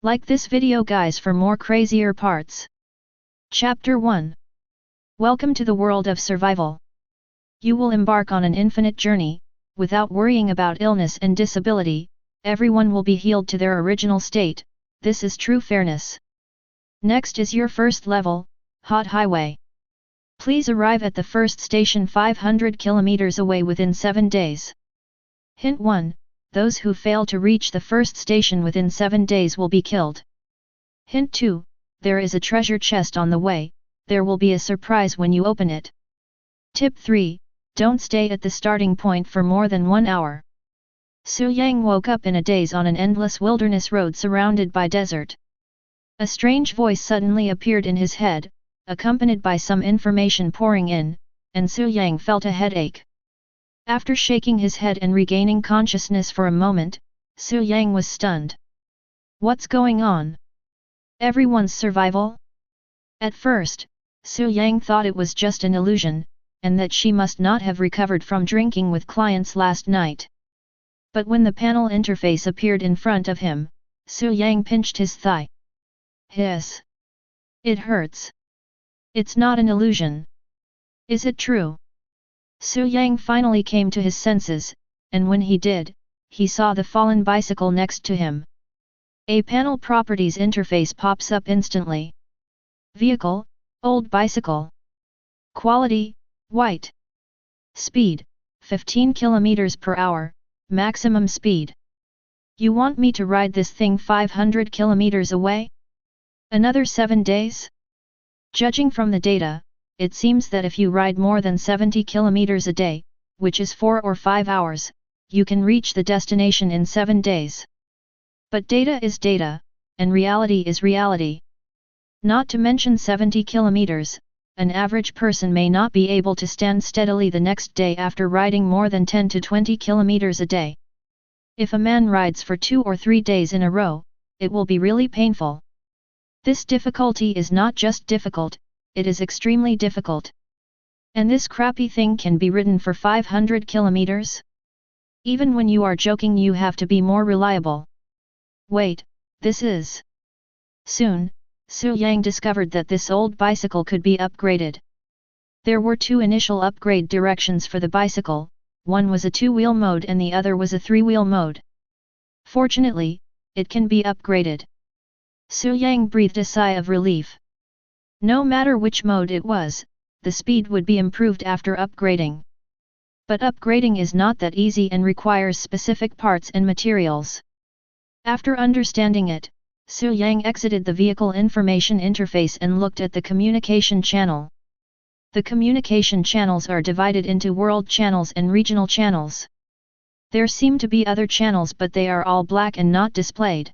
Like this video guys for more crazier parts. Chapter 1. Welcome to the world of survival. You will embark on an infinite journey, without worrying about illness and disability. Everyone will be healed to their original state. This is true fairness. Next is your first level, Hot Highway. Please arrive at the first station 500 kilometers away within 7 days. Hint 1. Those who fail to reach the first station within 7 days will be killed. Hint 2. There is a treasure chest on the way, there will be a surprise when you open it. Tip 3. Don't stay at the starting point for more than 1 hour. Su Yang woke up in a daze on an endless wilderness road surrounded by desert. A strange voice suddenly appeared in his head, accompanied by some information pouring in, and Su Yang felt a headache. After shaking his head and regaining consciousness for a moment, Su Yang was stunned. What's going on? Everyone's survival? At first, Su Yang thought it was just an illusion, and that she must not have recovered from drinking with clients last night. But when the panel interface appeared in front of him, Su Yang pinched his thigh. Hiss! It hurts. It's not an illusion. Is it true? Su Yang finally came to his senses, and when he did, he saw the fallen bicycle next to him. A panel properties interface pops up instantly. Vehicle, old bicycle. Quality, white. Speed, 15 km per hour, maximum speed. You want me to ride this thing 500 km away? Another 7 days? Judging from the data, it seems that if you ride more than 70 kilometers a day, which is 4 or 5 hours, you can reach the destination in 7 days. But data is data, and reality is reality. Not to mention 70 kilometers, an average person may not be able to stand steadily the next day after riding more than 10 to 20 kilometers a day. If a man rides for 2 or 3 days in a row, it will be really painful. This difficulty is not just difficult, it is extremely difficult. And this crappy thing can be ridden for 500 kilometers? Even when you are joking, you have to be more reliable. Wait, this is... Soon, Su Yang discovered that this old bicycle could be upgraded. There were 2 initial upgrade directions for the bicycle, one was a 2-wheel mode and the other was a 3-wheel mode. Fortunately, it can be upgraded. Su Yang breathed a sigh of relief. No matter which mode it was, the speed would be improved after upgrading. But upgrading is not that easy and requires specific parts and materials. After understanding it, Su Yang exited the vehicle information interface and looked at the communication channel. The communication channels are divided into world channels and regional channels. There seem to be other channels, but they are all black and not displayed.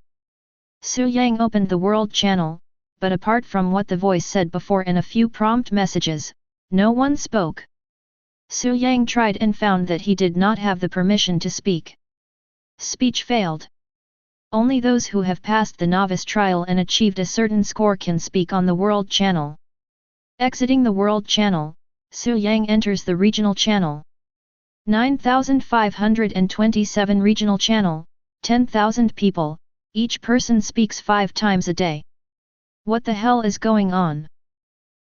Su Yang opened the world channel, but apart from what the voice said before and a few prompt messages, no one spoke. Su Yang tried and found that he did not have the permission to speak. Speech failed. Only those who have passed the novice trial and achieved a certain score can speak on the world channel. Exiting the world channel, Su Yang enters the regional channel. 9527 regional channel, 10,000 people, each person speaks 5 times a day. What the hell is going on?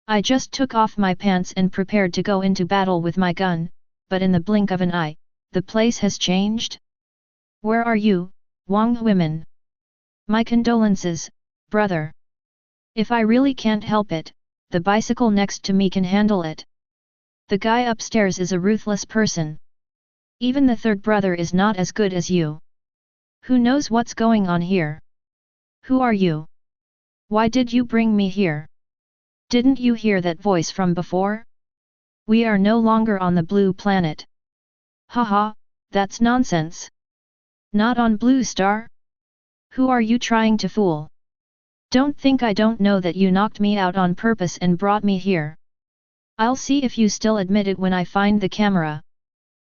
I just took off my pants and prepared to go into battle with my gun, but in the blink of an eye, the place has changed? Where are you, Wang women? My condolences, brother. If I really can't help it, the bicycle next to me can handle it. The guy upstairs is a ruthless person. Even the third brother is not as good as you. Who knows what's going on here? Who are you? Why did you bring me here? Didn't you hear that voice from before? We are no longer on the blue planet. Haha, that's nonsense. Not on Blue Star? Who are you trying to fool? Don't think I don't know that you knocked me out on purpose and brought me here. I'll see if you still admit it when I find the camera.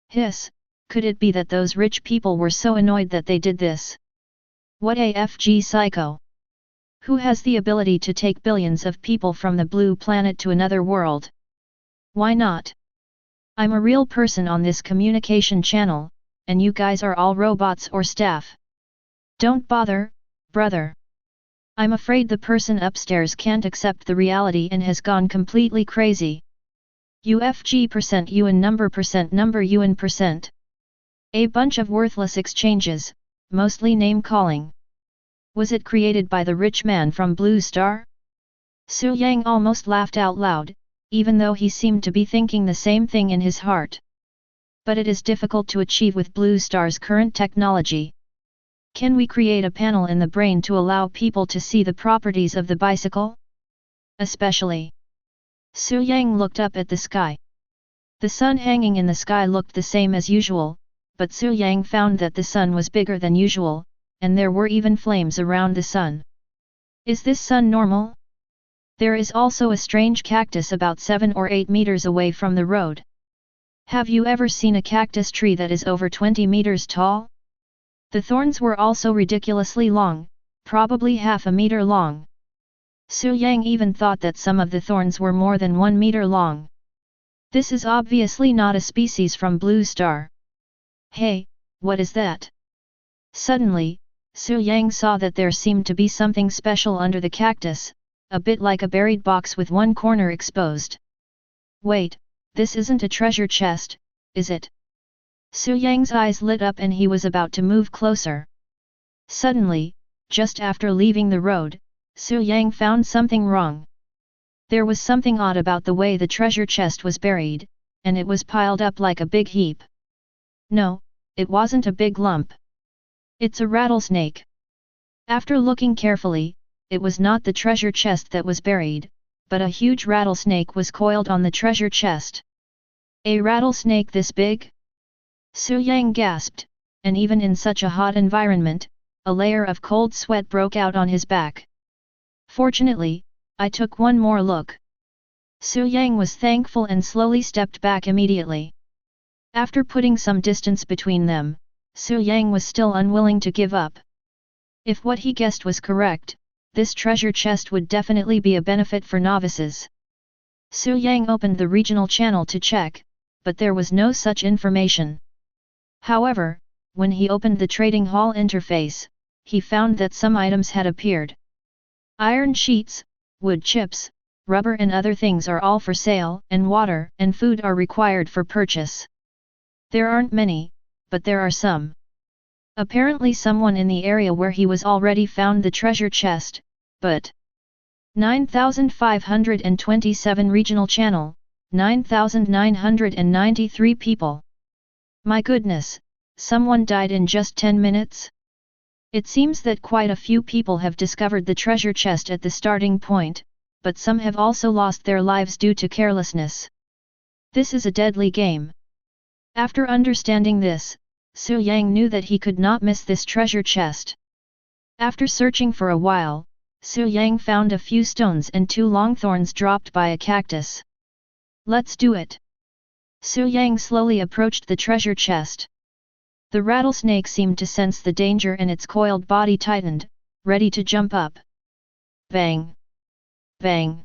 Hiss, could it be that those rich people were so annoyed that they did this? What a FG psycho! Who has the ability to take billions of people from the blue planet to another world? Why not? I'm a real person on this communication channel, and you guys are all robots or staff. Don't bother, brother. I'm afraid the person upstairs can't accept the reality and has gone completely crazy. UFG% UN number UN %. A bunch of worthless exchanges, mostly name-calling. Was it created by the rich man from Blue Star? Su Yang almost laughed out loud, even though he seemed to be thinking the same thing in his heart. But it is difficult to achieve with Blue Star's current technology. Can we create a panel in the brain to allow people to see the properties of the bicycle? Especially. Su Yang looked up at the sky. The sun hanging in the sky looked the same as usual, but Su Yang found that the sun was bigger than usual, and there were even flames around the sun. Is this sun normal? There is also a strange cactus about 7 or 8 meters away from the road. Have you ever seen a cactus tree that is over 20 meters tall? The thorns were also ridiculously long, probably half a meter long. Su Yang even thought that some of the thorns were more than 1 meter long. This is obviously not a species from Blue Star. Hey, what is that? Suddenly, Su Yang saw that there seemed to be something special under the cactus, a bit like a buried box with one corner exposed. Wait, this isn't a treasure chest, is it? Su Yang's eyes lit up and he was about to move closer. Suddenly, just after leaving the road, Su Yang found something wrong. There was something odd about the way the treasure chest was buried, and it was piled up like a big heap. No, it wasn't a big lump. It's a rattlesnake. After looking carefully, it was not the treasure chest that was buried, but a huge rattlesnake was coiled on the treasure chest. A rattlesnake this big? Su Yang gasped, and even in such a hot environment, a layer of cold sweat broke out on his back. Fortunately, I took one more look. Su Yang was thankful and slowly stepped back immediately. After putting some distance between them, Su Yang was still unwilling to give up. If what he guessed was correct, this treasure chest would definitely be a benefit for novices. Su Yang opened the regional channel to check, but there was no such information. However, when he opened the trading hall interface, he found that some items had appeared. Iron sheets, wood chips, rubber and other things are all for sale, and water and food are required for purchase. There aren't many, but there are some. Apparently someone in the area where he was already found the treasure chest, but 9527 regional channel, 9993 people. My goodness, someone died in just 10 minutes? It seems that quite a few people have discovered the treasure chest at the starting point, but some have also lost their lives due to carelessness. This is a deadly game. After understanding this, Su Yang knew that he could not miss this treasure chest. After searching for a while, Su Yang found a few stones and 2 long thorns dropped by a cactus. Let's do it. Su Yang slowly approached the treasure chest. The rattlesnake seemed to sense the danger and its coiled body tightened, ready to jump up. Bang! Bang!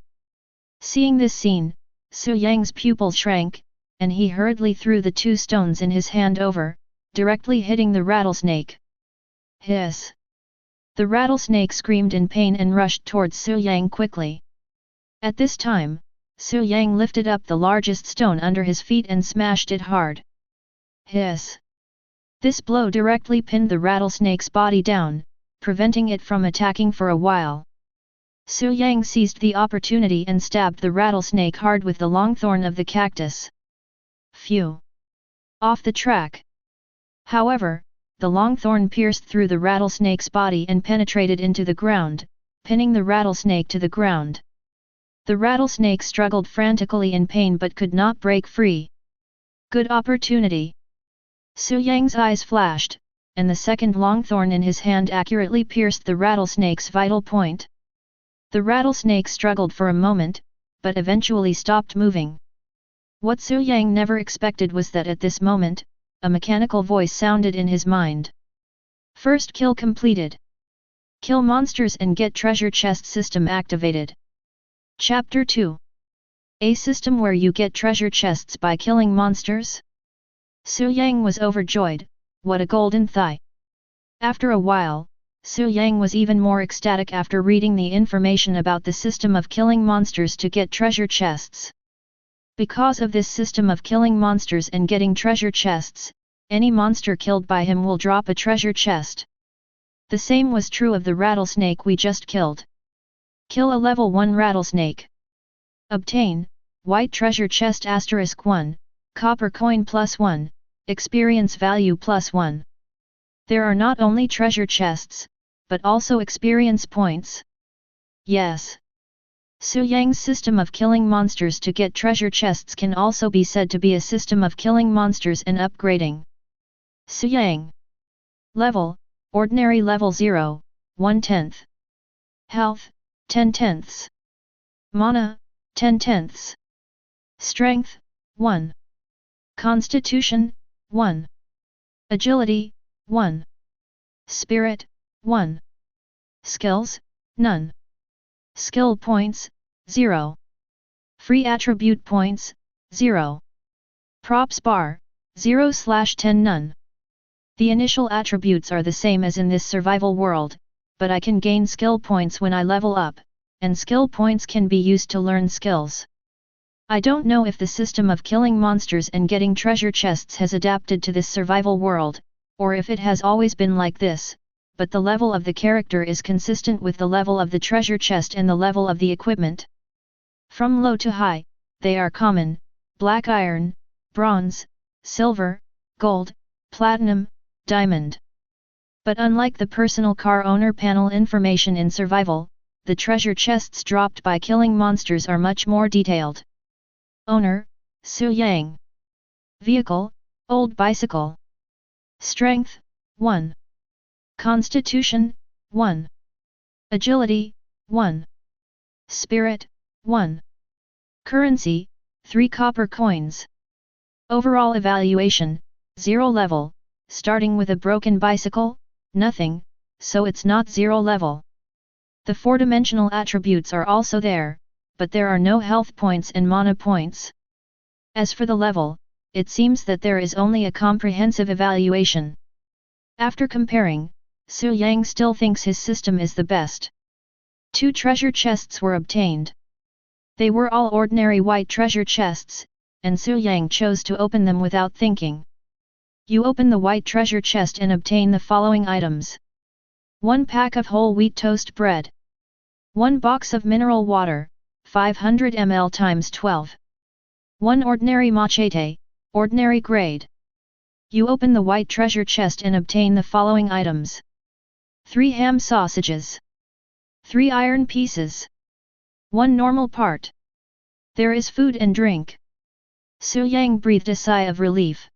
Seeing this scene, Su Yang's pupils shrank, and he hurriedly threw the 2 stones in his hand over, directly hitting the rattlesnake. Hiss! The rattlesnake screamed in pain and rushed towards Su Yang quickly. At this time, Su Yang lifted up the largest stone under his feet and smashed it hard. Hiss! This blow directly pinned the rattlesnake's body down, preventing it from attacking for a while. Su Yang seized the opportunity and stabbed the rattlesnake hard with the long thorn of the cactus. Phew! Off the track! However, the long thorn pierced through the rattlesnake's body and penetrated into the ground, pinning the rattlesnake to the ground. The rattlesnake struggled frantically in pain but could not break free. Good opportunity! Su Yang's eyes flashed, and the second long thorn in his hand accurately pierced the rattlesnake's vital point. The rattlesnake struggled for a moment, but eventually stopped moving. What Su Yang never expected was that at this moment, a mechanical voice sounded in his mind. First kill completed. Kill monsters and get treasure chest system activated. Chapter 2. A system where you get treasure chests by killing monsters? Su Yang was overjoyed. What a golden thigh! After a while, Su Yang was even more ecstatic after reading the information about the system of killing monsters to get treasure chests. Because of this system of killing monsters and getting treasure chests, any monster killed by him will drop a treasure chest. The same was true of the rattlesnake we just killed. Kill a level 1 rattlesnake. Obtain, white treasure chest *1, copper coin +1, experience value +1. There are not only treasure chests, but also experience points. Yes. Su Yang's system of killing monsters to get treasure chests can also be said to be a system of killing monsters and upgrading. Su Yang. Level, ordinary level 0, 1/10. Health, 10/10. Mana, 10/10. Strength, 1. Constitution, 1. Agility, 1. Spirit, 1. Skills, none. Skill points, 0. Free attribute points, 0. Props bar, 0/10 none. The initial attributes are the same as in this survival world, but I can gain skill points when I level up, and skill points can be used to learn skills. I don't know if the system of killing monsters and getting treasure chests has adapted to this survival world, or if it has always been like this, but the level of the character is consistent with the level of the treasure chest and the level of the equipment. From low to high, they are common, black iron, bronze, silver, gold, platinum, diamond. But unlike the personal car owner panel information in survival, the treasure chests dropped by killing monsters are much more detailed. Owner, Su Yang. Vehicle, old bicycle. Strength, 1. Constitution, 1. Agility, 1. Spirit, 1. Currency, 3 copper coins. Overall evaluation, 0 level, starting with a broken bicycle, nothing, so it's not 0 level. The 4-dimensional attributes are also there, but there are no health points and mana points. As for the level, it seems that there is only a comprehensive evaluation. After comparing, Su Yang still thinks his system is the best. 2 treasure chests were obtained. They were all ordinary white treasure chests, and Su Yang chose to open them without thinking. You open the white treasure chest and obtain the following items. 1 pack of whole wheat toast bread. 1 box of mineral water, 500 ml × 12. 1 ordinary machete, ordinary grade. You open the white treasure chest and obtain the following items. 3 ham sausages. 3 iron pieces. 1 normal part. There is food and drink. Su Yang breathed a sigh of relief.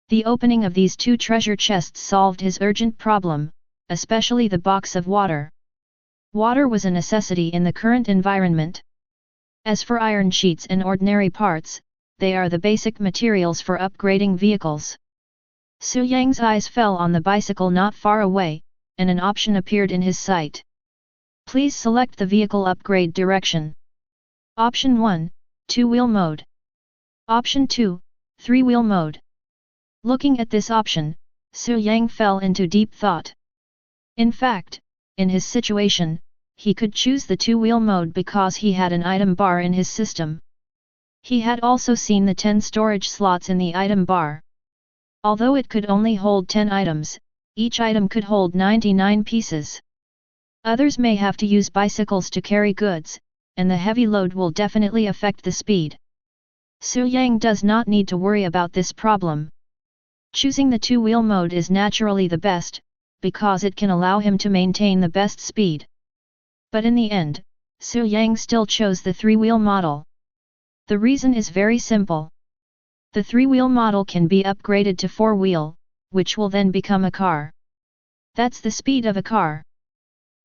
The opening of these 2 treasure chests solved his urgent problem, especially the box of water. Water was a necessity in the current environment. As for iron sheets and ordinary parts, they are the basic materials for upgrading vehicles. Su Yang's eyes fell on the bicycle not far away, and an option appeared in his sight. Please select the vehicle upgrade direction. Option 1, 2-wheel mode. Option 2, 3-wheel mode. Looking at this option, Su Yang fell into deep thought. In fact, in his situation, he could choose the 2-wheel mode because he had an item bar in his system. He had also seen the 10 storage slots in the item bar. Although it could only hold 10 items, each item could hold 99 pieces. Others may have to use bicycles to carry goods, and the heavy load will definitely affect the speed. Su Yang does not need to worry about this problem. Choosing the 2-wheel mode is naturally the best, because it can allow him to maintain the best speed. But in the end, Su Yang still chose the 3-wheel model. The reason is very simple. The 3-wheel model can be upgraded to 4-wheel, which will then become a car. That's the speed of a car.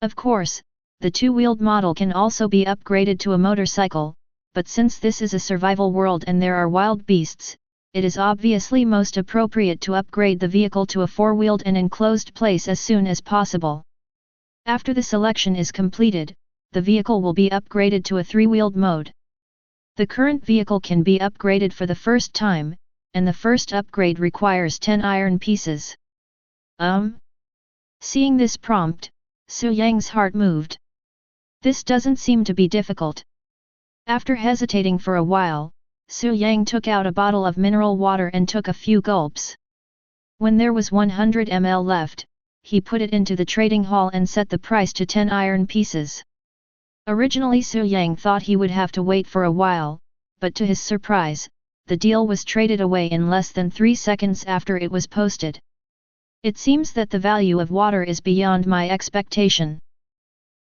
Of course, the 2-wheeled model can also be upgraded to a motorcycle, but since this is a survival world and there are wild beasts, it is obviously most appropriate to upgrade the vehicle to a 4-wheeled and enclosed place as soon as possible. After the selection is completed, the vehicle will be upgraded to a 3-wheeled mode. The current vehicle can be upgraded for the first time, and the first upgrade requires 10 iron pieces. Seeing this prompt, Su Yang's heart moved. This doesn't seem to be difficult. After hesitating for a while, Su Yang took out a bottle of mineral water and took a few gulps. When there was 100 ml left, he put it into the trading hall and set the price to 10 iron pieces. Originally Su Yang thought he would have to wait for a while, but to his surprise, the deal was traded away in less than 3 seconds after it was posted. It seems that the value of water is beyond my expectation.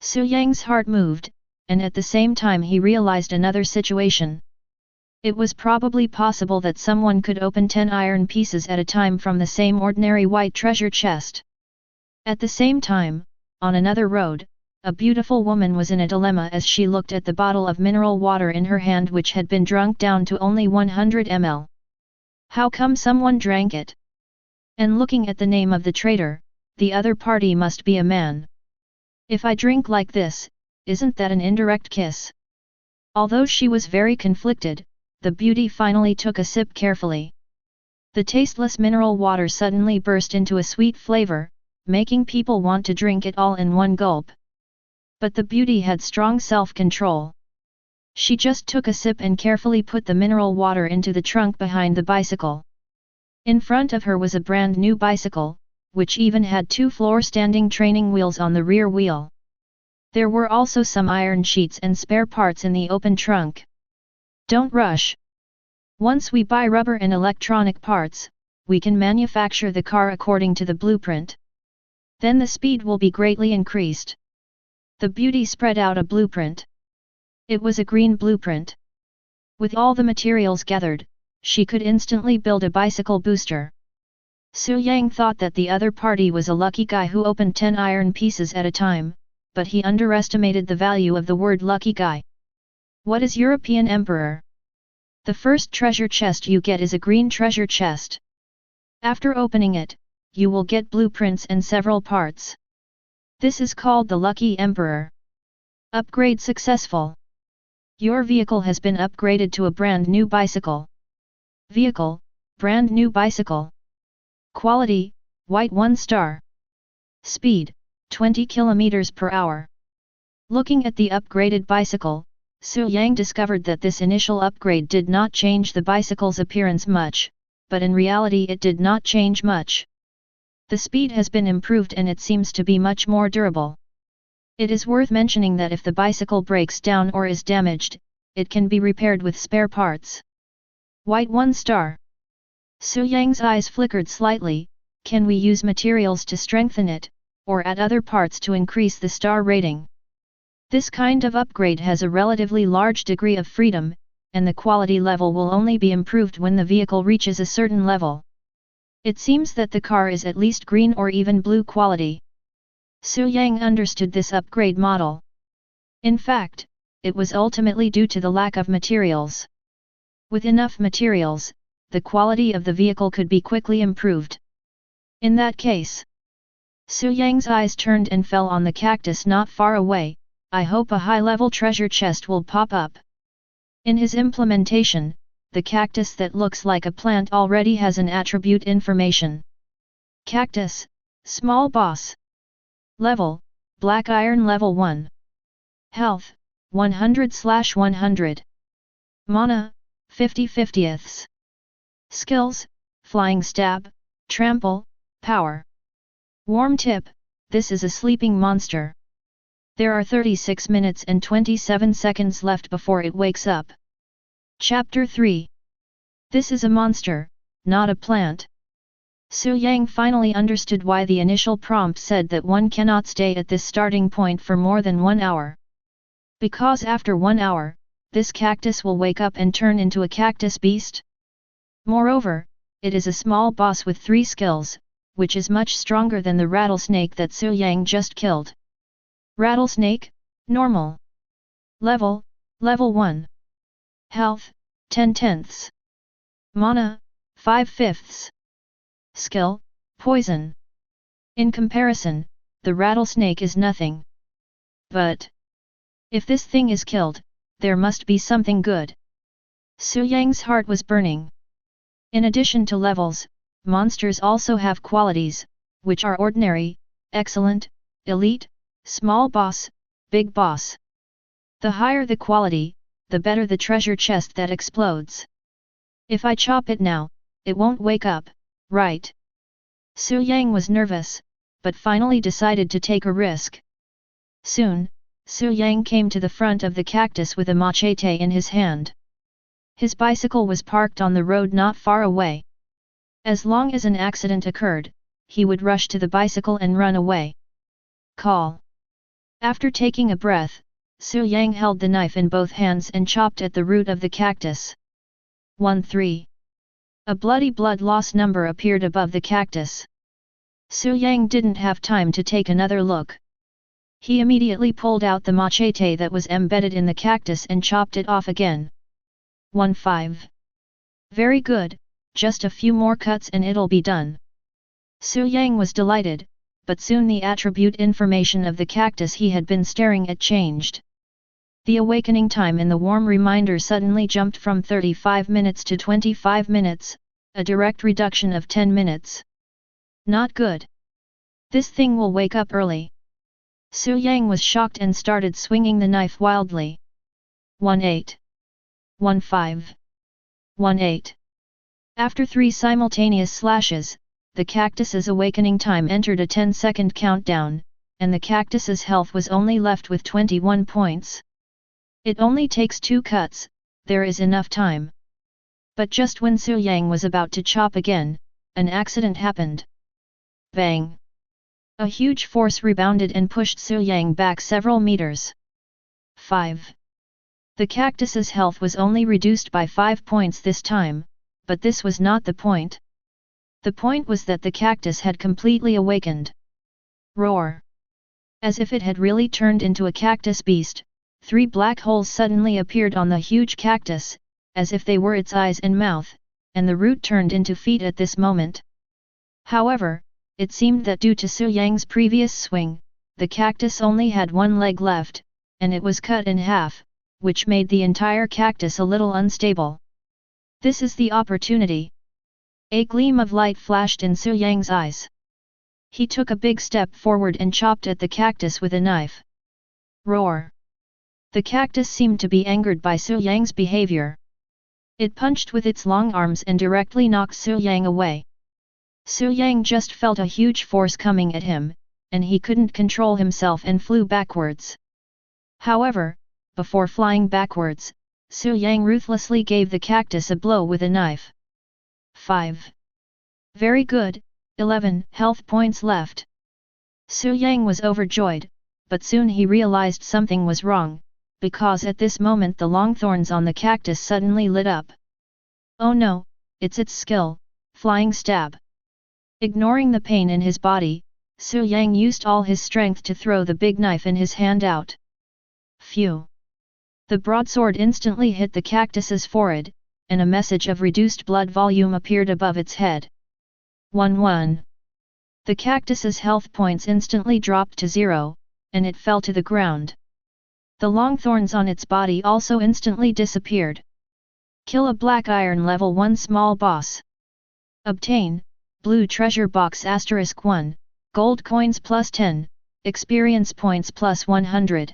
Su Yang's heart moved, and at the same time he realized another situation. It was probably possible that someone could open 10 iron pieces at a time from the same ordinary white treasure chest. At the same time, on another road, a beautiful woman was in a dilemma as she looked at the bottle of mineral water in her hand which had been drunk down to only 100 ml. How come someone drank it? And looking at the name of the trader, the other party must be a man. If I drink like this, isn't that an indirect kiss? Although she was very conflicted, the beauty finally took a sip carefully. The tasteless mineral water suddenly burst into a sweet flavor, making people want to drink it all in one gulp. But the beauty had strong self-control. She just took a sip and carefully put the mineral water into the trunk behind the bicycle. In front of her was a brand new bicycle, which even had 2 floor-standing training wheels on the rear wheel. There were also some iron sheets and spare parts in the open trunk. Don't rush. Once we buy rubber and electronic parts, we can manufacture the car according to the blueprint. Then the speed will be greatly increased. The beauty spread out a blueprint. It was a green blueprint. With all the materials gathered, she could instantly build a bicycle booster. Su Yang thought that the other party was a lucky guy who opened 10 iron pieces at a time, but he underestimated the value of the word lucky guy. What is European Emperor? The first treasure chest you get is a green treasure chest. After opening it, you will get blueprints and several parts. This is called the Lucky Emperor. Upgrade successful. Your vehicle has been upgraded to a brand new bicycle. Vehicle, brand new bicycle. Quality, white 1 star. Speed, 20 km per hour. Looking at the upgraded bicycle, Su Yang discovered that this initial upgrade did not change the bicycle's appearance much, but in reality it did not change much. The speed has been improved and it seems to be much more durable. It is worth mentioning that if the bicycle breaks down or is damaged, it can be repaired with spare parts. White 1 star. Su Yang's eyes flickered slightly. Can we use materials to strengthen it, or add other parts to increase the star rating? This kind of upgrade has a relatively large degree of freedom, and the quality level will only be improved when the vehicle reaches a certain level. It seems that the car is at least green or even blue quality. Su Yang understood this upgrade model. In fact, it was ultimately due to the lack of materials. With enough materials, the quality of the vehicle could be quickly improved. In that case, Su Yang's eyes turned and fell on the cactus not far away. I hope a high-level treasure chest will pop up. In his implementation, the cactus that looks like a plant already has an attribute information. Cactus, small boss. Level, black iron level 1. Health, 100/100. Mana, 50/50ths. Skills, flying stab, trample, power. Warm tip, this is a sleeping monster. There are 36 minutes and 27 seconds left before it wakes up. Chapter 3. This is a monster, not a plant. Su Yang finally understood why the initial prompt said that one cannot stay at this starting point for more than 1 hour. Because after 1 hour, this cactus will wake up and turn into a cactus beast. Moreover, it is a small boss with 3 skills, which is much stronger than the rattlesnake that Su Yang just killed. Rattlesnake, normal. Level, level 1. Health, 10/10. Mana, 5/5. Skill, poison. In comparison, the rattlesnake is nothing. But if this thing is killed, there must be something good. Su Yang's heart was burning. In addition to levels, monsters also have qualities, which are ordinary, excellent, elite, small boss, big boss. The higher the quality, the better the treasure chest that explodes. If I chop it now, it won't wake up, right? Su Yang was nervous, but finally decided to take a risk. Soon, Su Yang came to the front of the cactus with a machete in his hand. His bicycle was parked on the road not far away. As long as an accident occurred, he would rush to the bicycle and run away. Call. After taking a breath, Su Yang held the knife in both hands and chopped at the root of the cactus. 1-3. A bloody blood loss number appeared above the cactus. Su Yang didn't have time to take another look. He immediately pulled out the machete that was embedded in the cactus and chopped it off again. 1-5. Very good, just a few more cuts and it'll be done. Su Yang was delighted, but soon the attribute information of the cactus he had been staring at changed. The awakening time in the warm reminder suddenly jumped from 35 minutes to 25 minutes, a direct reduction of 10 minutes. Not good. This thing will wake up early. Su Yang was shocked and started swinging the knife wildly. 1-8. 1-5. 1-8. After 3 simultaneous slashes, the cactus's awakening time entered a 10-second countdown, and the cactus's health was only left with 21 points. It only takes 2 cuts, there is enough time. But just when Su Yang was about to chop again, an accident happened. Bang! A huge force rebounded and pushed Su Yang back several meters. 5. The cactus's health was only reduced by 5 points this time, but this was not the point. The point was that the cactus had completely awakened. Roar! As if it had really turned into a cactus beast, 3 black holes suddenly appeared on the huge cactus, as if they were its eyes and mouth, and the root turned into feet at this moment. However, it seemed that due to Su Yang's previous swing, the cactus only had 1 leg left, and it was cut in half, which made the entire cactus a little unstable. This is the opportunity. A gleam of light flashed in Su Yang's eyes. He took a big step forward and chopped at the cactus with a knife. Roar! The cactus seemed to be angered by Su Yang's behavior. It punched with its long arms and directly knocked Su Yang away. Su Yang just felt a huge force coming at him, and he couldn't control himself and flew backwards. However, before flying backwards, Su Yang ruthlessly gave the cactus a blow with a knife. 5. Very good, 11 health points left. Su Yang was overjoyed, but soon he realized something was wrong, because at this moment the long thorns on the cactus suddenly lit up. Oh no, it's its skill, flying stab. Ignoring the pain in his body, Su Yang used all his strength to throw the big knife in his hand out. Phew! The broadsword instantly hit the cactus's forehead, and a message of reduced blood volume appeared above its head. 1-1. The cactus's health points instantly dropped to 0, and it fell to the ground. The long thorns on its body also instantly disappeared. Kill a black iron level 1 small boss. Obtain Blue Treasure Box *1, Gold Coins plus 10, Experience Points plus 100.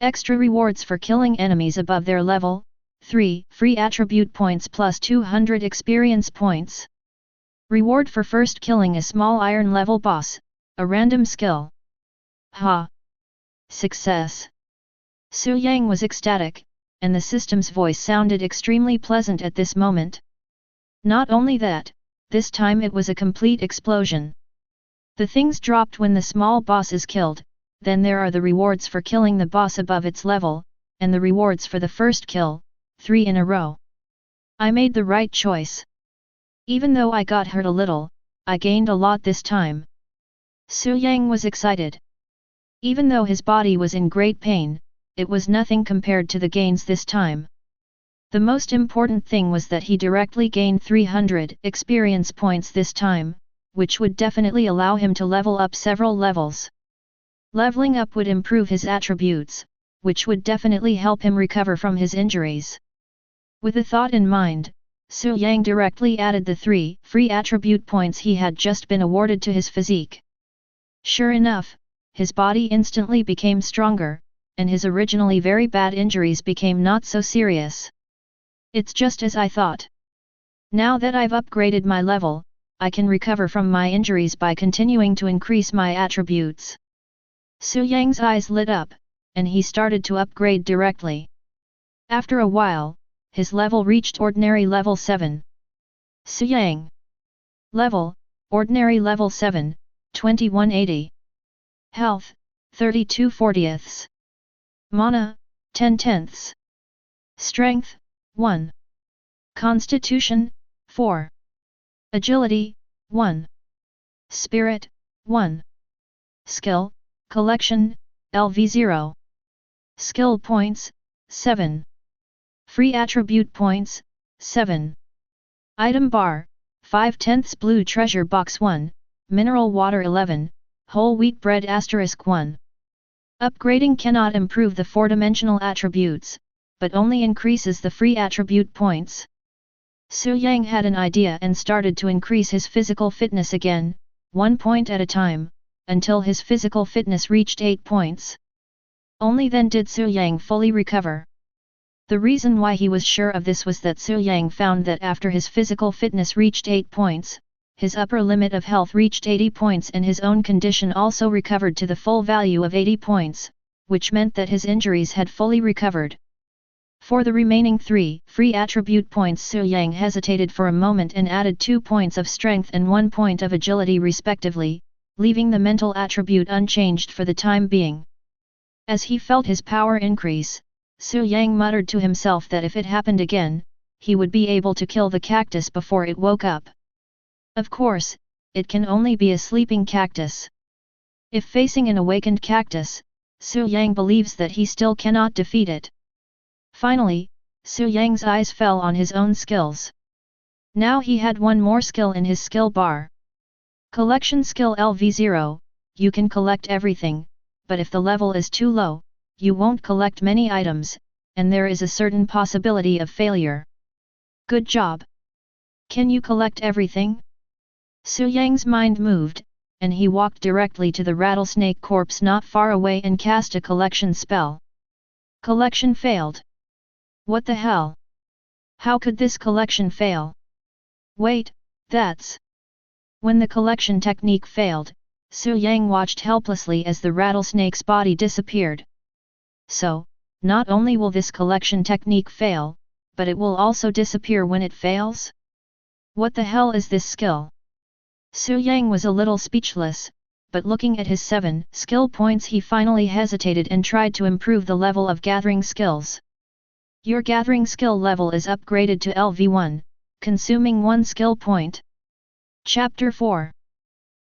Extra rewards for killing enemies above their level, 3 Free Attribute Points plus 200 Experience Points. Reward for first killing a small iron level boss, a random skill. Ha! Success! Su Yang was ecstatic, and the system's voice sounded extremely pleasant at this moment. Not only that, this time it was a complete explosion. The things dropped when the small boss is killed, then there are the rewards for killing the boss above its level, and the rewards for the first kill, 3 in a row. I made the right choice. Even though I got hurt a little, I gained a lot this time. Su Yang was excited. Even though his body was in great pain, it was nothing compared to the gains this time. The most important thing was that he directly gained 300 experience points this time, which would definitely allow him to level up several levels. Leveling up would improve his attributes, which would definitely help him recover from his injuries. With the thought in mind, Su Yang directly added the 3 free attribute points he had just been awarded to his physique. Sure enough, his body instantly became stronger, and his originally very bad injuries became not so serious. It's just as I thought. Now that I've upgraded my level, I can recover from my injuries by continuing to increase my attributes. Su Yang's eyes lit up, and he started to upgrade directly. After a while, his level reached ordinary level 7. Su Yang. Level, ordinary level 7, 2180. Health, 32/40. Mana, 10/10. Strength, 1. Constitution, 4. Agility, 1. Spirit, 1. Skill, Collection, LV0. Skill points, 7. Free attribute points, 7. Item bar, 5/10 blue treasure box 1, mineral water 11, whole wheat bread *1. Upgrading cannot improve the 4-dimensional attributes, but only increases the free attribute points. Su Yang had an idea and started to increase his physical fitness again, 1 point at a time, until his physical fitness reached 8 points. Only then did Su Yang fully recover. The reason why he was sure of this was that Su Yang found that after his physical fitness reached 8 points, his upper limit of health reached 80 points and his own condition also recovered to the full value of 80 points, which meant that his injuries had fully recovered. For the remaining 3 free attribute points, Su Yang hesitated for a moment and added 2 points of strength and 1 point of agility respectively, leaving the mental attribute unchanged for the time being. As he felt his power increase, Su Yang muttered to himself that if it happened again, he would be able to kill the cactus before it woke up. Of course, it can only be a sleeping cactus. If facing an awakened cactus, Su Yang believes that he still cannot defeat it. Finally, Su Yang's eyes fell on his own skills. Now he had one more skill in his skill bar. Collection skill LV0, you can collect everything, but if the level is too low, you won't collect many items, and there is a certain possibility of failure. Good job! Can you collect everything? Su Yang's mind moved, and he walked directly to the rattlesnake corpse not far away and cast a collection spell. Collection failed. What the hell? How could this collection fail? Wait, that's... When the collection technique failed, Su Yang watched helplessly as the rattlesnake's body disappeared. So, not only will this collection technique fail, but it will also disappear when it fails? What the hell is this skill? Su Yang was a little speechless, but looking at his 7 skill points he finally hesitated and tried to improve the level of gathering skills. Your gathering skill level is upgraded to LV1, consuming 1 skill point. Chapter 4.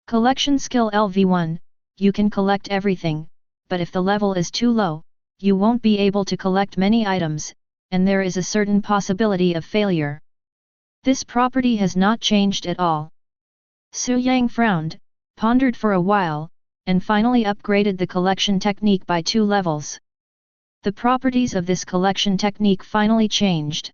Collection skill LV1, you can collect everything, but if the level is too low, you won't be able to collect many items, and there is a certain possibility of failure. This property has not changed at all. Su Yang frowned, pondered for a while, and finally upgraded the collection technique by 2 levels. The properties of this collection technique finally changed.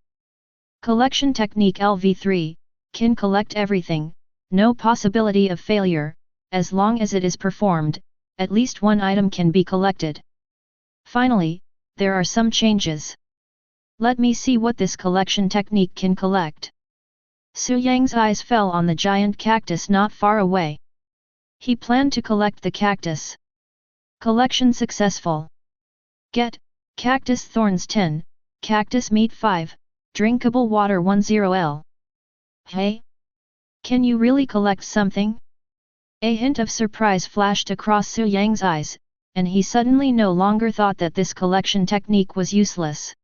Collection technique LV3, can collect everything, no possibility of failure, as long as it is performed, at least 1 item can be collected. Finally, there are some changes. Let me see what this collection technique can collect. Su Yang's eyes fell on the giant cactus not far away. He planned to collect the cactus. Collection successful. Get, cactus thorns 10, cactus meat 5, drinkable water 10L. Hey? Can you really collect something? A hint of surprise flashed across Su Yang's eyes, and he suddenly no longer thought that this collection technique was useless.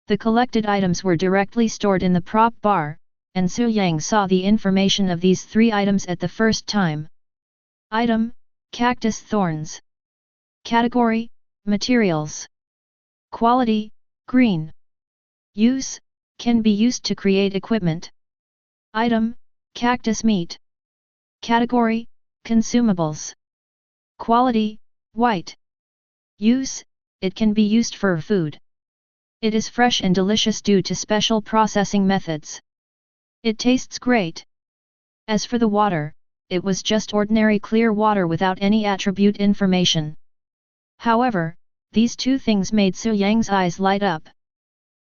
The collected items were directly stored in the prop bar, and Su Yang saw the information of these 3 items at the first time. Item, cactus thorns. Category, materials. Quality, green. Use, can be used to create equipment. Item, cactus meat. Category, consumables. Quality, white. Use, it can be used for food. It is fresh and delicious due to special processing methods. It tastes great. As for the water, it was just ordinary clear water without any attribute information. However, these two things made Su Yang's eyes light up.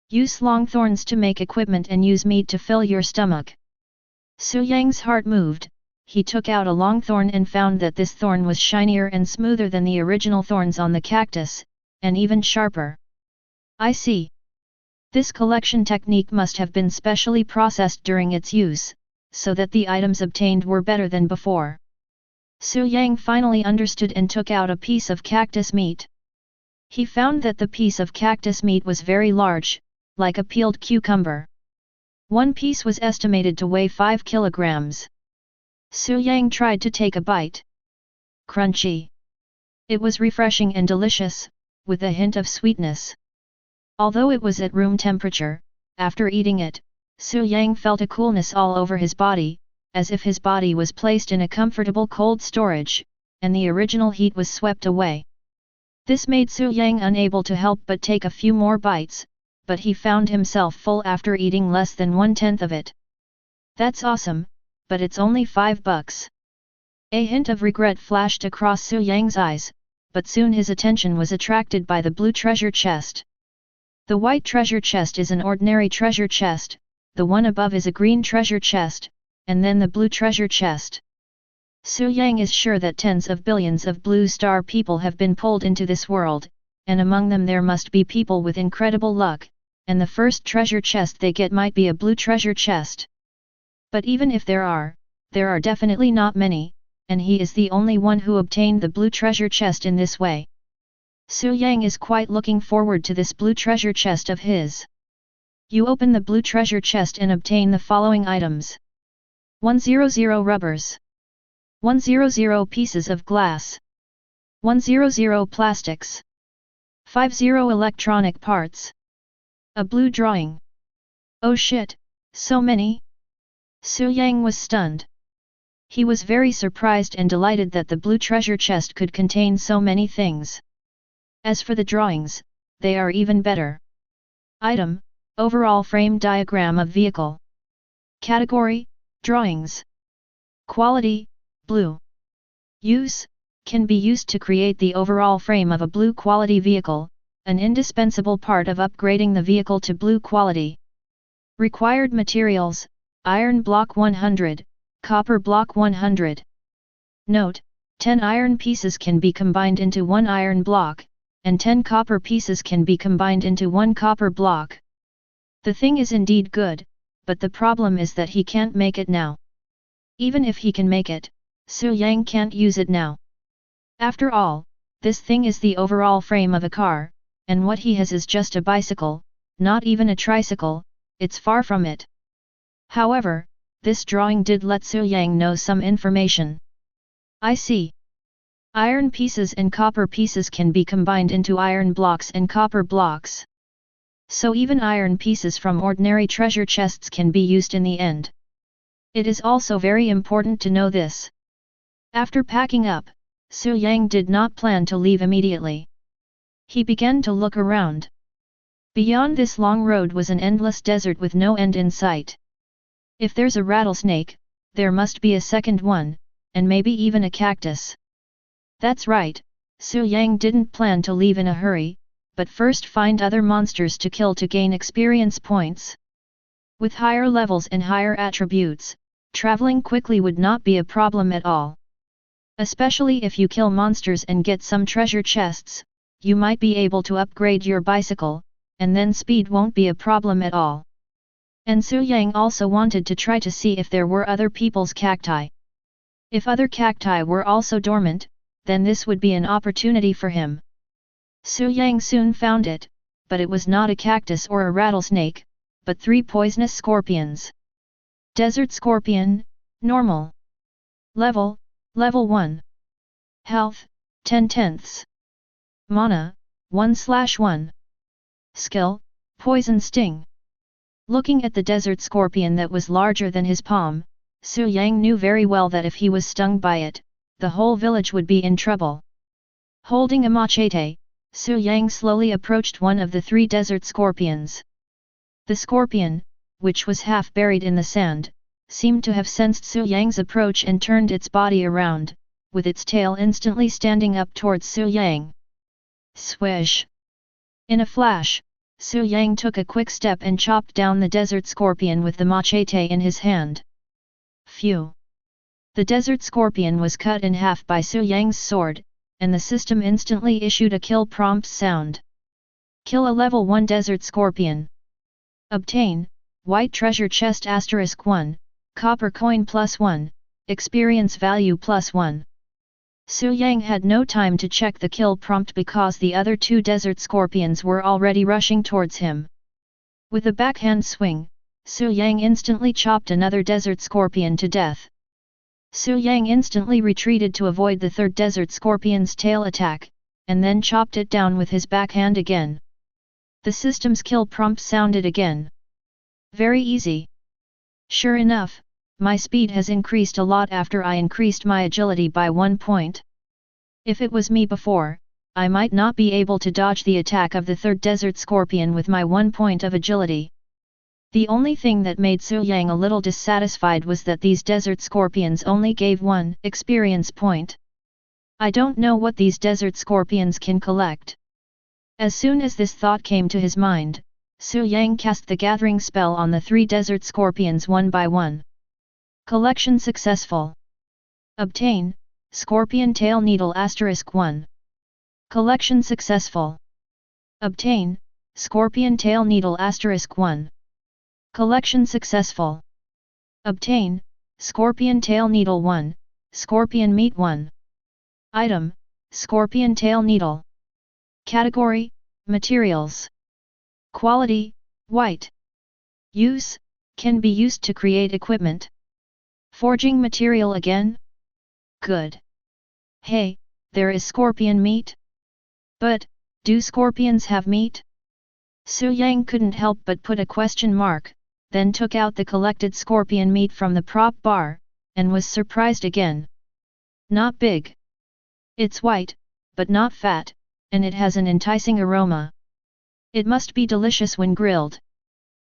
Use long thorns to make equipment and use meat to fill your stomach. Su Yang's heart moved. He took out a long thorn and found that this thorn was shinier and smoother than the original thorns on the cactus, and even sharper. I see. This collection technique must have been specially processed during its use, so that the items obtained were better than before. Su Yang finally understood and took out a piece of cactus meat. He found that the piece of cactus meat was very large, like a peeled cucumber. One piece was estimated to weigh 5 kilograms. Su Yang tried to take a bite. Crunchy. It was refreshing and delicious, with a hint of sweetness. Although it was at room temperature, after eating it, Su Yang felt a coolness all over his body, as if his body was placed in a comfortable cold storage, and the original heat was swept away. This made Su Yang unable to help but take a few more bites, but he found himself full after eating less than 1/10 of it. That's awesome, but it's only $5. A hint of regret flashed across Su Yang's eyes, but soon his attention was attracted by the blue treasure chest. The white treasure chest is an ordinary treasure chest, the one above is a green treasure chest, and then the blue treasure chest. Su Yang is sure that tens of billions of blue star people have been pulled into this world, and among them there must be people with incredible luck, and the first treasure chest they get might be a blue treasure chest. But even if there are definitely not many, and he is the only one who obtained the blue treasure chest in this way. Su Yang is quite looking forward to this blue treasure chest of his. You open the blue treasure chest and obtain the following items. 100 rubbers. 100 pieces of glass. 100 plastics. 50 electronic parts. A blue drawing. Oh shit, so many? Su Yang was stunned. He was very surprised and delighted that the blue treasure chest could contain so many things. As for the drawings, they are even better. Item: overall frame diagram of vehicle. Category: drawings. Quality: blue. Use: can be used to create the overall frame of a blue quality vehicle, an indispensable part of upgrading the vehicle to blue quality. Required materials: iron block 100, copper block 100. Note: 10 iron pieces can be combined into 1 iron block, and 10 copper pieces can be combined into 1 copper block. The thing is indeed good, but the problem is that he can't make it now. Even if he can make it, Su Yang can't use it now. After all, this thing is the overall frame of a car, and what he has is just a bicycle, not even a tricycle, it's far from it. However, this drawing did let Su Yang know some information. I see. Iron pieces and copper pieces can be combined into iron blocks and copper blocks. So even iron pieces from ordinary treasure chests can be used in the end. It is also very important to know this. After packing up, Su Yang did not plan to leave immediately. He began to look around. Beyond this long road was an endless desert with no end in sight. If there's a rattlesnake, there must be a second one, and maybe even a cactus. That's right, Su Yang didn't plan to leave in a hurry, but first find other monsters to kill to gain experience points. With higher levels and higher attributes, traveling quickly would not be a problem at all. Especially if you kill monsters and get some treasure chests, you might be able to upgrade your bicycle, and then speed won't be a problem at all. And Su Yang also wanted to try to see if there were other people's cacti. If other cacti were also dormant, then this would be an opportunity for him. Su Yang soon found it, but it was not a cactus or a rattlesnake, but 3 poisonous scorpions. Desert scorpion, normal. Level 1. Health, 10/10. Mana, 1/1. Skill, poison sting. Looking at the desert scorpion that was larger than his palm, Su Yang knew very well that if he was stung by it, the whole village would be in trouble. Holding a machete, Su Yang slowly approached one of the 3 desert scorpions. The scorpion, which was half buried in the sand, seemed to have sensed Su Yang's approach and turned its body around, with its tail instantly standing up towards Su Yang. Swish! In a flash, Su Yang took a quick step and chopped down the desert scorpion with the machete in his hand. Phew! The desert scorpion was cut in half by Su Yang's sword, and the system instantly issued a kill prompt sound. Kill a level 1 desert scorpion. Obtain, white treasure chest *1, copper coin +1, experience value +1. Su Yang had no time to check the kill prompt because the other 2 desert scorpions were already rushing towards him. With a backhand swing, Su Yang instantly chopped another desert scorpion to death. Su Yang instantly retreated to avoid the third desert scorpion's tail attack, and then chopped it down with his backhand again. The system's kill prompt sounded again. Very easy. Sure enough, my speed has increased a lot after I increased my agility by 1 point. If it was me before, I might not be able to dodge the attack of the third desert scorpion with my 1 point of agility. The only thing that made Su Yang a little dissatisfied was that these desert scorpions only gave 1 experience point. I don't know what these desert scorpions can collect. As soon as this thought came to his mind, Su Yang cast the gathering spell on the 3 desert scorpions one by one. Collection successful. Obtain, scorpion tail needle *1. Collection successful. Obtain, scorpion tail needle *1. Collection successful. Obtain, scorpion tail needle 1, scorpion meat 1. Item, scorpion tail needle. Category, materials. Quality, white. Use, can be used to create equipment. Forging material again? Good. Hey, there is scorpion meat? But, do scorpions have meat? Su Yang couldn't help but put a question mark, then took out the collected scorpion meat from the prop bar, and was surprised again. Not big. It's white, but not fat, and it has an enticing aroma. It must be delicious when grilled.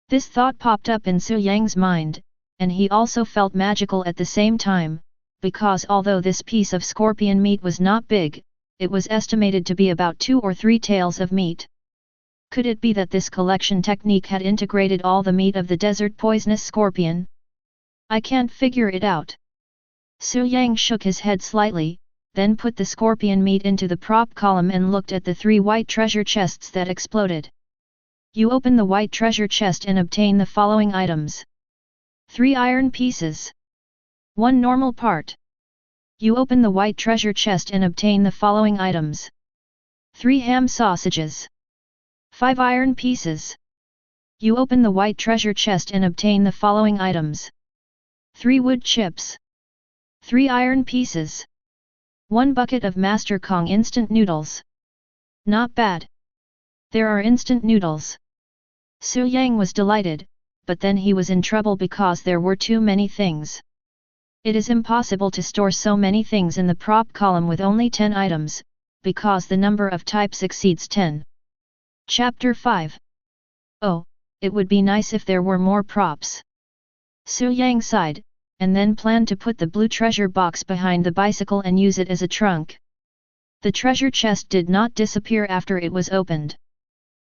This thought popped up in Su Yang's mind, and he also felt magical at the same time, because although this piece of scorpion meat was not big, it was estimated to be about 2 or 3 taels of meat. Could it be that this collection technique had integrated all the meat of the desert poisonous scorpion? I can't figure it out. Su Yang shook his head slightly, then put the scorpion meat into the prop column and looked at the 3 white treasure chests that exploded. You open the white treasure chest and obtain the following items. 3 iron pieces. 1 normal part. You open the white treasure chest and obtain the following items. 3 ham sausages. 5 iron pieces. You open the white treasure chest and obtain the following items. 3 wood chips. 3 iron pieces. 1 bucket of Master Kong instant noodles. Not bad. There are instant noodles. Su Yang was delighted, but then he was in trouble because there were too many things. It is impossible to store so many things in the prop column with only 10 items, because the number of types exceeds 10. Chapter 5. Oh, it would be nice if there were more props. Su Yang sighed, and then planned to put the blue treasure box behind the bicycle and use it as a trunk. The treasure chest did not disappear after it was opened.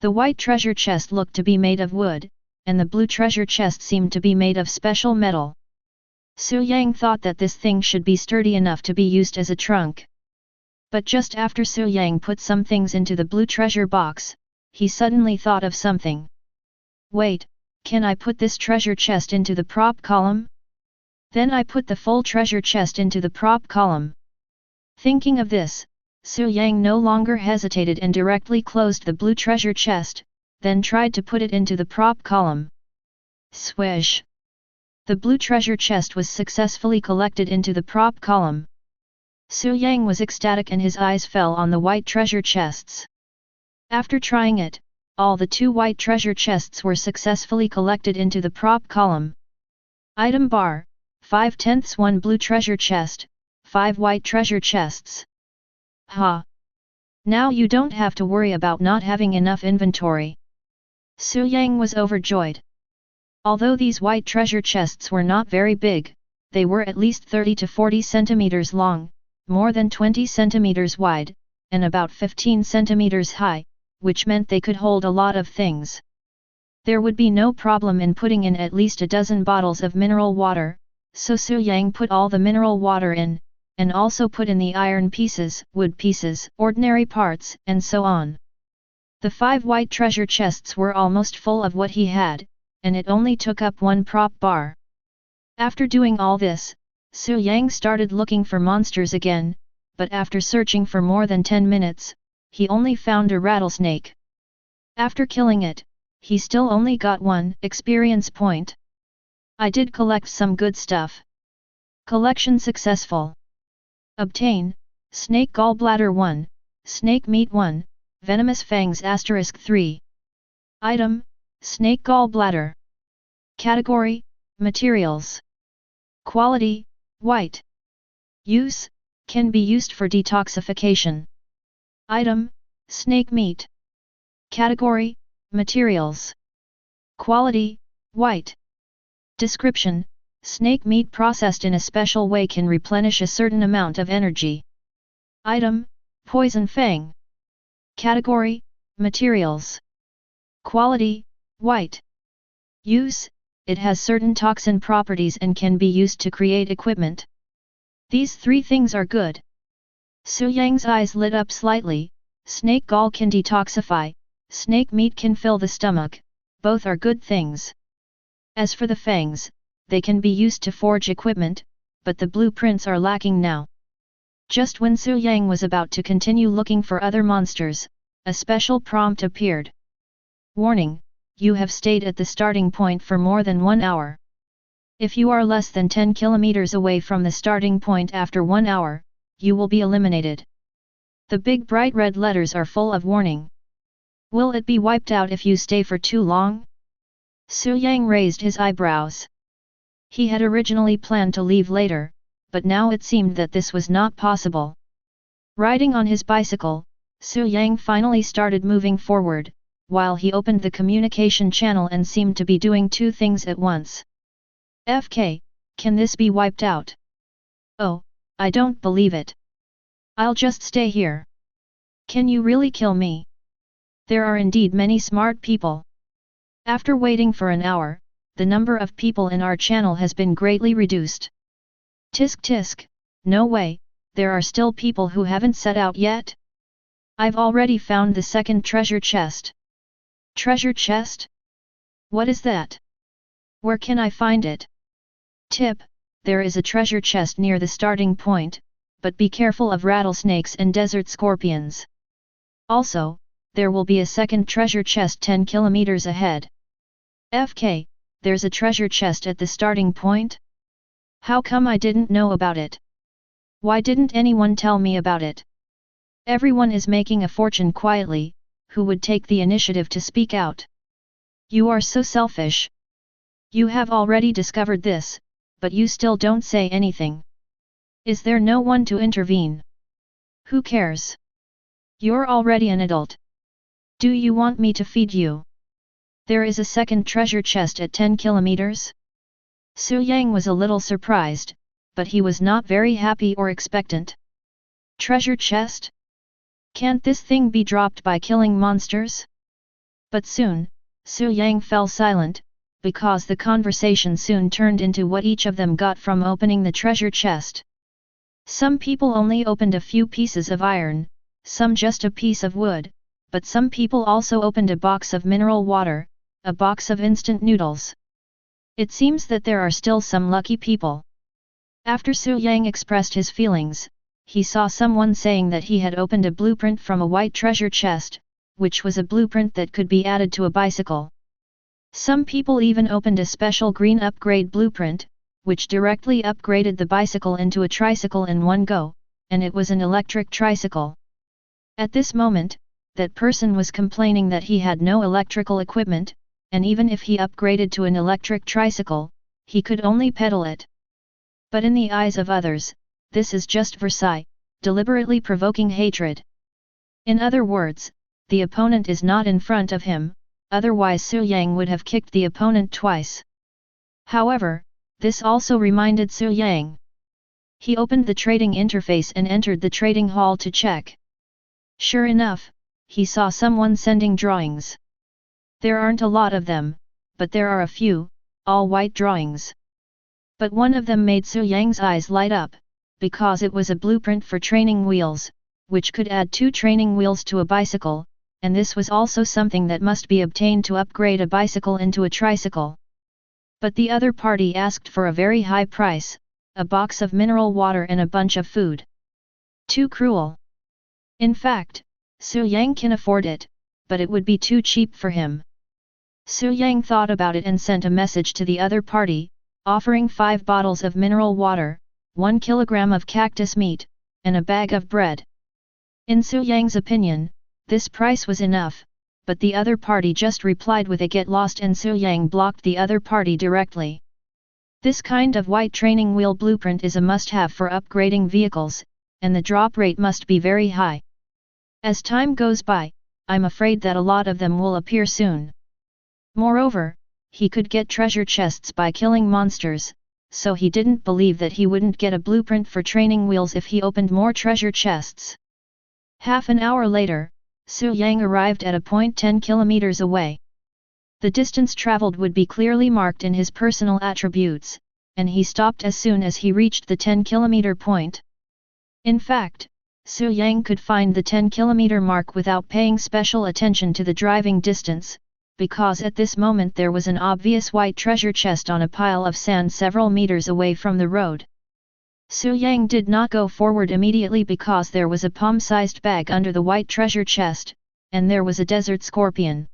The white treasure chest looked to be made of wood, and the blue treasure chest seemed to be made of special metal. Su Yang thought that this thing should be sturdy enough to be used as a trunk. But just after Su Yang put some things into the blue treasure box, he suddenly thought of something. Wait, can I put this treasure chest into the prop column? Then I put the full treasure chest into the prop column. Thinking of this, Su Yang no longer hesitated and directly closed the blue treasure chest, then tried to put it into the prop column. Swish! The blue treasure chest was successfully collected into the prop column. Su Yang was ecstatic and his eyes fell on the white treasure chests. After trying it, all the 2 white treasure chests were successfully collected into the prop column. Item bar, 5/10 1 blue treasure chest, 5 white treasure chests. Ha! Now you don't have to worry about not having enough inventory. Su Yang was overjoyed. Although these white treasure chests were not very big, they were at least 30 to 40 centimeters long, more than 20 centimeters wide, and about 15 centimeters high, which meant they could hold a lot of things. There would be no problem in putting in at least a dozen bottles of mineral water, so Su Yang put all the mineral water in, and also put in the iron pieces, wood pieces, ordinary parts, and so on. The 5 white treasure chests were almost full of what he had, and it only took up one prop bar. After doing all this, Su Yang started looking for monsters again, but after searching for more than 10 minutes, he only found a rattlesnake. After killing it, he still only got 1 experience point. I did collect some good stuff. Collection successful. Obtain, Snake Gallbladder 1, Snake Meat 1, Venomous Fangs *3. Item, Snake Gallbladder. Category, Materials. Quality, White. Use, can be used for detoxification. Item, Snake Meat. Category, Materials. Quality, White. Description, snake meat processed in a special way can replenish a certain amount of energy. Item, Poison Fang. Category, Materials. Quality, White. Use, it has certain toxin properties and can be used to create equipment. These 3 things are good. Su Yang's eyes lit up slightly. Snake gall can detoxify, snake meat can fill the stomach, both are good things. As for the fangs, they can be used to forge equipment, but the blueprints are lacking now. Just when Su Yang was about to continue looking for other monsters, a special prompt appeared. Warning, you have stayed at the starting point for more than 1 hour. If you are less than 10 kilometers away from the starting point after 1 hour, you will be eliminated. The big bright red letters are full of warning. Will it be wiped out if you stay for too long? Su Yang raised his eyebrows. He had originally planned to leave later, but now it seemed that this was not possible. Riding on his bicycle, Su Yang finally started moving forward, while he opened the communication channel and seemed to be doing 2 things at once. FK, can this be wiped out? Oh, I don't believe it. I'll just stay here. Can you really kill me? There are indeed many smart people. After waiting for an hour, the number of people in our channel has been greatly reduced. Tisk tisk, no way, there are still people who haven't set out yet? I've already found the second treasure chest. Treasure chest? What is that? Where can I find it? Tip, there is a treasure chest near the starting point, but be careful of rattlesnakes and desert scorpions. Also, there will be a second treasure chest 10 kilometers ahead. FK, there's a treasure chest at the starting point? How come I didn't know about it? Why didn't anyone tell me about it? Everyone is making a fortune quietly, who would take the initiative to speak out? You are so selfish. You have already discovered this, but you still don't say anything. Is there no one to intervene? Who cares? You're already an adult. Do you want me to feed you? There is a second treasure chest at 10 kilometers? Su Yang was a little surprised, but he was not very happy or expectant. Treasure chest? Can't this thing be dropped by killing monsters? But soon, Su Yang fell silent, because the conversation soon turned into what each of them got from opening the treasure chest. Some people only opened a few pieces of iron, some just a piece of wood, but some people also opened a box of mineral water, a box of instant noodles. It seems that there are still some lucky people. After Su Yang expressed his feelings, he saw someone saying that he had opened a blueprint from a white treasure chest, which was a blueprint that could be added to a bicycle. Some people even opened a special green upgrade blueprint, which directly upgraded the bicycle into a tricycle in one go, and it was an electric tricycle. At this moment, that person was complaining that he had no electrical equipment, and even if he upgraded to an electric tricycle, he could only pedal it. But in the eyes of others, this is just Versailles, deliberately provoking hatred. In other words, the opponent is not in front of him, otherwise Su Yang would have kicked the opponent twice. However, this also reminded Su Yang. He opened the trading interface and entered the trading hall to check. Sure enough, he saw someone sending drawings. There aren't a lot of them, but there are a few, all white drawings. But one of them made Su Yang's eyes light up, because it was a blueprint for training wheels, which could add 2 training wheels to a bicycle, and this was also something that must be obtained to upgrade a bicycle into a tricycle. But the other party asked for a very high price, a box of mineral water and a bunch of food. Too cruel. In fact, Su Yang can afford it, but it would be too cheap for him. Su Yang thought about it and sent a message to the other party, offering 5 bottles of mineral water, 1 kilogram of cactus meat, and a bag of bread. In Su Yang's opinion, this price was enough, but the other party just replied with a get lost and Su Yang blocked the other party directly. This kind of white training wheel blueprint is a must-have for upgrading vehicles, and the drop rate must be very high. As time goes by, I'm afraid that a lot of them will appear soon. Moreover, he could get treasure chests by killing monsters, so he didn't believe that he wouldn't get a blueprint for training wheels if he opened more treasure chests. Half an hour later, Su Yang arrived at a point 10 kilometers away. The distance traveled would be clearly marked in his personal attributes, and he stopped as soon as he reached the 10-kilometer point. In fact, Su Yang could find the 10-kilometer mark without paying special attention to the driving distance, because at this moment there was an obvious white treasure chest on a pile of sand several meters away from the road. Su Yang did not go forward immediately because there was a palm-sized bag under the white treasure chest, and there was a desert scorpion.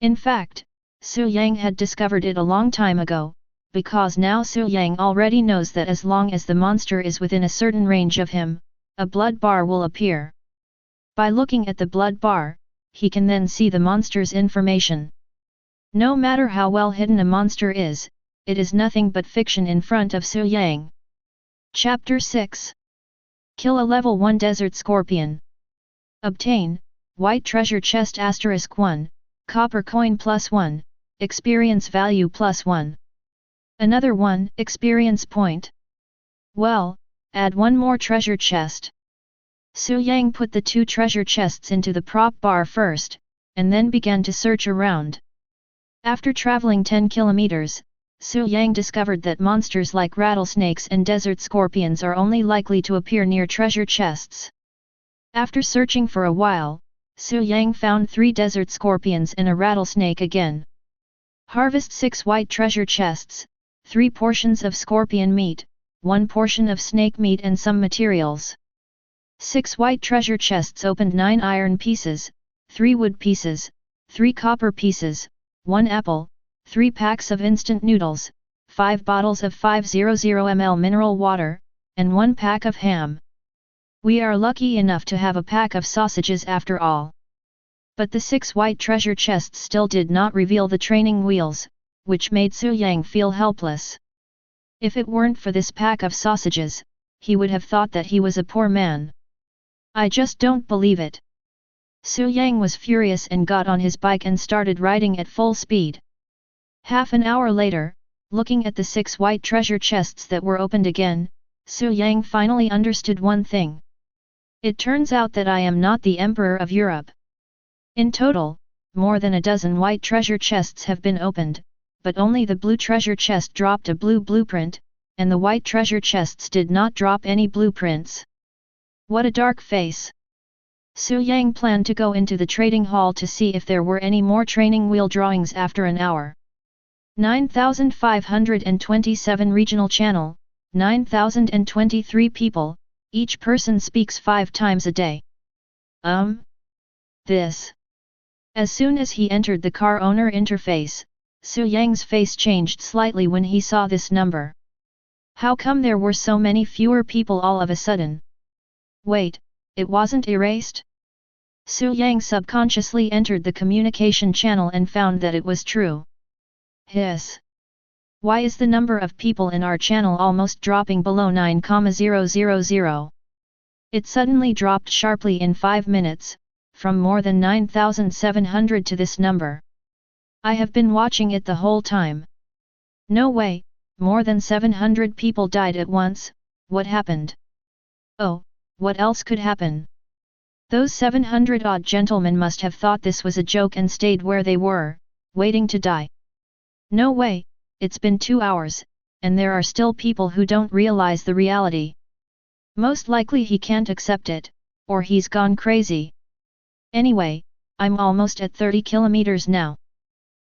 In fact, Su Yang had discovered it a long time ago, because now Su Yang already knows that as long as the monster is within a certain range of him, a blood bar will appear. By looking at the blood bar, he can then see the monster's information. No matter how well hidden a monster is, it is nothing but fiction in front of Su Yang. Chapter 6. Kill a level 1 desert scorpion. Obtain, white treasure chest *1, copper coin +1, experience value +1. Another 1 experience point. Well, add 1 more treasure chest. Su Yang put the 2 treasure chests into the prop bar first, and then began to search around. After traveling 10 kilometers, Su Yang discovered that monsters like rattlesnakes and desert scorpions are only likely to appear near treasure chests. After searching for a while, Su Yang found 3 desert scorpions and a rattlesnake again. Harvest 6 white treasure chests, 3 portions of scorpion meat, 1 portion of snake meat and some materials. 6 white treasure chests opened 9 iron pieces, 3 wood pieces, 3 copper pieces, 1 apple, 3 packs of instant noodles, 5 bottles of 500 ml mineral water, and 1 pack of ham. We are lucky enough to have a pack of sausages after all. But the 6 white treasure chests still did not reveal the training wheels, which made Su Yang feel helpless. If it weren't for this pack of sausages, he would have thought that he was a poor man. I just don't believe it. Su Yang was furious and got on his bike and started riding at full speed. Half an hour later, looking at the 6 white treasure chests that were opened again, Su Yang finally understood one thing. It turns out that I am not the Emperor of Europe. In total, more than a dozen white treasure chests have been opened, but only the blue treasure chest dropped a blue blueprint, and the white treasure chests did not drop any blueprints. What a dark face! Su Yang planned to go into the trading hall to see if there were any more training wheel drawings after an hour. 9527 Regional Channel, 9023 people, each person speaks 5 times a day. This. As soon as he entered the car owner interface, Su Yang's face changed slightly when he saw this number. How come there were so many fewer people all of a sudden? Wait, it wasn't erased? Su Yang subconsciously entered the communication channel and found that it was true. Hiss. Why is the number of people in our channel almost dropping below 9,000? It suddenly dropped sharply in 5 minutes, from more than 9,700 to this number. I have been watching it the whole time. No way, more than 700 people died at once, what happened? Oh, what else could happen? Those 700-odd gentlemen must have thought this was a joke and stayed where they were, waiting to die. No way, it's been 2 hours, and there are still people who don't realize the reality. Most likely he can't accept it, or he's gone crazy. Anyway, I'm almost at 30 kilometers now.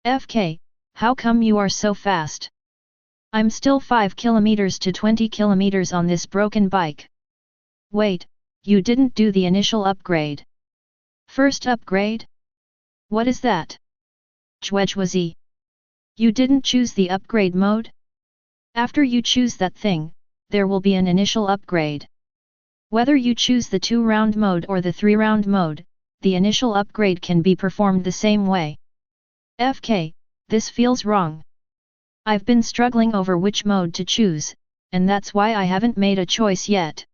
FK, how come you are so fast? I'm still 5 kilometers to 20 kilometers on this broken bike. Wait, you didn't do the initial upgrade. First upgrade? What is that? Chwejwazi. You didn't choose the upgrade mode? After you choose that thing, there will be an initial upgrade. Whether you choose the 2-round mode or the 3-round mode, the initial upgrade can be performed the same way. FK, this feels wrong. I've been struggling over which mode to choose, and that's why I haven't made a choice yet.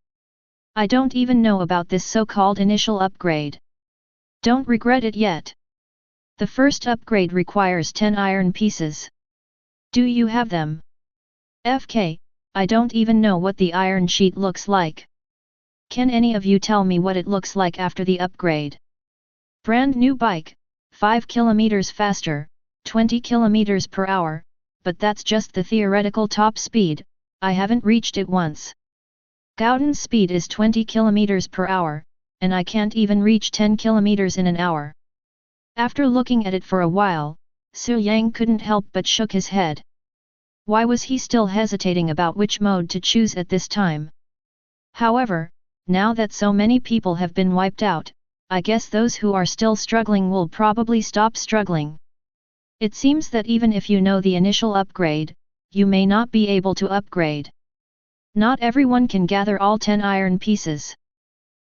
I don't even know about this so-called initial upgrade. Don't regret it yet. The first upgrade requires 10 iron pieces. Do you have them? FK, I don't even know what the iron sheet looks like. Can any of you tell me what it looks like after the upgrade? Brand new bike, 5 kilometers faster, 20 kilometers per hour, but that's just the theoretical top speed, I haven't reached it once. Gauden's speed is 20 kilometers per hour, and I can't even reach 10 kilometers in an hour. After looking at it for a while, Su Yang couldn't help but shook his head. Why was he still hesitating about which mode to choose at this time? However, now that so many people have been wiped out, I guess those who are still struggling will probably stop struggling. It seems that even if you know the initial upgrade, you may not be able to upgrade. Not everyone can gather all 10 iron pieces.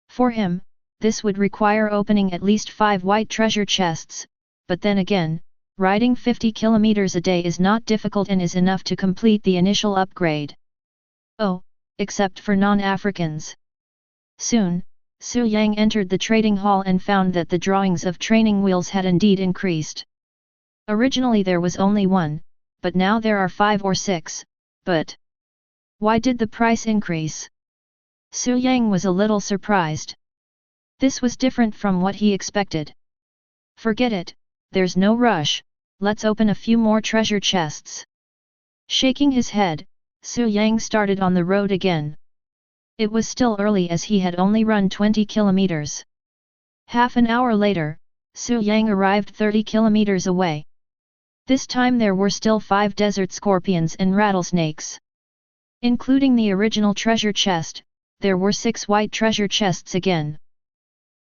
For him, this would require opening at least 5 white treasure chests, but then again, riding 50 kilometers a day is not difficult and is enough to complete the initial upgrade. Oh, except for non-Africans. Soon, Su Yang entered the trading hall and found that the drawings of training wheels had indeed increased. Originally there was only 1, but now there are 5 or 6, but why did the price increase? Su Yang was a little surprised. This was different from what he expected. Forget it, there's no rush, let's open a few more treasure chests. Shaking his head, Su Yang started on the road again. It was still early as he had only run 20 kilometers. Half an hour later, Su Yang arrived 30 kilometers away. This time there were still 5 desert scorpions and rattlesnakes. Including the original treasure chest, there were 6 white treasure chests again.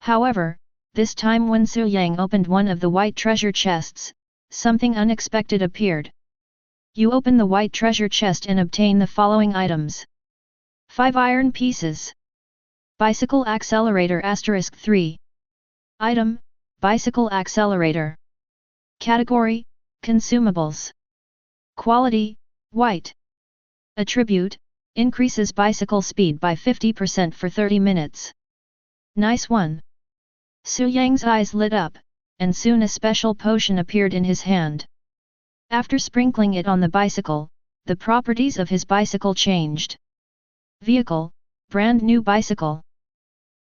However, this time when Su Yang opened one of the white treasure chests, something unexpected appeared. You open the white treasure chest and obtain the following items. 5 iron pieces. Bicycle accelerator *3. Item, bicycle accelerator. Category, consumables. Quality, white. Attribute, increases bicycle speed by 50% for 30 minutes. Nice one. Su Yang's eyes lit up, and soon a special potion appeared in his hand. After sprinkling it on the bicycle, the properties of his bicycle changed. Vehicle, brand new bicycle.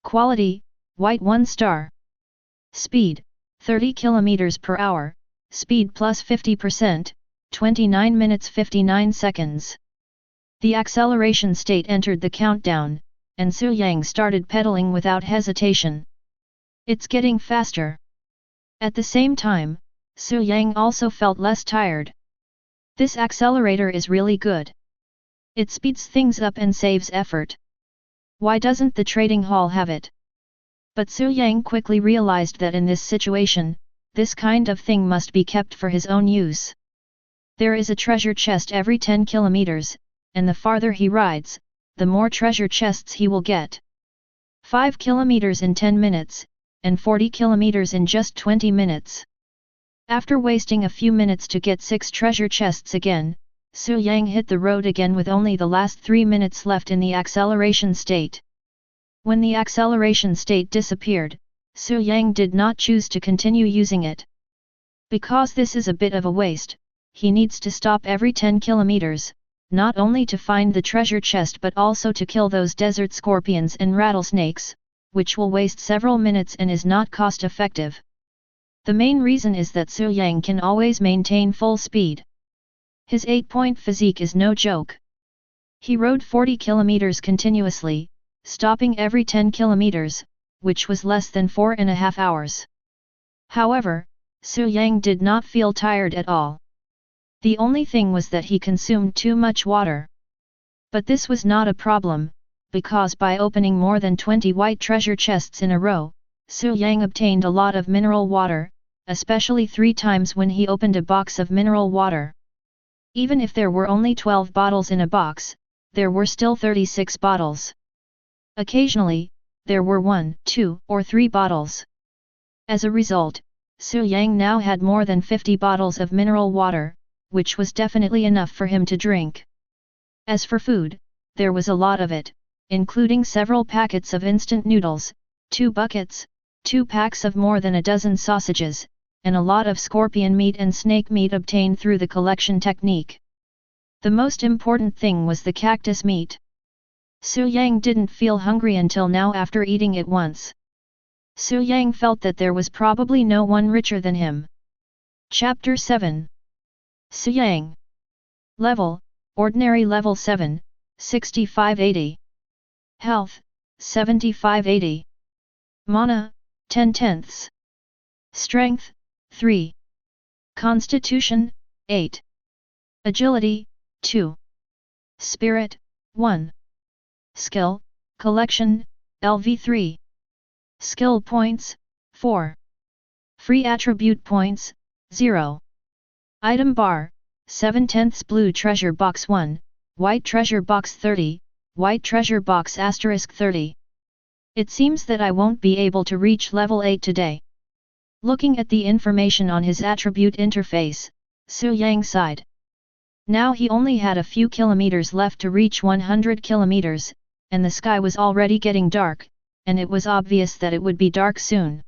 Quality, white 1 star. Speed, 30 km per hour, speed plus 50%, 29 minutes 59 seconds. The acceleration state entered the countdown, and Su Yang started pedaling without hesitation. It's getting faster. At the same time, Su Yang also felt less tired. This accelerator is really good. It speeds things up and saves effort. Why doesn't the trading hall have it? But Su Yang quickly realized that in this situation, this kind of thing must be kept for his own use. There is a treasure chest every 10 kilometers, and the farther he rides, the more treasure chests he will get. 5 kilometers in 10 minutes, and 40 kilometers in just 20 minutes. After wasting a few minutes to get 6 treasure chests again, Su Yang hit the road again with only the last 3 minutes left in the acceleration state. When the acceleration state disappeared, Su Yang did not choose to continue using it. Because this is a bit of a waste, he needs to stop every 10 kilometers, not only to find the treasure chest but also to kill those desert scorpions and rattlesnakes, which will waste several minutes and is not cost-effective. The main reason is that Su Yang can always maintain full speed. His 8-point physique is no joke. He rode 40 kilometers continuously, stopping every 10 kilometers, which was less than 4.5 hours. However, Su Yang did not feel tired at all. The only thing was that he consumed too much water. But this was not a problem, because by opening more than 20 white treasure chests in a row, Su Yang obtained a lot of mineral water, especially 3 times when he opened a box of mineral water. Even if there were only 12 bottles in a box, there were still 36 bottles. Occasionally, there were 1, 2, or 3 bottles. As a result, Su Yang now had more than 50 bottles of mineral water, which was definitely enough for him to drink. As for food, there was a lot of it, including several packets of instant noodles, 2 buckets, 2 packs of more than a dozen sausages, and a lot of scorpion meat and snake meat obtained through the collection technique. The most important thing was the cactus meat. Su Yang didn't feel hungry until now after eating it once. Su Yang felt that there was probably no one richer than him. Chapter 7. Su Yang. Level, Ordinary Level 7, 6580. Health, 7580. Mana, 10/10. Strength, 3. Constitution, 8. Agility, 2. Spirit, 1. Skill, Collection, LV3. Skill points, 4. Free attribute points, 0. Item bar, 7/10 blue treasure box 1, white treasure box 30, white treasure box *30. It seems that I won't be able to reach level 8 today. Looking at the information on his attribute interface, Su Yang sighed. Now he only had a few kilometers left to reach 100 kilometers, and the sky was already getting dark, and it was obvious that it would be dark soon.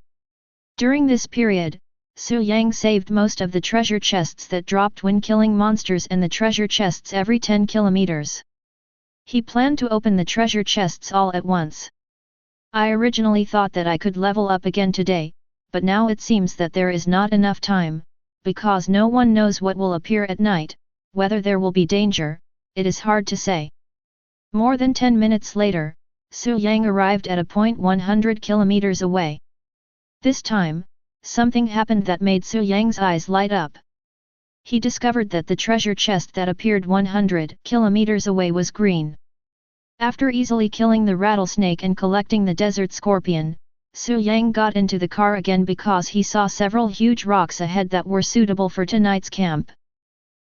During this period, Su Yang saved most of the treasure chests that dropped when killing monsters and the treasure chests every 10 kilometers. He planned to open the treasure chests all at once. I originally thought that I could level up again today, but now it seems that there is not enough time, because no one knows what will appear at night, whether there will be danger, it is hard to say. More than 10 minutes later, Su Yang arrived at a point 100 kilometers away. This time, something happened that made Su Yang's eyes light up. He discovered that the treasure chest that appeared 100 kilometers away was green. After easily killing the rattlesnake and collecting the desert scorpion, Su Yang got into the car again because he saw several huge rocks ahead that were suitable for tonight's camp.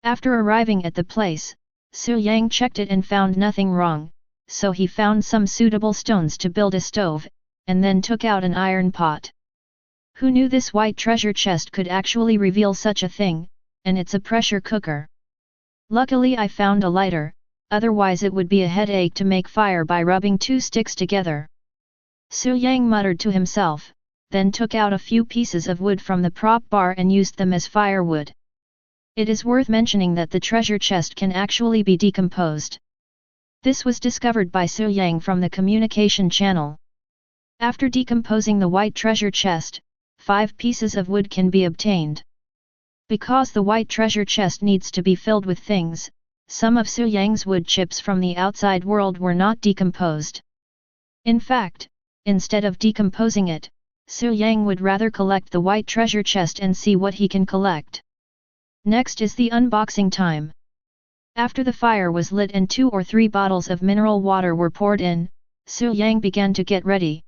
After arriving at the place, Su Yang checked it and found nothing wrong, so he found some suitable stones to build a stove, and then took out an iron pot. Who knew this white treasure chest could actually reveal such a thing, and it's a pressure cooker. Luckily I found a lighter, otherwise it would be a headache to make fire by rubbing 2 sticks together. Su Yang muttered to himself, then took out a few pieces of wood from the prop bar and used them as firewood. It is worth mentioning that the treasure chest can actually be decomposed. This was discovered by Su Yang from the communication channel. After decomposing the white treasure chest, 5 pieces of wood can be obtained. Because the white treasure chest needs to be filled with things, some of Su Yang's wood chips from the outside world were not decomposed. In fact, instead of decomposing it, Su Yang would rather collect the white treasure chest and see what he can collect. Next is the unboxing time. After the fire was lit and 2 or 3 bottles of mineral water were poured in, Su Yang began to get ready.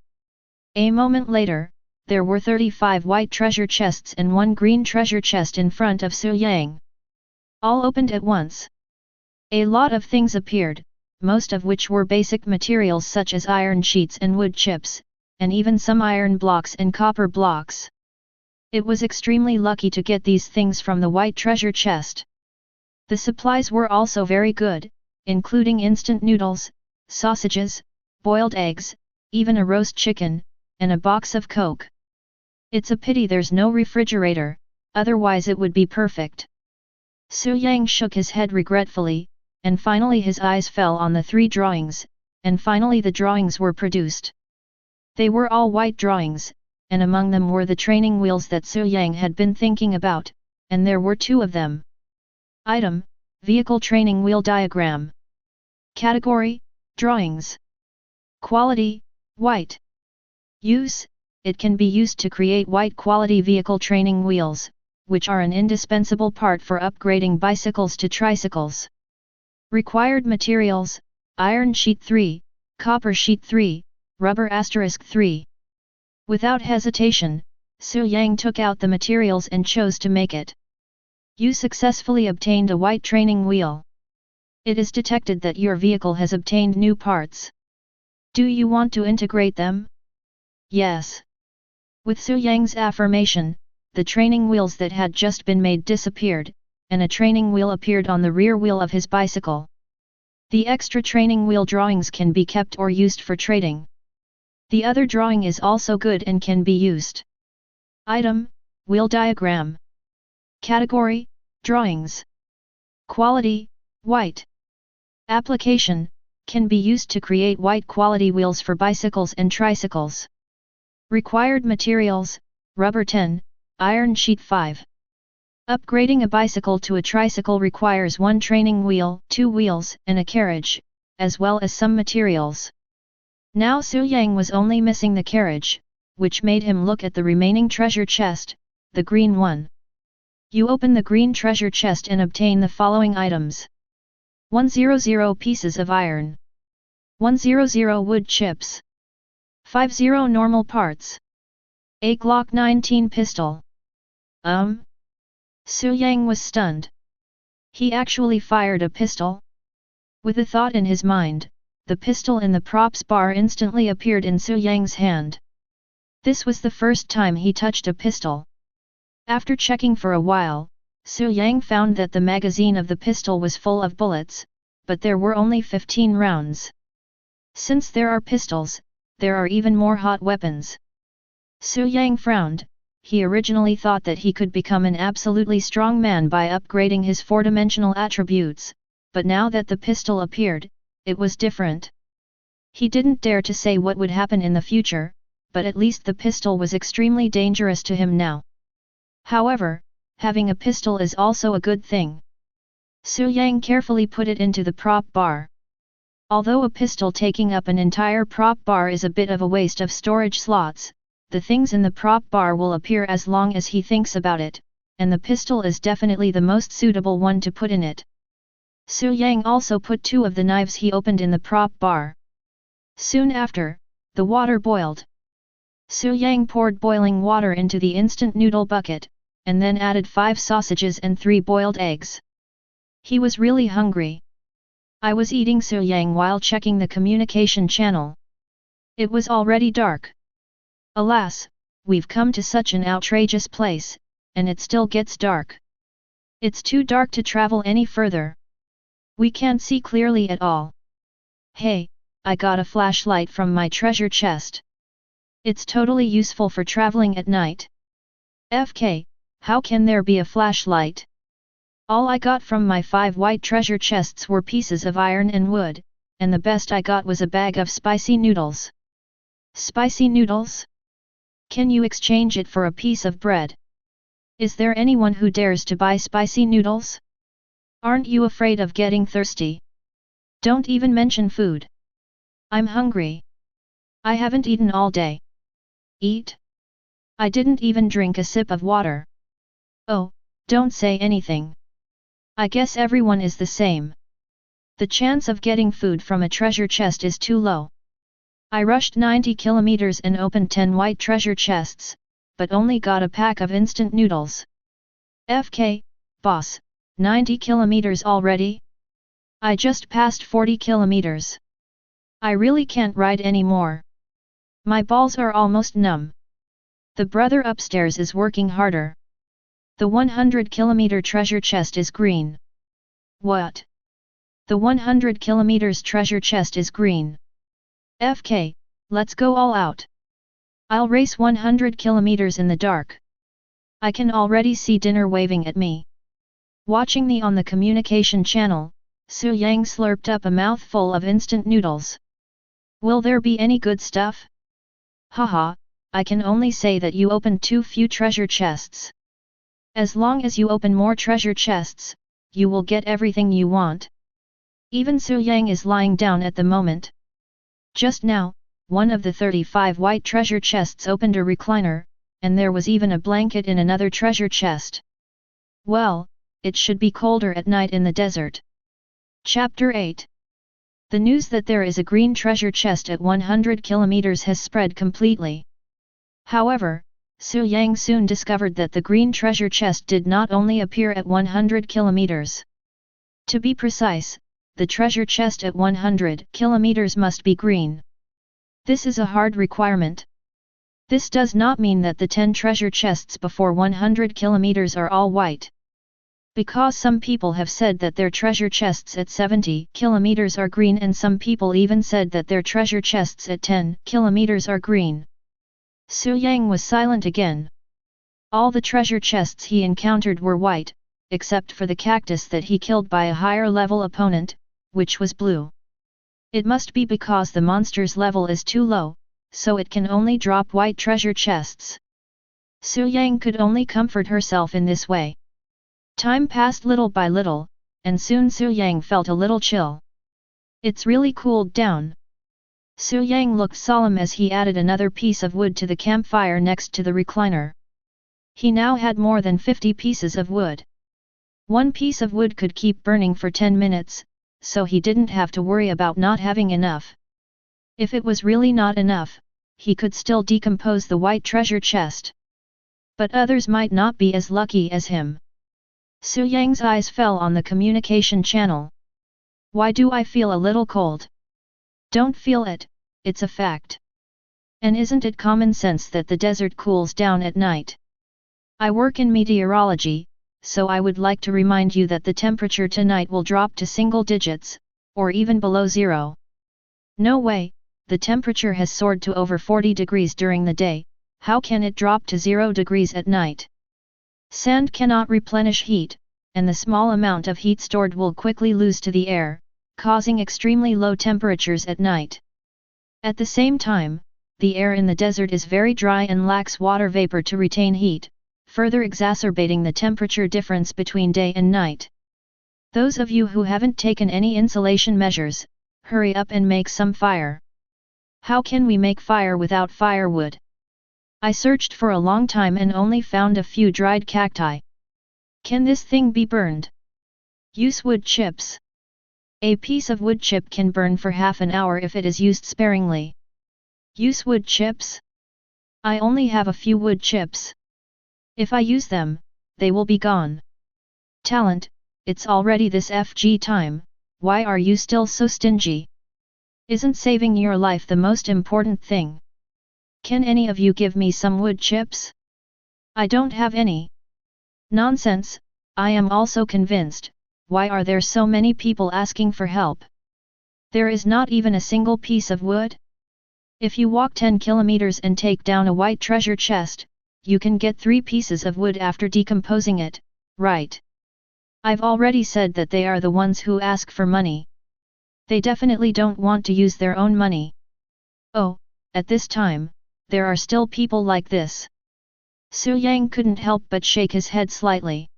A moment later, there were 35 white treasure chests and 1 green treasure chest in front of Su Yang. All opened at once. A lot of things appeared, most of which were basic materials such as iron sheets and wood chips, and even some iron blocks and copper blocks. It was extremely lucky to get these things from the white treasure chest. The supplies were also very good, including instant noodles, sausages, boiled eggs, even a roast chicken, and a box of Coke. It's a pity there's no refrigerator, otherwise it would be perfect. Su Yang shook his head regretfully, and finally his eyes fell on the 3 drawings, and finally the drawings were produced. They were all white drawings, and among them were the training wheels that Su Yang had been thinking about, and there were 2 of them. Item: Vehicle Training Wheel Diagram. Category: Drawings. Quality: White. Use: It can be used to create white quality vehicle training wheels, which are an indispensable part for upgrading bicycles to tricycles. Required materials: iron sheet 3, copper sheet 3, rubber *3. Without hesitation, Su Yang took out the materials and chose to make it. You successfully obtained a white training wheel. It is detected that your vehicle has obtained new parts. Do you want to integrate them? Yes. With Su Yang's affirmation, the training wheels that had just been made disappeared, and a training wheel appeared on the rear wheel of his bicycle. The extra training wheel drawings can be kept or used for trading. The other drawing is also good and can be used. Item: Wheel Diagram. Category: Drawings. Quality: White. Application: Can be used to create white quality wheels for bicycles and tricycles. Required materials: rubber 10, iron sheet 5. Upgrading a bicycle to a tricycle requires 1 training wheel, 2 wheels, and a carriage, as well as some materials. Now Su Yang was only missing the carriage, which made him look at the remaining treasure chest, the green one. You open the green treasure chest and obtain the following items. 100 pieces of iron. 100 wood chips. 50 normal parts. A Glock 19 pistol. Su Yang was stunned. He actually fired a pistol? With a thought in his mind, the pistol in the props bar instantly appeared in Su Yang's hand. This was the first time he touched a pistol. After checking for a while, Su Yang found that the magazine of the pistol was full of bullets, but there were only 15 rounds. Since there are pistols, there are even more hot weapons. Su Yang frowned. He originally thought that he could become an absolutely strong man by upgrading his 4-dimensional attributes, but now that the pistol appeared, it was different. He didn't dare to say what would happen in the future, but at least the pistol was extremely dangerous to him now. However, having a pistol is also a good thing. Su Yang carefully put it into the prop bar. Although a pistol taking up an entire prop bar is a bit of a waste of storage slots, the things in the prop bar will appear as long as he thinks about it, and the pistol is definitely the most suitable one to put in it. Su Yang also put 2 of the knives he opened in the prop bar. Soon after, the water boiled. Su Yang poured boiling water into the instant noodle bucket, and then added 5 sausages and 3 boiled eggs. He was really hungry. I was eating Su Yang while checking the communication channel. It was already dark. Alas, we've come to such an outrageous place, and it still gets dark. It's too dark to travel any further. We can't see clearly at all. Hey, I got a flashlight from my treasure chest. It's totally useful for traveling at night. FK, how can there be a flashlight? All I got from my 5 white treasure chests were pieces of iron and wood, and the best I got was a bag of spicy noodles. Spicy noodles? Can you exchange it for a piece of bread? Is there anyone who dares to buy spicy noodles? Aren't you afraid of getting thirsty? Don't even mention food. I'm hungry. I haven't eaten all day. Eat? I didn't even drink a sip of water. Oh, don't say anything. I guess everyone is the same. The chance of getting food from a treasure chest is too low. I rushed 90 kilometers and opened 10 white treasure chests, but only got a pack of instant noodles. FK, boss, 90 kilometers already? I just passed 40 kilometers. I really can't ride anymore. My balls are almost numb. The brother upstairs is working harder. The 100-kilometer treasure chest is green. What? The 100 kilometers treasure chest is green. FK, let's go all out. I'll race 100 kilometers in the dark. I can already see dinner waving at me. Watching on the communication channel, Su Yang slurped up a mouthful of instant noodles. Will there be any good stuff? Haha, I can only say that you opened too few treasure chests. As long as you open more treasure chests, you will get everything you want. Even Su Yang is lying down at the moment. Just now, one of the 35 white treasure chests opened a recliner, and there was even a blanket in another treasure chest. Well, it should be colder at night in the desert. Chapter 8. The news that there is a green treasure chest at 100 kilometers has spread completely. However, Su Yang soon discovered that the green treasure chest did not only appear at 100 kilometers. To be precise, the treasure chest at 100 kilometers must be green. This is a hard requirement. This does not mean that the 10 treasure chests before 100 kilometers are all white. Because some people have said that their treasure chests at 70 kilometers are green, and some people even said that their treasure chests at 10 kilometers are green. Su Yang was silent again. All the treasure chests he encountered were white, except for the cactus that he killed by a higher level opponent, which was blue. It must be because the monster's level is too low, so it can only drop white treasure chests. Su Yang could only comfort herself in this way. Time passed little by little, and soon Su Yang felt a little chill. It's really cooled down. Su Yang looked solemn as he added another piece of wood to the campfire next to the recliner. He now had more than 50 pieces of wood. One piece of wood could keep burning for 10 minutes, so he didn't have to worry about not having enough. If it was really not enough, he could still decompose the white treasure chest. But others might not be as lucky as him. Su Yang's eyes fell on the communication channel. Why do I feel a little cold? Don't feel it, it's a fact. And isn't it common sense that the desert cools down at night? I work in meteorology, so I would like to remind you that the temperature tonight will drop to single digits, or even below zero. No way, the temperature has soared to over 40 degrees during the day, how can it drop to 0 degrees at night? Sand cannot replenish heat, and the small amount of heat stored will quickly lose to the air, causing extremely low temperatures at night. At the same time, the air in the desert is very dry and lacks water vapor to retain heat, further exacerbating the temperature difference between day and night. Those of you who haven't taken any insulation measures, hurry up and make some fire. How can we make fire without firewood? I searched for a long time and only found a few dried cacti. Can this thing be burned? Use wood chips. A piece of wood chip can burn for half an hour if it is used sparingly. Use wood chips? I only have a few wood chips. If I use them, they will be gone. Talent, it's already this FG time, why are you still so stingy? Isn't saving your life the most important thing? Can any of you give me some wood chips? I don't have any. Nonsense, I am also convinced, why are there so many people asking for help? There is not even a single piece of wood? If you walk 10 kilometers and take down a white treasure chest, you can get 3 pieces of wood after decomposing it, right? I've already said that they are the ones who ask for money. They definitely don't want to use their own money. Oh, at this time, there are still people like this. Su Yang couldn't help but shake his head slightly.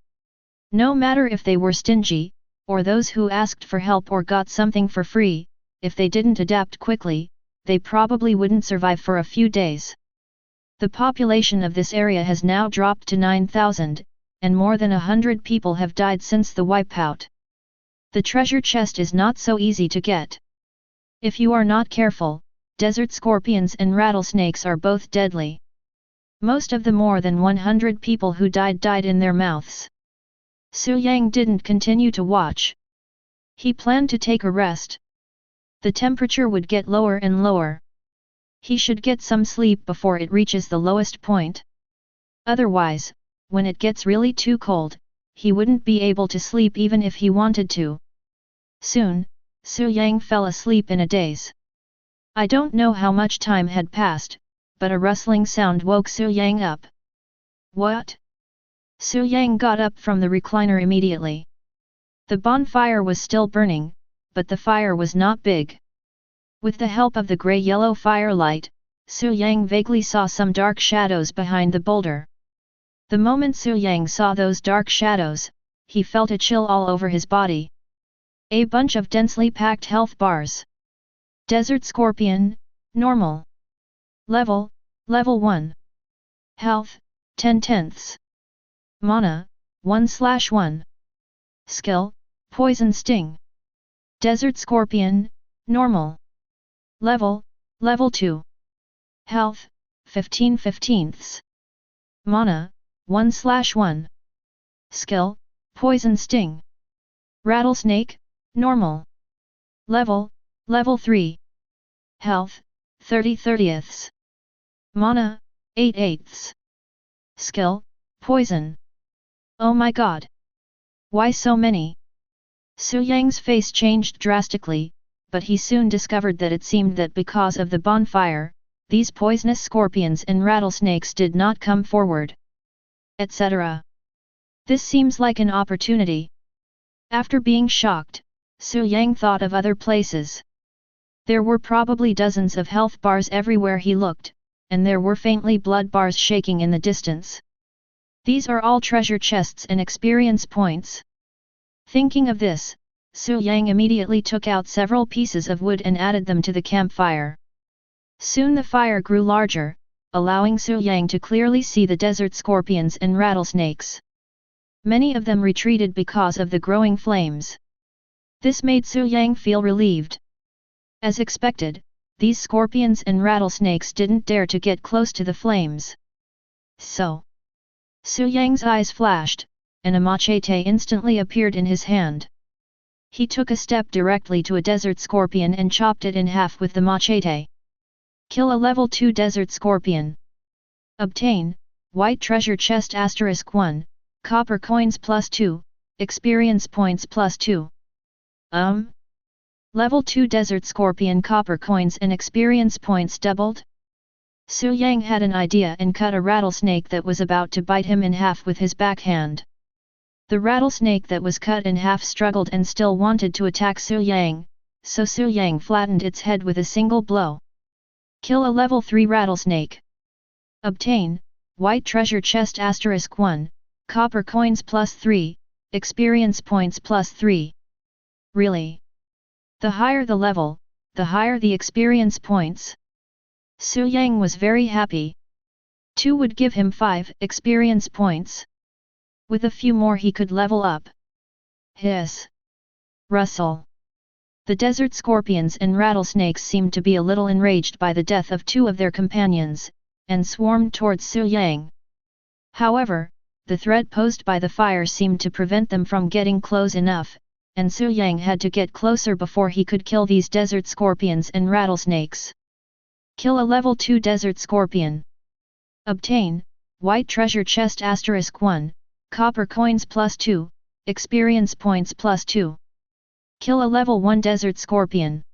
No matter if they were stingy, or those who asked for help or got something for free, if they didn't adapt quickly, they probably wouldn't survive for a few days. The population of this area has now dropped to 9,000, and more than 100 people have died since the wipeout. The treasure chest is not so easy to get. If you are not careful, desert scorpions and rattlesnakes are both deadly. Most of the more than 100 people who died in their mouths. Su Yang didn't continue to watch. He planned to take a rest. The temperature would get lower and lower. He should get some sleep before it reaches the lowest point. Otherwise, when it gets really too cold, he wouldn't be able to sleep even if he wanted to. Soon, Su Yang fell asleep in a daze. I don't know how much time had passed, but a rustling sound woke Su Yang up. What? Su Yang got up from the recliner immediately. The bonfire was still burning, but the fire was not big. With the help of the gray-yellow firelight, Su Yang vaguely saw some dark shadows behind the boulder. The moment Su Yang saw those dark shadows, he felt a chill all over his body. A bunch of densely packed health bars. Desert Scorpion, Normal. Level 1. Health, 10/10. Mana, 1/1. Skill, Poison Sting. Desert Scorpion, Normal. Level 2. Health, 15/15. Mana, 1/1. Skill, Poison Sting. Rattlesnake, Normal. Level 3. Health, 30/30. Mana, 8/8. Skill, Poison. Oh my god! Why so many? Su Yang's face changed drastically, but he soon discovered that it seemed that because of the bonfire, these poisonous scorpions and rattlesnakes did not come forward. Etc. This seems like an opportunity. After being shocked, Su Yang thought of other places. There were probably dozens of health bars everywhere he looked, and there were faintly blood bars shaking in the distance. These are all treasure chests and experience points. Thinking of this, Su Yang immediately took out several pieces of wood and added them to the campfire. Soon the fire grew larger, allowing Su Yang to clearly see the desert scorpions and rattlesnakes. Many of them retreated because of the growing flames. This made Su Yang feel relieved. As expected, these scorpions and rattlesnakes didn't dare to get close to the flames. So, Su Yang's eyes flashed, and a machete instantly appeared in his hand. He took a step directly to a desert scorpion and chopped it in half with the machete. Kill a level 2 desert scorpion. Obtain, white treasure chest *1, copper coins +2, experience points +2. Level 2 desert scorpion copper coins and experience points doubled? Su Yang had an idea and cut a rattlesnake that was about to bite him in half with his backhand. The rattlesnake that was cut in half struggled and still wanted to attack Su Yang, so Su Yang flattened its head with a single blow. Kill a level 3 rattlesnake. Obtain, white treasure chest *1, copper coins +3, experience points +3. Really? The higher the level, the higher the experience points. Su Yang was very happy. 2 would give him 5 experience points. With a few more he could level up. Hiss! Rustle! The desert scorpions and rattlesnakes seemed to be a little enraged by the death of 2 of their companions, and swarmed towards Su Yang. However, the threat posed by the fire seemed to prevent them from getting close enough, and Su Yang had to get closer before he could kill these desert scorpions and rattlesnakes. Kill a level 2 desert scorpion. Obtain, white treasure chest *1, copper coins +2, experience points +2. Kill a level 1 desert scorpion.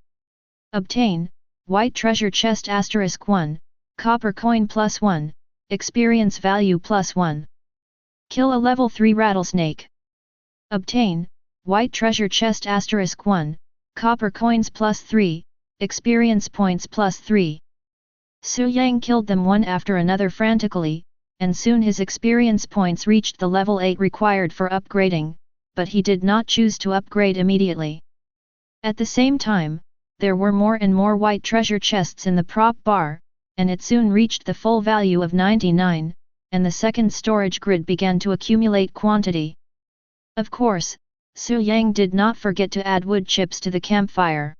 Obtain, white treasure chest *1, copper coin +1, experience value +1. Kill a level 3 rattlesnake. Obtain, white treasure chest *1, copper coins +3, experience points +3. Su Yang killed them one after another frantically, and soon his experience points reached the level 8 required for upgrading, but he did not choose to upgrade immediately. At the same time, there were more and more white treasure chests in the prop bar, and it soon reached the full value of 99, and the second storage grid began to accumulate quantity. Of course, Su Yang did not forget to add wood chips to the campfire.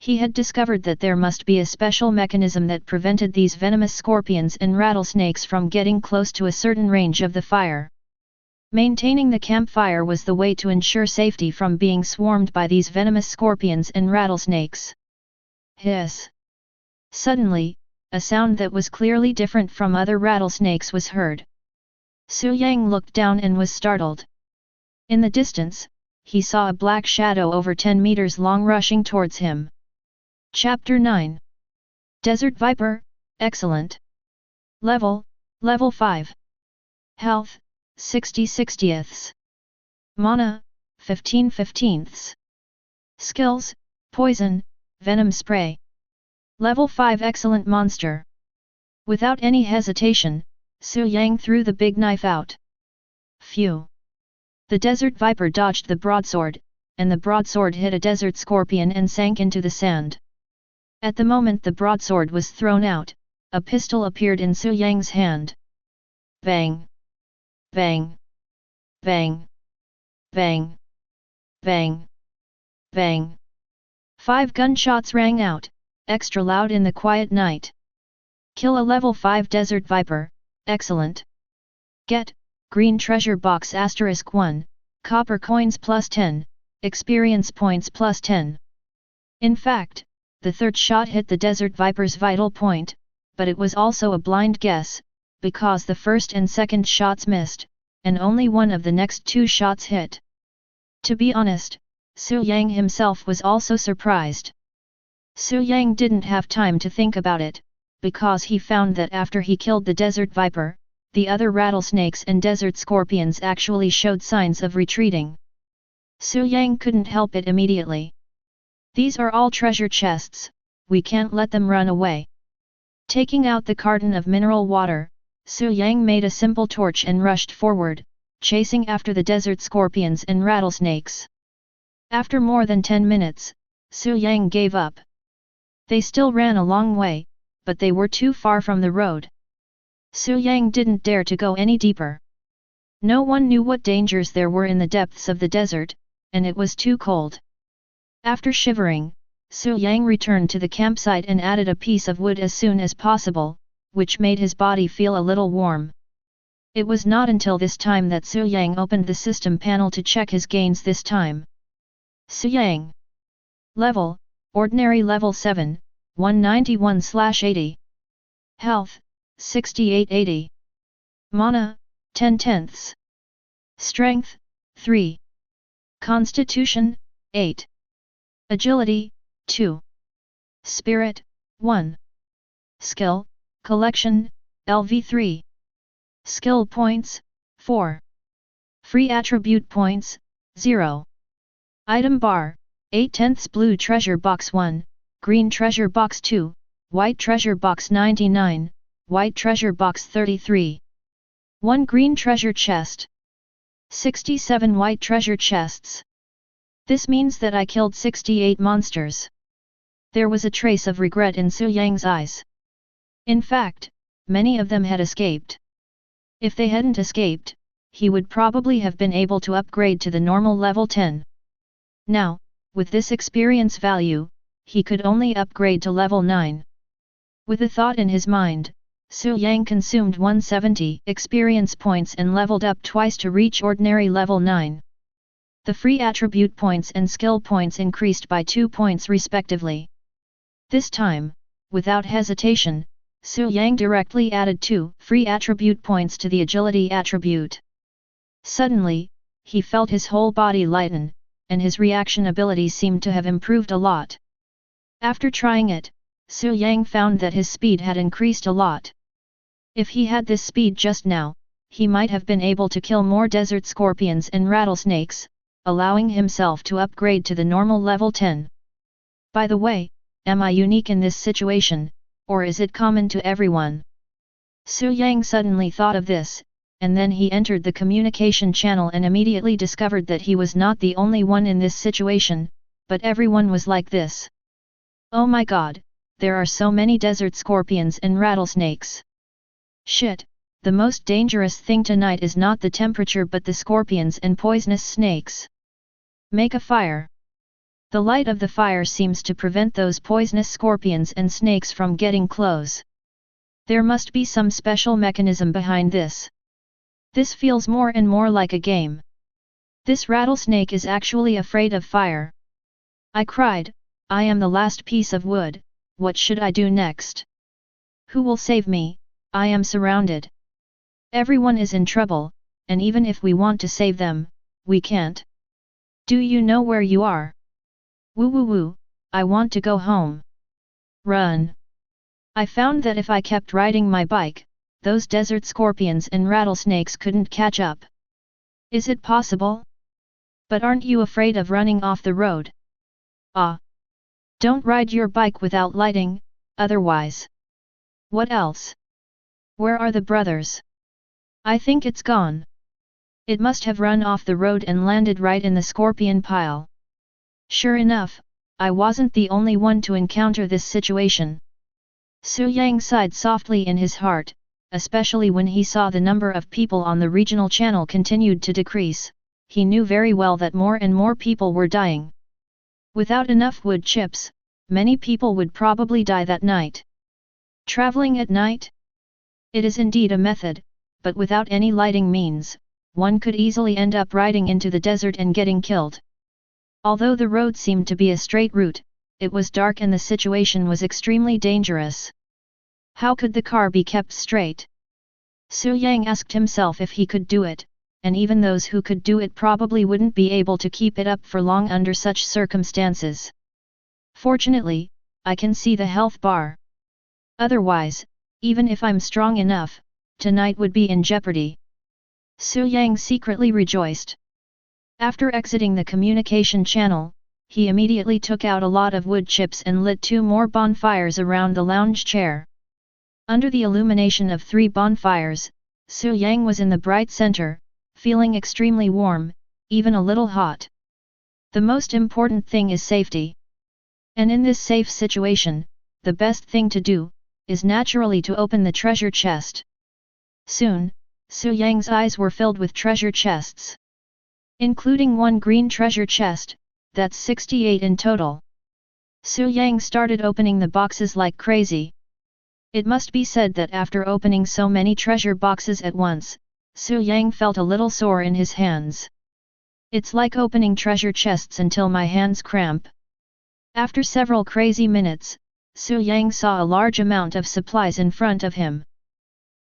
He had discovered that there must be a special mechanism that prevented these venomous scorpions and rattlesnakes from getting close to a certain range of the fire. Maintaining the campfire was the way to ensure safety from being swarmed by these venomous scorpions and rattlesnakes. Hiss! Suddenly, a sound that was clearly different from other rattlesnakes was heard. Su Yang looked down and was startled. In the distance, he saw a black shadow over 10 meters long rushing towards him. Chapter 9. Desert Viper, excellent. Level 5. Health, 60/60ths. Mana, 15/15ths. Skills, Poison, Venom Spray. Level 5 Excellent Monster. Without any hesitation, Su Yang threw the big knife out. Phew! The desert viper dodged the broadsword, and the broadsword hit a desert scorpion and sank into the sand. At the moment the broadsword was thrown out, a pistol appeared in Su Yang's hand. Bang! Bang! Bang! Bang! Bang! Bang! 5 gunshots rang out, extra loud in the quiet night. Kill a level 5 desert viper, excellent. Get, green treasure box *1, copper coins plus 10, experience points plus 10. In fact, the third shot hit the desert viper's vital point, but it was also a blind guess, because the first and second shots missed, and only one of the next 2 shots hit. To be honest, Su Yang himself was also surprised. Su Yang didn't have time to think about it, because he found that after he killed the desert viper, the other rattlesnakes and desert scorpions actually showed signs of retreating. Su Yang couldn't help it immediately. These are all treasure chests, we can't let them run away. Taking out the carton of mineral water, Su Yang made a simple torch and rushed forward, chasing after the desert scorpions and rattlesnakes. After more than 10 minutes, Su Yang gave up. They still ran a long way, but they were too far from the road. Su Yang didn't dare to go any deeper. No one knew what dangers there were in the depths of the desert, and it was too cold. After shivering, Su Yang returned to the campsite and added a piece of wood as soon as possible, which made his body feel a little warm. It was not until this time that Su Yang opened the system panel to check his gains this time. Su Yang. Level, Ordinary Level 7, 191/80. Health, 68/80. Mana, 10/10. Strength, 3. Constitution, 8. Agility, 2. Spirit, 1. Skill, Collection, LV3. Skill points, 4. Free attribute points, 0. Item bar, 8/10 blue treasure box 1, green treasure box 2, white treasure box 99, white treasure box 33. 1 green treasure chest. 67 white treasure chests. This means that I killed 68 monsters. There was a trace of regret in Su Yang's eyes. In fact, many of them had escaped. If they hadn't escaped, he would probably have been able to upgrade to the normal level 10. Now, with this experience value, he could only upgrade to level 9. With a thought in his mind, Su Yang consumed 170 experience points and leveled up twice to reach ordinary level 9. The free attribute points and skill points increased by 2 points respectively. This time, without hesitation, Su Yang directly added 2 free attribute points to the agility attribute. Suddenly, he felt his whole body lighten, and his reaction ability seemed to have improved a lot. After trying it, Su Yang found that his speed had increased a lot. If he had this speed just now, he might have been able to kill more desert scorpions and rattlesnakes, allowing himself to upgrade to the normal level 10. By the way, am I unique in this situation, or is it common to everyone? Su Yang suddenly thought of this, and then he entered the communication channel and immediately discovered that he was not the only one in this situation, but everyone was like this. Oh my god, there are so many desert scorpions and rattlesnakes. Shit, the most dangerous thing tonight is not the temperature but the scorpions and poisonous snakes. Make a fire. The light of the fire seems to prevent those poisonous scorpions and snakes from getting close. There must be some special mechanism behind this. This feels more and more like a game. This rattlesnake is actually afraid of fire. I cried, I am the last piece of wood, what should I do next? Who will save me? I am surrounded. Everyone is in trouble, and even if we want to save them, we can't. Do you know where you are? Woo woo woo, I want to go home. Run. I found that if I kept riding my bike, those desert scorpions and rattlesnakes couldn't catch up. Is it possible? But aren't you afraid of running off the road? Ah! Don't ride your bike without lighting, otherwise. What else? Where are the brothers? I think it's gone. It must have run off the road and landed right in the scorpion pile. Sure enough, I wasn't the only one to encounter this situation. Su Yang sighed softly in his heart, especially when he saw the number of people on the regional channel continued to decrease. He knew very well that more and more people were dying. Without enough wood chips, many people would probably die that night. Traveling at night? It is indeed a method, but without any lighting means, one could easily end up riding into the desert and getting killed. Although the road seemed to be a straight route, it was dark and the situation was extremely dangerous. How could the car be kept straight? Su Yang asked himself if he could do it, and even those who could do it probably wouldn't be able to keep it up for long under such circumstances. Fortunately, I can see the health bar. Otherwise, even if I'm strong enough, tonight would be in jeopardy. Su Yang secretly rejoiced. After exiting the communication channel, he immediately took out a lot of wood chips and lit 2 more bonfires around the lounge chair. Under the illumination of 3 bonfires, Su Yang was in the bright center, feeling extremely warm, even a little hot. The most important thing is safety. And in this safe situation, the best thing to do, is naturally to open the treasure chest. Soon, Su Yang's eyes were filled with treasure chests. Including 1 green treasure chest, that's 68 in total. Su Yang started opening the boxes like crazy. It must be said that after opening so many treasure boxes at once, Su Yang felt a little sore in his hands. It's like opening treasure chests until my hands cramp. After several crazy minutes, Su Yang saw a large amount of supplies in front of him.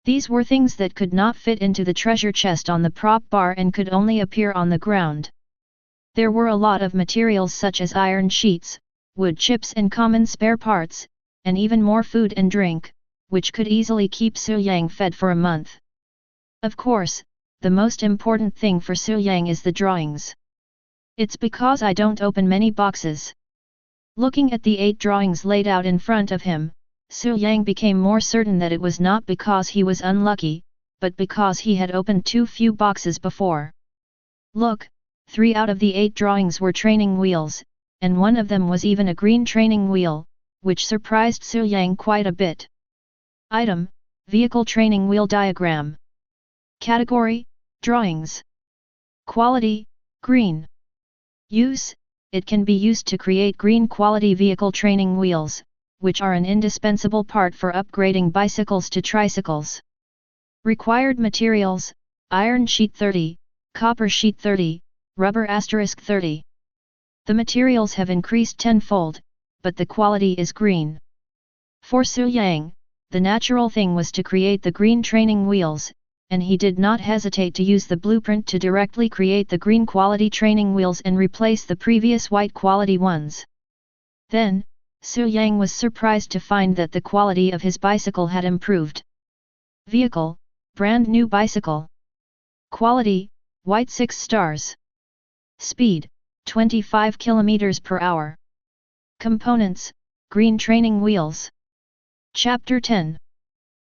These were things that could not fit into the treasure chest on the prop bar and could only appear on the ground. There were a lot of materials such as iron sheets, wood chips and common spare parts, and even more food and drink, which could easily keep Su Yang fed for a month. Of course, the most important thing for Su Yang is the drawings. It's because I don't open many boxes. Looking at the 8 drawings laid out in front of him, Su Yang became more certain that it was not because he was unlucky, but because he had opened too few boxes before. Look, 3 out of the 8 drawings were training wheels, and one of them was even a green training wheel, which surprised Su Yang quite a bit. Item: Vehicle Training Wheel Diagram. Category: Drawings. Quality: Green. Use: It can be used to create green quality vehicle training wheels, which are an indispensable part for upgrading bicycles to tricycles. Required materials: iron sheet 30, copper sheet 30, rubber *30. The materials have increased tenfold, but the quality is green. For Su Yang, the natural thing was to create the green training wheels, and he did not hesitate to use the blueprint to directly create the green quality training wheels and replace the previous white quality ones. Then, Su Yang was surprised to find that the quality of his bicycle had improved. Vehicle: brand new bicycle. Quality: white 6 stars. Speed: 25 km per hour. Components: green training wheels. Chapter 10.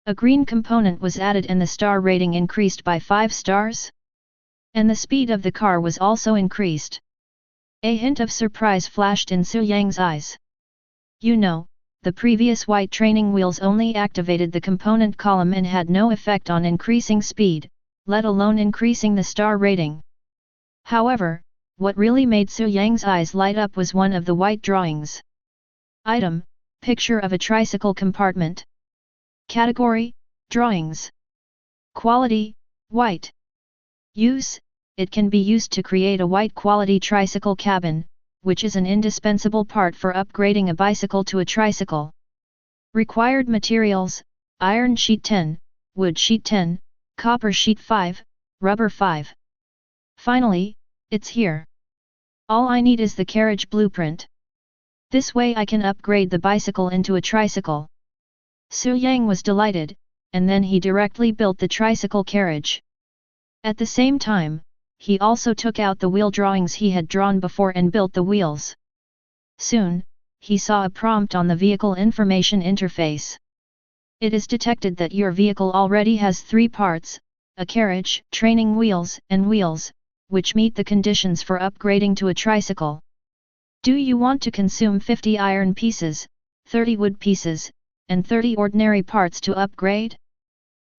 A green component was added and the star rating increased by 5 stars. And the speed of the car was also increased. A hint of surprise flashed in Su Yang's eyes. You know, the previous white training wheels only activated the component column and had no effect on increasing speed, let alone increasing the star rating. However, what really made Su Yang's eyes light up was one of the white drawings. Item: Picture of a tricycle compartment. Category: Drawings. Quality: White. Use: It can be used to create a white quality tricycle cabin, which is an indispensable part for upgrading a bicycle to a tricycle. Required materials: iron sheet 10, wood sheet 10, copper sheet 5, rubber 5. Finally, it's here. All I need is the carriage blueprint. This way I can upgrade the bicycle into a tricycle. Su Yang was delighted, and then he directly built the tricycle carriage. At the same time, he also took out the wheel drawings he had drawn before and built the wheels. Soon, he saw a prompt on the vehicle information interface. It is detected that your vehicle already has 3 parts, a carriage, training wheels, and wheels, which meet the conditions for upgrading to a tricycle. Do you want to consume 50 iron pieces, 30 wood pieces, and 30 ordinary parts to upgrade?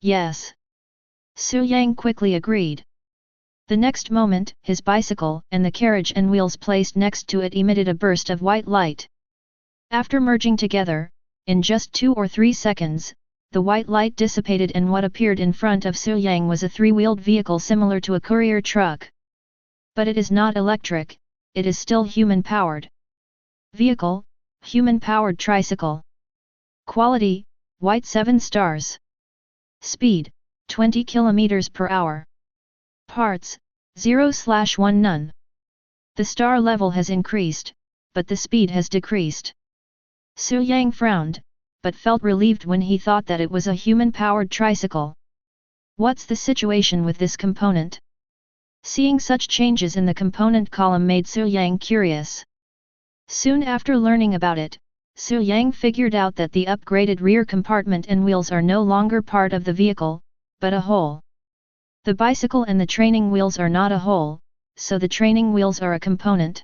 Yes. Su Yang quickly agreed. The next moment, his bicycle and the carriage and wheels placed next to it emitted a burst of white light. After merging together, in just 2 or 3 seconds, the white light dissipated and what appeared in front of Su Yang was a 3-wheeled vehicle similar to a courier truck. But it is not electric, it is still human-powered. Vehicle, human-powered tricycle. Quality, white 7 stars. Speed, 20 km per hour. Parts, 0/1 none. The star level has increased, but the speed has decreased. Su Yang frowned, but felt relieved when he thought that it was a human-powered tricycle. What's the situation with this component? Seeing such changes in the component column made Su Yang curious. Soon after learning about it, Su Yang figured out that the upgraded rear compartment and wheels are no longer part of the vehicle, but a whole. The bicycle and the training wheels are not a whole, so the training wheels are a component.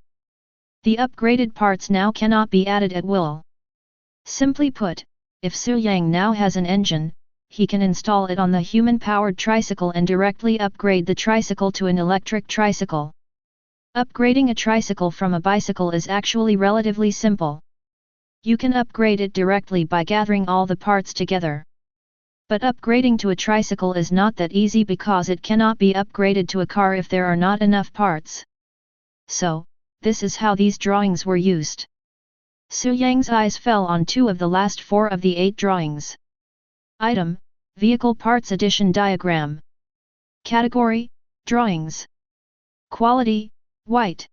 The upgraded parts now cannot be added at will. Simply put, if Su Yang now has an engine, he can install it on the human-powered tricycle and directly upgrade the tricycle to an electric tricycle. Upgrading a tricycle from a bicycle is actually relatively simple. You can upgrade it directly by gathering all the parts together. But upgrading to a tricycle is not that easy because it cannot be upgraded to a car if there are not enough parts. So, this is how these drawings were used. Su Yang's eyes fell on 2 of the last 4 of the 8 drawings. Item, Vehicle Parts Addition Diagram. Category, Drawings. Quality, White.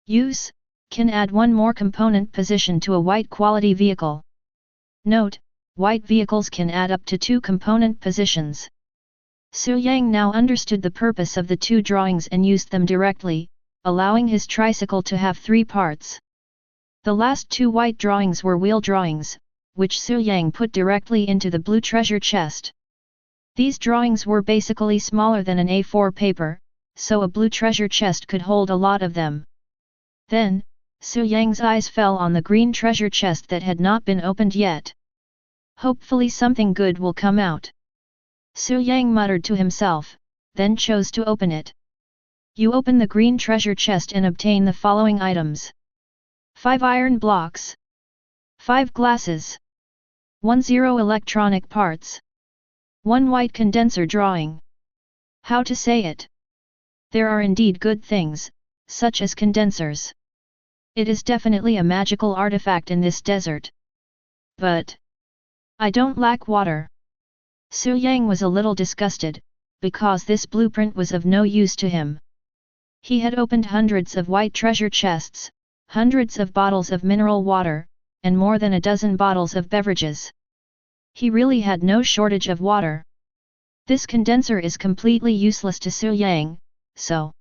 Use, can add 1 more component position to a white quality vehicle. Note, white vehicles can add up to 2 component positions. Su Yang now understood the purpose of the 2 drawings and used them directly, allowing his tricycle to have 3 parts. The last 2 white drawings were wheel drawings, which Su Yang put directly into the blue treasure chest. These drawings were basically smaller than an A4 paper, so a blue treasure chest could hold a lot of them. Then, Su Yang's eyes fell on the green treasure chest that had not been opened yet. Hopefully something good will come out. Su Yang muttered to himself, then chose to open it. You open the green treasure chest and obtain the following items. 5 iron blocks. 5 glasses. 10 electronic parts. 1 white condenser drawing. How to say it? There are indeed good things, such as condensers. It is definitely a magical artifact in this desert. But I don't lack water. Su Yang was a little disgusted, because this blueprint was of no use to him. He had opened hundreds of white treasure chests, hundreds of bottles of mineral water, and more than a dozen bottles of beverages. He really had no shortage of water. This condenser is completely useless to Su Yang, so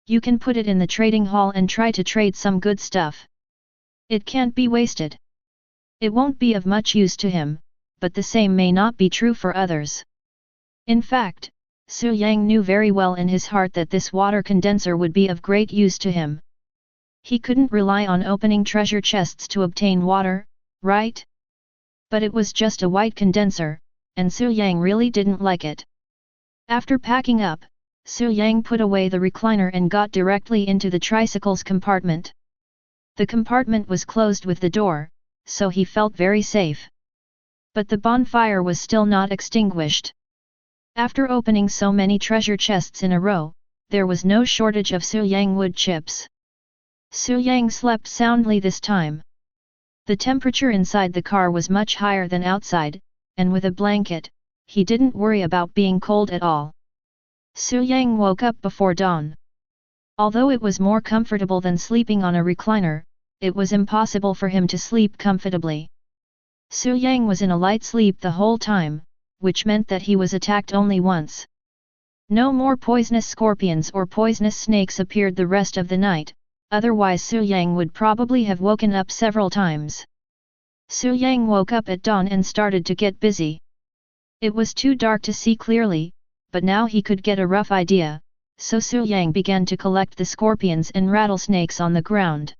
you can put it in the trading hall and try to trade some good stuff. It can't be wasted. It won't be of much use to him, but the same may not be true for others. In fact, Su Yang knew very well in his heart that this water condenser would be of great use to him. He couldn't rely on opening treasure chests to obtain water, right? But it was just a white condenser, and Su Yang really didn't like it. After packing up, Su Yang put away the recliner and got directly into the tricycle's compartment. The compartment was closed with the door, so he felt very safe. But the bonfire was still not extinguished. After opening so many treasure chests in a row, there was no shortage of Su Yang wood chips. Su Yang slept soundly this time. The temperature inside the car was much higher than outside, and with a blanket, he didn't worry about being cold at all. Su Yang woke up before dawn. Although it was more comfortable than sleeping on a recliner, it was impossible for him to sleep comfortably. Su Yang was in a light sleep the whole time, which meant that he was attacked only once. No more poisonous scorpions or poisonous snakes appeared the rest of the night, otherwise Su Yang would probably have woken up several times. Su Yang woke up at dawn and started to get busy. It was too dark to see clearly, but now he could get a rough idea, so Su Yang began to collect the scorpions and rattlesnakes on the ground.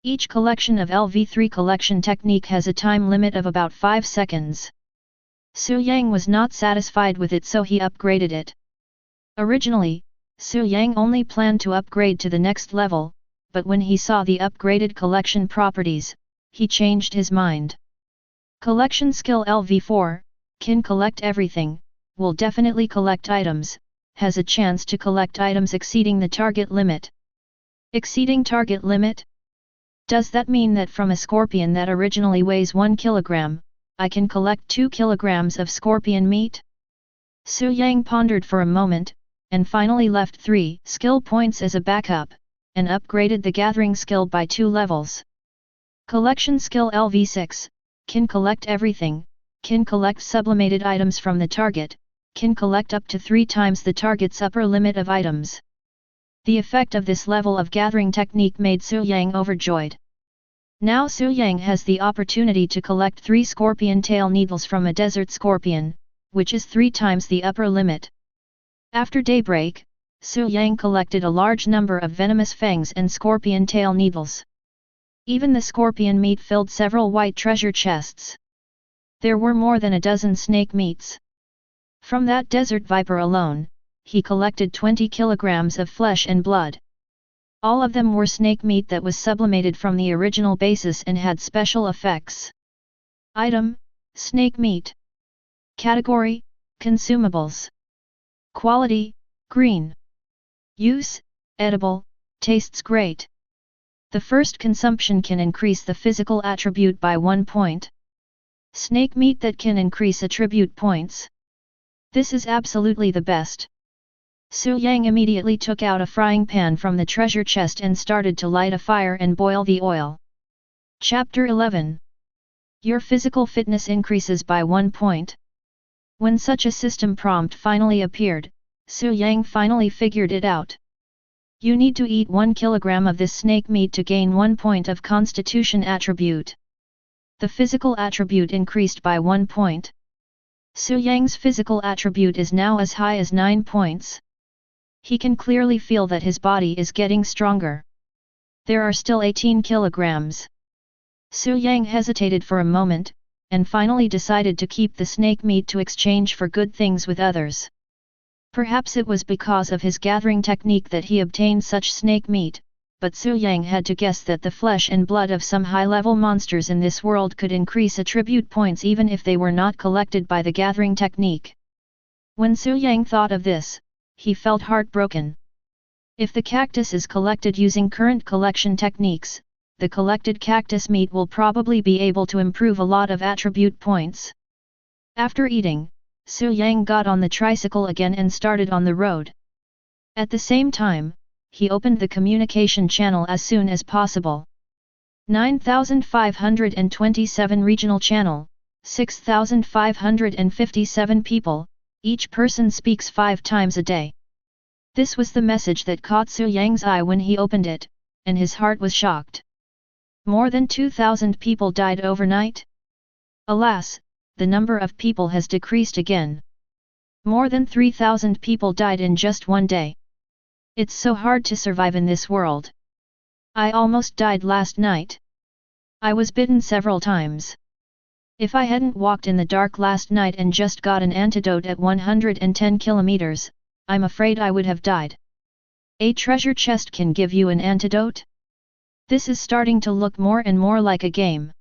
Each collection of LV3 collection technique has a time limit of about 5 seconds. Su Yang was not satisfied with it, so he upgraded it. Originally, Su Yang only planned to upgrade to the next level, but when he saw the upgraded collection properties, he changed his mind. Collection skill LV4, can collect everything, will definitely collect items, has a chance to collect items exceeding the target limit. Exceeding target limit? Does that mean that from a scorpion that originally weighs 1 kilogram, I can collect 2 kilograms of scorpion meat? Su Yang pondered for a moment, and finally left 3 skill points as a backup, and upgraded the gathering skill by 2 levels. Collection skill LV6, can collect everything, can collect sublimated items from the target, can collect up to 3 times the target's upper limit of items. The effect of this level of gathering technique made Su Yang overjoyed. Now Su Yang has the opportunity to collect 3 scorpion tail needles from a desert scorpion, which is 3 times the upper limit. After daybreak, Su Yang collected a large number of venomous fangs and scorpion tail needles. Even the scorpion meat filled several white treasure chests. There were more than a dozen snake meats. From that desert viper alone, he collected 20 kilograms of flesh and blood. All of them were snake meat that was sublimated from the original basis and had special effects. Item: snake meat. Category: consumables. Quality: green. Use: edible, tastes great. The first consumption can increase the physical attribute by 1 point. Snake meat that can increase attribute points. This is absolutely the best. Su Yang immediately took out a frying pan from the treasure chest and started to light a fire and boil the oil. Chapter 11. Your physical fitness increases by 1 point. When such a system prompt finally appeared, Su Yang finally figured it out. You need to eat 1 kilogram of this snake meat to gain 1 point of constitution attribute. The physical attribute increased by 1 point. Su Yang's physical attribute is now as high as 9 points. He can clearly feel that his body is getting stronger. There are still 18 kilograms. Su Yang hesitated for a moment, and finally decided to keep the snake meat to exchange for good things with others. Perhaps it was because of his gathering technique that he obtained such snake meat, but Su Yang had to guess that the flesh and blood of some high-level monsters in this world could increase attribute points even if they were not collected by the gathering technique. When Su Yang thought of this, he felt heartbroken. If the cactus is collected using current collection techniques, the collected cactus meat will probably be able to improve a lot of attribute points. After eating, Su Yang got on the tricycle again and started on the road. At the same time, he opened the communication channel as soon as possible. 9527 regional channel, 6557 people, each person speaks 5 times a day. This was the message that caught Su Yang's eye when he opened it, and his heart was shocked. More than 2,000 people died overnight? Alas, the number of people has decreased again. More than 3,000 people died in just one day. It's so hard to survive in this world. I almost died last night. I was bitten several times. If I hadn't walked in the dark last night and just got an antidote at 110 kilometers, I'm afraid I would have died. A treasure chest can give you an antidote? This is starting to look more and more like a game.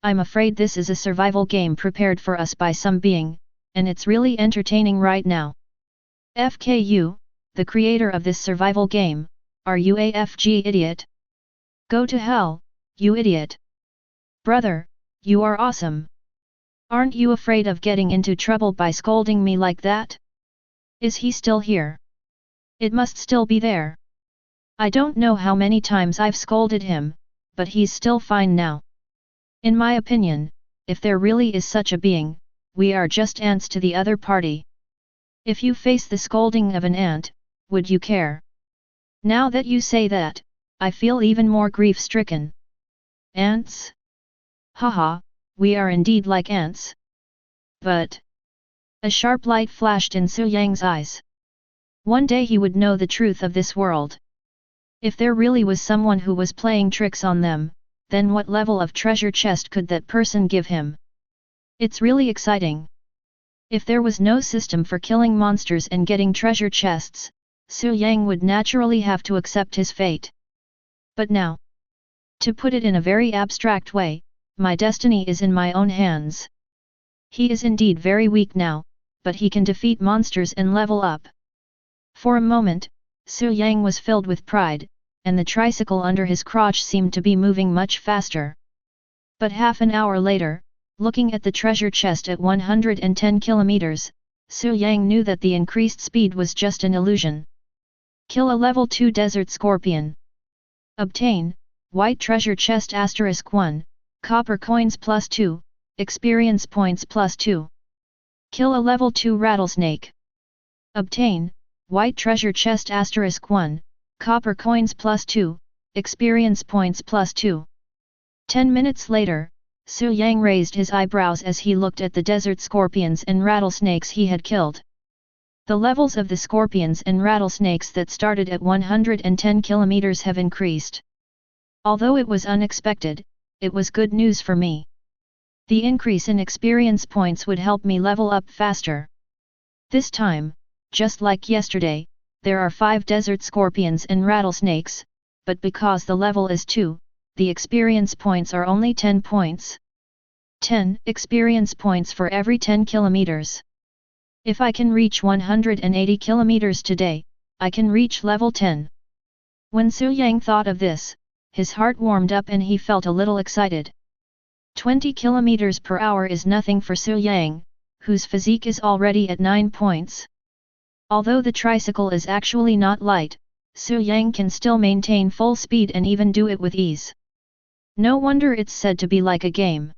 I'm afraid this is a survival game prepared for us by some being, and it's really entertaining right now. FKU, the creator of this survival game, are you a FG idiot? Go to hell, you idiot. Brother, you are awesome. Aren't you afraid of getting into trouble by scolding me like that? Is he still here? It must still be there. I don't know how many times I've scolded him, but he's still fine now. In my opinion, if there really is such a being, we are just ants to the other party. If you face the scolding of an ant, would you care? Now that you say that, I feel even more grief-stricken. Ants? Haha, we are indeed like ants. But... A sharp light flashed in Su Yang's eyes. One day he would know the truth of this world. If there really was someone who was playing tricks on them, then what level of treasure chest could that person give him? It's really exciting. If there was no system for killing monsters and getting treasure chests, Su Yang would naturally have to accept his fate. But now, to put it in a very abstract way, my destiny is in my own hands. He is indeed very weak now, but he can defeat monsters and level up. For a moment, Su Yang was filled with pride, and the tricycle under his crotch seemed to be moving much faster. But half an hour later, looking at the treasure chest at 110 kilometers, Su Yang knew that the increased speed was just an illusion. Kill a level 2 desert scorpion. Obtain, white treasure chest *1, copper coins +2, experience points +2. Kill a level 2 rattlesnake. Obtain, white treasure chest *1, copper coins +2, experience points +2. 10 minutes later, Su Yang raised his eyebrows as he looked at the desert scorpions and rattlesnakes he had killed. The levels of the scorpions and rattlesnakes that started at 110 kilometers have increased. Although it was unexpected, it was good news for me. The increase in experience points would help me level up faster. This time, just like yesterday, there are 5 desert scorpions and rattlesnakes, but because the level is 2, the experience points are only 10 points. 10 experience points for every 10 kilometers. If I can reach 180 kilometers today, I can reach level 10. When Su Yang thought of this, his heart warmed up and he felt a little excited. 20 kilometers per hour is nothing for Su Yang, whose physique is already at 9 points. Although the tricycle is actually not light, Su Yang can still maintain full speed and even do it with ease. No wonder it's said to be like a game.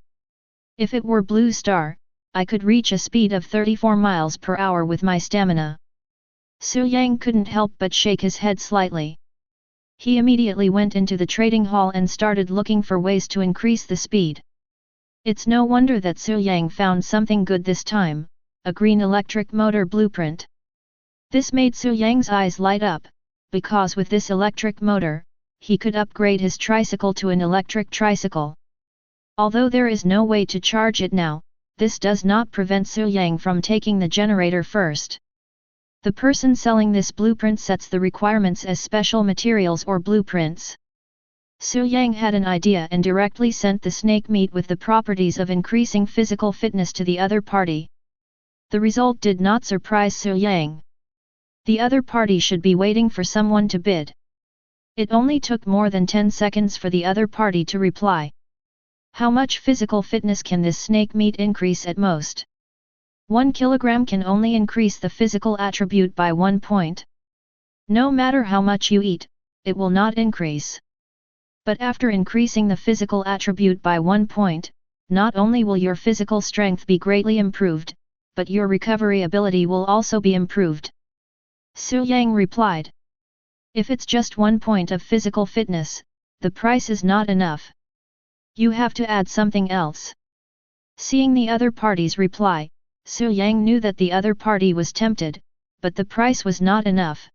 If it were Blue Star, I could reach a speed of 34 miles per hour with my stamina. Su Yang couldn't help but shake his head slightly. He immediately went into the trading hall and started looking for ways to increase the speed. It's no wonder that Su Yang found something good this time, a green electric motor blueprint. This made Su Yang's eyes light up, because with this electric motor, he could upgrade his tricycle to an electric tricycle. Although there is no way to charge it now, this does not prevent Su Yang from taking the generator first. The person selling this blueprint sets the requirements as special materials or blueprints. Su Yang had an idea and directly sent the snake meat with the properties of increasing physical fitness to the other party. The result did not surprise Su Yang. The other party should be waiting for someone to bid. It only took more than 10 seconds for the other party to reply. How much physical fitness can this snake meat increase at most? 1 kilogram can only increase the physical attribute by 1 point. No matter how much you eat, it will not increase. But after increasing the physical attribute by 1 point, not only will your physical strength be greatly improved, but your recovery ability will also be improved. Su Yang replied. If it's just 1 point of physical fitness, the price is not enough. You have to add something else. Seeing the other party's reply, Su Yang knew that the other party was tempted, but the price was not enough.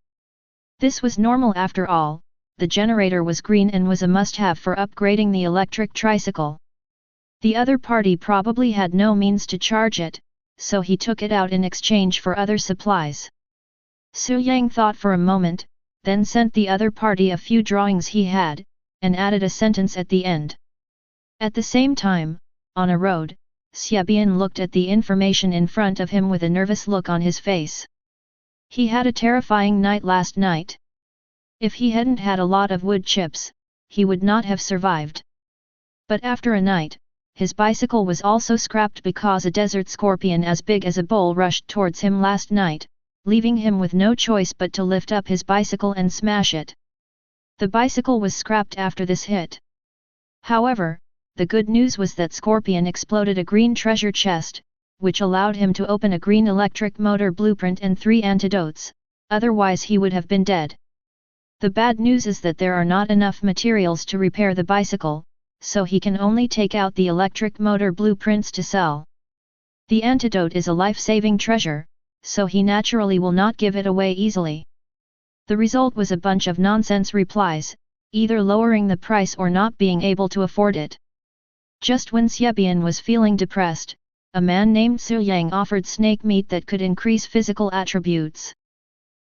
This was normal after all, the generator was green and was a must-have for upgrading the electric tricycle. The other party probably had no means to charge it, so he took it out in exchange for other supplies. Su Yang thought for a moment, then sent the other party a few drawings he had, and added a sentence at the end. At the same time, on a road, Xiaobian looked at the information in front of him with a nervous look on his face. He had a terrifying night last night. If he hadn't had a lot of wood chips, he would not have survived. But after a night, his bicycle was also scrapped because a desert scorpion as big as a bowl rushed towards him last night, leaving him with no choice but to lift up his bicycle and smash it. The bicycle was scrapped after this hit. However, the good news was that Scorpion exploded a green treasure chest, which allowed him to open a green electric motor blueprint and 3 antidotes, otherwise he would have been dead. The bad news is that there are not enough materials to repair the bicycle, so he can only take out the electric motor blueprints to sell. The antidote is a life-saving treasure, so he naturally will not give it away easily. The result was a bunch of nonsense replies, either lowering the price or not being able to afford it. Just when Xiaobian was feeling depressed, a man named Su Yang offered snake meat that could increase physical attributes.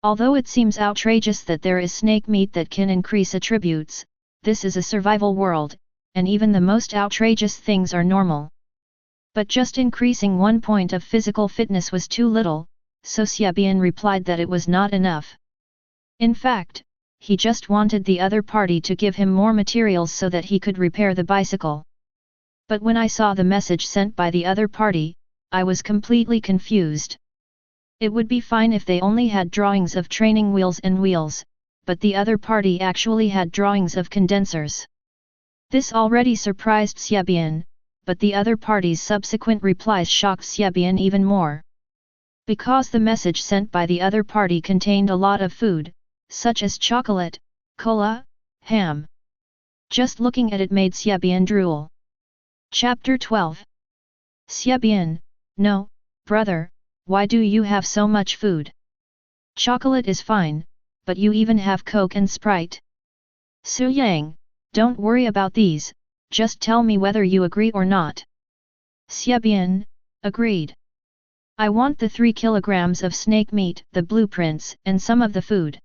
Although it seems outrageous that there is snake meat that can increase attributes, this is a survival world, and even the most outrageous things are normal. But just increasing 1 point of physical fitness was too little, so Xiaobian replied that it was not enough. In fact, he just wanted the other party to give him more materials so that he could repair the bicycle. But when I saw the message sent by the other party, I was completely confused. It would be fine if they only had drawings of training wheels and wheels, but the other party actually had drawings of condensers. This already surprised Xiaobian, but the other party's subsequent replies shocked Xiaobian even more. Because the message sent by the other party contained a lot of food, such as chocolate, cola, ham. Just looking at it made Xiaobian drool. Chapter 12. Xiaobian, no, brother, why do you have so much food? Chocolate is fine, but you even have Coke and Sprite. Su Yang, don't worry about these, just tell me whether you agree or not. Xiaobian, agreed. I want the 3 kilograms of snake meat, the blueprints, and some of the food.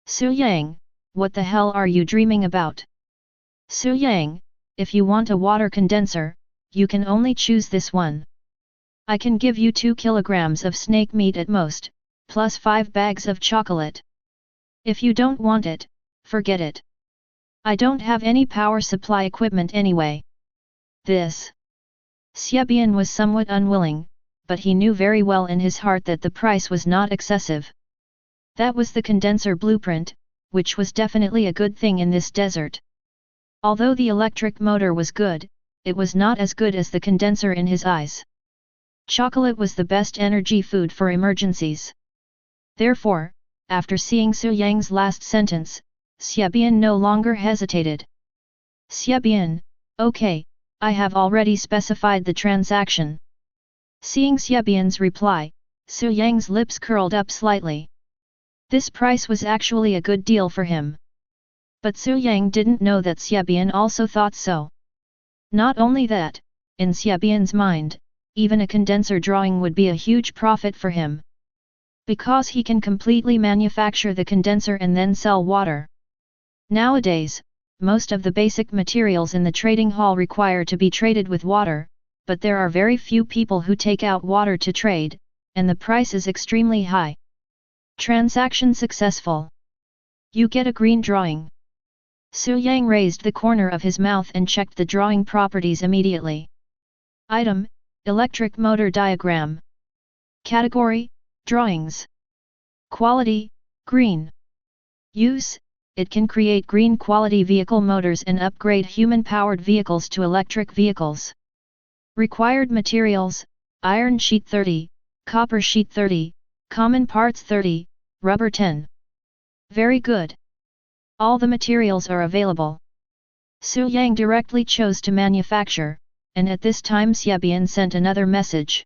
Su Yang, what the hell are you dreaming about? Su Yang, if you want a water condenser, you can only choose this one. I can give you 2 kilograms of snake meat at most, plus 5 bags of chocolate. If you don't want it, forget it. I don't have any power supply equipment anyway. This. Xiaobian was somewhat unwilling, but he knew very well in his heart that the price was not excessive. That was the condenser blueprint, which was definitely a good thing in this desert. Although the electric motor was good, it was not as good as the condenser in his eyes. Chocolate was the best energy food for emergencies. Therefore, after seeing Su Yang's last sentence, Xiaobian no longer hesitated. Xiaobian, okay, I have already specified the transaction. Seeing Xiaobian's reply, Su Yang's lips curled up slightly. This price was actually a good deal for him. But Su Yang didn't know that Xiaobian also thought so. Not only that, in Xiaobian's mind, even a condenser drawing would be a huge profit for him. Because he can completely manufacture the condenser and then sell water. Nowadays, most of the basic materials in the trading hall require to be traded with water, but there are very few people who take out water to trade, and the price is extremely high. Transaction successful. You get a green drawing. Su Yang raised the corner of his mouth and checked the drawing properties immediately. Item, electric motor diagram. Category, drawings. Quality, green. Use, it can create green quality vehicle motors and upgrade human-powered vehicles to electric vehicles. Required materials, iron sheet 30, copper sheet 30, common parts 30, rubber 10. Very good. All the materials are available. Su Yang directly chose to manufacture, and at this time Xiaobian sent another message.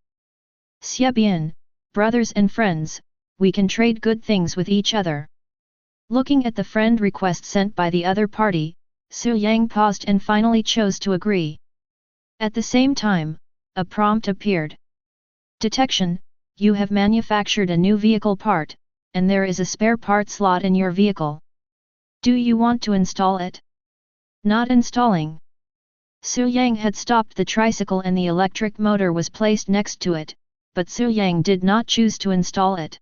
Xiaobian, brothers and friends, we can trade good things with each other. Looking at the friend request sent by the other party, Su Yang paused and finally chose to agree. At the same time, a prompt appeared. Detection, you have manufactured a new vehicle part, and there is a spare part slot in your vehicle. Do you want to install it? Not installing. Su Yang had stopped the tricycle and the electric motor was placed next to it, but Su Yang did not choose to install it.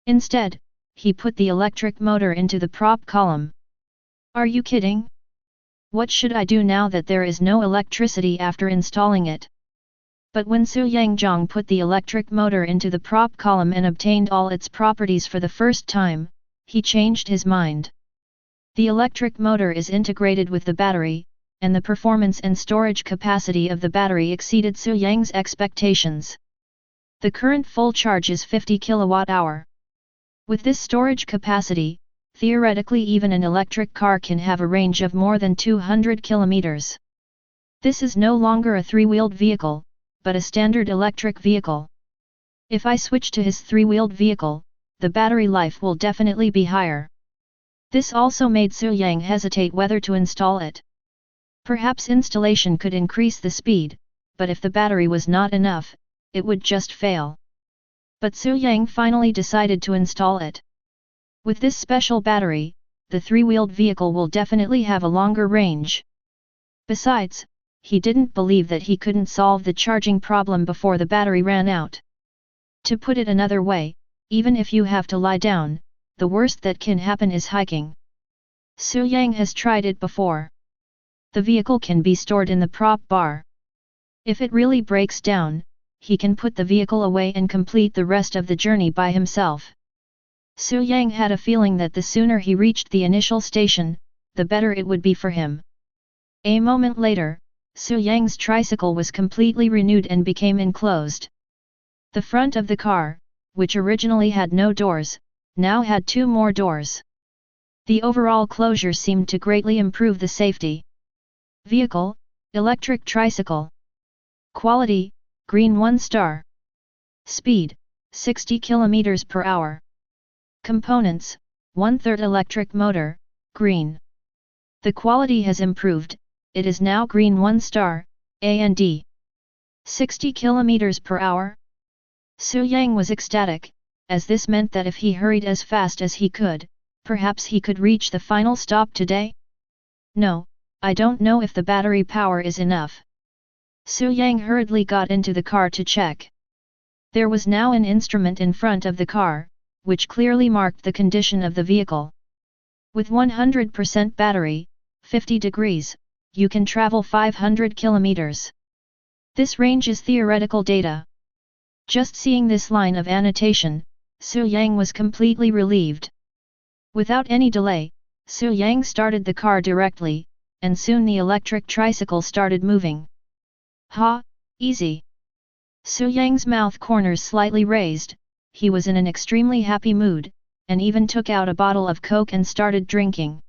Instead, he put the electric motor into the prop column. Are you kidding? What should I do now that there is no electricity after installing it? But when Su Yangjong put the electric motor into the prop column and obtained all its properties for the first time, he changed his mind. The electric motor is integrated with the battery, and the performance and storage capacity of the battery exceeded Su Yang's expectations. The current full charge is 50 kWh. With this storage capacity, theoretically even an electric car can have a range of more than 200 kilometers. This is no longer a three-wheeled vehicle, but a standard electric vehicle. If I switch to his three-wheeled vehicle, the battery life will definitely be higher. This also made Su Yang hesitate whether to install it. Perhaps installation could increase the speed, but if the battery was not enough, it would just fail. But Su Yang finally decided to install it. With this special battery, the three-wheeled vehicle will definitely have a longer range. Besides, he didn't believe that he couldn't solve the charging problem before the battery ran out. To put it another way, even if you have to lie down, the worst that can happen is hiking. Su Yang has tried it before. The vehicle can be stored in the prop bar. If it really breaks down, he can put the vehicle away and complete the rest of the journey by himself. Su Yang had a feeling that the sooner he reached the initial station, the better it would be for him. A moment later, Su Yang's tricycle was completely renewed and became enclosed. The front of the car, which originally had no doors, now had 2 more doors. The overall closure seemed to greatly improve the safety. Vehicle, electric tricycle. Quality, green 1 star. Speed, 60 km per hour. Components, 1/3 electric motor, green. The quality has improved, it is now green 1 star, and 60 km per hour. Su Yang was ecstatic, as this meant that if he hurried as fast as he could, perhaps he could reach the final stop today? No, I don't know if the battery power is enough. Su Yang hurriedly got into the car to check. There was now an instrument in front of the car, which clearly marked the condition of the vehicle. With 100% battery, 50 degrees, you can travel 500 kilometers. This range is theoretical data. Just seeing this line of annotation, Su Yang was completely relieved. Without any delay, Su Yang started the car directly, and soon the electric tricycle started moving. Ha, easy. Su Yang's mouth corners slightly raised, he was in an extremely happy mood, and even took out a bottle of Coke and started drinking.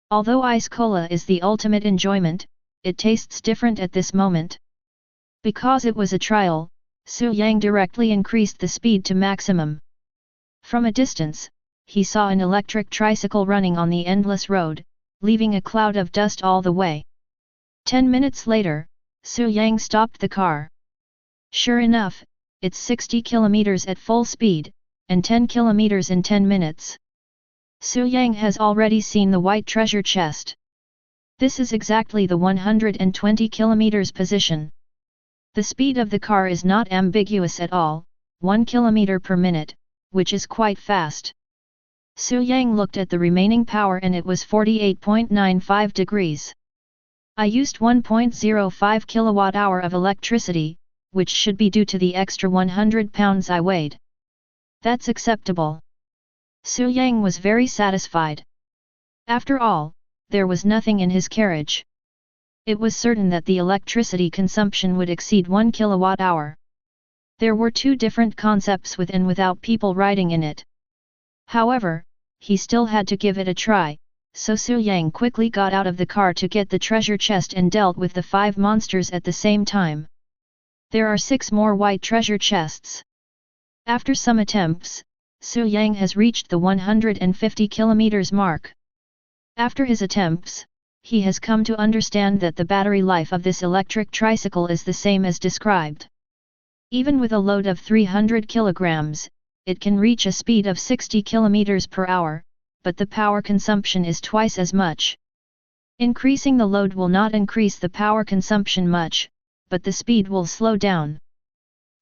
Although ice cola is the ultimate enjoyment, it tastes different at this moment. Because it was a trial, Su Yang directly increased the speed to maximum. From a distance, he saw an electric tricycle running on the endless road, leaving a cloud of dust all the way. 10 minutes later, Su Yang stopped the car. Sure enough, it's 60 kilometers at full speed, and 10 kilometers in 10 minutes. Su Yang has already seen the white treasure chest. This is exactly the 120 kilometers position. The speed of the car is not ambiguous at all, 1 kilometer per minute, which is quite fast. Su Yang looked at the remaining power and it was 48.95 degrees. I used 1.05 kilowatt-hour of electricity, which should be due to the extra 100 pounds I weighed. That's acceptable. Su Yang was very satisfied. After all, there was nothing in his carriage. It was certain that the electricity consumption would exceed 1 kilowatt-hour. There were 2 different concepts with and without people riding in it. However, he still had to give it a try, so Su Yang quickly got out of the car to get the treasure chest and dealt with the 5 monsters at the same time. There are 6 more white treasure chests. After some attempts, Su Yang has reached the 150 kilometers mark. After his attempts, he has come to understand that the battery life of this electric tricycle is the same as described. Even with a load of 300 kilograms, it can reach a speed of 60 kilometers per hour, but the power consumption is twice as much. Increasing the load will not increase the power consumption much, but the speed will slow down.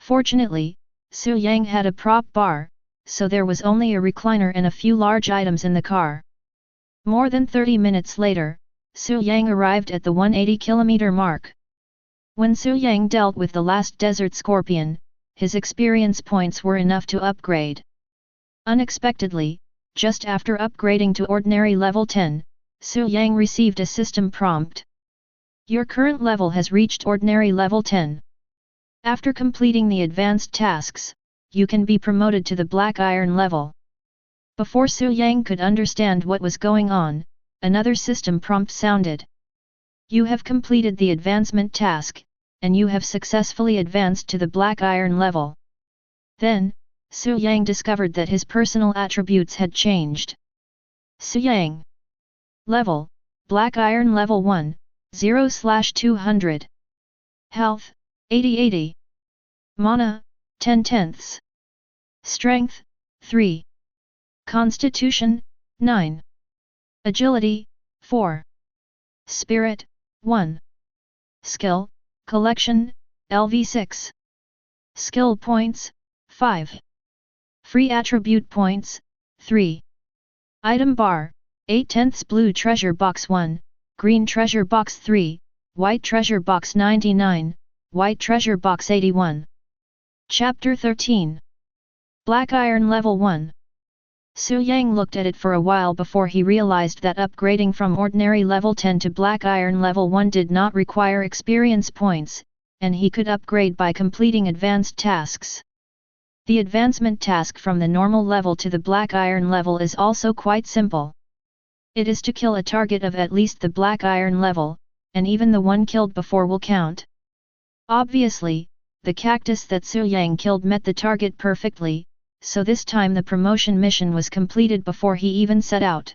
Fortunately, Su Yang had a prop bar, so there was only a recliner and a few large items in the car. More than 30 minutes later, Su Yang arrived at the 180-kilometer mark. When Su Yang dealt with the last desert scorpion, his experience points were enough to upgrade. Unexpectedly, just after upgrading to ordinary level 10, Su Yang received a system prompt. Your current level has reached ordinary level 10. After completing the advanced tasks, you can be promoted to the black iron level. Before Su Yang could understand what was going on, another system prompt sounded. You have completed the advancement task, and you have successfully advanced to the black iron level. Then, Su Yang discovered that his personal attributes had changed. Su Yang. Level, black iron level 1, 0/200. Health, 80/80. Mana, 10/10. Strength, 3. Constitution, 9. Agility, 4. Spirit, 1. Skill, collection, LV6. Skill points, 5. Free attribute points, 3. Item bar, 8/10 blue treasure box 1, green treasure box 3, white treasure box 99, white treasure box 81. Chapter 13. Black Iron Level 1. Su Yang looked at it for a while before he realized that upgrading from ordinary level 10 to Black Iron level 1 did not require experience points, and he could upgrade by completing advanced tasks. The advancement task from the normal level to the Black Iron level is also quite simple. It is to kill a target of at least the Black Iron level, and even the one killed before will count. Obviously, the cactus that Su Yang killed met the target perfectly, so this time the promotion mission was completed before he even set out.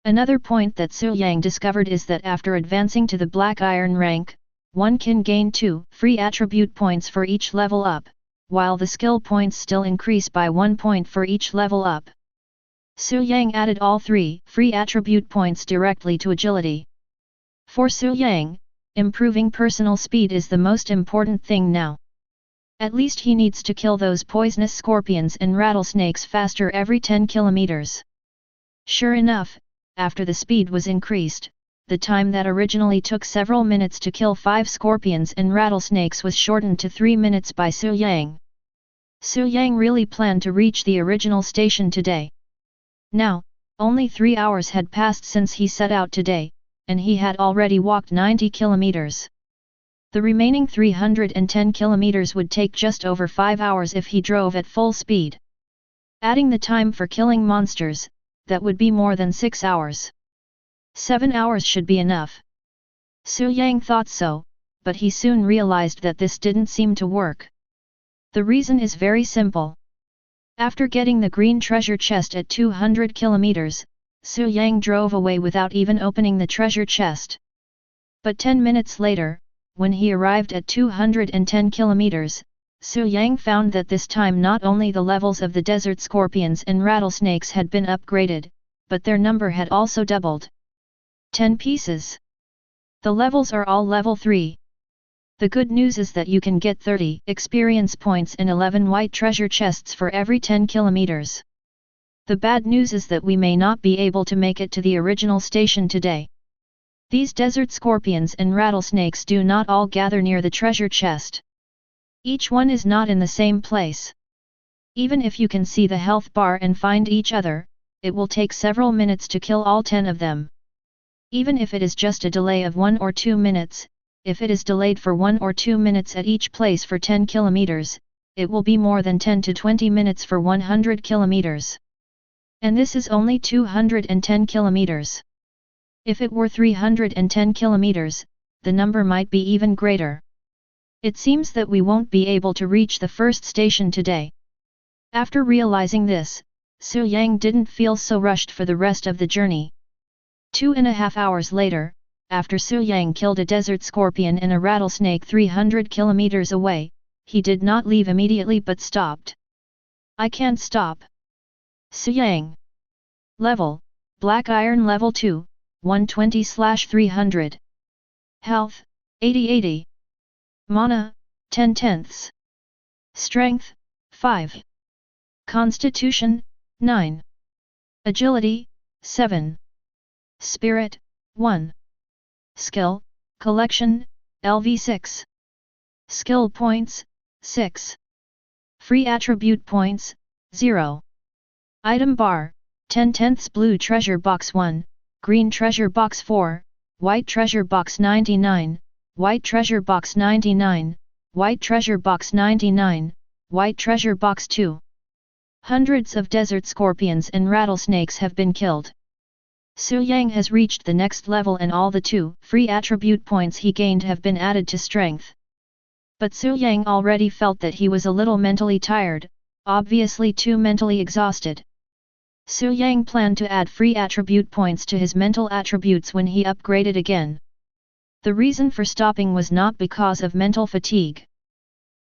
Another point that Su Yang discovered is that after advancing to the Black Iron rank, one can gain 2 free attribute points for each level up, while the skill points still increase by 1 point for each level up. Su Yang added all 3 free attribute points directly to agility. For Su Yang, improving personal speed is the most important thing now. At least he needs to kill those poisonous scorpions and rattlesnakes faster every 10 kilometers. Sure enough, after the speed was increased, the time that originally took several minutes to kill 5 scorpions and rattlesnakes was shortened to 3 minutes by Su Yang. Su Yang really planned to reach the original station today. Now, only 3 hours had passed since he set out today, and he had already walked 90 kilometers. The remaining 310 kilometers would take just over 5 hours if he drove at full speed. Adding the time for killing monsters, that would be more than 6 hours. 7 hours should be enough. Su Yang thought so, but he soon realized that this didn't seem to work. The reason is very simple. After getting the green treasure chest at 200 kilometers, Su Yang drove away without even opening the treasure chest. But 10 minutes later, when he arrived at 210 kilometers, Su Yang found that this time not only the levels of the desert scorpions and rattlesnakes had been upgraded, but their number had also doubled. 10 pieces. The levels are all level 3. The good news is that you can get 30 experience points and 11 white treasure chests for every 10 kilometers. The bad news is that we may not be able to make it to the original station today. These desert scorpions and rattlesnakes do not all gather near the treasure chest. Each one is not in the same place. Even if you can see the health bar and find each other, it will take several minutes to kill all 10 of them. Even if it is just a delay of 1 or 2 minutes, if it is delayed for 1 or 2 minutes at each place for 10 kilometers, it will be more than 10 to 20 minutes for 100 kilometers. And this is only 210 kilometers. If it were 310 kilometers, the number might be even greater. It seems that we won't be able to reach the first station today. After realizing this, Su Yang didn't feel so rushed for the rest of the journey. 2.5 hours later, after Su Yang killed a desert scorpion and a rattlesnake 300 kilometers away, he did not leave immediately but stopped. I can't stop. Su Yang. Level, Black Iron Level 2, 120/300. Health, 80/80. Mana, 10/10. Strength, 5. Constitution, 9. Agility, 7. Spirit, 1. Skill, Collection, LV6. Skill points, 6. Free attribute points, 0. Item bar, 10/10 blue treasure box 1, green treasure box 4, White Treasure Box 99, White Treasure Box 99, White Treasure Box 99, White Treasure Box 2. Hundreds of desert scorpions and rattlesnakes have been killed. Su Yang has reached the next level and all the 2 free attribute points he gained have been added to strength. But Su Yang already felt that he was a little mentally tired, obviously too mentally exhausted. Su Yang planned to add free attribute points to his mental attributes when he upgraded again. The reason for stopping was not because of mental fatigue.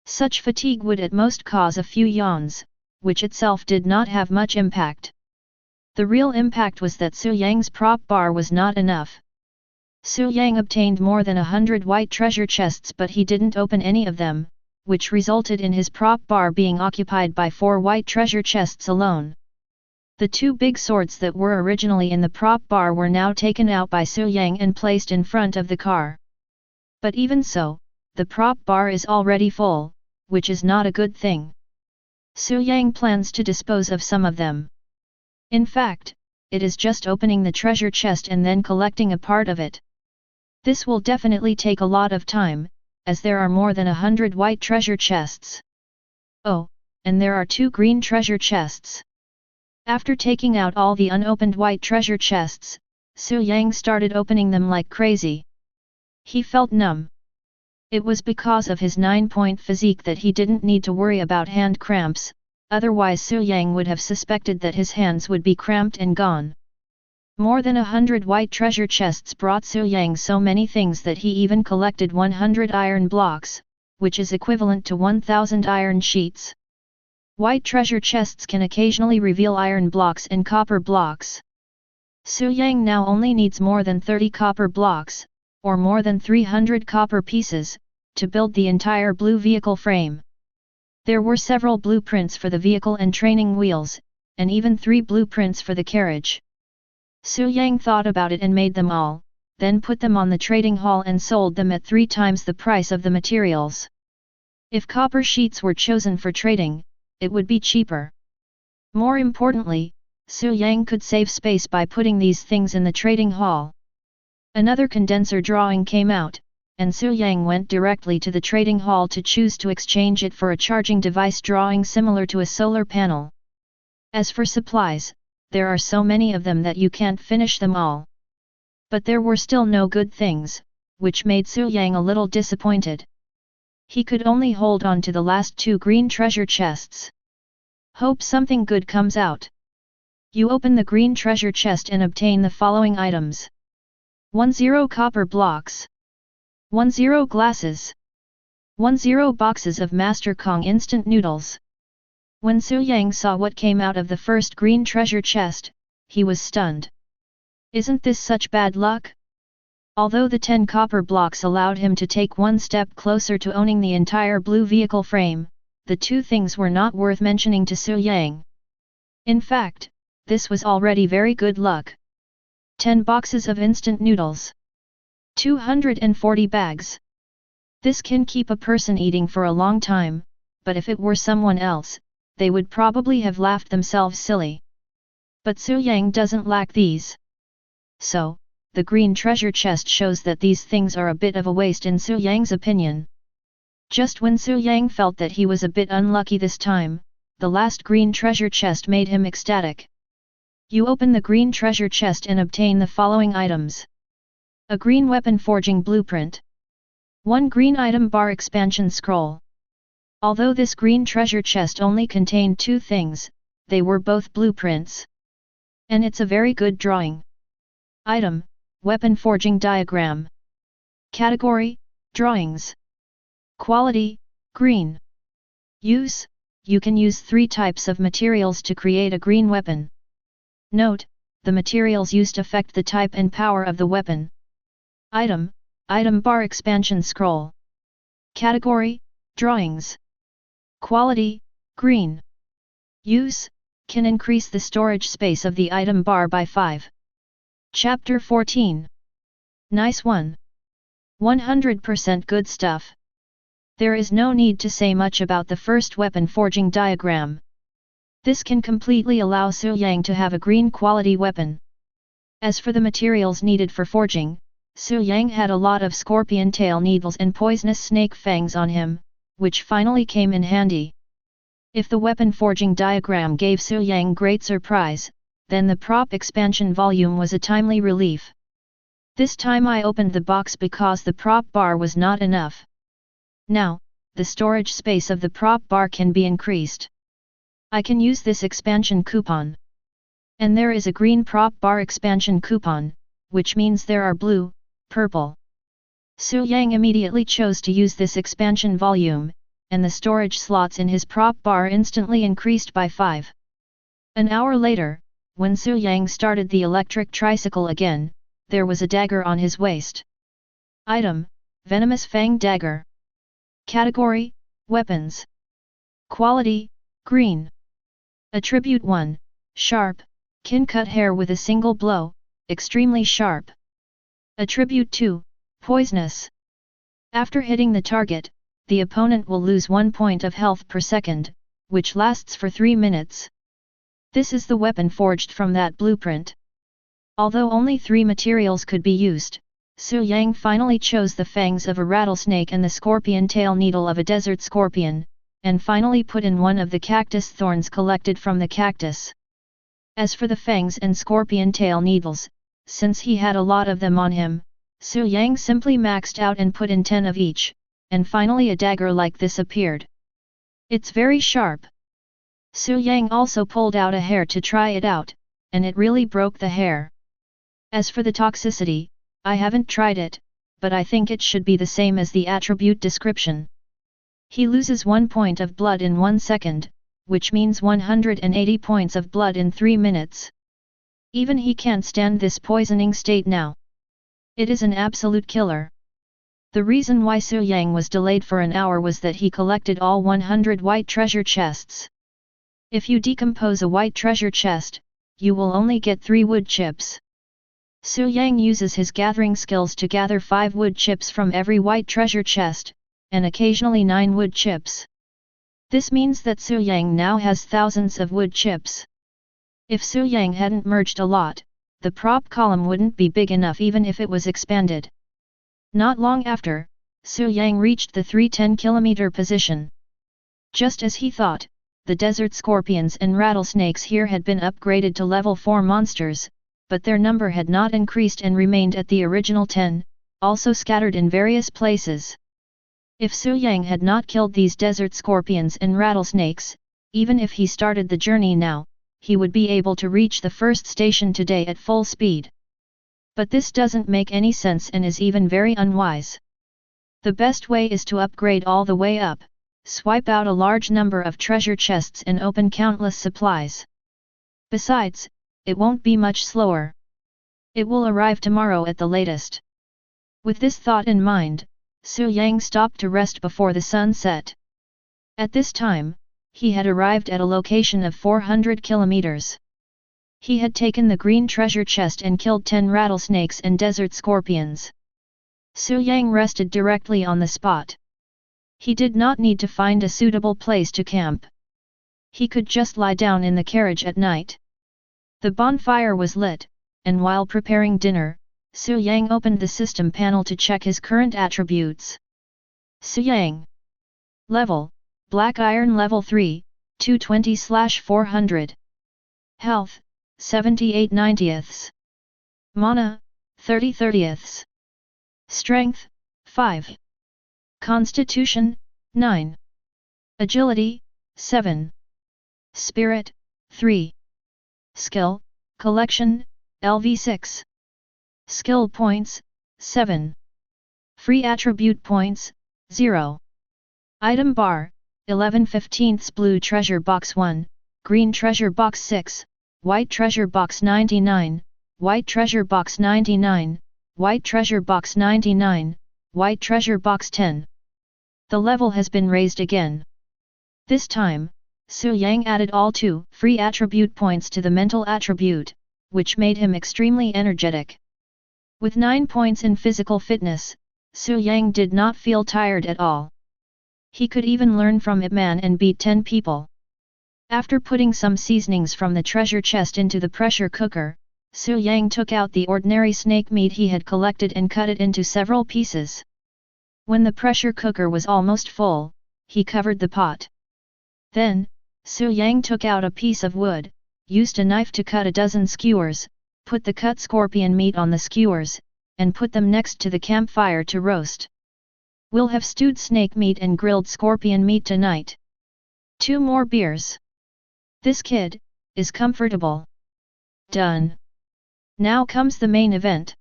Such fatigue would at most cause a few yawns, which itself did not have much impact. The real impact was that Su Yang's prop bar was not enough. Su Yang obtained more than 100 white treasure chests but he didn't open any of them, which resulted in his prop bar being occupied by 4 white treasure chests alone. The 2 big swords that were originally in the prop bar were now taken out by Su Yang and placed in front of the car. But even so, the prop bar is already full, which is not a good thing. Su Yang plans to dispose of some of them. In fact, it is just opening the treasure chest and then collecting a part of it. This will definitely take a lot of time, as there are more than 100 white treasure chests. Oh, and there are 2 green treasure chests. After taking out all the unopened white treasure chests, Su Yang started opening them like crazy. He felt numb. It was because of his 9-point physique that he didn't need to worry about hand cramps, otherwise Su Yang would have suspected that his hands would be cramped and gone. More than 100 white treasure chests brought Su Yang so many things that he even collected 100 iron blocks, which is equivalent to 1000 iron sheets. White treasure chests can occasionally reveal iron blocks and copper blocks. Su Yang now only needs more than 30 copper blocks, or more than 300 copper pieces, to build the entire blue vehicle frame. There were several blueprints for the vehicle and training wheels, and even 3 blueprints for the carriage. Su Yang thought about it and made them all, then put them on the trading hall and sold them at 3 times the price of the materials. If copper sheets were chosen for trading, it would be cheaper. More importantly, Su Yang could save space by putting these things in the trading hall. Another condenser drawing came out, and Su Yang went directly to the trading hall to choose to exchange it for a charging device drawing similar to a solar panel. As for supplies, there are so many of them that you can't finish them all. But there were still no good things, which made Su Yang a little disappointed. He could only hold on to the last 2 green treasure chests. Hope something good comes out. You open the green treasure chest and obtain the following items. 10 copper blocks. 10 glasses. 10 boxes of Master Kong instant noodles. When Su Yang saw what came out of the first green treasure chest, he was stunned. Isn't this such bad luck? Although the 10 copper blocks allowed him to take 1 step closer to owning the entire blue vehicle frame, the 2 things were not worth mentioning to Su Yang. In fact, this was already very good luck. 10 boxes of instant noodles. 240 bags. This can keep a person eating for a long time, but if it were someone else, they would probably have laughed themselves silly. But Su Yang doesn't lack these. So, the green treasure chest shows that these things are a bit of a waste in Su Yang's opinion. Just when Su Yang felt that he was a bit unlucky this time, the last green treasure chest made him ecstatic. You open the green treasure chest and obtain the following items. A green weapon forging blueprint. 1 green item bar expansion scroll. Although this green treasure chest only contained 2 things, they were both blueprints. And it's a very good drawing. Item, weapon forging diagram. Category, drawings. Quality, green. Use, you can use 3 types of materials to create a green weapon. Note, the materials used affect the type and power of the weapon. Item, item bar expansion scroll. Category, drawings. Quality, green. Use, can increase the storage space of the item bar by 5. Chapter 14. Nice one. 100% good stuff. There is no need to say much about the first weapon forging diagram. This can completely allow Su Yang to have a green quality weapon. As for the materials needed for forging, Su Yang had a lot of scorpion tail needles and poisonous snake fangs on him, which finally came in handy. If the weapon forging diagram gave Su Yang great surprise, then the prop expansion volume was a timely relief. This time I opened the box because the prop bar was not enough. Now, the storage space of the prop bar can be increased. I can use this expansion coupon. And there is a green prop bar expansion coupon, which means there are blue, purple. Su Yang immediately chose to use this expansion volume, and the storage slots in his prop bar instantly increased by 5. An hour later, when Su Yang started the electric tricycle again, there was a dagger on his waist. Item: Venomous Fang Dagger. Category: Weapons. Quality: Green. Attribute 1: Sharp, can cut hair with a single blow, extremely sharp. Attribute 2: Poisonous. After hitting the target, the opponent will lose 1 point of health per second, which lasts for 3 minutes. This is the weapon forged from that blueprint. Although only 3 materials could be used, Su Yang finally chose the fangs of a rattlesnake and the scorpion tail needle of a desert scorpion, and finally put in one of the cactus thorns collected from the cactus. As for the fangs and scorpion tail needles, since he had a lot of them on him, Su Yang simply maxed out and put in 10 of each, and finally a dagger like this appeared. It's very sharp. Su Yang also pulled out a hair to try it out, and it really broke the hair. As for the toxicity, I haven't tried it, but I think it should be the same as the attribute description. He loses 1 point of blood in 1 second, which means 180 points of blood in 3 minutes. Even he can't stand this poisoning state now. It is an absolute killer. The reason why Su Yang was delayed for an hour was that he collected all 100 white treasure chests. If you decompose a white treasure chest, you will only get 3 wood chips. Su Yang uses his gathering skills to gather 5 wood chips from every white treasure chest, and occasionally 9 wood chips. This means that Su Yang now has thousands of wood chips. If Su Yang hadn't merged a lot, the prop column wouldn't be big enough even if it was expanded. Not long after, Su Yang reached the 310 km position. Just as he thought, the desert scorpions and rattlesnakes here had been upgraded to level 4 monsters, but their number had not increased and remained at the original 10, also scattered in various places. If Su Yang had not killed these desert scorpions and rattlesnakes, even if he started the journey now, he would be able to reach the first station today at full speed. But this doesn't make any sense and is even very unwise. The best way is to upgrade all the way up, swipe out a large number of treasure chests and open countless supplies. Besides, it won't be much slower. It will arrive tomorrow at the latest. With this thought in mind, Su Yang stopped to rest before the sun set. At this time, he had arrived at a location of 400 kilometers. He had taken the green treasure chest and killed 10 rattlesnakes and desert scorpions. Su Yang rested directly on the spot. He did not need to find a suitable place to camp. He could just lie down in the carriage at night. The bonfire was lit, and while preparing dinner, Su Yang opened the system panel to check his current attributes. Su Yang. Level: Black Iron Level 3, 220/400. Health: 78/90. Mana: 30/30. Strength: 5. Constitution: 9. Agility: 7. Spirit: 3. Skill, Collection, LV6. Skill points, 7. Free attribute points, 0. Item bar, 11/15 blue treasure box 1, green treasure box 6, white treasure box 99, white treasure box 99, white treasure box 99, white treasure box 10. The level has been raised again. This time, Su Yang added all 2 free attribute points to the mental attribute, which made him extremely energetic. With 9 points in physical fitness, Su Yang did not feel tired at all. He could even learn from Ip Man and beat 10 people. After putting some seasonings from the treasure chest into the pressure cooker, Su Yang took out the ordinary snake meat he had collected and cut it into several pieces. When the pressure cooker was almost full, he covered the pot. Then, Su Yang took out a piece of wood, used a knife to cut a dozen skewers, put the cut scorpion meat on the skewers, and put them next to the campfire to roast. We'll have stewed snake meat and grilled scorpion meat tonight. 2 more beers. This kid is comfortable. Done. Now comes the main event.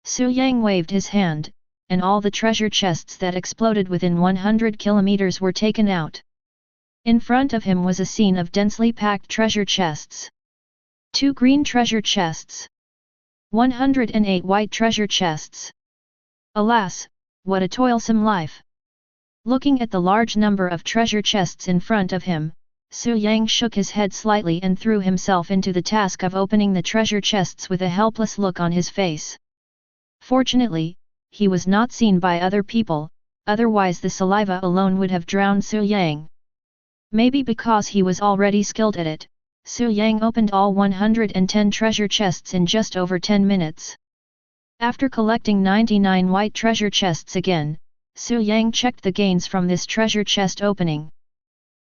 Su Yang waved his hand, and all the treasure chests that exploded within 100 kilometers were taken out. In front of him was a scene of densely packed treasure chests. 2 green treasure chests. 108 white treasure chests. Alas, what a toilsome life! Looking at the large number of treasure chests in front of him, Su Yang shook his head slightly and threw himself into the task of opening the treasure chests with a helpless look on his face. Fortunately, he was not seen by other people, otherwise the saliva alone would have drowned Su Yang. Maybe because he was already skilled at it, Su Yang opened all 110 treasure chests in just over 10 minutes. After collecting 99 white treasure chests again, Su Yang checked the gains from this treasure chest opening.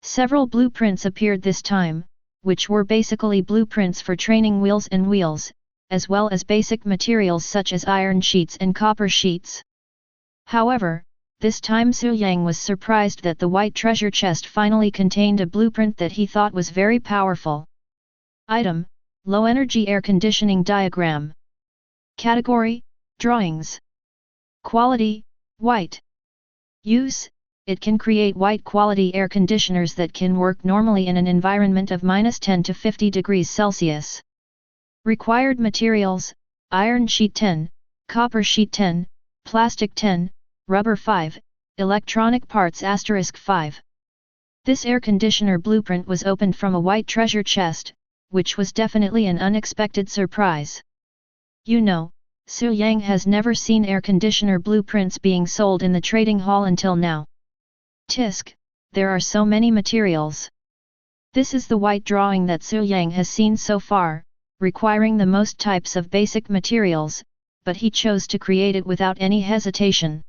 Several blueprints appeared this time, which were basically blueprints for training wheels and wheels, as well as basic materials such as iron sheets and copper sheets. However, this time Su Yang was surprised that the white treasure chest finally contained a blueprint that he thought was very powerful. Item: Low Energy Air Conditioning Diagram. Category: Drawings. Quality: White. Use: it can create white quality air conditioners that can work normally in an environment of -10 to 50 degrees Celsius. Required materials: iron sheet 10, copper sheet 10, plastic 10, rubber 5, electronic parts *5. This air conditioner blueprint was opened from a white treasure chest, which was definitely an unexpected surprise. You know, Su Yang has never seen air conditioner blueprints being sold in the trading hall until now. Tisk, there are so many materials. This is the white drawing that Su Yang has seen so far, requiring the most types of basic materials, but he chose to create it without any hesitation.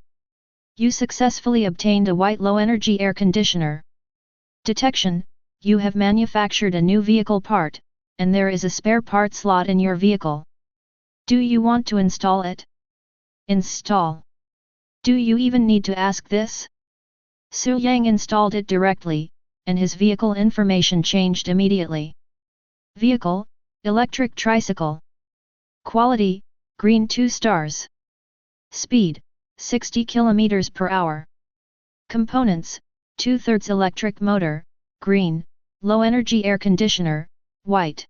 You successfully obtained a white low-energy air conditioner. Detection: you have manufactured a new vehicle part, and there is a spare part slot in your vehicle. Do you want to install it? Install. Do you even need to ask this? Su Yang installed it directly, and his vehicle information changed immediately. Vehicle: electric tricycle. Quality: green 2 stars. Speed: 60 km per hour. Components: 2/3 electric motor, green, low energy air conditioner, white.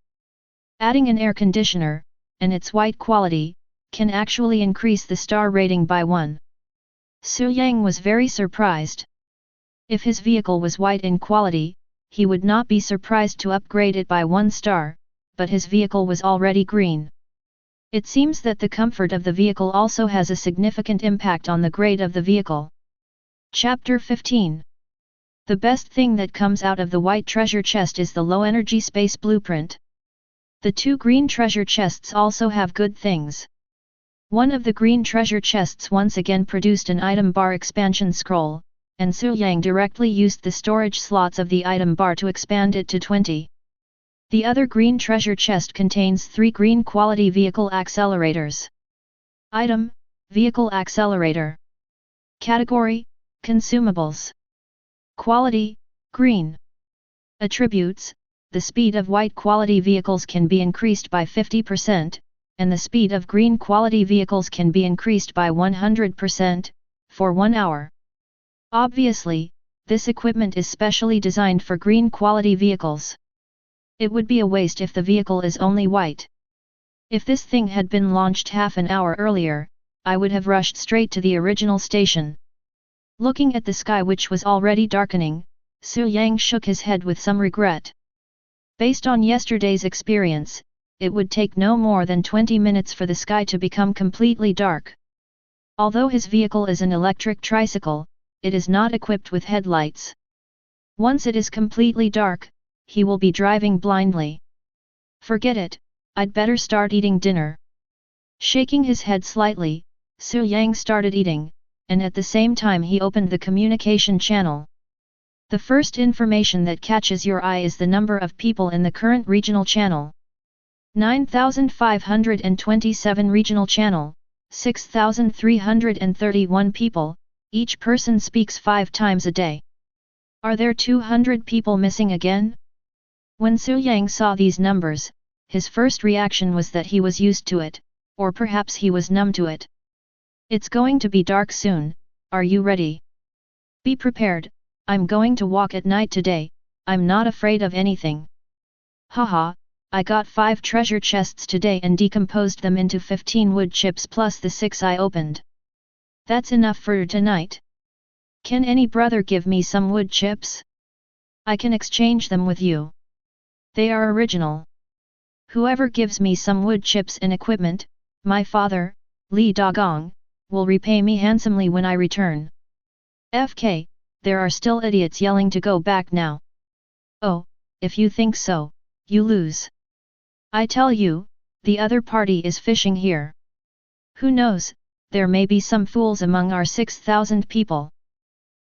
Adding an air conditioner, and its white quality, can actually increase the star rating by 1. Su Yang was very surprised. If his vehicle was white in quality, he would not be surprised to upgrade it by 1 star, but his vehicle was already green. It seems that the comfort of the vehicle also has a significant impact on the grade of the vehicle. Chapter 15. The best thing that comes out of the white treasure chest is the low-energy space blueprint. The 2 green treasure chests also have good things. One of the green treasure chests once again produced an item bar expansion scroll, and Su Yang directly used the storage slots of the item bar to expand it to 20. The other green treasure chest contains 3 green quality vehicle accelerators. Item: vehicle accelerator. Category: consumables. Quality: green. Attributes: the speed of white quality vehicles can be increased by 50%, and the speed of green quality vehicles can be increased by 100%, for 1 hour. Obviously, this equipment is specially designed for green quality vehicles. It would be a waste if the vehicle is only white. If this thing had been launched half an hour earlier, I would have rushed straight to the original station. Looking at the sky which was already darkening, Su Yang shook his head with some regret. Based on yesterday's experience, it would take no more than 20 minutes for the sky to become completely dark. Although his vehicle is an electric tricycle, it is not equipped with headlights. Once it is completely dark, he will be driving blindly. Forget it, I'd better start eating dinner. Shaking his head slightly, Su Yang started eating, and at the same time he opened the communication channel. The first information that catches your eye is the number of people in the current regional channel. 9,527 regional channel, 6,331 people, each person speaks 5 times a day. Are there 200 people missing again? When Su Yang saw these numbers, his first reaction was that he was used to it, or perhaps he was numb to it. It's going to be dark soon, are you ready? Be prepared, I'm going to walk at night today, I'm not afraid of anything. Haha, I got 5 treasure chests today and decomposed them into 15 wood chips plus the 6 I opened. That's enough for tonight. Can any brother give me some wood chips? I can exchange them with you. They are original. Whoever gives me some wood chips and equipment, my father, Li Dagong, will repay me handsomely when I return. FK, there are still idiots yelling to go back now. Oh, if you think so, you lose. I tell you, the other party is fishing here. Who knows, there may be some fools among our 6,000 people.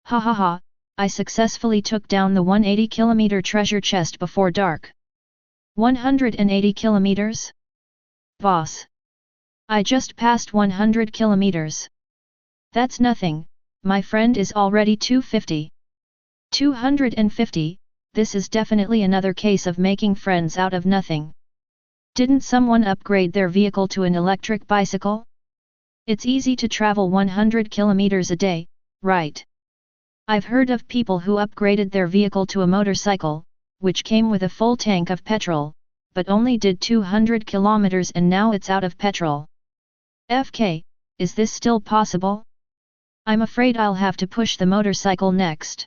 Ha ha ha, I successfully took down the 180-kilometer treasure chest before dark. 180 kilometers? Boss. I just passed 100 kilometers. That's nothing, my friend is already 250. 250, this is definitely another case of making friends out of nothing. Didn't someone upgrade their vehicle to an electric bicycle? It's easy to travel 100 kilometers a day, right? I've heard of people who upgraded their vehicle to a motorcycle, which came with a full tank of petrol, but only did 200 kilometers and now it's out of petrol. FK, is this still possible? I'm afraid I'll have to push the motorcycle next.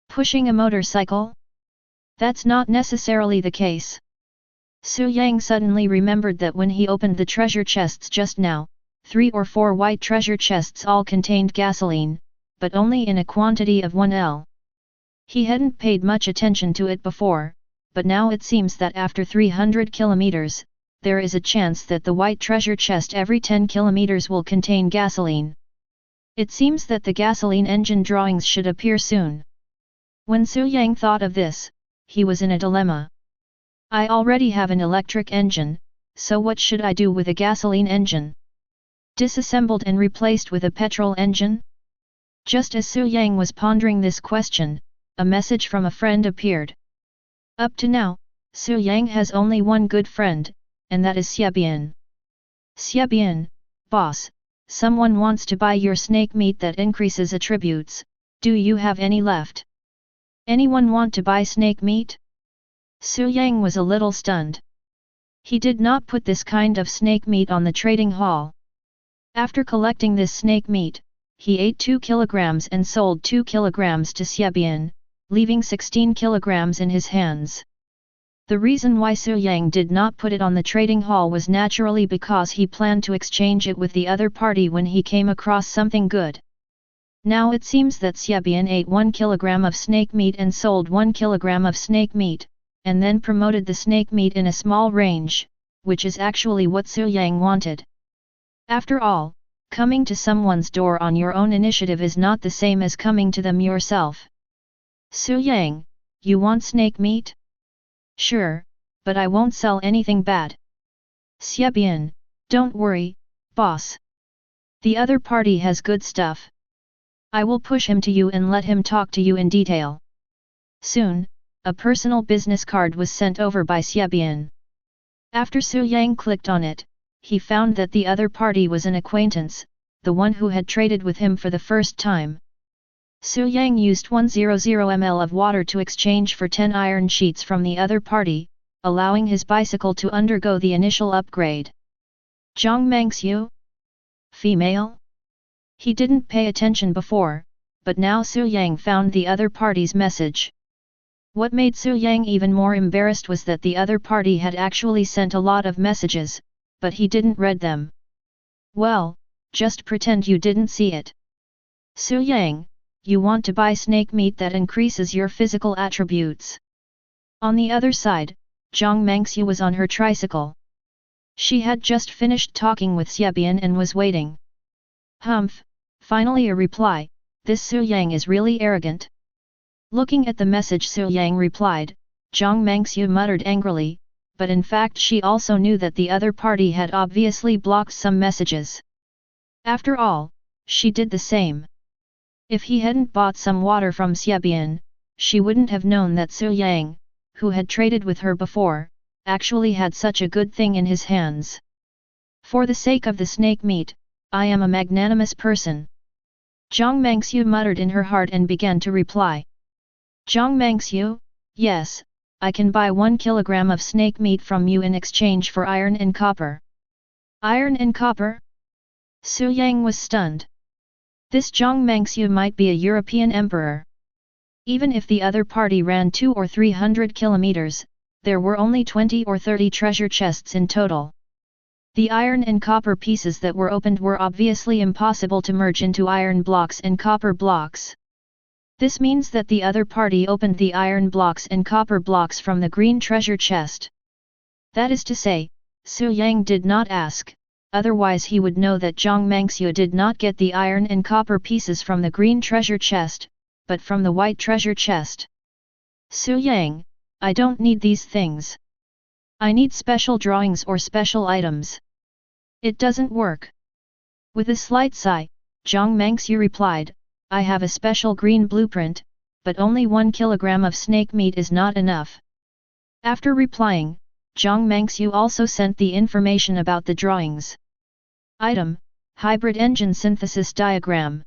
Pushing a motorcycle? That's not necessarily the case. Su Yang suddenly remembered that when he opened the treasure chests just now, 3 or 4 white treasure chests all contained gasoline, but only in a quantity of 1L. He hadn't paid much attention to it before, but now it seems that after 300 kilometers, there is a chance that the white treasure chest every 10 kilometers will contain gasoline. It seems that the gasoline engine drawings should appear soon. When Su Yang thought of this, he was in a dilemma. I already have an electric engine, so what should I do with a gasoline engine? Disassembled and replaced with a petrol engine? Just as Su Yang was pondering this question, a message from a friend appeared. Up to now, Su Yang has only one good friend, and that is Xiaobian. Xiaobian, boss, someone wants to buy your snake meat that increases attributes, do you have any left? Anyone want to buy snake meat? Su Yang was a little stunned. He did not put this kind of snake meat on the trading hall. After collecting this snake meat, he ate 2 kilograms and sold 2 kilograms to Xiaobian, leaving 16 kilograms in his hands. The reason why Su Yang did not put it on the trading hall was naturally because he planned to exchange it with the other party when he came across something good. Now it seems that Xiaobian ate 1 kilogram of snake meat and sold 1 kilogram of snake meat, and then promoted the snake meat in a small range, which is actually what Su Yang wanted. After all, coming to someone's door on your own initiative is not the same as coming to them yourself. Su Yang, you want snake meat? Sure, but I won't sell anything bad. Xiaobian, don't worry, boss. The other party has good stuff. I will push him to you and let him talk to you in detail. Soon, a personal business card was sent over by Xiaobian. After Su Yang clicked on it, he found that the other party was an acquaintance, the one who had traded with him for the first time. Su Yang used 100 ml of water to exchange for 10 iron sheets from the other party, allowing his bicycle to undergo the initial upgrade. Zhang Mengxiu? Female? He didn't pay attention before, but now Su Yang found the other party's message. What made Su Yang even more embarrassed was that the other party had actually sent a lot of messages, but he didn't read them. Well, just pretend you didn't see it. Su Yang, you want to buy snake meat that increases your physical attributes. On the other side, Zhang Mengxiu was on her tricycle. She had just finished talking with Xiaobian and was waiting. Humph, finally a reply, this Su Yang is really arrogant. Looking at the message Su Yang replied, Zhang Mengxiu muttered angrily, but in fact she also knew that the other party had obviously blocked some messages. After all, she did the same. If he hadn't bought some water from Xiaobian, she wouldn't have known that Su Yang, who had traded with her before, actually had such a good thing in his hands. For the sake of the snake meat, I am a magnanimous person. Zhang Mengxiu muttered in her heart and began to reply. Zhang Mengxiu, yes, I can buy 1 kilogram of snake meat from you in exchange for iron and copper. Iron and copper? Su Yang was stunned. This Zhang Mengxiu might be a European emperor. Even if the other party ran 200 or 300 kilometers, there were only 20 or 30 treasure chests in total. The iron and copper pieces that were opened were obviously impossible to merge into iron blocks and copper blocks. This means that the other party opened the iron blocks and copper blocks from the green treasure chest. That is to say, Su Yang did not ask, otherwise he would know that Zhang Mengxiu did not get the iron and copper pieces from the green treasure chest, but from the white treasure chest. Su Yang, I don't need these things. I need special drawings or special items. It doesn't work. With a slight sigh, Zhang Mengxiu replied, I have a special green blueprint, but only 1 kilogram of snake meat is not enough. After replying, Zhang Mengxiu also sent the information about the drawings. Item: Hybrid Engine Synthesis Diagram.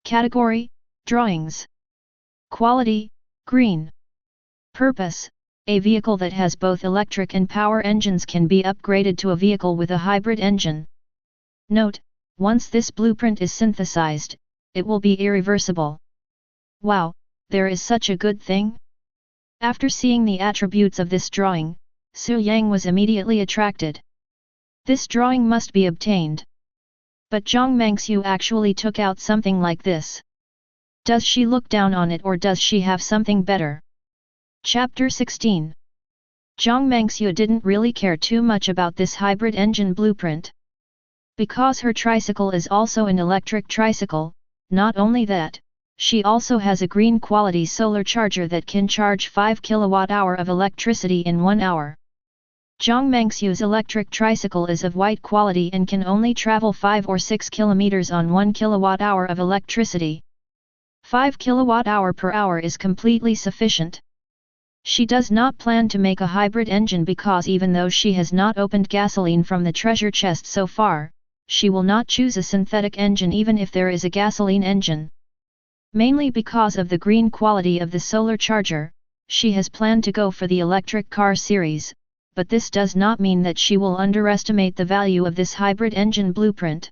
Category: Drawings. Quality: Green. Purpose: a vehicle that has both electric and power engines can be upgraded to a vehicle with a hybrid engine. Note: once this blueprint is synthesized, it will be irreversible. Wow, there is such a good thing? After seeing the attributes of this drawing, Su Yang was immediately attracted. This drawing must be obtained. But Zhang Mengxiu actually took out something like this. Does she look down on it or does she have something better? Chapter 16. Zhang Mengxiu didn't really care too much about this hybrid engine blueprint. Because her tricycle is also an electric tricycle, not only that, she also has a green quality solar charger that can charge 5 kWh of electricity in 1 hour. Zhang Mengxiu's electric tricycle is of white quality and can only travel 5 or 6 kilometers on 1 kWh of electricity. 5 kWh per hour is completely sufficient. She does not plan to make a hybrid engine because even though she has not opened gasoline from the treasure chest so far, she will not choose a synthetic engine even if there is a gasoline engine. Mainly because of the green quality of the solar charger, she has planned to go for the electric car series, but this does not mean that she will underestimate the value of this hybrid engine blueprint.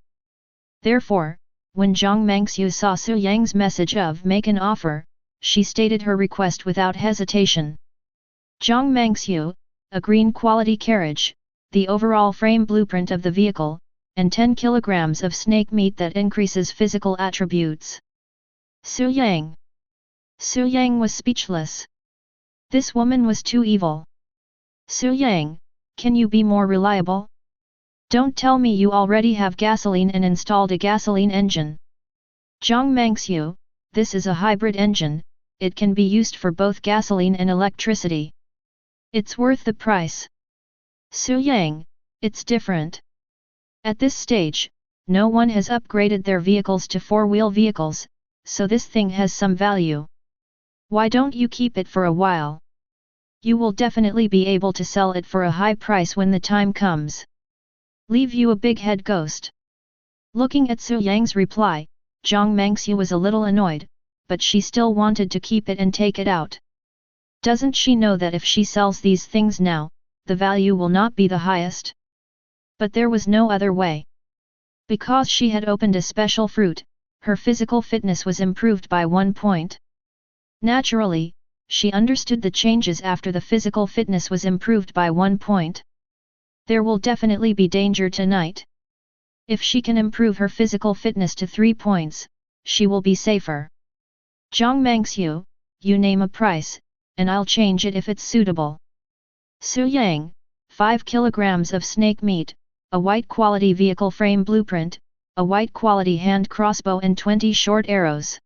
Therefore, when Zhang Mengxiu saw Su Yang's message of make an offer, she stated her request without hesitation. Zhang Mengxiu, a green quality carriage, the overall frame blueprint of the vehicle, and 10 kilograms of snake meat that increases physical attributes. Su Yang. Su Yang was speechless. This woman was too evil. Su Yang, can you be more reliable? Don't tell me you already have gasoline and installed a gasoline engine. Zhang Mengxiu, this is a hybrid engine, it can be used for both gasoline and electricity. It's worth the price. Su Yang, it's different. At this stage, no one has upgraded their vehicles to four-wheel vehicles, so this thing has some value. Why don't you keep it for a while? You will definitely be able to sell it for a high price when the time comes. Leave you a big head ghost. Looking at Su Yang's reply, Zhang Mengxiu was a little annoyed, but she still wanted to keep it and take it out. Doesn't she know that if she sells these things now, the value will not be the highest? But there was no other way. Because she had opened a special fruit, her physical fitness was improved by 1 point. Naturally, she understood the changes after the physical fitness was improved by 1 point. There will definitely be danger tonight. If she can improve her physical fitness to 3 points, she will be safer. Zhang Mengxiu, you name a price, and I'll change it if it's suitable. Su Yang, 5 kilograms of snake meat, a white quality vehicle frame blueprint, a white quality hand crossbow and 20 short arrows.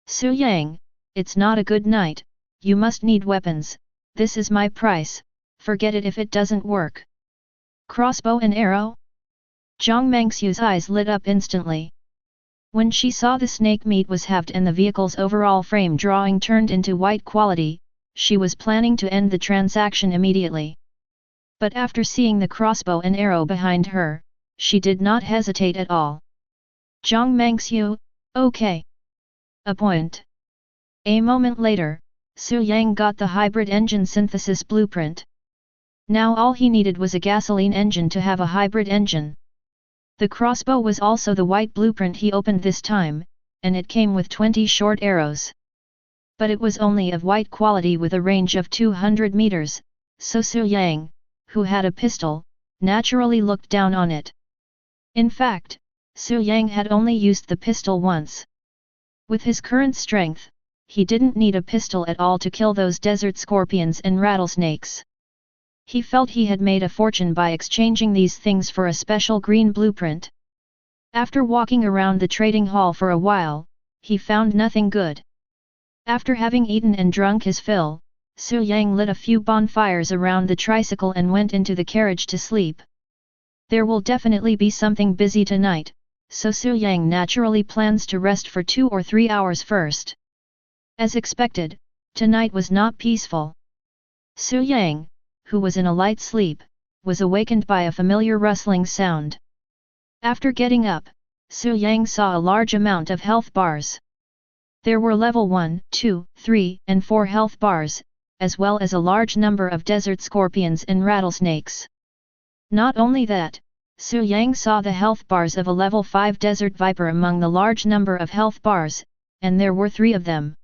Su Yang, it's not a good night, you must need weapons, this is my price, forget it if it doesn't work. Crossbow and arrow? Jiang Mengxiu's eyes lit up instantly. When she saw the snake meat was halved and the vehicle's overall frame drawing turned into white quality, she was planning to end the transaction immediately. But after seeing the crossbow and arrow behind her, she did not hesitate at all. Jiang Mengxiu, okay. A point. A moment later, Su Yang got the hybrid engine synthesis blueprint. Now all he needed was a gasoline engine to have a hybrid engine. The crossbow was also the white blueprint he opened this time, and it came with 20 short arrows. But it was only of white quality with a range of 200 meters, so Su Yang, who had a pistol, naturally looked down on it. In fact, Su Yang had only used the pistol once. With his current strength, he didn't need a pistol at all to kill those desert scorpions and rattlesnakes. He felt he had made a fortune by exchanging these things for a special green blueprint. After walking around the trading hall for a while, he found nothing good. After having eaten and drunk his fill, Su Yang lit a few bonfires around the tricycle and went into the carriage to sleep. There will definitely be something busy tonight, so Su Yang naturally plans to rest for 2 or 3 hours first. As expected, tonight was not peaceful. Su Yang, who was in a light sleep, was awakened by a familiar rustling sound. After getting up, Su Yang saw a large amount of health bars. There were level 1, 2, 3, and 4 health bars, as well as a large number of desert scorpions and rattlesnakes. Not only that, Su Yang saw the health bars of a level 5 desert viper among the large number of health bars, and there were 3 of them.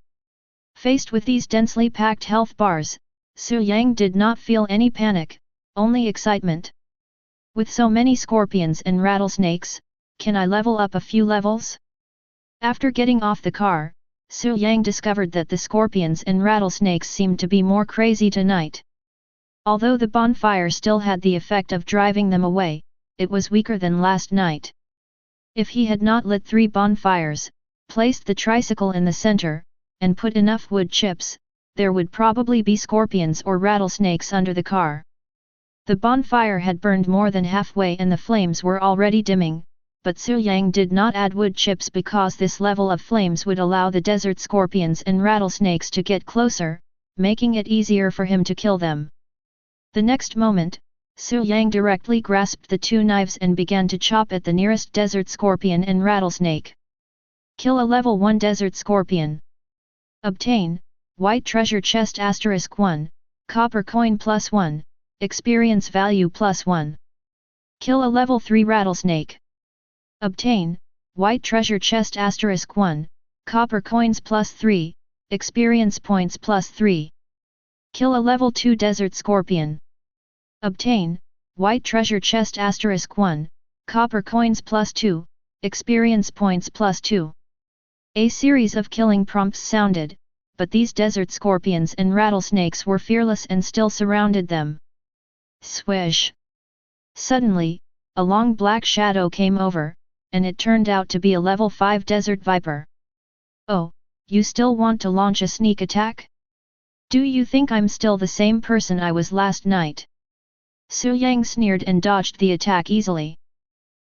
Faced with these densely packed health bars, Su Yang did not feel any panic, only excitement. With so many scorpions and rattlesnakes, can I level up a few levels? After getting off the car, Su Yang discovered that the scorpions and rattlesnakes seemed to be more crazy tonight. Although the bonfire still had the effect of driving them away, it was weaker than last night. If he had not lit 3 bonfires, placed the tricycle in the center, and put enough wood chips, there would probably be scorpions or rattlesnakes under the car. The bonfire had burned more than halfway and the flames were already dimming, but Su Yang did not add wood chips because this level of flames would allow the desert scorpions and rattlesnakes to get closer, making it easier for him to kill them. The next moment, Su Yang directly grasped the 2 knives and began to chop at the nearest desert scorpion and rattlesnake. Kill a level 1 desert scorpion. Obtain, white treasure chest *1, copper coin +1, experience value +1. Kill a level 3 rattlesnake. Obtain, white treasure chest *1, copper coins +3, experience points +3. Kill a level 2 desert scorpion. Obtain, white treasure chest *1, copper coins +2, experience points +2. A series of killing prompts sounded, but these desert scorpions and rattlesnakes were fearless and still surrounded them. Swish! Suddenly, a long black shadow came over, and it turned out to be a level 5 desert viper. Oh, you still want to launch a sneak attack? Do you think I'm still the same person I was last night? Su Yang sneered and dodged the attack easily.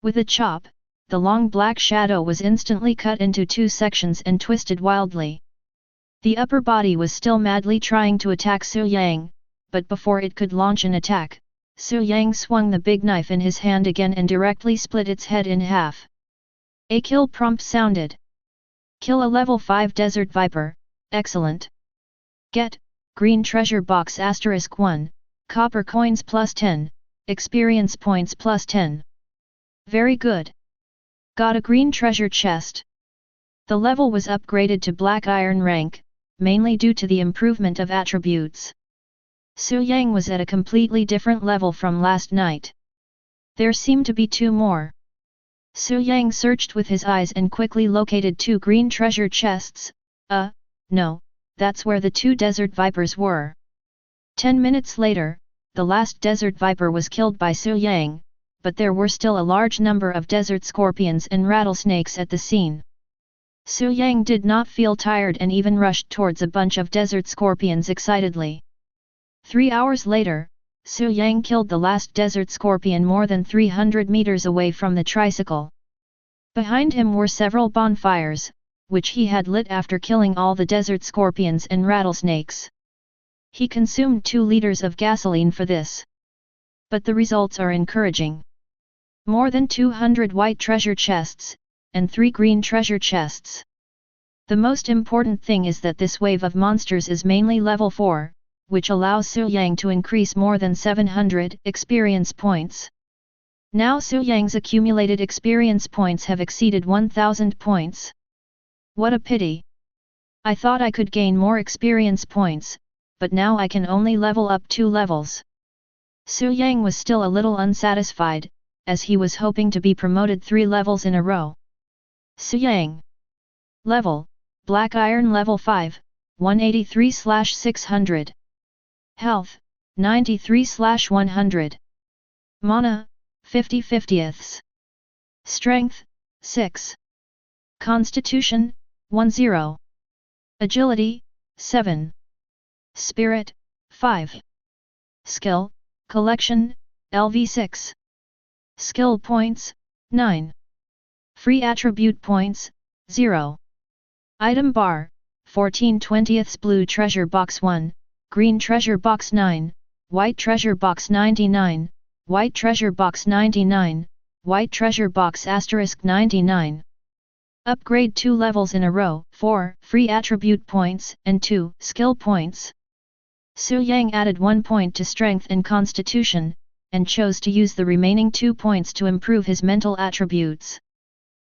With a chop, the long black shadow was instantly cut into 2 sections and twisted wildly. The upper body was still madly trying to attack Su Yang, but before it could launch an attack, Su Yang swung the big knife in his hand again and directly split its head in half. A kill prompt sounded. Kill a level 5 desert viper, excellent. Get, green treasure box *1, copper coins +10, experience points +10. Very good. Got a green treasure chest. The level was upgraded to black iron rank, mainly due to the improvement of attributes. Su Yang was at a completely different level from last night. There seemed to be 2 more. Su Yang searched with his eyes and quickly located 2 green treasure chests. No, that's where the 2 desert vipers were. 10 minutes later, the last desert viper was killed by Su Yang, but there were still a large number of desert scorpions and rattlesnakes at the scene. Su Yang did not feel tired and even rushed towards a bunch of desert scorpions excitedly. 3 hours later, Su Yang killed the last desert scorpion more than 300 meters away from the tricycle. Behind him were several bonfires, which he had lit after killing all the desert scorpions and rattlesnakes. He consumed 2 liters of gasoline for this. But the results are encouraging. More than 200 white treasure chests, and 3 green treasure chests. The most important thing is that this wave of monsters is mainly level 4, which allows Su Yang to increase more than 700 experience points. Now Su Yang's accumulated experience points have exceeded 1000 points. What a pity! I thought I could gain more experience points, but now I can only level up 2 levels. Su Yang was still a little unsatisfied, as he was hoping to be promoted 3 levels in a row. Su Yang. Level, Black Iron level 5, 183/600. Health, 93/100. Mana, 50/50ths. Strength, 6. Constitution, 10. Agility, 7. Spirit, 5. Skill, Collection, LV6. Skill points, 9. Free attribute points, 0. Item bar, 14/20ths blue treasure box 1, green treasure box 9, white treasure box 99, white treasure box 99, white treasure box *99. Upgrade 2 levels in a row, 4 free attribute points and 2 skill points. Su Yang added 1 point to strength and constitution, and chose to use the remaining 2 points to improve his mental attributes.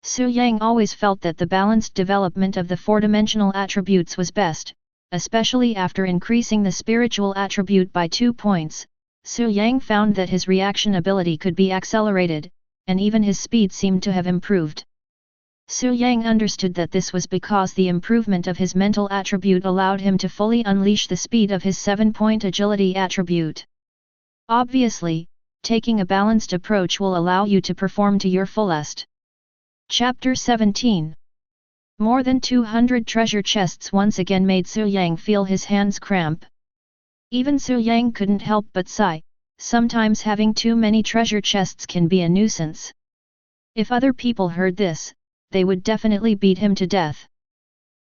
Su Yang always felt that the balanced development of the 4-dimensional attributes was best, especially after increasing the spiritual attribute by 2 points. Su Yang found that his reaction ability could be accelerated, and even his speed seemed to have improved. Su Yang understood that this was because the improvement of his mental attribute allowed him to fully unleash the speed of his 7-point agility attribute. Obviously, taking a balanced approach will allow you to perform to your fullest. Chapter 17. More than 200 treasure chests once again made Su Yang feel his hands cramp. Even Su Yang couldn't help but sigh, sometimes having too many treasure chests can be a nuisance. If other people heard this, they would definitely beat him to death.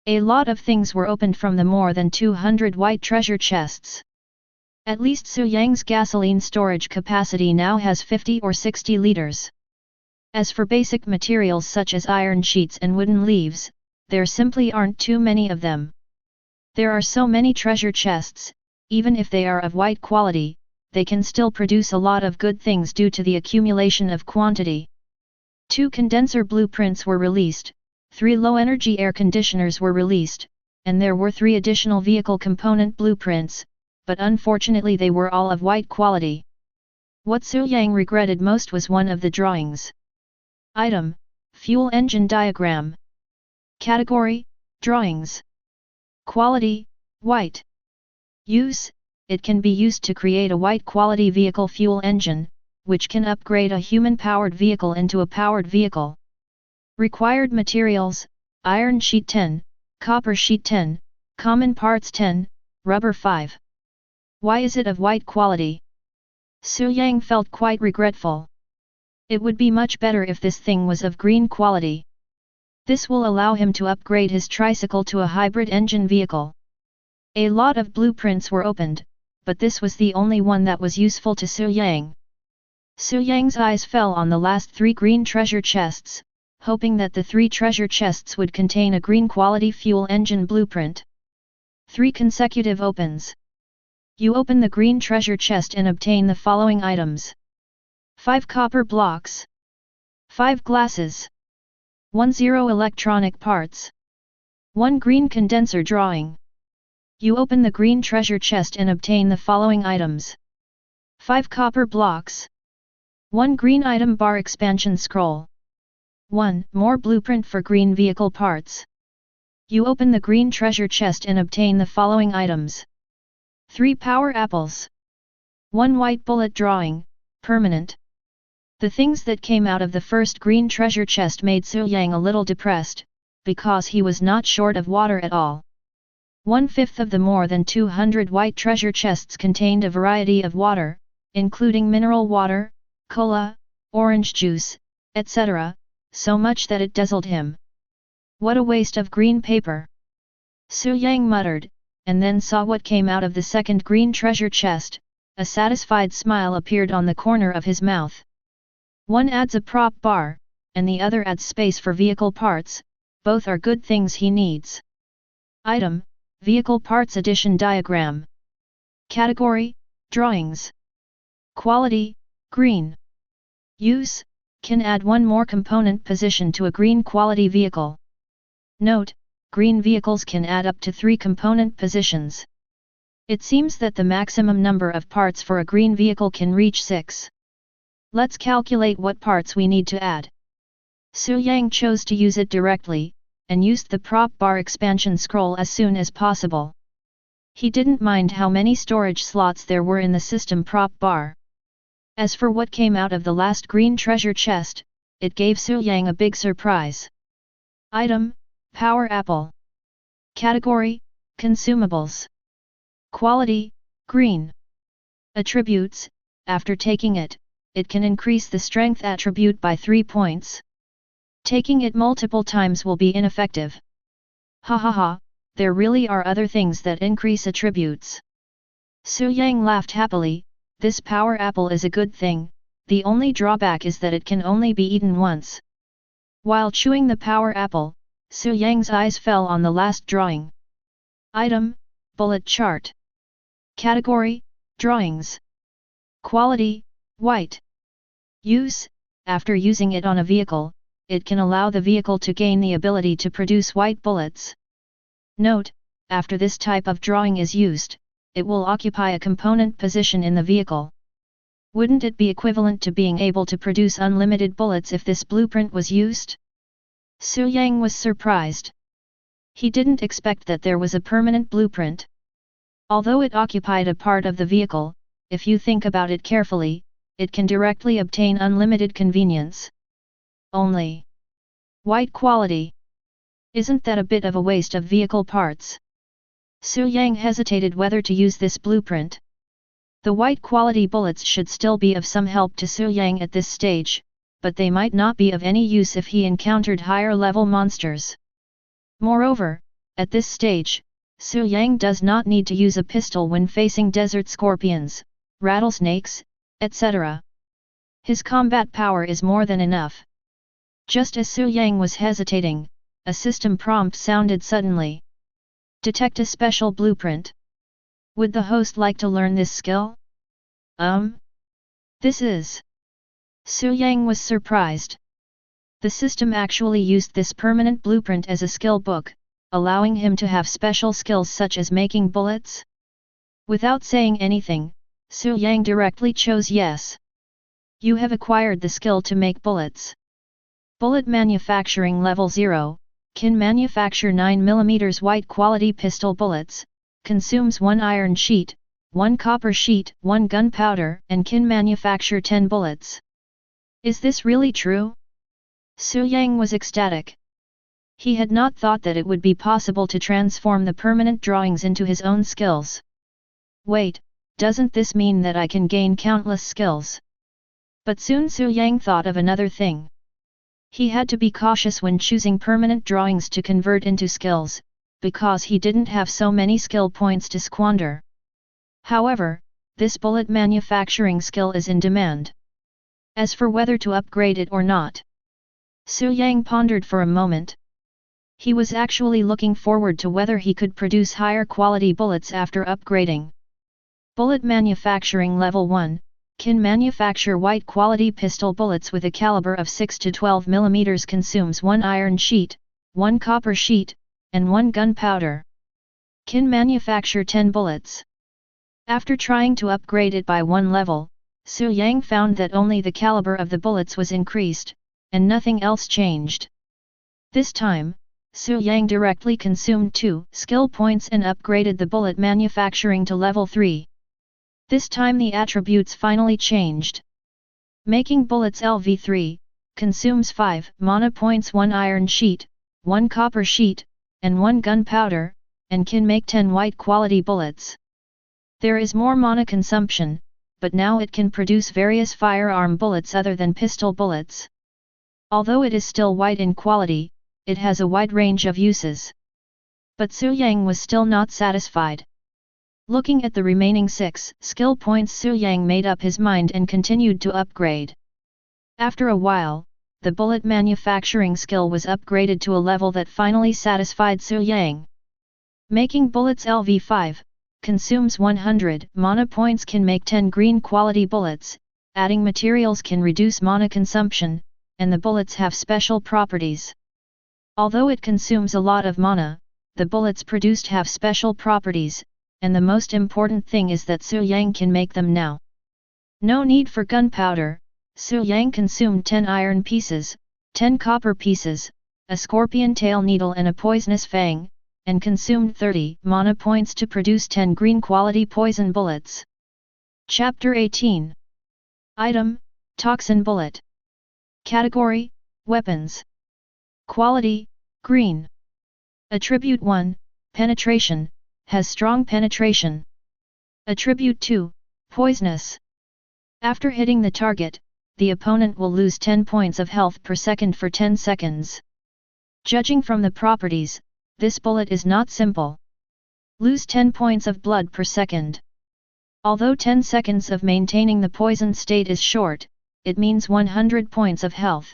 A lot of things were opened from the more than 200 white treasure chests. At least Su Yang's gasoline storage capacity now has 50 or 60 liters. As for basic materials such as iron sheets and wooden leaves, there simply aren't too many of them. There are so many treasure chests, even if they are of white quality, they can still produce a lot of good things due to the accumulation of quantity. 2 condenser blueprints were released, 3 low-energy air conditioners were released, and there were 3 additional vehicle component blueprints, but unfortunately they were all of white quality. What Su Yang regretted most was one of the drawings. Item, Fuel Engine Diagram. Category, Drawings. Quality, White. Use, it can be used to create a white quality vehicle fuel engine, which can upgrade a human-powered vehicle into a powered vehicle. Required materials, iron sheet 10, copper sheet 10, common parts 10, rubber 5. Why is it of white quality? Su Yang felt quite regretful. It would be much better if this thing was of green quality. This will allow him to upgrade his tricycle to a hybrid engine vehicle. A lot of blueprints were opened, but this was the only one that was useful to Su Yang. Su Yang's eyes fell on the last 3 green treasure chests, hoping that the 3 treasure chests would contain a green quality fuel engine blueprint. 3 consecutive opens. You open the green treasure chest and obtain the following items. 5 copper blocks. 5 glasses. 10 electronic parts. 1 green condenser drawing. You open the green treasure chest and obtain the following items. 5 copper blocks. 1 green item bar expansion scroll. 1 more blueprint for green vehicle parts. You open the green treasure chest and obtain the following items. 3 power apples. 1 white bullet drawing, permanent. The things that came out of the first green treasure chest made Su Yang a little depressed, because he was not short of water at all. 1/5 of the more than 200 white treasure chests contained a variety of water, including mineral water, cola, orange juice, etc., so much that it dazzled him. What a waste of green paper! Su Yang muttered, and then saw what came out of the second green treasure chest. A satisfied smile appeared on the corner of his mouth. One adds a prop bar, and the other adds space for vehicle parts, both are good things he needs. Item, Vehicle Parts Addition Diagram. Category, Drawings. Quality, Green. Use, can add one more component position to a green quality vehicle. Note, green vehicles can add up to 3 component positions. It seems that the maximum number of parts for a green vehicle can reach 6. Let's calculate what parts we need to add. Su Yang chose to use it directly, and used the prop bar expansion scroll as soon as possible. He didn't mind how many storage slots there were in the system prop bar. As for what came out of the last green treasure chest, it gave Su Yang a big surprise. Item, Power Apple. Category, Consumables. Quality, Green. Attributes, after taking it, it can increase the strength attribute by 3 points. Taking it multiple times will be ineffective. Ha ha ha, there really are other things that increase attributes. Su Yang laughed happily. This power apple is a good thing, the only drawback is that it can only be eaten once. While chewing the power apple, Su Yang's eyes fell on the last drawing. Item, Bullet Chart. Category, Drawings. Quality, White. Use, after using it on a vehicle, it can allow the vehicle to gain the ability to produce white bullets. Note, after this type of drawing is used, it will occupy a component position in the vehicle. Wouldn't it be equivalent to being able to produce unlimited bullets if this blueprint was used? Su Yang was surprised. He didn't expect that there was a permanent blueprint. Although it occupied a part of the vehicle, if you think about it carefully, it can directly obtain unlimited convenience. Only white quality. Isn't that a bit of a waste of vehicle parts? Su Yang hesitated whether to use this blueprint. The white quality bullets should still be of some help to Su Yang at this stage, but they might not be of any use if he encountered higher level monsters. Moreover, at this stage, Su Yang does not need to use a pistol when facing desert scorpions, rattlesnakes, etc. His combat power is more than enough. Just as Su Yang was hesitating, a system prompt sounded suddenly. Detect a special blueprint. Would the host like to learn this skill? This is. Su Yang was surprised. The system actually used this permanent blueprint as a skill book, allowing him to have special skills such as making bullets. Without saying anything, Su Yang directly chose yes. You have acquired the skill to make bullets. Bullet Manufacturing Level 0, can manufacture 9mm white quality pistol bullets, consumes 1 iron sheet, 1 copper sheet, 1 gunpowder, and can manufacture 10 bullets. Is this really true? Su Yang was ecstatic. He had not thought that it would be possible to transform the permanent drawings into his own skills. Wait, doesn't this mean that I can gain countless skills? But soon Su Yang thought of another thing. He had to be cautious when choosing permanent drawings to convert into skills, because he didn't have so many skill points to squander. However, this bullet manufacturing skill is in demand. As for whether to upgrade it or not, Su Yang pondered for a moment. He was actually looking forward to whether he could produce higher quality bullets after upgrading. Bullet Manufacturing Level 1, can manufacture white quality pistol bullets with a caliber of 6 to 12 mm, consumes 1 iron sheet, 1 copper sheet, and 1 gunpowder. Can manufacture 10 bullets. After trying to upgrade it by 1 level, Su Yang found that only the caliber of the bullets was increased, and nothing else changed. This time, Su Yang directly consumed 2 skill points and upgraded the bullet manufacturing to level 3. This time the attributes finally changed. Making bullets LV3, consumes 5 mana points, 1 iron sheet, 1 copper sheet, and 1 gunpowder, and can make 10 white quality bullets. There is more mana consumption, but now it can produce various firearm bullets other than pistol bullets. Although it is still white in quality, it has a wide range of uses. But Su Yang was still not satisfied. Looking at the remaining 6 skill points, Su Yang made up his mind and continued to upgrade. After a while, the bullet manufacturing skill was upgraded to a level that finally satisfied Su Yang. Making bullets LV5, consumes 100 mana points, can make 10 green quality bullets, adding materials can reduce mana consumption, and the bullets have special properties. Although it consumes a lot of mana, the bullets produced have special properties, and the most important thing is that Su Yang can make them now. No need for gunpowder. Su Yang consumed 10 iron pieces, 10 copper pieces, a scorpion tail needle and a poisonous fang, and consumed 30 mana points to produce 10 green quality poison bullets. Chapter 18. Item, Toxin Bullet. Category, Weapons. Quality, Green. Attribute 1, Penetration, has strong penetration. Attribute 2, Poisonous. After hitting the target, the opponent will lose 10 points of health per second for 10 seconds. Judging from the properties, this bullet is not simple. Lose 10 points of blood per second. Although 10 seconds of maintaining the poisoned state is short, it means 100 points of health.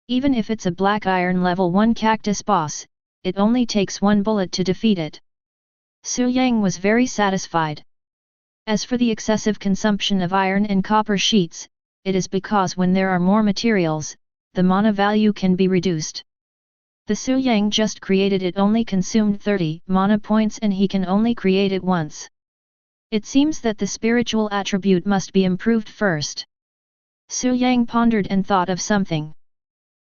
Even if it's a black iron level 1 cactus boss, it only takes 1 bullet to defeat it. Su Yang was very satisfied. As for the excessive consumption of iron and copper sheets, it is because when there are more materials, the mana value can be reduced. The Su Yang just created it only consumed 30 mana points and he can only create it once. It seems that the spiritual attribute must be improved first. Su Yang pondered and thought of something.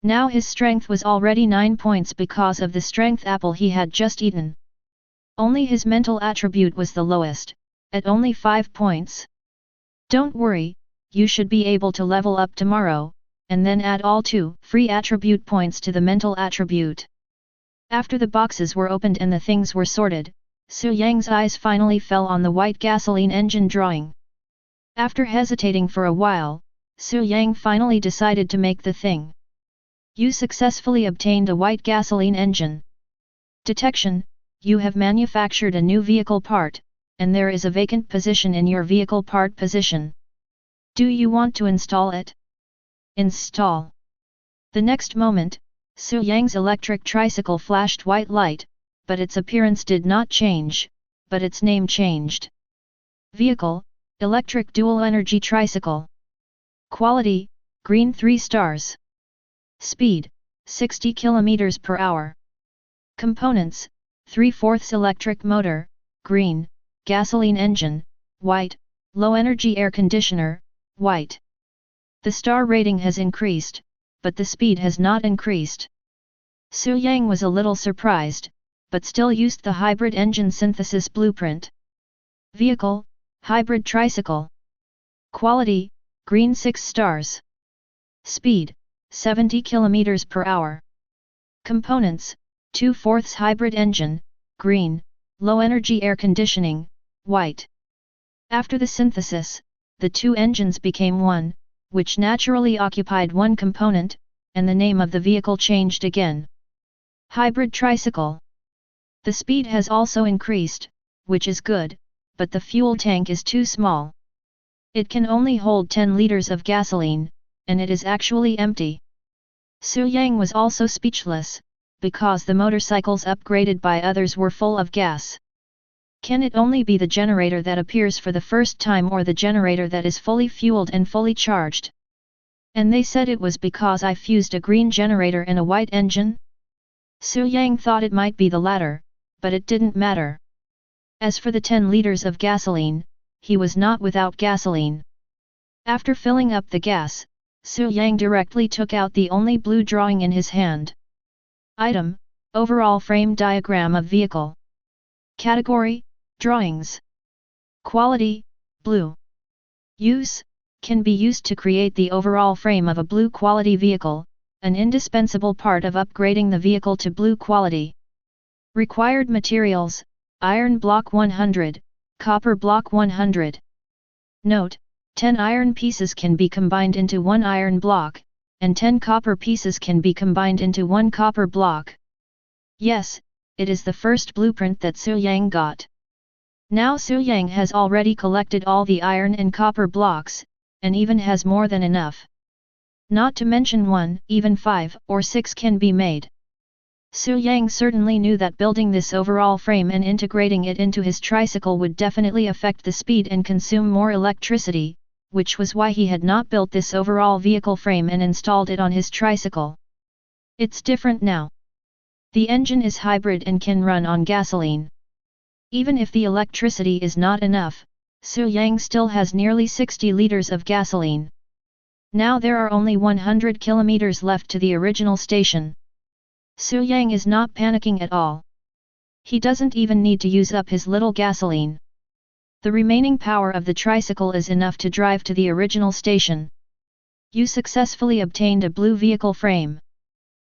Now his strength was already 9 points because of the strength apple he had just eaten. Only his mental attribute was the lowest, at only 5 points. Don't worry, you should be able to level up tomorrow, and then add all 2 free attribute points to the mental attribute. After the boxes were opened and the things were sorted, Su Yang's eyes finally fell on the white gasoline engine drawing. After hesitating for a while, Su Yang finally decided to make the thing. You successfully obtained a white gasoline engine. Detection, you have manufactured a new vehicle part, and there is a vacant position in your vehicle part position. Do you want to install it? Install. The next moment, Su Yang's electric tricycle flashed white light, but its appearance did not change, but its name changed. Vehicle, Electric Dual Energy Tricycle. Quality, Green 3 stars. Speed, 60 km per hour. Components, 3/4 electric motor, green, gasoline engine, white, low energy air conditioner, white. The star rating has increased, but the speed has not increased. Su Yang was a little surprised, but still used the hybrid engine synthesis blueprint. Vehicle, hybrid tricycle. Quality, green 6 stars. Speed, 70 km per hour. Components, 2/4 hybrid engine, green, low energy air conditioning, white. After the synthesis, the 2 engines became one, which naturally occupied one component, and the name of the vehicle changed again. Hybrid tricycle. The speed has also increased, which is good, but the fuel tank is too small. It can only hold 10 liters of gasoline, and it is actually empty. Su Yang was also speechless, because the motorcycles upgraded by others were full of gas. Can it only be the generator that appears for the first time or the generator that is fully fueled and fully charged? And they said it was because I fused a green generator in a white engine? Su Yang thought it might be the latter, but it didn't matter. As for the 10 liters of gasoline, he was not without gasoline. After filling up the gas, Su Yang directly took out the only blue drawing in his hand. Item, overall frame diagram of vehicle. Category, drawings. Quality, Blue. Use, can be used to create the overall frame of a blue quality vehicle, an indispensable part of upgrading the vehicle to blue quality. Required materials: iron block 100, copper block 100. Note: 10 iron pieces can be combined into 1 iron block, and 10 copper pieces can be combined into 1 copper block. Yes, it is the first blueprint that Su Yang got. Now Su Yang has already collected all the iron and copper blocks, and even has more than enough. Not to mention 1, even 5 or 6 can be made. Su Yang certainly knew that building this overall frame and integrating it into his tricycle would definitely affect the speed and consume more electricity, which was why he had not built this overall vehicle frame and installed it on his tricycle. It's different now. The engine is hybrid and can run on gasoline. Even if the electricity is not enough, Su Yang still has nearly 60 liters of gasoline. Now there are only 100 kilometers left to the original station. Su Yang is not panicking at all. He doesn't even need to use up his little gasoline. The remaining power of the tricycle is enough to drive to the original station. You successfully obtained a blue vehicle frame.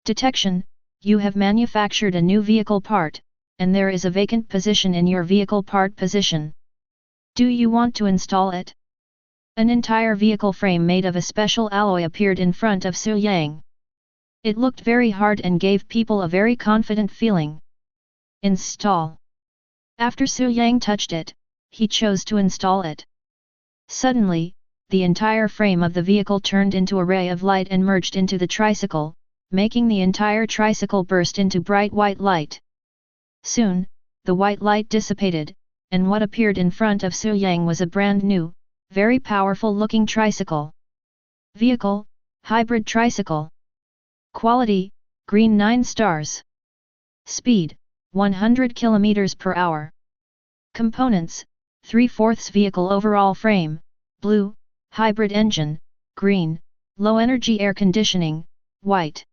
Detection: you have manufactured a new vehicle part, and there is a vacant position in your vehicle part position. Do you want to install it? An entire vehicle frame made of a special alloy appeared in front of Su Yang. It looked very hard and gave people a very confident feeling. Install. After Su Yang touched it, he chose to install it. Suddenly, the entire frame of the vehicle turned into a ray of light and merged into the tricycle, making the entire tricycle burst into bright white light. Soon, the white light dissipated, and what appeared in front of Su Yang was a brand new, very powerful looking tricycle. Vehicle: hybrid tricycle. Quality: green 9 stars. Speed: 100 km per hour. Components: 3/4 vehicle overall frame, blue, hybrid engine, green, low energy air conditioning, white.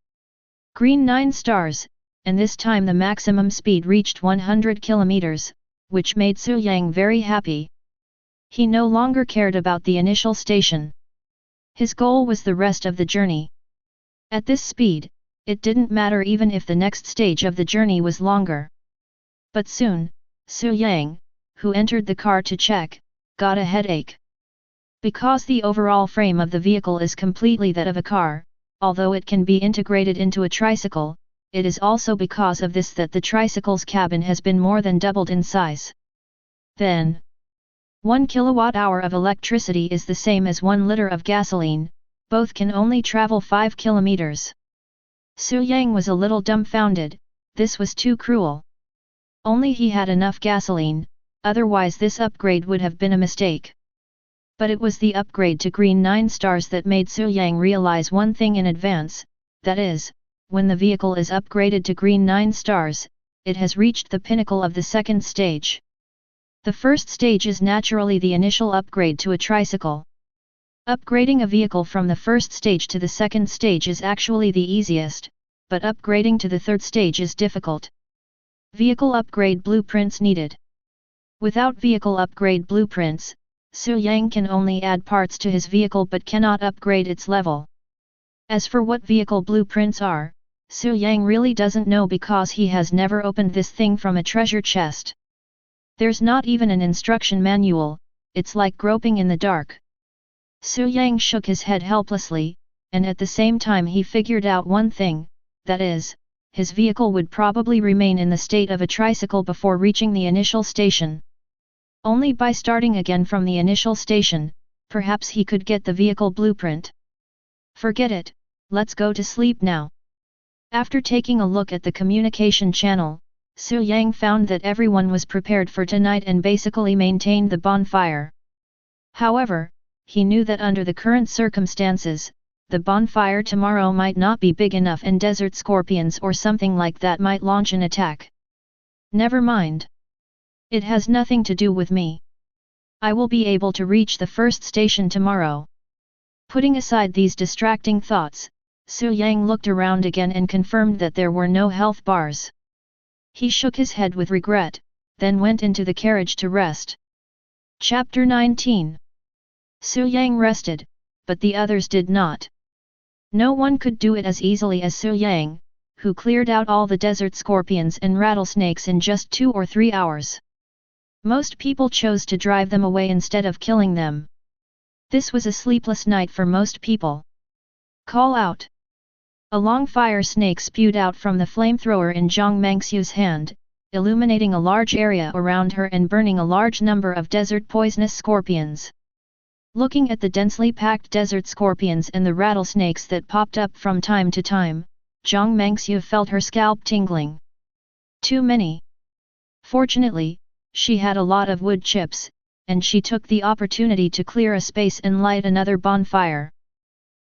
Green 9 stars, and this time the maximum speed reached 100 km, which made Su Yang very happy. He no longer cared about the initial station. His goal was the rest of the journey. At this speed, it didn't matter even if the next stage of the journey was longer. But soon, Su Yang, who entered the car to check, got a headache. Because the overall frame of the vehicle is completely that of a car, although it can be integrated into a tricycle, it is also because of this that the tricycle's cabin has been more than doubled in size. Then, 1 kilowatt-hour of electricity is the same as 1 liter of gasoline, both can only travel 5 kilometers. Su Yang was a little dumbfounded, this was too cruel. Only he had enough gasoline, otherwise this upgrade would have been a mistake. But it was the upgrade to green 9 stars that made Su Yang realize one thing in advance, that is, when the vehicle is upgraded to green 9 stars, it has reached the pinnacle of the second stage. The first stage is naturally the initial upgrade to a tricycle. Upgrading a vehicle from the first stage to the second stage is actually the easiest, but upgrading to the third stage is difficult. Vehicle upgrade blueprints needed. Without vehicle upgrade blueprints, Su Yang can only add parts to his vehicle but cannot upgrade its level. As for what vehicle blueprints are, Su Yang really doesn't know because he has never opened this thing from a treasure chest. There's not even an instruction manual, it's like groping in the dark. Su Yang shook his head helplessly, and at the same time he figured out one thing, that is, his vehicle would probably remain in the state of a tricycle before reaching the initial station. Only by starting again from the initial station, perhaps he could get the vehicle blueprint. Forget it, let's go to sleep now. After taking a look at the communication channel, Su Yang found that everyone was prepared for tonight and basically maintained the bonfire. However, he knew that under the current circumstances, the bonfire tomorrow might not be big enough and desert scorpions or something like that might launch an attack. Never mind. It has nothing to do with me. I will be able to reach the first station tomorrow. Putting aside these distracting thoughts, Su Yang looked around again and confirmed that there were no health bars. He shook his head with regret, then went into the carriage to rest. Chapter 19. Su Yang rested, but the others did not. No one could do it as easily as Su Yang, who cleared out all the desert scorpions and rattlesnakes in just 2 or 3 hours. Most people chose to drive them away instead of killing them. This was a sleepless night for most people. Call out! A long fire snake spewed out from the flamethrower in Zhang Mangxiu's hand, illuminating a large area around her and burning a large number of desert poisonous scorpions. Looking at the densely packed desert scorpions and the rattlesnakes that popped up from time to time, Zhang Mangxiu felt her scalp tingling. Too many. Fortunately, she had a lot of wood chips, and she took the opportunity to clear a space and light another bonfire.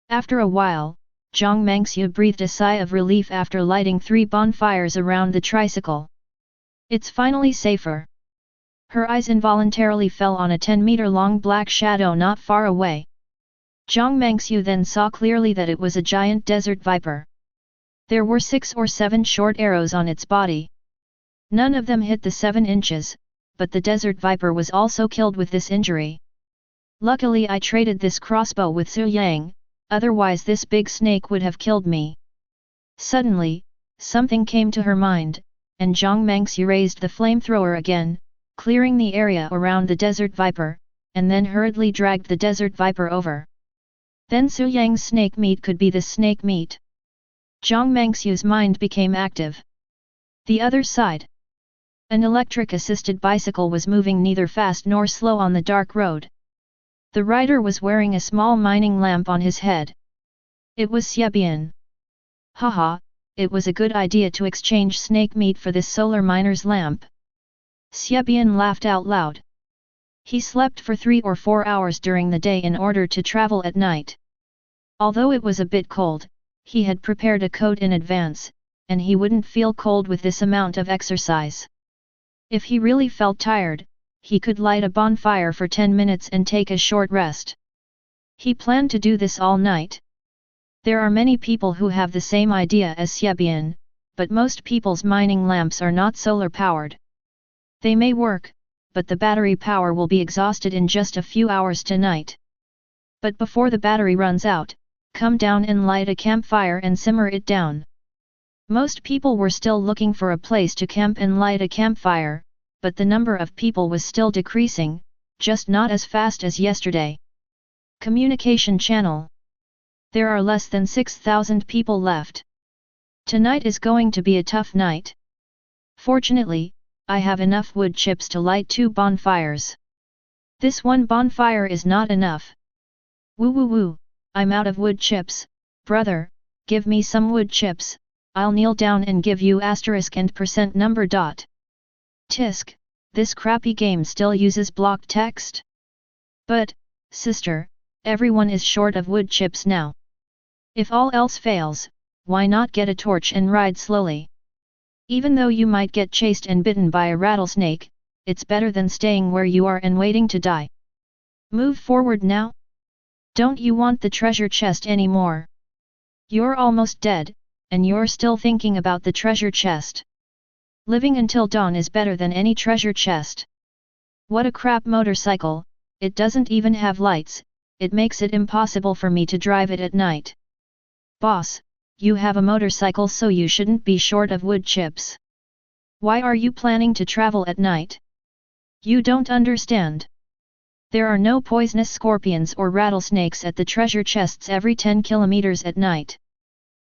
After a while, Zhang Mangxiu breathed a sigh of relief after lighting 3 bonfires around the tricycle. It's finally safer. Her eyes involuntarily fell on a 10-meter-long black shadow not far away. Zhang Mangxiu then saw clearly that it was a giant desert viper. There were 6 or 7 short arrows on its body. None of them hit the 7 inches, but the desert viper was also killed with this injury. Luckily I traded this crossbow with Su Yang, otherwise this big snake would have killed me. Suddenly, something came to her mind, and Zhang Mangxiu raised the flamethrower again, clearing the area around the desert viper, and then hurriedly dragged the desert viper over. Then Su Yang's snake meat could be the snake meat. Zhang Mangxiu's mind became active. The other side. An electric-assisted bicycle was moving neither fast nor slow on the dark road. The rider was wearing a small mining lamp on his head. It was Xiebian. Haha, it was a good idea to exchange snake meat for this solar miner's lamp. Xiebian laughed out loud. He slept for 3 or 4 hours during the day in order to travel at night. Although it was a bit cold, he had prepared a coat in advance, and he wouldn't feel cold with this amount of exercise. If he really felt tired, he could light a bonfire for 10 minutes and take a short rest. He planned to do this all night. There are many people who have the same idea as Xiebian, but most people's mining lamps are not solar-powered. They may work, but the battery power will be exhausted in just a few hours tonight. But before the battery runs out, come down and light a campfire and simmer it down. Most people were still looking for a place to camp and light a campfire, but the number of people was still decreasing, just not as fast as yesterday. Communication channel. There are less than 6,000 people left. Tonight is going to be a tough night. Fortunately, I have enough wood chips to light 2 bonfires. This one bonfire is not enough. Woo woo woo, I'm out of wood chips, brother, give me some wood chips. I'll kneel down and give you asterisk and % number dot. Tisk, this crappy game still uses blocked text? But, sister, everyone is short of wood chips now. If all else fails, why not get a torch and ride slowly? Even though you might get chased and bitten by a rattlesnake, it's better than staying where you are and waiting to die. Move forward now? Don't you want the treasure chest anymore? You're almost dead, and you're still thinking about the treasure chest. Living until dawn is better than any treasure chest. What a crap motorcycle, it doesn't even have lights, it makes it impossible for me to drive it at night. Boss, you have a motorcycle so you shouldn't be short of wood chips. Why are you planning to travel at night? You don't understand. There are no poisonous scorpions or rattlesnakes at the treasure chests every 10 kilometers at night.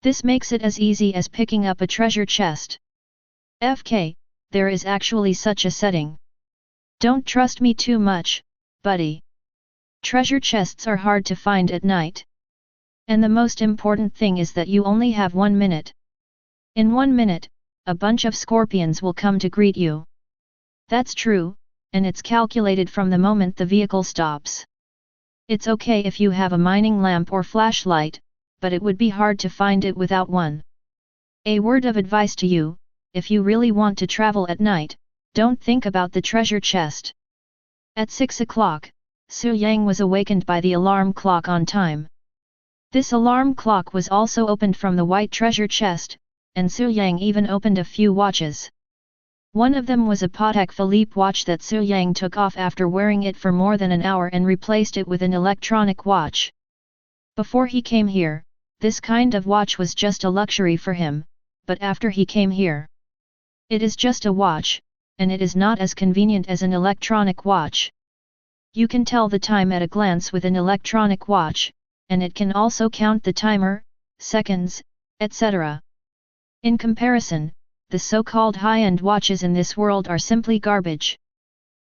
This makes it as easy as picking up a treasure chest. FK, there is actually such a setting. Don't trust me too much, buddy. Treasure chests are hard to find at night. And the most important thing is that you only have 1 minute. In 1 minute, a bunch of scorpions will come to greet you. That's true, and it's calculated from the moment the vehicle stops. It's okay if you have a mining lamp or flashlight, but it would be hard to find it without one. A word of advice to you, if you really want to travel at night, don't think about the treasure chest. At 6 o'clock, Su Yang was awakened by the alarm clock on time. This alarm clock was also opened from the white treasure chest, and Su Yang even opened a few watches. One of them was a Patek Philippe watch that Su Yang took off after wearing it for more than an hour and replaced it with an electronic watch. Before he came here, this kind of watch was just a luxury for him, but after he came here, it is just a watch, and it is not as convenient as an electronic watch. You can tell the time at a glance with an electronic watch, and it can also count the timer, seconds, etc. In comparison, the so-called high-end watches in this world are simply garbage.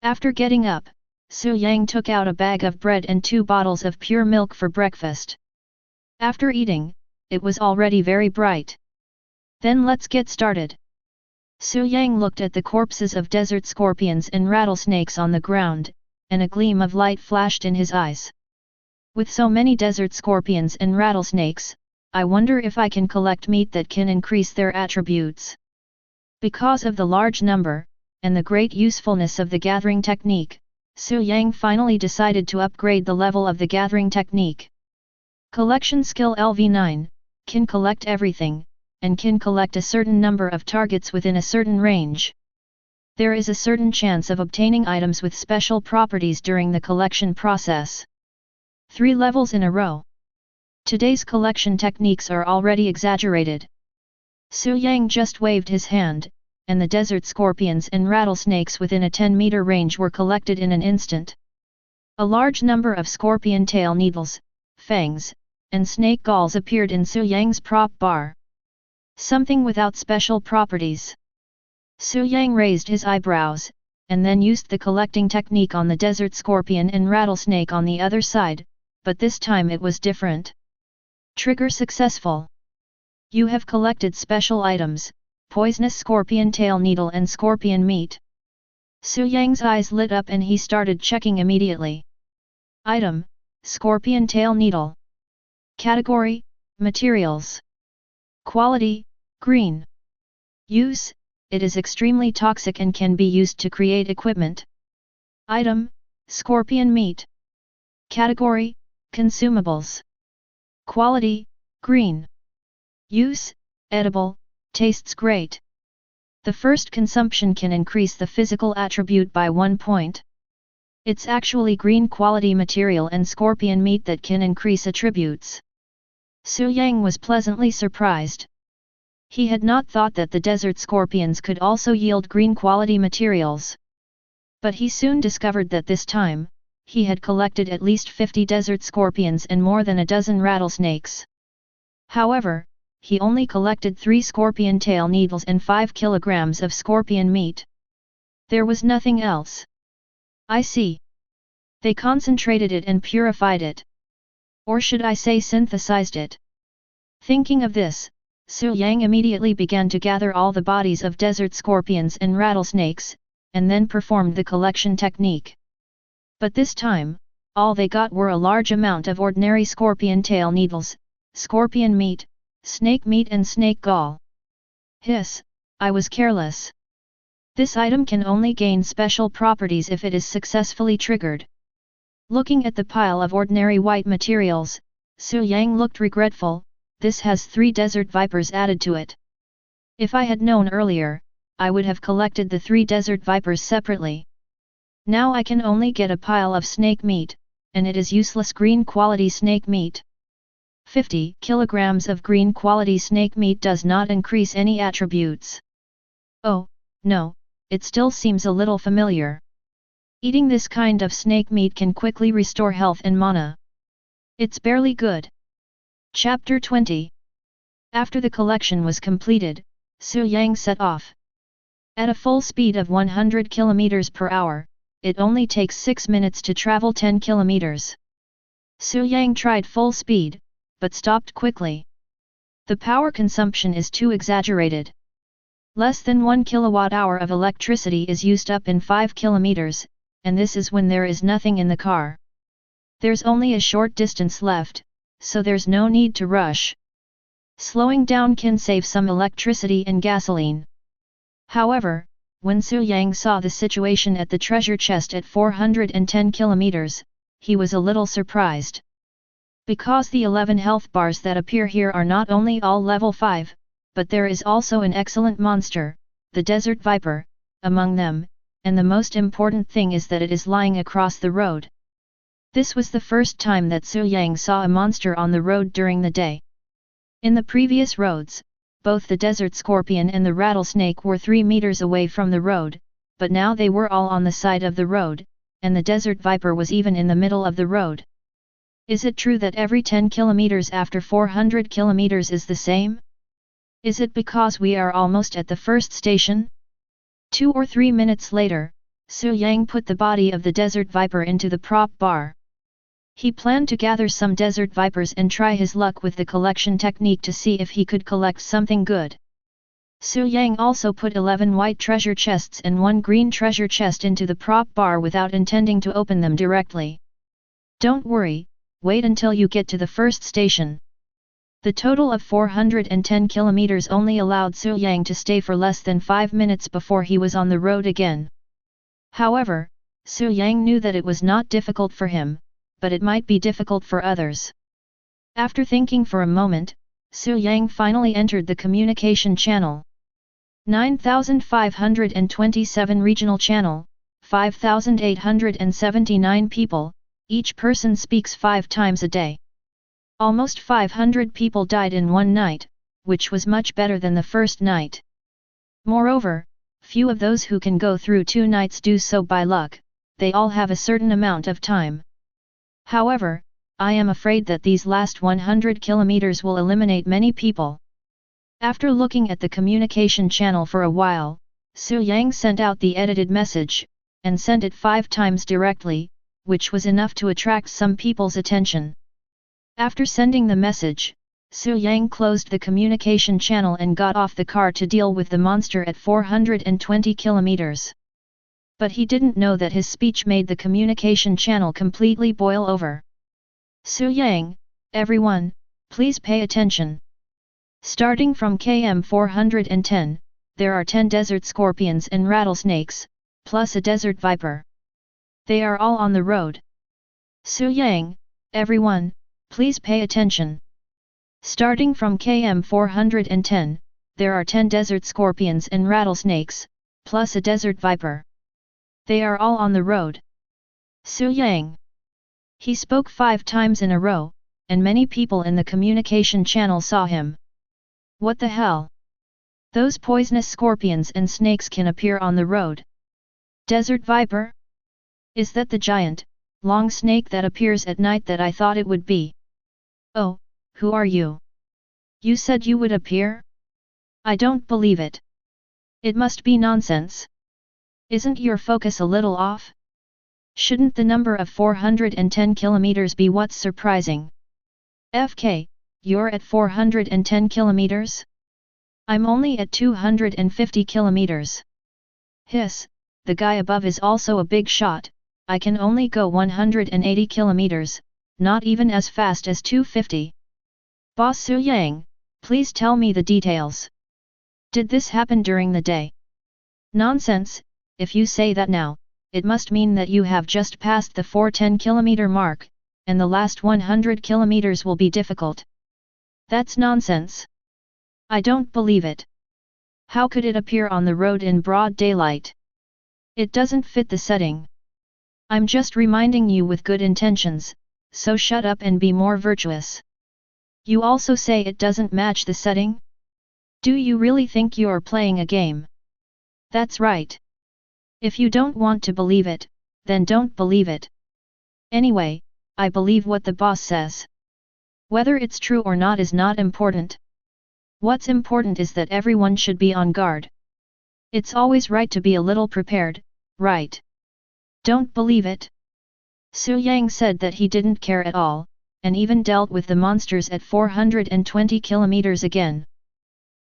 After getting up, Su Yang took out a bag of bread and 2 bottles of pure milk for breakfast. After eating, it was already very bright. Then let's get started. Su Yang looked at the corpses of desert scorpions and rattlesnakes on the ground, and a gleam of light flashed in his eyes. With so many desert scorpions and rattlesnakes, I wonder if I can collect meat that can increase their attributes. Because of the large number, and the great usefulness of the gathering technique, Su Yang finally decided to upgrade the level of the gathering technique. Collection skill LV9, can collect everything, and can collect a certain number of targets within a certain range. There is a certain chance of obtaining items with special properties during the collection process. 3 levels in a row. Today's collection techniques are already exaggerated. Su Yang just waved his hand, and the desert scorpions and rattlesnakes within a 10-meter range were collected in an instant. A large number of scorpion tail needles, fangs, and snake galls appeared in Su Yang's prop bar. Something without special properties. Su Yang raised his eyebrows, and then used the collecting technique on the desert scorpion and rattlesnake on the other side, but this time it was different. Trigger successful. You have collected special items, poisonous scorpion tail needle and scorpion meat. Su Yang's eyes lit up and he started checking immediately. Item, scorpion tail needle. Category, materials. Quality, green. Use, it is extremely toxic and can be used to create equipment. Item, scorpion meat. Category, consumables. Quality, green. Use, edible, tastes great. The first consumption can increase the physical attribute by 1 point. It's actually green quality material and scorpion meat that can increase attributes. Su Yang was pleasantly surprised. He had not thought that the desert scorpions could also yield green quality materials. But he soon discovered that this time, he had collected at least 50 desert scorpions and more than a dozen rattlesnakes. However, he only collected 3 scorpion tail needles and 5 kilograms of scorpion meat. There was nothing else. I see. They concentrated it and purified it. Or should I say synthesized it? Thinking of this, Su Yang immediately began to gather all the bodies of desert scorpions and rattlesnakes, and then performed the collection technique. But this time, all they got were a large amount of ordinary scorpion tail needles, scorpion meat, snake meat and snake gall. Hiss, I was careless. This item can only gain special properties if it is successfully triggered. Looking at the pile of ordinary white materials, Su Yang looked regretful. This has 3 desert vipers added to it. If I had known earlier, I would have collected the 3 desert vipers separately. Now I can only get a pile of snake meat, and it is useless green quality snake meat. 50 kilograms of green quality snake meat does not increase any attributes. Oh, no, it still seems a little familiar. Eating this kind of snake meat can quickly restore health and mana. It's barely good. Chapter 20. After the collection was completed, Su Yang set off. At a full speed of 100 km per hour, it only takes 6 minutes to travel 10 km. Su Yang tried full speed, but stopped quickly. The power consumption is too exaggerated. Less than 1 kilowatt-hour of electricity is used up in 5 kilometers, and this is when there is nothing in the car. There's only a short distance left, so there's no need to rush. Slowing down can save some electricity and gasoline. However, when Su Yang saw the situation at the treasure chest at 410 kilometers, he was a little surprised. Because the 11 health bars that appear here are not only all level 5, but there is also an excellent monster, the desert viper, among them, and the most important thing is that it is lying across the road. This was the first time that Su Yang saw a monster on the road during the day. In the previous roads, both the desert scorpion and the rattlesnake were 3 meters away from the road, but now they were all on the side of the road, and the desert viper was even in the middle of the road. Is it true that every 10 kilometers after 400 kilometers is the same? Is it because we are almost at the first station? 2 or 3 minutes later, Su Yang put the body of the desert viper into the prop bar. He planned to gather some desert vipers and try his luck with the collection technique to see if he could collect something good. Su Yang also put 11 white treasure chests and 1 green treasure chest into the prop bar without intending to open them directly. Don't worry, wait until you get to the first station. The total of 410 kilometers only allowed Su Yang to stay for less than 5 minutes before he was on the road again. However, Su Yang knew that it was not difficult for him, but it might be difficult for others. After thinking for a moment, Su Yang finally entered the communication channel. 9527 regional channel, 5879 people, each person speaks 5 times a day. Almost 500 people died in one night, which was much better than the first night. Moreover, few of those who can go through 2 nights do so by luck, they all have a certain amount of time. However, I am afraid that these last 100 kilometers will eliminate many people. After looking at the communication channel for a while, Su Yang sent out the edited message, and sent it 5 times directly, which was enough to attract some people's attention. After sending the message, Su Yang closed the communication channel and got off the car to deal with the monster at 420 kilometers. But he didn't know that his speech made the communication channel completely boil over. Su Yang, everyone, please pay attention. Starting from km 410, there are 10 desert scorpions and rattlesnakes, plus a desert viper. They are all on the road. Su Yang, everyone, please pay attention. Starting from km 410, there are 10 desert scorpions and rattlesnakes, plus a desert viper. They are all on the road. Su Yang. He spoke 5 times in a row, and many people in the communication channel saw him. What the hell? Those poisonous scorpions and snakes can appear on the road. Desert viper? Is that the giant, long snake that appears at night that I thought it would be? Oh, who are you? You said you would appear? I don't believe it. It must be nonsense. Isn't your focus a little off? Shouldn't the number of 410 kilometers be what's surprising? FK, you're at 410 kilometers? I'm only at 250 kilometers. Hiss, the guy above is also a big shot, I can only go 180 kilometers, not even as fast as 250. Boss Su Yang, please tell me the details. Did this happen during the day? Nonsense, if you say that now, it must mean that you have just passed the 410-kilometer mark, and the last 100 kilometers will be difficult. That's nonsense. I don't believe it. How could it appear on the road in broad daylight? It doesn't fit the setting. I'm just reminding you with good intentions, so shut up and be more virtuous. You also say it doesn't match the setting? Do you really think you're playing a game? That's right. If you don't want to believe it, then don't believe it. Anyway, I believe what the boss says. Whether it's true or not is not important. What's important is that everyone should be on guard. It's always right to be a little prepared, right? Don't believe it? Su Yang said that he didn't care at all, and even dealt with the monsters at 420 kilometers again.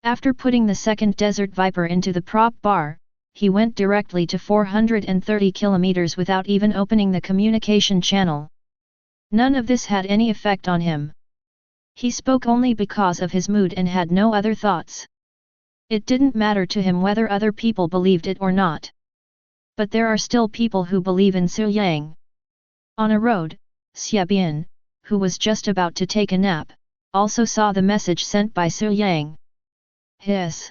After putting the second desert viper into the prop bar, he went directly to 430 kilometers without even opening the communication channel. None of this had any effect on him. He spoke only because of his mood and had no other thoughts. It didn't matter to him whether other people believed it or not. But there are still people who believe in Su Yang. On a road, Xiaobian, who was just about to take a nap, also saw the message sent by Su Yang. Hiss.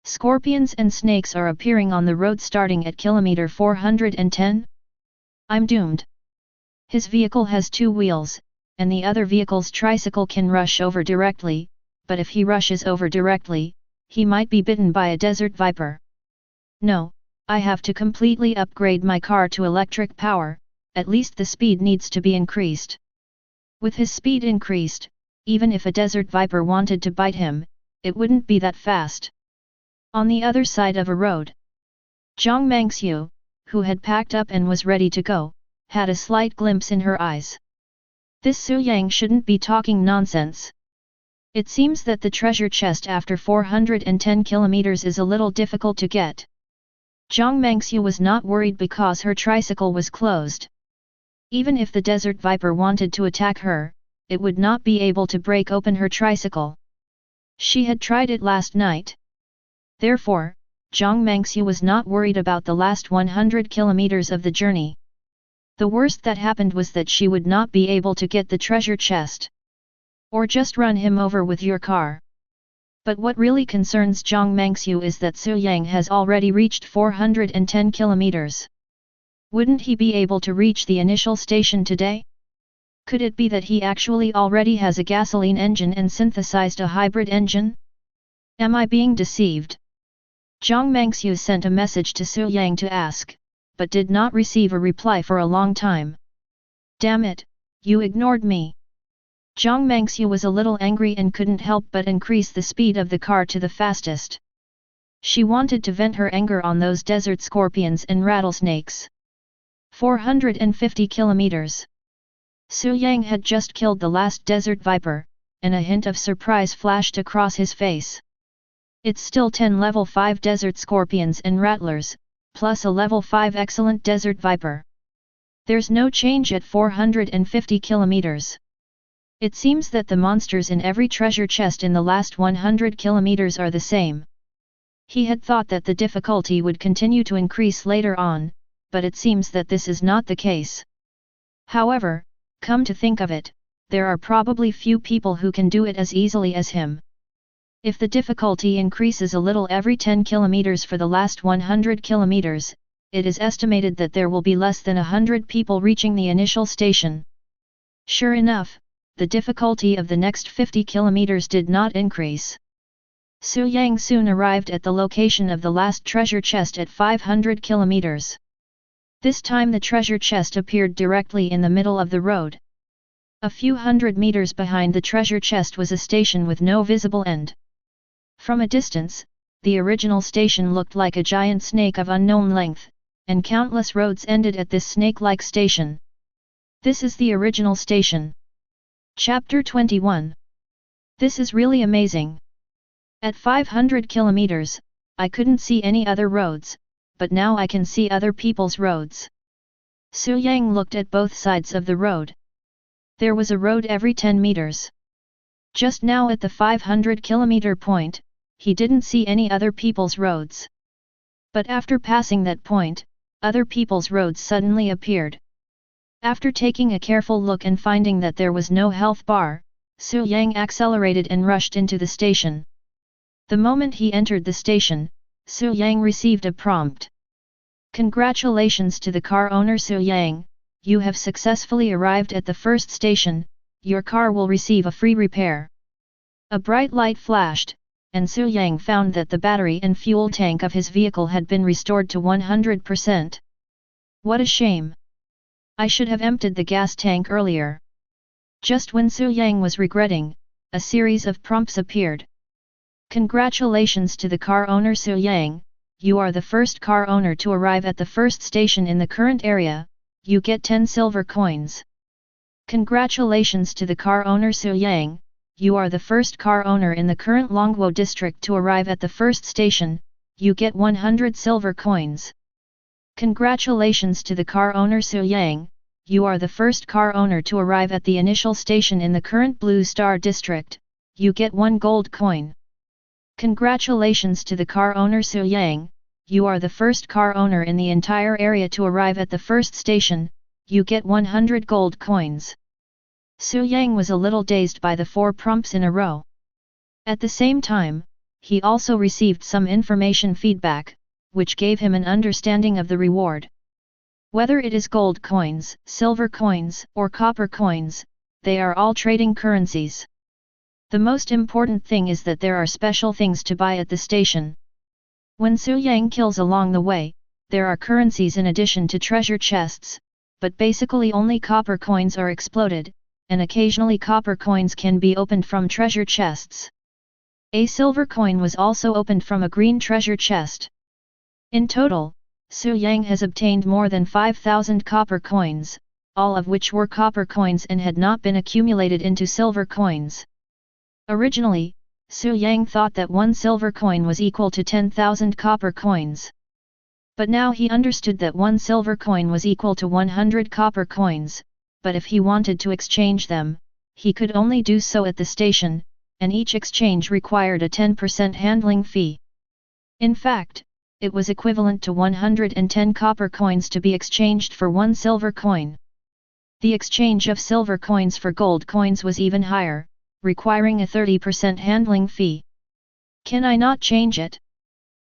Scorpions and snakes are appearing on the road starting at kilometer 410? I'm doomed. His vehicle has 2 wheels, and the other vehicle's tricycle can rush over directly, but if he rushes over directly, he might be bitten by a desert viper. No, I have to completely upgrade my car to electric power, at least the speed needs to be increased. With his speed increased, even if a desert viper wanted to bite him, it wouldn't be that fast. On the other side of a road, Zhang Mangxiu, who had packed up and was ready to go, had a slight glimpse in her eyes. This Su Yang shouldn't be talking nonsense. It seems that the treasure chest after 410 kilometers is a little difficult to get. Zhang Mangxiu was not worried because her tricycle was closed. Even if the desert viper wanted to attack her, it would not be able to break open her tricycle. She had tried it last night. Therefore, Zhang Mangxiu was not worried about the last 100 kilometers of the journey. The worst that happened was that she would not be able to get the treasure chest. Or just run him over with your car. But what really concerns Zhang Mangxiu is that Su Yang has already reached 410 kilometers. Wouldn't he be able to reach the initial station today? Could it be that he actually already has a gasoline engine and synthesized a hybrid engine? Am I being deceived? Zhang Mangxiu sent a message to Su Yang to ask, but did not receive a reply for a long time. Damn it, you ignored me. Zhang Mangxiu was a little angry and couldn't help but increase the speed of the car to the fastest. She wanted to vent her anger on those desert scorpions and rattlesnakes. 450 kilometers. Su Yang had just killed the last desert viper, and a hint of surprise flashed across his face. It's still 10 level 5 desert scorpions and rattlers, plus a level 5 excellent desert viper. There's no change at 450 kilometers. It seems that the monsters in every treasure chest in the last 100 kilometers are the same. He had thought that the difficulty would continue to increase later on, but it seems that this is not the case. However, come to think of it, there are probably few people who can do it as easily as him. If the difficulty increases a little every 10 kilometers for the last 100 kilometers, it is estimated that there will be less than 100 people reaching the initial station. Sure enough, the difficulty of the next 50 kilometers did not increase. Su Yang soon arrived at the location of the last treasure chest at 500 kilometers. This time the treasure chest appeared directly in the middle of the road. A few hundred meters behind the treasure chest was a station with no visible end. From a distance, the original station looked like a giant snake of unknown length, and countless roads ended at this snake-like station. This is the original station. Chapter 21. This is really amazing. At 500 kilometers, I couldn't see any other roads, but now I can see other people's roads. Su Yang looked at both sides of the road. There was a road every 10 meters. Just now at the 500-kilometer point, he didn't see any other people's roads. But after passing that point, other people's roads suddenly appeared. After taking a careful look and finding that there was no health bar, Su Yang accelerated and rushed into the station. The moment he entered the station, Su Yang received a prompt. Congratulations to the car owner Su Yang, you have successfully arrived at the first station, your car will receive a free repair. A bright light flashed, and Su Yang found that the battery and fuel tank of his vehicle had been restored to 100%. What a shame! I should have emptied the gas tank earlier. Just when Su Yang was regretting, a series of prompts appeared. Congratulations to the car owner Su Yang, you are the first car owner to arrive at the first station in the current area, you get 10 silver coins. Congratulations to the car owner Su Yang, you are the first car owner in the current Longguo district to arrive at the first station, you get 100 silver coins. Congratulations to the car owner Su Yang, you are the first car owner to arrive at the initial station in the current Blue Star district, you get 1 gold coin. Congratulations to the car owner Su Yang, you are the first car owner in the entire area to arrive at the first station, you get 100 gold coins. Su Yang was a little dazed by the 4 prompts in a row. At the same time, he also received some information feedback, which gave him an understanding of the reward. Whether it is gold coins, silver coins, or copper coins, they are all trading currencies. The most important thing is that there are special things to buy at the station. When Su Yang kills along the way, there are currencies in addition to treasure chests, but basically only copper coins are exploded, and occasionally copper coins can be opened from treasure chests. A silver coin was also opened from a green treasure chest. In total, Su Yang has obtained more than 5,000 copper coins, all of which were copper coins and had not been accumulated into silver coins. Originally, Su Yang thought that one silver coin was equal to 10,000 copper coins. But now he understood that one silver coin was equal to 100 copper coins, but if he wanted to exchange them, he could only do so at the station, and each exchange required a 10% handling fee. In fact, it was equivalent to 110 copper coins to be exchanged for one silver coin. The exchange of silver coins for gold coins was even higher, requiring a 30% handling fee. Can I not change it?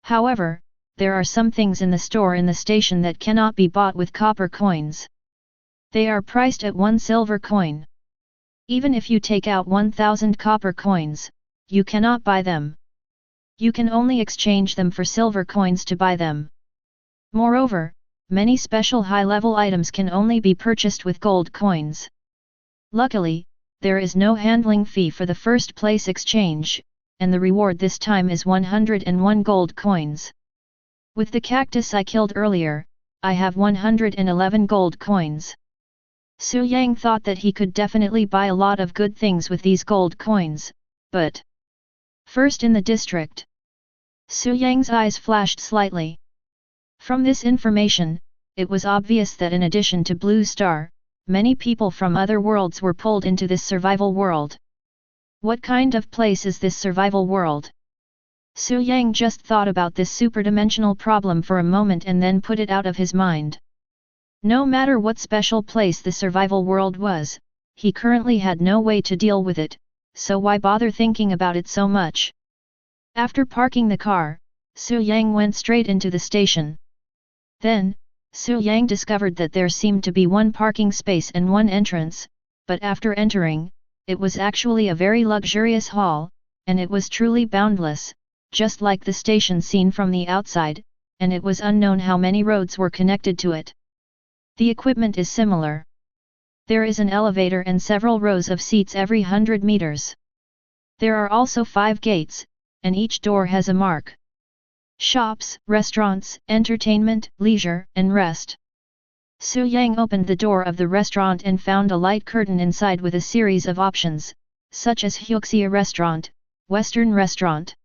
However, there are some things in the store in the station that cannot be bought with copper coins. They are priced at 1 silver coin. Even if you take out 1,000 copper coins, you cannot buy them. You can only exchange them for silver coins to buy them. Moreover, many special high-level items can only be purchased with gold coins. Luckily, there is no handling fee for the first place exchange, and the reward this time is 101 gold coins. With the cactus I killed earlier, I have 111 gold coins. Su Yang thought that he could definitely buy a lot of good things with these gold coins, but first in the district. Su Yang's eyes flashed slightly. From this information, it was obvious that in addition to Blue Star, many people from other worlds were pulled into this survival world. What kind of place is this survival world? Su Yang just thought about this superdimensional problem for a moment and then put it out of his mind. No matter what special place the survival world was, he currently had no way to deal with it, so why bother thinking about it so much? After parking the car, Su Yang went straight into the station. Then, Su Yang discovered that there seemed to be one parking space and one entrance, but after entering, it was actually a very luxurious hall, and it was truly boundless, just like the station seen from the outside, and it was unknown how many roads were connected to it. The equipment is similar. There is an elevator and several rows of seats every 100 meters. There are also 5 gates, and each door has a mark. Shops, restaurants, entertainment, leisure, and rest. Su Yang opened the door of the restaurant and found a light curtain inside with a series of options, such as Hyuxia Restaurant, Western Restaurant.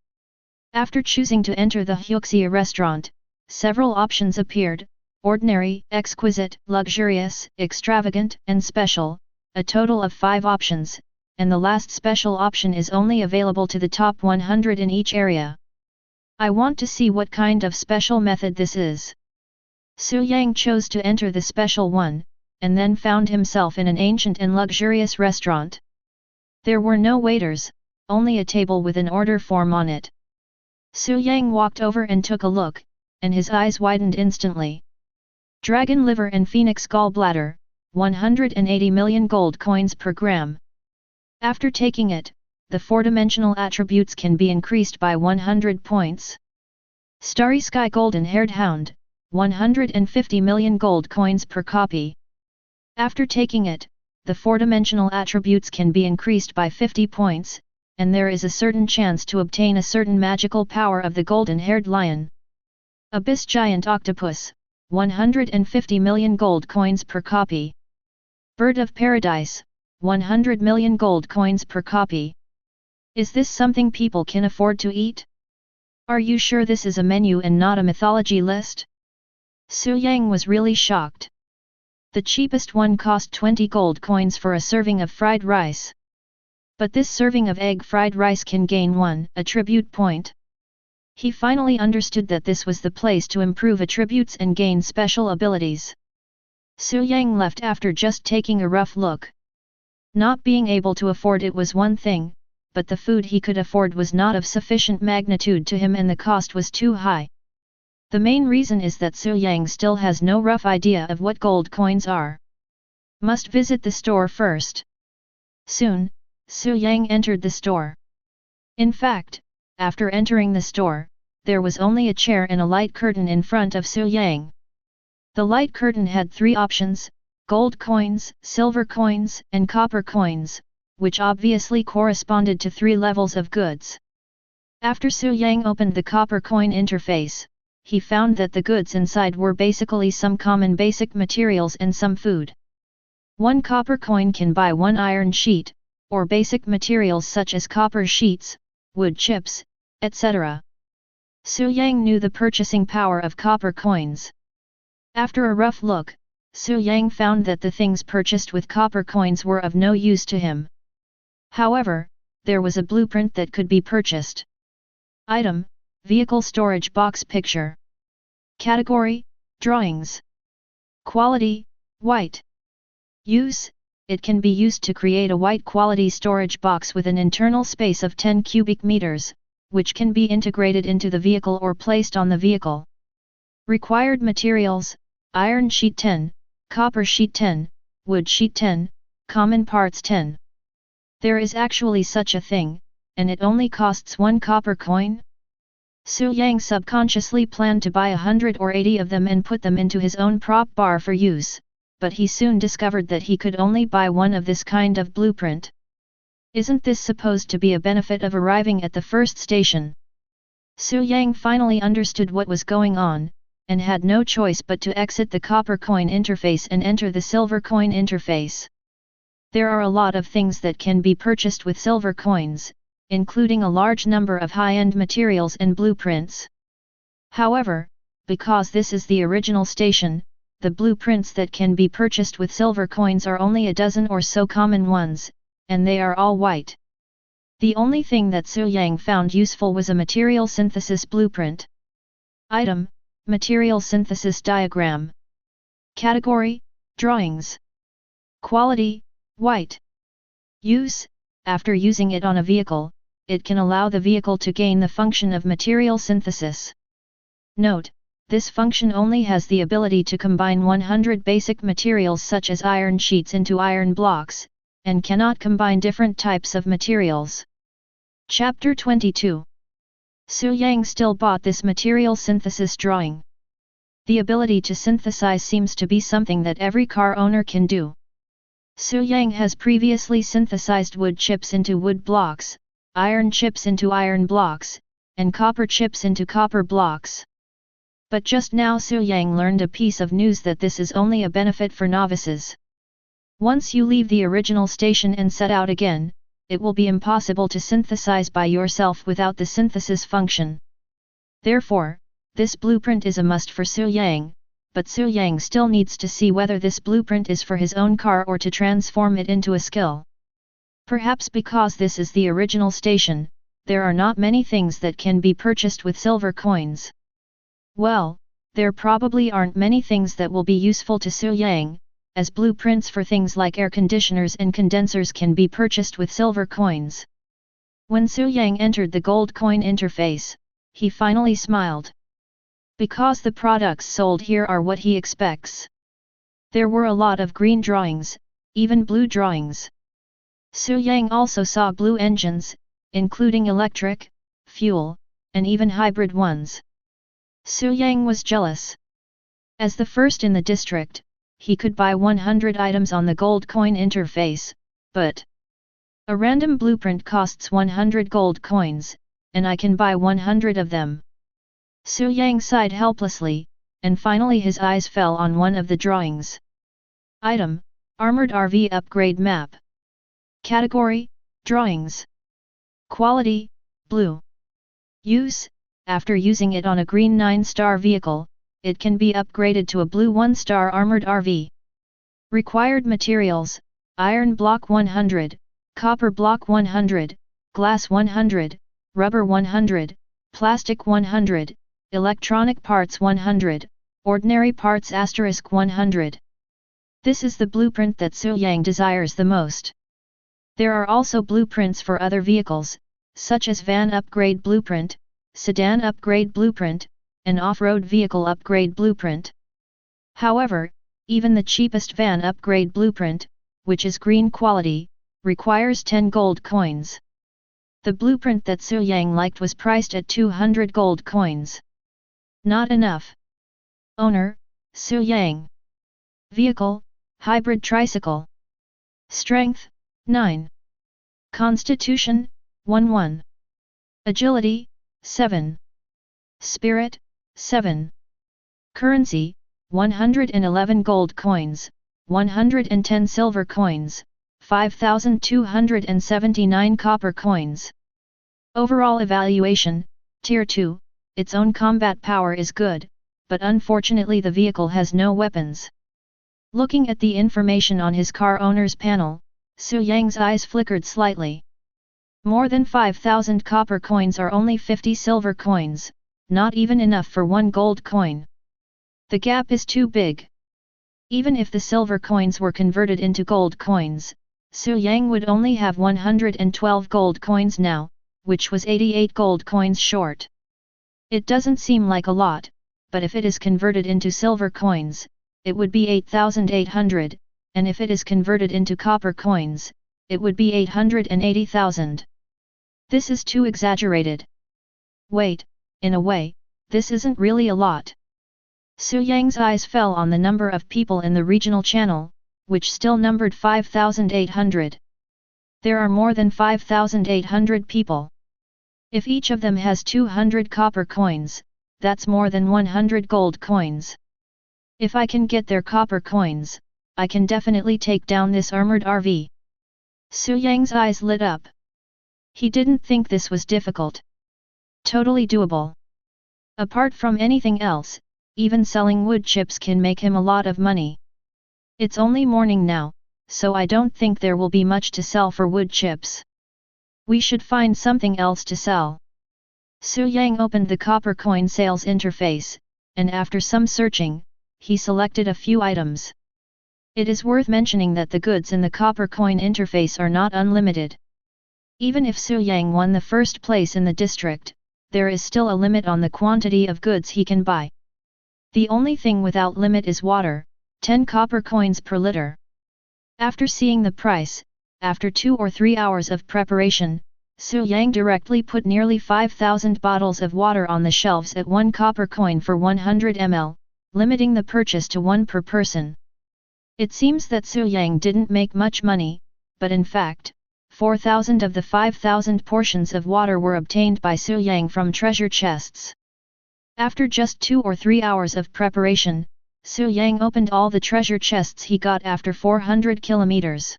After choosing to enter the Hyuxia Restaurant, several options appeared: ordinary, exquisite, luxurious, extravagant, and special, a total of 5 options, and the last special option is only available to the top 100 in each area. I want to see what kind of special method this is. Su Yang chose to enter the special one, and then found himself in an ancient and luxurious restaurant. There were no waiters, only a table with an order form on it. Su Yang walked over and took a look, and his eyes widened instantly. Dragon liver and phoenix gallbladder, 180 million gold coins per gram. After taking it, the 4-dimensional attributes can be increased by 100 points. Starry Sky Golden-Haired Hound, 150 million gold coins per copy. After taking it, the 4-dimensional attributes can be increased by 50 points, and there is a certain chance to obtain a certain magical power of the golden-haired lion. Abyss Giant Octopus, 150 million gold coins per copy. Bird of Paradise, 100 million gold coins per copy. Is this something people can afford to eat? Are you sure this is a menu and not a mythology list? Su Yang was really shocked. The cheapest one cost 20 gold coins for a serving of fried rice. But this serving of egg fried rice can gain 1 attribute point. He finally understood that this was the place to improve attributes and gain special abilities. Su Yang left after just taking a rough look. Not being able to afford it was one thing, but the food he could afford was not of sufficient magnitude to him and the cost was too high. The main reason is that Su Yang still has no rough idea of what gold coins are. Must visit the store first. Soon, Su Yang entered the store. In fact, after entering the store, there was only a chair and a light curtain in front of Su Yang. The light curtain had 3 options: gold coins, silver coins, and copper coins, which obviously corresponded to 3 levels of goods. After Su Yang opened the copper coin interface, he found that the goods inside were basically some common basic materials and some food. 1 copper coin can buy 1 iron sheet, or basic materials such as copper sheets, wood chips, etc. Su Yang knew the purchasing power of copper coins. After a rough look, Su Yang found that the things purchased with copper coins were of no use to him. However, there was a blueprint that could be purchased. Item: Vehicle Storage Box Picture. Category: Drawings. Quality: White. Use: it can be used to create a white quality storage box with an internal space of 10 cubic meters, which can be integrated into the vehicle or placed on the vehicle. Required materials: iron sheet 10, copper sheet 10, wood sheet 10, common parts 10. There is actually such a thing, and it only costs 1 copper coin? Su Yang subconsciously planned to buy 100 or 80 of them and put them into his own prop bar for use, but he soon discovered that he could only buy 1 of this kind of blueprint. Isn't this supposed to be a benefit of arriving at the first station? Su Yang finally understood what was going on, and had no choice but to exit the copper coin interface and enter the silver coin interface. There are a lot of things that can be purchased with silver coins, including a large number of high-end materials and blueprints. However, because this is the original station, the blueprints that can be purchased with silver coins are only a dozen or so common ones, and they are all white. The only thing that Su Yang found useful was a material synthesis blueprint. Item: Material synthesis diagram. Category: Drawings. Quality: White. Use: after using it on a vehicle, it can allow the vehicle to gain the function of material synthesis. Note: this function only has the ability to combine 100 basic materials such as iron sheets into iron blocks, and cannot combine different types of materials. Chapter 22. Su Yang still bought this material synthesis drawing. The ability to synthesize seems to be something that every car owner can do. Su Yang has previously synthesized wood chips into wood blocks, iron chips into iron blocks, and copper chips into copper blocks. But just now Su Yang learned a piece of news that this is only a benefit for novices. Once you leave the original station and set out again, it will be impossible to synthesize by yourself without the synthesis function. Therefore, this blueprint is a must for Su Yang, but Su Yang still needs to see whether this blueprint is for his own car or to transform it into a skill. Perhaps because this is the original station, there are not many things that can be purchased with silver coins. Well, there probably aren't many things that will be useful to Su Yang, as blueprints for things like air conditioners and condensers can be purchased with silver coins. When Su Yang entered the gold coin interface, he finally smiled. Because the products sold here are what he expects. There were a lot of green drawings, even blue drawings. Su Yang also saw blue engines, including electric, fuel, and even hybrid ones. Su Yang was jealous. As the first in the district, he could buy 100 items on the gold coin interface, but a random blueprint costs 100 gold coins, and I can buy 100 of them. Su Yang sighed helplessly, and finally his eyes fell on one of the drawings. Item: Armored RV Upgrade Map. Category: Drawings. Quality: Blue. Use: after using it on a green 9-star vehicle, it can be upgraded to a blue 1-star armored RV. Required materials: iron block 100, copper block 100, glass 100, rubber 100, plastic 100, electronic parts 100, ordinary parts *100. This is the blueprint that Su Yang desires the most. There are also blueprints for other vehicles, such as van upgrade blueprint, sedan upgrade blueprint, and off-road vehicle upgrade blueprint. However, even the cheapest van upgrade blueprint, which is green quality, requires 10 gold coins. The blueprint that Su Yang liked was priced at 200 gold coins. Not enough. Owner, Su Yang. Vehicle, hybrid tricycle. Strength, 9. Constitution, 1-1. Agility, 7. Spirit, 7. Currency, 111 gold coins, 110 silver coins, 5,279 copper coins. Overall evaluation, Tier 2, its own combat power is good, but unfortunately the vehicle has no weapons. Looking at the information on his car owner's panel, Su Yang's eyes flickered slightly. More than 5,000 copper coins are only 50 silver coins, not even enough for 1 gold coin. The gap is too big. Even if the silver coins were converted into gold coins, Su Yang would only have 112 gold coins now, which was 88 gold coins short. It doesn't seem like a lot, but if it is converted into silver coins, it would be 8,800, and if it is converted into copper coins, it would be 880,000. This is too exaggerated. Wait, in a way, this isn't really a lot. Su Yang's eyes fell on the number of people in the regional channel, which still numbered 5,800. There are more than 5,800 people. If each of them has 200 copper coins, that's more than 100 gold coins. If I can get their copper coins, I can definitely take down this armored RV. Su Yang's eyes lit up. He didn't think this was difficult. Totally doable. Apart from anything else, even selling wood chips can make him a lot of money. It's only morning now, so I don't think there will be much to sell for wood chips. We should find something else to sell. Su Yang opened the copper coin sales interface, and after some searching, he selected a few items. It is worth mentioning that the goods in the copper coin interface are not unlimited. Even if Su Yang won the first place in the district, there is still a limit on the quantity of goods he can buy. The only thing without limit is water, 10 copper coins per liter. After seeing the price, after 2 or 3 hours of preparation, Su Yang directly put nearly 5,000 bottles of water on the shelves at 1 copper coin for 100 ml, limiting the purchase to 1 per person. It seems that Su Yang didn't make much money, but in fact, 4,000 of the 5,000 portions of water were obtained by Su Yang from treasure chests. After just 2 or 3 hours of preparation, Su Yang opened all the treasure chests he got after 400 kilometers.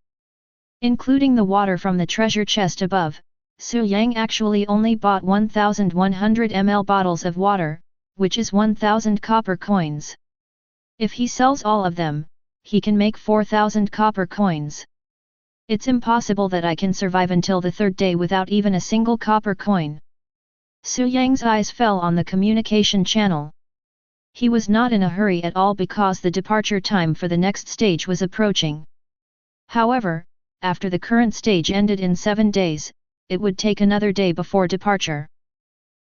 Including the water from the treasure chest above, Su Yang actually only bought 1,100 ml bottles of water, which is 1,000 copper coins. If he sells all of them, he can make 4,000 copper coins. It's impossible that I can survive until the 3rd day without even a single copper coin. Su Yang's eyes fell on the communication channel. He was not in a hurry at all because the departure time for the next stage was approaching. However, after the current stage ended in 7 days, it would take another day before departure.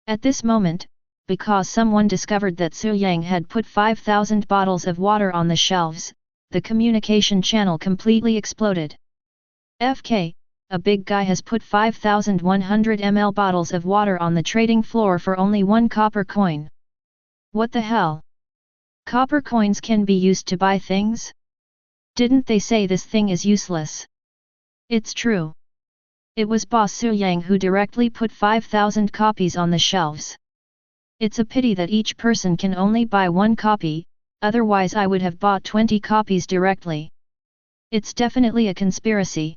At this moment, because someone discovered that Su Yang had put 5,000 bottles of water on the shelves, the communication channel completely exploded. FK, a big guy has put 5,100 ml bottles of water on the trading floor for only 1 copper coin. What the hell? Copper coins can be used to buy things? Didn't they say this thing is useless? It's true. It was boss Su Yang who directly put 5,000 copies on the shelves. It's a pity that each person can only buy 1 copy, otherwise I would have bought 20 copies directly. It's definitely a conspiracy.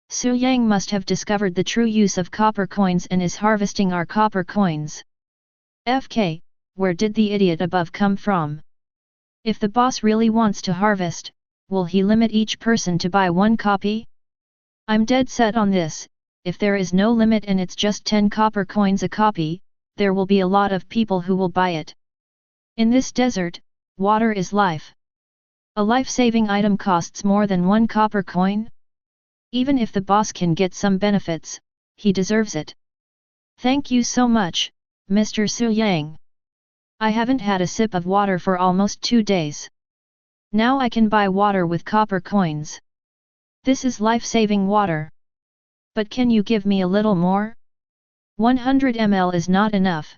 Su Yang must have discovered the true use of copper coins and is harvesting our copper coins. FK, where did the idiot above come from? If the boss really wants to harvest, will he limit each person to buy 1 copy? I'm dead set on this. If there is no limit and it's just 10 copper coins a copy, there will be a lot of people who will buy it. In this desert, water is life. A life-saving item costs more than 1 copper coin? Even if the boss can get some benefits, he deserves it. Thank you so much, Mr. Su Yang. I haven't had a sip of water for almost 2 days. Now I can buy water with copper coins. This is life-saving water. But can you give me a little more? 100 ml is not enough.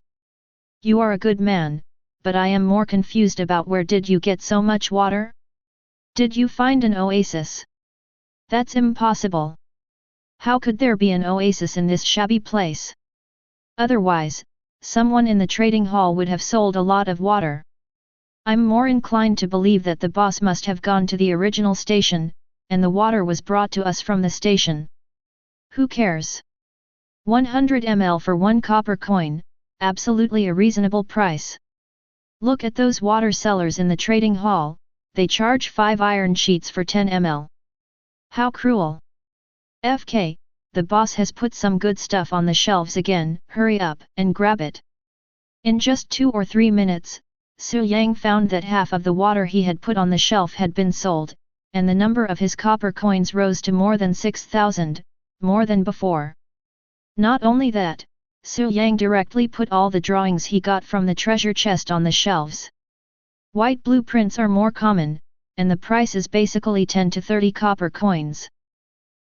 You are a good man, but I am more confused about where did you get so much water? Did you find an oasis? That's impossible. How could there be an oasis in this shabby place? Otherwise, someone in the trading hall would have sold a lot of water. I'm more inclined to believe that the boss must have gone to the original station, and the water was brought to us from the station. Who cares? 100 ml for 1 copper coin, absolutely a reasonable price. Look at those water sellers in the trading hall, they charge 5 iron sheets for 10 ml. How cruel! FK, the boss has put some good stuff on the shelves again, hurry up and grab it. In just 2 or 3 minutes, Su Yang found that half of the water he had put on the shelf had been sold, and the number of his copper coins rose to more than 6,000, more than before. Not only that, Su Yang directly put all the drawings he got from the treasure chest on the shelves. White blueprints are more common, and the price is basically 10 to 30 copper coins.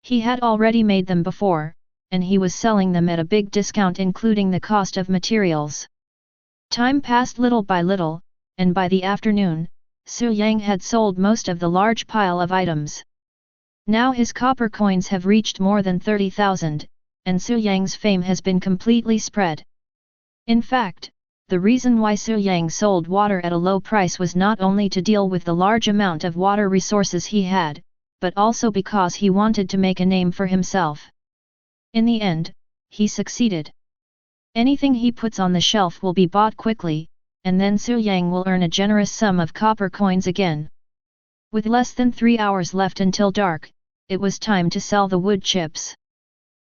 He had already made them before, and he was selling them at a big discount including the cost of materials. Time passed little by little, and by the afternoon, Su Yang had sold most of the large pile of items. Now his copper coins have reached more than 30,000, and Su Yang's fame has been completely spread. In fact, the reason why Su Yang sold water at a low price was not only to deal with the large amount of water resources he had, but also because he wanted to make a name for himself. In the end, he succeeded. Anything he puts on the shelf will be bought quickly, and then Su Yang will earn a generous sum of copper coins again. With less than 3 hours left until dark, it was time to sell the wood chips.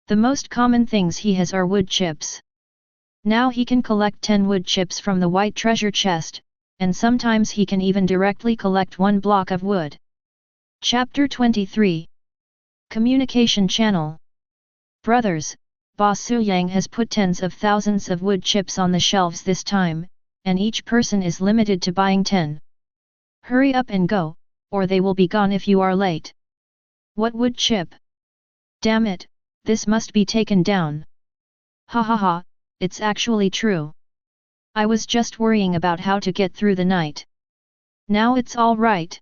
The most common things he has are wood chips. Now he can collect 10 wood chips from the white treasure chest, and sometimes he can even directly collect 1 block of wood. Chapter 23. Communication Channel. Brothers, Boss Su Yang has put tens of thousands of wood chips on the shelves this time, and each person is limited to buying 10. Hurry up and go, or they will be gone if you are late. What wood chip? Damn it, this must be taken down. Ha ha ha, it's actually true. I was just worrying about how to get through the night. Now it's all right.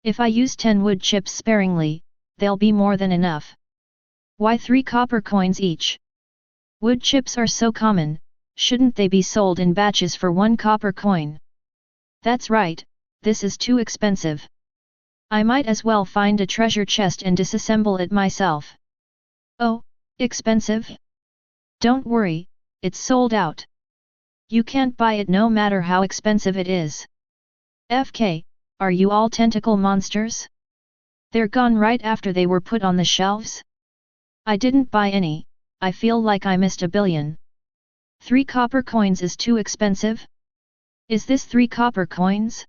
If I use 10 wood chips sparingly, they'll be more than enough. Why 3 copper coins each? Wood chips are so common, shouldn't they be sold in batches for 1 copper coin? That's right, this is too expensive. I might as well find a treasure chest and disassemble it myself. Oh, expensive? Don't worry, it's sold out. You can't buy it no matter how expensive it is. FK, are you all tentacle monsters? They're gone right after they were put on the shelves? I didn't buy any, I feel like I missed $1 billion. 3 copper coins is too expensive? Is this 3 copper coins?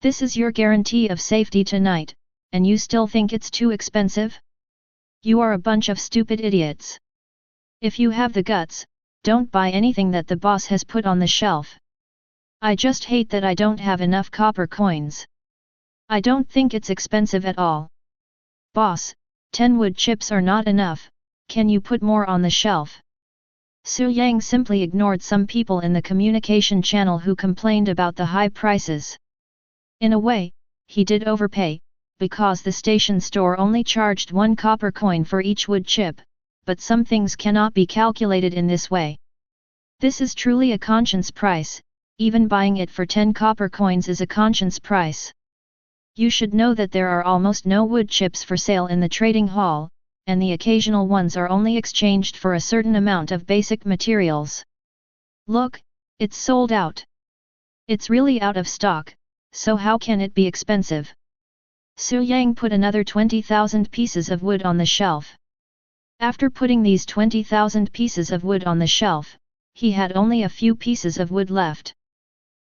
This is your guarantee of safety tonight, and you still think it's too expensive? You are a bunch of stupid idiots. If you have the guts, don't buy anything that the boss has put on the shelf. I just hate that I don't have enough copper coins. I don't think it's expensive at all. Boss, 10 wood chips are not enough, can you put more on the shelf? Su Yang simply ignored some people in the communication channel who complained about the high prices. In a way, he did overpay, because the station store only charged 1 copper coin for each wood chip, but some things cannot be calculated in this way. This is truly a conscience price, even buying it for 10 copper coins is a conscience price. You should know that there are almost no wood chips for sale in the trading hall, and the occasional ones are only exchanged for a certain amount of basic materials. Look, it's sold out. It's really out of stock, so how can it be expensive? Su Yang put another 20,000 pieces of wood on the shelf. After putting these 20,000 pieces of wood on the shelf, he had only a few pieces of wood left.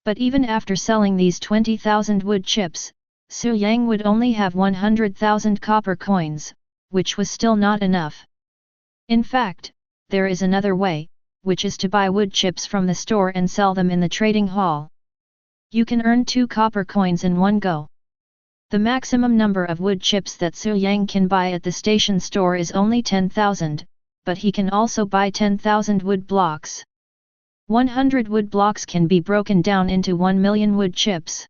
But even after selling these 20,000 wood chips, Su Yang would only have 100,000 copper coins, which was still not enough. In fact, there is another way, which is to buy wood chips from the store and sell them in the trading hall. You can earn 2 copper coins in one go. The maximum number of wood chips that Su Yang can buy at the station store is only 10,000, but he can also buy 10,000 wood blocks. 100 wood blocks can be broken down into 1 million wood chips.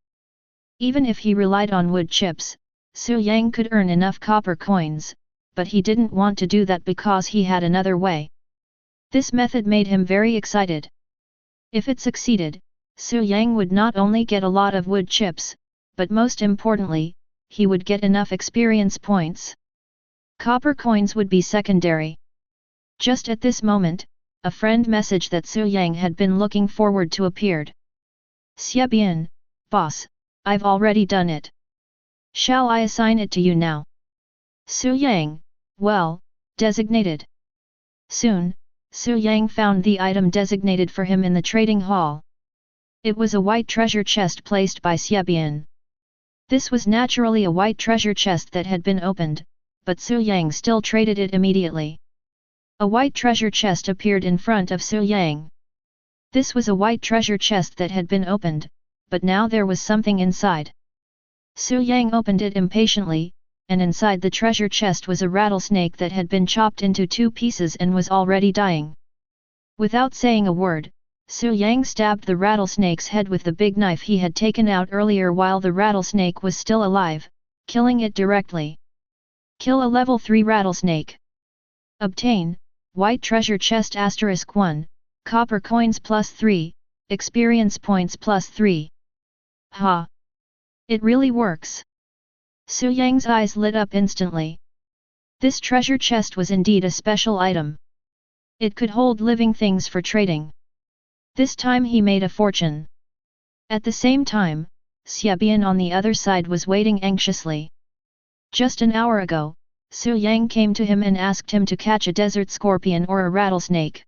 Even if he relied on wood chips, Su Yang could earn enough copper coins, but he didn't want to do that because he had another way. This method made him very excited. If it succeeded, Su Yang would not only get a lot of wood chips, but most importantly, he would get enough experience points. Copper coins would be secondary. Just at this moment, a friend message that Su Yang had been looking forward to appeared. Xiabian, boss, I've already done it. Shall I assign it to you now? Su Yang, well, designated. Soon, Su Yang found the item designated for him in the trading hall. It was a white treasure chest placed by Xiabian. This was naturally a white treasure chest that had been opened, but Su Yang still traded it immediately. A white treasure chest appeared in front of Su Yang. This was a white treasure chest that had been opened, but now there was something inside. Su Yang opened it impatiently, and inside the treasure chest was a rattlesnake that had been chopped into 2 pieces and was already dying. Without saying a word, Su Yang stabbed the rattlesnake's head with the big knife he had taken out earlier while the rattlesnake was still alive, killing it directly. Kill a level 3 rattlesnake. Obtain, white treasure chest *1, copper coins +3, experience points +3. Ha! It really works. Su Yang's eyes lit up instantly. This treasure chest was indeed a special item. It could hold living things for trading. This time he made a fortune. At the same time, Xiabian on the other side was waiting anxiously. Just an hour ago, Su Yang came to him and asked him to catch a desert scorpion or a rattlesnake.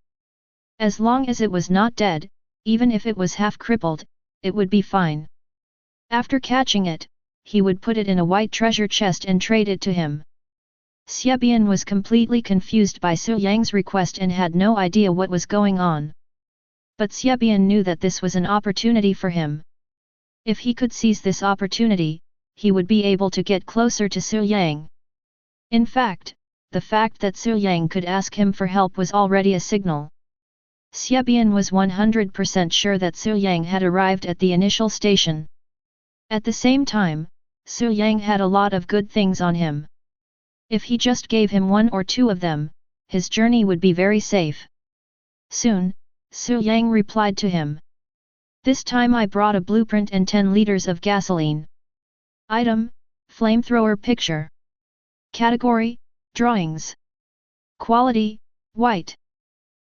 As long as it was not dead, even if it was half crippled, it would be fine. After catching it, he would put it in a white treasure chest and trade it to him. Xiabian was completely confused by Su Yang's request and had no idea what was going on. But Xiabian knew that this was an opportunity for him. If he could seize this opportunity, he would be able to get closer to Su Yang. In fact, the fact that Su Yang could ask him for help was already a signal. Xiabian was 100% sure that Su Yang had arrived at the initial station. At the same time, Su Yang had a lot of good things on him. If he just gave him 1 or 2 of them, his journey would be very safe. Soon, Su Yang replied to him. This time I brought a blueprint and 10 liters of gasoline. Item, flamethrower picture. Category, drawings. Quality, white.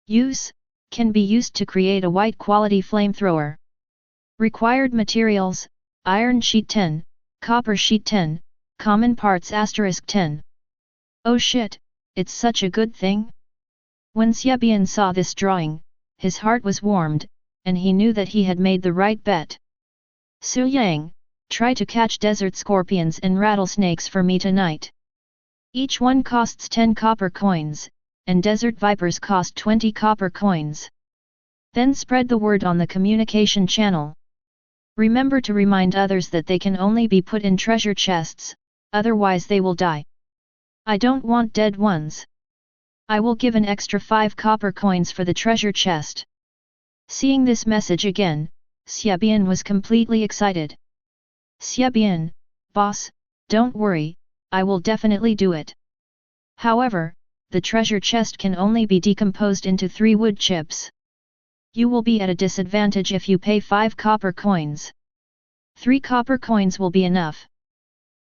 Use, can be used to create a white quality flamethrower. Required materials, iron sheet 10, copper sheet 10, common parts *10. Oh shit, it's such a good thing. When Xiabian saw this drawing, his heart was warmed, and he knew that he had made the right bet. Su Yang, try to catch desert scorpions and rattlesnakes for me tonight. Each one costs 10 copper coins, and desert vipers cost 20 copper coins. Then spread the word on the communication channel. Remember to remind others that they can only be put in treasure chests, otherwise they will die. I don't want dead ones. I will give an extra 5 copper coins for the treasure chest. Seeing this message again, Xiabian was completely excited. Xiabian, boss, don't worry, I will definitely do it. However, the treasure chest can only be decomposed into 3 wood chips. You will be at a disadvantage if you pay 5 copper coins. 3 copper coins will be enough.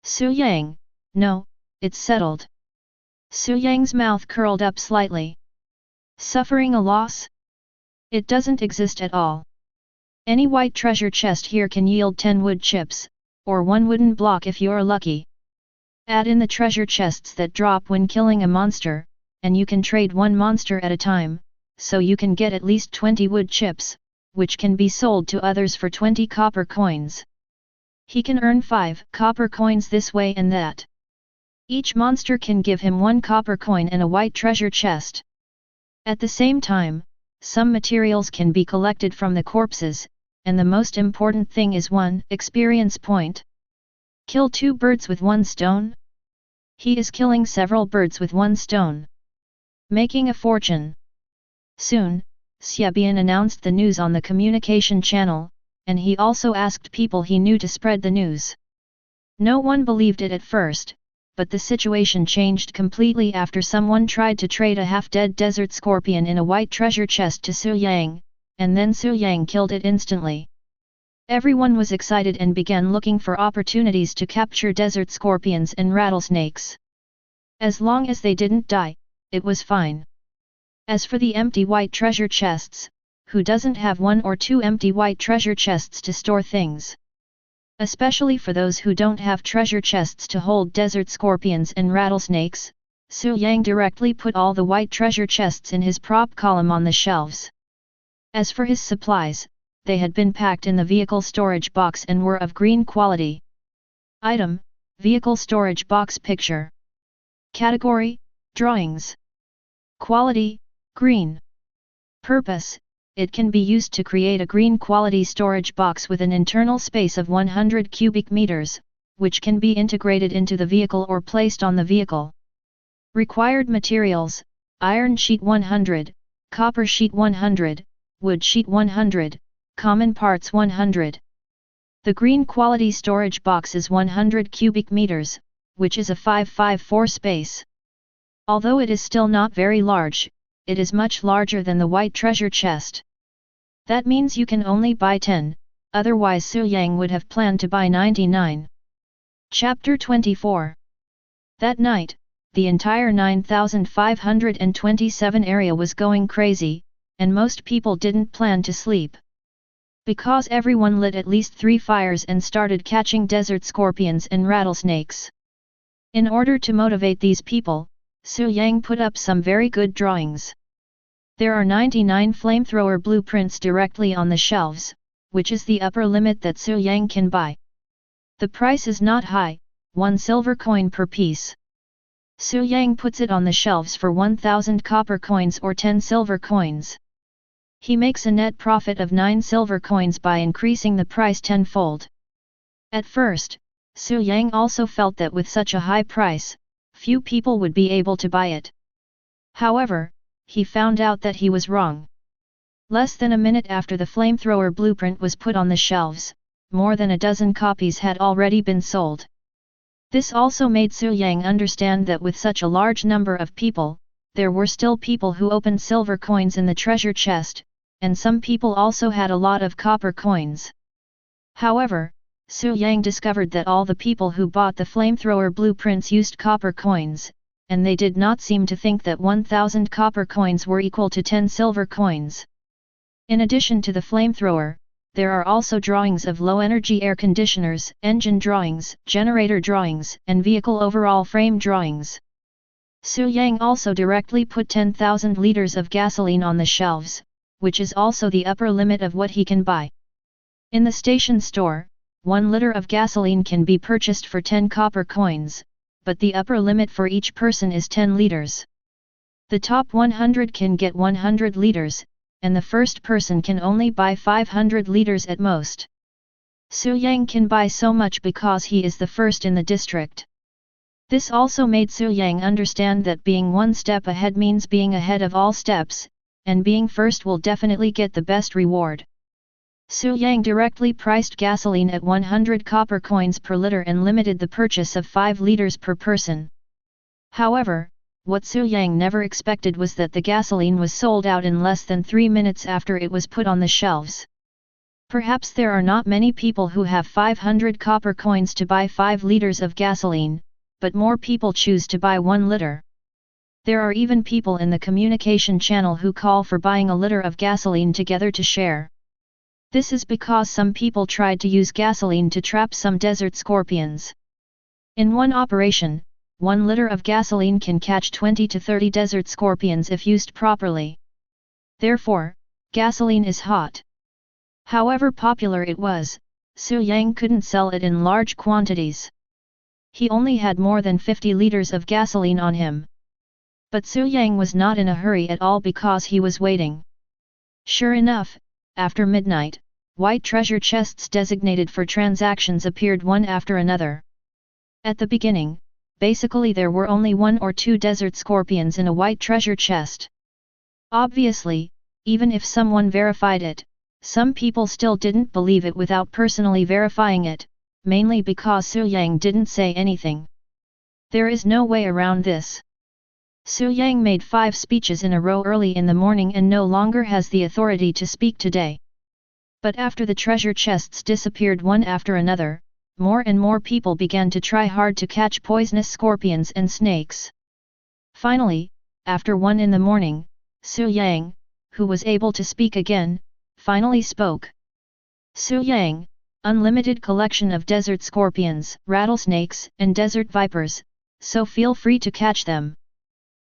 Su Yang, no, it's settled. Su Yang's mouth curled up slightly. Suffering a loss? It doesn't exist at all. Any white treasure chest here can yield 10 wood chips, or 1 wooden block if you're lucky. Add in the treasure chests that drop when killing a monster, and you can trade 1 monster at a time, so you can get at least 20 wood chips, which can be sold to others for 20 copper coins. He can earn 5 copper coins this way and that. Each monster can give him 1 copper coin and a white treasure chest. At the same time, some materials can be collected from the corpses, and the most important thing is 1 experience point. Kill 2 birds with 1 stone? He is killing several birds with 1 stone. Making a fortune. Soon, Xiaobian announced the news on the communication channel, and he also asked people he knew to spread the news. No one believed it at first, but the situation changed completely after someone tried to trade a half-dead desert scorpion in a white treasure chest to Su Yang, and then Su Yang killed it instantly. Everyone was excited and began looking for opportunities to capture desert scorpions and rattlesnakes. As long as they didn't die, it was fine. As for the empty white treasure chests, who doesn't have 1 or 2 empty white treasure chests to store things? Especially for those who don't have treasure chests to hold desert scorpions and rattlesnakes, Su Yang directly put all the white treasure chests in his prop column on the shelves. As for his supplies, they had been packed in the vehicle storage box and were of green quality. Item: Vehicle storage box picture. Category: Drawings. Quality: Green. Purpose: it can be used to create a green quality storage box with an internal space of 100 cubic meters, which can be integrated into the vehicle or placed on the vehicle. Required materials: iron sheet 100, copper sheet 100, wood sheet 100, common parts 100. The green quality storage box is 100 cubic meters, which is a 5x4 space. Although it is still not very large, it is much larger than the white treasure chest. That means you can only buy 10, otherwise Su Yang would have planned to buy 99. Chapter 24. That night, the entire 9527 area was going crazy, and most people didn't plan to sleep. Because everyone lit at least 3 fires and started catching desert scorpions and rattlesnakes. In order to motivate these people, Su Yang put up some very good drawings. There are 99 flamethrower blueprints directly on the shelves, which is the upper limit that Su Yang can buy. The price is not high, 1 silver coin per piece. Su Yang puts it on the shelves for 1000 copper coins or 10 silver coins. He makes a net profit of 9 silver coins by increasing the price tenfold. At first, Su Yang also felt that with such a high price, few people would be able to buy it. However, he found out that he was wrong. Less than a minute after the flamethrower blueprint was put on the shelves, more than a dozen copies had already been sold. This also made Su Yang understand that with such a large number of people, there were still people who opened silver coins in the treasure chest, and some people also had a lot of copper coins. However, Su Yang discovered that all the people who bought the flamethrower blueprints used copper coins, and they did not seem to think that 1000 copper coins were equal to 10 silver coins. In addition to the flamethrower, there are also drawings of low-energy air conditioners, engine drawings, generator drawings, and vehicle overall frame drawings. Su Yang also directly put 10,000 liters of gasoline on the shelves, which is also the upper limit of what he can buy. In the station store, 1 liter of gasoline can be purchased for 10 copper coins, but the upper limit for each person is 10 liters. The top 100 can get 100 liters, and the first person can only buy 500 liters at most. Su Yang can buy so much because he is the first in the district. This also made Su Yang understand that being 1 step ahead means being ahead of all steps, and being first will definitely get the best reward. Su Yang directly priced gasoline at 100 copper coins per liter and limited the purchase of 5 liters per person. However, what Su Yang never expected was that the gasoline was sold out in less than 3 minutes after it was put on the shelves. Perhaps there are not many people who have 500 copper coins to buy 5 liters of gasoline, but more people choose to buy 1 liter. There are even people in the communication channel who call for buying a liter of gasoline together to share. This is because some people tried to use gasoline to trap some desert scorpions. In one operation, 1 liter of gasoline can catch 20 to 30 desert scorpions if used properly. Therefore, gasoline is hot. However popular it was, Su Yang couldn't sell it in large quantities. He only had more than 50 liters of gasoline on him. But Su Yang was not in a hurry at all because he was waiting. Sure enough, after midnight, white treasure chests designated for transactions appeared one after another. At the beginning, basically there were only 1 or 2 desert scorpions in a white treasure chest. Obviously, even if someone verified it, some people still didn't believe it without personally verifying it, mainly because Su Yang didn't say anything. There is no way around this. Su Yang made 5 speeches in a row early in the morning and no longer has the authority to speak today. But after the treasure chests disappeared one after another, more and more people began to try hard to catch poisonous scorpions and snakes. Finally, after 1 in the morning, Su Yang, who was able to speak again, finally spoke. Su Yang, unlimited collection of desert scorpions, rattlesnakes, and desert vipers, so feel free to catch them.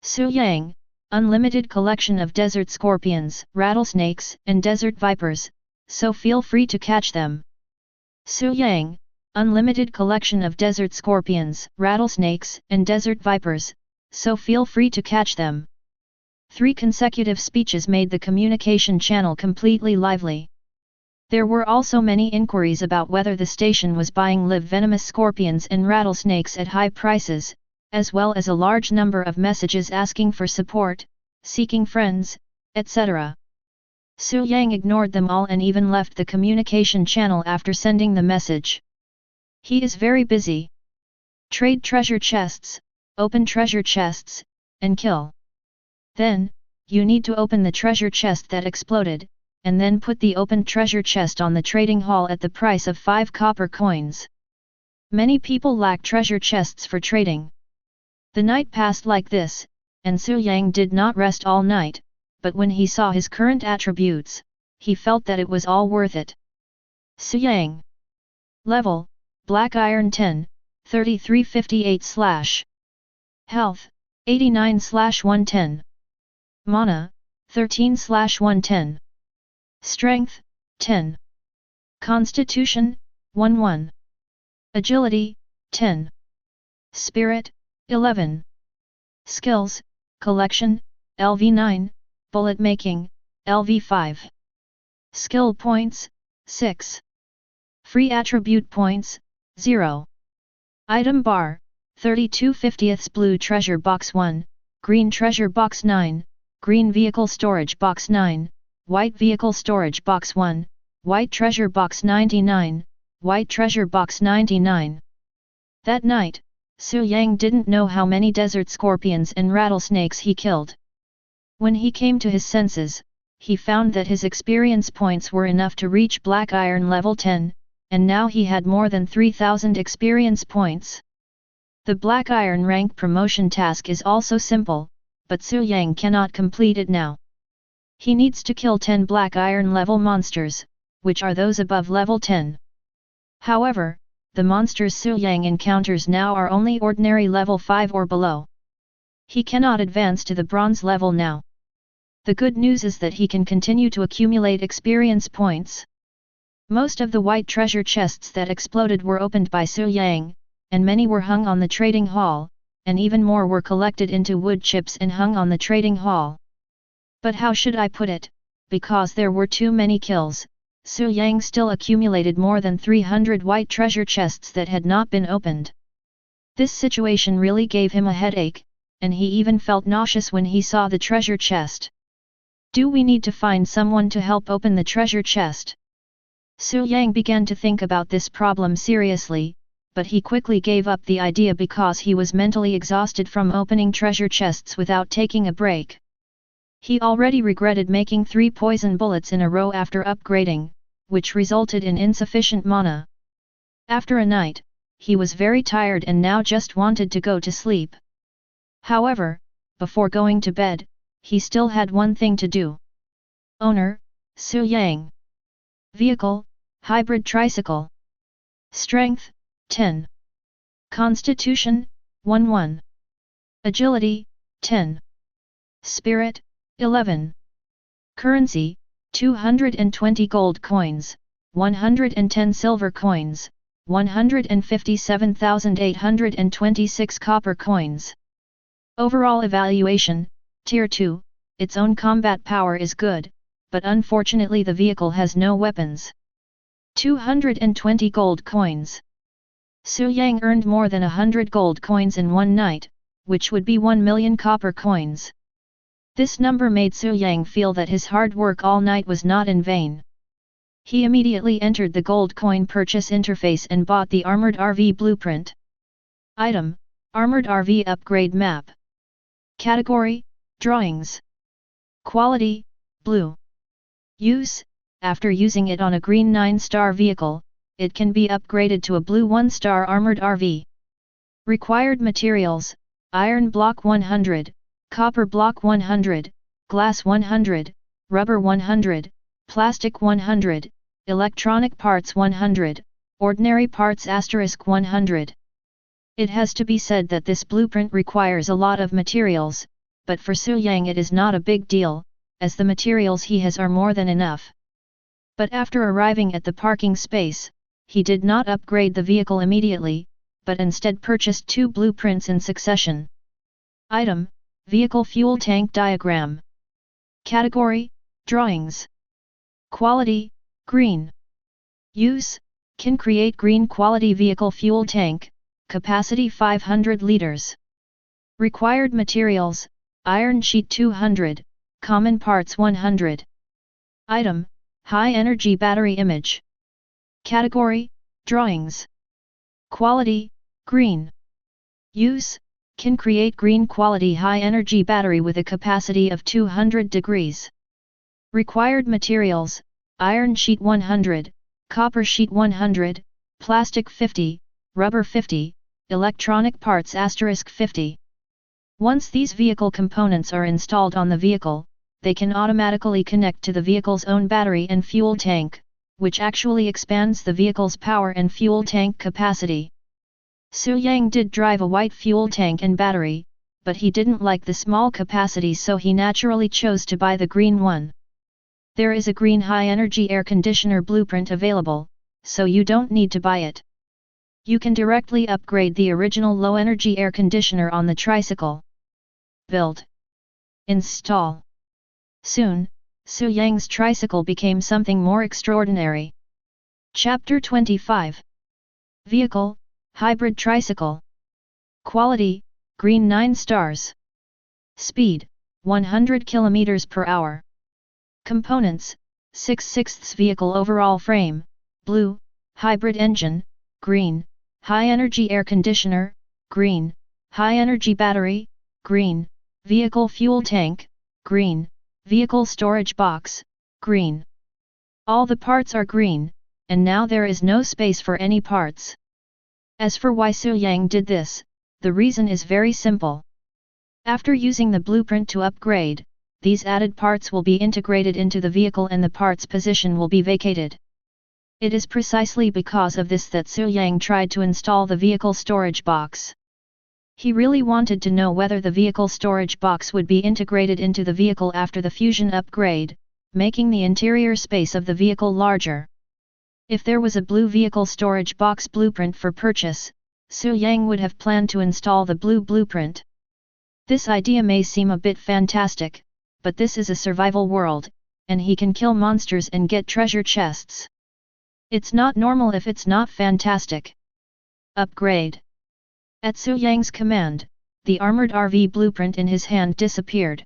Su Yang, unlimited collection of desert scorpions, rattlesnakes, and desert vipers, so feel free to catch them. Su Yang, unlimited collection of desert scorpions, rattlesnakes, and desert vipers, so feel free to catch them. 3 consecutive speeches made the communication channel completely lively. There were also many inquiries about whether the station was buying live venomous scorpions and rattlesnakes at high prices, as well as a large number of messages asking for support, seeking friends, etc. Su Yang ignored them all and even left the communication channel after sending the message. He is very busy. Trade treasure chests, open treasure chests, and kill. Then, you need to open the treasure chest that exploded, and then put the opened treasure chest on the trading hall at the price of 5 copper coins. Many people lack treasure chests for trading. The night passed like this, and Su Yang did not rest all night, but when he saw his current attributes, he felt that it was all worth it. Su Yang. Level, Black Iron 10, 3358/. Health, 89/110. Mana, 13/110. Strength, 10. Constitution, 11. Agility, 10. Spirit, 11. Skills, Collection, LV9, Bullet Making, LV5. Skill Points, 6. Free Attribute Points, 0. Item Bar, 32/50 Blue Treasure Box 1, Green Treasure Box 9, Green Vehicle Storage Box 9, White Vehicle Storage Box 1, White Treasure Box 99, White Treasure Box 99. That night, Su Yang didn't know how many desert scorpions and rattlesnakes he killed. When he came to his senses, he found that his experience points were enough to reach Black Iron level 10, and now he had more than 3,000 experience points. The Black Iron rank promotion task is also simple, but Su Yang cannot complete it now. He needs to kill 10 Black Iron level monsters, which are those above level 10. However, the monsters Su Yang encounters now are only ordinary level 5 or below. He cannot advance to the bronze level now. The good news is that he can continue to accumulate experience points. Most of the white treasure chests that exploded were opened by Su Yang, and many were hung on the trading hall, and even more were collected into wood chips and hung on the trading hall. But how should I put it, because there were too many kills, Su Yang still accumulated more than 300 white treasure chests that had not been opened. This situation really gave him a headache, and he even felt nauseous when he saw the treasure chest. Do we need to find someone to help open the treasure chest? Su Yang began to think about this problem seriously, but he quickly gave up the idea because he was mentally exhausted from opening treasure chests without taking a break. He already regretted making 3 poison bullets in a row after upgrading, which resulted in insufficient mana. After a night, he was very tired and now just wanted to go to sleep. However, before going to bed, he still had one thing to do. Owner, Su Yang. Vehicle, hybrid tricycle. Strength, 10. Constitution, 11. Agility, 10. Spirit, 11. Currency, 220 gold coins, 110 silver coins, 157,826 copper coins. Overall evaluation, Tier 2, its own combat power is good, but unfortunately the vehicle has no weapons. 220 gold coins. Su Yang earned more than 100 gold coins in one night, which would be 1 million copper coins. This number made Su Yang feel that his hard work all night was not in vain. He immediately entered the gold coin purchase interface and bought the Armored RV blueprint. Item: Armored RV upgrade map. Category: Drawings. Quality: Blue. Use: after using it on a green 9-star vehicle, it can be upgraded to a blue 1-star Armored RV. Required materials: iron block 100, copper block 100, glass 100, rubber 100, plastic 100, electronic parts 100, ordinary parts *100. It has to be said that this blueprint requires a lot of materials, but for Su Yang it is not a big deal, as the materials he has are more than enough. But after arriving at the parking space, he did not upgrade the vehicle immediately, but instead purchased 2 blueprints in succession. Item: Vehicle fuel tank diagram. Category: Drawings. Quality: Green. Use: can create green quality vehicle fuel tank, capacity 500 liters. Required materials: iron sheet 200, common parts 100. Item: high energy battery image. Category: Drawings. Quality: Green. Use: can create green quality high energy battery with a capacity of 200 degrees. Required materials: iron sheet 100, copper sheet 100, plastic 50, rubber 50, electronic parts *50. Once these vehicle components are installed on the vehicle, they can automatically connect to the vehicle's own battery and fuel tank, which actually expands the vehicle's power and fuel tank capacity. Su Yang did drive a white fuel tank and battery, but he didn't like the small capacity, so he naturally chose to buy the green one. There is a green high-energy air conditioner blueprint available, so you don't need to buy it. You can directly upgrade the original low-energy air conditioner on the tricycle. Build. Install. Soon, Su Yang's tricycle became something more extraordinary. Chapter 25. Vehicle: Hybrid tricycle. Quality: Green 9 stars. Speed: 100 km per hour. Components: 6/6 vehicle overall frame, blue, hybrid engine, green, high energy air conditioner, green, high energy battery, green, vehicle fuel tank, green, vehicle storage box, green. All the parts are green, and now there is no space for any parts. As for why Su Yang did this, the reason is very simple. After using the blueprint to upgrade, these added parts will be integrated into the vehicle and the parts position will be vacated. It is precisely because of this that Su Yang tried to install the vehicle storage box. He really wanted to know whether the vehicle storage box would be integrated into the vehicle after the fusion upgrade, making the interior space of the vehicle larger. If there was a blue vehicle storage box blueprint for purchase, Su Yang would have planned to install the blue blueprint. This idea may seem a bit fantastic, but this is a survival world, and he can kill monsters and get treasure chests. It's not normal if it's not fantastic. Upgrade. At Su Yang's command, the armored RV blueprint in his hand disappeared.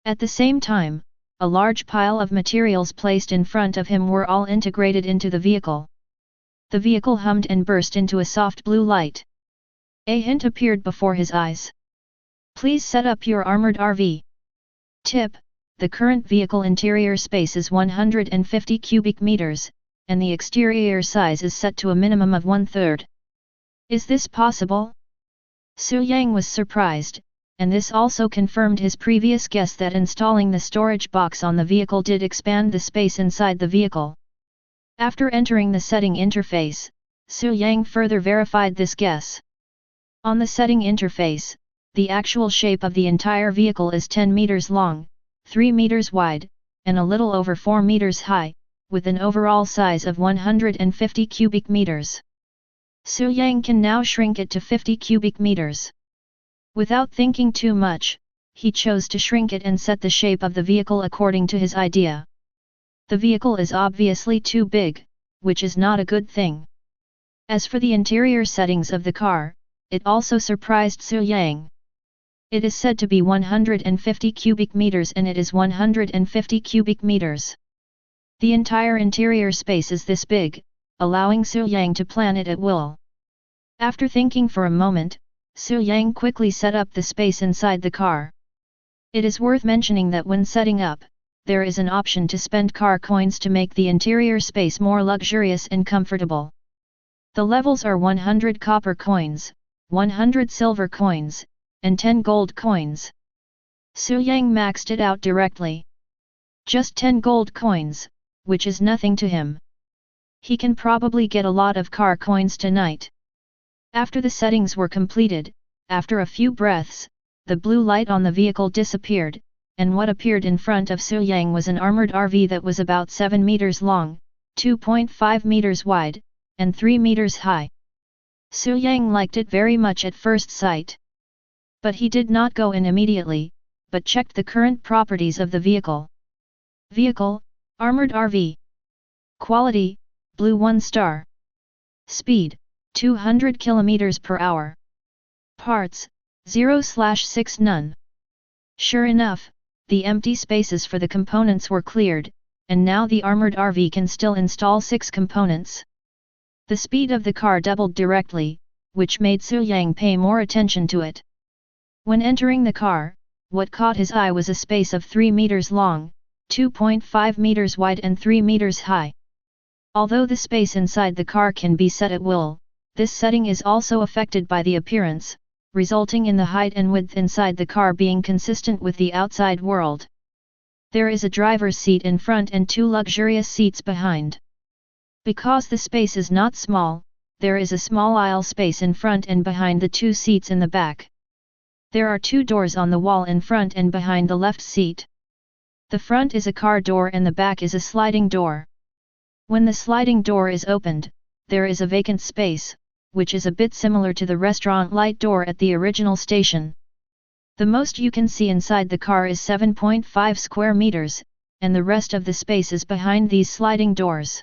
At the same time, a large pile of materials placed in front of him were all integrated into the vehicle. The vehicle hummed and burst into a soft blue light. A hint appeared before his eyes. Please set up your armored RV. Tip: the current vehicle interior space is 150 cubic meters, and the exterior size is set to a minimum of 1/3. Is this possible? Su Yang was surprised, and this also confirmed his previous guess that installing the storage box on the vehicle did expand the space inside the vehicle. After entering the setting interface, Su Yang further verified this guess. On the setting interface, the actual shape of the entire vehicle is 10 meters long, 3 meters wide, and a little over 4 meters high, with an overall size of 150 cubic meters. Su Yang can now shrink it to 50 cubic meters. Without thinking too much, he chose to shrink it and set the shape of the vehicle according to his idea. The vehicle is obviously too big, which is not a good thing. As for the interior settings of the car, it also surprised Su Yang. It is said to be 150 cubic meters and it is 150 cubic meters. The entire interior space is this big, allowing Su Yang to plan it at will. After thinking for a moment, Su Yang quickly set up the space inside the car. It is worth mentioning that when setting up, there is an option to spend car coins to make the interior space more luxurious and comfortable. The levels are 100 copper coins, 100 silver coins, and 10 gold coins. Su Yang maxed it out directly. Just 10 gold coins, which is nothing to him. He can probably get a lot of car coins tonight. After the settings were completed, after a few breaths, the blue light on the vehicle disappeared, and what appeared in front of Su Yang was an armored RV that was about 7 meters long, 2.5 meters wide, and 3 meters high. Su Yang liked it very much at first sight. But he did not go in immediately, but checked the current properties of the vehicle. Vehicle, armored RV. Quality, blue 1 star. Speed, 200 km per hour. Parts, 0/6 none. Sure enough, the empty spaces for the components were cleared, and now the armored RV can still install 6 components. The speed of the car doubled directly, which made Su Yang pay more attention to it. When entering the car, what caught his eye was a space of 3 meters long, 2.5 meters wide and 3 meters high. Although the space inside the car can be set at will, this setting is also affected by the appearance, resulting in the height and width inside the car being consistent with the outside world. There is a driver's seat in front and 2 luxurious seats behind. Because the space is not small, there is a small aisle space in front and behind the 2 seats in the back. There are 2 doors on the wall in front and behind the left seat. The front is a car door and the back is a sliding door. When the sliding door is opened, there is a vacant space, which is a bit similar to the restaurant light door at the original station. The most you can see inside the car is 7.5 square meters, and the rest of the space is behind these sliding doors.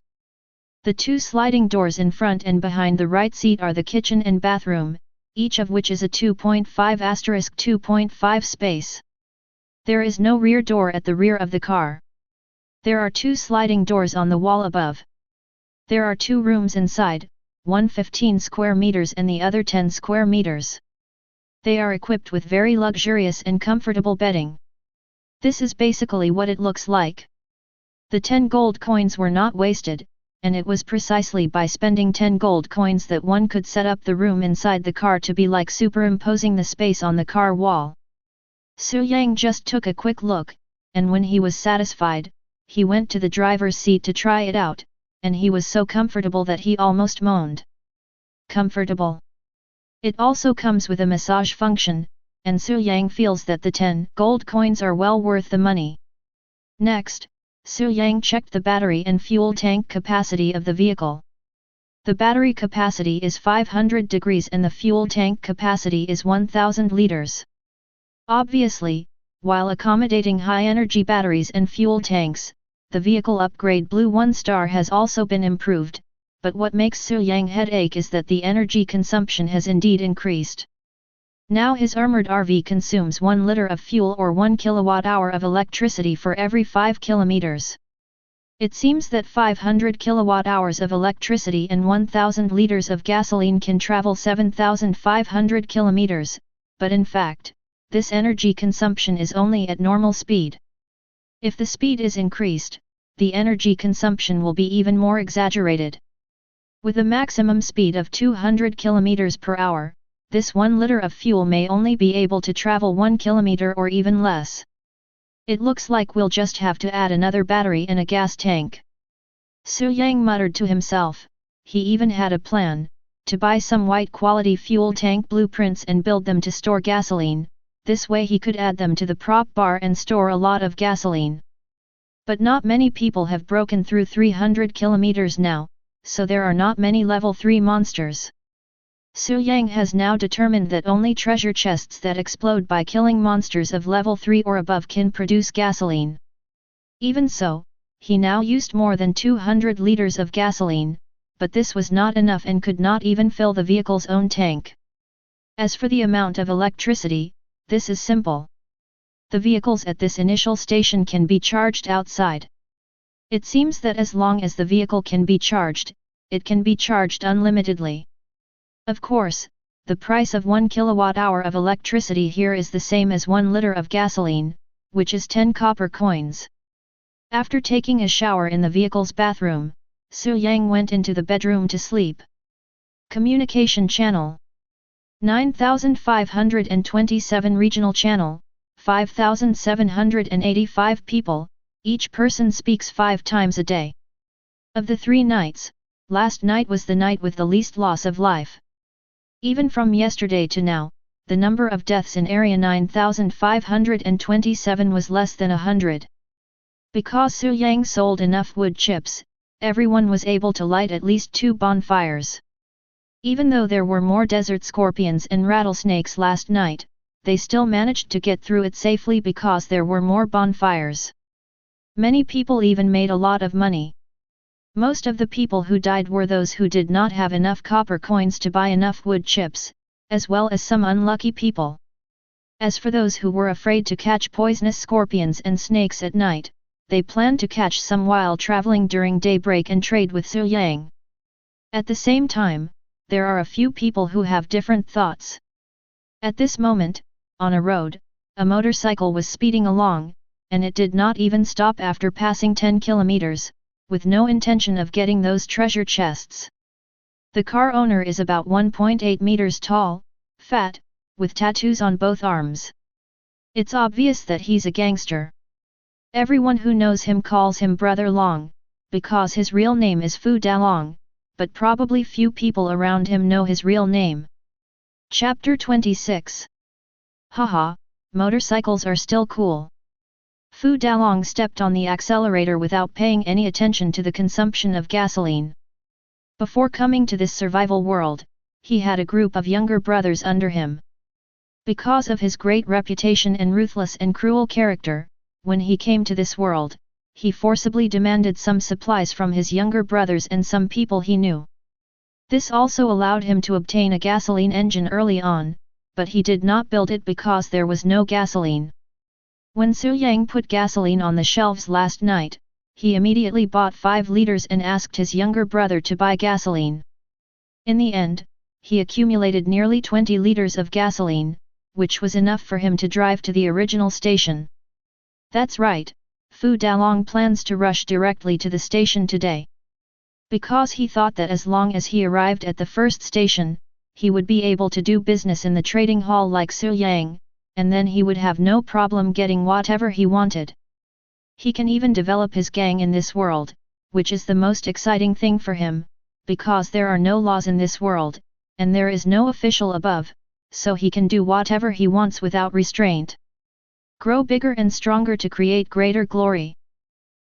The 2 sliding doors in front and behind the right seat are the kitchen and bathroom, each of which is a 2.5*2.5 space. There is no rear door at the rear of the car. There are 2 sliding doors on the wall above. There are 2 rooms inside, one 15 square meters and the other 10 square meters. They are equipped with very luxurious and comfortable bedding. This is basically what it looks like. The 10 gold coins were not wasted, and it was precisely by spending 10 gold coins that one could set up the room inside the car to be like superimposing the space on the car wall. Su Yang just took a quick look, and when he was satisfied, he went to the driver's seat to try it out, and he was so comfortable that he almost moaned. Comfortable. It also comes with a massage function, and Su Yang feels that the 10 gold coins are well worth the money. Next, Su Yang checked the battery and fuel tank capacity of the vehicle. The battery capacity is 500 degrees and the fuel tank capacity is 1000 liters. Obviously, while accommodating high-energy batteries and fuel tanks, the vehicle upgrade Blue 1 Star has also been improved, but what makes Su Yang headache is that the energy consumption has indeed increased. Now his armored RV consumes 1 liter of fuel or 1 kilowatt-hour of electricity for every 5 kilometers. It seems that 500 kilowatt-hours of electricity and 1000 liters of gasoline can travel 7,500 kilometers, but in fact, this energy consumption is only at normal speed. If the speed is increased, the energy consumption will be even more exaggerated. With a maximum speed of 200 km per hour, this 1 liter of fuel may only be able to travel 1 kilometer or even less. It looks like we'll just have to add another battery and a gas tank. Su Yang muttered to himself. He even had a plan, to buy some white quality fuel tank blueprints and build them to store gasoline. This way he could add them to the prop bar and store a lot of gasoline. But not many people have broken through 300 kilometers now, so there are not many level 3 monsters. Su Yang has now determined that only treasure chests that explode by killing monsters of level 3 or above can produce gasoline. Even so, he now used more than 200 liters of gasoline, but this was not enough and could not even fill the vehicle's own tank. As for the amount of electricity, this is simple. The vehicles at this initial station can be charged outside. It seems that as long as the vehicle can be charged, it can be charged unlimitedly. Of course, the price of 1 kilowatt-hour of electricity here is the same as 1 liter of gasoline, which is 10 copper coins. After taking a shower in the vehicle's bathroom, Su Yang went into the bedroom to sleep. Communication channel 9527 regional channel, 5785 people, each person speaks 5 times a day. Of the 3 nights, last night was the night with the least loss of life. Even from yesterday to now, the number of deaths in area 9527 was less than 100. Because Su Yang sold enough wood chips, everyone was able to light at least 2 bonfires. Even though there were more desert scorpions and rattlesnakes last night, they still managed to get through it safely because there were more bonfires. Many people even made a lot of money. Most of the people who died were those who did not have enough copper coins to buy enough wood chips, as well as some unlucky people. As for those who were afraid to catch poisonous scorpions and snakes at night, they planned to catch some while traveling during daybreak and trade with Su Yang. At the same time, there are a few people who have different thoughts. At this moment, on a road, a motorcycle was speeding along, and it did not even stop after passing 10 kilometers, with no intention of getting those treasure chests. The car owner is about 1.8 meters tall, fat, with tattoos on both arms. It's obvious that he's a gangster. Everyone who knows him calls him Brother Long, because his real name is Fu Dalong, but probably few people around him know his real name. Chapter 26. Haha, motorcycles are still cool. Fu Dalong stepped on the accelerator without paying any attention to the consumption of gasoline. Before coming to this survival world, he had a group of younger brothers under him. Because of his great reputation and ruthless and cruel character, when he came to this world, he forcibly demanded some supplies from his younger brothers and some people he knew. This also allowed him to obtain a gasoline engine early on, but he did not build it because there was no gasoline. When Su Yang put gasoline on the shelves last night, he immediately bought 5 liters and asked his younger brother to buy gasoline. In the end, he accumulated nearly 20 liters of gasoline, which was enough for him to drive to the original station. That's right, Fu Dalong plans to rush directly to the station today. Because he thought that as long as he arrived at the first station, he would be able to do business in the trading hall like Su Yang, and then he would have no problem getting whatever he wanted. He can even develop his gang in this world, which is the most exciting thing for him, because there are no laws in this world, and there is no official above, so he can do whatever he wants without restraint. Grow bigger and stronger to create greater glory.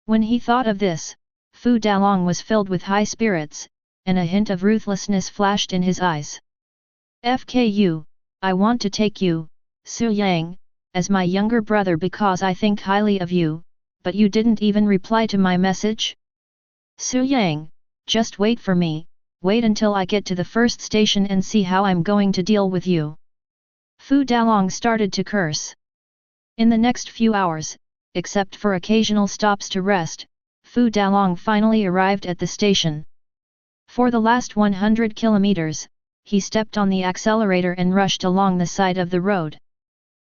When he thought of this, Fu Dalong was filled with high spirits, and a hint of ruthlessness flashed in his eyes. FKU, I want to take you, Su Yang, as my younger brother because I think highly of you, but you didn't even reply to my message? Su Yang, just wait for me, wait until I get to the first station and see how I'm going to deal with you. Fu Dalong started to curse. In the next few hours, except for occasional stops to rest, Fu Dalong finally arrived at the station. For the last 100 kilometers, he stepped on the accelerator and rushed along the side of the road.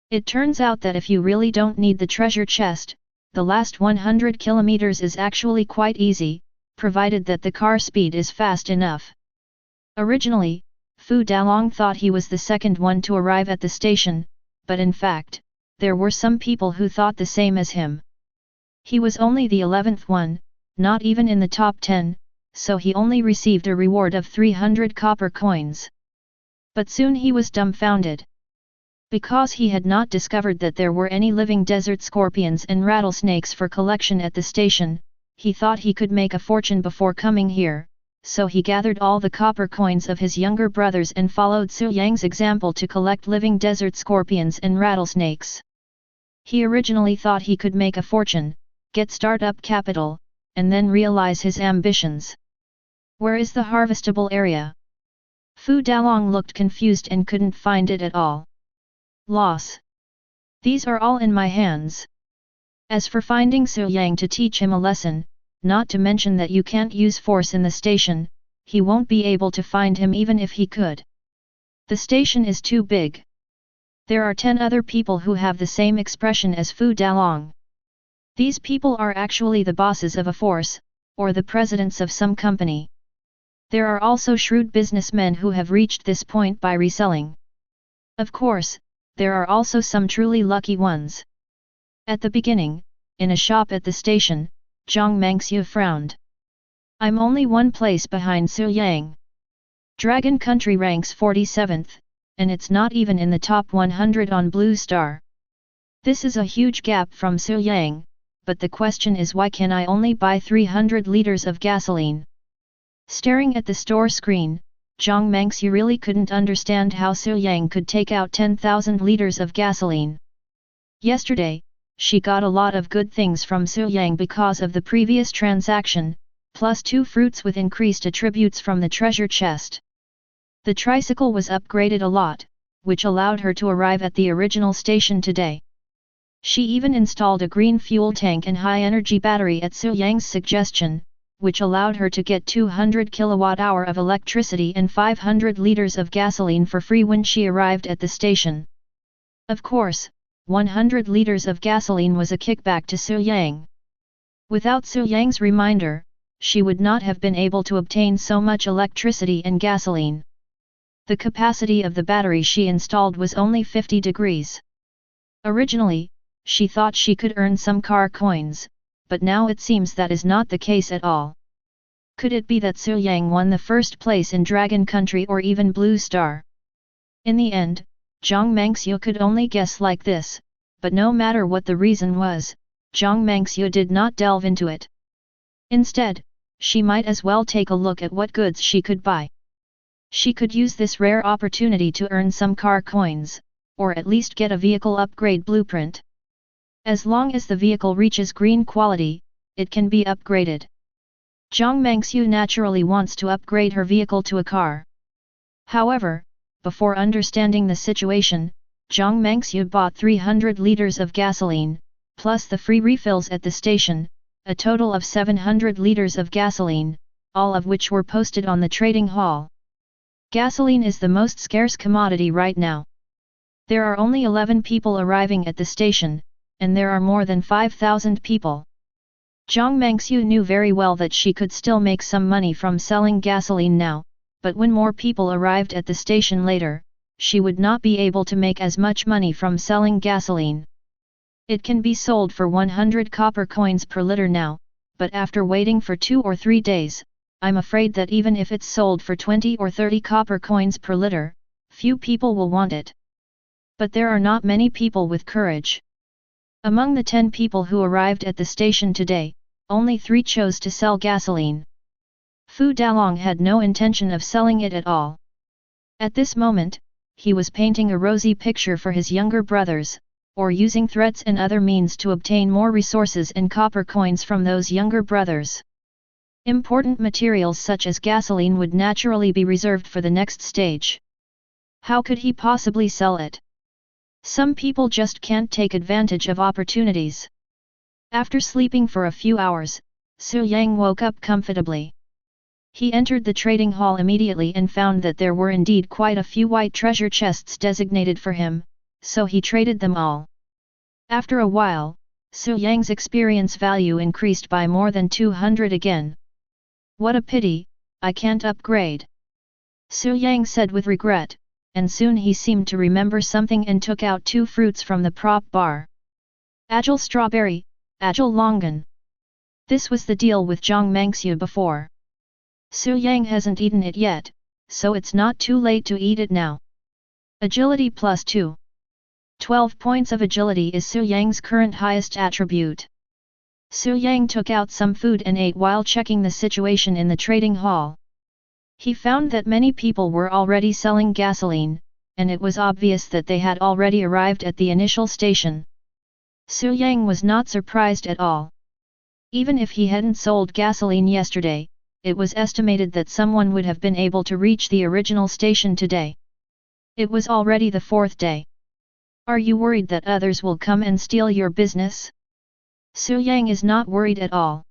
It turns out that if you really don't need the treasure chest, the last 100 kilometers is actually quite easy, provided that the car speed is fast enough. Originally, Fu Dalong thought he was the second one to arrive at the station, but in fact, there were some people who thought the same as him. He was only the 11th one, not even in the top 10, so he only received a reward of 300 copper coins. But soon he was dumbfounded. Because he had not discovered that there were any living desert scorpions and rattlesnakes for collection at the station, he thought he could make a fortune before coming here, so he gathered all the copper coins of his younger brothers and followed Su Yang's example to collect living desert scorpions and rattlesnakes. He originally thought he could make a fortune, get start-up capital, and then realize his ambitions. Where is the harvestable area? Fu Dalong looked confused and couldn't find it at all. Loss. These are all in my hands. As for finding Su Yang to teach him a lesson, not to mention that you can't use force in the station, he won't be able to find him even if he could. The station is too big. There are 10 other people who have the same expression as Fu Dalong. These people are actually the bosses of a force, or the presidents of some company. There are also shrewd businessmen who have reached this point by reselling. Of course, there are also some truly lucky ones. At the beginning, in a shop at the station, Zhang Mengxiu frowned. I'm only one place behind Su Yang. Dragon Country ranks 47th, and it's not even in the top 100 on Blue Star. This is a huge gap from Su Yang, but the question is why can I only buy 300 liters of gasoline? Staring at the store screen, Zhang Mengxiu really couldn't understand how Su Yang could take out 10,000 liters of gasoline. Yesterday, she got a lot of good things from Su Yang because of the previous transaction, plus 2 fruits with increased attributes from the treasure chest. The tricycle was upgraded a lot, which allowed her to arrive at the original station today. She even installed a green fuel tank and high-energy battery at Su Yang's suggestion, which allowed her to get 200 kilowatt-hour of electricity and 500 liters of gasoline for free when she arrived at the station. Of course, 100 liters of gasoline was a kickback to Su Yang. Without Su Yang's reminder, she would not have been able to obtain so much electricity and gasoline. The capacity of the battery she installed was only 50 degrees. Originally, she thought she could earn some car coins, but now it seems that is not the case at all. Could it be that Su Yang won the first place in Dragon Country or even Blue Star? In the end, Zhang Mengxiu could only guess like this, but no matter what the reason was, Zhang Mengxiu did not delve into it. Instead, she might as well take a look at what goods she could buy. She could use this rare opportunity to earn some car coins, or at least get a vehicle upgrade blueprint. As long as the vehicle reaches green quality, it can be upgraded. Zhang Mengxiu naturally wants to upgrade her vehicle to a car. However, before understanding the situation, Zhang Mengxiu bought 300 liters of gasoline, plus the free refills at the station, a total of 700 liters of gasoline, all of which were posted on the trading hall. Gasoline is the most scarce commodity right now. There are only 11 people arriving at the station, and there are more than 5,000 people. Zhang Mengxiu knew very well that she could still make some money from selling gasoline now, but when more people arrived at the station later, she would not be able to make as much money from selling gasoline. It can be sold for 100 copper coins per liter now, but after waiting for 2 or 3 days, I'm afraid that even if it's sold for 20 or 30 copper coins per liter, few people will want it. But there are not many people with courage. Among the 10 people who arrived at the station today, only 3 chose to sell gasoline. Fu Dalong had no intention of selling it at all. At this moment, he was painting a rosy picture for his younger brothers, or using threats and other means to obtain more resources and copper coins from those younger brothers. Important materials such as gasoline would naturally be reserved for the next stage. How could he possibly sell it? Some people just can't take advantage of opportunities. After sleeping for a few hours, Su Yang woke up comfortably. He entered the trading hall immediately and found that there were indeed quite a few white treasure chests designated for him, so he traded them all. After a while, Su Yang's experience value increased by more than 200 again. What a pity, I can't upgrade. Su Yang said with regret, and soon he seemed to remember something and took out 2 fruits from the prop bar. Agile strawberry, agile longan. This was the deal with Zhang Mengxiu before. Su Yang hasn't eaten it yet, so it's not too late to eat it now. Agility plus 2. 12 points of agility is Su Yang's current highest attribute. Su Yang took out some food and ate while checking the situation in the trading hall. He found that many people were already selling gasoline, and it was obvious that they had already arrived at the initial station. Su Yang was not surprised at all. Even if he hadn't sold gasoline yesterday, it was estimated that someone would have been able to reach the original station today. It was already the fourth day. Are you worried that others will come and steal your business? Su Yang is not worried at all.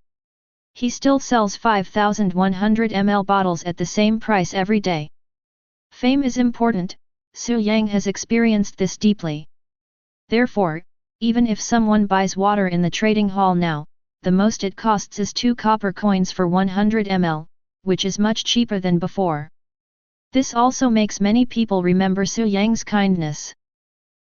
He still sells 5,100 ml bottles at the same price every day. Fame is important, Su Yang has experienced this deeply. Therefore, even if someone buys water in the trading hall now, the most it costs is 2 copper coins for 100 ml, which is much cheaper than before. This also makes many people remember Su Yang's kindness.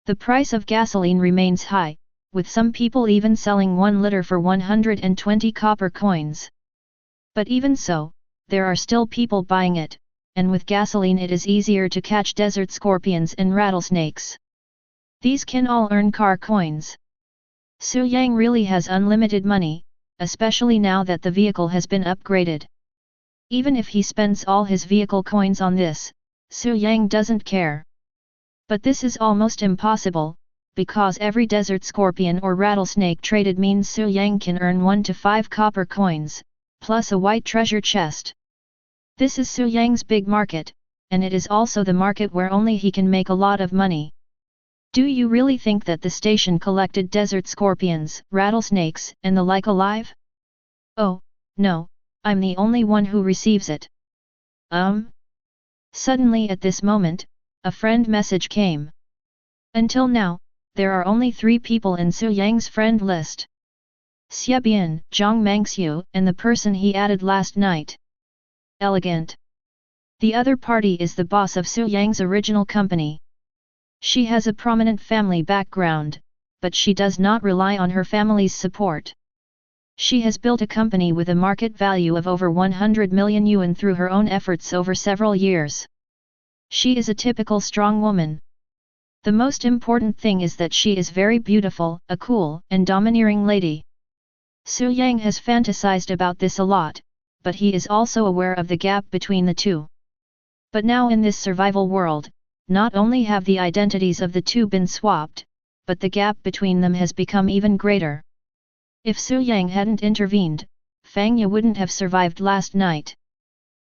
The price of gasoline remains high, with some people even selling 1 liter for 120 copper coins. But even so, there are still people buying it, and with gasoline it is easier to catch desert scorpions and rattlesnakes. These can all earn car coins. Su Yang really has unlimited money, especially now that the vehicle has been upgraded. Even if he spends all his vehicle coins on this, Su Yang doesn't care. But this is almost impossible, because every desert scorpion or rattlesnake traded means Su Yang can earn 1 to 5 copper coins, plus a white treasure chest. This is Su Yang's big market, and it is also the market where only he can make a lot of money. Do you really think that the station collected desert scorpions, rattlesnakes, and the like alive? Oh, no, I'm the only one who receives it. Suddenly at this moment, a friend message came. Until now, there are only 3 people in Su Yang's friend list. Xiebian, Zhang Mangxiu, and the person he added last night. Elegant. The other party is the boss of Su Yang's original company. She has a prominent family background, but she does not rely on her family's support. She has built a company with a market value of over 100 million yuan through her own efforts over several years. She is a typical strong woman. The most important thing is that she is very beautiful, a cool and domineering lady. Su Yang has fantasized about this a lot, but he is also aware of the gap between the two. But now in this survival world, not only have the identities of the two been swapped, but the gap between them has become even greater. If Su Yang hadn't intervened, Fang Ye wouldn't have survived last night.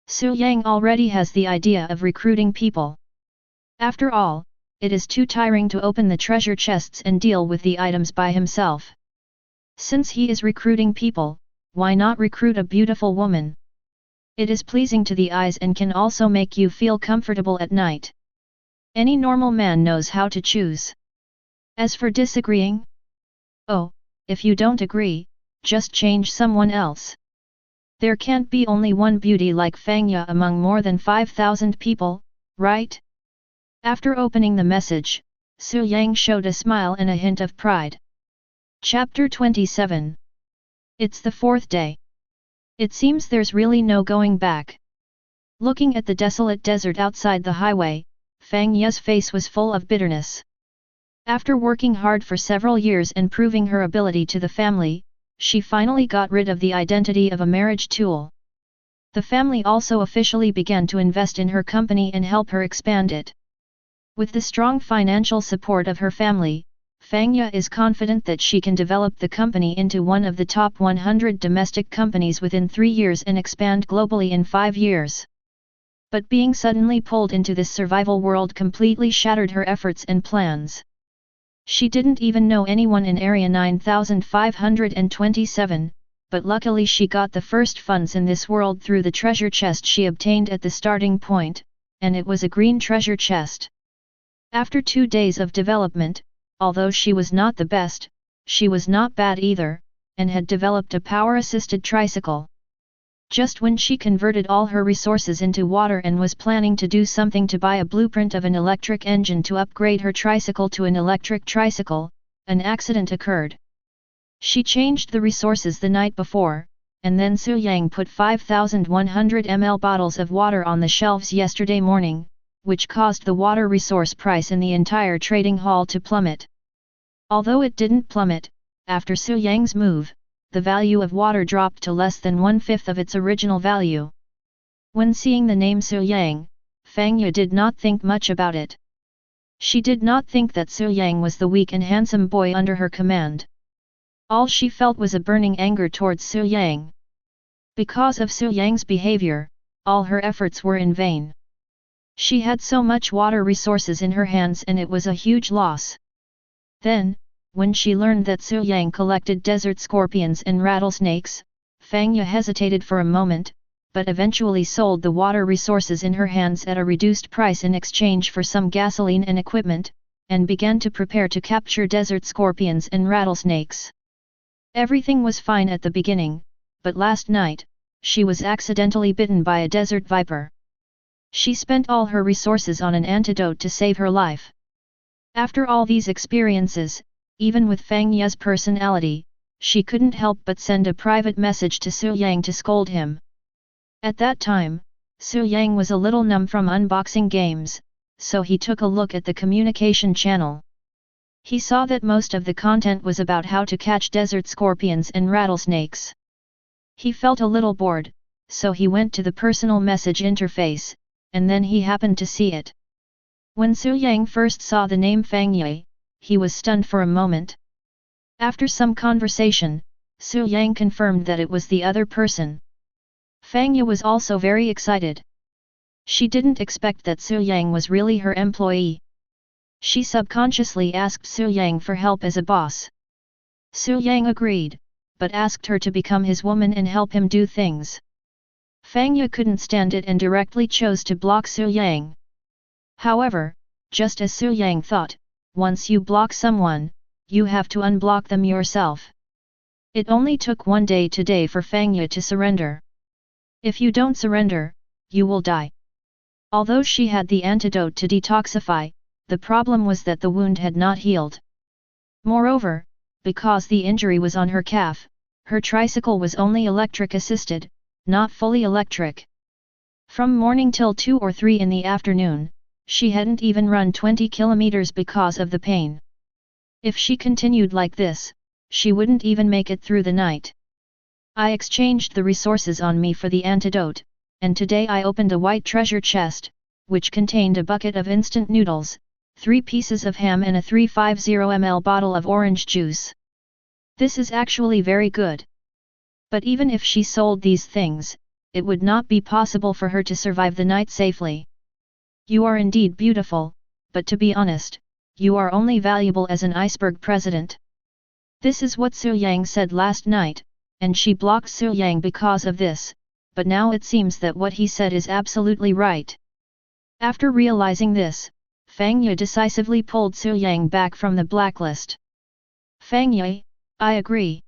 Su Yang already has the idea of recruiting people. After all, it is too tiring to open the treasure chests and deal with the items by himself. Since he is recruiting people, why not recruit a beautiful woman? It is pleasing to the eyes and can also make you feel comfortable at night. Any normal man knows how to choose. As for disagreeing? Oh, if you don't agree, just change someone else. There can't be only one beauty like Fang Ye among more than 5,000 people, right? After opening the message, Su Yang showed a smile and a hint of pride. Chapter 27. It's the 4th day. It seems there's really no going back. Looking at the desolate desert outside the highway, Fang Ye's face was full of bitterness. After working hard for several years and proving her ability to the family, she finally got rid of the identity of a marriage tool. The family also officially began to invest in her company and help her expand it. With the strong financial support of her family, Fang Ye is confident that she can develop the company into one of the top 100 domestic companies within 3 years and expand globally in 5 years. But being suddenly pulled into this survival world completely shattered her efforts and plans. She didn't even know anyone in Area 9527, but luckily she got the first funds in this world through the treasure chest she obtained at the starting point, and it was a green treasure chest. After 2 days of development, although she was not the best, she was not bad either, and had developed a power-assisted tricycle. Just when she converted all her resources into water and was planning to do something to buy a blueprint of an electric engine to upgrade her tricycle to an electric tricycle, an accident occurred. She changed the resources the night before, and then Su Yang put 5,100 ml bottles of water on the shelves yesterday morning, which caused the water resource price in the entire trading hall to plummet. Although it didn't plummet, after Su Yang's move, the value of water dropped to less than 1/5 of its original value. When seeing the name Su Yang, Fang Yue did not think much about it. She did not think that Su Yang was the weak and handsome boy under her command. All she felt was a burning anger towards Su Yang. Because of Su Yang's behavior, all her efforts were in vain. She had so much water resources in her hands and it was a huge loss. Then, when she learned that Su Yang collected desert scorpions and rattlesnakes, Fang Yue hesitated for a moment, but eventually sold the water resources in her hands at a reduced price in exchange for some gasoline and equipment, and began to prepare to capture desert scorpions and rattlesnakes. Everything was fine at the beginning, but last night, she was accidentally bitten by a desert viper. She spent all her resources on an antidote to save her life. After all these experiences, even with Fang Yue's personality, she couldn't help but send a private message to Su Yang to scold him. At that time, Su Yang was a little numb from unboxing games, so he took a look at the communication channel. He saw that most of the content was about how to catch desert scorpions and rattlesnakes. He felt a little bored, so he went to the personal message interface, and then he happened to see it. When Su Yang first saw the name Fang Yue, he was stunned for a moment. After some conversation, Su Yang confirmed that it was the other person. Fang Yue was also very excited. She didn't expect that Su Yang was really her employee. She subconsciously asked Su Yang for help as a boss. Su Yang agreed, but asked her to become his woman and help him do things. Fang Yue couldn't stand it and directly chose to block Su Yang. However, just as Su Yang thought, once you block someone, you have to unblock them yourself. It only took one day today for Fang Yue to surrender. If you don't surrender, you will die. Although she had the antidote to detoxify, the problem was that the wound had not healed. Moreover, because the injury was on her calf, her tricycle was only electric assisted, not fully electric. From morning till 2 or 3 in the afternoon, she hadn't even run 20 kilometers because of the pain. If she continued like this, she wouldn't even make it through the night. I exchanged the resources on me for the antidote, and today I opened a white treasure chest, which contained a bucket of instant noodles, 3 pieces of ham and a 350 ml bottle of orange juice. This is actually very good. But even if she sold these things, it would not be possible for her to survive the night safely. You are indeed beautiful, but to be honest, you are only valuable as an iceberg president. This is what Su Yang said last night, and she blocked Su Yang because of this, but now it seems that what he said is absolutely right. After realizing this, Fang Yue decisively pulled Su Yang back from the blacklist. Fang Yue, I agree.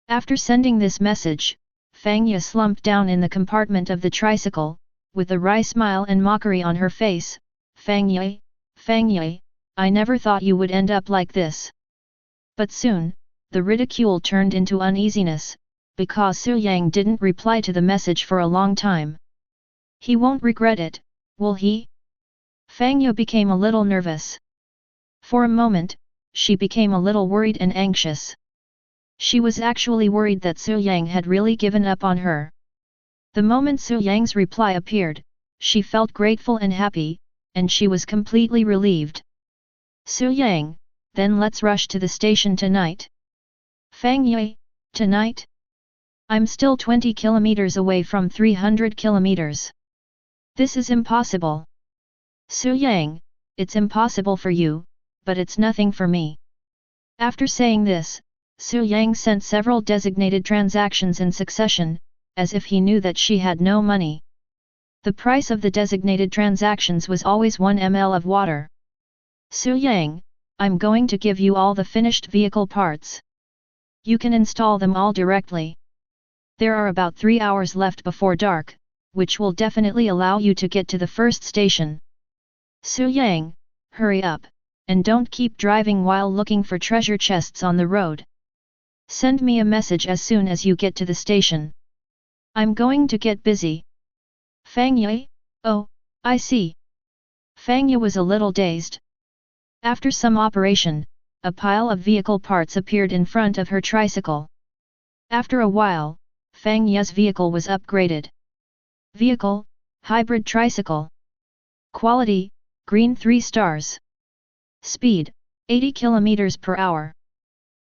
After sending this message, Fang Yue slumped down in the compartment of the tricycle, with a wry smile and mockery on her face. Fang Yue, I never thought you would end up like this. But soon, the ridicule turned into uneasiness, because Su Yang didn't reply to the message for a long time. He won't regret it, will he? Fang Yue became a little nervous. For a moment, she became a little worried and anxious. She was actually worried that Su Yang had really given up on her. The moment Su Yang's reply appeared, she felt grateful and happy, and she was completely relieved. Su Yang, then let's rush to the station tonight. Fang Yue, tonight? I'm still 20 kilometers away from 300 kilometers. This is impossible. Su Yang, it's impossible for you, but it's nothing for me. After saying this, Su Yang sent several designated transactions in succession, as if he knew that she had no money. The price of the designated transactions was always 1 ml of water. Su Yang, I'm going to give you all the finished vehicle parts. You can install them all directly. There are about 3 hours left before dark, which will definitely allow you to get to the first station. Su Yang, hurry up, and don't keep driving while looking for treasure chests on the road. Send me a message as soon as you get to the station. I'm going to get busy. Fang Yue? Oh, I see. Fang Yue was a little dazed. After some operation, a pile of vehicle parts appeared in front of her tricycle. After a while, Fang Yue's vehicle was upgraded. Vehicle, hybrid tricycle. Quality, green 3 stars. Speed, 80 km per hour.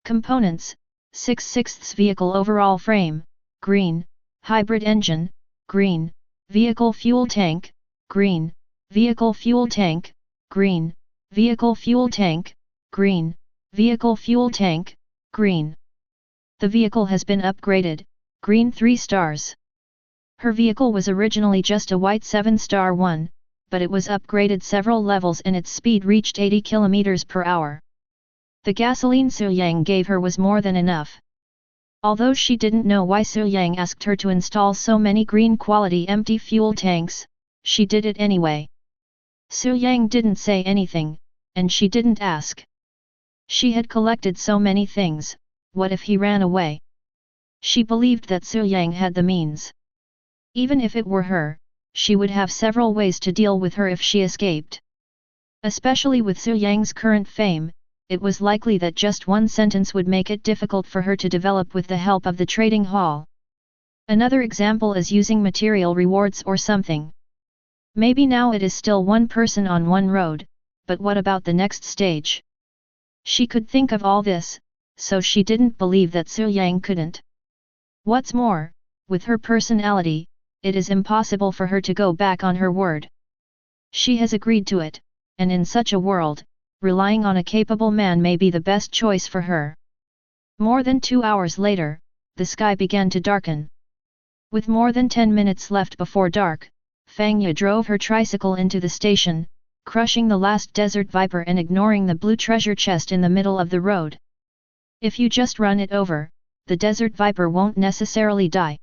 Components, 6/6 vehicle overall frame, green, hybrid engine, green, vehicle fuel tank, green, vehicle fuel tank, green, vehicle fuel tank, green, vehicle fuel tank, green. The vehicle has been upgraded, green 3 stars. Her vehicle was originally just a white 7-star one, but it was upgraded several levels and its speed reached 80 km per hour. The gasoline Su Yang gave her was more than enough. Although she didn't know why Su Yang asked her to install so many green quality empty fuel tanks, she did it anyway. Su Yang didn't say anything, and she didn't ask. She had collected so many things, what if he ran away? She believed that Su Yang had the means. Even if it were her, she would have several ways to deal with her if she escaped. Especially with Su Yang's current fame, it was likely that just one sentence would make it difficult for her to develop with the help of the trading hall. Another example is using material rewards or something. Maybe now it is still one person on one road, but what about the next stage? She could think of all this, so she didn't believe that Su Yang couldn't. What's more, with her personality, it is impossible for her to go back on her word. She has agreed to it, and in such a world, relying on a capable man may be the best choice for her. More than 2 hours later, the sky began to darken. With more than 10 minutes left before dark, Fang Ye drove her tricycle into the station, crushing the last desert viper and ignoring the blue treasure chest in the middle of the road. If you just run it over, the desert viper won't necessarily die.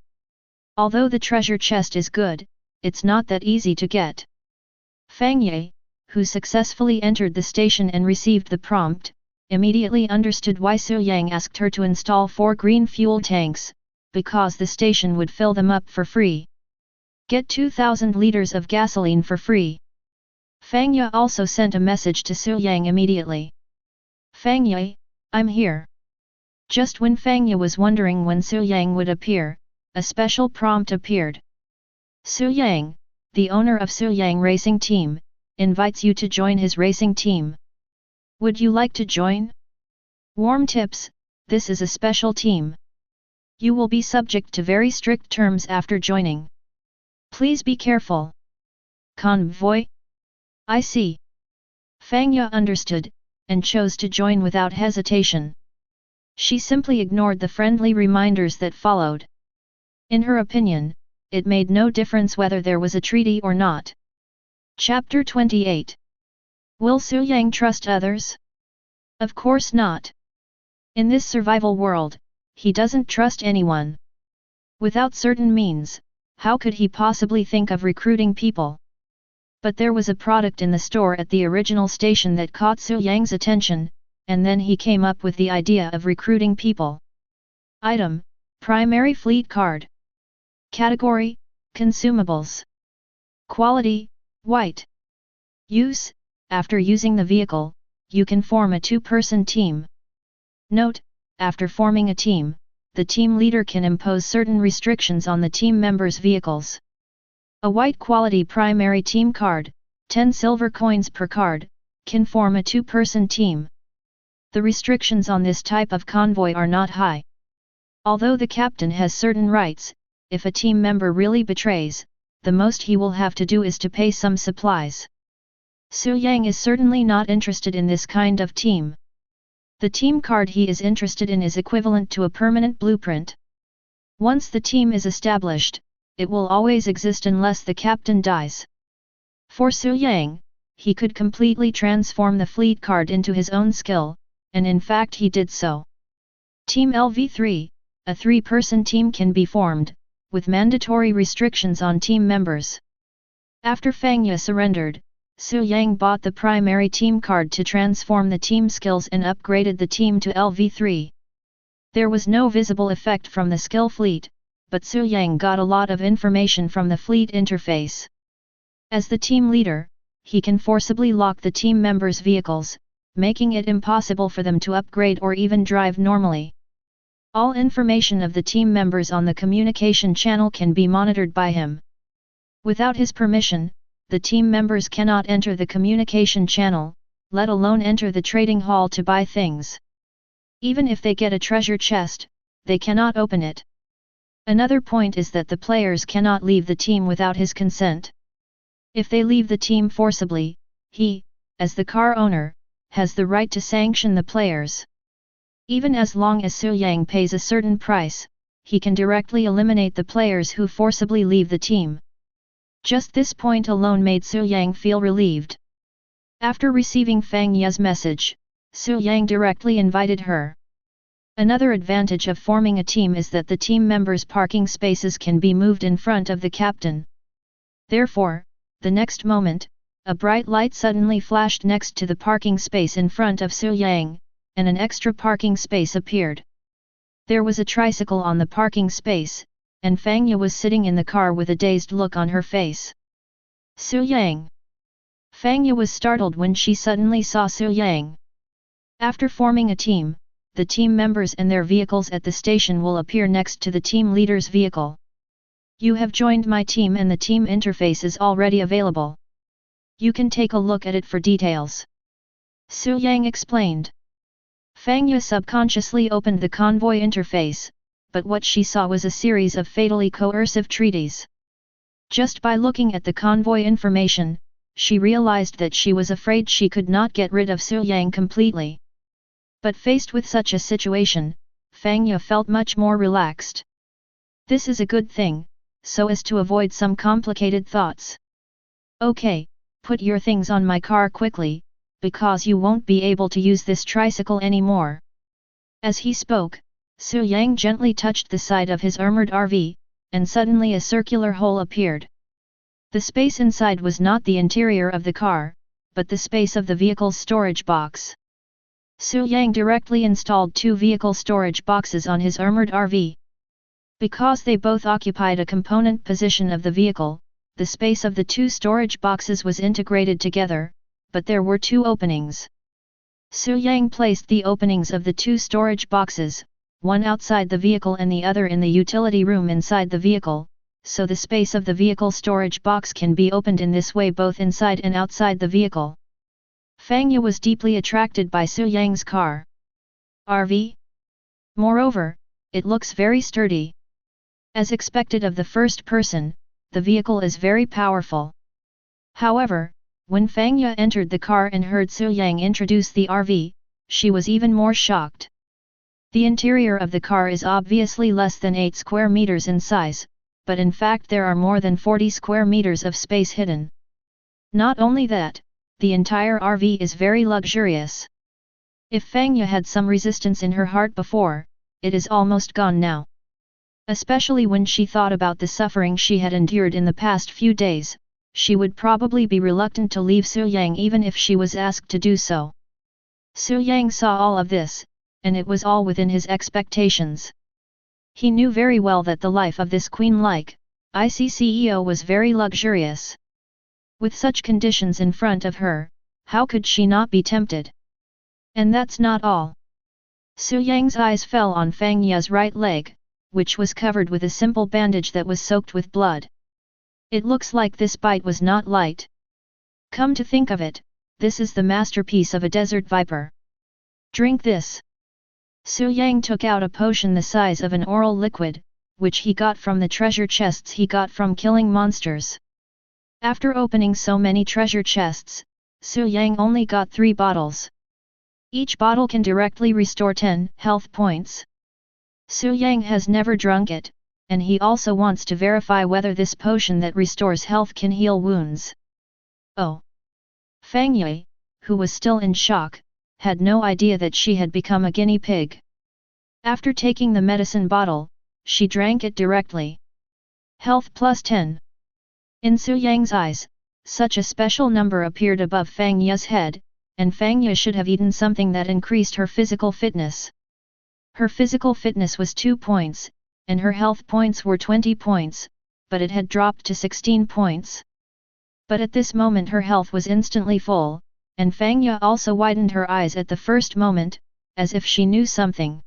Although the treasure chest is good, it's not that easy to get. Fang Ye, who successfully entered the station and received the prompt, immediately understood why Su Yang asked her to install 4 green fuel tanks, because the station would fill them up for free. Get 2,000 liters of gasoline for free. Fang Ye also sent a message to Su Yang immediately. Fang Ye, I'm here. Just when Fang Ye was wondering when Su Yang would appear, a special prompt appeared. Su Yang, the owner of Su Yang Racing Team, invites you to join his racing team. Would you like to join? Warm tips, this is a special team. You will be subject to very strict terms after joining. Please be careful. Convoy? I see. Fang Ye understood, and chose to join without hesitation. She simply ignored the friendly reminders that followed. In her opinion, it made no difference whether there was a treaty or not. Chapter 28. Will Su Yang trust others? Of course not. In this survival world, he doesn't trust anyone. Without certain means, how could he possibly think of recruiting people? But there was a product in the store at the original station that caught Su Yang's attention, and then he came up with the idea of recruiting people. Item: Primary Fleet Card. Category: Consumables. Quality: White. Use: after using the vehicle, you can form a 2-person team. Note: after forming a team, the team leader can impose certain restrictions on the team members' vehicles. A white quality primary team card, 10 silver coins per card, can form a 2-person team. The restrictions on this type of convoy are not high. Although the captain has certain rights, if a team member really betrays, the most he will have to do is to pay some supplies. Su Yang is certainly not interested in this kind of team. The team card he is interested in is equivalent to a permanent blueprint. Once the team is established, it will always exist unless the captain dies. For Su Yang, he could completely transform the fleet card into his own skill, and in fact he did so. Team LV3, a 3-person team can be formed, with mandatory restrictions on team members. After Fang Ye surrendered, Su Yang bought the primary team card to transform the team skills and upgraded the team to LV3. There was no visible effect from the skill fleet, but Su Yang got a lot of information from the fleet interface. As the team leader, he can forcibly lock the team members' vehicles, making it impossible for them to upgrade or even drive normally. All information of the team members on the communication channel can be monitored by him. Without his permission, the team members cannot enter the communication channel, let alone enter the trading hall to buy things. Even if they get a treasure chest, they cannot open it. Another point is that the players cannot leave the team without his consent. If they leave the team forcibly, he, as the car owner, has the right to sanction the players. Even as long as Su Yang pays a certain price, he can directly eliminate the players who forcibly leave the team. Just this point alone made Su Yang feel relieved. After receiving Fang Ye's message, Su Yang directly invited her. Another advantage of forming a team is that the team members' parking spaces can be moved in front of the captain. Therefore, the next moment, a bright light suddenly flashed next to the parking space in front of Su Yang, and an extra parking space appeared. There was a tricycle on the parking space, and Fang Ye was sitting in the car with a dazed look on her face. Su Yang! Fang Ye was startled when she suddenly saw Su Yang. After forming a team, the team members and their vehicles at the station will appear next to the team leader's vehicle. You have joined my team and the team interface is already available. You can take a look at it for details. Su Yang explained. Fang Ye subconsciously opened the convoy interface, but what she saw was a series of fatally coercive treaties. Just by looking at the convoy information, she realized that she was afraid she could not get rid of Su Yang completely. But faced with such a situation, Fang Ye felt much more relaxed. This is a good thing, so as to avoid some complicated thoughts. Okay, put your things on my car quickly, because you won't be able to use this tricycle anymore. As he spoke, Su Yang gently touched the side of his armored RV, and suddenly a circular hole appeared. The space inside was not the interior of the car, but the space of the vehicle's storage box. Su Yang directly installed 2 vehicle storage boxes on his armored RV. Because they both occupied a component position of the vehicle, the space of the 2 storage boxes was integrated together, but there were 2 openings. Su Yang placed the openings of the 2 storage boxes, one outside the vehicle and the other in the utility room inside the vehicle, so the space of the vehicle storage box can be opened in this way both inside and outside the vehicle. Fang Ye was deeply attracted by Su Yang's car. RV? Moreover, it looks very sturdy. As expected of the first person, the vehicle is very powerful. However, when Fang Ye entered the car and heard Su Yang introduce the RV, she was even more shocked. The interior of the car is obviously less than 8 square meters in size, but in fact there are more than 40 square meters of space hidden. Not only that, the entire RV is very luxurious. If Fang Ye had some resistance in her heart before, it is almost gone now. Especially when she thought about the suffering she had endured in the past few days, she would probably be reluctant to leave Su Yang even if she was asked to do so. Su Yang saw all of this, and it was all within his expectations. He knew very well that the life of this queen-like IC-CEO was very luxurious. With such conditions in front of her, how could she not be tempted? And that's not all. Su Yang's eyes fell on Fang Ye's right leg, which was covered with a simple bandage that was soaked with blood. It looks like this bite was not light. Come to think of it, this is the masterpiece of a desert viper. Drink this. Su Yang took out a potion the size of an oral liquid, which he got from the treasure chests he got from killing monsters. After opening so many treasure chests, Su Yang only got 3 bottles. Each bottle can directly restore 10 health points. Su Yang has never drunk it, and he also wants to verify whether this potion that restores health can heal wounds. Oh! Fang Ye, who was still in shock, had no idea that she had become a guinea pig. After taking the medicine bottle, she drank it directly. Health plus 10. In Su Yang's eyes, such a special number appeared above Fang Ye's head, and Fang Ye should have eaten something that increased her physical fitness. Her physical fitness was 2 points, and her health points were 20 points, but it had dropped to 16 points. But at this moment her health was instantly full, and Fang Ye also widened her eyes at the first moment, as if she knew something.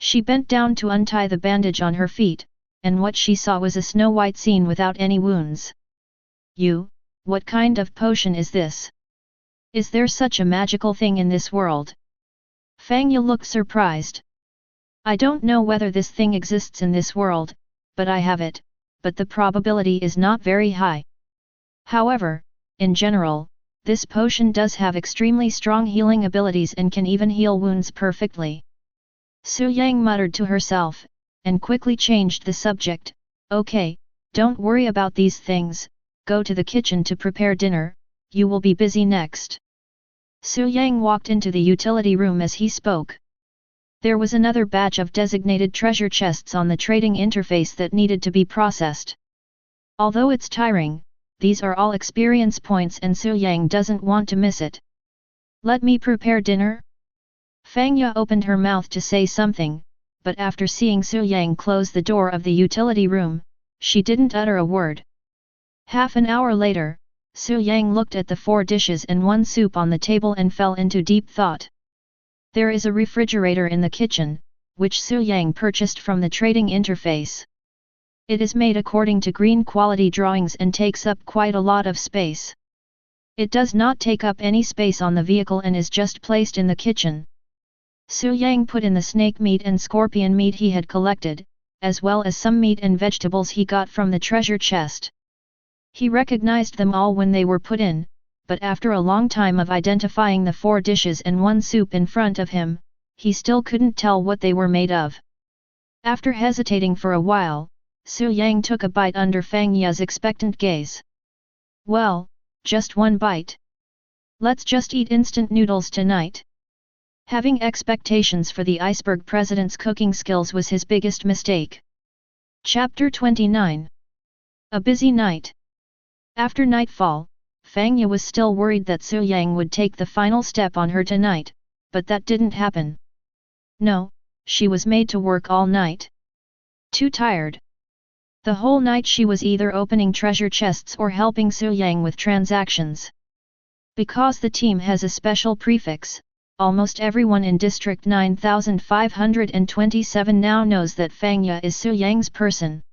She bent down to untie the bandage on her feet, and what she saw was a snow-white scene without any wounds. You, what kind of potion is this? Is there such a magical thing in this world? Fang Ye looked surprised. I don't know whether this thing exists in this world, but I have it, but the probability is not very high. However, in general, this potion does have extremely strong healing abilities and can even heal wounds perfectly. Su Yang muttered to herself, and quickly changed the subject. Okay, don't worry about these things, go to the kitchen to prepare dinner, you will be busy next. Su Yang walked into the utility room as he spoke. There was another batch of designated treasure chests on the trading interface that needed to be processed. Although it's tiring, these are all experience points and Su Yang doesn't want to miss it. Let me prepare dinner? Fang Ye opened her mouth to say something, but after seeing Su Yang close the door of the utility room, she didn't utter a word. Half an hour later, Su Yang looked at the 4 dishes and 1 soup on the table and fell into deep thought. There is a refrigerator in the kitchen, which Su Yang purchased from the trading interface. It is made according to green quality drawings and takes up quite a lot of space. It does not take up any space on the vehicle and is just placed in the kitchen. Su Yang put in the snake meat and scorpion meat he had collected, as well as some meat and vegetables he got from the treasure chest. He recognized them all when they were put in, but after a long time of identifying the 4 dishes and 1 soup in front of him, he still couldn't tell what they were made of. After hesitating for a while, Su Yang took a bite under Fang Ye's expectant gaze. Well, just 1 bite. Let's just eat instant noodles tonight. Having expectations for the iceberg president's cooking skills was his biggest mistake. Chapter 29. A busy night. After nightfall, Fang Ye was still worried that Su Yang would take the final step on her tonight, but that didn't happen. No, she was made to work all night. Too tired. The whole night she was either opening treasure chests or helping Su Yang with transactions. Because the team has a special prefix, almost everyone in District 9527 now knows that Fang Ye is Su Yang's person.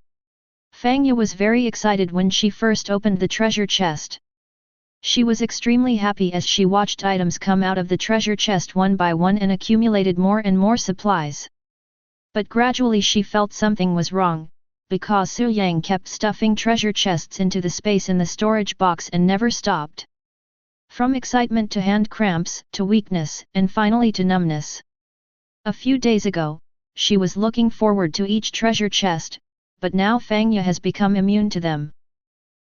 Fang Ye was very excited when she first opened the treasure chest. She was extremely happy as she watched items come out of the treasure chest one by one and accumulated more and more supplies. But gradually she felt something was wrong, because Su Yang kept stuffing treasure chests into the space in the storage box and never stopped. From excitement to hand cramps, to weakness, and finally to numbness. A few days ago, she was looking forward to each treasure chest, but now Fang Ye has become immune to them.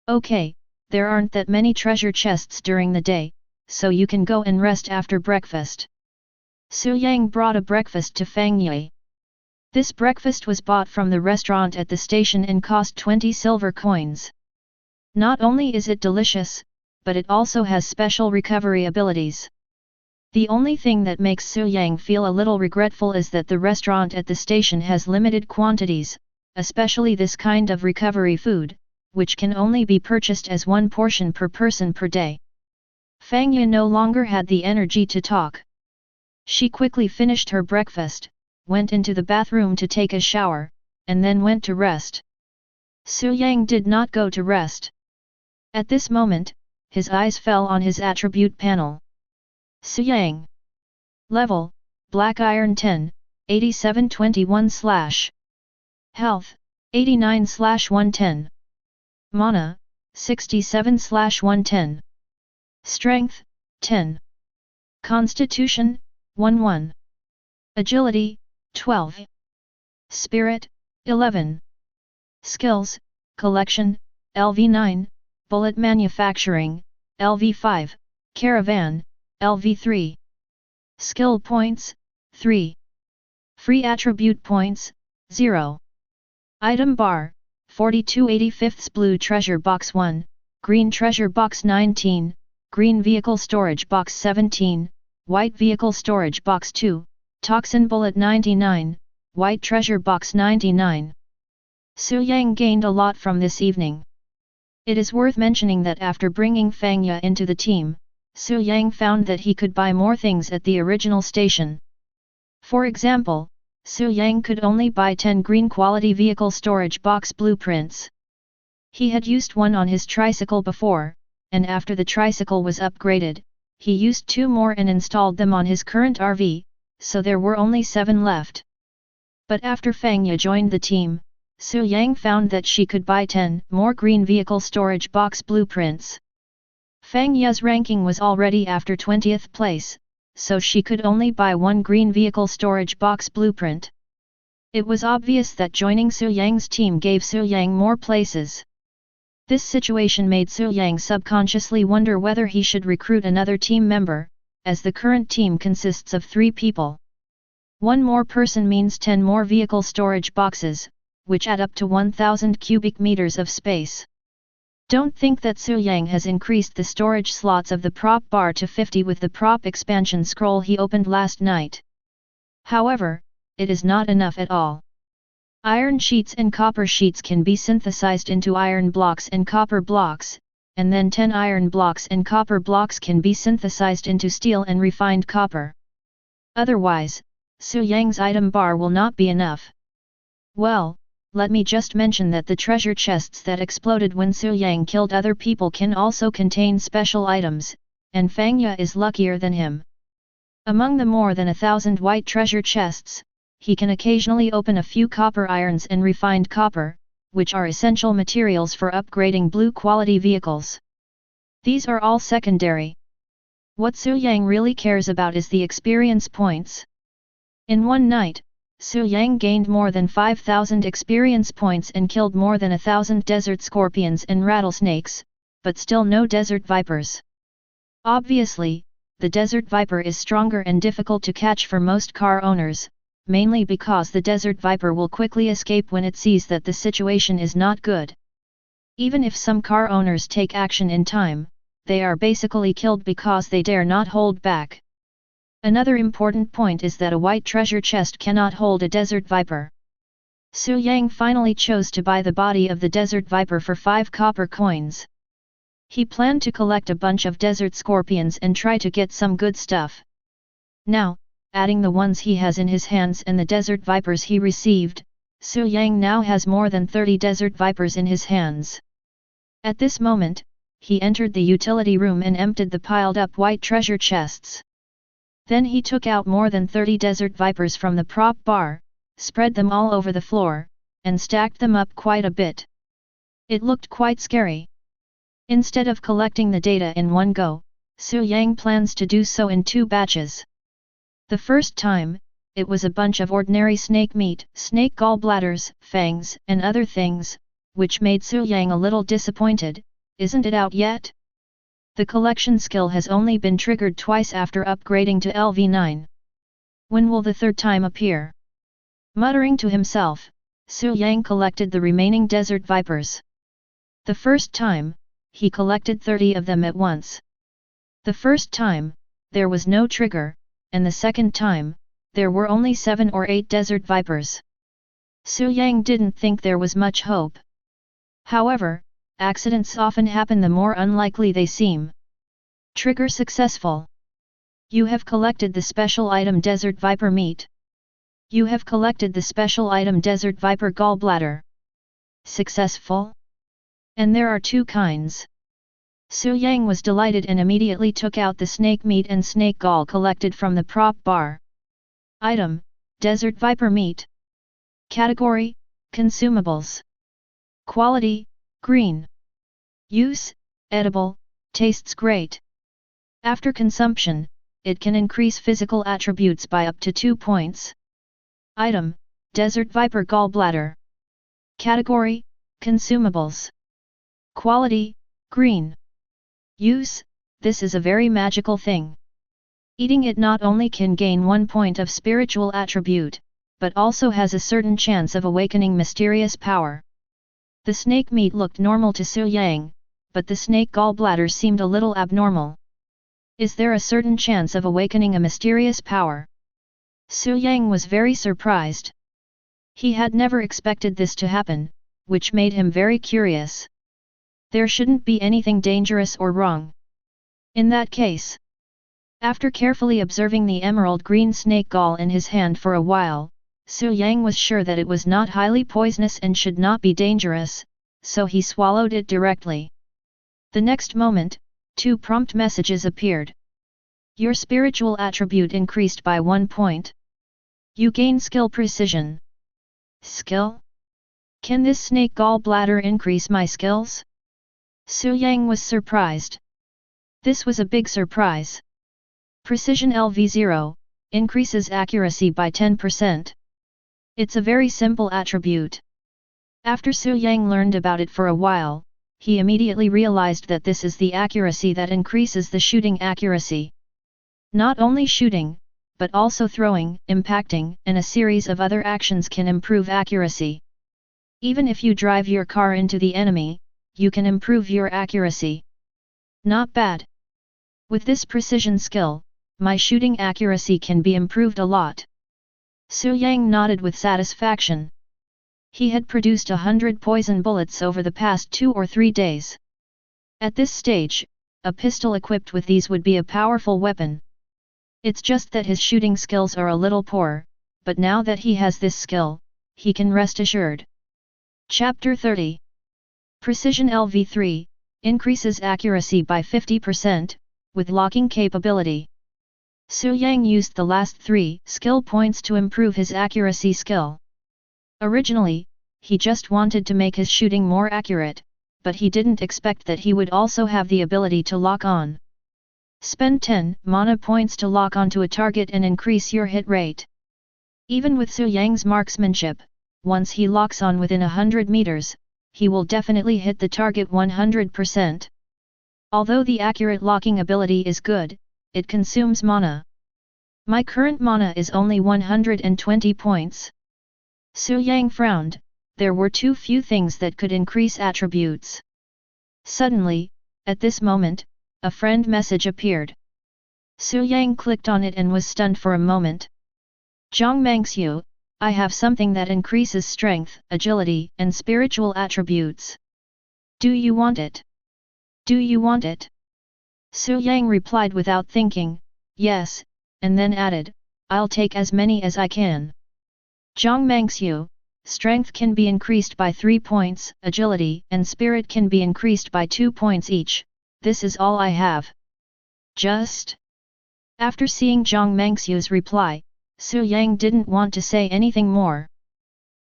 Okay, there aren't that many treasure chests during the day, so you can go and rest after breakfast. Su Yang brought a breakfast to Fang Ye. This breakfast was bought from the restaurant at the station and cost 20 silver coins. Not only is it delicious, but it also has special recovery abilities. The only thing that makes Su Yang feel a little regretful is that the restaurant at the station has limited quantities, especially this kind of recovery food, which can only be purchased as 1 portion per person per day. Fang Ye no longer had the energy to talk. She quickly finished her breakfast, went into the bathroom to take a shower, and then went to rest. Su Yang did not go to rest. At this moment, his eyes fell on his attribute panel. Su Yang. Level, Black Iron 10, 8721/. Health, 89/110. Mana, 67/110. Strength, 10. Constitution, 11. Agility, 12. Spirit, 11. Skills, Collection, LV9, Bullet Manufacturing, LV5, Caravan, LV3. Skill Points, 3. Free Attribute Points, 0. Item Bar, 42/85 Blue Treasure Box 1, Green Treasure Box 19, Green Vehicle Storage Box 17, White Vehicle Storage Box 2, Toxin Bullet 99, White Treasure Box 99. Su Yang gained a lot from this evening. It is worth mentioning that after bringing Fang Ye into the team, Su Yang found that he could buy more things at the original station. For example, Su Yang could only buy 10 green quality vehicle storage box blueprints. He had used one on his tricycle before, and after the tricycle was upgraded, he used 2 more and installed them on his current RV, so there were only 7 left. But after Fang Ye joined the team, Su Yang found that she could buy 10 more green vehicle storage box blueprints. Fang Ye's ranking was already after 20th place, so she could only buy 1 green vehicle storage box blueprint. It was obvious that joining Su Yang's team gave Su Yang more places. This situation made Su Yang subconsciously wonder whether he should recruit another team member, as the current team consists of 3 people. 1 more person means 10 more vehicle storage boxes, which add up to 1,000 cubic meters of space. Don't think that Su Yang has increased the storage slots of the prop bar to 50 with the prop expansion scroll he opened last night. However, it is not enough at all. Iron sheets and copper sheets can be synthesized into iron blocks and copper blocks, and then 10 iron blocks and copper blocks can be synthesized into steel and refined copper. Otherwise, Su Yang's item bar will not be enough. Well, let me just mention that the treasure chests that exploded when Su Yang killed other people can also contain special items, and Fang Ye is luckier than him. Among the more than 1,000 white treasure chests, he can occasionally open a few copper irons and refined copper, which are essential materials for upgrading blue-quality vehicles. These are all secondary. What Su Yang really cares about is the experience points. In one night, Su Yang gained more than 5,000 experience points and killed more than 1,000 desert scorpions and rattlesnakes, but still no desert vipers. Obviously, the desert viper is stronger and difficult to catch for most car owners, mainly because the desert viper will quickly escape when it sees that the situation is not good. Even if some car owners take action in time, they are basically killed because they dare not hold back. Another important point is that a white treasure chest cannot hold a desert viper. Su Yang finally chose to buy the body of the desert viper for 5 copper coins. He planned to collect a bunch of desert scorpions and try to get some good stuff. Now, adding the ones he has in his hands and the desert vipers he received, Su Yang now has more than 30 desert vipers in his hands. At this moment, he entered the utility room and emptied the piled up white treasure chests. Then he took out more than 30 desert vipers from the prop bar, spread them all over the floor, and stacked them up quite a bit. It looked quite scary. Instead of collecting the data in one go, Su Yang plans to do so in 2 batches. The first time, it was a bunch of ordinary snake meat, snake gallbladders, fangs, and other things, which made Su Yang a little disappointed. Isn't it out yet? The collection skill has only been triggered twice after upgrading to LV9. When will the 3rd time appear? Muttering to himself, Su Yang collected the remaining desert vipers. The first time, he collected 30 of them at once. The first time, there was no trigger, and the second time, there were only 7 or 8 desert vipers. Su Yang didn't think there was much hope. However, accidents often happen the more unlikely they seem. Trigger successful. You have collected the special item Desert Viper Meat. You have collected the special item Desert Viper Gallbladder. Successful? And there are 2 kinds. Su Yang was delighted and immediately took out the snake meat and snake gall collected from the prop bar. Item: Desert Viper Meat. Category: Consumables. Quality: Green. Use: Edible, tastes great. After consumption, it can increase physical attributes by up to 2 points. Item: Desert Viper Gallbladder. Category: Consumables. Quality: Green. Use: This is a very magical thing. Eating it not only can gain 1 point of spiritual attribute, but also has a certain chance of awakening mysterious power. The snake meat looked normal to Su Yang, but the snake gallbladder seemed a little abnormal. Is there a certain chance of awakening a mysterious power? Su Yang was very surprised. He had never expected this to happen, which made him very curious. There shouldn't be anything dangerous or wrong. In that case, after carefully observing the emerald green snake gall in his hand for a while, Su Yang was sure that it was not highly poisonous and should not be dangerous, so he swallowed it directly. The next moment, 2 prompt messages appeared. Your spiritual attribute increased by 1 point. You gain skill precision. Skill? Can this snake gallbladder increase my skills? Su Yang was surprised. This was a big surprise. Precision LV0 increases accuracy by 10%. It's a very simple attribute. After Su Yang learned about it for a while, he immediately realized that this is the accuracy that increases the shooting accuracy. Not only shooting, but also throwing, impacting, and a series of other actions can improve accuracy. Even if you drive your car into the enemy, you can improve your accuracy. Not bad. With this precision skill, my shooting accuracy can be improved a lot. Su Yang nodded with satisfaction. He had produced 100 poison bullets over the past 2 or 3 days. At this stage, a pistol equipped with these would be a powerful weapon. It's just that his shooting skills are a little poor, but now that he has this skill, he can rest assured. Chapter 30. Precision LV3 increases accuracy by 50%, with locking capability. Su Yang used the last 3 skill points to improve his accuracy skill. Originally, he just wanted to make his shooting more accurate, but he didn't expect that he would also have the ability to lock on. Spend 10 mana points to lock onto a target and increase your hit rate. Even with Su Yang's marksmanship, once he locks on within 100 meters, he will definitely hit the target 100%. Although the accurate locking ability is good, it consumes mana. My current mana is only 120 points. Su Yang frowned, there were too few things that could increase attributes. Suddenly, at this moment, a friend message appeared. Su Yang clicked on it and was stunned for a moment. Zhang Mangxiu, I have something that increases strength, agility, and spiritual attributes. Do you want it? Do you want it? Su Yang replied without thinking, yes, and then added, I'll take as many as I can. Zhang Mangxiu, strength can be increased by 3 points, agility and spirit can be increased by 2 points each, this is all I have. Just? After seeing Zhang Mangxiu's reply, Su Yang didn't want to say anything more.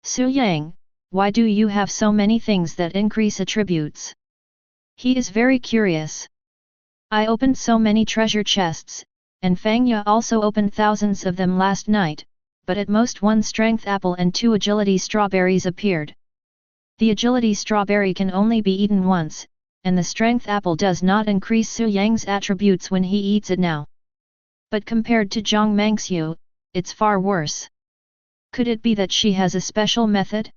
Su Yang, why do you have so many things that increase attributes? He is very curious. I opened so many treasure chests, and Fangya also opened thousands of them last night, but at most 1 strength apple and 2 agility strawberries appeared. The agility strawberry can only be eaten once, and the strength apple does not increase Su Yang's attributes when he eats it now. But compared to Zhang Mangxiu, it's far worse. Could it be that she has a special method?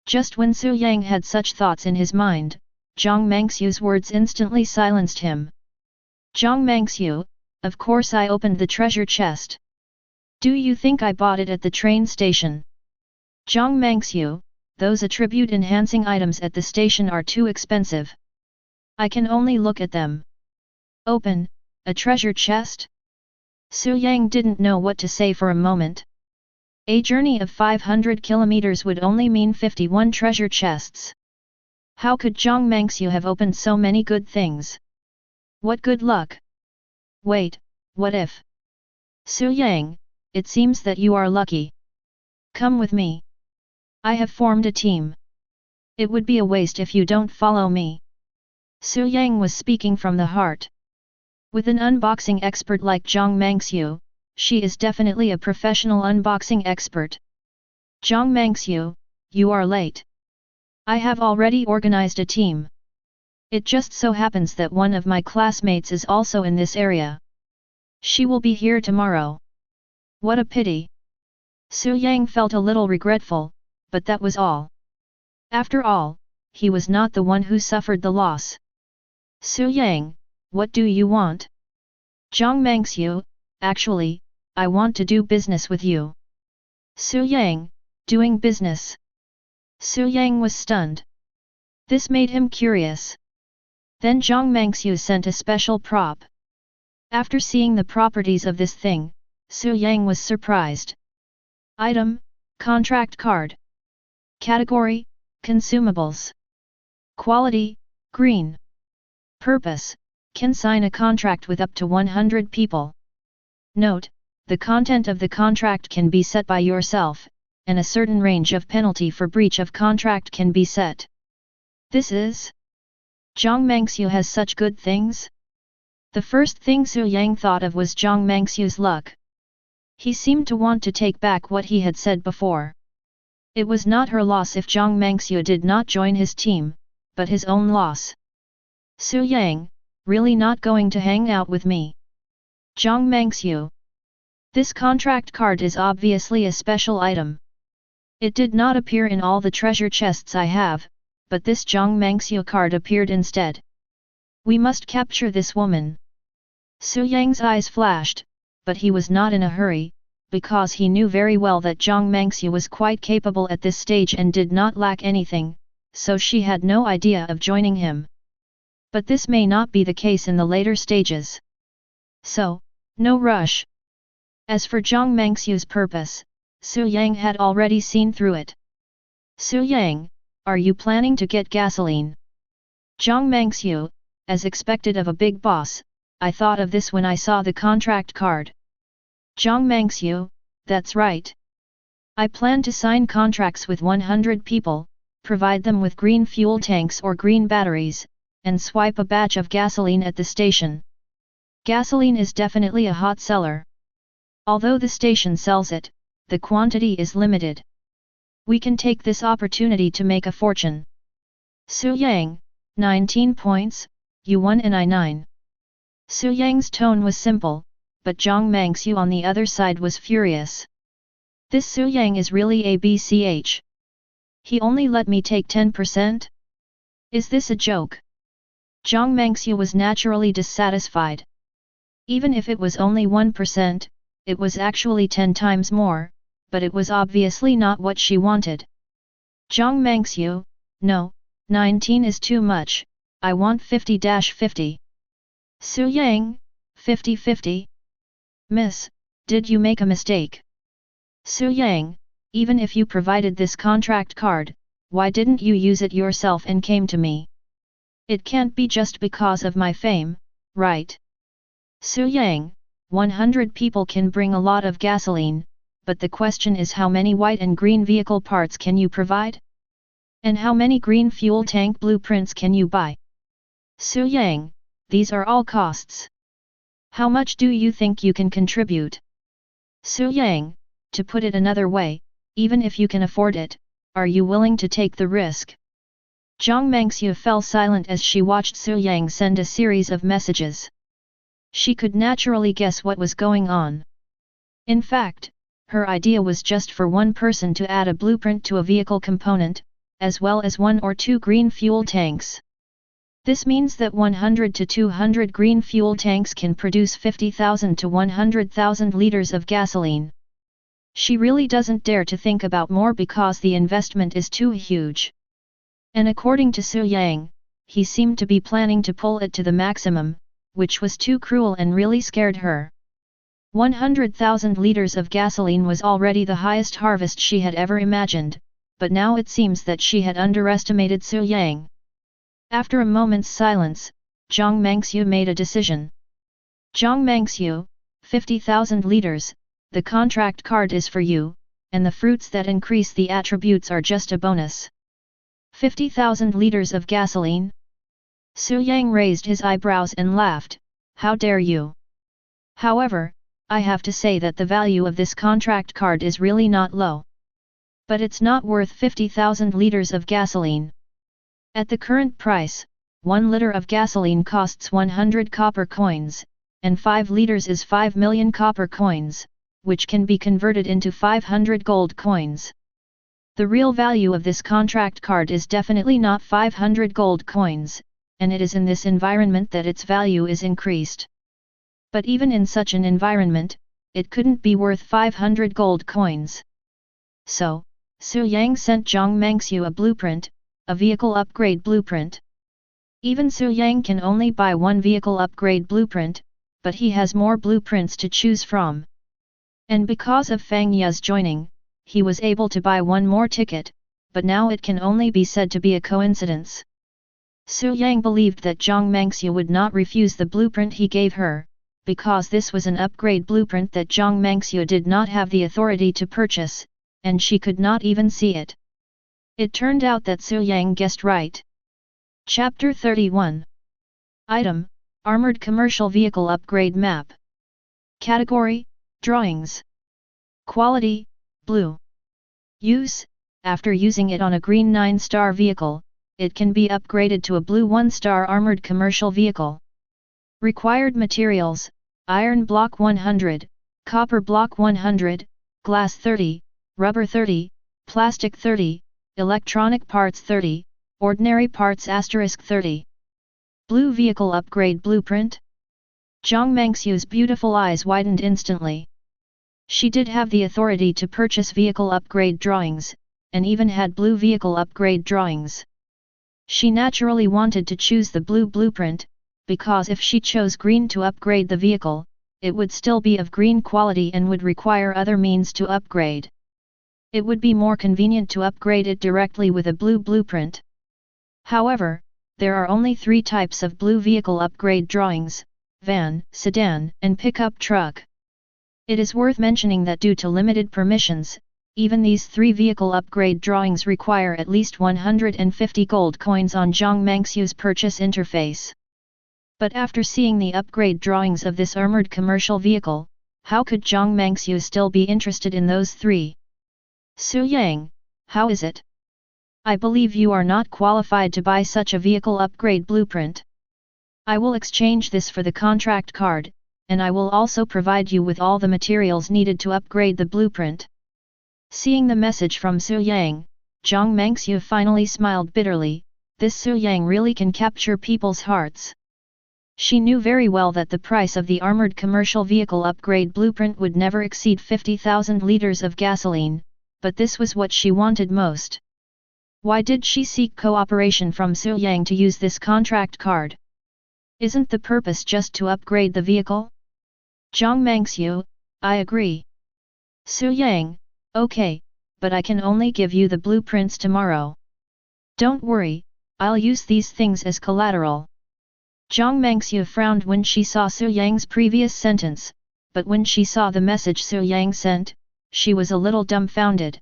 Just when Su Yang had such thoughts in his mind, Zhang Mangxiu's words instantly silenced him. Zhang Mangxiu, of course I opened the treasure chest. Do you think I bought it at the train station? Zhang Mangxiu, those attribute-enhancing items at the station are too expensive. I can only look at them. Open, a treasure chest? Su Yang didn't know what to say for a moment. A journey of 500 kilometers would only mean 51 treasure chests. How could Zhang Mangxiu have opened so many good things? What good luck! Wait, what if? Su Yang, it seems that you are lucky. Come with me. I have formed a team. It would be a waste if you don't follow me. Su Yang was speaking from the heart. With an unboxing expert like Zhang Mangxiu, she is definitely a professional unboxing expert. Zhang Mangxiu, you are late. I have already organized a team. It just so happens that one of my classmates is also in this area. She will be here tomorrow. What a pity. Su Yang felt a little regretful, but that was all. After all, he was not the one who suffered the loss. Su Yang, what do you want? Zhang Mangxiu, actually, I want to do business with you. Su Yang, doing business? Su Yang was stunned. This made him curious. Then Zhang Mangxiu sent a special prop. After seeing the properties of this thing, Su Yang was surprised. Item, contract card. Category, consumables. Quality, green. Purpose, can sign a contract with up to 100 people. Note, the content of the contract can be set by yourself, and a certain range of penalty for breach of contract can be set. This is Jiang Mangxiu has such good things? The first thing Su Yang thought of was Jiang Mangxiu's luck. He seemed to want to take back what he had said before. It was not her loss if Jiang Mangxiu did not join his team, but his own loss. Su Yang, really not going to hang out with me? Jiang Mangxiu. This contract card is obviously a special item. It did not appear in all the treasure chests I have, but this Jiang Mangxiu card appeared instead. We must capture this woman. Su Yang's eyes flashed, but he was not in a hurry, because he knew very well that Jiang Mangxiu was quite capable at this stage and did not lack anything, so she had no idea of joining him. But this may not be the case in the later stages. So, no rush. As for Jiang Mangxiu's purpose, Su Yang had already seen through it. Su Yang, are you planning to get gasoline? Jiang Mangxiu, as expected of a big boss, I thought of this when I saw the contract card. Jiang Mangxiu, that's right. I plan to sign contracts with 100 people, provide them with green fuel tanks or green batteries, and swipe a batch of gasoline at the station. Gasoline is definitely a hot seller. Although the station sells it, the quantity is limited. We can take this opportunity to make a fortune. Su Yang, 19 points, you won and I 9. Su Yang's tone was simple, but Jiang Mangxiu on the other side was furious. This Su Yang is really a BCH. He only let me take 10%? Is this a joke? Jiang Mangxiu was naturally dissatisfied. Even if it was only 1%, it was actually 10 times more, but it was obviously not what she wanted. Jiang Mangxiu, no, 19 is too much, I want 50-50. Su Yang, 50-50? Miss, did you make a mistake? Su Yang, even if you provided this contract card, why didn't you use it yourself and came to me? It can't be just because of my fame, right? Su Yang, 100 people can bring a lot of gasoline, but the question is how many white and green vehicle parts can you provide? And how many green fuel tank blueprints can you buy? Su Yang, these are all costs. How much do you think you can contribute? Su Yang, to put it another way, even if you can afford it, are you willing to take the risk? Jiang Mangxiu fell silent as she watched Su Yang send a series of messages. She could naturally guess what was going on. In fact, her idea was just for one person to add a blueprint to a vehicle component, as well as 1 or 2 green fuel tanks. This means that 100 to 200 green fuel tanks can produce 50,000 to 100,000 liters of gasoline. She really doesn't dare to think about more because the investment is too huge. And according to Su Yang, he seemed to be planning to pull it to the maximum, which was too cruel and really scared her. 100,000 liters of gasoline was already the highest harvest she had ever imagined, but now it seems that she had underestimated Su Yang. After a moment's silence, Jiang Mangxiu made a decision. Jiang Mangxiu, 50,000 liters, the contract card is for you, and the fruits that increase the attributes are just a bonus. 50,000 liters of gasoline? Su Yang raised his eyebrows and laughed, how dare you? However, I have to say that the value of this contract card is really not low. But it's not worth 50,000 liters of gasoline. At the current price, 1 liter of gasoline costs 100 copper coins, and 5 liters is 5 million copper coins, which can be converted into 500 gold coins. The real value of this contract card is definitely not 500 gold coins, and it is in this environment that its value is increased. But even in such an environment, it couldn't be worth 500 gold coins. So, Su Yang sent Jiang Mangxiu a blueprint, a vehicle upgrade blueprint. Even Su Yang can only buy 1 vehicle upgrade blueprint, but he has more blueprints to choose from. And because of Fang Ye's joining, he was able to buy 1 more ticket, but now it can only be said to be a coincidence. Su Yang believed that Jiang Mengxiu would not refuse the blueprint he gave her, because this was an upgrade blueprint that Jiang Mengxiu did not have the authority to purchase, and she could not even see it. It turned out that Su Yang guessed right. Chapter 31. Item: Armored Commercial Vehicle Upgrade Map. Category: Drawings. Quality: Blue. Use: after using it on a green 9-star vehicle, it can be upgraded to a blue 1-star armored commercial vehicle. Required materials: iron block 100, copper block 100, glass 30, rubber 30, plastic 30, electronic parts 30, ordinary parts *30. Blue vehicle upgrade blueprint? Jiang Mengxiu's beautiful eyes widened instantly. She did have the authority to purchase vehicle upgrade drawings, and even had blue vehicle upgrade drawings. She naturally wanted to choose the blue blueprint, because if she chose green to upgrade the vehicle, it would still be of green quality and would require other means to upgrade. It would be more convenient to upgrade it directly with a blue blueprint. However, there are only 3 types of blue vehicle upgrade drawings: van, sedan, and pickup truck. It is worth mentioning that due to limited permissions, even these 3 vehicle upgrade drawings require at least 150 gold coins on Jiang Mengxiu's purchase interface. But after seeing the upgrade drawings of this armored commercial vehicle, how could Jiang Mengxiu still be interested in those 3? Su Yang, how is it? I believe you are not qualified to buy such a vehicle upgrade blueprint. I will exchange this for the contract card, and I will also provide you with all the materials needed to upgrade the blueprint. Seeing the message from Su Yang, Jiang Mengxiu finally smiled bitterly. This Su Yang really can capture people's hearts. She knew very well that the price of the armored commercial vehicle upgrade blueprint would never exceed 50,000 liters of gasoline, but this was what she wanted most. Why did she seek cooperation from Su Yang to use this contract card? Isn't the purpose just to upgrade the vehicle? Jiang Mengxiu, I agree. Su Yang, okay, but I can only give you the blueprints tomorrow. Don't worry, I'll use these things as collateral. Jiang Mengxiu frowned when she saw Su Yang's previous sentence, but when she saw the message Su Yang sent, she was a little dumbfounded.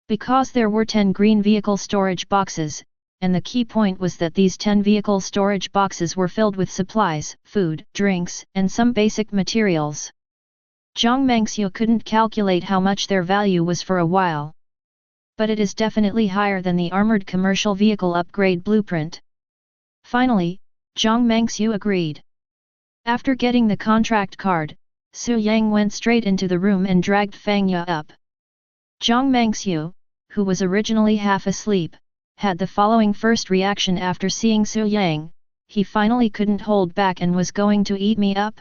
Because there were 10 green vehicle storage boxes, and the key point was that these 10 vehicle storage boxes were filled with supplies, food, drinks, and some basic materials. Jiang Mengxiu couldn't calculate how much their value was for a while. But it is definitely higher than the armored commercial vehicle upgrade blueprint. Finally, Jiang Mengxiu agreed. After getting the contract card, Su Yang went straight into the room and dragged Fangya up. Jiang Mengxiu, who was originally half asleep, had the following first reaction after seeing Su Yang: he finally couldn't hold back and was going to eat me up.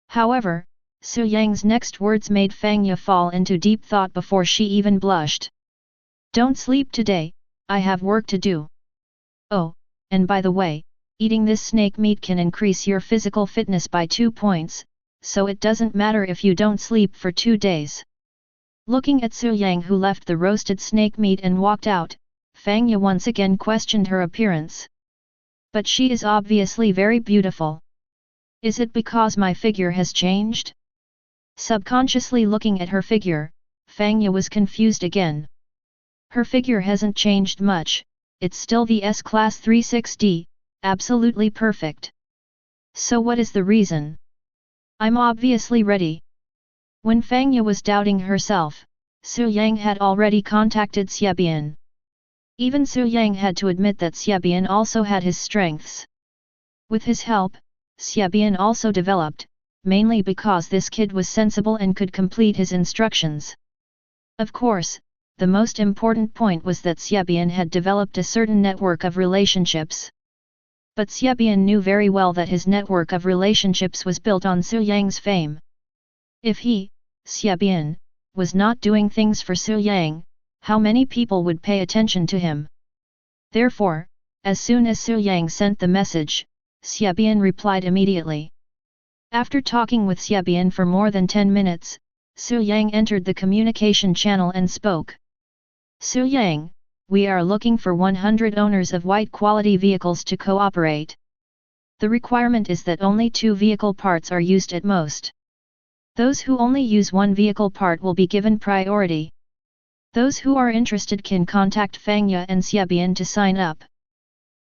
However, Su Yang's next words made Fangya fall into deep thought before she even blushed. Don't sleep today, I have work to do. Oh, and by the way, eating this snake meat can increase your physical fitness by 2 points, so it doesn't matter if you don't sleep for 2 days. Looking at Su Yang, who left the roasted snake meat and walked out, Fangya once again questioned her appearance. But she is obviously very beautiful. Is it because my figure has changed? Subconsciously looking at her figure, Fangya was confused again. Her figure hasn't changed much, it's still the S-Class 360, absolutely perfect. So what is the reason? I'm obviously ready. When Fangya was doubting herself, Su Yang had already contacted Xiabian. Even Su Yang had to admit that Xiabian also had his strengths. With his help, Xiabian also developed, mainly because this kid was sensible and could complete his instructions. Of course, the most important point was that Xiabian had developed a certain network of relationships. But Xiabian knew very well that his network of relationships was built on Su Yang's fame. If he, Xiabian, was not doing things for Su Yang, how many people would pay attention to him? Therefore, as soon as Su Yang sent the message, Xiabian replied immediately. After talking with Xiabian for more than 10 minutes, Su Yang entered the communication channel and spoke. Su Yang, we are looking for 100 owners of white quality vehicles to cooperate. The requirement is that only 2 vehicle parts are used at most. Those who only use one vehicle part will be given priority. Those who are interested can contact Fangya and Xiabian to sign up.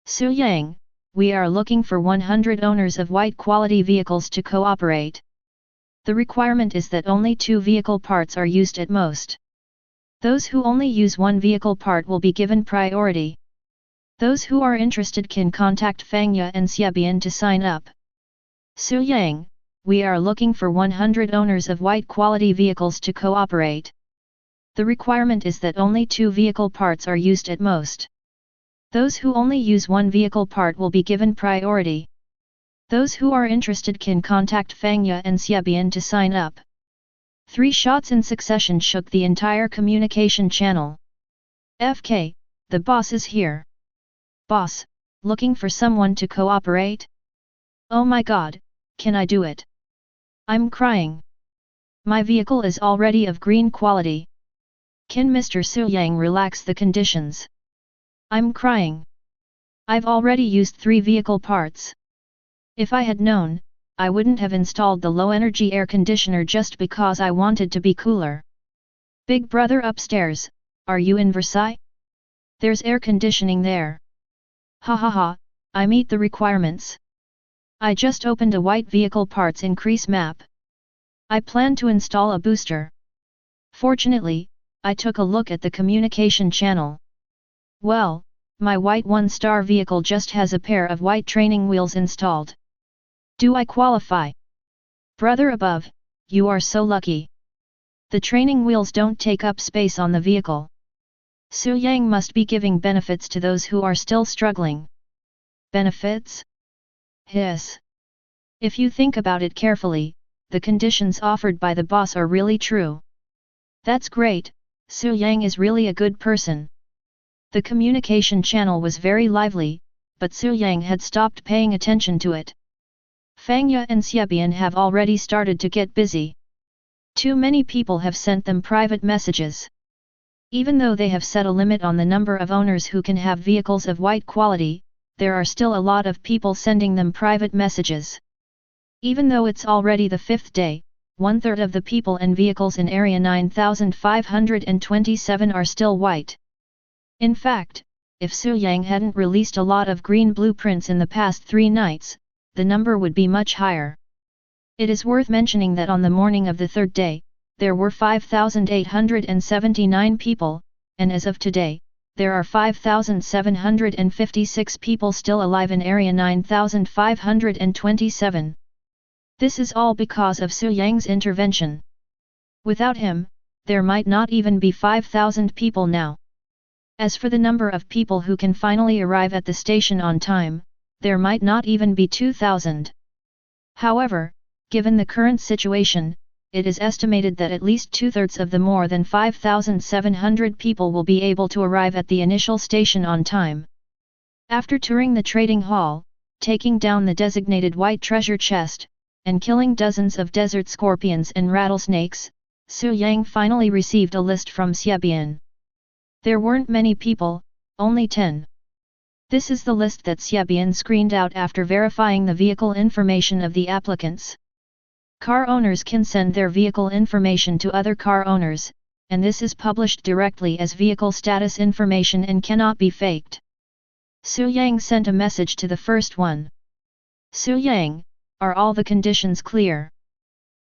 Su Yang, we are looking for 100 owners of white quality vehicles to cooperate. The requirement is that only 2 vehicle parts are used at most. Those who only use one vehicle part will be given priority. Those who are interested can contact Fangya and Xiabian to sign up. Su Yang, we are looking for 100 owners of white quality vehicles to cooperate. The requirement is that only 2 vehicle parts are used at most. Those who only use one vehicle part will be given priority. Those who are interested can contact Fangya and Xiabian to sign up. 3 shots in succession shook the entire communication channel. FK, the boss is here. Boss, looking for someone to cooperate? Oh my god, can I do it? I'm crying. My vehicle is already of green quality. Can Mr. Su Yang relax the conditions? I'm crying. I've already used 3 vehicle parts. If I had known, I wouldn't have installed the low-energy air conditioner just because I wanted to be cooler. Big brother upstairs, are you in Versailles? There's air conditioning there. Ha ha ha, I meet the requirements. I just opened a white vehicle parts increase map. I plan to install a booster. Fortunately, I took a look at the communication channel. Well, my white 1-star vehicle just has a pair of white training wheels installed. Do I qualify? Brother above, you are so lucky. The training wheels don't take up space on the vehicle. Su Yang must be giving benefits to those who are still struggling. Benefits? Hiss. If you think about it carefully, the conditions offered by the boss are really true. That's great, Su Yang is really a good person. The communication channel was very lively, but Su Yang had stopped paying attention to it. Fangya and Xiabian have already started to get busy. Too many people have sent them private messages. Even though they have set a limit on the number of owners who can have vehicles of white quality, there are still a lot of people sending them private messages. Even though it's already the 5th day, 1/3 of the people and vehicles in Area 9527 are still white. In fact, if Su Yang hadn't released a lot of green blueprints in the past 3 nights, the number would be much higher. It is worth mentioning that on the morning of the 3rd day, there were 5,879 people, and as of today, there are 5,756 people still alive in Area 9527. This is all because of Su Yang's intervention. Without him, there might not even be 5,000 people now. As for the number of people who can finally arrive at the station on time, there might not even be 2,000. However, given the current situation, it is estimated that at least 2/3 of the more than 5,700 people will be able to arrive at the initial station on time. After touring the trading hall, taking down the designated white treasure chest, and killing dozens of desert scorpions and rattlesnakes, Su Yang finally received a list from Xiabian. There weren't many people, only 10. This is the list that Xiabian screened out after verifying the vehicle information of the applicants. Car owners can send their vehicle information to other car owners, and this is published directly as vehicle status information and cannot be faked. Su Yang sent a message to the first one. Su Yang, are all the conditions clear?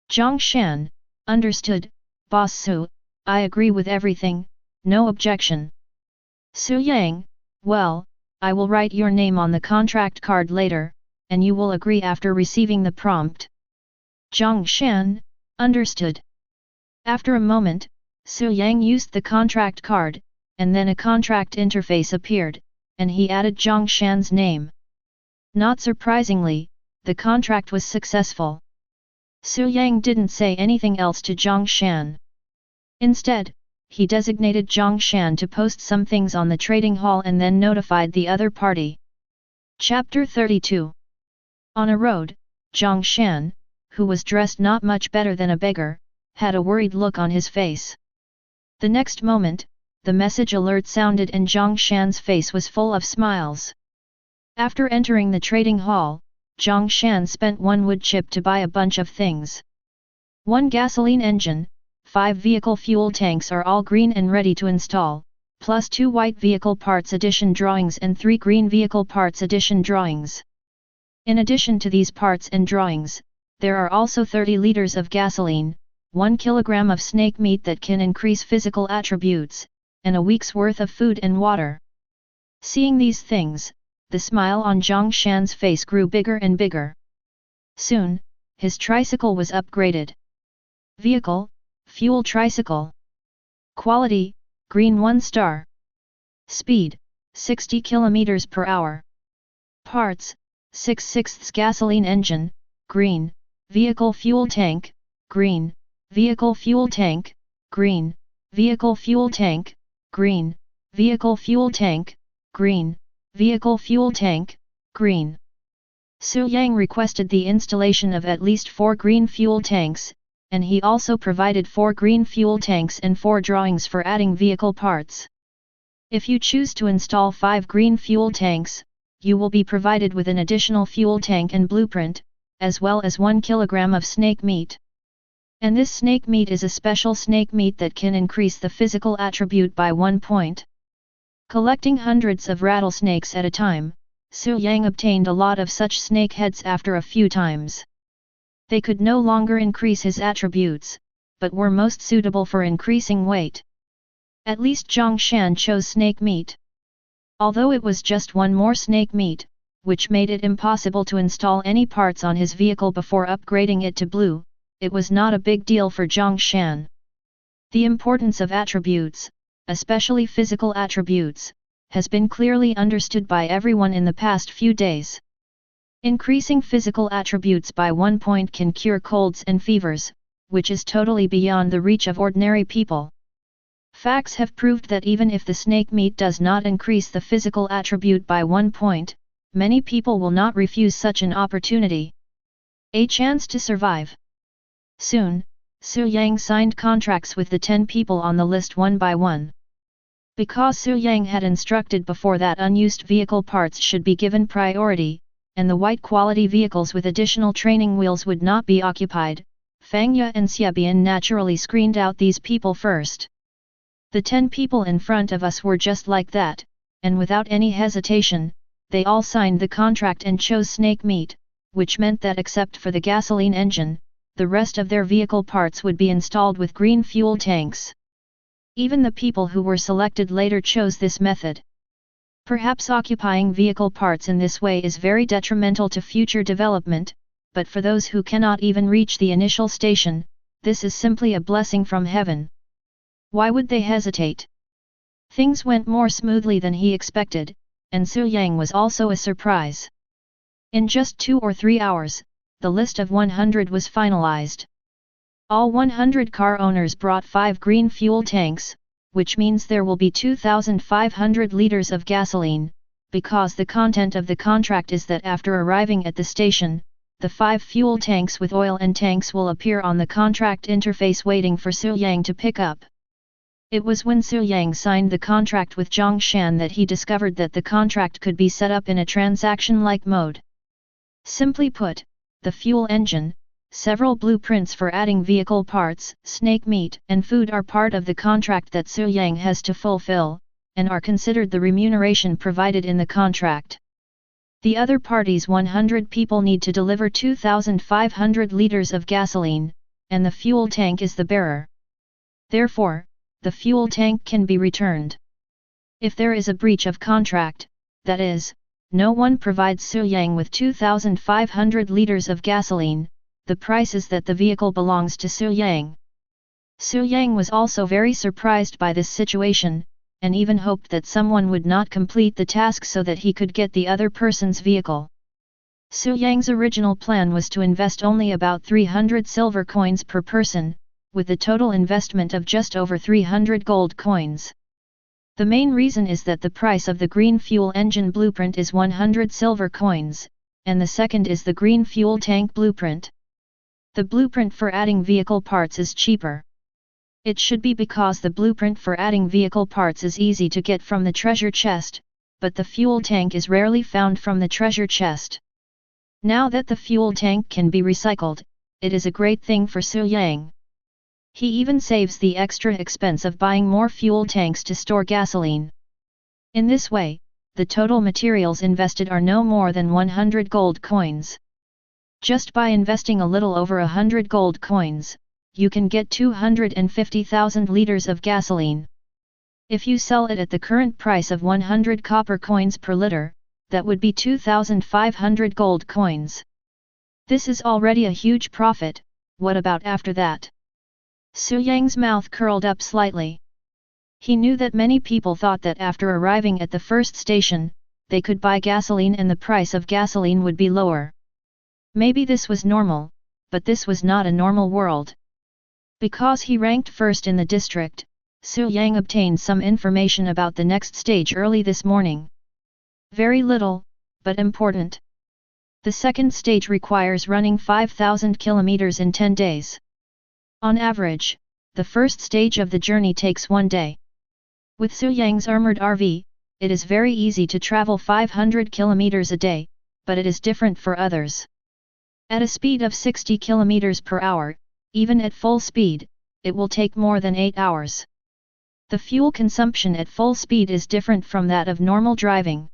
Zhang Shan, understood, Boss Su, I agree with everything, no objection. Su Yang, well, I will write your name on the contract card later, and you will agree after receiving the prompt. Zhang Shan, understood. After a moment, Su Yang used the contract card, and then a contract interface appeared, and he added Zhang Shan's name. Not surprisingly, the contract was successful. Su Yang didn't say anything else to Zhang Shan. Instead, he designated Zhang Shan to post some things on the trading hall and then notified the other party. Chapter 32. On a road, Zhang Shan, who was dressed not much better than a beggar, had a worried look on his face. The next moment, the message alert sounded and Zhang Shan's face was full of smiles. After entering the trading hall, Zhang Shan spent 1 wood chip to buy a bunch of things. 1 gasoline engine, 5 vehicle fuel tanks are all green and ready to install, plus 2 white vehicle parts addition drawings and 3 green vehicle parts addition drawings. In addition to these parts and drawings, there are also 30 liters of gasoline, 1 kilogram of snake meat that can increase physical attributes, and a week's worth of food and water. Seeing these things, the smile on Zhang Shan's face grew bigger and bigger. Soon, his tricycle was upgraded. Vehicle, fuel tricycle. Quality, green 1 star. Speed, 60 km per hour. Parts, 6/6 gasoline engine, green, vehicle fuel tank, green, vehicle fuel tank, green, vehicle fuel tank, green, vehicle fuel tank, green, vehicle fuel tank, green. Su Yang requested the installation of at least 4 green fuel tanks, and he also provided 4 green fuel tanks and 4 drawings for adding vehicle parts. If you choose to install 5 green fuel tanks, you will be provided with an additional fuel tank and blueprint, as well as 1 kilogram of snake meat. And this snake meat is a special snake meat that can increase the physical attribute by 1 point. Collecting hundreds of rattlesnakes at a time, Su Yang obtained a lot of such snake heads after a few times. They could no longer increase his attributes, but were most suitable for increasing weight. At least Zhang Shan chose snake meat. Although it was just 1 more snake meat, which made it impossible to install any parts on his vehicle before upgrading it to blue, it was not a big deal for Zhang Shan. The importance of attributes, especially physical attributes, has been clearly understood by everyone in the past few days. Increasing physical attributes by 1 point can cure colds and fevers, which is totally beyond the reach of ordinary people. Facts have proved that even if the snake meat does not increase the physical attribute by 1 point, many people will not refuse such an opportunity. A chance to survive. Soon, Su Yang signed contracts with the 10 people on the list one by one. Because Su Yang had instructed before that unused vehicle parts should be given priority, and the white quality vehicles with additional training wheels would not be occupied, Fang Ye and Xiabian naturally screened out these people first. The 10 people in front of us were just like that, and without any hesitation, they all signed the contract and chose snake meat, which meant that except for the gasoline engine, the rest of their vehicle parts would be installed with green fuel tanks. Even the people who were selected later chose this method. Perhaps occupying vehicle parts in this way is very detrimental to future development, but for those who cannot even reach the initial station, this is simply a blessing from heaven. Why would they hesitate? Things went more smoothly than he expected, and Su Yang was also a surprise. In just 2 or 3 hours, the list of 100 was finalized. All 100 car owners brought 5 green fuel tanks, which means there will be 2,500 liters of gasoline, because the content of the contract is that after arriving at the station, the 5 fuel tanks with oil and tanks will appear on the contract interface waiting for Su Yang to pick up. It was when Su Yang signed the contract with Zhang Shan that he discovered that the contract could be set up in a transaction-like mode. Simply put, the fuel engine, several blueprints for adding vehicle parts, snake meat and food are part of the contract that Su Yang has to fulfill, and are considered the remuneration provided in the contract. The other parties 100 people need to deliver 2,500 liters of gasoline, and the fuel tank is the bearer. Therefore, the fuel tank can be returned. If there is a breach of contract, that is, no one provides Su Yang with 2,500 liters of gasoline, the price is that the vehicle belongs to Su Yang. Su Yang was also very surprised by this situation, and even hoped that someone would not complete the task so that he could get the other person's vehicle. Su Yang's original plan was to invest only about 300 silver coins per person, with a total investment of just over 300 gold coins. The main reason is that the price of the green fuel engine blueprint is 100 silver coins, and the second is the green fuel tank blueprint. The blueprint for adding vehicle parts is cheaper. It should be because the blueprint for adding vehicle parts is easy to get from the treasure chest, but the fuel tank is rarely found from the treasure chest. Now that the fuel tank can be recycled, it is a great thing for Su Yang. He even saves the extra expense of buying more fuel tanks to store gasoline. In this way, the total materials invested are no more than 100 gold coins. Just by investing a little over 100 gold coins, you can get 250,000 liters of gasoline. If you sell it at the current price of 100 copper coins per liter, that would be 2,500 gold coins. This is already a huge profit. What about after that? Su Yang's mouth curled up slightly. He knew that many people thought that after arriving at the first station, they could buy gasoline and the price of gasoline would be lower. Maybe this was normal, but this was not a normal world. Because he ranked first in the district, Su Yang obtained some information about the next stage early this morning. Very little, but important. The second stage requires running 5,000 kilometers in 10 days. On average, the first stage of the journey takes 1 day. With Su Yang's armored RV, it is very easy to travel 500 kilometers a day, but it is different for others. At a speed of 60 kilometers per hour, even at full speed, it will take more than 8 hours. The fuel consumption at full speed is different from that of normal driving.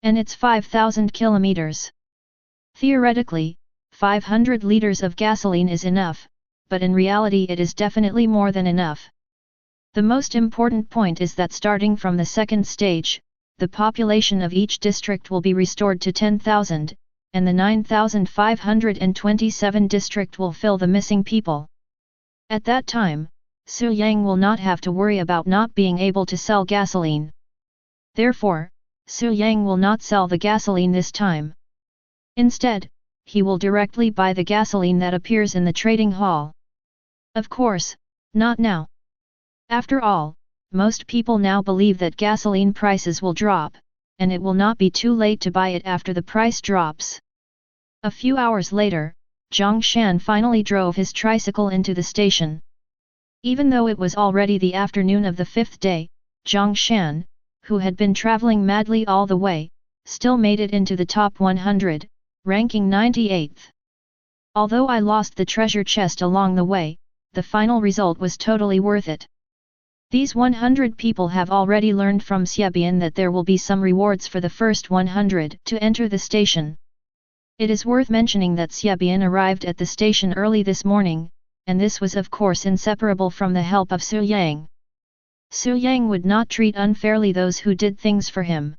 And it's 5,000 kilometers. Theoretically, 500 liters of gasoline is enough, but in reality it is definitely more than enough. The most important point is that starting from the second stage, the population of each district will be restored to 10,000, and the 9,527 district will fill the missing people. At that time, Su Yang will not have to worry about not being able to sell gasoline. Therefore, Su Yang will not sell the gasoline this time. Instead, he will directly buy the gasoline that appears in the trading hall. Of course, not now. After all, most people now believe that gasoline prices will drop, and it will not be too late to buy it after the price drops. A few hours later, Zhang Shan finally drove his tricycle into the station. Even though it was already the afternoon of the 5th day, Zhang Shan, who had been traveling madly all the way, still made it into the top 100, ranking 98th. Although I lost the treasure chest along the way, the final result was totally worth it. These 100 people have already learned from Xiabian that there will be some rewards for the first 100 to enter the station. It is worth mentioning that Xiabian arrived at the station early this morning, and this was of course inseparable from the help of Su Yang. Su Yang would not treat unfairly those who did things for him.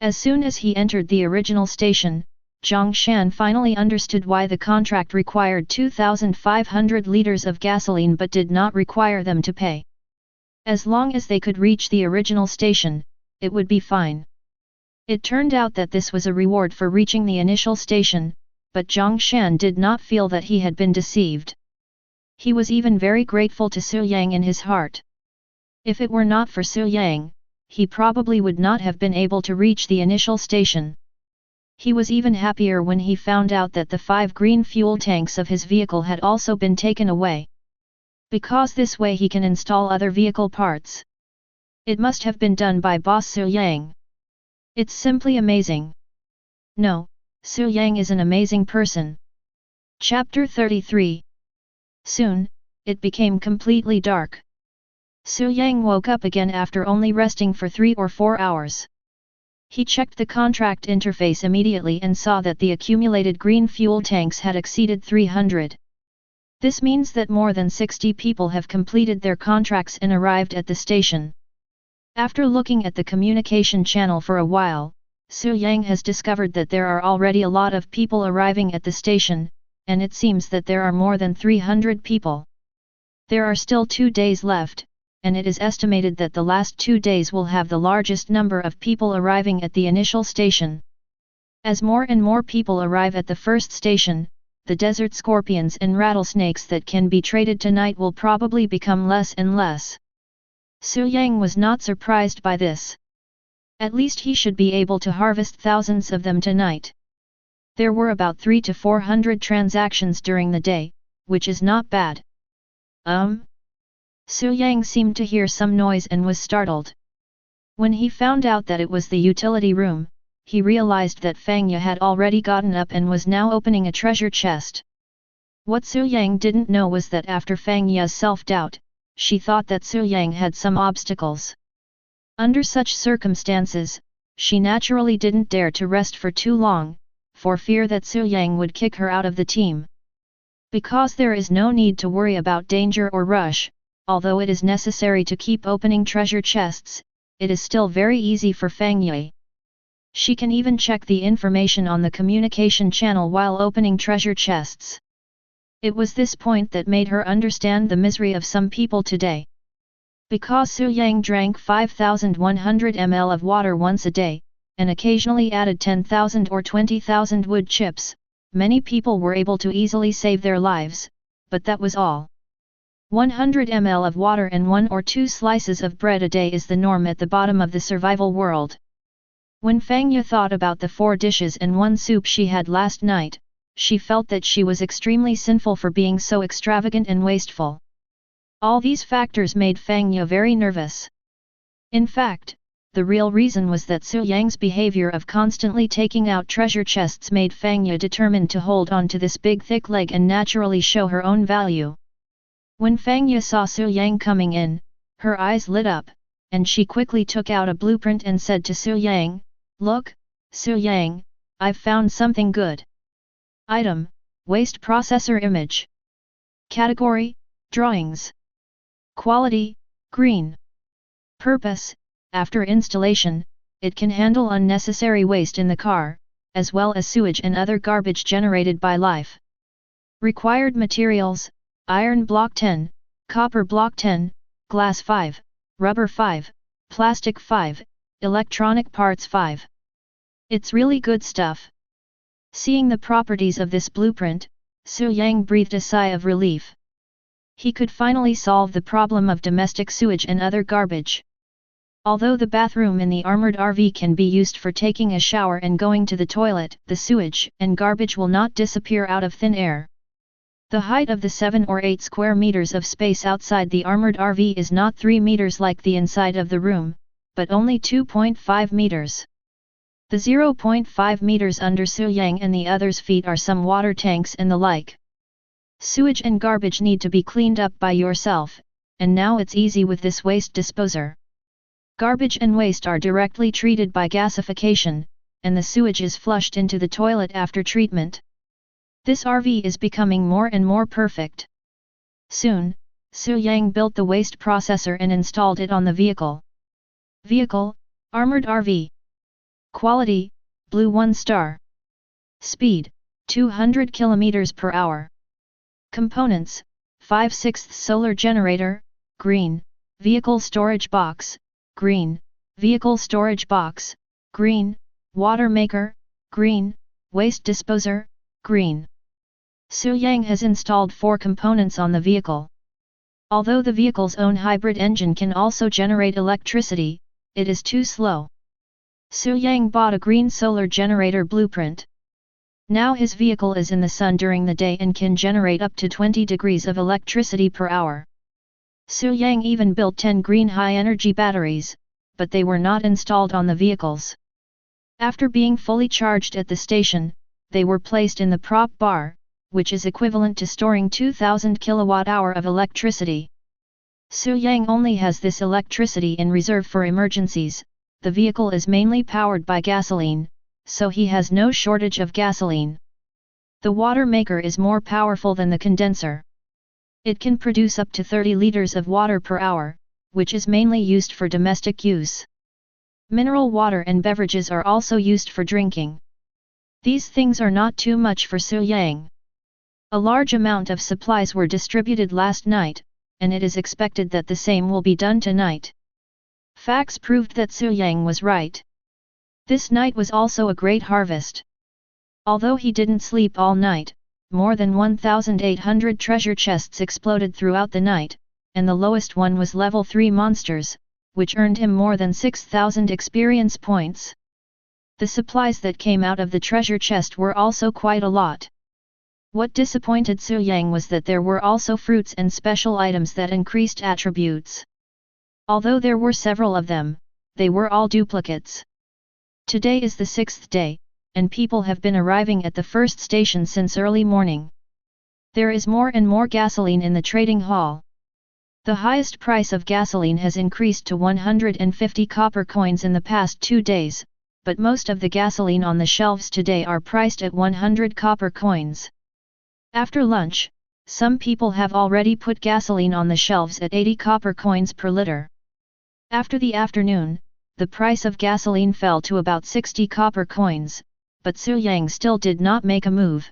As soon as he entered the original station, Zhang Shan finally understood why the contract required 2,500 liters of gasoline but did not require them to pay. As long as they could reach the original station, it would be fine. It turned out that this was a reward for reaching the initial station, but Zhang Shan did not feel that he had been deceived. He was even very grateful to Su Yang in his heart. If it were not for Su Yang, he probably would not have been able to reach the initial station. He was even happier when he found out that the 5 green fuel tanks of his vehicle had also been taken away. Because this way he can install other vehicle parts. It must have been done by boss Su Yang. It's simply amazing. No, Su Yang is an amazing person. Chapter 33. Soon, it became completely dark. Su Yang woke up again after only resting for 3 or 4 hours. He checked the contract interface immediately and saw that the accumulated green fuel tanks had exceeded 300. This means that more than 60 people have completed their contracts and arrived at the station. After looking at the communication channel for a while, Su Yang has discovered that there are already a lot of people arriving at the station, and it seems that there are more than 300 people. There are still 2 days left, and it is estimated that the last 2 days will have the largest number of people arriving at the initial station. As more and more people arrive at the first station, the desert scorpions and rattlesnakes that can be traded tonight will probably become less and less. Su Yang was not surprised by this. At least he should be able to harvest thousands of them tonight. There were about 300 to 400 transactions during the day, which is not bad. Su Yang seemed to hear some noise and was startled. When he found out that it was the utility room, he realized that Fang Ye had already gotten up and was now opening a treasure chest. What Su Yang didn't know was that after Fang Ye's self-doubt, she thought that Su Yang had some obstacles. Under such circumstances, she naturally didn't dare to rest for too long, for fear that Su Yang would kick her out of the team. Because there is no need to worry about danger or rush, although it is necessary to keep opening treasure chests, it is still very easy for Fang Ye. She can even check the information on the communication channel while opening treasure chests. It was this point that made her understand the misery of some people today. Because Su Yang drank 5,100 ml of water once a day, and occasionally added 10,000 or 20,000 wood chips, many people were able to easily save their lives, but that was all. 100 ml of water and 1 or 2 slices of bread a day is the norm at the bottom of the survival world. When Fang Ye thought about the 4 dishes and 1 soup she had last night, she felt that she was extremely sinful for being so extravagant and wasteful. All these factors made Fang Ye very nervous. In fact, the real reason was that Su Yang's behavior of constantly taking out treasure chests made Fang Ye determined to hold on to this big thick leg and naturally show her own value. When Fang Ye saw Su Yang coming in, her eyes lit up, and she quickly took out a blueprint and said to Su Yang, "Look, Su Yang, I've found something good." Item: Waste Processor Image. Category: Drawings. Quality: Green. Purpose: After installation, it can handle unnecessary waste in the car, as well as sewage and other garbage generated by life. Required materials: iron block 10, copper block 10, glass 5, rubber 5, plastic 5, electronic parts 5. It's really good stuff. Seeing the properties of this blueprint, Su Yang breathed a sigh of relief. He could finally solve the problem of domestic sewage and other garbage. Although the bathroom in the armored RV can be used for taking a shower and going to the toilet, the sewage and garbage will not disappear out of thin air. The height of the 7 or 8 square meters of space outside the armored RV is not 3 meters like the inside of the room, but only 2.5 meters. The 0.5 meters under Su Yang and the others' feet are some water tanks and the like. Sewage and garbage need to be cleaned up by yourself, and now it's easy with this waste disposer. Garbage and waste are directly treated by gasification, and the sewage is flushed into the toilet after treatment. This RV is becoming more and more perfect. Soon, Su Yang built the waste processor and installed it on the vehicle. Vehicle: Armored RV. Quality: Blue 1 star. Speed: 200 km per hour. Components: 5/6 solar generator, green, vehicle storage box, green, vehicle storage box, green, water maker, green, waste disposer, green. Su Yang has installed 4 components on the vehicle. Although the vehicle's own hybrid engine can also generate electricity, it is too slow. Su Yang bought a green solar generator blueprint. Now his vehicle is in the sun during the day and can generate up to 20 degrees of electricity per hour. Su Yang even built 10 green high-energy batteries, but they were not installed on the vehicles. After being fully charged at the station, they were placed in the prop bar, which is equivalent to storing 2000 kWh of electricity. Su Yang only has this electricity in reserve for emergencies. The vehicle is mainly powered by gasoline, so he has no shortage of gasoline. The water maker is more powerful than the condenser. It can produce up to 30 liters of water per hour, which is mainly used for domestic use. Mineral water and beverages are also used for drinking. These things are not too much for Su Yang. A large amount of supplies were distributed last night, and it is expected that the same will be done tonight. Facts proved that Su Yang was right. This night was also a great harvest. Although he didn't sleep all night, more than 1,800 treasure chests exploded throughout the night, and the lowest one was level 3 monsters, which earned him more than 6,000 experience points. The supplies that came out of the treasure chest were also quite a lot. What disappointed Su Yang was that there were also fruits and special items that increased attributes. Although there were several of them, they were all duplicates. Today is the 6th day, and people have been arriving at the first station since early morning. There is more and more gasoline in the trading hall. The highest price of gasoline has increased to 150 copper coins in the past 2 days, but most of the gasoline on the shelves today are priced at 100 copper coins. After lunch, some people have already put gasoline on the shelves at 80 copper coins per liter. After the afternoon, the price of gasoline fell to about 60 copper coins, but Su Yang still did not make a move.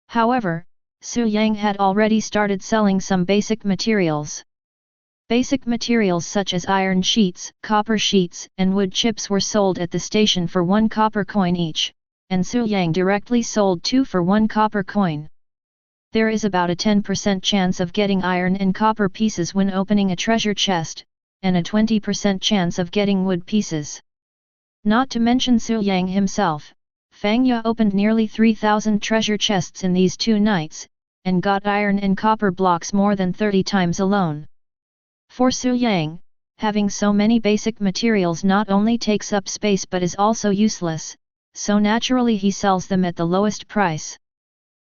However, Su Yang had already started selling some basic materials. Basic materials such as iron sheets, copper sheets, and wood chips were sold at the station for 1 copper coin each, and Su Yang directly sold 2 for 1 copper coin. There is about a 10% chance of getting iron and copper pieces when opening a treasure chest, and a 20% chance of getting wood pieces. Not to mention Su Yang himself, Fang Ye opened nearly 3,000 treasure chests in these 2 nights, and got iron and copper blocks more than 30 times alone. For Su Yang, having so many basic materials not only takes up space but is also useless, so naturally he sells them at the lowest price.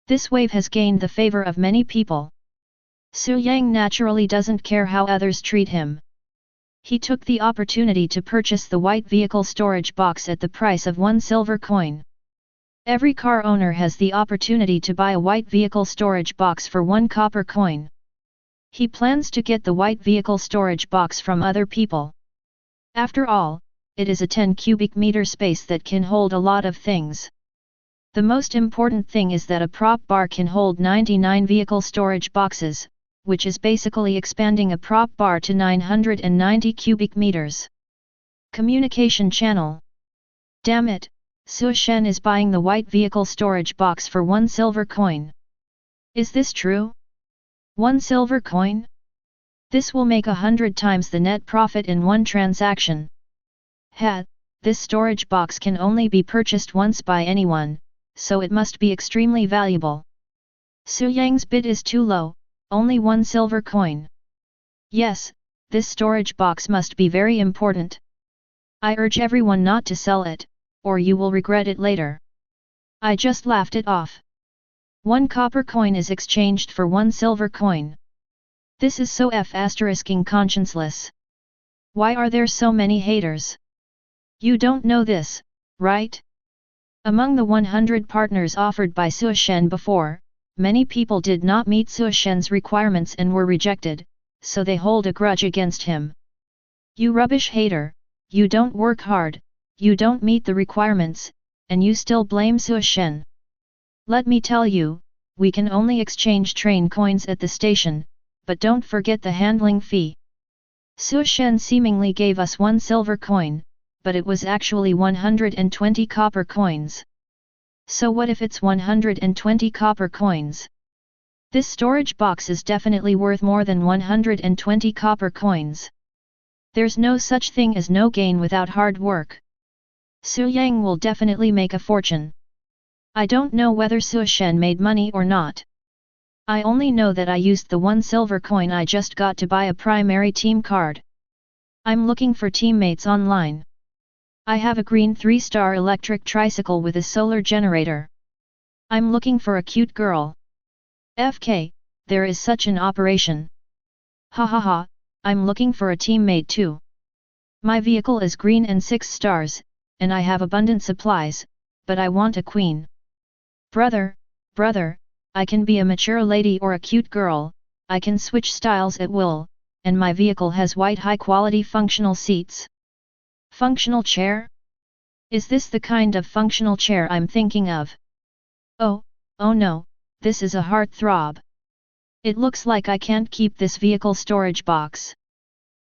This wave has gained the favor of many people. Su Yang naturally doesn't care how others treat him. He took the opportunity to purchase the white vehicle storage box at the price of 1 silver coin. Every car owner has the opportunity to buy a white vehicle storage box for 1 copper coin. He plans to get the white vehicle storage box from other people. After all, it is a 10 cubic meter space that can hold a lot of things. The most important thing is that a prop bar can hold 99 vehicle storage boxes, which is basically expanding a prop bar to 990 cubic meters. Communication channel. Damn it, Su Shen is buying the white vehicle storage box for 1 silver coin. Is this true? 1 silver coin? This will make 100 times the net profit in 1 transaction. This storage box can only be purchased once by anyone, so it must be extremely valuable. Su Yang's bid is too low, only 1 silver coin. Yes, this storage box must be very important. I urge everyone not to sell it, or you will regret it later. I just laughed it off. 1 copper coin is exchanged for 1 silver coin. This is so f***ing conscienceless. Why are there so many haters? You don't know this, right? Among the 100 partners offered by Su Shen before, many people did not meet Su Shen's requirements and were rejected, so they hold a grudge against him. You rubbish hater, you don't work hard, you don't meet the requirements, and you still blame Su Shen. Let me tell you, we can only exchange train coins at the station, but don't forget the handling fee. Su Shen seemingly gave us 1 silver coin, but it was actually 120 copper coins. So what if it's 120 copper coins? This storage box is definitely worth more than 120 copper coins. There's no such thing as no gain without hard work. Su Yang will definitely make a fortune. I don't know whether Su Shen made money or not. I only know that I used the 1 silver coin I just got to buy a primary team card. I'm looking for teammates online. I have a green 3-star electric tricycle with a solar generator. I'm looking for a cute girl. FK, there is such an operation. Ha ha ha, I'm looking for a teammate too. My vehicle is green and 6 stars, and I have abundant supplies, but I want a queen. Brother, I can be a mature lady or a cute girl, I can switch styles at will, and my vehicle has white high-quality functional seats. Functional chair? Is this the kind of functional chair I'm thinking of? Oh no, this is a heartthrob. It looks like I can't keep this vehicle storage box.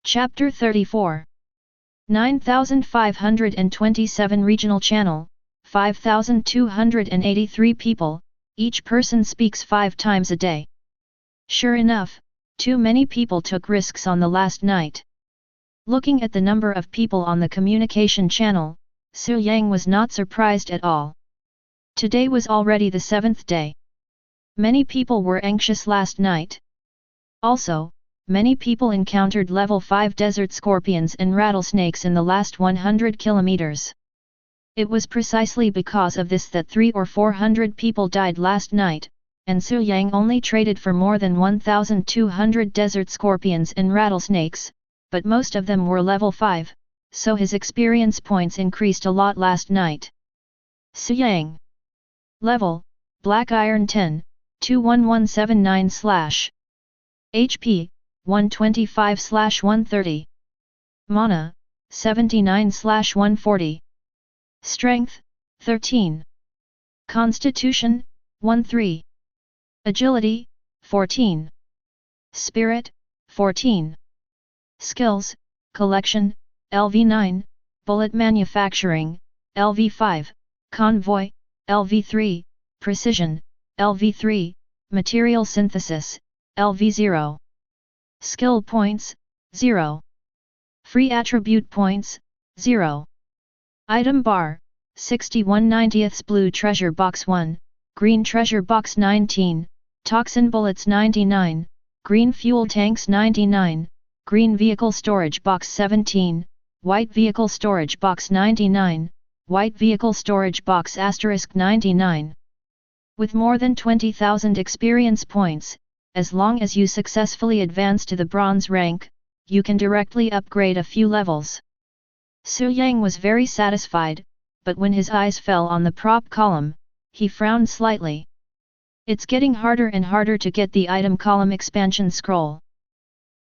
Chapter 34 9527 Regional Channel, 5283 people, each person speaks 5 times a day. Sure enough, too many people took risks on the last night. Looking at the number of people on the communication channel, Su Yang was not surprised at all. Today was already the 7th day. Many people were anxious last night. Also, many people encountered level 5 desert scorpions and rattlesnakes in the last 100 kilometers. It was precisely because of this that 300 or 400 people died last night, and Su Yang only traded for more than 1,200 desert scorpions and rattlesnakes, but most of them were level 5, so his experience points increased a lot last night. Su Yang. Level, Black Iron 10, 21179/. HP, 125/130. Mana, 79/140. Strength, 13. Constitution, 13. Agility, 14. Spirit, 14. Skills, Collection, LV9, Bullet Manufacturing, LV5, Convoy, LV3, Precision, LV3, Material Synthesis, LV0. Skill points, 0. Free attribute points, 0. Item bar, 61/90 Blue Treasure Box 1, Green Treasure Box 19, Toxin Bullets 99, Green Fuel Tanks 99, Green Vehicle Storage Box 17, White Vehicle Storage Box 99, White Vehicle Storage Box *99. With more than 20,000 experience points, as long as you successfully advance to the bronze rank, you can directly upgrade a few levels. Su Yang was very satisfied, but when his eyes fell on the prop column, he frowned slightly. It's getting harder and harder to get the item column expansion scroll.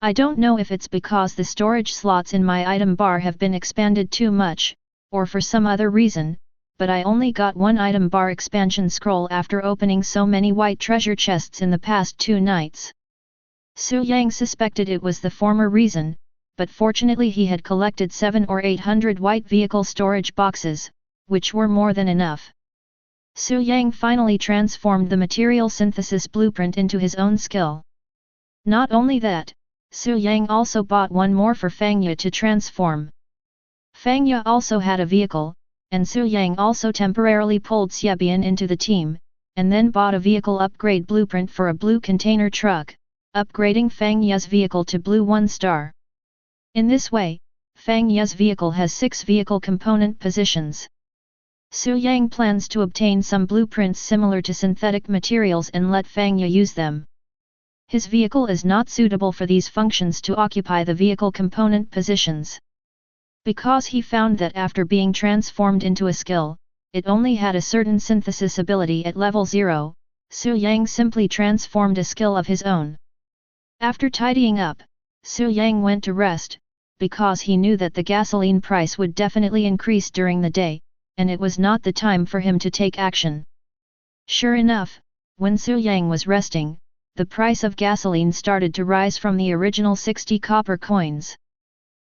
I don't know if it's because the storage slots in my item bar have been expanded too much, or for some other reason, but I only got one item bar expansion scroll after opening so many white treasure chests in the past 2 nights. Su Yang suspected it was the former reason, but fortunately he had collected 700 or 800 white vehicle storage boxes, which were more than enough. Su Yang finally transformed the material synthesis blueprint into his own skill. Not only that, Su Yang also bought one more for Fangya to transform. Fangya also had a vehicle, and Su Yang also temporarily pulled Xiebian into the team, and then bought a vehicle upgrade blueprint for a blue container truck, upgrading Fangya's vehicle to blue 1-star. In this way, Fangya's vehicle has 6 vehicle component positions. Su Yang plans to obtain some blueprints similar to synthetic materials and let Fangya use them. His vehicle is not suitable for these functions to occupy the vehicle component positions. Because he found that after being transformed into a skill, it only had a certain synthesis ability at level 0, Su Yang simply transformed a skill of his own. After tidying up, Su Yang went to rest, because he knew that the gasoline price would definitely increase during the day, and it was not the time for him to take action. Sure enough, when Su Yang was resting, the price of gasoline started to rise from the original 60 copper coins.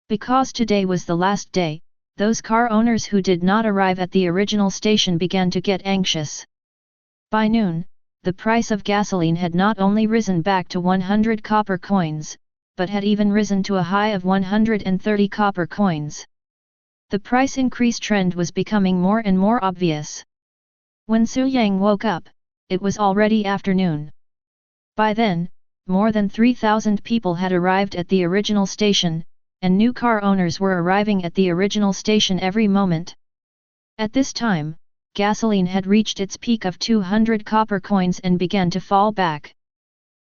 Because today was the last day, those car owners who did not arrive at the original station began to get anxious. By noon, the price of gasoline had not only risen back to 100 copper coins, but had even risen to a high of 130 copper coins. The price increase trend was becoming more and more obvious. When Su Yang woke up, it was already afternoon. By then, more than 3,000 people had arrived at the original station, and new car owners were arriving at the original station every moment. At this time, gasoline had reached its peak of 200 copper coins and began to fall back.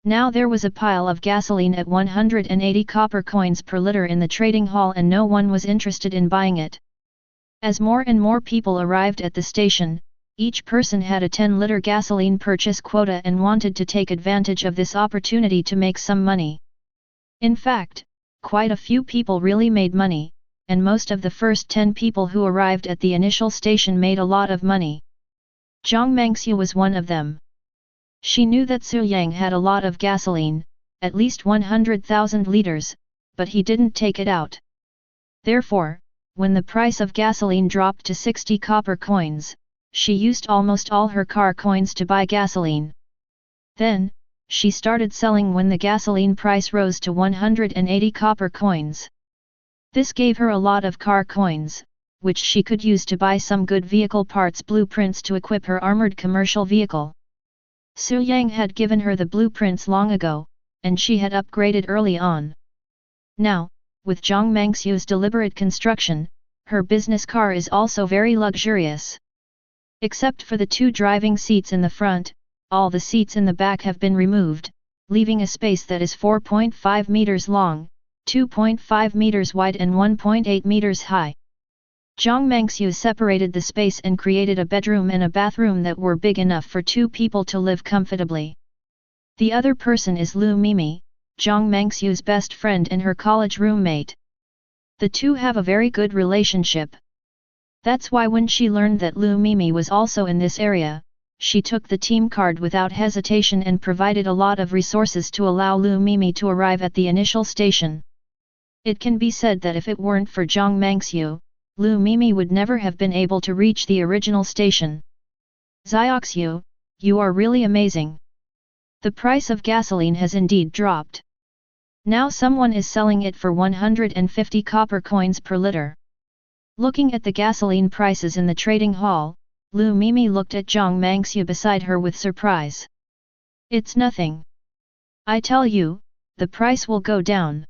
Now there was a pile of gasoline at 180 copper coins per liter in the trading hall and no one was interested in buying it. As more and more people arrived at the station, each person had a 10-liter gasoline purchase quota and wanted to take advantage of this opportunity to make some money. In fact, quite a few people really made money, and most of the first 10 people who arrived at the initial station made a lot of money. Zhang Mengxiu was one of them. She knew that Su Yang had a lot of gasoline, at least 100,000 liters, but he didn't take it out. Therefore, when the price of gasoline dropped to 60 copper coins, she used almost all her car coins to buy gasoline. Then, she started selling when the gasoline price rose to 180 copper coins. This gave her a lot of car coins, which she could use to buy some good vehicle parts blueprints to equip her armored commercial vehicle. Su Yang had given her the blueprints long ago, and she had upgraded early on. Now, with Zhang Mangxiu's deliberate construction, her business car is also very luxurious. Except for the 2 driving seats in the front, all the seats in the back have been removed, leaving a space that is 4.5 meters long, 2.5 meters wide and 1.8 meters high. Zhang Mangxiu separated the space and created a bedroom and a bathroom that were big enough for 2 people to live comfortably. The other person is Lu Mimi, Zhang Mangxiu's best friend and her college roommate. The two have a very good relationship. That's why when she learned that Lu Mimi was also in this area, she took the team card without hesitation and provided a lot of resources to allow Lu Mimi to arrive at the initial station. It can be said that if it weren't for Zhang Mangxiu, Lu Mimi would never have been able to reach the original station. Zioxiu, you are really amazing. The price of gasoline has indeed dropped. Now someone is selling it for 150 copper coins per liter. Looking at the gasoline prices in the trading hall, Lu Mimi looked at Zhang Mangxiu beside her with surprise. It's nothing. I tell you, the price will go down.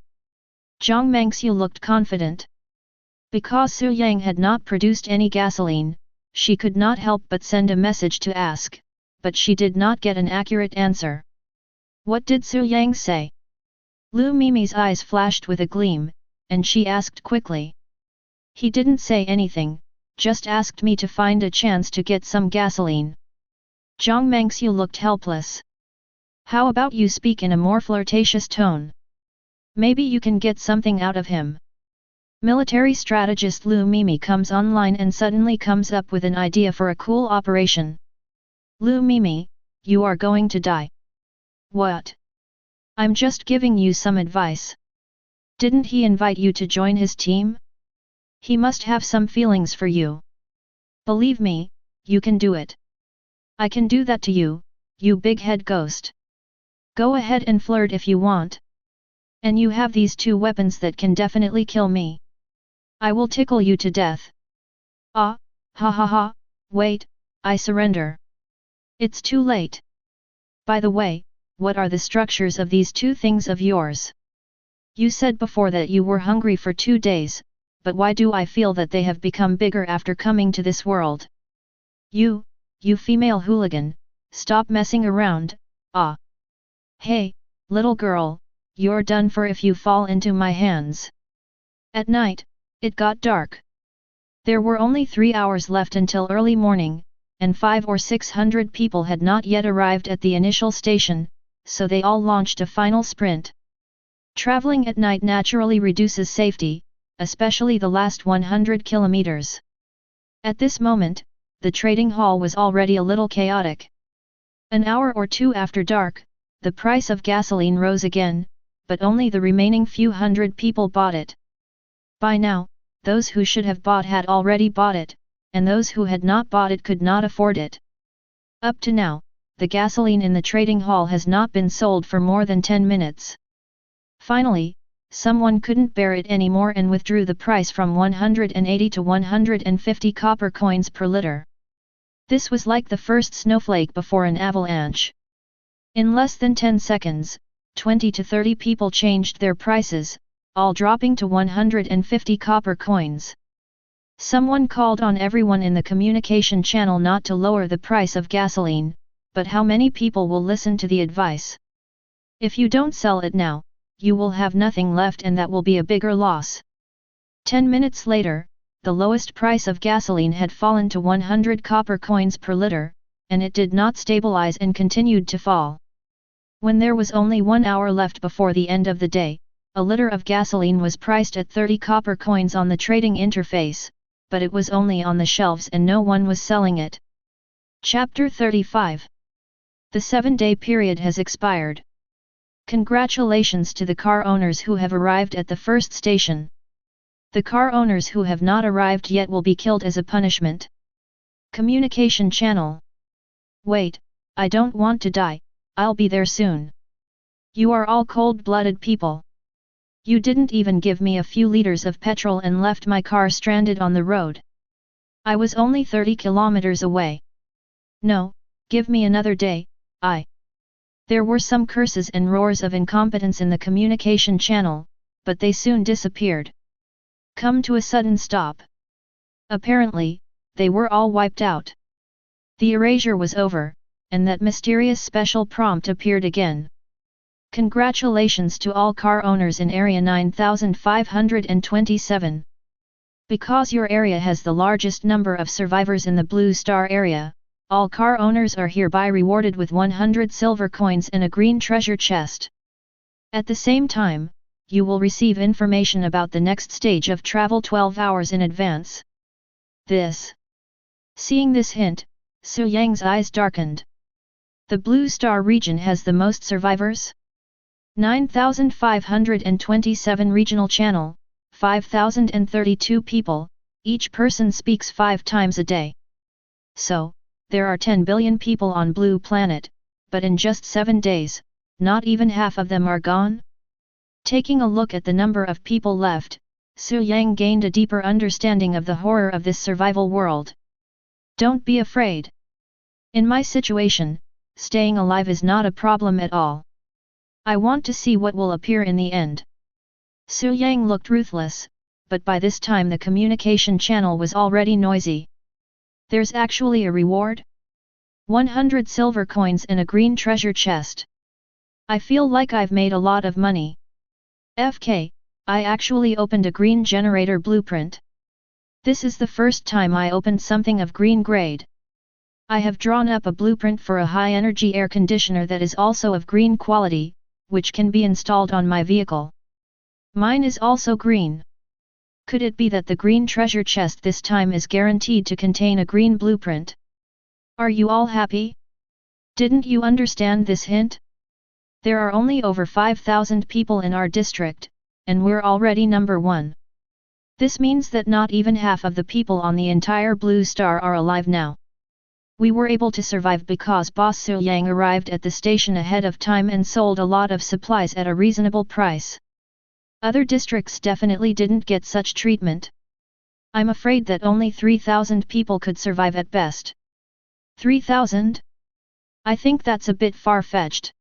Zhang Mangxiu looked confident. Because Su Yang had not produced any gasoline, she could not help but send a message to ask, but she did not get an accurate answer. What did Su Yang say? Lu Mimi's eyes flashed with a gleam, and she asked quickly. He didn't say anything, just asked me to find a chance to get some gasoline. Zhang Mangxiu looked helpless. How about you speak in a more flirtatious tone? Maybe you can get something out of him. Military strategist Lu Mimi comes online and suddenly comes up with an idea for a cool operation. Lu Mimi, you are going to die. What? I'm just giving you some advice. Didn't he invite you to join his team? He must have some feelings for you. Believe me, you can do it. I can do that to you, you big head ghost. Go ahead and flirt if you want. And you have these 2 weapons that can definitely kill me. I will tickle you to death. Ah, ha ha ha, wait, I surrender. It's too late. By the way, what are the structures of these 2 things of yours? You said before that you were hungry for 2 days, but why do I feel that they have become bigger after coming to this world? You female hooligan, stop messing around, ah. Hey, little girl, you're done for if you fall into my hands. At night, it got dark. There were only 3 hours left until early morning, and 500 or 600 people had not yet arrived at the initial station, so they all launched a final sprint. Traveling at night naturally reduces safety, especially the last 100 kilometers. At this moment, the trading hall was already a little chaotic. An hour or 2 after dark, the price of gasoline rose again, but only the remaining few hundred people bought it. By now, those who should have bought had already bought it, and those who had not bought it could not afford it. Up to now, the gasoline in the trading hall has not been sold for more than 10 minutes. Finally, someone couldn't bear it anymore and withdrew the price from 180 to 150 copper coins per liter. This was like the first snowflake before an avalanche. In less than 10 seconds, 20 to 30 people changed their prices, all dropping to 150 copper coins. Someone called on everyone in the communication channel not to lower the price of gasoline, but how many people will listen to the advice? If you don't sell it now, you will have nothing left and that will be a bigger loss. 10 minutes later, the lowest price of gasoline had fallen to 100 copper coins per liter, and it did not stabilize and continued to fall. When there was only 1 hour left before the end of the day, a liter of gasoline was priced at 30 copper coins on the trading interface, but it was only on the shelves and no one was selling it. Chapter 35. The 7-day period has expired. Congratulations to the car owners who have arrived at the first station. The car owners who have not arrived yet will be killed as a punishment. Communication channel. Wait, I don't want to die, I'll be there soon. You are all cold-blooded people. You didn't even give me a few liters of petrol and left my car stranded on the road. I was only 30 kilometers away. No, give me another day, There were some curses and roars of incompetence in the communication channel, but they soon disappeared. Come to a sudden stop. Apparently, they were all wiped out. The erasure was over, and that mysterious special prompt appeared again. Congratulations to all car owners in Area 9527. Because your area has the largest number of survivors in the Blue Star area, all car owners are hereby rewarded with 100 silver coins and a green treasure chest. At the same time, you will receive information about the next stage of travel 12 hours in advance. Seeing this hint, Su Yang's eyes darkened. The Blue Star region has the most survivors? 9,527 regional channel, 5,032 people, each person speaks 5 times a day. So, there are 10 billion people on Blue Planet, but in just 7 days, not even half of them are gone? Taking a look at the number of people left, Su Yang gained a deeper understanding of the horror of this survival world. Don't be afraid. In my situation, staying alive is not a problem at all. I want to see what will appear in the end. Su Yang looked ruthless, but by this time the communication channel was already noisy. There's actually a reward? 100 silver coins and a green treasure chest. I feel like I've made a lot of money. FK, I actually opened a green generator blueprint. This is the first time I opened something of green grade. I have drawn up a blueprint for a high-energy air conditioner that is also of green quality, which can be installed on my vehicle. Mine is also green. Could it be that the green treasure chest this time is guaranteed to contain a green blueprint? Are you all happy? Didn't you understand this hint? There are only over 5,000 people in our district, and we're already number 1. This means that not even half of the people on the entire Blue Star are alive now. We were able to survive because Boss Su Yang arrived at the station ahead of time and sold a lot of supplies at a reasonable price. Other districts definitely didn't get such treatment. I'm afraid that only 3,000 people could survive at best. 3,000? I think that's a bit far-fetched.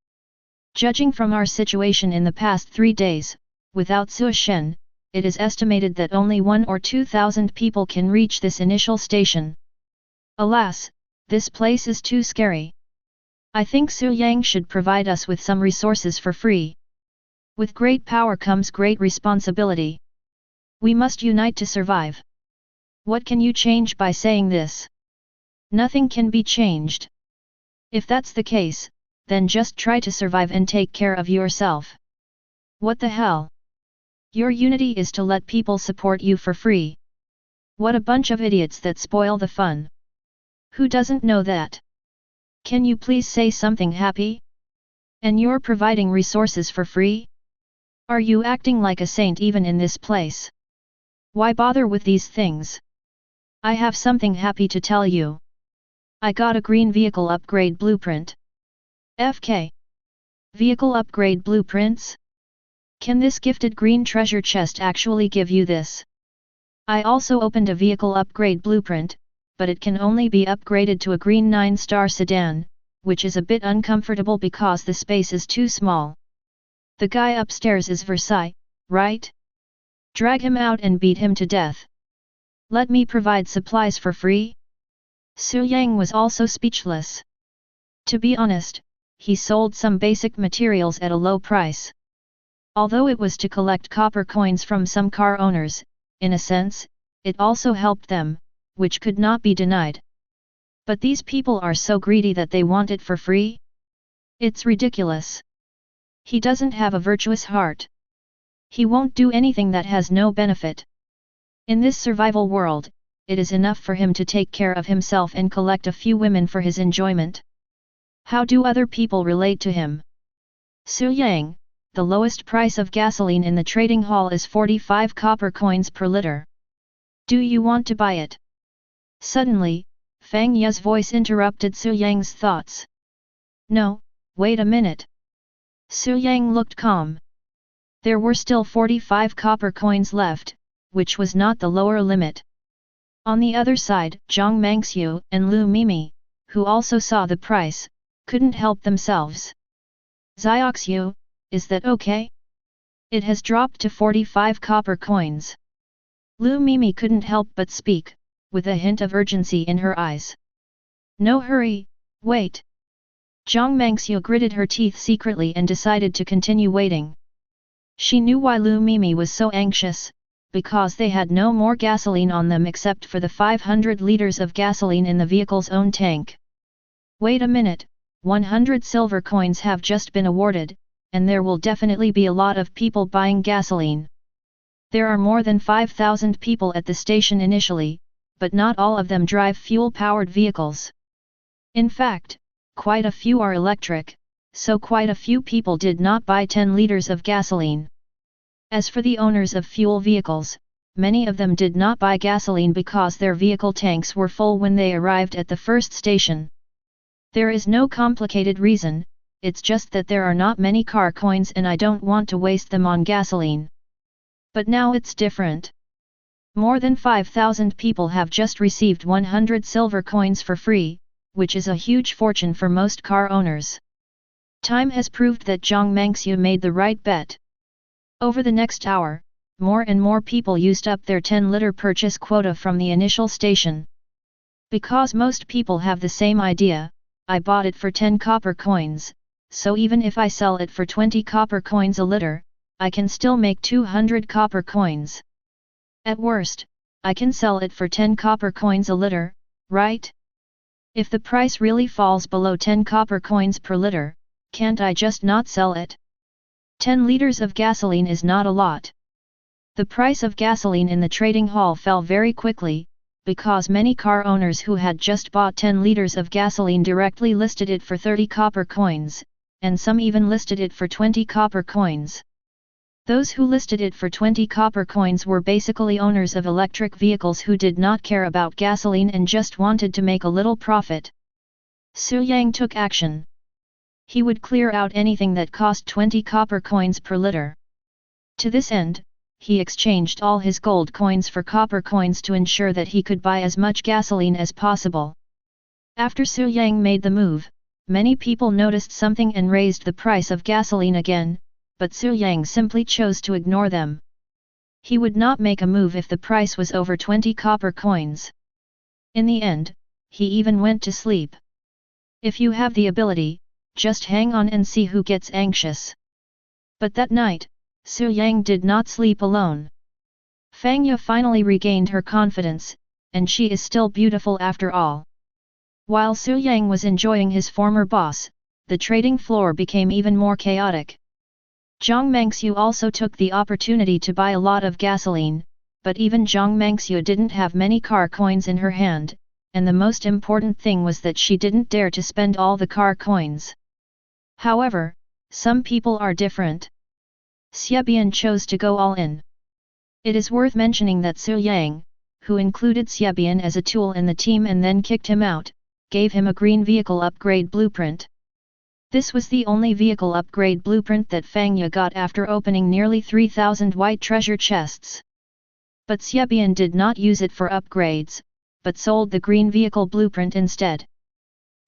Judging from our situation in the past 3 days, without Su Shen, it is estimated that only 1 or 2,000 people can reach this initial station. Alas, this place is too scary. I think Su Yang should provide us with some resources for free. With great power comes great responsibility. We must unite to survive. What can you change by saying this? Nothing can be changed. If that's the case, then just try to survive and take care of yourself. What the hell? Your unity is to let people support you for free. What a bunch of idiots that spoil the fun. Who doesn't know that? Can you please say something happy? And you're providing resources for free? Are you acting like a saint even in this place? Why bother with these things? I have something happy to tell you. I got a green vehicle upgrade blueprint. FK. Vehicle upgrade blueprints? Can this gifted green treasure chest actually give you this? I also opened a vehicle upgrade blueprint, but it can only be upgraded to a green 9-star sedan, which is a bit uncomfortable because the space is too small. The guy upstairs is Versailles, right? Drag him out and beat him to death. Let me provide supplies for free? Su Yang was also speechless. To be honest, he sold some basic materials at a low price. Although it was to collect copper coins from some car owners, in a sense, it also helped them, which could not be denied. But these people are so greedy that they want it for free? It's ridiculous. He doesn't have a virtuous heart. He won't do anything that has no benefit. In this survival world, it is enough for him to take care of himself and collect a few women for his enjoyment. How do other people relate to him? Su Yang, the lowest price of gasoline in the trading hall is 45 copper coins per liter. Do you want to buy it? Suddenly, Fang Ye's voice interrupted Su Yang's thoughts. No, wait a minute. Su Yang looked calm. There were still 45 copper coins left, which was not the lower limit. On the other side, Zhang Mangxiu and Lu Mimi, who also saw the price, couldn't help themselves. Zioxu, is that okay? It has dropped to 45 copper coins. Lu Mimi couldn't help but speak, with a hint of urgency in her eyes. No hurry, wait. Zhang Mengxiu gritted her teeth secretly and decided to continue waiting. She knew why Lu Mimi was so anxious, because they had no more gasoline on them except for the 500 liters of gasoline in the vehicle's own tank. Wait a minute, 100 silver coins have just been awarded, and there will definitely be a lot of people buying gasoline. There are more than 5,000 people at the station initially, but not all of them drive fuel-powered vehicles. In fact, quite a few are electric, so quite a few people did not buy 10 liters of gasoline. As for the owners of fuel vehicles, many of them did not buy gasoline because their vehicle tanks were full when they arrived at the first station. There is no complicated reason, it's just that there are not many car coins and I don't want to waste them on gasoline. But now it's different. More than 5,000 people have just received 100 silver coins for free, which is a huge fortune for most car owners. Time has proved that Zhang Mengxiu made the right bet. Over the next hour, more and more people used up their 10-liter purchase quota from the initial station. Because most people have the same idea, I bought it for 10 copper coins, so even if I sell it for 20 copper coins a liter, I can still make 200 copper coins. At worst, I can sell it for 10 copper coins a liter, right? If the price really falls below 10 copper coins per liter, can't I just not sell it? 10 liters of gasoline is not a lot. The price of gasoline in the trading hall fell very quickly, because many car owners who had just bought 10 liters of gasoline directly listed it for 30 copper coins, and some even listed it for 20 copper coins. Those who listed it for 20 copper coins were basically owners of electric vehicles who did not care about gasoline and just wanted to make a little profit. Su Yang took action. He would clear out anything that cost 20 copper coins per liter. To this end, he exchanged all his gold coins for copper coins to ensure that he could buy as much gasoline as possible. After Su Yang made the move, many people noticed something and raised the price of gasoline again, but Su Yang simply chose to ignore them. He would not make a move if the price was over 20 copper coins. In the end, he even went to sleep. If you have the ability, just hang on and see who gets anxious. But that night, Su Yang did not sleep alone. Fang Ye finally regained her confidence, and she is still beautiful after all. While Su Yang was enjoying his former boss, the trading floor became even more chaotic. Zhang Mengxiu also took the opportunity to buy a lot of gasoline, but even Zhang Mengxiu didn't have many car coins in her hand, and the most important thing was that she didn't dare to spend all the car coins. However, some people are different. Xiebian chose to go all in. It is worth mentioning that Su Yang, who included Xiebian as a tool in the team and then kicked him out, gave him a green vehicle upgrade blueprint. This was the only vehicle upgrade blueprint that Fang Ye got after opening nearly 3,000 white treasure chests. But Xiebian did not use it for upgrades, but sold the green vehicle blueprint instead.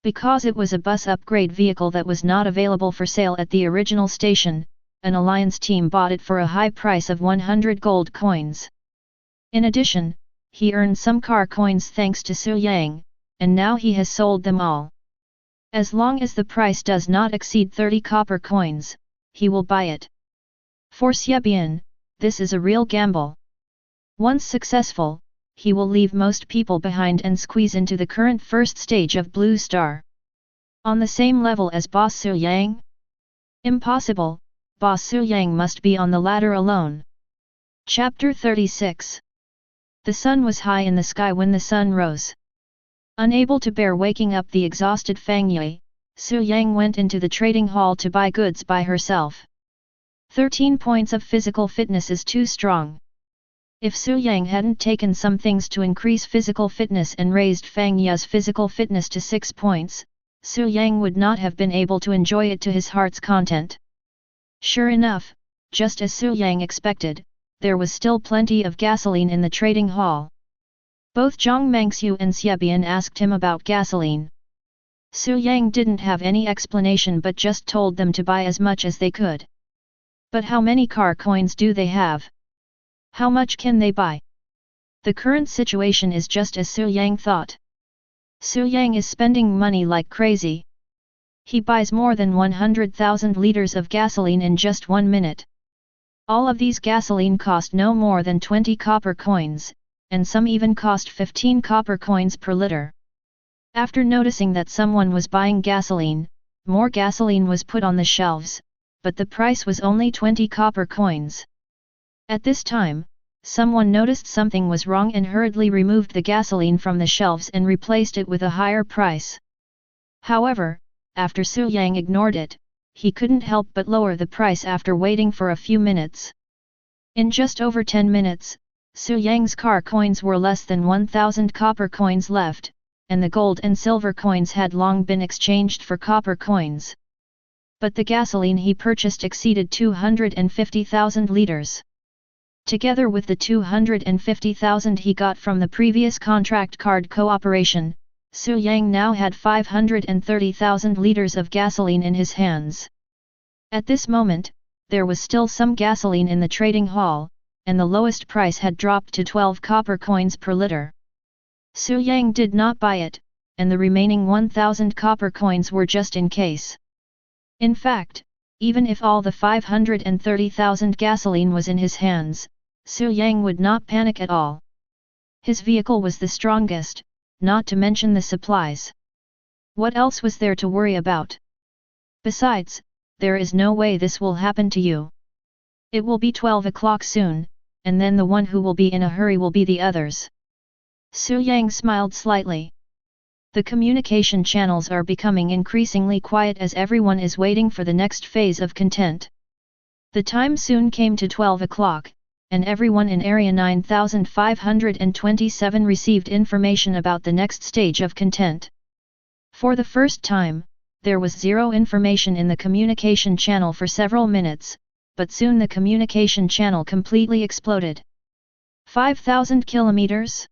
Because it was a bus upgrade vehicle that was not available for sale at the original station, an alliance team bought it for a high price of 100 gold coins. In addition, he earned some car coins thanks to Su Yang, and now he has sold them all. As long as the price does not exceed 30 copper coins, he will buy it. For Xiebian, this is a real gamble. Once successful, he will leave most people behind and squeeze into the current first stage of Blue Star. On the same level as Boss Su Yang? Impossible, Boss Su Yang must be on the ladder alone. Chapter 36. The sun was high in the sky when the sun rose. Unable to bear waking up the exhausted Fang Ye, Su Yang went into the trading hall to buy goods by herself. 13 points of physical fitness is too strong. If Su Yang hadn't taken some things to increase physical fitness and raised Fang Ye's physical fitness to 6 points, Su Yang would not have been able to enjoy it to his heart's content. Sure enough, just as Su Yang expected, there was still plenty of gasoline in the trading hall. Both Zhang Mengxiu and Xiebian asked him about gasoline. Su Yang didn't have any explanation but just told them to buy as much as they could. But how many car coins do they have? How much can they buy? The current situation is just as Su Yang thought. Su Yang is spending money like crazy. He buys more than 100,000 liters of gasoline in just 1 minute. All of these gasoline cost no more than 20 copper coins, and some even cost 15 copper coins per liter. After noticing that someone was buying gasoline, more gasoline was put on the shelves, but the price was only 20 copper coins. At this time, someone noticed something was wrong and hurriedly removed the gasoline from the shelves and replaced it with a higher price. However, after Su Yang ignored it, he couldn't help but lower the price after waiting for a few minutes. In just over 10 minutes, Su Yang's car coins were less than 1,000 copper coins left, and the gold and silver coins had long been exchanged for copper coins. But the gasoline he purchased exceeded 250,000 liters. Together with the 250,000 he got from the previous contract card cooperation, Su Yang now had 530,000 liters of gasoline in his hands. At this moment, there was still some gasoline in the trading hall, and the lowest price had dropped to 12 copper coins per liter. Su Yang did not buy it, and the remaining 1,000 copper coins were just in case. In fact, even if all the 530,000 gasoline was in his hands, Su Yang would not panic at all. His vehicle was the strongest, not to mention the supplies. What else was there to worry about? Besides, there is no way this will happen to you. It will be 12 o'clock soon, and then the one who will be in a hurry will be the others. Su Yang smiled slightly. The communication channels are becoming increasingly quiet as everyone is waiting for the next phase of content. The time soon came to 12 o'clock, and everyone in Area 9527 received information about the next stage of content. For the first time, there was zero information in the communication channel for several minutes, but soon the communication channel completely exploded. 5,000 kilometers?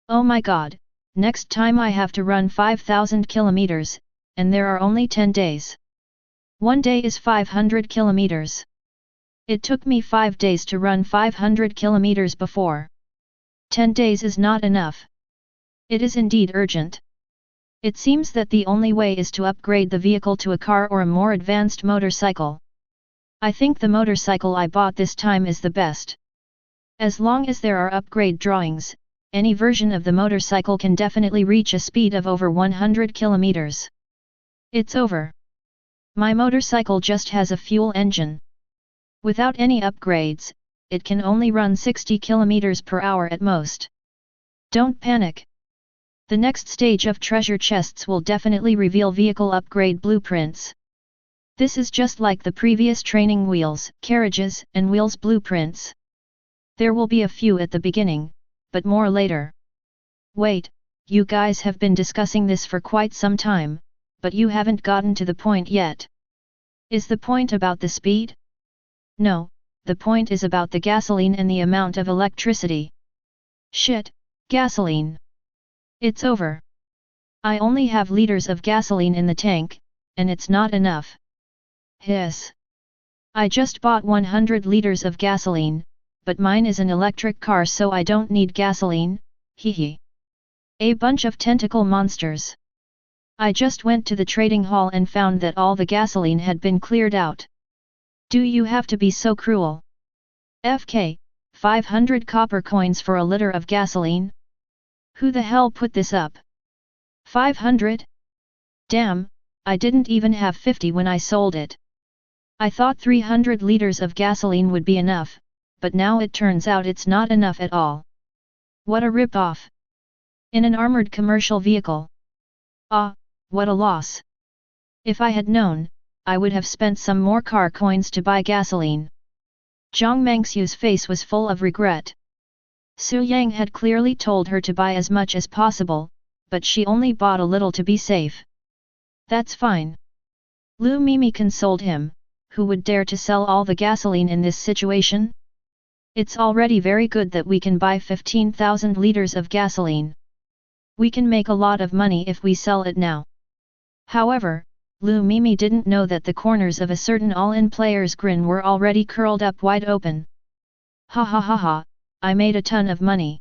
Oh my god, next time I have to run 5,000 kilometers, and there are only 10 days. One day is 500 kilometers. It took me 5 days to run 500 kilometers before. 10 days is not enough. It is indeed urgent. It seems that the only way is to upgrade the vehicle to a car or a more advanced motorcycle. I think the motorcycle I bought this time is the best. As long as there are upgrade drawings, any version of the motorcycle can definitely reach a speed of over 100 kilometers. It's over. My motorcycle just has a fuel engine. Without any upgrades, it can only run 60 km per hour at most. Don't panic. The next stage of treasure chests will definitely reveal vehicle upgrade blueprints. This is just like the previous training wheels, carriages, and wheels blueprints. There will be a few at the beginning, but more later. Wait, you guys have been discussing this for quite some time, but you haven't gotten to the point yet. Is the point about the speed? No, the point is about the gasoline and the amount of electricity. Shit, gasoline. It's over. I only have liters of gasoline in the tank, and it's not enough. Hiss. I just bought 100 liters of gasoline, but mine is an electric car so I don't need gasoline, hehe. A bunch of tentacle monsters. I just went to the trading hall and found that all the gasoline had been cleared out. Do you have to be so cruel? FK, 500 copper coins for a liter of gasoline? Who the hell put this up? 500? Damn, I didn't even have 50 when I sold it. I thought 300 liters of gasoline would be enough, but now it turns out it's not enough at all. What a rip-off. In an armored commercial vehicle. Ah, what a loss. If I had known, I would have spent some more car coins to buy gasoline. Zhang Mengxiu's face was full of regret. Su Yang had clearly told her to buy as much as possible, but she only bought a little to be safe. That's fine. Lu Mimi consoled him, who would dare to sell all the gasoline in this situation? It's already very good that we can buy 15,000 liters of gasoline. We can make a lot of money if we sell it now. However, Lu Mimi didn't know that the corners of a certain all-in player's grin were already curled up wide open. Ha ha ha ha, I made a ton of money.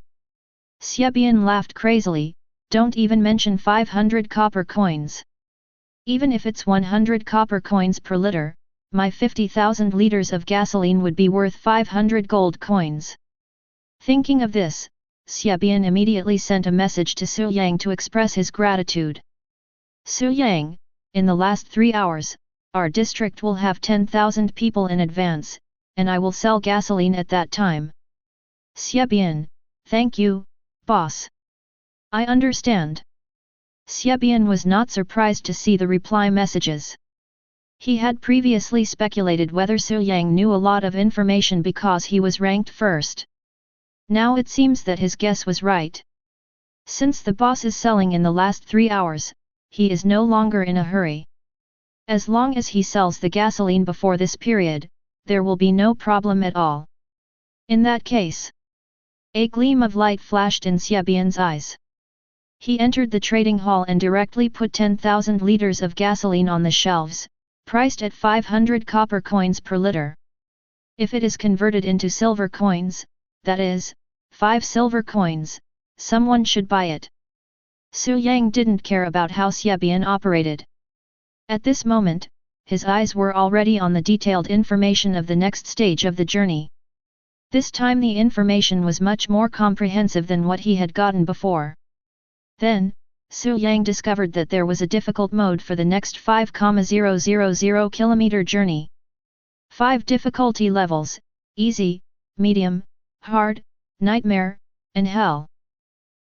Xiaobian laughed crazily, don't even mention 500 copper coins. Even if it's 100 copper coins per liter, my 50,000 liters of gasoline would be worth 500 gold coins. Thinking of this, Xiaobian immediately sent a message to Su Yang to express his gratitude. Su Yang, in the last 3 hours, our district will have 10,000 people in advance, and I will sell gasoline at that time. Xiaobian, thank you, boss. I understand. Xiaobian was not surprised to see the reply messages. He had previously speculated whether Su Yang knew a lot of information because he was ranked first. Now it seems that his guess was right. Since the boss is selling in the last 3 hours, he is no longer in a hurry. As long as he sells the gasoline before this period, there will be no problem at all. In that case, a gleam of light flashed in Xiaobian's eyes. He entered the trading hall and directly put 10,000 liters of gasoline on the shelves, priced at 500 copper coins per liter. If it is converted into silver coins, that is, 5 silver coins, someone should buy it. Su Yang didn't care about how Xiaobian operated. At this moment, his eyes were already on the detailed information of the next stage of the journey. This time the information was much more comprehensive than what he had gotten before. Then, Su Yang discovered that there was a difficult mode for the next 5,000 kilometer journey. 5 difficulty levels: easy, medium, hard, nightmare, and hell.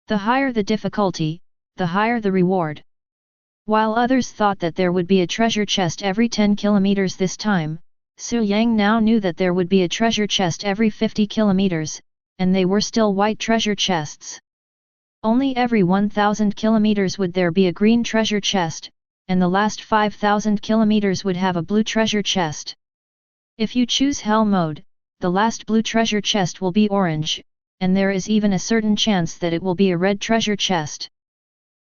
The higher the difficulty, the higher the reward. While others thought that there would be a treasure chest every 10 kilometers this time, Su Yang now knew that there would be a treasure chest every 50 kilometers, and they were still white treasure chests. Only every 1,000 kilometers would there be a green treasure chest, and the last 5,000 kilometers would have a blue treasure chest. If you choose Hell mode, the last blue treasure chest will be orange, and there is even a certain chance that it will be a red treasure chest.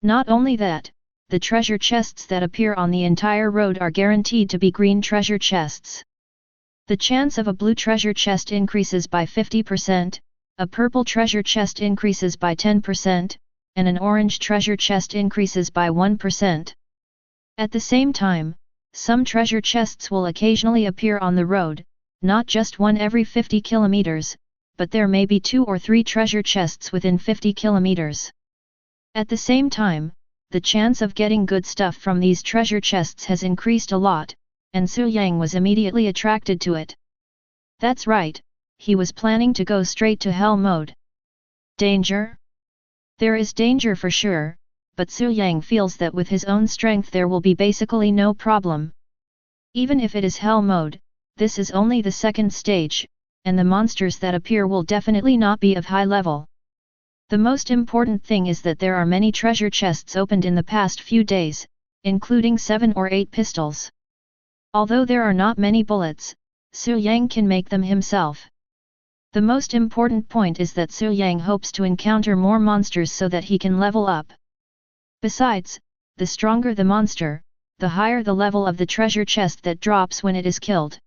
Not only that, the treasure chests that appear on the entire road are guaranteed to be green treasure chests. The chance of a blue treasure chest increases by 50%, a purple treasure chest increases by 10%, and an orange treasure chest increases by 1%. At the same time, some treasure chests will occasionally appear on the road, not just one every 50 kilometers, but there may be 2 or 3 treasure chests within 50 kilometers. At the same time, the chance of getting good stuff from these treasure chests has increased a lot, and Su Yang was immediately attracted to it. That's right, he was planning to go straight to Hell mode. Danger? There is danger for sure, but Su Yang feels that with his own strength there will be basically no problem. Even if it is Hell mode, this is only the second stage, and the monsters that appear will definitely not be of high level. The most important thing is that there are many treasure chests opened in the past few days, including 7 or 8 pistols. Although there are not many bullets, Su Yang can make them himself. The most important point is that Su Yang hopes to encounter more monsters so that he can level up. Besides, the stronger the monster, the higher the level of the treasure chest that drops when it is killed.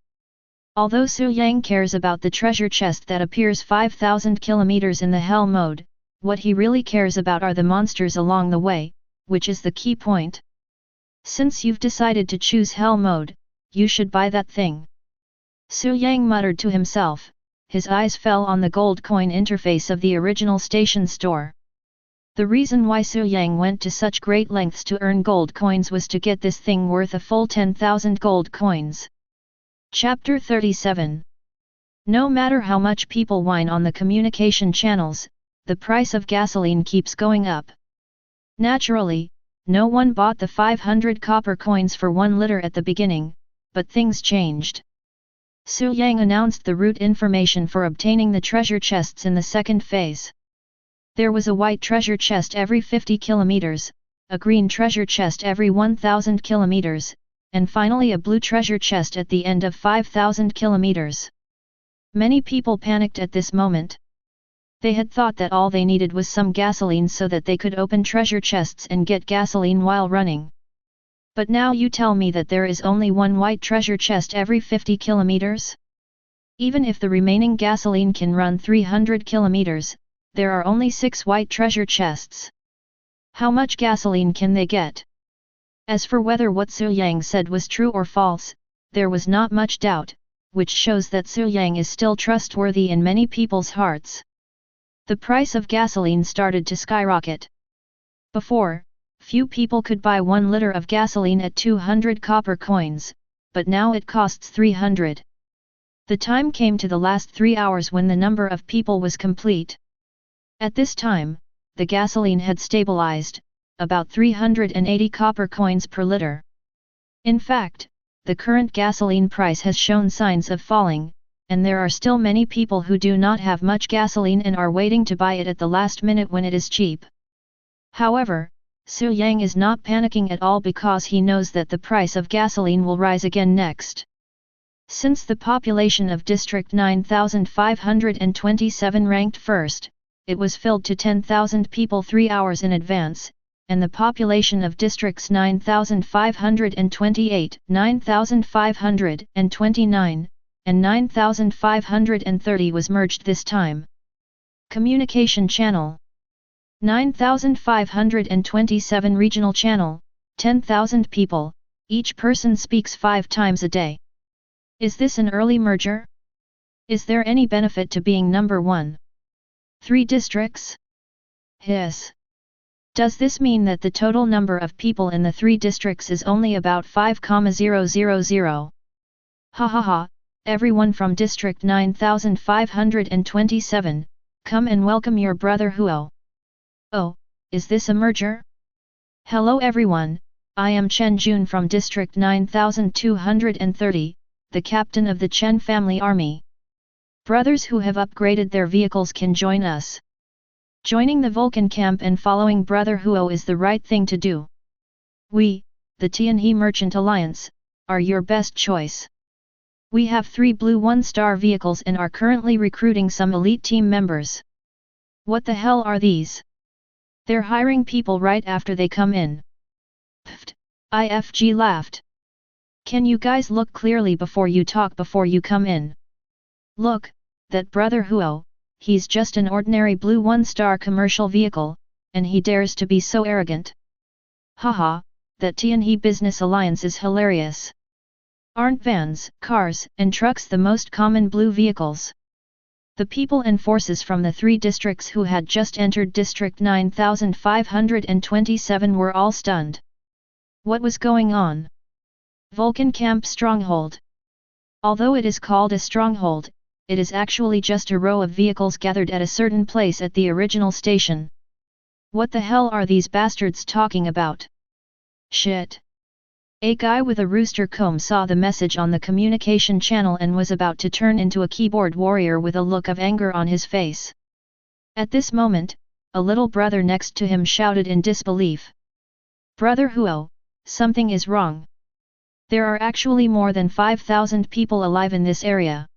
Although Su Yang cares about the treasure chest that appears 5,000 kilometers in the Hell mode, what he really cares about are the monsters along the way, which is the key point. Since you've decided to choose Hell mode, you should buy that thing. Su Yang muttered to himself. His eyes fell on the gold coin interface of the original station store. The reason why Su Yang went to such great lengths to earn gold coins was to get this thing worth a full 10,000 gold coins. Chapter 37. No matter how much people whine on the communication channels, the price of gasoline keeps going up. Naturally, no one bought the 500 copper coins for 1 liter at the beginning, but things changed. Su Yang announced the route information for obtaining the treasure chests in the second phase. There was a white treasure chest every 50 kilometers, a green treasure chest every 1,000 kilometers, and finally a blue treasure chest at the end of 5,000 kilometers. Many people panicked at this moment. They had thought that all they needed was some gasoline so that they could open treasure chests and get gasoline while running. But now you tell me that there is only one white treasure chest every 50 kilometers? Even if the remaining gasoline can run 300 kilometers, there are only 6 white treasure chests. How much gasoline can they get? As for whether what Su Yang said was true or false, there was not much doubt, which shows that Su Yang is still trustworthy in many people's hearts. The price of gasoline started to skyrocket. Before, few people could buy 1 liter of gasoline at 200 copper coins, but now it costs 300. The time came to the last 3 hours when the number of people was complete. At this time, the gasoline had stabilized, about 380 copper coins per liter. In fact, the current gasoline price has shown signs of falling, and there are still many people who do not have much gasoline and are waiting to buy it at the last minute when it is cheap. However, Su Yang is not panicking at all because he knows that the price of gasoline will rise again next. Since the population of District 9527 ranked first, it was filled to 10,000 people 3 hours in advance, and the population of Districts 9528, 9529, and 9530 was merged this time. Communication Channel 9527 Regional Channel, 10,000 people, each person speaks 5 times a day. Is this an early merger? Is there any benefit to being number 1? 3 districts? Hiss. Does this mean that the total number of people in the 3 districts is only about 5,000? Ha ha ha, everyone from District 9527, come and welcome your brother Huo. Oh, is this a merger? Hello everyone, I am Chen Jun from District 9230, the captain of the Chen family army. Brothers who have upgraded their vehicles can join us. Joining the Vulcan camp and following Brother Huo is the right thing to do. We, the Tianhe Merchant Alliance, are your best choice. We have 3 blue 1-star vehicles and are currently recruiting some elite team members. What the hell are these? They're hiring people right after they come in. Pfft, IFG laughed. Can you guys look clearly before you talk before you come in? Look, that Brother Huo, he's just an ordinary blue 1-star commercial vehicle, and he dares to be so arrogant. Haha, that Tianhe Business Alliance is hilarious. Aren't vans, cars, and trucks the most common blue vehicles? The people and forces from the 3 districts who had just entered District 9527 were all stunned. What was going on? Vulcan Camp Stronghold. Although it is called a stronghold, it is actually just a row of vehicles gathered at a certain place at the original station. What the hell are these bastards talking about? Shit. A guy with a rooster comb saw the message on the communication channel and was about to turn into a keyboard warrior with a look of anger on his face. At this moment, a little brother next to him shouted in disbelief. Brother Huo, something is wrong. There are actually more than 5,000 people alive in this area.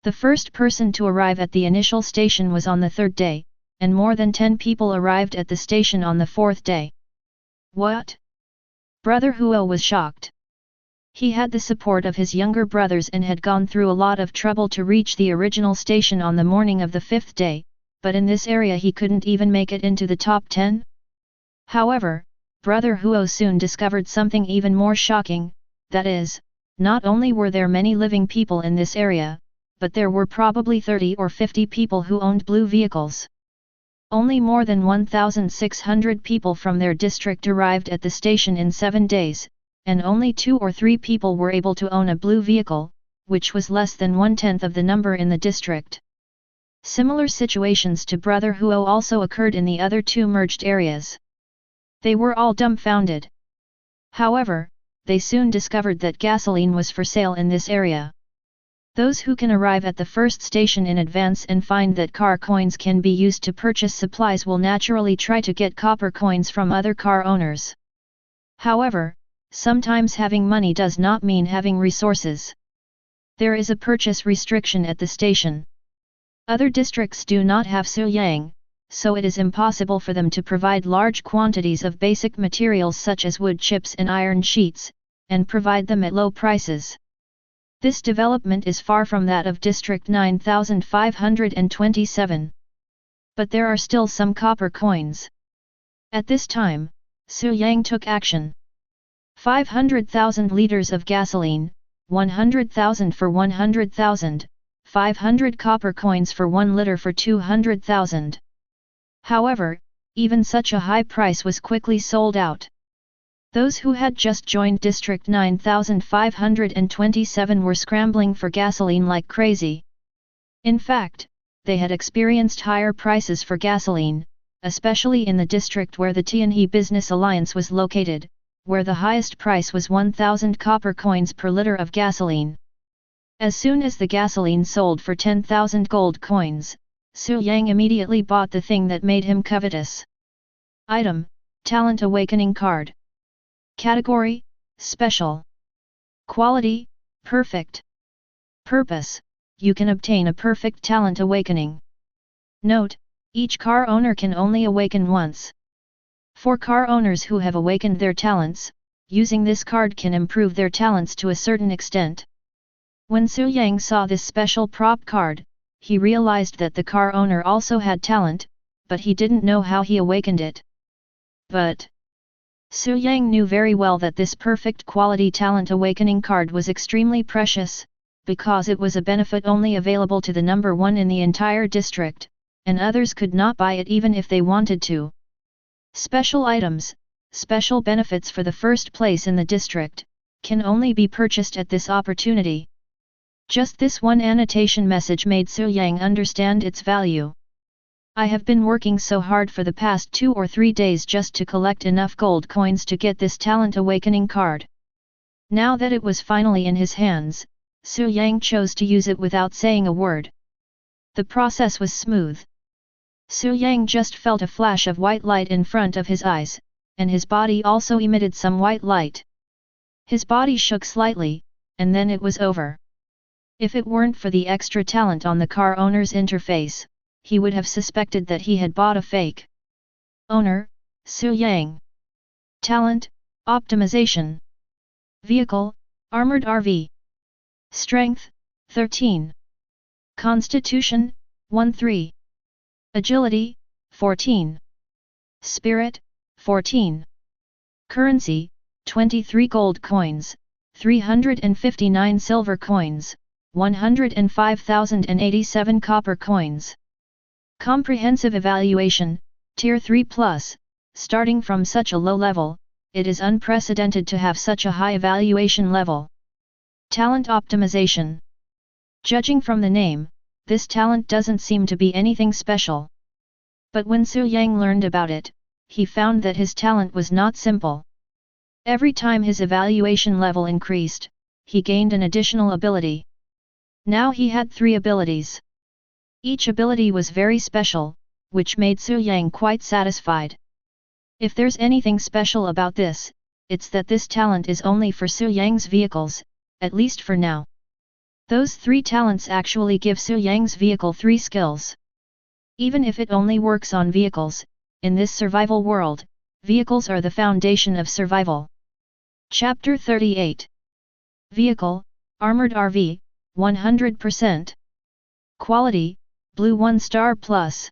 The first person to arrive at the initial station was on the 3rd day, and more than 10 people arrived at the station on the 4th day. What? Brother Huo was shocked. He had the support of his younger brothers and had gone through a lot of trouble to reach the original station on the morning of the 5th day, but in this area he couldn't even make it into the top 10? However, Brother Huo soon discovered something even more shocking, that is, not only were there many living people in this area, but there were probably 30 or 50 people who owned blue vehicles. Only more than 1,600 people from their district arrived at the station in 7 days, and only 2 or 3 people were able to own a blue vehicle, which was less than 1/10 of the number in the district. Similar situations to Brother Huo also occurred in the other 2 merged areas. They were all dumbfounded. However, they soon discovered that gasoline was for sale in this area. Those who can arrive at the first station in advance and find that car coins can be used to purchase supplies will naturally try to get copper coins from other car owners. However, sometimes having money does not mean having resources. There is a purchase restriction at the station. Other districts do not have Su Yang, so it is impossible for them to provide large quantities of basic materials such as wood chips and iron sheets, and provide them at low prices. This development is far from that of District 9527. But there are still some copper coins. At this time, Su Yang took action. 500,000 liters of gasoline, 100,000 for 100,000, 500 copper coins for 1 liter for 200,000. However, even such a high price was quickly sold out. Those who had just joined District 9527 were scrambling for gasoline like crazy. In fact, they had experienced higher prices for gasoline, especially in the district where the Tianhe Business Alliance was located, where the highest price was 1,000 copper coins per liter of gasoline. As soon as the gasoline sold for 10,000 gold coins, Su Yang immediately bought the thing that made him covetous. Item: Talent Awakening Card. Category: Special. Quality: Perfect. Purpose: you can obtain a perfect talent awakening. Note: each car owner can only awaken once. For car owners who have awakened their talents, using this card can improve their talents to a certain extent. When Su Yang saw this special prop card, he realized that the car owner also had talent, but he didn't know how he awakened it. But Su Yang knew very well that this perfect quality talent awakening card was extremely precious, because it was a benefit only available to the number 1 in the entire district, and others could not buy it even if they wanted to. Special items, special benefits for the first place in the district, can only be purchased at this opportunity. Just this one annotation message made Su Yang understand its value. I have been working so hard for the past 2 or 3 days just to collect enough gold coins to get this talent awakening card. Now that it was finally in his hands, Su Yang chose to use it without saying a word. The process was smooth. Su Yang just felt a flash of white light in front of his eyes, and his body also emitted some white light. His body shook slightly, and then it was over. If it weren't for the extra talent on the car owner's interface, he would have suspected that he had bought a fake. Owner: Su Yang. Talent: Optimization. Vehicle: Armored RV. Strength: 13. Constitution: 13. Agility: 14. Spirit: 14. Currency: 23 gold coins, 359 silver coins, 105,087 copper coins. Comprehensive evaluation, Tier 3+, starting from such a low level, it is unprecedented to have such a high evaluation level. Talent optimization. Judging from the name, this talent doesn't seem to be anything special. But when Su Yang learned about it, he found that his talent was not simple. Every time his evaluation level increased, he gained an additional ability. Now he had 3 abilities. Each ability was very special, which made Su Yang quite satisfied. If there's anything special about this, it's that this talent is only for Su Yang's vehicles, at least for now. Those 3 talents actually give Su Yang's vehicle 3 skills. Even if it only works on vehicles, in this survival world, vehicles are the foundation of survival. Chapter 38. Vehicle: Armored RV, 100%. Quality: Blue 1 star plus.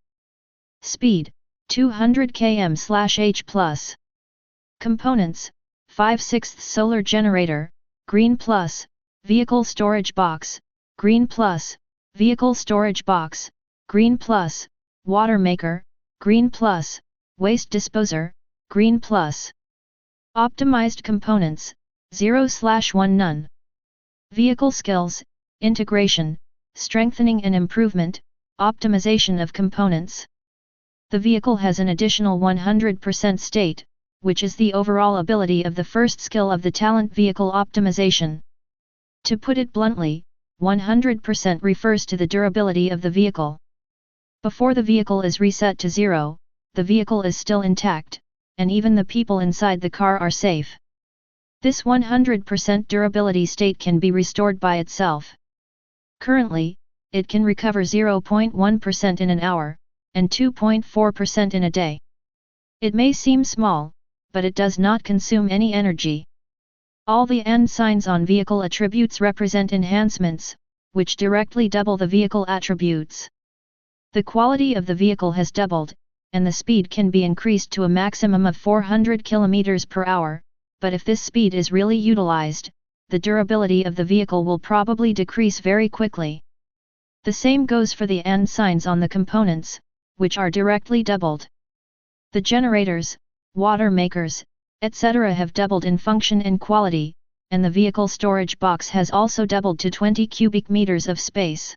Speed: 200 km/h+. Components: 5/6 solar generator, green plus, vehicle storage box, green plus, vehicle storage box, green plus, water maker, green plus, waste disposer, green plus. Optimized components: 0/1 none. Vehicle skills: integration, strengthening and improvement, optimization of components. The vehicle has an additional 100% state, which is the overall ability of the first skill of the talent vehicle optimization. To put it bluntly, 100% refers to the durability of the vehicle. Before the vehicle is reset to 0, the vehicle is still intact, and even the people inside the car are safe. This 100% durability state can be restored by itself. Currently, it can recover 0.1% in an hour, and 2.4% in a day. It may seem small, but it does not consume any energy. All the and signs on vehicle attributes represent enhancements, which directly double the vehicle attributes. The quality of the vehicle has doubled, and the speed can be increased to a maximum of 400 km per hour, but if this speed is really utilized, the durability of the vehicle will probably decrease very quickly. The same goes for the and signs on the components, which are directly doubled. The generators, water makers, etc. have doubled in function and quality, and the vehicle storage box has also doubled to 20 cubic meters of space.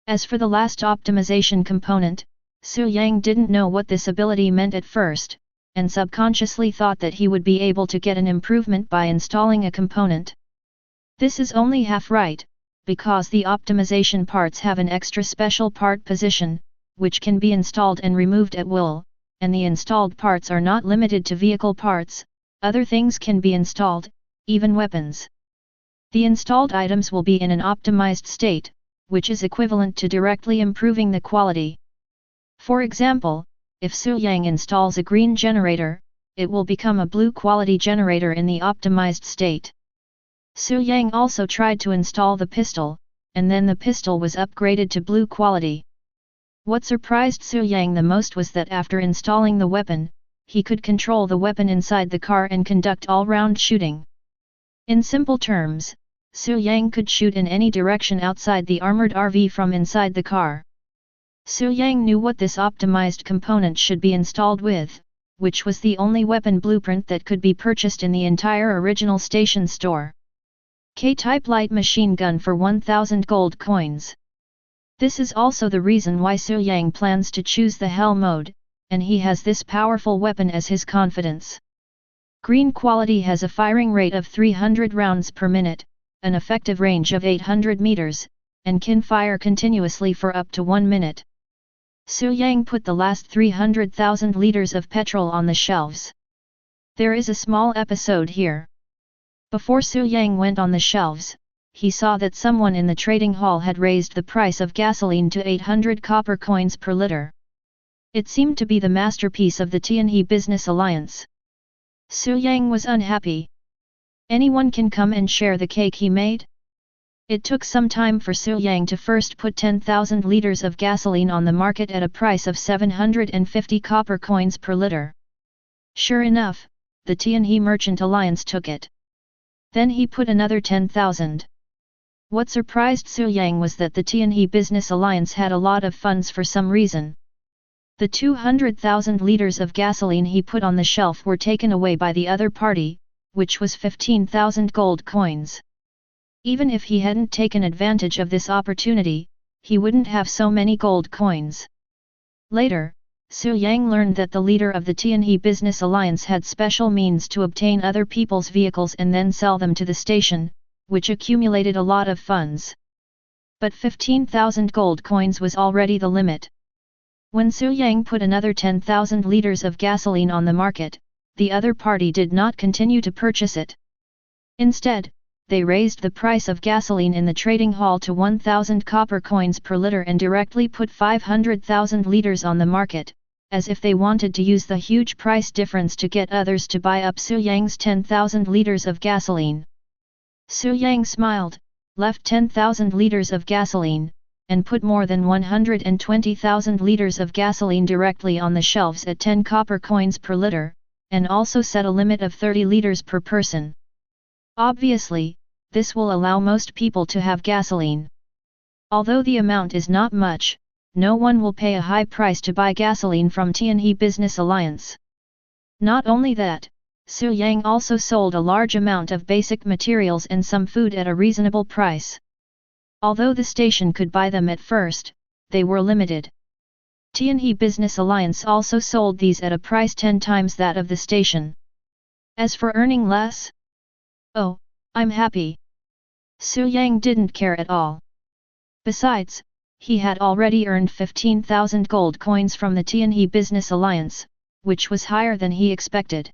As for the last optimization component, Su Yang didn't know what this ability meant at first, and subconsciously thought that he would be able to get an improvement by installing a component. This is only half right, because the optimization parts have an extra special part position, which can be installed and removed at will, and the installed parts are not limited to vehicle parts, other things can be installed, even weapons. The installed items will be in an optimized state, which is equivalent to directly improving the quality. For example, if Su Yang installs a green generator, it will become a blue quality generator in the optimized state. Su Yang also tried to install the pistol, and then the pistol was upgraded to blue quality. What surprised Su Yang the most was that after installing the weapon, he could control the weapon inside the car and conduct all-round shooting. In simple terms, Su Yang could shoot in any direction outside the armored RV from inside the car. Su Yang knew what this optimized component should be installed with, which was the only weapon blueprint that could be purchased in the entire original station store. K-type light machine gun for 1000 gold coins. This is also the reason why Su Yang plans to choose the Hell mode, and he has this powerful weapon as his confidence. Green quality has a firing rate of 300 rounds per minute, an effective range of 800 meters, and can fire continuously for up to 1 minute. Su Yang put the last 300,000 liters of petrol on the shelves. There is a small episode here. Before Su Yang went on the shelves, he saw that someone in the trading hall had raised the price of gasoline to 800 copper coins per liter. It seemed to be the masterpiece of the Tianhe Business Alliance. Su Yang was unhappy. Anyone can come and share the cake he made? It took some time for Su Yang to first put 10,000 liters of gasoline on the market at a price of 750 copper coins per liter. Sure enough, the Tianhe Merchant Alliance took it. Then he put another 10,000. What surprised Su Yang was that the Tianhe Business Alliance had a lot of funds for some reason. The 200,000 liters of gasoline he put on the shelf were taken away by the other party, which was 15,000 gold coins. Even if he hadn't taken advantage of this opportunity, he wouldn't have so many gold coins. Later, Su Yang learned that the leader of the Tianhe Business Alliance had special means to obtain other people's vehicles and then sell them to the station, which accumulated a lot of funds. But 15,000 gold coins was already the limit. When Su Yang put another 10,000 liters of gasoline on the market, the other party did not continue to purchase it. Instead, they raised the price of gasoline in the trading hall to 1,000 copper coins per liter and directly put 500,000 liters on the market, as if they wanted to use the huge price difference to get others to buy up Su Yang's 10,000 liters of gasoline. Su Yang smiled, left 10,000 liters of gasoline, and put more than 120,000 liters of gasoline directly on the shelves at 10 copper coins per liter, and also set a limit of 30 liters per person. Obviously, this will allow most people to have gasoline. Although the amount is not much, no one will pay a high price to buy gasoline from Tianhe Business Alliance. Not only that, Su Yang also sold a large amount of basic materials and some food at a reasonable price. Although the station could buy them at first, they were limited. Tianhe Business Alliance also sold these at a price 10 times that of the station. As for earning less? Oh, I'm happy. Su Yang didn't care at all. Besides, he had already earned 15,000 gold coins from the Tianhe Business Alliance, which was higher than he expected.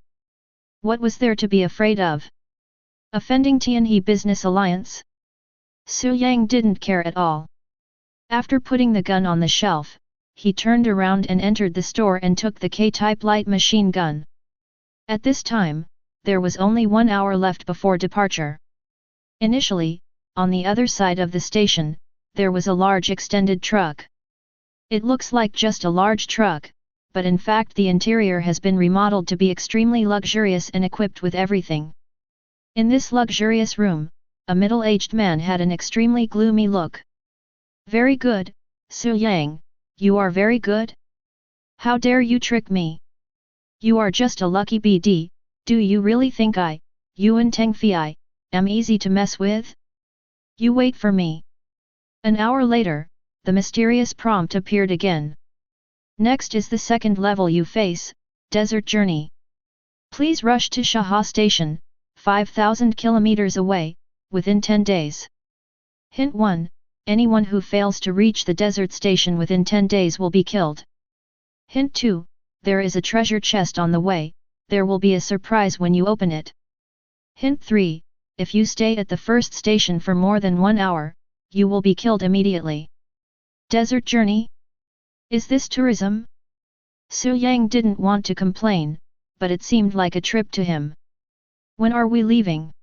What was there to be afraid of? Offending Tianhe Business Alliance? Su Yang didn't care at all. After putting the gun on the shelf, he turned around and entered the store and took the K-type light machine gun. At this time, there was only 1 hour left before departure. Initially, on the other side of the station, there was a large extended truck. It looks like just a large truck, but in fact the interior has been remodeled to be extremely luxurious and equipped with everything. In this luxurious room, a middle-aged man had an extremely gloomy look. "Very good, Su Yang, you are very good? How dare you trick me? You are just a lucky BD, do you really think Yuan Tengfei, am easy to mess with? You wait for me." An hour later, the mysterious prompt appeared again. "Next is the second level you face, Desert Journey. Please rush to Shaha Station, 5,000 kilometers away, within 10 days. Hint 1, anyone who fails to reach the desert station within 10 days will be killed. Hint 2, there is a treasure chest on the way, there will be a surprise when you open it. Hint 3, if you stay at the first station for more than 1 hour, you will be killed immediately." Desert Journey? Is this tourism? Su Yang didn't want to complain, but it seemed like a trip to him. "When are we leaving?"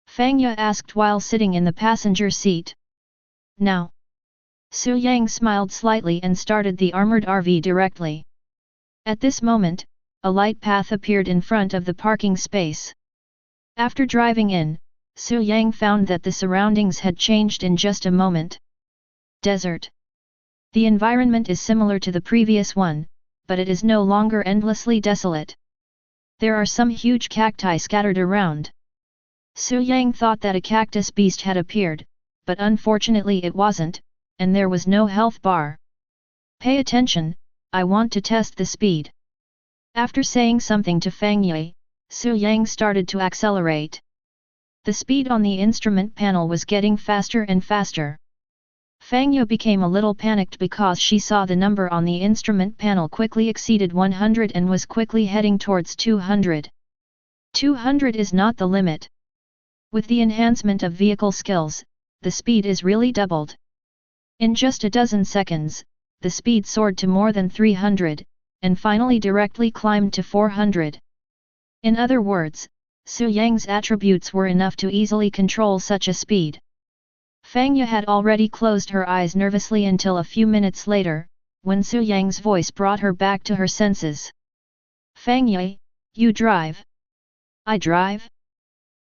Fang Ye asked while sitting in the passenger seat. "Now." Su Yang smiled slightly and started the armored RV directly. At this moment, a light path appeared in front of the parking space. After driving in, Su Yang found that the surroundings had changed in just a moment. Desert. The environment is similar to the previous one, but it is no longer endlessly desolate. There are some huge cacti scattered around. Su Yang thought that a cactus beast had appeared, but unfortunately it wasn't, and there was no health bar. "Pay attention, I want to test the speed." After saying something to Fang Ye, Su Yang started to accelerate. The speed on the instrument panel was getting faster and faster. Fang Ye became a little panicked because she saw the number on the instrument panel quickly exceeded 100 and was quickly heading towards 200. 200 is not the limit. With the enhancement of vehicle skills, the speed is really doubled. In just a dozen seconds, the speed soared to more than 300, and finally directly climbed to 400. In other words, Su Yang's attributes were enough to easily control such a speed. Fang Ye had already closed her eyes nervously until a few minutes later, when Su Yang's voice brought her back to her senses. "Fang Ye, you drive?" "I drive?"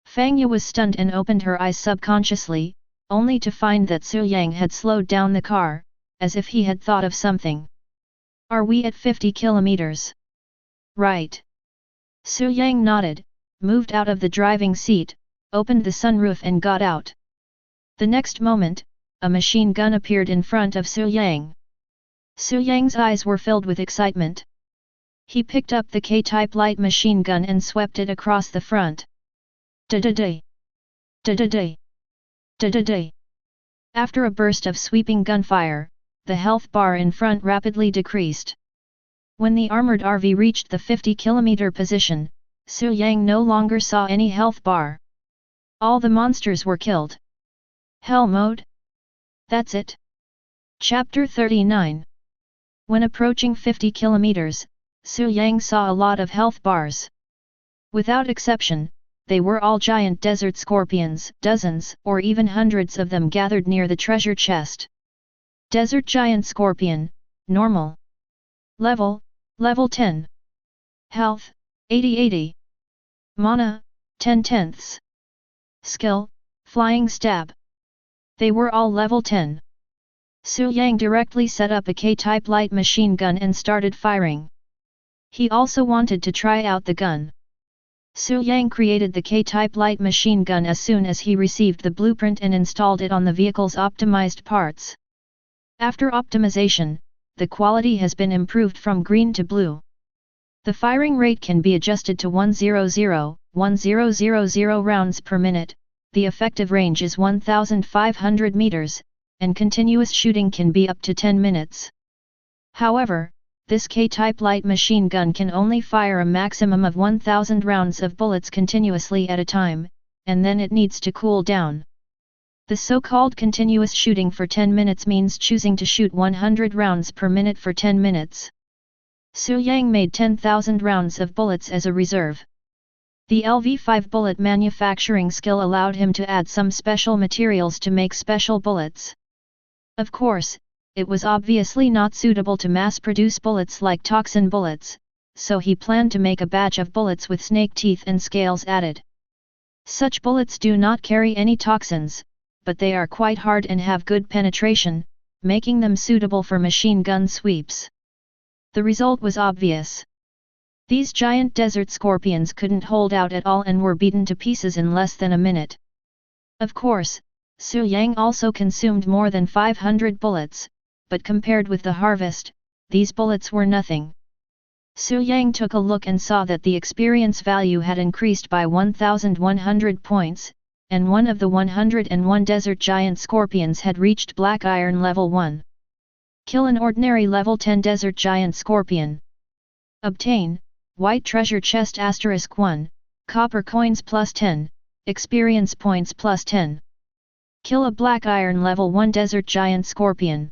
Fang Ye was stunned and opened her eyes subconsciously, only to find that Su Yang had slowed down the car, as if he had thought of something. "Are we at 50 kilometers?" "Right." Su Yang nodded, moved out of the driving seat, opened the sunroof and got out. The next moment, a machine gun appeared in front of Su Yang. Su Yang's eyes were filled with excitement. He picked up the K-type light machine gun and swept it across the front. Da-da-day! Da-da-day! Da-da-day! After a burst of sweeping gunfire, the health bar in front rapidly decreased. When the armored RV reached the 50-kilometer position, Su Yang no longer saw any health bar. All the monsters were killed. Hell mode? That's it. Chapter 39. When approaching 50 kilometers, Su Yang saw a lot of health bars. Without exception, they were all giant desert scorpions, dozens or even hundreds of them gathered near the treasure chest. Desert giant scorpion, normal. Level 10. Health, 80-80. Mana, 10/10. Skill, flying stab. They were all level 10. Su Yang directly set up a K-type light machine gun and started firing. He also wanted to try out the gun. Su Yang created the K-type light machine gun as soon as he received the blueprint and installed it on the vehicle's optimized parts. After optimization, the quality has been improved from green to blue. The firing rate can be adjusted to 100 rounds per minute, the effective range is 1,500 meters, and continuous shooting can be up to 10 minutes. However, this K-type light machine gun can only fire a maximum of 1,000 rounds of bullets continuously at a time, and then it needs to cool down. The so-called continuous shooting for 10 minutes means choosing to shoot 100 rounds per minute for 10 minutes. Su Yang made 10,000 rounds of bullets as a reserve. The LV5 bullet manufacturing skill allowed him to add some special materials to make special bullets. Of course, it was obviously not suitable to mass-produce bullets like toxin bullets, so he planned to make a batch of bullets with snake teeth and scales added. Such bullets do not carry any toxins, but they are quite hard and have good penetration, making them suitable for machine gun sweeps. The result was obvious. These giant desert scorpions couldn't hold out at all and were beaten to pieces in less than a minute. Of course, Su Yang also consumed more than 500 bullets, but compared with the harvest, these bullets were nothing. Su Yang took a look and saw that the experience value had increased by 1,100 points, and one of the 101 desert giant scorpions had reached Black Iron level 1. Kill an ordinary level 10 desert giant scorpion. Obtain White Treasure Chest *1, Copper Coins plus 10, Experience Points plus 10. Kill a Black Iron level 1 desert giant scorpion.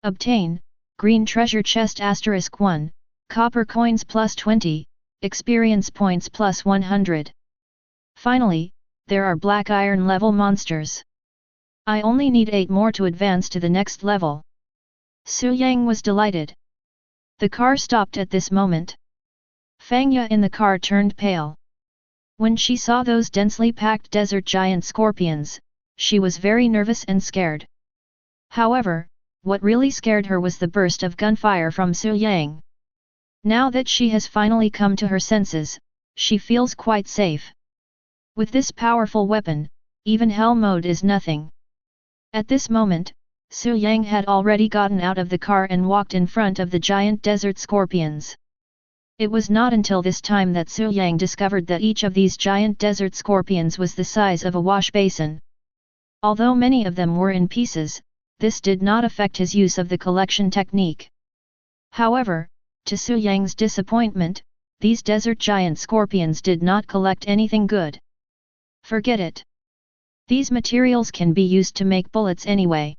Obtain Green Treasure Chest *1, Copper Coins plus 20, Experience Points plus 100. Finally, there are Black Iron level monsters. I only need 8 more to advance to the next level. Su Yang was delighted. The car stopped at this moment. Fangya in the car turned pale. When she saw those densely packed desert giant scorpions, she was very nervous and scared. However, what really scared her was the burst of gunfire from Su Yang. Now that she has finally come to her senses, she feels quite safe. With this powerful weapon, even hell mode is nothing. At this moment, Su Yang had already gotten out of the car and walked in front of the giant desert scorpions. It was not until this time that Su Yang discovered that each of these giant desert scorpions was the size of a wash basin. Although many of them were in pieces, this did not affect his use of the collection technique. However, to Su Yang's disappointment, these desert giant scorpions did not collect anything good. Forget it. These materials can be used to make bullets anyway.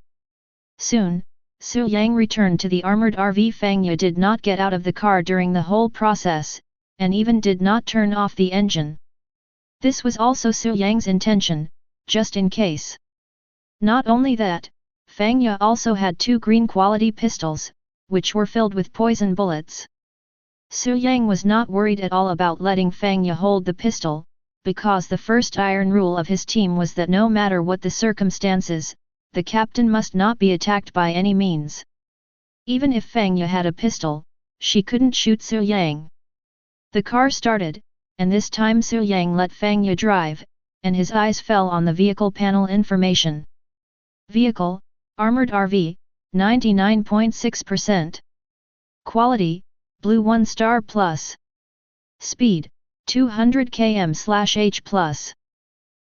Soon, Su Yang returned to the armored RV. Fangya did not get out of the car during the whole process, and even did not turn off the engine. This was also Su Yang's intention, just in case. Not only that, Fangya also had 2 green quality pistols, which were filled with poison bullets. Su Yang was not worried at all about letting Fangya hold the pistol, because the first iron rule of his team was that no matter what the circumstances, the captain must not be attacked by any means. Even if Fangya had a pistol, she couldn't shoot Su Yang. The car started, and this time Su Yang let Fangya drive, and his eyes fell on the vehicle panel information. Vehicle, Armored RV, 99.6%. Quality, Blue 1 star plus. Speed, 200 km/h+.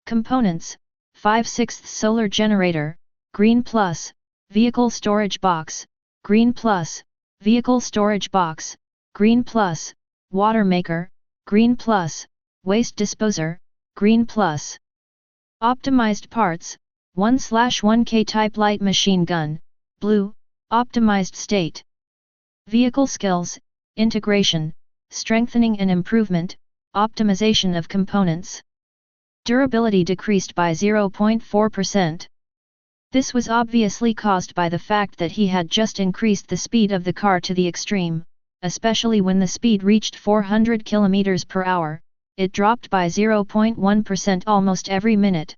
Components, 5/6 solar generator, Green plus, Vehicle storage box, Green plus, Vehicle storage box, Green plus, Water maker, Green plus, Waste disposer, Green plus. Optimized parts, 1/1K type light machine gun, Blue, optimized state. Vehicle skills, integration, strengthening and improvement, optimization of components. Durability decreased by 0.4%. This was obviously caused by the fact that he had just increased the speed of the car to the extreme, especially when the speed reached 400 km per hour, it dropped by 0.1% almost every minute.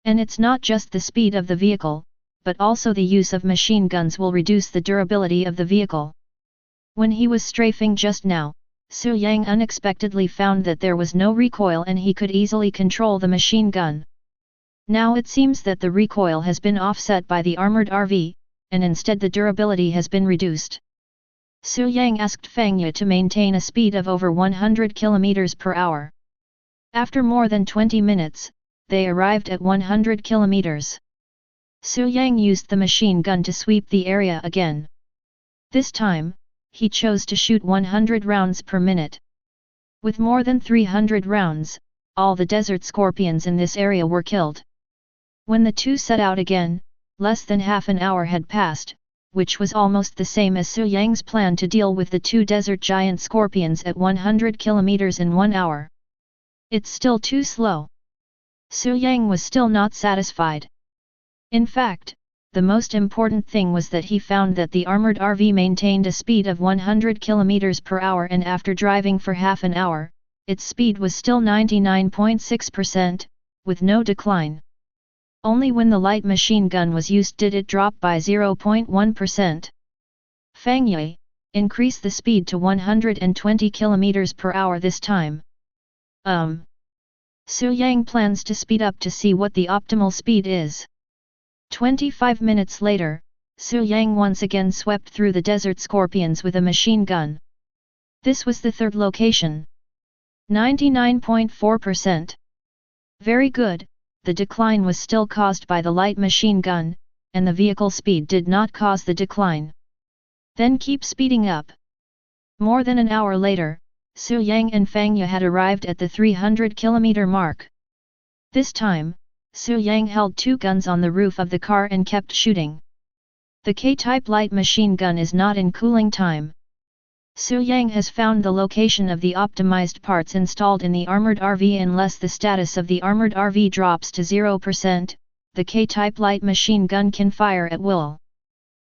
And it's not just the speed of the vehicle, but also the use of machine guns will reduce the durability of the vehicle. When he was strafing just now, Su Yang unexpectedly found that there was no recoil and he could easily control the machine gun. Now it seems that the recoil has been offset by the armored RV, and instead the durability has been reduced. Su Yang asked Fangya to maintain a speed of over 100 km per hour. After more than 20 minutes, they arrived at 100 km. Su Yang used the machine gun to sweep the area again. This time, he chose to shoot 100 rounds per minute. With more than 300 rounds, all the desert scorpions in this area were killed. When the two set out again, less than half an hour had passed, which was almost the same as Su Yang's plan to deal with the two desert giant scorpions at 100 kilometers in 1 hour. It's still too slow. Su Yang was still not satisfied. In fact, the most important thing was that he found that the armored RV maintained a speed of 100 kilometers per hour, and after driving for half an hour, its speed was still 99.6%, with no decline. Only when the light machine gun was used did it drop by 0.1%. Fang Yue, increase the speed to 120 km per hour this time. Su Yang plans to speed up to see what the optimal speed is. 25 minutes later, Su Yang once again swept through the desert scorpions with a machine gun. This was the third location. 99.4%. Very good. The decline was still caused by the light machine gun, and the vehicle speed did not cause the decline. Then keep speeding up. More than an hour later, Su Yang and Fang Yue had arrived at the 300 kilometer mark. This time, Su Yang held two guns on the roof of the car and kept shooting. The K-type light machine gun is not in cooling time. Su Yang has found the location of the optimized parts installed in the armored RV. Unless the status of the armored RV drops to 0%, the K-type light machine gun can fire at will.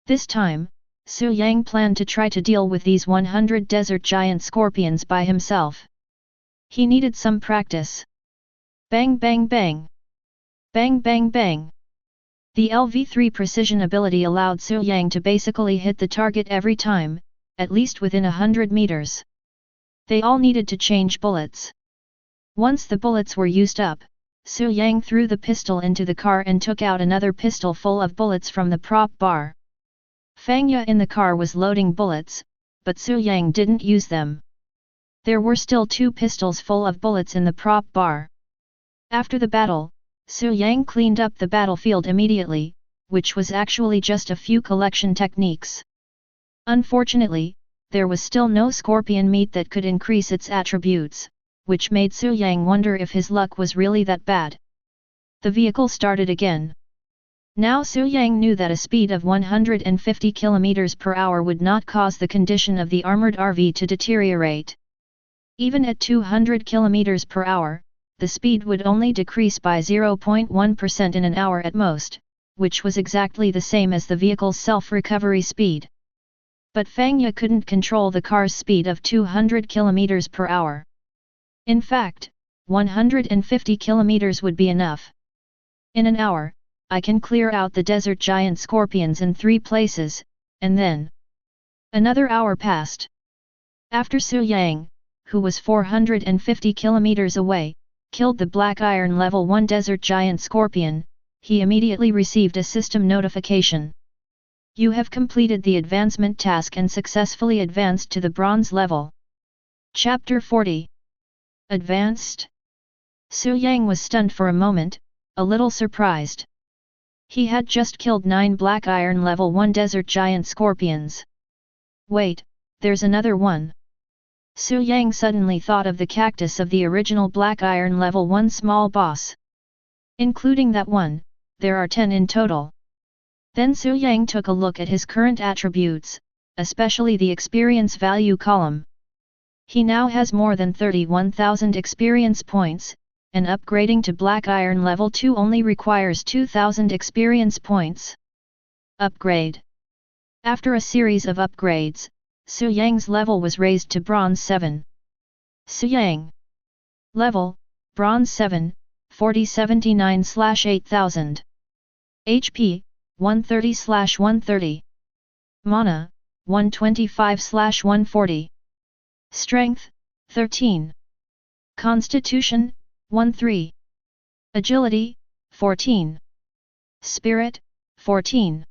This time, Su Yang planned to try to deal with these 100 desert giant scorpions by himself. He needed some practice. Bang bang bang. Bang bang bang. The LV3 precision ability allowed Su Yang to basically hit the target every time, at least within 100 meters. They all needed to change bullets. Once the bullets were used up, Su Yang threw the pistol into the car and took out another pistol full of bullets from the prop bar. Fang Yue in the car was loading bullets, but Su Yang didn't use them. There were still two pistols full of bullets in the prop bar. After the battle, Su Yang cleaned up the battlefield immediately, which was actually just a few collection techniques. Unfortunately, there was still no scorpion meat that could increase its attributes, which made Su Yang wonder if his luck was really that bad. The vehicle started again. Now Su Yang knew that a speed of 150 km per hour would not cause the condition of the armored RV to deteriorate. Even at 200 km per hour, the speed would only decrease by 0.1% in an hour at most, which was exactly the same as the vehicle's self-recovery speed. But Fang Yue couldn't control the car's speed of 200 km per hour. In fact, 150 km would be enough. In an hour, I can clear out the desert giant scorpions in 3 places, and then... Another hour passed. After Su Yang, who was 450 km away, killed the Black Iron Level 1 desert giant scorpion, he immediately received a system notification. You have completed the advancement task and successfully advanced to the bronze level. Chapter 40. Advanced? Su Yang was stunned for a moment, a little surprised. He had just killed 9 Black Iron Level 1 desert giant scorpions. Wait, there's another one. Su Yang suddenly thought of the cactus of the original Black Iron Level 1 small boss. Including that one, there are 10 in total. Then Su Yang took a look at his current attributes, especially the experience value column. He now has more than 31,000 experience points, and upgrading to Black Iron Level 2 only requires 2,000 experience points. Upgrade. After a series of upgrades, Su Yang's level was raised to Bronze 7. Su Yang. Level, Bronze 7, 4079/8000. HP, 130/130. Mana, 125/140. Strength, 13. Constitution, 13. Agility, 14. Spirit, 14.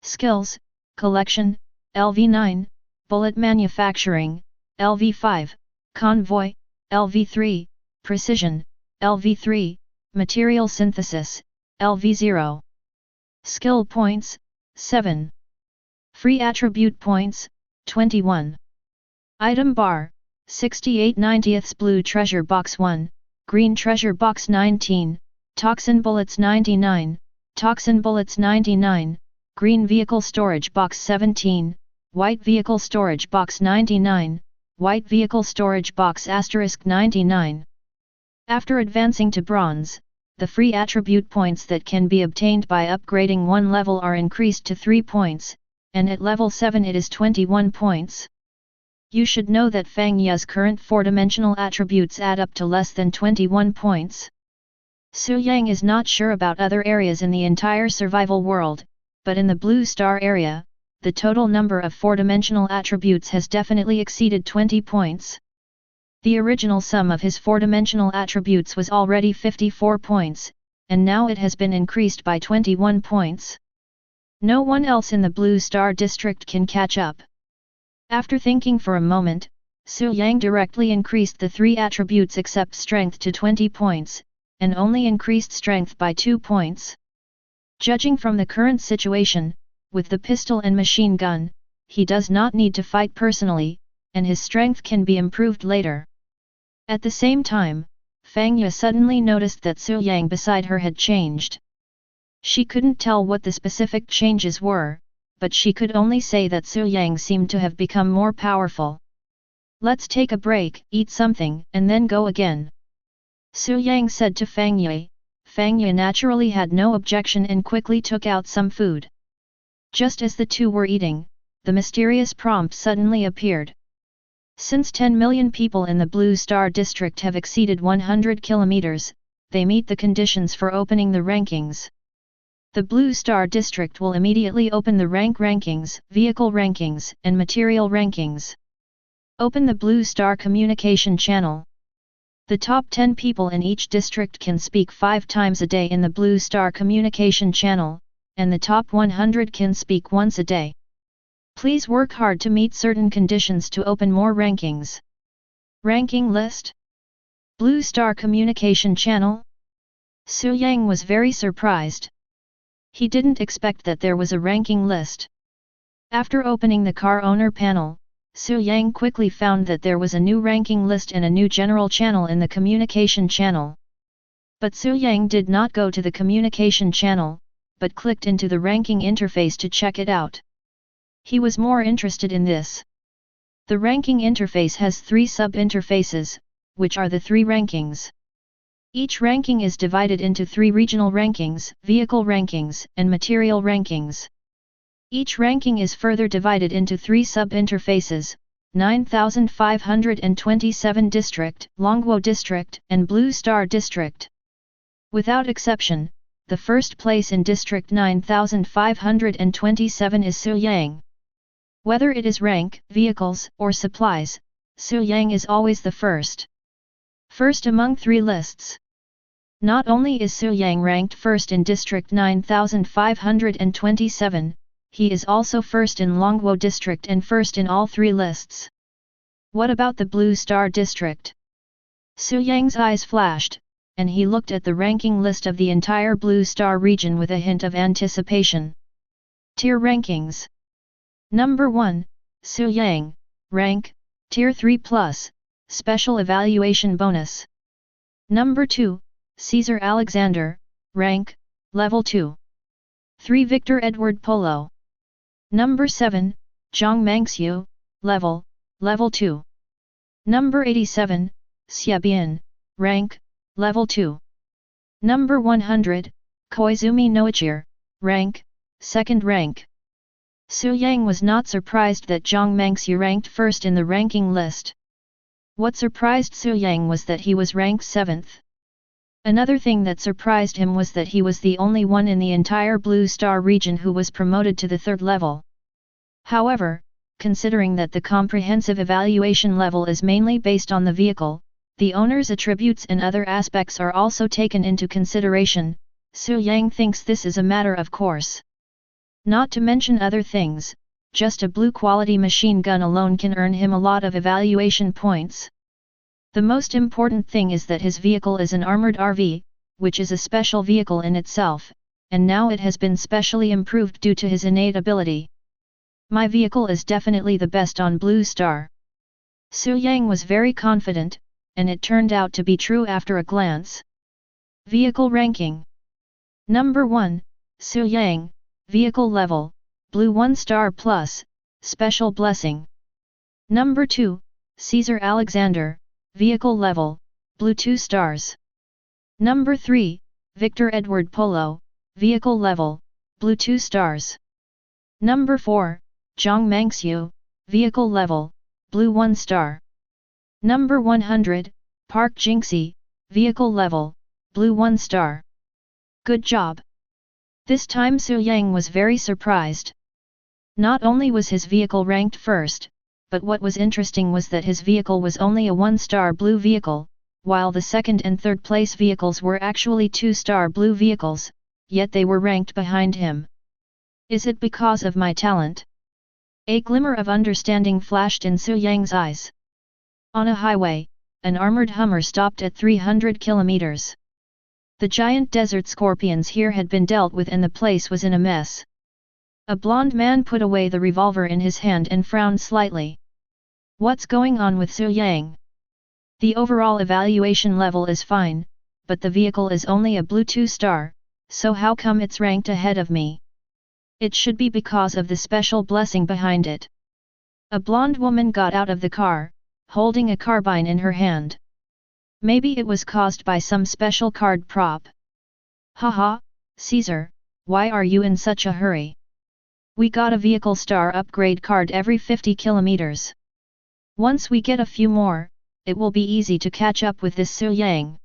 Skills, Collection, LV9, Bullet Manufacturing, LV5, Convoy, LV3, Precision, LV3, Material Synthesis, LV0. Skill Points, 7. Free Attribute Points, 21. Item Bar, 68/90 Blue Treasure Box 1, Green Treasure Box 19, Toxin bullets 99, toxin bullets 99, green vehicle storage box 17, white vehicle storage box 99, white vehicle storage box *99. After advancing to bronze, the free attribute points that can be obtained by upgrading one level are increased to 3 points, and at level 7 it is 21 points. You should know that Fang Ye's current 4-dimensional attributes add up to less than 21 points. Su Yang is not sure about other areas in the entire survival world, but in the Blue Star area, the total number of 4-dimensional attributes has definitely exceeded 20 points. The original sum of his 4-dimensional attributes was already 54 points, and now it has been increased by 21 points. No one else in the Blue Star district can catch up. After thinking for a moment, Su Yang directly increased the 3 attributes except strength to 20 points, and only increased strength by 2 points. Judging from the current situation, with the pistol and machine gun, he does not need to fight personally, and his strength can be improved later. At the same time, Fang Ye suddenly noticed that Su Yang beside her had changed. She couldn't tell what the specific changes were, but she could only say that Su Yang seemed to have become more powerful. "Let's take a break, eat something, and then go again," Su Yang said to Fang Ye. Fang Ye naturally had no objection and quickly took out some food. Just as the two were eating, the mysterious prompt suddenly appeared. Since 10 million people in the Blue Star district have exceeded 100 kilometers, they meet the conditions for opening the rankings. The Blue Star district will immediately open the rank rankings, vehicle rankings, and material rankings. Open the Blue Star communication channel. The top 10 people in each district can speak 5 times a day in the Blue Star communication channel, and the top 100 can speak once a day. Please work hard to meet certain conditions to open more rankings. Ranking list? Blue Star communication channel? Su Yang was very surprised. He didn't expect that there was a ranking list. After opening the car owner panel, Su Yang quickly found that there was a new ranking list and a new general channel in the communication channel. But Su Yang did not go to the communication channel, but clicked into the ranking interface to check it out. He was more interested in this. The ranking interface has 3 sub-interfaces, which are the 3 rankings. Each ranking is divided into 3 regional rankings, vehicle rankings, and material rankings. Each ranking is further divided into 3 sub-interfaces, 9527 District, Longguo District, and Blue Star District. Without exception, the first place in District 9527 is Su Yang. Whether it is rank, vehicles, or supplies, Su Yang is always the first. First among 3 lists. Not only is Su Yang ranked first in District 9527, he is also first in Longguo District and first in all 3 lists. What about the Blue Star District? Su Yang's eyes flashed, and he looked at the ranking list of the entire Blue Star region with a hint of anticipation. Tier rankings. Number 1, Su Yang, rank, Tier 3+, special evaluation bonus. Number 2, Caesar Alexander, rank, level 2. 3 Victor Edward Polo. Number 7, Zhang Mangxiu, level 2. Number 87, Xie Bian, rank, level 2. Number 100, Koizumi Noichir, rank, 2nd rank. Su Yang was not surprised that Zhang Mangxiu ranked first in the ranking list. What surprised Su Yang was that he was ranked 7th. Another thing that surprised him was that he was the only one in the entire Blue Star region who was promoted to the 3rd level. However, considering that the comprehensive evaluation level is mainly based on the vehicle, the owner's attributes and other aspects are also taken into consideration, Su Yang thinks this is a matter of course. Not to mention other things, just a blue quality machine gun alone can earn him a lot of evaluation points. The most important thing is that his vehicle is an armored RV, which is a special vehicle in itself, and now it has been specially improved due to his innate ability. My vehicle is definitely the best on Blue Star. Su Yang was very confident, and it turned out to be true after a glance. Vehicle ranking. Number 1, Su Yang, vehicle level, blue 1 star plus, special blessing. Number 2, Caesar Alexander, vehicle level, blue 2 stars. Number 3, Victor Edward Polo, vehicle level, blue 2 stars. Number 4, Zhang Mangxiu, vehicle level, blue 1 star. Number 100, Park Jingxi, vehicle level, blue 1 star. Good job! This time Su Yang was very surprised. Not only was his vehicle ranked first, but what was interesting was that his vehicle was only a 1-star blue vehicle, while the second and third place vehicles were actually 2-star blue vehicles, yet they were ranked behind him. Is it because of my talent? A glimmer of understanding flashed in Su Yang's eyes. On a highway, an armored Hummer stopped at 300 kilometers. The giant desert scorpions here had been dealt with and the place was in a mess. A blond man put away the revolver in his hand and frowned slightly. What's going on with Su Yang? The overall evaluation level is fine, but the vehicle is only a blue 2-star, so how come it's ranked ahead of me? It should be because of the special blessing behind it. A blonde woman got out of the car, holding a carbine in her hand. Maybe it was caused by some special card prop. Haha, Caesar, why are you in such a hurry? We got a vehicle star upgrade card every 50 kilometers. Once we get a few more, it will be easy to catch up with this Su Yang.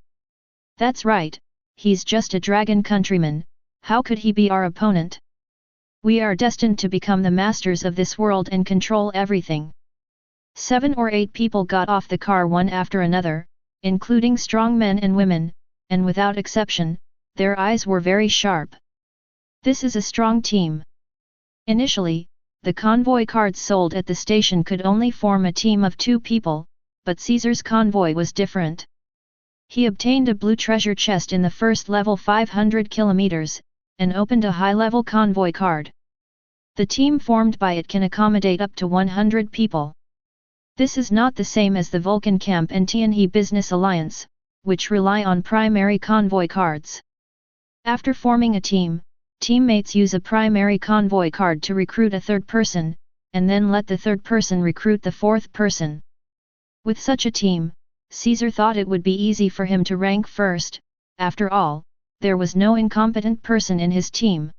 That's right, he's just a dragon countryman, how could he be our opponent? We are destined to become the masters of this world and control everything. 7 or 8 people got off the car one after another, including strong men and women, and without exception, their eyes were very sharp. This is a strong team. Initially, the convoy cards sold at the station could only form a team of 2 people, but Caesar's convoy was different. He obtained a blue treasure chest in the first level 500 kilometers, and opened a high-level convoy card. The team formed by it can accommodate up to 100 people. This is not the same as the Vulcan Camp and Tianhe Business Alliance, which rely on primary convoy cards. After forming a team, teammates use a primary convoy card to recruit a third person, and then let the third person recruit the fourth person. With such a team, Caesar thought it would be easy for him to rank first. After all, there was no incompetent person in his team.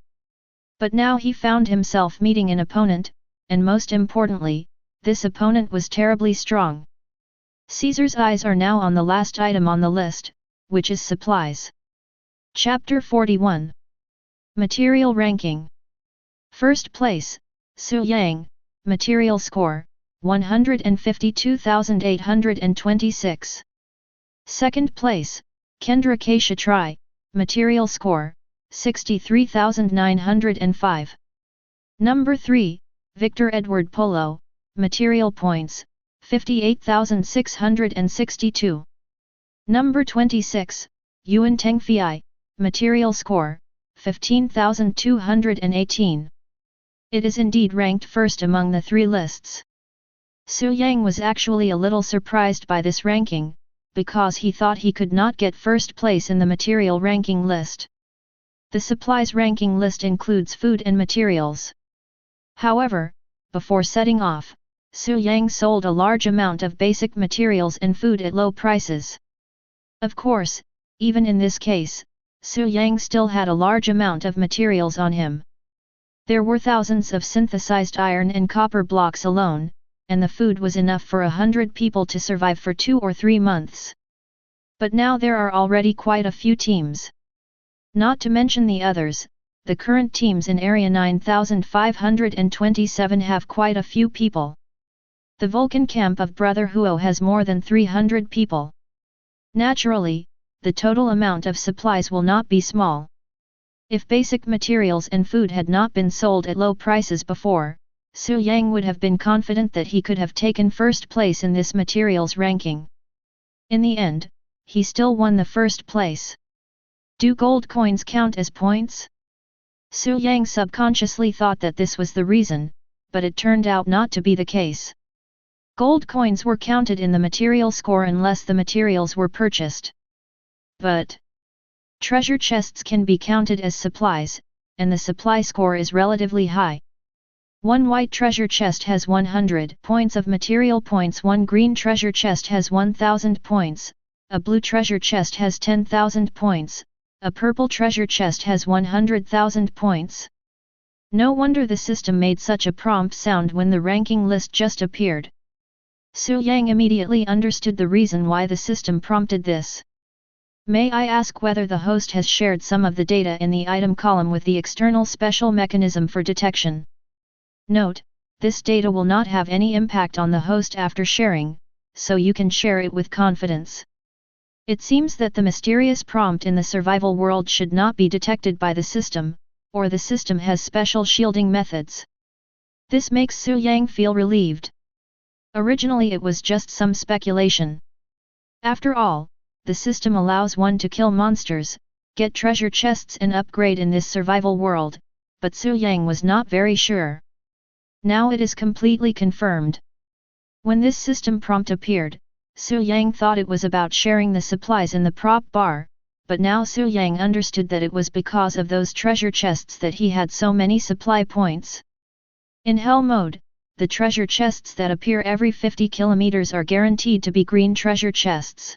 But now he found himself meeting an opponent, and most importantly, this opponent was terribly strong. Caesar's eyes are now on the last item on the list, which is supplies. Chapter 41. Material Ranking. First place, Su Yang, Material Score, 152,826. Second place, Kendra K. Shatrai, Material Score, 63,905. Number 3, Victor Edward Polo, Material Points, 58,662. Number 26, Yuan Tengfei, Material Score, 15,218. It is indeed ranked first among the 3 lists. Su Yang was actually a little surprised by this ranking, because he thought he could not get first place in the material ranking list. The supplies ranking list includes food and materials. However, before setting off, Su Yang sold a large amount of basic materials and food at low prices. Of course, even in this case, Su Yang still had a large amount of materials on him. There were thousands of synthesized iron and copper blocks alone, and the food was enough for 100 people to survive for 2 or 3 months. But now there are already quite a few teams. Not to mention the others, the current teams in Area 9527 have quite a few people. The Vulcan camp of Brother Huo has more than 300 people. Naturally, the total amount of supplies will not be small. If basic materials and food had not been sold at low prices before, Su Yang would have been confident that he could have taken first place in this materials ranking. In the end, he still won the first place. Do gold coins count as points? Su Yang subconsciously thought that this was the reason, but it turned out not to be the case. Gold coins were counted in the material score unless the materials were purchased. But Treasure chests can be counted as supplies, and the supply score is relatively high. One white treasure chest has 100 points of material points, one green treasure chest has 1000 points, a blue treasure chest has 10,000 points, a purple treasure chest has 100,000 points. No wonder the system made such a prompt sound when the ranking list just appeared. Su Yang immediately understood the reason why the system prompted this. May I ask whether the host has shared some of the data in the item column with the external special mechanism for detection? Note, this data will not have any impact on the host after sharing, so you can share it with confidence. It seems that the mysterious prompt in the survival world should not be detected by the system, or the system has special shielding methods. This makes Su Yang feel relieved. Originally it was just some speculation. After all, the system allows one to kill monsters, get treasure chests and upgrade in this survival world, but Su Yang was not very sure. Now it is completely confirmed. When this system prompt appeared, Su Yang thought it was about sharing the supplies in the prop bar, but now Su Yang understood that it was because of those treasure chests that he had so many supply points. In Hell mode, the treasure chests that appear every 50 kilometers are guaranteed to be green treasure chests.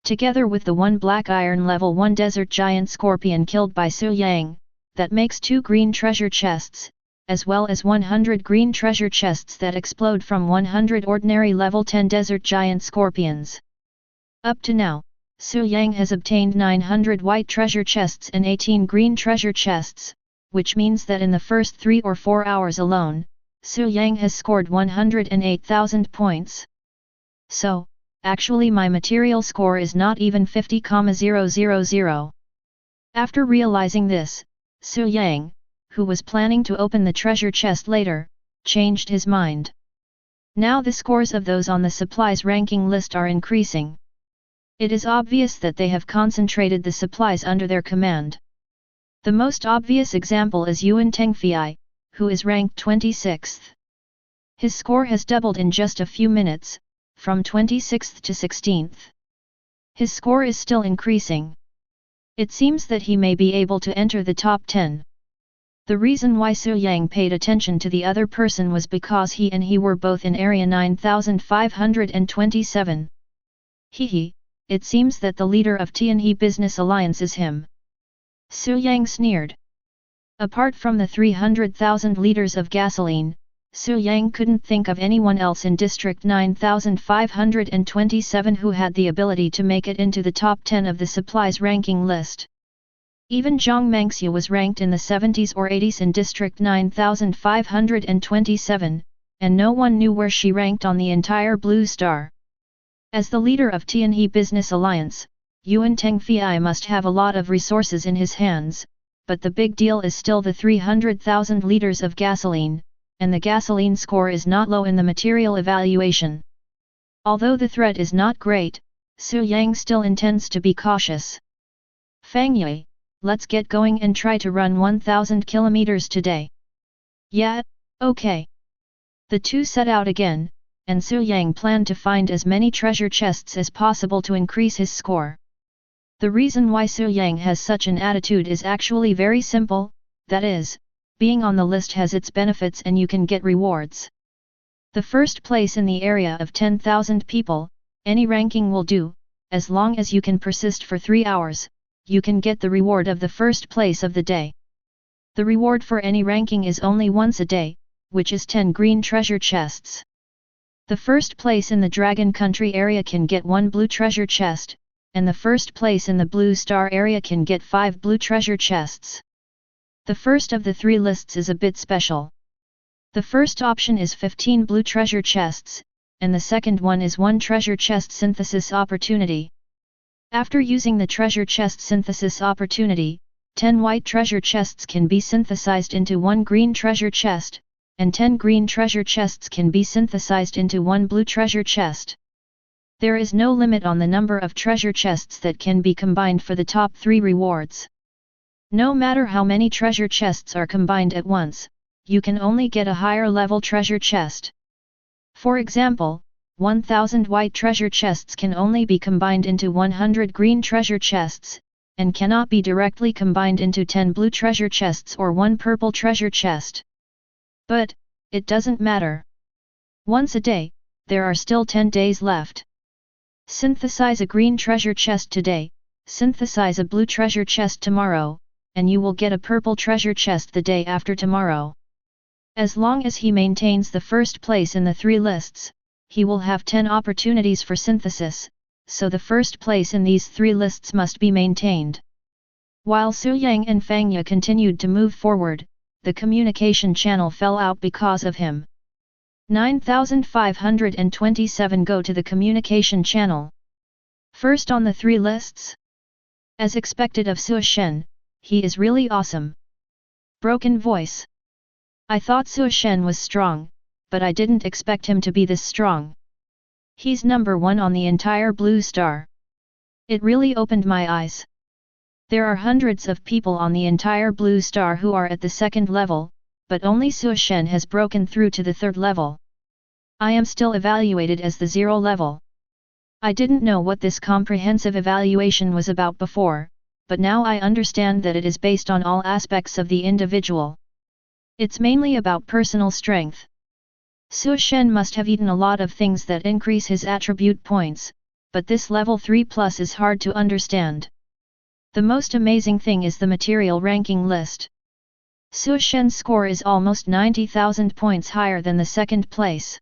Together with the one black iron level 1 desert giant scorpion killed by Su Yang, that makes 2 green treasure chests, as well as 100 green treasure chests that explode from 100 ordinary level 10 desert giant scorpions. Up to now, Su Yang has obtained 900 white treasure chests and 18 green treasure chests, which means that in the first 3 or 4 hours alone, Su Yang has scored 108,000 points. So, actually my material score is not even 50,000. After realizing this, Su Yang, who was planning to open the treasure chest later, changed his mind. Now the scores of those on the supplies ranking list are increasing. It is obvious that they have concentrated the supplies under their command. The most obvious example is Yuan Tengfei, who is ranked 26th. His score has doubled in just a few minutes, from 26th to 16th. His score is still increasing. It seems that he may be able to enter the top 10. The reason why Su Yang paid attention to the other person was because he were both in area 9527. Hehe, it seems that the leader of Tianhe Business Alliance is him. Su Yang sneered. Apart from the 300,000 liters of gasoline, Su Yang couldn't think of anyone else in District 9527 who had the ability to make it into the top 10 of the supplies ranking list. Even Zhang Mengxiu was ranked in the 70s or 80s in District 9527, and no one knew where she ranked on the entire Blue Star. As the leader of Tianhe Business Alliance, Yuan Tengfei must have a lot of resources in his hands, but the big deal is still the 300,000 liters of gasoline, and the gasoline score is not low in the material evaluation. Although the threat is not great, Su Yang still intends to be cautious. Fang Yue, let's get going and try to run 1000 kilometers today. Yeah, okay. The two set out again, and Su Yang planned to find as many treasure chests as possible to increase his score. The reason why Su Yang has such an attitude is actually very simple, that is, being on the list has its benefits and you can get rewards. The first place in the area of 10,000 people, any ranking will do, as long as you can persist for 3 hours, you can get the reward of the first place of the day. The reward for any ranking is only once a day, which is 10 green treasure chests. The first place in the Dragon Country area can get 1 blue treasure chest, and the first place in the Blue Star area can get 5 blue treasure chests. The first of the 3 lists is a bit special. The first option is 15 blue treasure chests, and the second one is 1 treasure chest synthesis opportunity. After using the treasure chest synthesis opportunity, 10 white treasure chests can be synthesized into 1 green treasure chest, and 10 green treasure chests can be synthesized into 1 blue treasure chest. There is no limit on the number of treasure chests that can be combined for the top 3 rewards. No matter how many treasure chests are combined at once, you can only get a higher level treasure chest. For example, 1000 white treasure chests can only be combined into 100 green treasure chests, and cannot be directly combined into 10 blue treasure chests or 1 purple treasure chest. But, it doesn't matter. Once a day, there are still 10 days left. Synthesize a green treasure chest today, synthesize a blue treasure chest tomorrow, and you will get a purple treasure chest the day after tomorrow. As long as he maintains the first place in the 3 lists, he will have 10 opportunities for synthesis, so the first place in these 3 lists must be maintained. While Su Yang and Fang Ye continued to move forward, the communication channel fell out because of him. 9527 go to the communication channel. First on the 3 lists. As expected of Su Shen, he is really awesome. Broken voice. I thought Su Shen was strong, but I didn't expect him to be this strong. He's number 1 on the entire Blue Star. It really opened my eyes. There are hundreds of people on the entire Blue Star who are at the 2nd level, but only Su Shen has broken through to the 3rd level. I am still evaluated as the 0 level. I didn't know what this comprehensive evaluation was about before, but now I understand that it is based on all aspects of the individual. It's mainly about personal strength. Su Shen must have eaten a lot of things that increase his attribute points, but this level 3+ is hard to understand. The most amazing thing is the material ranking list. Su Shen's score is almost 90,000 points higher than the 2nd place.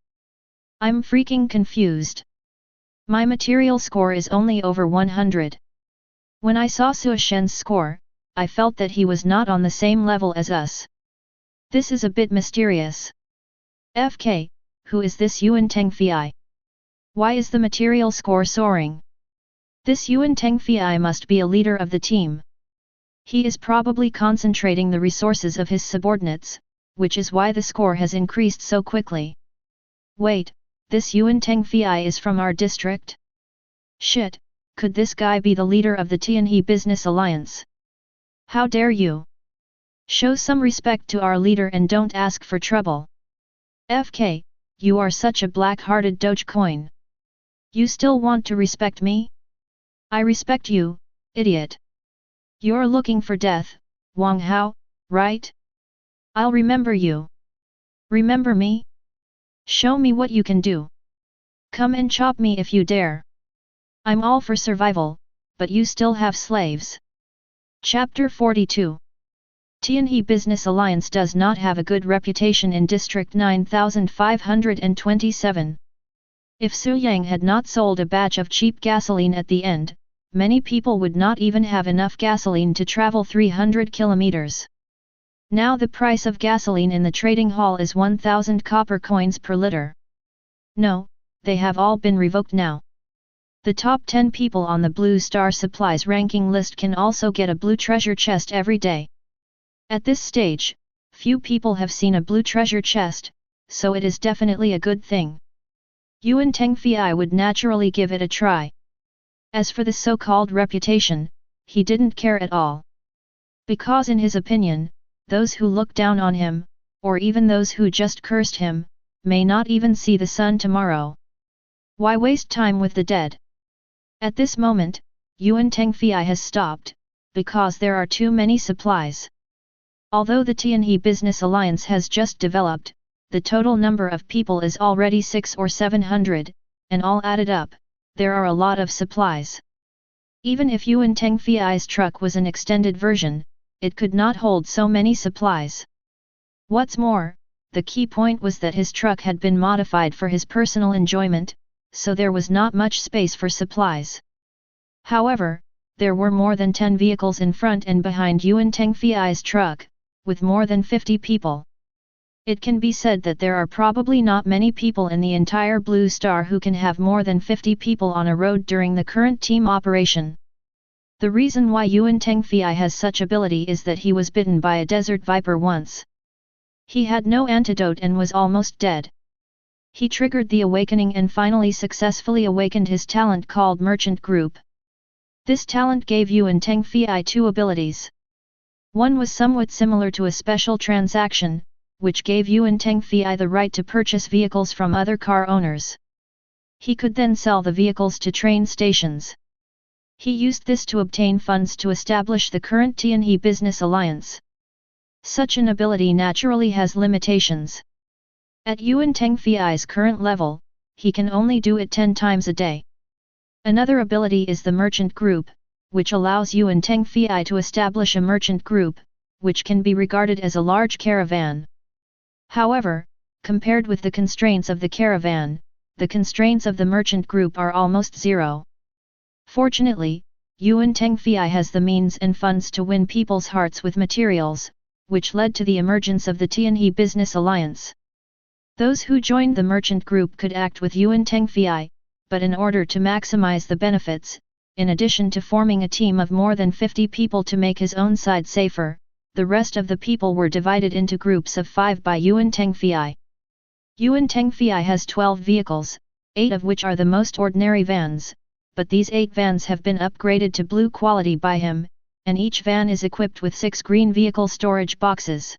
I'm freaking confused. My material score is only over 100. When I saw Su Shen's score, I felt that he was not on the same level as us. This is a bit mysterious. FK, who is this Yuan Tengfei? Why is the material score soaring? This Yuan Tengfei must be a leader of the team. He is probably concentrating the resources of his subordinates, which is why the score has increased so quickly. Wait, this Yuan Tengfei is from our district? Shit, could this guy be the leader of the Tianhe Business Alliance? How dare you? Show some respect to our leader and don't ask for trouble. FK, you are such a black-hearted Dogecoin. You still want to respect me? I respect you, idiot. You're looking for death, Wang Hao, right? I'll remember you. Remember me? Show me what you can do. Come and chop me if you dare. I'm all for survival, but you still have slaves. Chapter 42. Tianhe Business Alliance does not have a good reputation in District 9527. If Su Yang had not sold a batch of cheap gasoline at the end, many people would not even have enough gasoline to travel 300 kilometers. Now the price of gasoline in the trading hall is 1,000 copper coins per liter. No, they have all been revoked now. The top 10 people on the Blue Star Supplies ranking list can also get a blue treasure chest every day. At this stage, few people have seen a blue treasure chest, so it is definitely a good thing. Yuan Tengfei would naturally give it a try. As for the so-called reputation, he didn't care at all. Because in his opinion, those who look down on him, or even those who just cursed him, may not even see the sun tomorrow. Why waste time with the dead? At this moment, Yuan Tengfei has stopped, because there are too many supplies. Although the Tianhe Business Alliance has just developed, the total number of people is already 600 or 700, and all added up, there are a lot of supplies. Even if Yuan Tengfei's truck was an extended version, it could not hold so many supplies. What's more, the key point was that his truck had been modified for his personal enjoyment, so there was not much space for supplies. However, there were more than 10 vehicles in front and behind Yuan Tengfei's truck, with more than 50 people. It can be said that there are probably not many people in the entire Blue Star who can have more than 50 people on a road during the current team operation. The reason why Yuan Tengfei has such ability is that he was bitten by a desert viper once. He had no antidote and was almost dead. He triggered the awakening and finally successfully awakened his talent called Merchant Group. This talent gave Yuan Tengfei 2 abilities. One was somewhat similar to a special transaction, which gave Yuan Tengfei the right to purchase vehicles from other car owners. He could then sell the vehicles to train stations. He used this to obtain funds to establish the current Tianhe business alliance. Such an ability naturally has limitations. At Yuan Tengfi's current level, he can only do it 10 times a day. Another ability is the merchant group, which allows Yuan Tengfi to establish a merchant group, which can be regarded as a large caravan. However, compared with the constraints of the caravan, the constraints of the merchant group are almost zero. Fortunately, Yuan Tengfi has the means and funds to win people's hearts with materials, which led to the emergence of the Tianhe Business Alliance. Those who joined the merchant group could act with Yuan Tengfi, but in order to maximize the benefits, in addition to forming a team of more than 50 people to make his own side safer, the rest of the people were divided into groups of 5 by Yuan Tengfi. Yuan Tengfi has 12 vehicles, 8 of which are the most ordinary vans, but these 8 vans have been upgraded to blue quality by him, and each van is equipped with 6 green vehicle storage boxes.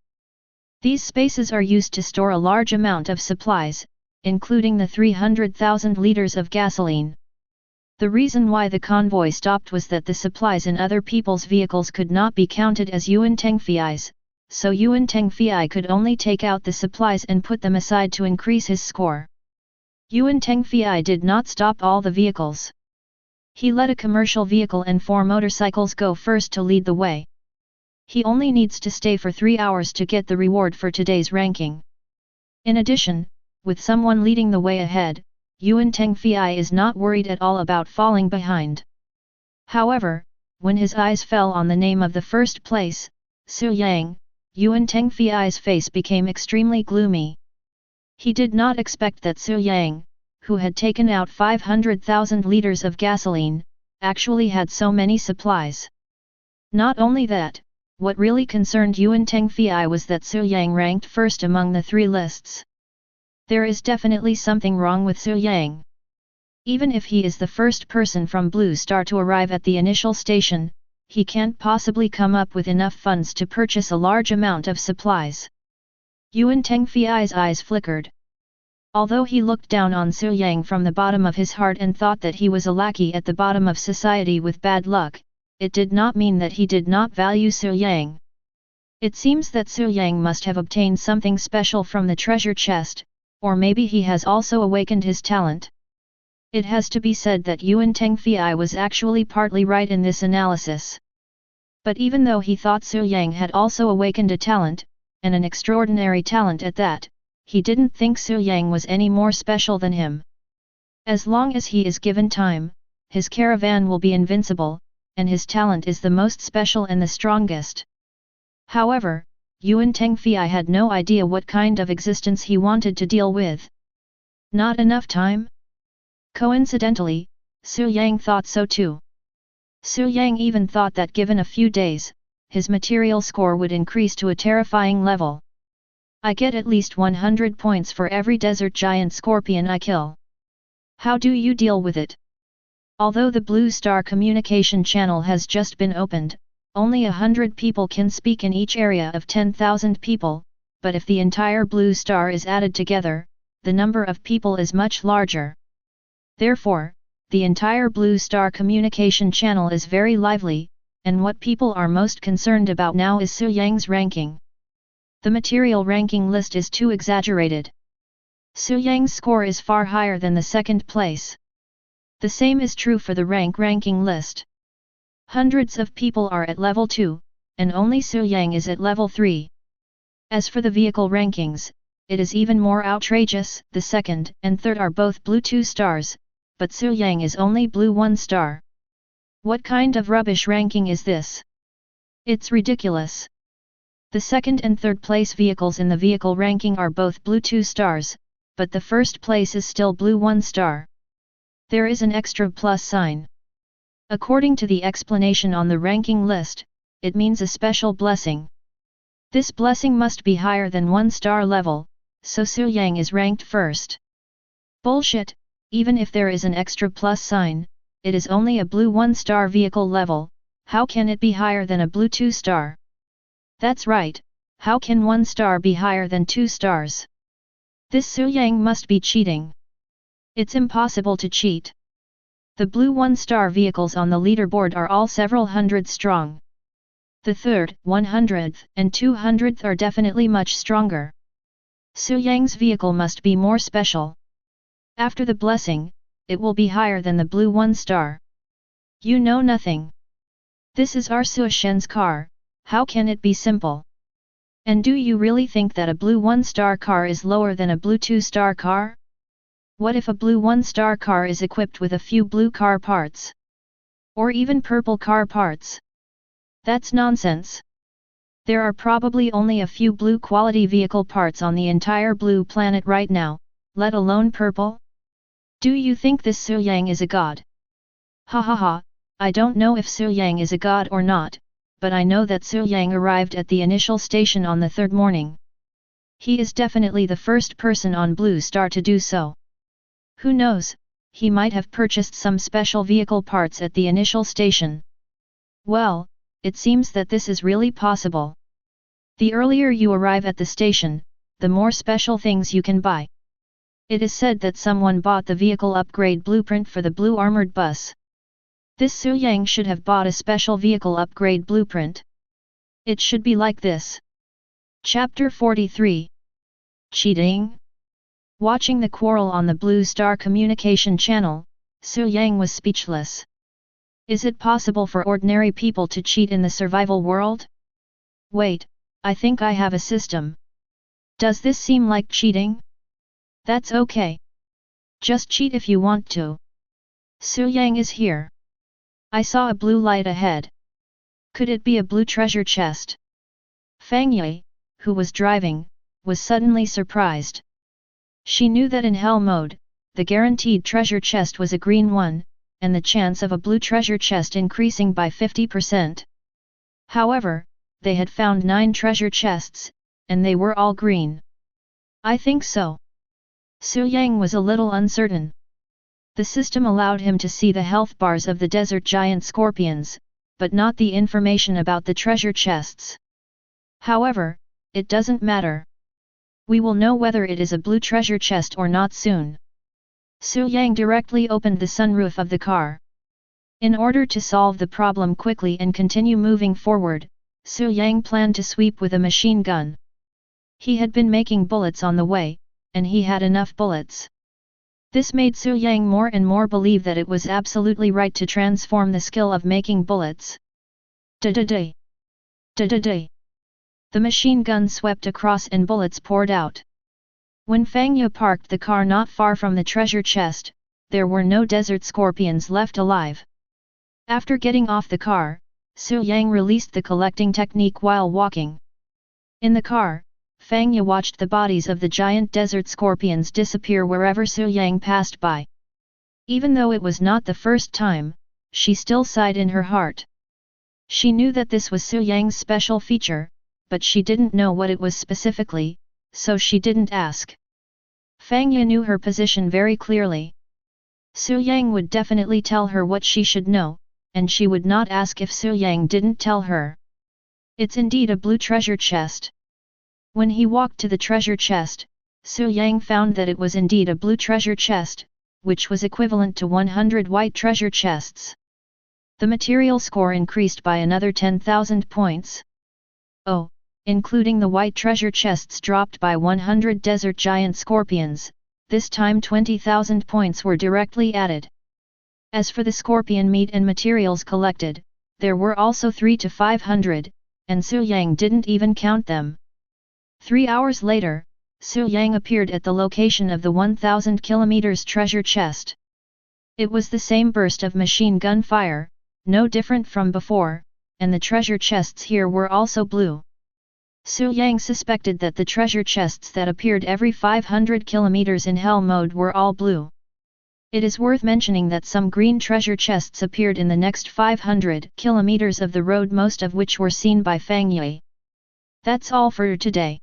These spaces are used to store a large amount of supplies, including the 300,000 liters of gasoline. The reason why the convoy stopped was that the supplies in other people's vehicles could not be counted as Yuan Tengfi's, so Yuan Tengfi could only take out the supplies and put them aside to increase his score. Yuan Tengfi did not stop all the vehicles. He let a commercial vehicle and 4 motorcycles go first to lead the way. He only needs to stay for 3 hours to get the reward for today's ranking. In addition, with someone leading the way ahead, Yuan Tengfi is not worried at all about falling behind. However, when his eyes fell on the name of the first place, Su Yang, Yuan Tengfi's face became extremely gloomy. He did not expect that Su Yang, who had taken out 500,000 liters of gasoline, actually had so many supplies. Not only that, what really concerned Yuan Tengfi was that Su Yang ranked first among the 3 lists. There is definitely something wrong with Su Yang. Even if he is the first person from Blue Star to arrive at the initial station, he can't possibly come up with enough funds to purchase a large amount of supplies. Yuan Tengfi's eyes flickered. Although he looked down on Su Yang from the bottom of his heart and thought that he was a lackey at the bottom of society with bad luck, it did not mean that he did not value Su Yang. It seems that Su Yang must have obtained something special from the treasure chest, or maybe he has also awakened his talent. It has to be said that Yuan Tengfi was actually partly right in this analysis. But even though he thought Su Yang had also awakened a talent, and an extraordinary talent at that, he didn't think Su Yang was any more special than him. As long as he is given time, his caravan will be invincible, and his talent is the most special and the strongest. However, Yuan Tengfi had no idea what kind of existence he wanted to deal with. Not enough time? Coincidentally, Su Yang thought so too. Su Yang even thought that given a few days, his material score would increase to a terrifying level. I get at least 100 points for every desert giant scorpion I kill. How do you deal with it? Although the Blue Star communication channel has just been opened, only 100 people can speak in each area of 10,000 people, but if the entire Blue Star is added together, the number of people is much larger. Therefore, the entire Blue Star communication channel is very lively, and what people are most concerned about now is Su Yang's ranking. The material ranking list is too exaggerated. Su Yang's score is far higher than the second place. The same is true for the ranking list. Hundreds of people are at level 2, and only Su Yang is at level 3. As for the vehicle rankings, it is even more outrageous. The second and third are both blue 2 stars, but Su Yang is only blue 1 star. What kind of rubbish ranking is this? It's ridiculous. The second and third place vehicles in the vehicle ranking are both blue 2 stars, but the first place is still blue 1 star. There is an extra plus sign. According to the explanation on the ranking list, it means a special blessing. This blessing must be higher than 1 star level, so Su Yang is ranked first. Bullshit, even if there is an extra plus sign, it is only a blue 1 star vehicle level, how can it be higher than a blue 2 star? That's right, how can 1 star be higher than 2 stars? This Su Yang must be cheating. It's impossible to cheat. The blue 1-star vehicles on the leaderboard are all several hundred strong. The 3rd, 100th, and 200th are definitely much stronger. Su Yang's vehicle must be more special. After the blessing, it will be higher than the blue 1-star. You know nothing. This is our Su Shen's car, how can it be simple? And do you really think that a blue 1-star car is lower than a blue 2-star car? What if a blue 1-star car is equipped with a few blue car parts? Or even purple car parts? That's nonsense. There are probably only a few blue quality vehicle parts on the entire blue planet right now, let alone purple? Do you think this Su Yang is a god? Ha ha ha, I don't know if Su Yang is a god or not, but I know that Su Yang arrived at the initial station on the 3rd morning. He is definitely the first person on Blue Star to do so. Who knows, he might have purchased some special vehicle parts at the initial station. Well, it seems that this is really possible. The earlier you arrive at the station, the more special things you can buy. It is said that someone bought the vehicle upgrade blueprint for the blue armored bus. This Su Yang should have bought a special vehicle upgrade blueprint. It should be like this. Chapter 43. Cheating? Watching the quarrel on the Blue Star communication channel, Su Yang was speechless. Is it possible for ordinary people to cheat in the survival world? Wait, I think I have a system. Does this seem like cheating? That's okay. Just cheat if you want to. Su Yang is here. I saw a blue light ahead. Could it be a blue treasure chest? Fang Yue, who was driving, was suddenly surprised. She knew that in hell mode, the guaranteed treasure chest was a green one, and the chance of a blue treasure chest increasing by 50%. However, they had found 9 treasure chests, and they were all green. I think so. Su Yang was a little uncertain. The system allowed him to see the health bars of the desert giant scorpions, but not the information about the treasure chests. However, it doesn't matter. We will know whether it is a blue treasure chest or not soon. Su Yang directly opened the sunroof of the car. In order to solve the problem quickly and continue moving forward, Su Yang planned to sweep with a machine gun. He had been making bullets on the way, and he had enough bullets. This made Su Yang more and more believe that it was absolutely right to transform the skill of making bullets. Da-da-day! Da-da-day! The machine gun swept across and bullets poured out. When Fang Yue parked the car not far from the treasure chest, there were no desert scorpions left alive. After getting off the car, Su Yang released the collecting technique while walking. In the car, Fang Yue watched the bodies of the giant desert scorpions disappear wherever Su Yang passed by. Even though it was not the first time, she still sighed in her heart. She knew that this was Su Yang's special feature, but she didn't know what it was specifically, so she didn't ask. Fang Yue knew her position very clearly. Su Yang would definitely tell her what she should know, and she would not ask if Su Yang didn't tell her. It's indeed a blue treasure chest. When he walked to the treasure chest, Su Yang found that it was indeed a blue treasure chest, which was equivalent to 100 white treasure chests. The material score increased by another 10,000 points. Oh, including the white treasure chests dropped by 100 desert giant scorpions, this time 20,000 points were directly added. As for the scorpion meat and materials collected, there were also 300 to 500, and Su Yang didn't even count them. 3 hours later, Su Yang appeared at the location of the 1,000 kilometers treasure chest. It was the same burst of machine gun fire, no different from before, and the treasure chests here were also blue. Su Yang suspected that the treasure chests that appeared every 500 kilometers in hell mode were all blue. It is worth mentioning that some green treasure chests appeared in the next 500 kilometers of the road, most of which were seen by Fang Yue. That's all for today.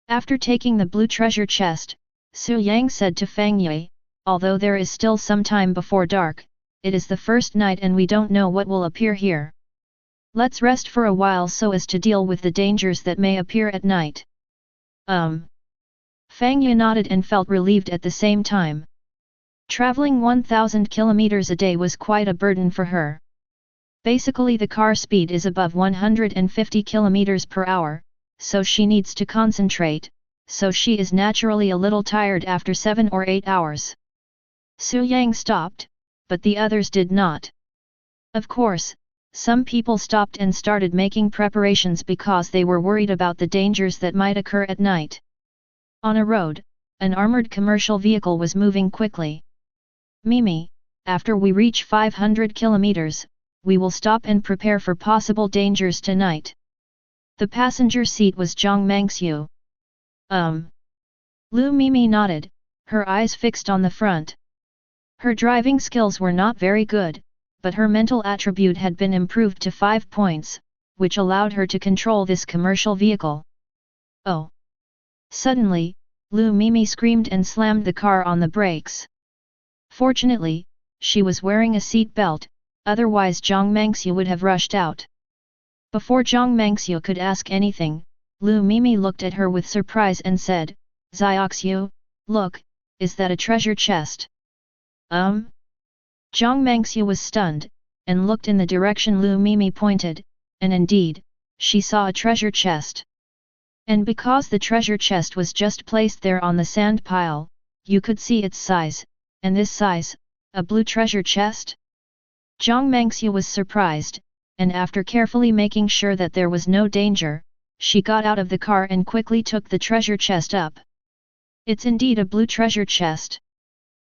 After taking the blue treasure chest, Su Yang said to Fang Yue, although there is still some time before dark, it is the first night and we don't know what will appear here. Let's rest for a while so as to deal with the dangers that may appear at night. Fang Yue nodded and felt relieved at the same time. Traveling 1,000 kilometers a day was quite a burden for her. Basically the car speed is above 150 kilometers per hour, so she needs to concentrate, so she is naturally a little tired after 7 or 8 hours. Su Yang stopped, but the others did not. Of course, some people stopped and started making preparations because they were worried about the dangers that might occur at night. On a road, an armored commercial vehicle was moving quickly. Mimi, after we reach 500 kilometers, we will stop and prepare for possible dangers tonight. The passenger seat was Zhang Mangxiu. Lu Mimi nodded, her eyes fixed on the front. Her driving skills were not very good, but her mental attribute had been improved to 5 points, which allowed her to control this commercial vehicle. Oh! Suddenly, Lu Mimi screamed and slammed the car on the brakes. Fortunately, she was wearing a seat belt, otherwise Zhang Mangxiu would have rushed out. Before Zhang Mangxiu could ask anything, Lu Mimi looked at her with surprise and said, "Zioxiu, look, is that a treasure chest?" Zhang Mangxiu was stunned, and looked in the direction Lu Mimi pointed, and indeed, she saw a treasure chest. And because the treasure chest was just placed there on the sand pile, you could see its size, and this size, a blue treasure chest? Zhang Mangxiu was surprised, and after carefully making sure that there was no danger, she got out of the car and quickly took the treasure chest up. It's indeed a blue treasure chest.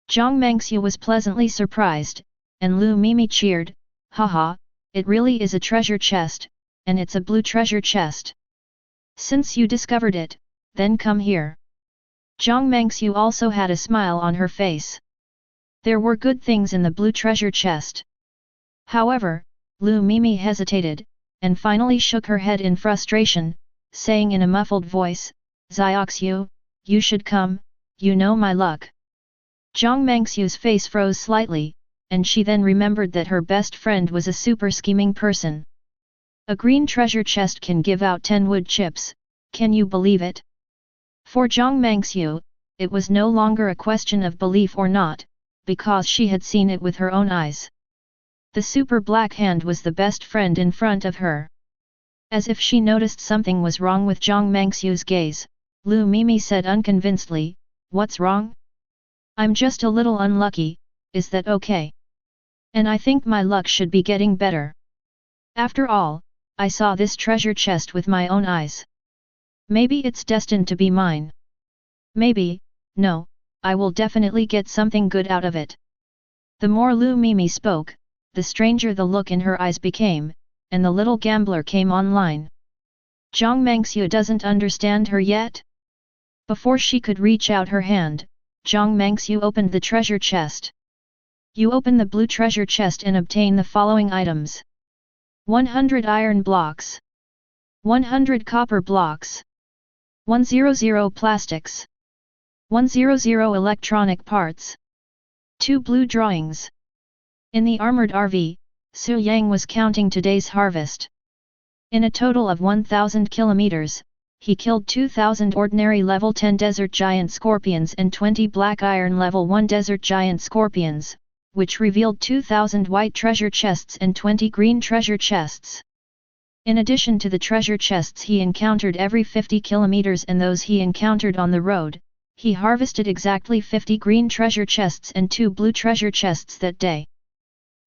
Zhang Mangxiu was pleasantly surprised, and Lu Mimi cheered, "Haha, it really is a treasure chest, and it's a blue treasure chest. Since you discovered it, then come here." Zhang Mangxiu also had a smile on her face. There were good things in the blue treasure chest. However, Lu Mimi hesitated, and finally shook her head in frustration, saying in a muffled voice, "Zioxiu, you should come, you know my luck." Zhang Mangxiu's face froze slightly, and she then remembered that her best friend was a super scheming person. A green treasure chest can give out 10 wood chips, can you believe it? For Zhang Mangxiu, it was no longer a question of belief or not, because she had seen it with her own eyes. The super black hand was the best friend in front of her. As if she noticed something was wrong with Zhang Mangxiu's gaze, Lu Mimi said unconvincedly, "What's wrong? I'm just a little unlucky, is that okay? And I think my luck should be getting better. After all, I saw this treasure chest with my own eyes. Maybe it's destined to be mine. Maybe, no, I will definitely get something good out of it." The more Lu Mimi spoke, the stranger the look in her eyes became, and the little gambler came online. Zhang Mangxiu doesn't understand her yet? Before she could reach out her hand, Zhang Mangxiu opened the treasure chest. You open the blue treasure chest and obtain the following items. 100 iron blocks. 100 copper blocks. 100 plastics. 100 electronic parts. 2 blue drawings. In the armored RV, Su Yang was counting today's harvest. In a total of 1,000 kilometers, he killed 2,000 ordinary level 10 desert giant scorpions and 20 black iron level 1 desert giant scorpions, which revealed 2,000 white treasure chests and 20 green treasure chests. In addition to the treasure chests he encountered every 50 kilometers and those he encountered on the road, he harvested exactly 50 green treasure chests and 2 blue treasure chests that day.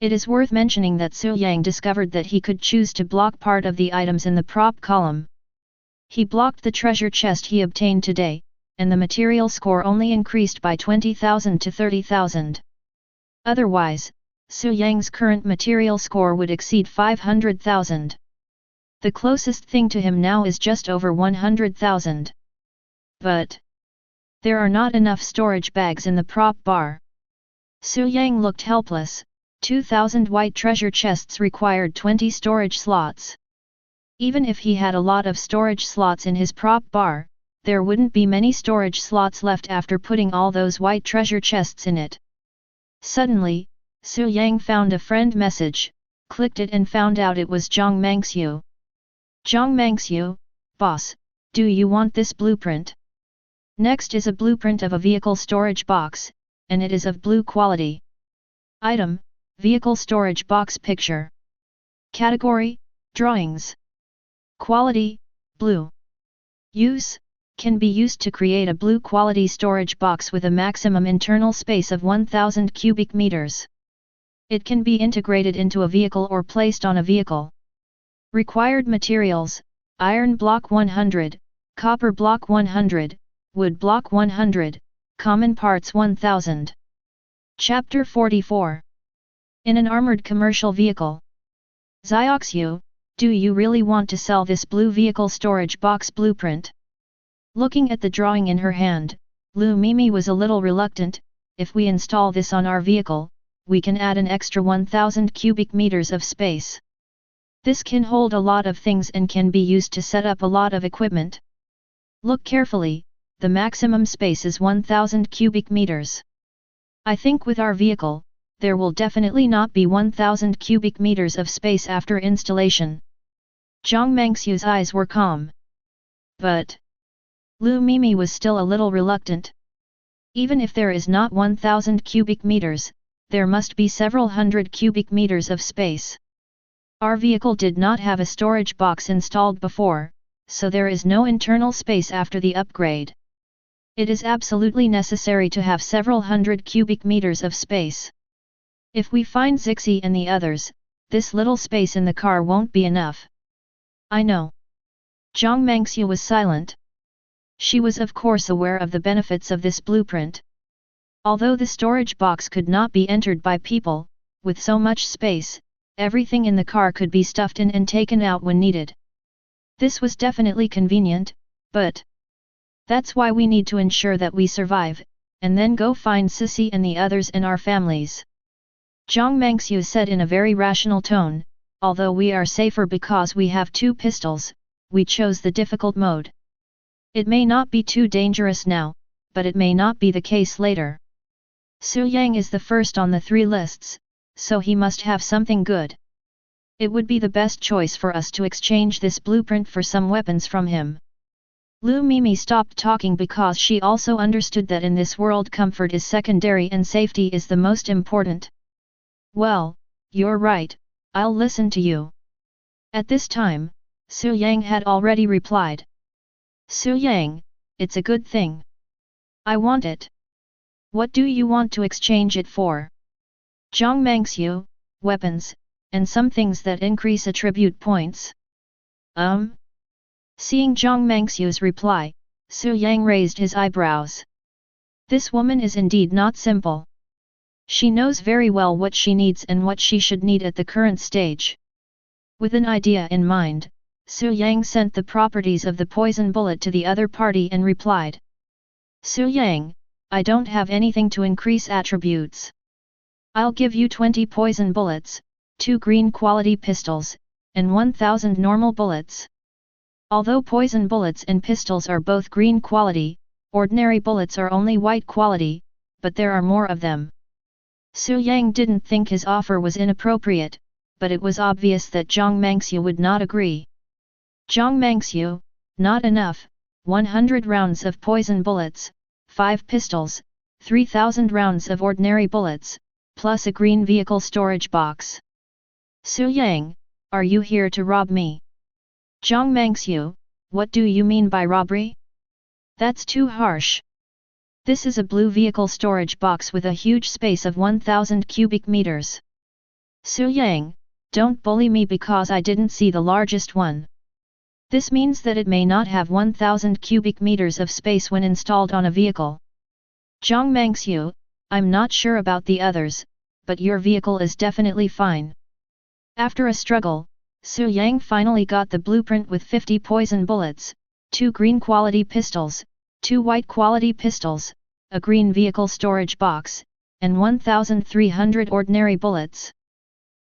It is worth mentioning that Su Yang discovered that he could choose to block part of the items in the prop column. He blocked the treasure chest he obtained today, and the material score only increased by 20,000 to 30,000. Otherwise, Su Yang's current material score would exceed 500,000. The closest thing to him now is just over 100,000. But there are not enough storage bags in the prop bar. Su Yang looked helpless. 2,000 white treasure chests required 20 storage slots. Even if he had a lot of storage slots in his prop bar, there wouldn't be many storage slots left after putting all those white treasure chests in it. Suddenly, Su Yang found a friend message, clicked it and found out it was Zhang Mangxiu. "Zhang Mangxiu, boss, do you want this blueprint? Next is a blueprint of a vehicle storage box, and it is of blue quality. Item: Vehicle Storage Box Picture. Category: Drawings. Quality: Blue. Use: can be used to create a blue quality storage box with a maximum internal space of 1000 cubic meters. It can be integrated into a vehicle or placed on a vehicle. Required materials: iron block 100, copper block 100, wood block 100, common parts 1000. Chapter 44. In an armored commercial vehicle. Zioxu, do you really want to sell this blue vehicle storage box blueprint? Looking at the drawing in her hand, Lu Mimi was a little reluctant. If we install this on our vehicle, we can add an extra 1000 cubic meters of space. This can hold a lot of things and can be used to set up a lot of equipment. Look carefully, the maximum space is 1000 cubic meters. I think with our vehicle, there will definitely not be 1000 cubic meters of space after installation. Zhang Mengxiu's eyes were calm. But Lu Mimi was still a little reluctant. Even if there is not 1000 cubic meters, there must be several hundred cubic meters of space. Our vehicle did not have a storage box installed before, so there is no internal space after the upgrade. It is absolutely necessary to have several hundred cubic meters of space. If we find Zixi and the others, this little space in the car won't be enough. I know. Zhang Mengxiu was silent. She was of course aware of the benefits of this blueprint. Although the storage box could not be entered by people, with so much space, everything in the car could be stuffed in and taken out when needed. This was definitely convenient, but that's why we need to ensure that we survive, and then go find Sissy and the others and our families. Zhang Mengxiu said in a very rational tone, although we are safer because we have 2 pistols, we chose the difficult mode. It may not be too dangerous now, but it may not be the case later. Su Yang is the first on the 3 lists, so he must have something good. It would be the best choice for us to exchange this blueprint for some weapons from him. Lu Mimi stopped talking because she also understood that in this world comfort is secondary and safety is the most important. Well, you're right, I'll listen to you. At this time, Su Yang had already replied. Su Yang, it's a good thing. I want it. What do you want to exchange it for? Zhang Mengxiu, weapons, and some things that increase attribute points. Seeing Zhang Mengxiu's reply, Su Yang raised his eyebrows. This woman is indeed not simple. She knows very well what she needs and what she should need at the current stage. With an idea in mind, Su Yang sent the properties of the poison bullet to the other party and replied. Su Yang, I don't have anything to increase attributes. I'll give you 20 poison bullets, 2 green quality pistols, and 1000 normal bullets. Although poison bullets and pistols are both green quality, ordinary bullets are only white quality, but there are more of them. Su Yang didn't think his offer was inappropriate, but it was obvious that Zhang Mengxiu would not agree. Zhang Mengxiu, not enough, 100 rounds of poison bullets, 5 pistols, 3000 rounds of ordinary bullets, plus a green vehicle storage box. Su Yang, are you here to rob me? Zhang Mengxiu, what do you mean by robbery? That's too harsh. This is a blue vehicle storage box with a huge space of 1000 cubic meters. Su Yang, don't bully me because I didn't see the largest one. This means that it may not have 1000 cubic meters of space when installed on a vehicle. Zhang Mengxiu, I'm not sure about the others, but your vehicle is definitely fine. After a struggle, Su Yang finally got the blueprint with 50 poison bullets, 2 green quality pistols, 2 white quality pistols, a green vehicle storage box, and 1300 ordinary bullets.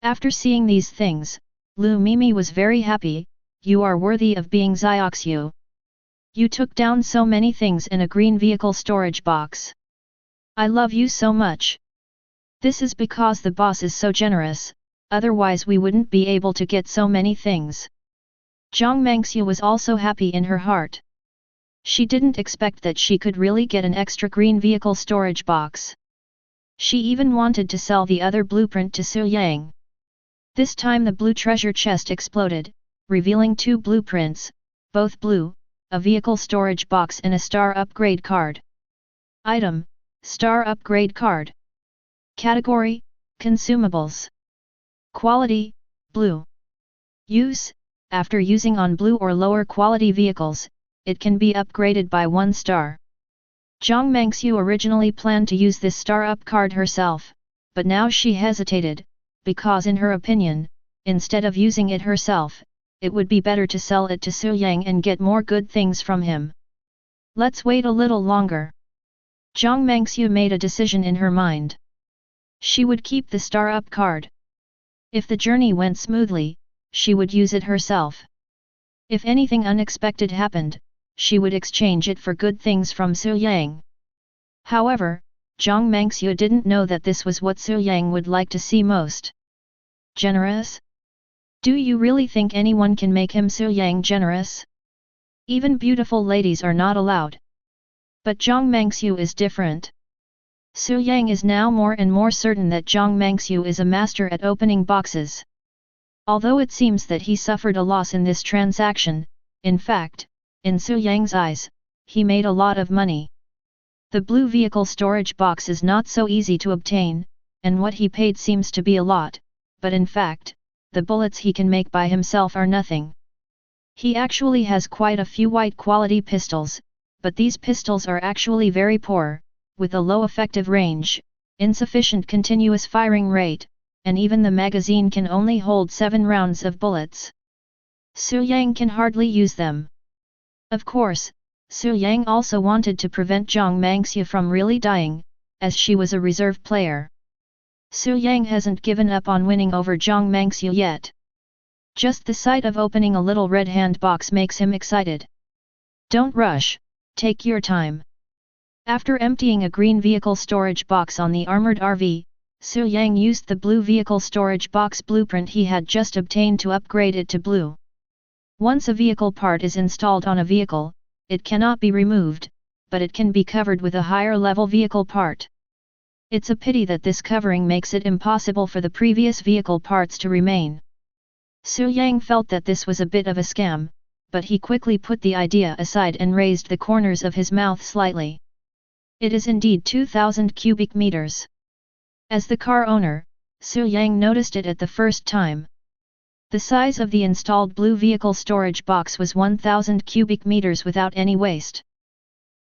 After seeing these things, Lu Mimi was very happy. You are worthy of being Zioxu. You took down so many things in a green vehicle storage box. I love you so much. This is because the boss is so generous, otherwise we wouldn't be able to get so many things. Zhang Mengxiu was also happy in her heart. She didn't expect that she could really get an extra green vehicle storage box. She even wanted to sell the other blueprint to Su Yang. This time the blue treasure chest exploded, revealing 2 blueprints, both blue, a vehicle storage box and a star upgrade card. Item: Star upgrade card. Category: Consumables. Quality: Blue. Use: After using on blue or lower quality vehicles, it can be upgraded by 1 star. Zhang Mengxiu originally planned to use this star up card herself, but now she hesitated, because in her opinion, instead of using it herself, it would be better to sell it to Su Yang and get more good things from him. Let's wait a little longer. Zhang Mengxiu made a decision in her mind. She would keep the star up card. If the journey went smoothly, she would use it herself. If anything unexpected happened, she would exchange it for good things from Su Yang. However, Zhang Mengxiu didn't know that this was what Su Yang would like to see most. Generous? Do you really think anyone can make him Su Yang generous? Even beautiful ladies are not allowed. But Zhang Mengxiu is different. Su Yang is now more and more certain that Zhang Mengxiu is a master at opening boxes. Although it seems that he suffered a loss in this transaction, in fact, in Su Yang's eyes, he made a lot of money. The blue vehicle storage box is not so easy to obtain, and what he paid seems to be a lot, but in fact, the bullets he can make by himself are nothing. He actually has quite a few white quality pistols, but these pistols are actually very poor, with a low effective range, insufficient continuous firing rate, and even the magazine can only hold 7 rounds of bullets. Su Yang can hardly use them. Of course, Su Yang also wanted to prevent Zhang Mengxiu from really dying, as she was a reserve player. Su Yang hasn't given up on winning over Zhang Mengxiu yet. Just the sight of opening a little red hand box makes him excited. Don't rush, take your time. After emptying a green vehicle storage box on the armored RV, Su Yang used the blue vehicle storage box blueprint he had just obtained to upgrade it to blue. Once a vehicle part is installed on a vehicle, it cannot be removed, but it can be covered with a higher level vehicle part. It's a pity that this covering makes it impossible for the previous vehicle parts to remain. Su Yang felt that this was a bit of a scam, but he quickly put the idea aside and raised the corners of his mouth slightly. It is indeed 2000 cubic meters. As the car owner, Su Yang noticed it at the first time. The size of the installed blue vehicle storage box was 1000 cubic meters without any waste.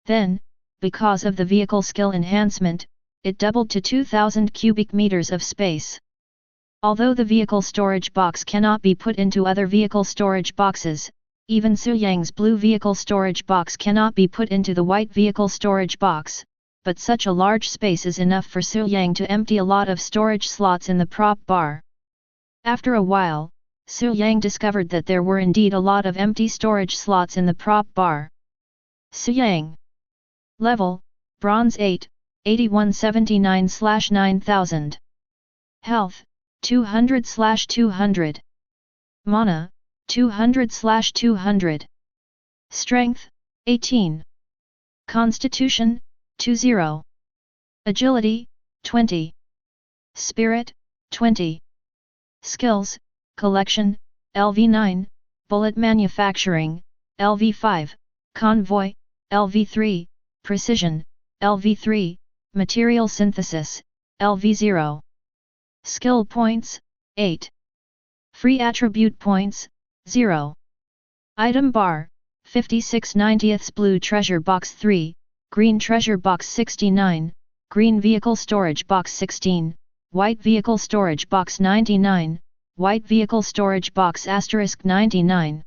Then, because of the vehicle skill enhancement, it doubled to 2000 cubic meters of space. Although the vehicle storage box cannot be put into other vehicle storage boxes, even Su Yang's blue vehicle storage box cannot be put into the white vehicle storage box, but such a large space is enough for Su Yang to empty a lot of storage slots in the prop bar. After a while, Su Yang discovered that there were indeed a lot of empty storage slots in the prop bar. Su Yang. Level, Bronze 8, 8179/9000. Health, 200/200. Mana, 200/200. Strength, 18. Constitution, 20. Agility, 20. Spirit, 20. Skills, Collection, LV9, Bullet Manufacturing, LV5, Convoy, LV3, Precision, LV3, Material Synthesis, LV0. Skill points, 8. Free attribute points, 0. Item bar, 56/90 Blue Treasure Box 3, Green Treasure Box 69, Green Vehicle Storage Box 16, White Vehicle Storage Box 99, White Vehicle Storage Box *99.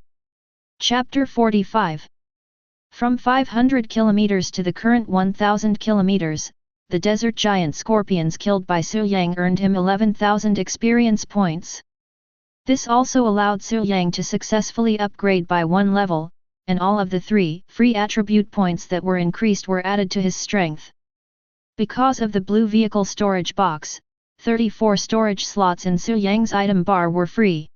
Chapter 45. From 500 kilometers to the current 1000 kilometers, the desert giant scorpions killed by Su Yang earned him 11,000 experience points. This also allowed Su Yang to successfully upgrade by 1 level, and all of the 3 free attribute points that were increased were added to his strength. Because of the blue vehicle storage box, 34 storage slots in Su Yang's item bar were free.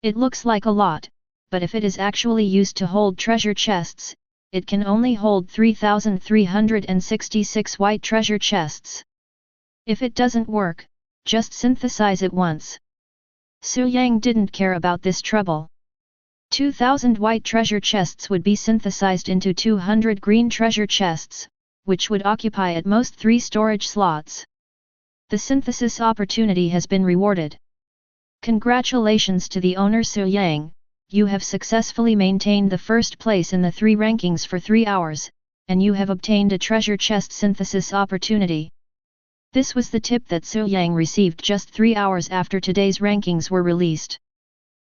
It looks like a lot, but if it is actually used to hold treasure chests, it can only hold 3,366 white treasure chests. If it doesn't work, just synthesize it once. Su Yang didn't care about this trouble. 2,000 white treasure chests would be synthesized into 200 green treasure chests, which would occupy at most 3 storage slots. The synthesis opportunity has been rewarded. Congratulations to the owner Su Yang, you have successfully maintained the first place in the 3 rankings for 3 hours, and you have obtained a treasure chest synthesis opportunity. This was the tip that Su Yang received just 3 hours after today's rankings were released.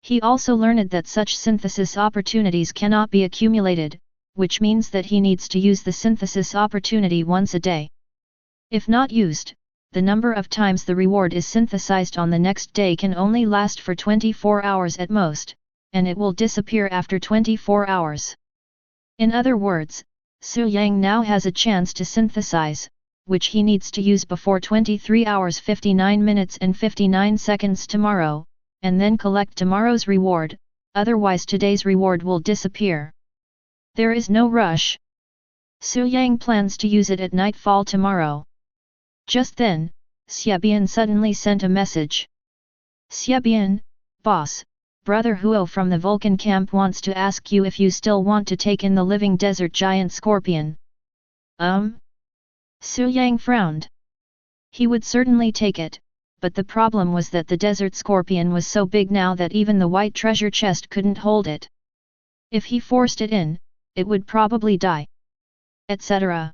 He also learned that such synthesis opportunities cannot be accumulated, which means that he needs to use the synthesis opportunity once a day. If not used, the number of times the reward is synthesized on the next day can only last for 24 hours at most, and it will disappear after 24 hours. In other words, Su Yang now has a chance to synthesize, which he needs to use before 23 hours 59 minutes and 59 seconds tomorrow, and then collect tomorrow's reward, otherwise today's reward will disappear. There is no rush. Su Yang plans to use it at nightfall tomorrow. Just then, Xiabian suddenly sent a message. Xiabian, boss, Brother Huo from the Vulcan camp wants to ask you if you still want to take in the living desert giant scorpion. Su Yang frowned. He would certainly take it, but the problem was that the desert scorpion was so big now that even the white treasure chest couldn't hold it. If he forced it in, it would probably die. Etc.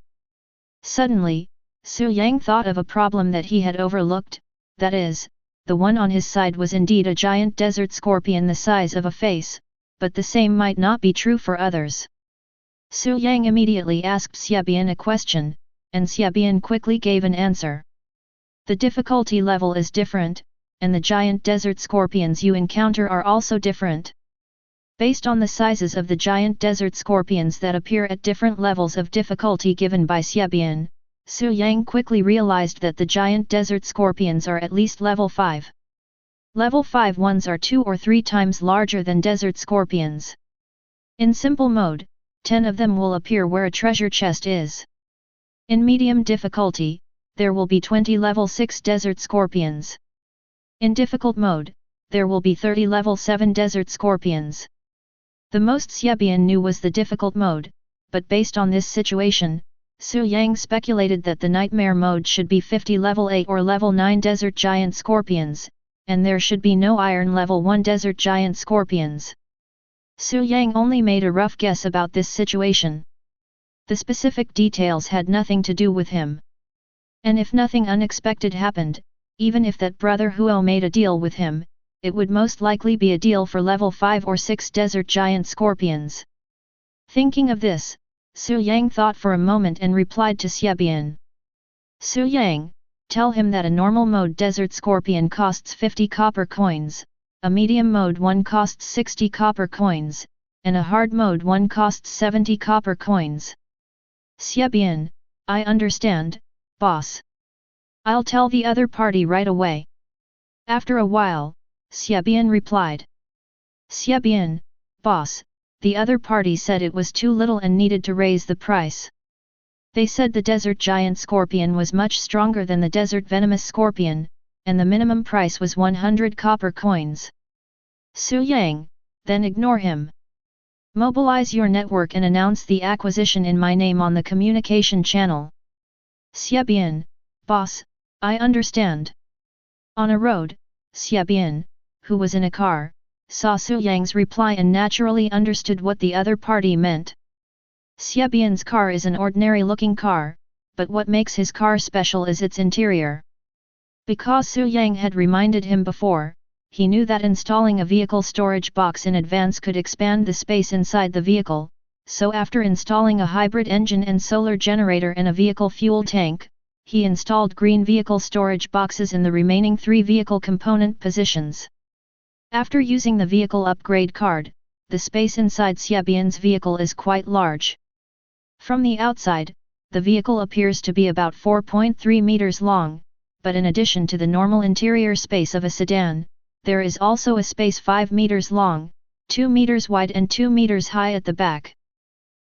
Suddenly, Su Yang thought of a problem that he had overlooked, that is, the one on his side was indeed a giant desert scorpion the size of a face, but the same might not be true for others. Su Yang immediately asked Xiabian a question, and Xiabian quickly gave an answer. The difficulty level is different, and the giant desert scorpions you encounter are also different. Based on the sizes of the giant desert scorpions that appear at different levels of difficulty given by Xiabian, Su Yang quickly realized that the giant desert scorpions are at least level 5. Level 5 ones are 2 or 3 times larger than desert scorpions. In simple mode, 10 of them will appear where a treasure chest is. In medium difficulty, there will be 20 level 6 desert scorpions. In difficult mode, there will be 30 level 7 desert scorpions. The most Xiabian knew was the difficult mode, but based on this situation, Su Yang speculated that the nightmare mode should be 50 level 8 or level 9 desert giant scorpions, and there should be no iron level 1 desert giant scorpions. Su Yang only made a rough guess about this situation. The specific details had nothing to do with him. And if nothing unexpected happened, even if that brother Huo made a deal with him, it would most likely be a deal for level 5 or 6 desert giant scorpions. Thinking of this, Su Yang thought for a moment and replied to Xiabian. Su Yang, tell him that a normal mode desert scorpion costs 50 copper coins, a medium mode one costs 60 copper coins, and a hard mode one costs 70 copper coins. Xiabian, I understand, boss. I'll tell the other party right away. After a while, Xiabian replied. Xiabian, boss, the other party said it was too little and needed to raise the price. They said the desert giant scorpion was much stronger than the desert venomous scorpion, and the minimum price was 100 copper coins. Su Yang, then ignore him. Mobilize your network and announce the acquisition in my name on the communication channel. Xiabian, boss, I understand. On a road, Xiabian, who was in a car, saw Su Yang's reply and naturally understood what the other party meant. Xiabian's car is an ordinary-looking car, but what makes his car special is its interior. Because Su Yang had reminded him before, he knew that installing a vehicle storage box in advance could expand the space inside the vehicle, so after installing a hybrid engine and solar generator and a vehicle fuel tank, he installed green vehicle storage boxes in the remaining 3 vehicle component positions. After using the vehicle upgrade card, the space inside Xiabian's vehicle is quite large. From the outside, the vehicle appears to be about 4.3 meters long, but in addition to the normal interior space of a sedan, there is also a space 5 meters long, 2 meters wide and 2 meters high at the back.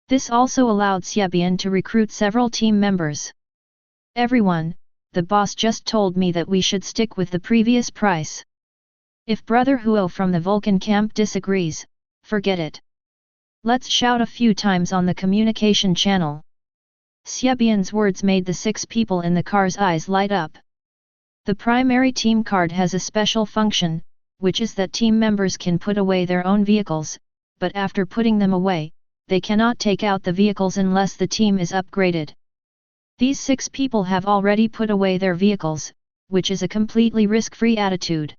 This also allowed Xiabian to recruit several team members. Everyone, the boss just told me that we should stick with the previous price. If Brother Huo from the Vulcan camp disagrees, forget it. Let's shout a few times on the communication channel. Xiaobian's words made the 6 people in the car's eyes light up. The primary team card has a special function, which is that team members can put away their own vehicles, but after putting them away, they cannot take out the vehicles unless the team is upgraded. These 6 people have already put away their vehicles, which is a completely risk-free attitude.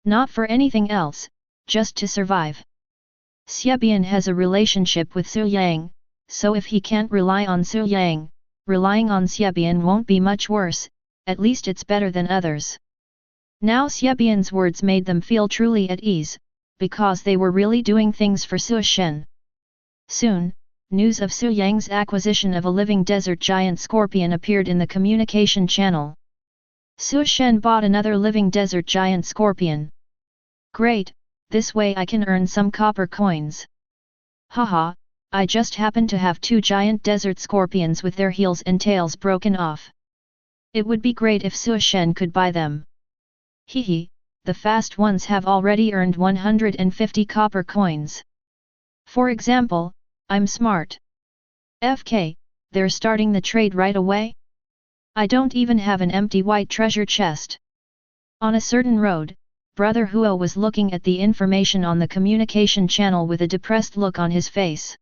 Not for anything else, just to survive. Xiaobian has a relationship with Su Yang, so if he can't rely on Su Yang, relying on Xiaobian won't be much worse, at least it's better than others. Now Xiaobian's words made them feel truly at ease, because they were really doing things for Su Shen. Soon, news of Su Yang's acquisition of a living desert giant scorpion appeared in the communication channel. Su Shen bought another living desert giant scorpion. Great, this way I can earn some copper coins. Haha, I just happen to have 2 giant desert scorpions with their heels and tails broken off. It would be great if Su Shen could buy them. Hehe, the fast ones have already earned 150 copper coins. For example, I'm smart. FK, they're starting the trade right away? I don't even have an empty white treasure chest. On a certain road, Brother Huo was looking at the information on the communication channel with a depressed look on his face.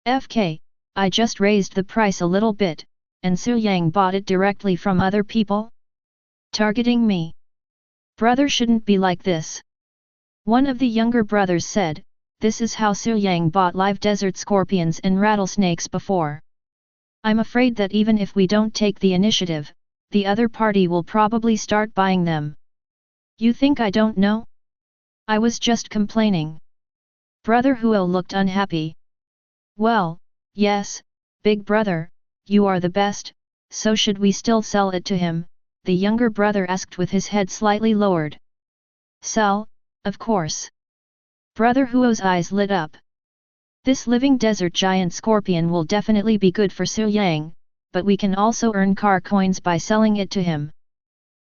FK, I just raised the price a little bit, and Su Yang bought it directly from other people? Targeting me. Brother shouldn't be like this. One of the younger brothers said, this is how Su Yang bought live desert scorpions and rattlesnakes before. I'm afraid that even if we don't take the initiative, the other party will probably start buying them. You think I don't know? I was just complaining. Brother Huo looked unhappy. Well, yes, big brother, you are the best, so should we still sell it to him? The younger brother asked with his head slightly lowered. Sell, of course. Brother Huo's eyes lit up. This living desert giant scorpion will definitely be good for Su Yang, but we can also earn car coins by selling it to him.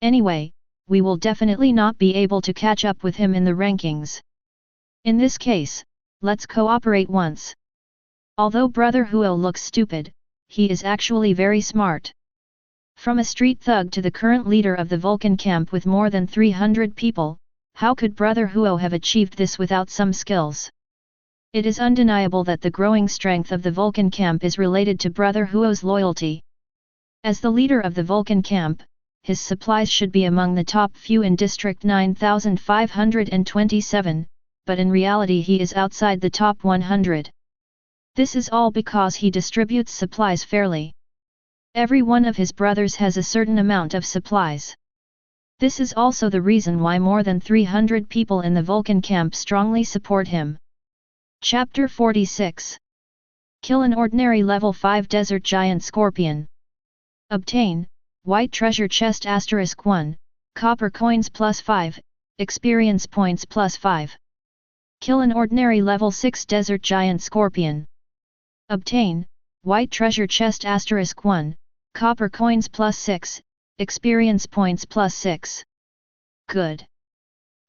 Anyway, we will definitely not be able to catch up with him in the rankings. In this case, let's cooperate once. Although Brother Huo looks stupid, he is actually very smart. From a street thug to the current leader of the Vulcan camp with more than 300 people, how could Brother Huo have achieved this without some skills? It is undeniable that the growing strength of the Vulcan camp is related to Brother Huo's loyalty. As the leader of the Vulcan camp, his supplies should be among the top few in District 9527, but in reality he is outside the top 100. This is all because he distributes supplies fairly. Every one of his brothers has a certain amount of supplies. This is also the reason why more than 300 people in the Vulcan camp strongly support him. Chapter 46. Kill an ordinary level 5 desert giant scorpion. Obtain white treasure chest *1, copper coins +5, experience points +5. Kill an ordinary level 6 desert giant scorpion. Obtain white treasure chest *1, copper coins +6, experience points +6. Good.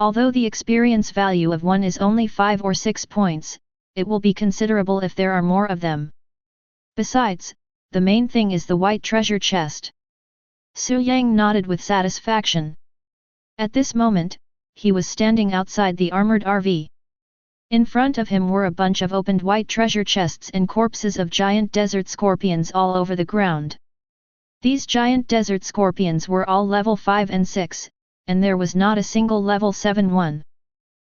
Although the experience value of one is only 5 or 6 points, it will be considerable if there are more of them. Besides, the main thing is the white treasure chest. Su Yang nodded with satisfaction. At this moment, he was standing outside the armored RV. In front of him were a bunch of opened white treasure chests and corpses of giant desert scorpions all over the ground. These giant desert scorpions were all level 5 and 6, and there was not a single level 7 one.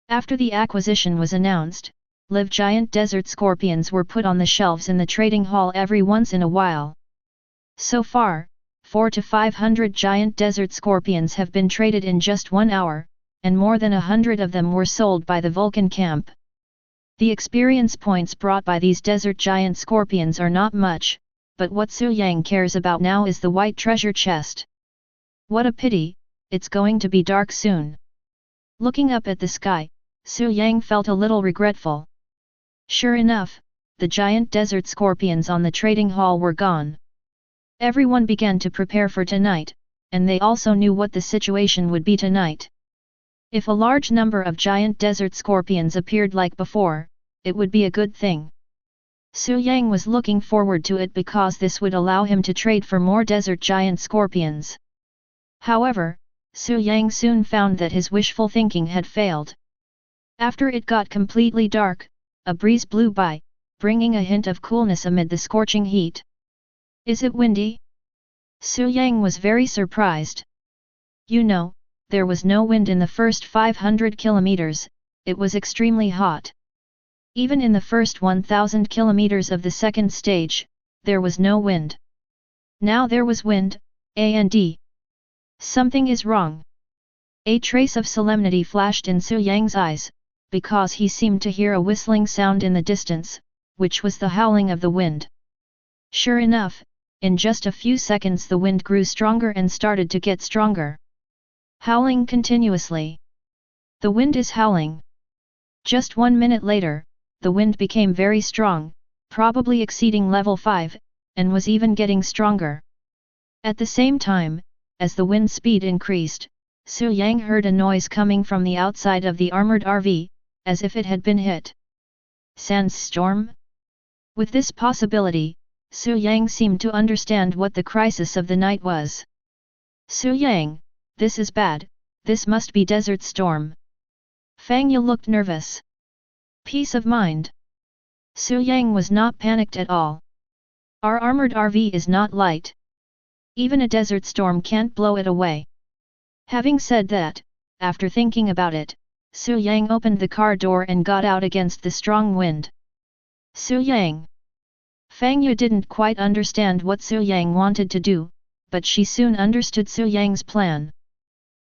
After the acquisition was announced, live giant desert scorpions were put on the shelves in the trading hall every once in a while. So far, 400 to 500 giant desert scorpions have been traded in just 1 hour, and more than 100 of them were sold by the Vulcan camp. The experience points brought by these desert giant scorpions are not much, but what Su Yang cares about now is the white treasure chest. What a pity, it's going to be dark soon. Looking up at the sky, Su Yang felt a little regretful. Sure enough, the giant desert scorpions on the trading hall were gone. Everyone began to prepare for tonight, and they also knew what the situation would be tonight. If a large number of giant desert scorpions appeared like before, it would be a good thing. Su Yang was looking forward to it because this would allow him to trade for more desert giant scorpions. However, Su Yang soon found that his wishful thinking had failed. After it got completely dark, a breeze blew by, bringing a hint of coolness amid the scorching heat. Is it windy? Su Yang was very surprised. You know, there was no wind in the first 500 kilometers, it was extremely hot. Even in the first 1000 kilometers of the second stage, there was no wind. Now there was wind, and something is wrong. A trace of solemnity flashed in Su Yang's eyes, because he seemed to hear a whistling sound in the distance, which was the howling of the wind. Sure enough, in just a few seconds the wind grew stronger and started to get stronger. Howling continuously. The wind is howling. Just 1 minute later, the wind became very strong, probably exceeding level 5, and was even getting stronger. At the same time, as the wind speed increased, Su Yang heard a noise coming from the outside of the armored RV, as if it had been hit. Sandstorm? With this possibility, Su Yang seemed to understand what the crisis of the night was. Su Yang, this is bad, this must be desert storm. Fang Ye looked nervous. Peace of mind. Su Yang was not panicked at all. Our armored RV is not light. Even a desert storm can't blow it away. Having said that, after thinking about it, Su Yang opened the car door and got out against the strong wind. Su Yang. Fang Ye didn't quite understand what Su Yang wanted to do, but she soon understood Su Yang's plan.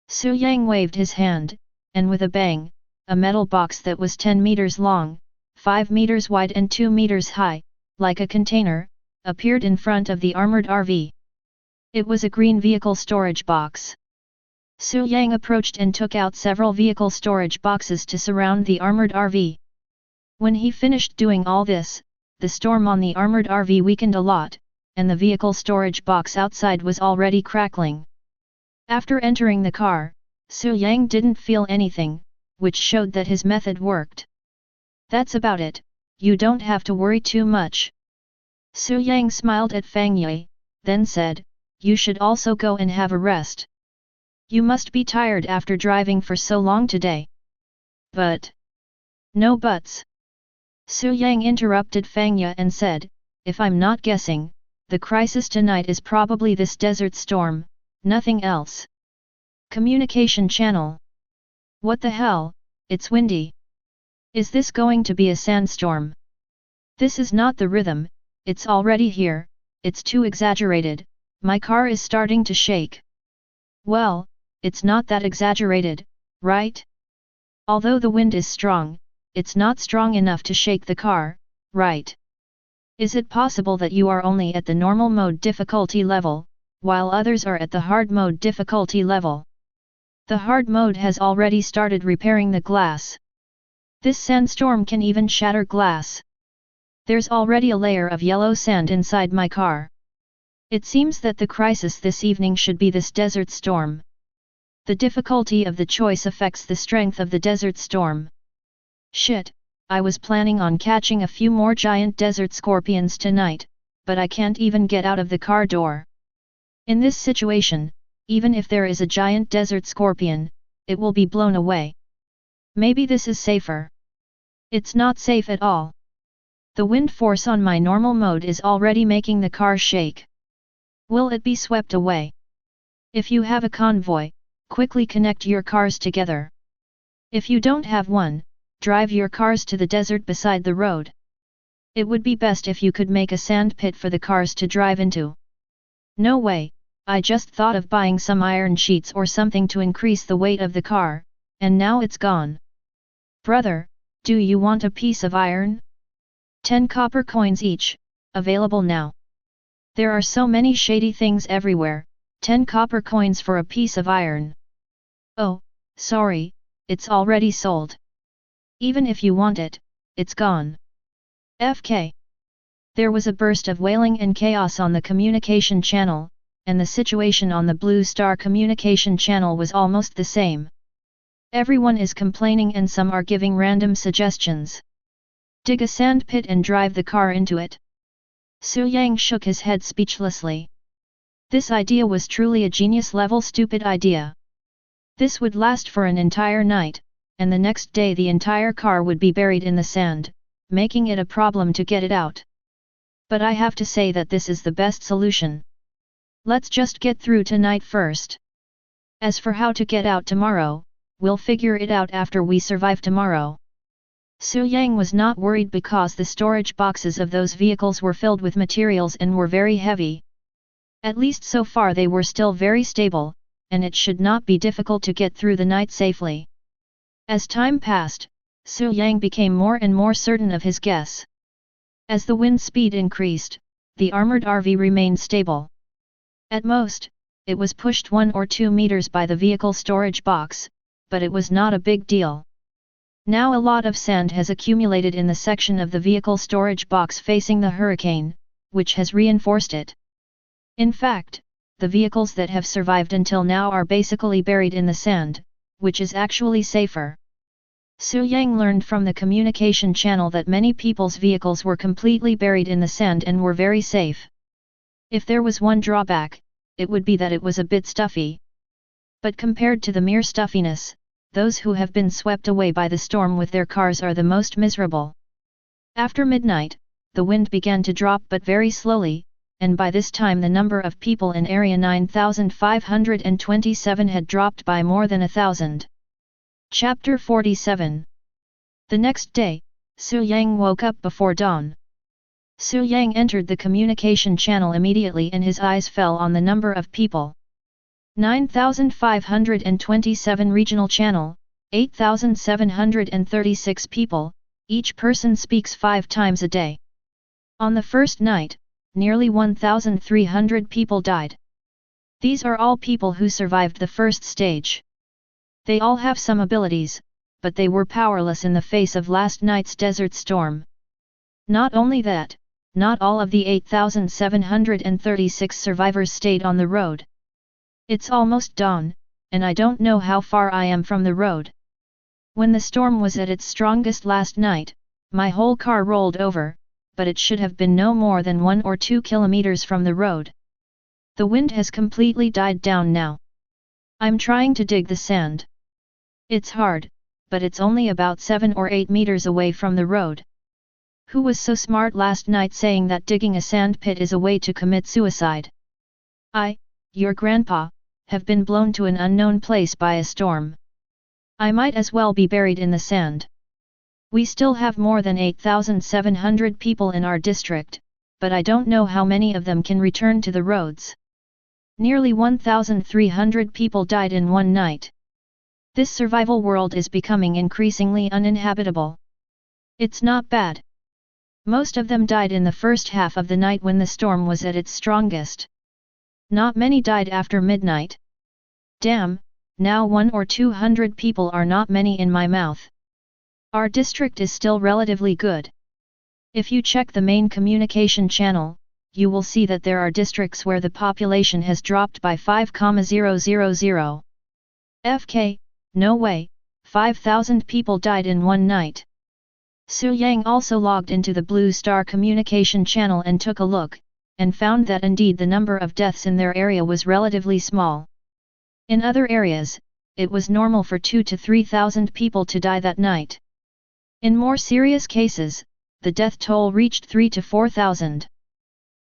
Su Yang waved his hand, and with a bang, a metal box that was 10 meters long, 5 meters wide and 2 meters high, like a container, appeared in front of the armored RV. It was a green vehicle storage box. Su Yang approached and took out several vehicle storage boxes to surround the armored RV. When he finished doing all this, the storm on the armored RV weakened a lot, and the vehicle storage box outside was already crackling. After entering the car, Su Yang didn't feel anything, which showed that his method worked. That's about it, you don't have to worry too much. Su Yang smiled at Fang Ye, then said, you should also go and have a rest. You must be tired after driving for so long today. But... No buts. Su Yang interrupted Fang Ye and said, if I'm not guessing, the crisis tonight is probably this desert storm, nothing else. Communication channel. What the hell, it's windy. Is this going to be a sandstorm? This is not the rhythm, it's already here, it's too exaggerated, my car is starting to shake. Well, it's not that exaggerated, right? Although the wind is strong, it's not strong enough to shake the car, right? Is it possible that you are only at the normal mode difficulty level, while others are at the hard mode difficulty level? The hard mode has already started repairing the glass. This sandstorm can even shatter glass. There's already a layer of yellow sand inside my car. It seems that the crisis this evening should be this desert storm. The difficulty of the choice affects the strength of the desert storm. Shit, I was planning on catching a few more giant desert scorpions tonight, but I can't even get out of the car door. In this situation, even if there is a giant desert scorpion, it will be blown away. Maybe this is safer. It's not safe at all. The wind force on my normal mode is already making the car shake. Will it be swept away? If you have a convoy, quickly connect your cars together. If you don't have one, drive your cars to the desert beside the road. It would be best if you could make a sand pit for the cars to drive into. No way, I just thought of buying some iron sheets or something to increase the weight of the car, and now it's gone. Brother, do you want a piece of iron? 10 copper coins each, available now. There are so many shady things everywhere, 10 copper coins for a piece of iron. Oh, sorry, it's already sold. Even if you want it, it's gone. FK. There was a burst of wailing and chaos on the communication channel, and the situation on the Blue Star communication channel was almost the same. Everyone is complaining and some are giving random suggestions. Dig a sand pit and drive the car into it. Su Yang shook his head speechlessly. This idea was truly a genius-level stupid idea. This would last for an entire night, and the next day the entire car would be buried in the sand, making it a problem to get it out. But I have to say that this is the best solution. Let's just get through tonight first. As for how to get out tomorrow, we'll figure it out after we survive tomorrow. Su Yang was not worried because the storage boxes of those vehicles were filled with materials and were very heavy. At least so far they were still very stable, and it should not be difficult to get through the night safely. As time passed, Su Yang became more and more certain of his guess. As the wind speed increased, the armored RV remained stable. At most, it was pushed 1 or 2 meters by the vehicle storage box, but it was not a big deal. Now a lot of sand has accumulated in the section of the vehicle storage box facing the hurricane, which has reinforced it. In fact, the vehicles that have survived until now are basically buried in the sand, which is actually safer. Su Yang learned from the communication channel that many people's vehicles were completely buried in the sand and were very safe. If there was one drawback, it would be that it was a bit stuffy. But compared to the mere stuffiness, those who have been swept away by the storm with their cars are the most miserable. After midnight, the wind began to drop but very slowly, and by this time the number of people in Area 9527 had dropped by more than 1,000. Chapter 47. The next day, Su Yang woke up before dawn. Su Yang entered the communication channel immediately and his eyes fell on the number of people. 9527 regional channel, 8,736 people, each person speaks 5 times a day. On the first night, nearly 1,300 people died. These are all people who survived the first stage. They all have some abilities, but they were powerless in the face of last night's desert storm. Not only that, not all of the 8,736 survivors stayed on the road. It's almost dawn, and I don't know how far I am from the road. When the storm was at its strongest last night, my whole car rolled over, but it should have been no more than 1 or 2 kilometers from the road. The wind has completely died down now. I'm trying to dig the sand. It's hard, but it's only about 7 or 8 meters away from the road. Who was so smart last night saying that digging a sand pit is a way to commit suicide? I, your grandpa, have been blown to an unknown place by a storm. I might as well be buried in the sand. We still have more than 8,700 people in our district, but I don't know how many of them can return to the roads. Nearly 1,300 people died in one night. This survival world is becoming increasingly uninhabitable. It's not bad. Most of them died in the first half of the night when the storm was at its strongest. Not many died after midnight. Damn, now 100 or 200 people are not many in my mouth. Our district is still relatively good. If you check the main communication channel, you will see that there are districts where the population has dropped by 5,000. FK, no way, 5,000 people died in one night. Su Yang also logged into the Blue Star communication channel and took a look, and found that indeed the number of deaths in their area was relatively small. In other areas, it was normal for 2,000 to 3,000 people to die that night. In more serious cases, the death toll reached 3,000 to 4,000.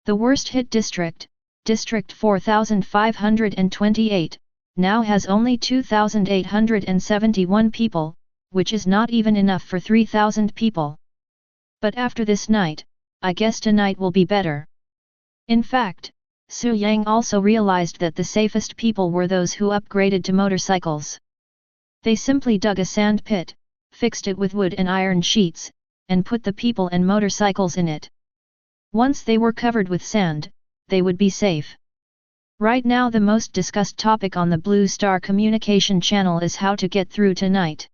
The worst hit district, District 4528, now has only 2,871 people, which is not even enough for 3,000 people. But after this night, I guess tonight will be better. In fact, Su Yang also realized that the safest people were those who upgraded to motorcycles. They simply dug a sand pit, fixed it with wood and iron sheets, and put the people and motorcycles in it. Once they were covered with sand, they would be safe. Right now the most discussed topic on the Blue Star communication channel is how to get through tonight.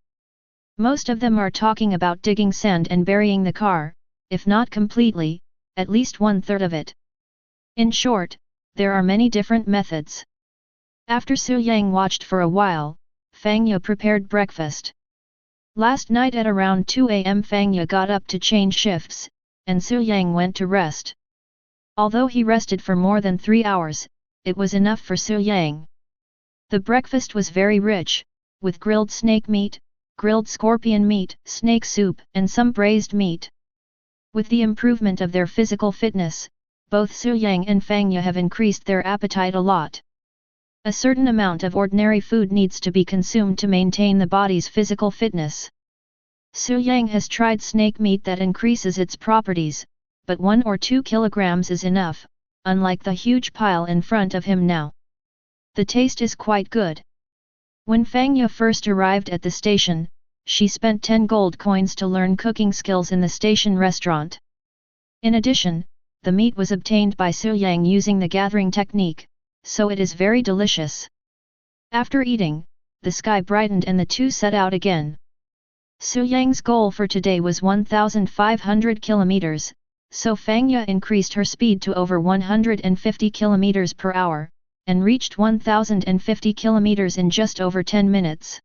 Most of them are talking about digging sand and burying the car, if not completely, at least 1/3 of it. In short, there are many different methods. After Su Yang watched for a while, Fang Ye prepared breakfast. Last night at around 2 am Fang Ye got up to change shifts, and Su Yang went to rest. Although he rested for more than 3 hours, it was enough for Su Yang. The breakfast was very rich, with grilled snake meat, grilled scorpion meat, snake soup, and some braised meat. With the improvement of their physical fitness, both Su Yang and Fang Ye have increased their appetite a lot. A certain amount of ordinary food needs to be consumed to maintain the body's physical fitness. Su Yang has tried snake meat that increases its properties, but 1 or 2 kilograms is enough, unlike the huge pile in front of him now. The taste is quite good. When Fang Ye first arrived at the station, she spent 10 gold coins to learn cooking skills in the station restaurant. In addition, the meat was obtained by Su Yang using the gathering technique, so it is very delicious. After eating, the sky brightened and the two set out again. Su Yang's goal for today was 1,500 kilometers, so Fang Ye increased her speed to over 150 kilometers per hour, and reached 1,050 kilometers in just over 10 minutes.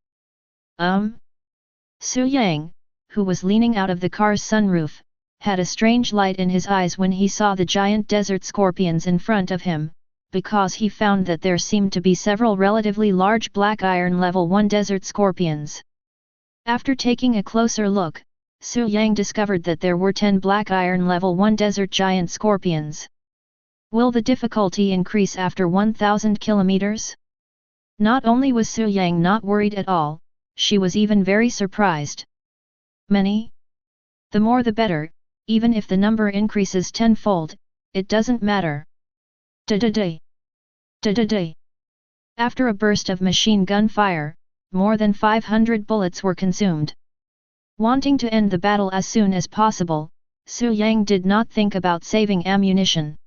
Su Yang, who was leaning out of the car's sunroof, had a strange light in his eyes when he saw the giant desert scorpions in front of him, because he found that there seemed to be several relatively large black iron level 1 desert scorpions. After taking a closer look, Su Yang discovered that there were 10 black iron level 1 desert giant scorpions. Will the difficulty increase after 1,000 kilometers? Not only was Su Yang not worried at all, she was even very surprised. Many? The more the better, even if the number increases tenfold, it doesn't matter. Da-da-day. Da-da-day. After a burst of machine gun fire, more than 500 bullets were consumed. Wanting to end the battle as soon as possible, Su Yang did not think about saving ammunition.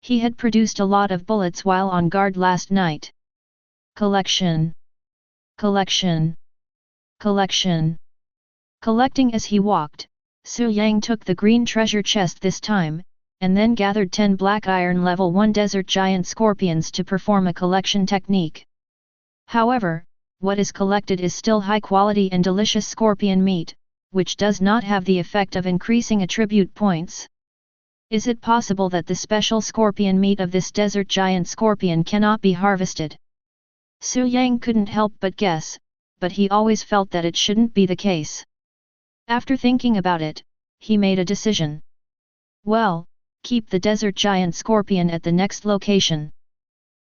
He had produced a lot of bullets while on guard last night. Collection. Collection. Collection. Collecting as he walked, Su Yang took the green treasure chest this time, and then gathered 10 black iron level 1 desert giant scorpions to perform a collection technique. However, what is collected is still high quality and delicious scorpion meat, which does not have the effect of increasing attribute points. Is it possible that the special scorpion meat of this desert giant scorpion cannot be harvested? Su Yang couldn't help but guess, but he always felt that it shouldn't be the case. After thinking about it, he made a decision. Well, keep the desert giant scorpion at the next location.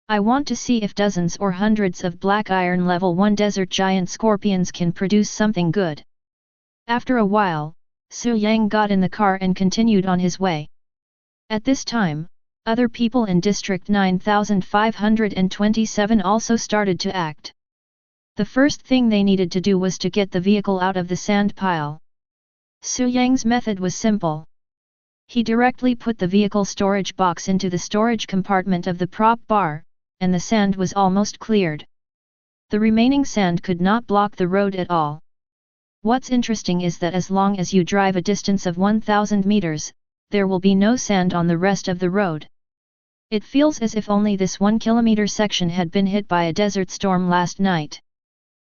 I want to see if dozens or hundreds of black iron level 1 desert giant scorpions can produce something good. After a while, Su Yang got in the car and continued on his way. At this time, other people in District 9527 also started to act. The first thing they needed to do was to get the vehicle out of the sand pile. Su Yang's method was simple. He directly put the vehicle storage box into the storage compartment of the prop bar, and the sand was almost cleared. The remaining sand could not block the road at all. What's interesting is that as long as you drive a distance of 1,000 meters, there will be no sand on the rest of the road. It feels as if only this 1 kilometer section had been hit by a desert storm last night.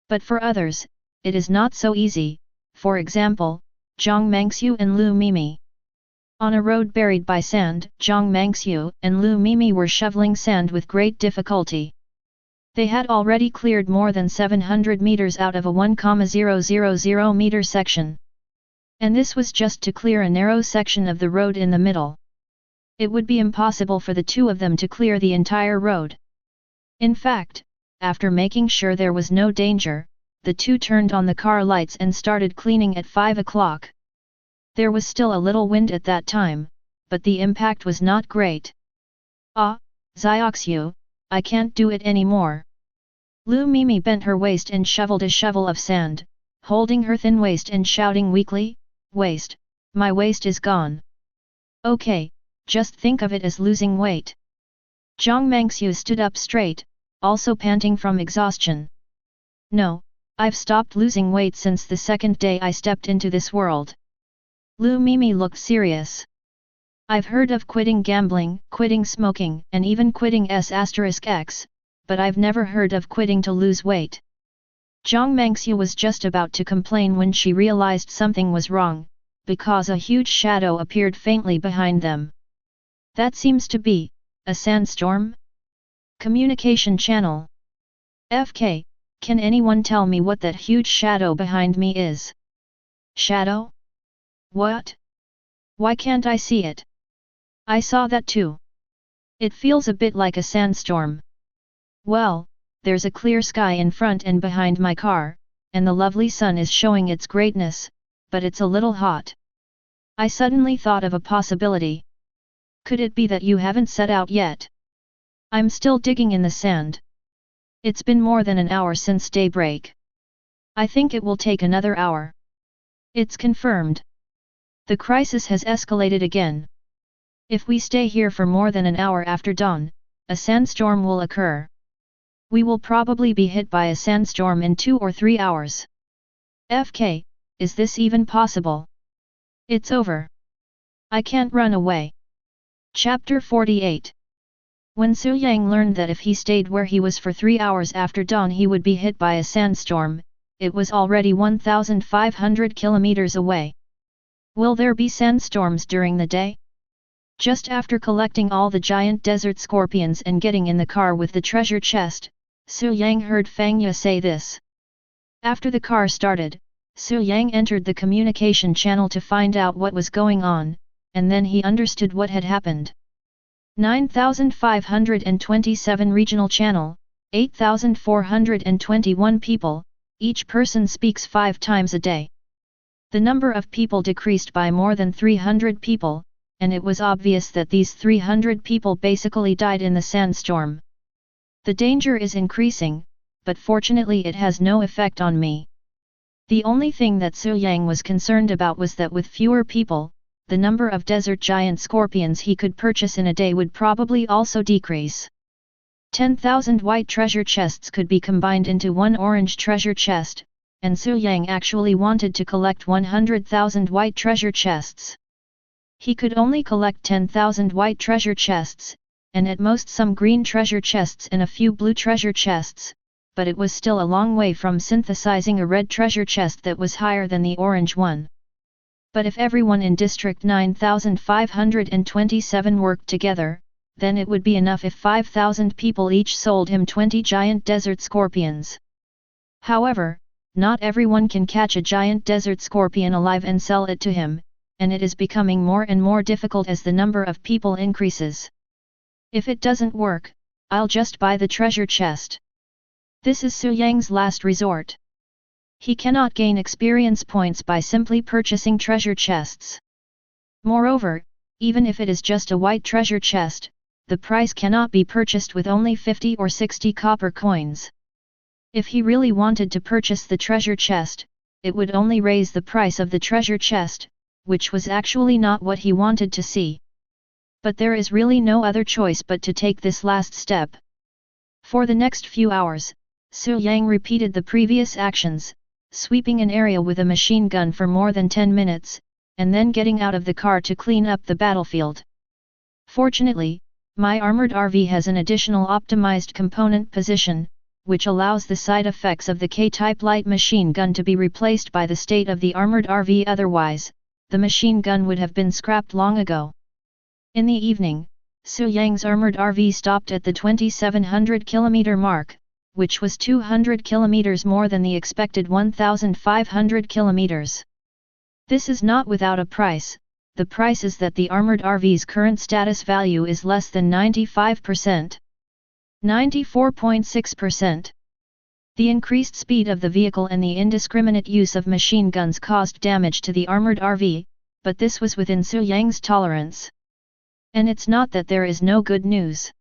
But for others, it is not so easy, for example, Zhang Mangxiu and Lu Mimi. On a road buried by sand, Zhang Mangxiu and Lu Mimi were shoveling sand with great difficulty. They had already cleared more than 700 meters out of a 1,000 meter section. And this was just to clear a narrow section of the road in the middle. It would be impossible for the two of them to clear the entire road. In fact, after making sure there was no danger, the two turned on the car lights and started cleaning at 5 o'clock. There was still a little wind at that time, but the impact was not great. Ah, Zioxiu, I can't do it anymore. Lu Mimi bent her waist and shoveled a shovel of sand, holding her thin waist and shouting weakly, "Waist, my waist is gone." Okay, just think of it as losing weight. Zhang Mangxiu stood up straight, also panting from exhaustion. No, I've stopped losing weight since the second day I stepped into this world. Lu Mimi looked serious. I've heard of quitting gambling, quitting smoking, and even quitting S**X, but I've never heard of quitting to lose weight. Zhang Mengxiu was just about to complain when she realized something was wrong, because a huge shadow appeared faintly behind them. That seems to be a sandstorm? Communication channel. FK, can anyone tell me what that huge shadow behind me is? Shadow? What? Why can't I see it? I saw that too. It feels a bit like a sandstorm. Well, there's a clear sky in front and behind my car, and the lovely sun is showing its greatness, but it's a little hot. I suddenly thought of a possibility. Could it be that you haven't set out yet? I'm still digging in the sand. It's been more than an hour since daybreak. I think it will take another hour. It's confirmed. The crisis has escalated again. If we stay here for more than an hour after dawn, a sandstorm will occur. We will probably be hit by a sandstorm in 2 or 3 hours. FK, is this even possible? It's over. I can't run away. Chapter 48. When Su Yang learned that if he stayed where he was for 3 hours after dawn he would be hit by a sandstorm, it was already 1,500 kilometers away. Will there be sandstorms during the day? Just after collecting all the giant desert scorpions and getting in the car with the treasure chest, Su Yang heard Fang Ye say this. After the car started, Su Yang entered the communication channel to find out what was going on, and then he understood what had happened. 9,527 regional channel, 8,421 people, each person speaks 5 times a day. The number of people decreased by more than 300 people, and it was obvious that these 300 people basically died in the sandstorm. The danger is increasing, but fortunately it has no effect on me. The only thing that Su Yang was concerned about was that with fewer people, the number of desert giant scorpions he could purchase in a day would probably also decrease. 10,000 white treasure chests could be combined into one orange treasure chest, and Su Yang actually wanted to collect 100,000 white treasure chests. He could only collect 10,000 white treasure chests, and at most some green treasure chests and a few blue treasure chests, but it was still a long way from synthesizing a red treasure chest that was higher than the orange one. But if everyone in District 9527 worked together, then it would be enough if 5,000 people each sold him 20 giant desert scorpions. However, not everyone can catch a giant desert scorpion alive and sell it to him, and it is becoming more and more difficult as the number of people increases. If it doesn't work, I'll just buy the treasure chest. This is Su Yang's last resort. He cannot gain experience points by simply purchasing treasure chests. Moreover, even if it is just a white treasure chest, the price cannot be purchased with only 50 or 60 copper coins. If he really wanted to purchase the treasure chest, it would only raise the price of the treasure chest, which was actually not what he wanted to see. But there is really no other choice but to take this last step. For the next few hours, Su Yang repeated the previous actions, sweeping an area with a machine gun for more than 10 minutes, and then getting out of the car to clean up the battlefield. Fortunately, my armored RV has an additional optimized component position, which allows the side effects of the K-type light machine gun to be replaced by the state of the armored RV. Otherwise, the machine gun would have been scrapped long ago. In the evening, Su Yang's armored RV stopped at the 2,700 km mark, which was 200 km more than the expected 1,500 km. This is not without a price. The price is that the armored RV's current status value is less than 95%. 94.6%. The increased speed of the vehicle and the indiscriminate use of machine guns caused damage to the armored RV, but this was within Su Yang's tolerance. And it's not that there is no good news.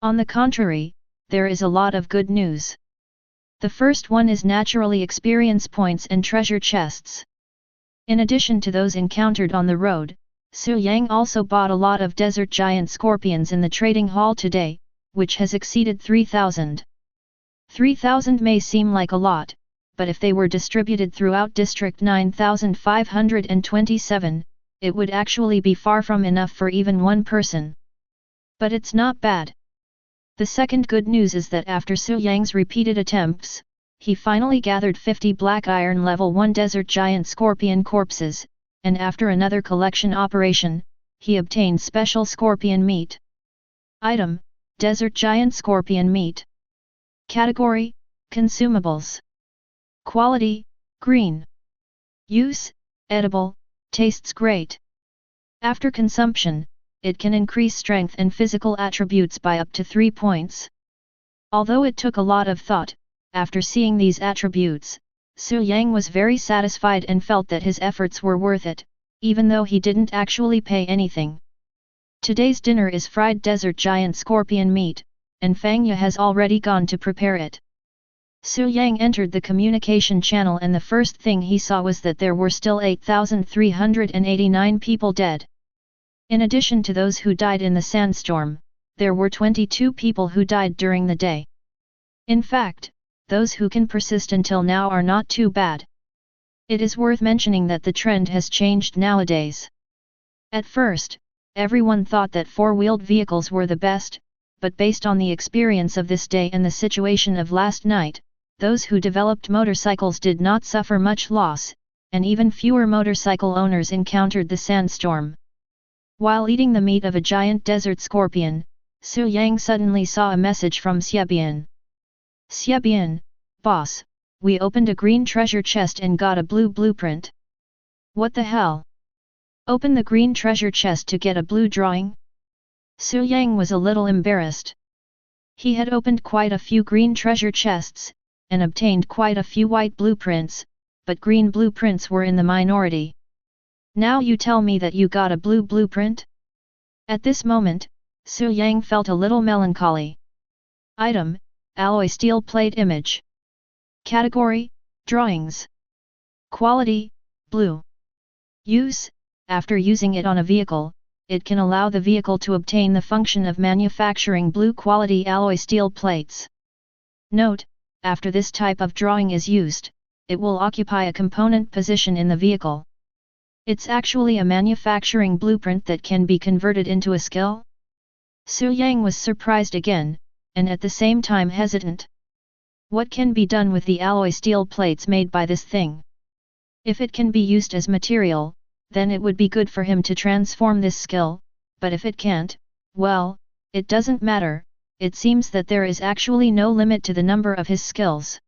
On the contrary, there is a lot of good news. The first one is naturally experience points and treasure chests. In addition to those encountered on the road, Su Yang also bought a lot of desert giant scorpions in the trading hall today, which has exceeded 3,000. 3,000 may seem like a lot, but if they were distributed throughout District 9527, it would actually be far from enough for even one person. But it's not bad. The second good news is that after Su Yang's repeated attempts, he finally gathered 50 black iron level 1 desert giant scorpion corpses, and after another collection operation, he obtained special scorpion meat. Item: Desert giant scorpion meat. Category: Consumables. Quality: Green. Use: Edible, tastes great. After consumption, it can increase strength and physical attributes by up to 3 points. Although it took a lot of thought, after seeing these attributes, Su Yang was very satisfied and felt that his efforts were worth it, even though he didn't actually pay anything. Today's dinner is fried desert giant scorpion meat, and Fang Ye has already gone to prepare it. Su Yang entered the communication channel and the first thing he saw was that there were still 8,389 people dead. In addition to those who died in the sandstorm, there were 22 people who died during the day. In fact, those who can persist until now are not too bad. It is worth mentioning that the trend has changed nowadays. At first, everyone thought that four-wheeled vehicles were the best, but based on the experience of this day and the situation of last night, those who developed motorcycles did not suffer much loss, and even fewer motorcycle owners encountered the sandstorm. While eating the meat of a giant desert scorpion, Su Yang suddenly saw a message from Xiebian. Xiebian, boss, we opened a green treasure chest and got a blue blueprint. What the hell? Open the green treasure chest to get a blue drawing? Su Yang was a little embarrassed. He had opened quite a few green treasure chests, and obtained quite a few white blueprints, but green blueprints were in the minority. Now you tell me that you got a blue blueprint? At this moment, Su Yang felt a little melancholy. Item: Alloy steel plate image. Category: Drawings. Quality: Blue. Use: After using it on a vehicle, it can allow the vehicle to obtain the function of manufacturing blue quality alloy steel plates. Note: After this type of drawing is used, it will occupy a component position in the vehicle. It's actually a manufacturing blueprint that can be converted into a skill? Su Yang was surprised again, and at the same time hesitant. What can be done with the alloy steel plates made by this thing? If it can be used as material, then it would be good for him to transform this skill, but if it can't, well, it doesn't matter. It seems that there is actually no limit to the number of his skills.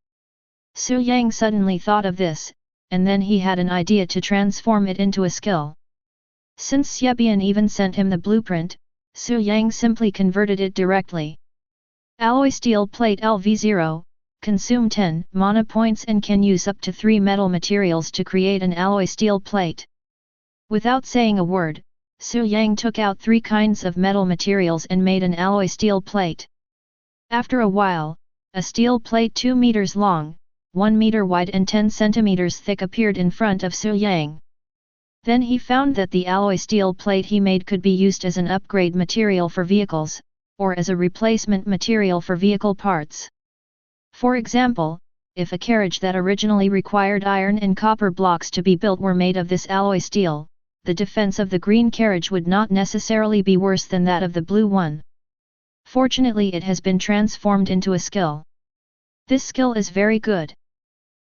Su Yang suddenly thought of this, and then he had an idea to transform it into a skill. Since Xiebian even sent him the blueprint, Su Yang simply converted it directly. Alloy steel plate LV0, consume 10 mana points and can use up to 3 metal materials to create an alloy steel plate. Without saying a word, Su Yang took out 3 kinds of metal materials and made an alloy steel plate. After a while, a steel plate 2 meters long, 1 meter wide and 10 centimeters thick appeared in front of Su Yang. Then he found that the alloy steel plate he made could be used as an upgrade material for vehicles, or as a replacement material for vehicle parts. For example, if a carriage that originally required iron and copper blocks to be built were made of this alloy steel, the defense of the green carriage would not necessarily be worse than that of the blue one. Fortunately, it has been transformed into a skill. This skill is very good.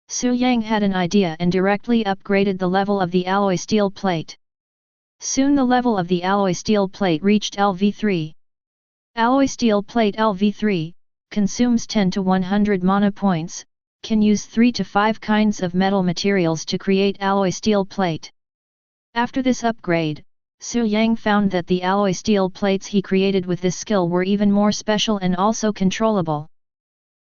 Su Yang had an idea and directly upgraded the level of the alloy steel plate. Soon the level of the alloy steel plate reached LV3. Alloy steel plate LV3, consumes 10 to 100 mana points, can use 3 to 5 kinds of metal materials to create alloy steel plate. After this upgrade, Su Yang found that the alloy steel plates he created with this skill were even more special and also controllable.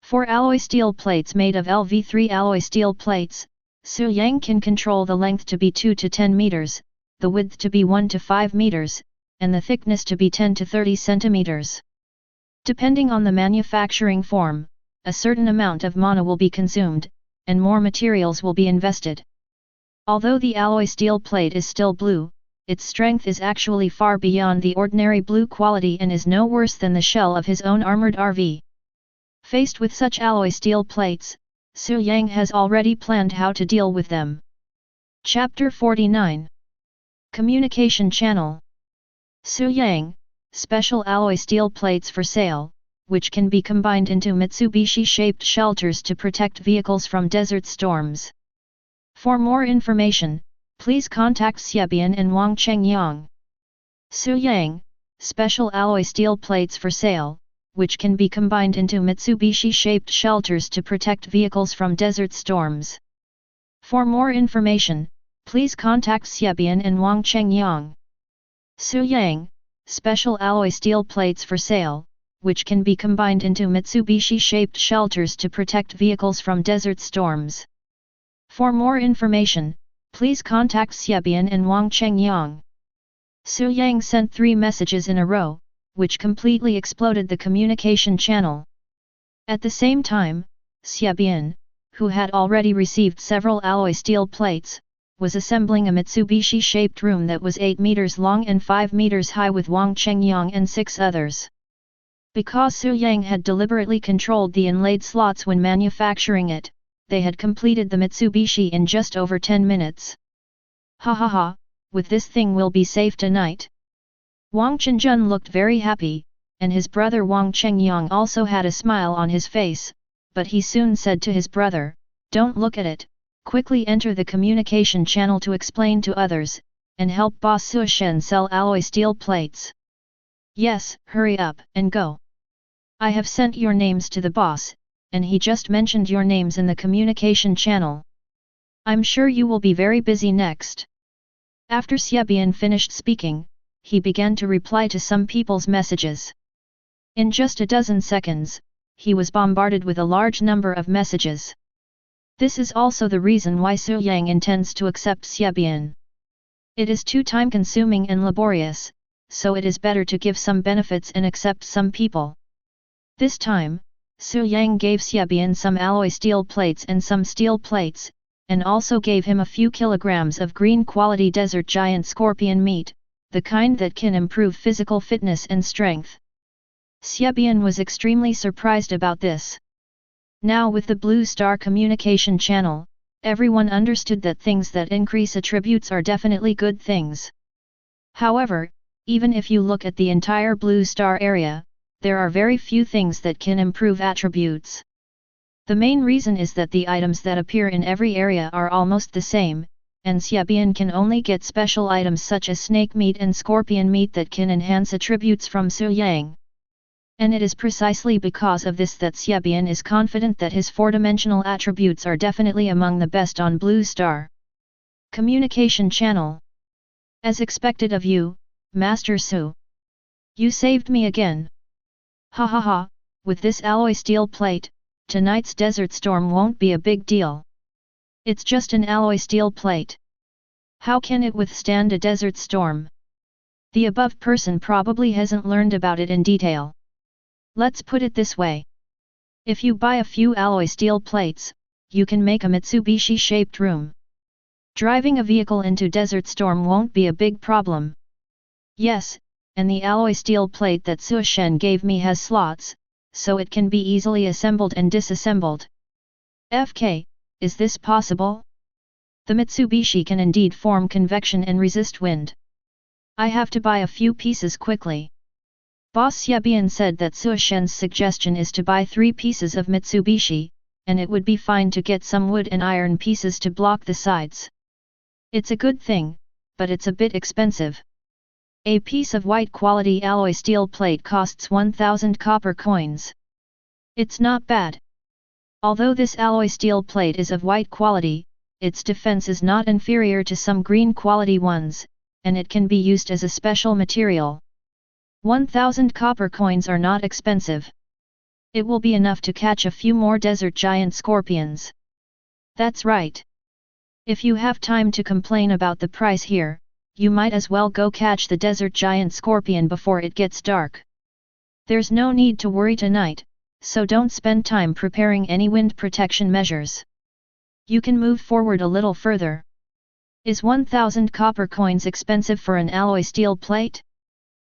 For alloy steel plates made of LV3 alloy steel plates, Su Yang can control the length to be 2 to 10 meters, the width to be 1 to 5 meters, and the thickness to be 10 to 30 centimeters. Depending on the manufacturing form, a certain amount of mana will be consumed, and more materials will be invested. Although the alloy steel plate is still blue, its strength is actually far beyond the ordinary blue quality and is no worse than the shell of his own armored RV. Faced with such alloy steel plates, Su Yang has already planned how to deal with them. Chapter 49. Communication channel. Suyang, special alloy steel plates for sale, which can be combined into Mitsubishi-shaped shelters to protect vehicles from desert storms. For more information, please contact Xiabian and Wang Chengyang. Suyang, special alloy steel plates for sale, which can be combined into Mitsubishi-shaped shelters to protect vehicles from desert storms. For more information, please contact Xiabian and Wang Chengyang. Suyang, special alloy steel plates for sale, which can be combined into Mitsubishi-shaped shelters to protect vehicles from desert storms. For more information, please contact Xiabian and Wang Chengyang. Suyang sent 3 messages in a row, which completely exploded the communication channel. At the same time, Xiabian, who had already received several alloy steel plates, was assembling a Mitsubishi-shaped room that was 8 meters long and 5 meters high with Wang Chengyang and 6 others. Because Suyang had deliberately controlled the inlaid slots when manufacturing it, they had completed the Mitsubishi in just over 10 minutes. Ha ha ha, with this thing we'll be safe tonight. Wang Chenjun looked very happy, and his brother Wang Chengyang also had a smile on his face, but he soon said to his brother, "Don't look at it, quickly enter the communication channel to explain to others, and help boss Suishen sell alloy steel plates. Yes, hurry up and go. I have sent your names to the boss, and he just mentioned your names in the communication channel. I'm sure you will be very busy next." After Xiabian finished speaking, he began to reply to some people's messages. In just a dozen seconds, he was bombarded with a large number of messages. This is also the reason why Suyang intends to accept Xiabian. It is too time-consuming and laborious, so it is better to give some benefits and accept some people. This time, Suyang gave Xiabian some alloy steel plates and some steel plates, and also gave him a few kilograms of green-quality desert giant scorpion meat, the kind that can improve physical fitness and strength. Xiabian was extremely surprised about this. Now with the Blue Star communication channel, everyone understood that things that increase attributes are definitely good things. However, even if you look at the entire Blue Star area, there are very few things that can improve attributes. The main reason is that the items that appear in every area are almost the same, and Xiabian can only get special items such as snake meat and scorpion meat that can enhance attributes from Suyang. And it is precisely because of this that Xiabian is confident that his 4-dimensional attributes are definitely among the best on Blue Star. Communication channel. As expected of you, Master Su. You saved me again. Ha ha ha, with this alloy steel plate, tonight's desert storm won't be a big deal. It's just an alloy steel plate. How can it withstand a desert storm? The above person probably hasn't learned about it in detail. Let's put it this way. If you buy a few alloy steel plates, you can make a Mitsubishi-shaped room. Driving a vehicle into desert storm won't be a big problem. Yes, and the alloy steel plate that Suishen gave me has slots, so it can be easily assembled and disassembled. FK, is this possible? The Mitsubishi can indeed form convection and resist wind. I have to buy a few pieces quickly. Boss Xiabian said that Suishen's suggestion is to buy 3 pieces of Mitsubishi, and it would be fine to get some wood and iron pieces to block the sides. It's a good thing, but it's a bit expensive. A piece of white quality alloy steel plate costs 1,000 copper coins. It's not bad. Although this alloy steel plate is of white quality, its defense is not inferior to some green quality ones, and it can be used as a special material. 1,000 copper coins are not expensive. It will be enough to catch a few more desert giant scorpions. That's right. If you have time to complain about the price here, you might as well go catch the desert giant scorpion before it gets dark. There's no need to worry tonight, so don't spend time preparing any wind protection measures. You can move forward a little further. Is 1,000 copper coins expensive for an alloy steel plate?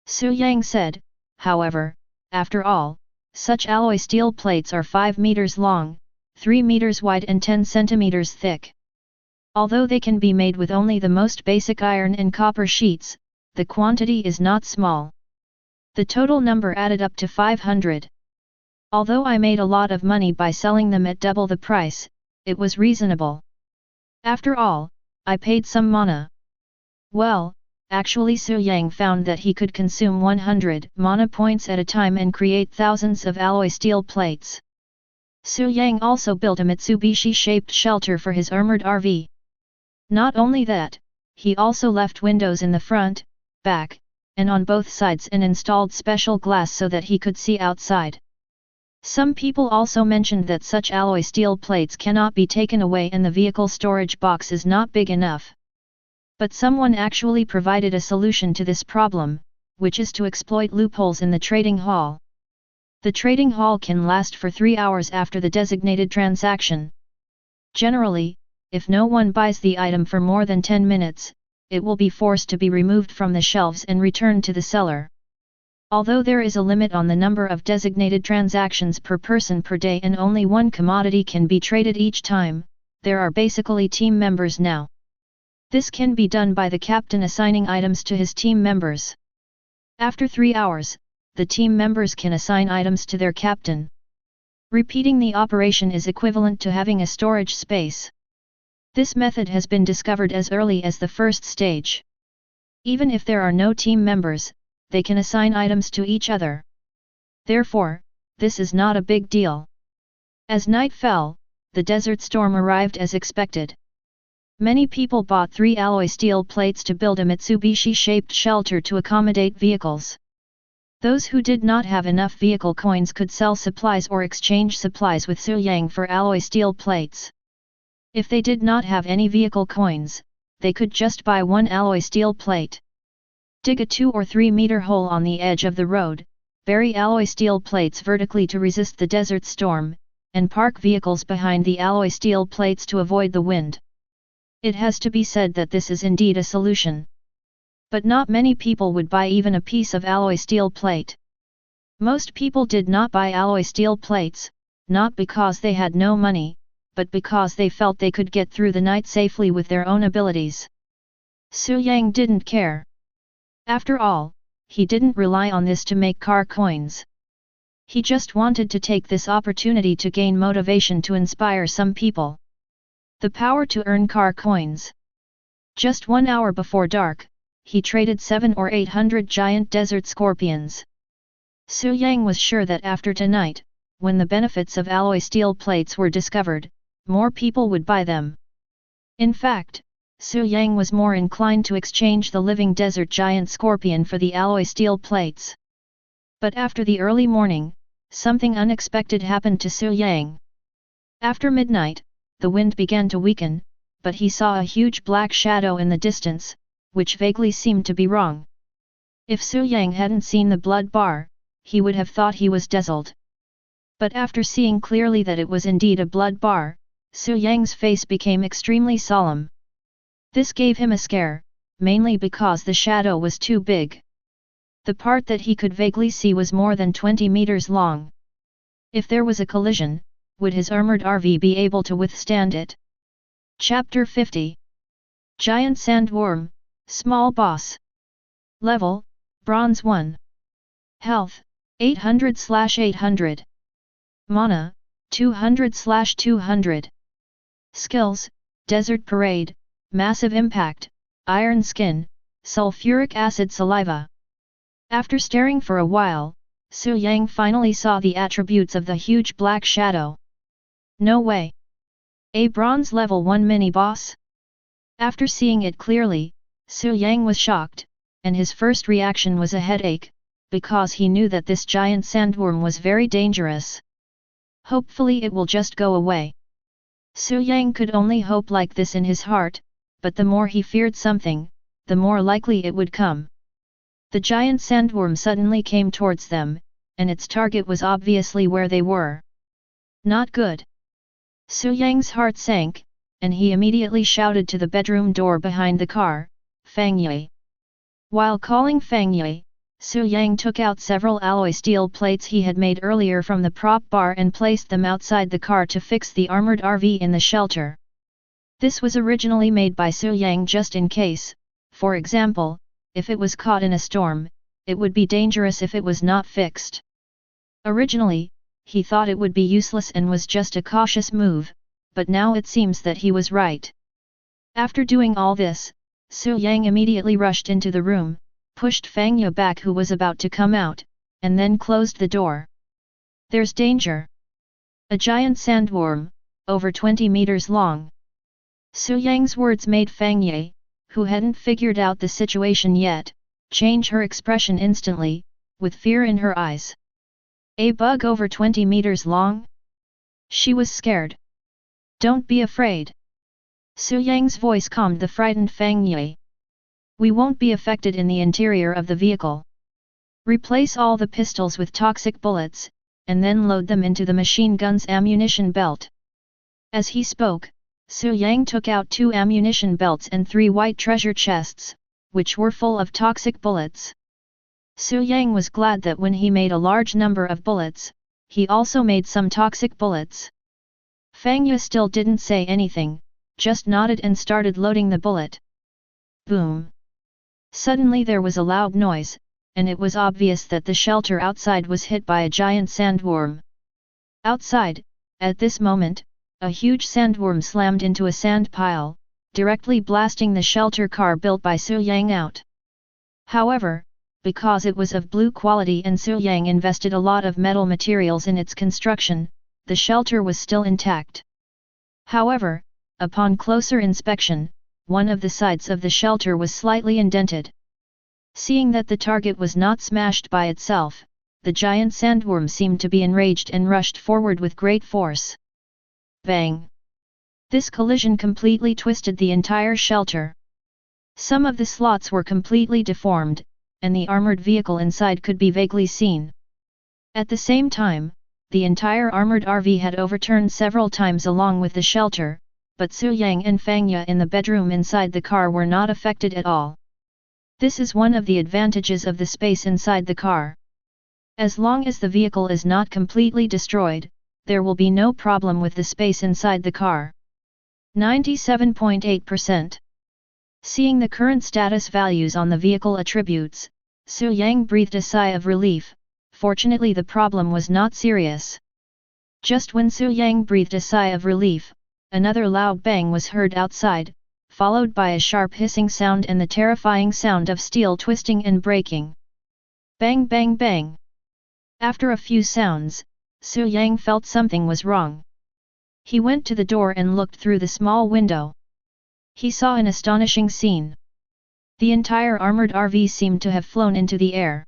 Suyang said, however, after all, such alloy steel plates are 5 meters long, 3 meters wide and 10 centimeters thick. Although they can be made with only the most basic iron and copper sheets, the quantity is not small. The total number added up to 500. Although I made a lot of money by selling them at double the price, it was reasonable. After all, I paid some mana. Well, actually Su Yang found that he could consume 100 mana points at a time and create thousands of alloy steel plates. Su Yang also built a Mitsubishi-shaped shelter for his armored RV. Not only that, he also left windows in the front, back, and on both sides and installed special glass so that he could see outside. Some people also mentioned that such alloy steel plates cannot be taken away and the vehicle storage box is not big enough. But someone actually provided a solution to this problem, which is to exploit loopholes in the trading hall. The trading hall can last for 3 hours after the designated transaction. Generally, if no one buys the item for more than 10 minutes, it will be forced to be removed from the shelves and returned to the seller. Although there is a limit on the number of designated transactions per person per day and only one commodity can be traded each time, there are basically team members now. This can be done by the captain assigning items to his team members. After 3 hours, the team members can assign items to their captain. Repeating the operation is equivalent to having a storage space. This method has been discovered as early as the first stage. Even if there are no team members, they can assign items to each other. Therefore, this is not a big deal. As night fell, the desert storm arrived as expected. Many people bought 3 alloy steel plates to build a Mitsubishi-shaped shelter to accommodate vehicles. Those who did not have enough vehicle coins could sell supplies or exchange supplies with Su Yang for alloy steel plates. If they did not have any vehicle coins, they could just buy 1 alloy steel plate. Dig a 2 or 3 meter hole on the edge of the road, bury alloy steel plates vertically to resist the desert storm, and park vehicles behind the alloy steel plates to avoid the wind. It has to be said that this is indeed a solution. But not many people would buy even a piece of alloy steel plate. Most people did not buy alloy steel plates, not because they had no money, but because they felt they could get through the night safely with their own abilities. Su Yang didn't care. After all, he didn't rely on this to make car coins. He just wanted to take this opportunity to gain motivation to inspire some people. The power to earn car coins. Just 1 hour before dark, he traded 700 or 800 giant desert scorpions. Su Yang was sure that after tonight, when the benefits of alloy steel plates were discovered, more people would buy them. In fact, Su Yang was more inclined to exchange the living desert giant scorpion for the alloy steel plates. But after the early morning, something unexpected happened to Su Yang. After midnight, the wind began to weaken, but he saw a huge black shadow in the distance, which vaguely seemed to be wrong. If Su Yang hadn't seen the blood bar, he would have thought he was dazzled. But after seeing clearly that it was indeed a blood bar, Su Yang's face became extremely solemn. This gave him a scare, mainly because the shadow was too big. The part that he could vaguely see was more than 20 meters long. If there was a collision, would his armored RV be able to withstand it? Chapter 50. Giant Sandworm, Small Boss. Level, Bronze 1. Health, 800/800. Mana, 200/200. Skills, Desert Parade, Massive Impact, Iron Skin, Sulfuric Acid Saliva. After staring for a while, Su Yang finally saw the attributes of the huge black shadow. No way! A bronze level 1 mini-boss? After seeing it clearly, Su Yang was shocked, and his first reaction was a headache, because he knew that this giant sandworm was very dangerous. Hopefully it will just go away. Su Yang could only hope like this in his heart, but the more he feared something, the more likely it would come. The giant sandworm suddenly came towards them, and its target was obviously where they were. Not good. Su Yang's heart sank, and he immediately shouted to the bedroom door behind the car, "Fang Yue." While calling Fang Yue, Su Yang took out several alloy steel plates he had made earlier from the prop bar and placed them outside the car to fix the armored RV in the shelter. This was originally made by Su Yang just in case, for example, if it was caught in a storm, it would be dangerous if it was not fixed. Originally, he thought it would be useless and was just a cautious move, but now it seems that he was right. After doing all this, Su Yang immediately rushed into the room, pushed Fang Yue back who was about to come out, and then closed the door. There's danger! A giant sandworm, over 20 meters long. Su Yang's words made Fang Yue, who hadn't figured out the situation yet, change her expression instantly, with fear in her eyes. A bug over 20 meters long? She was scared. Don't be afraid. Su Yang's voice calmed the frightened Fang Yue. We won't be affected in the interior of the vehicle. Replace all the pistols with toxic bullets, and then load them into the machine gun's ammunition belt. As he spoke, Su Yang took out 2 ammunition belts and 3 white treasure chests, which were full of toxic bullets. Su Yang was glad that when he made a large number of bullets, he also made some toxic bullets. Fang Yue still didn't say anything, just nodded and started loading the bullet. Boom! Suddenly there was a loud noise, and it was obvious that the shelter outside was hit by a giant sandworm. Outside, at this moment, a huge sandworm slammed into a sand pile, directly blasting the shelter car built by Su Yang out. However, because it was of blue quality and Su Yang invested a lot of metal materials in its construction, the shelter was still intact. However, upon closer inspection, one of the sides of the shelter was slightly indented. Seeing that the target was not smashed by itself, the giant sandworm seemed to be enraged and rushed forward with great force. Bang! This collision completely twisted the entire shelter. Some of the slots were completely deformed, and the armored vehicle inside could be vaguely seen. At the same time, the entire armored RV had overturned several times along with the shelter, but Su Yang and Fang Yue in the bedroom inside the car were not affected at all. This is one of the advantages of the space inside the car. As long as the vehicle is not completely destroyed, there will be no problem with the space inside the car. 97.8%. Seeing the current status values on the vehicle attributes, Su Yang breathed a sigh of relief. Fortunately the problem was not serious. Just when Su Yang breathed a sigh of relief, another loud bang was heard outside, followed by a sharp hissing sound and the terrifying sound of steel twisting and breaking. Bang bang bang! After a few sounds, Su Yang felt something was wrong. He went to the door and looked through the small window. He saw an astonishing scene. The entire armored RV seemed to have flown into the air.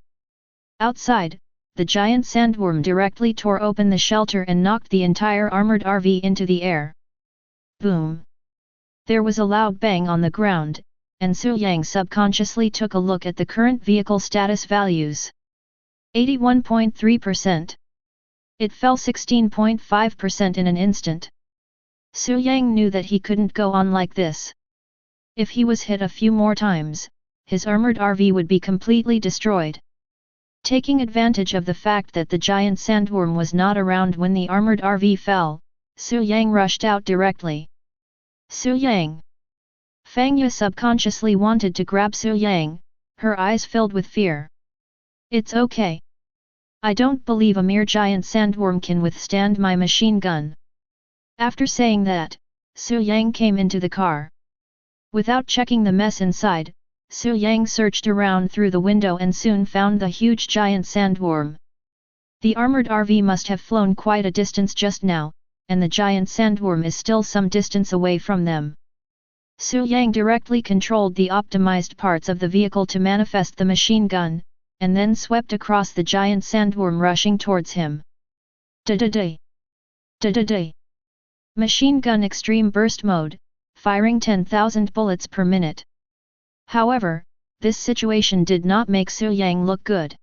Outside, the giant sandworm directly tore open the shelter and knocked the entire armored RV into the air. Boom! There was a loud bang on the ground, and Su Yang subconsciously took a look at the current vehicle status values. 81.3%. It fell 16.5% in an instant. Su Yang knew that he couldn't go on like this. If he was hit a few more times, his armored RV would be completely destroyed. Taking advantage of the fact that the giant sandworm was not around when the armored RV fell, Su Yang rushed out directly. Su Yang! Fang Yue subconsciously wanted to grab Su Yang, her eyes filled with fear. It's okay. I don't believe a mere giant sandworm can withstand my machine gun. After saying that, Su Yang came into the car. Without checking the mess inside, Su Yang searched around through the window and soon found the huge giant sandworm. The armored RV must have flown quite a distance just now, and the giant sandworm is still some distance away from them. Su Yang directly controlled the optimized parts of the vehicle to manifest the machine gun, and then swept across the giant sandworm rushing towards him. Da-da-da! Da-da-da! Machine gun extreme burst mode, firing 10,000 bullets per minute. However, this situation did not make Su Yang look good.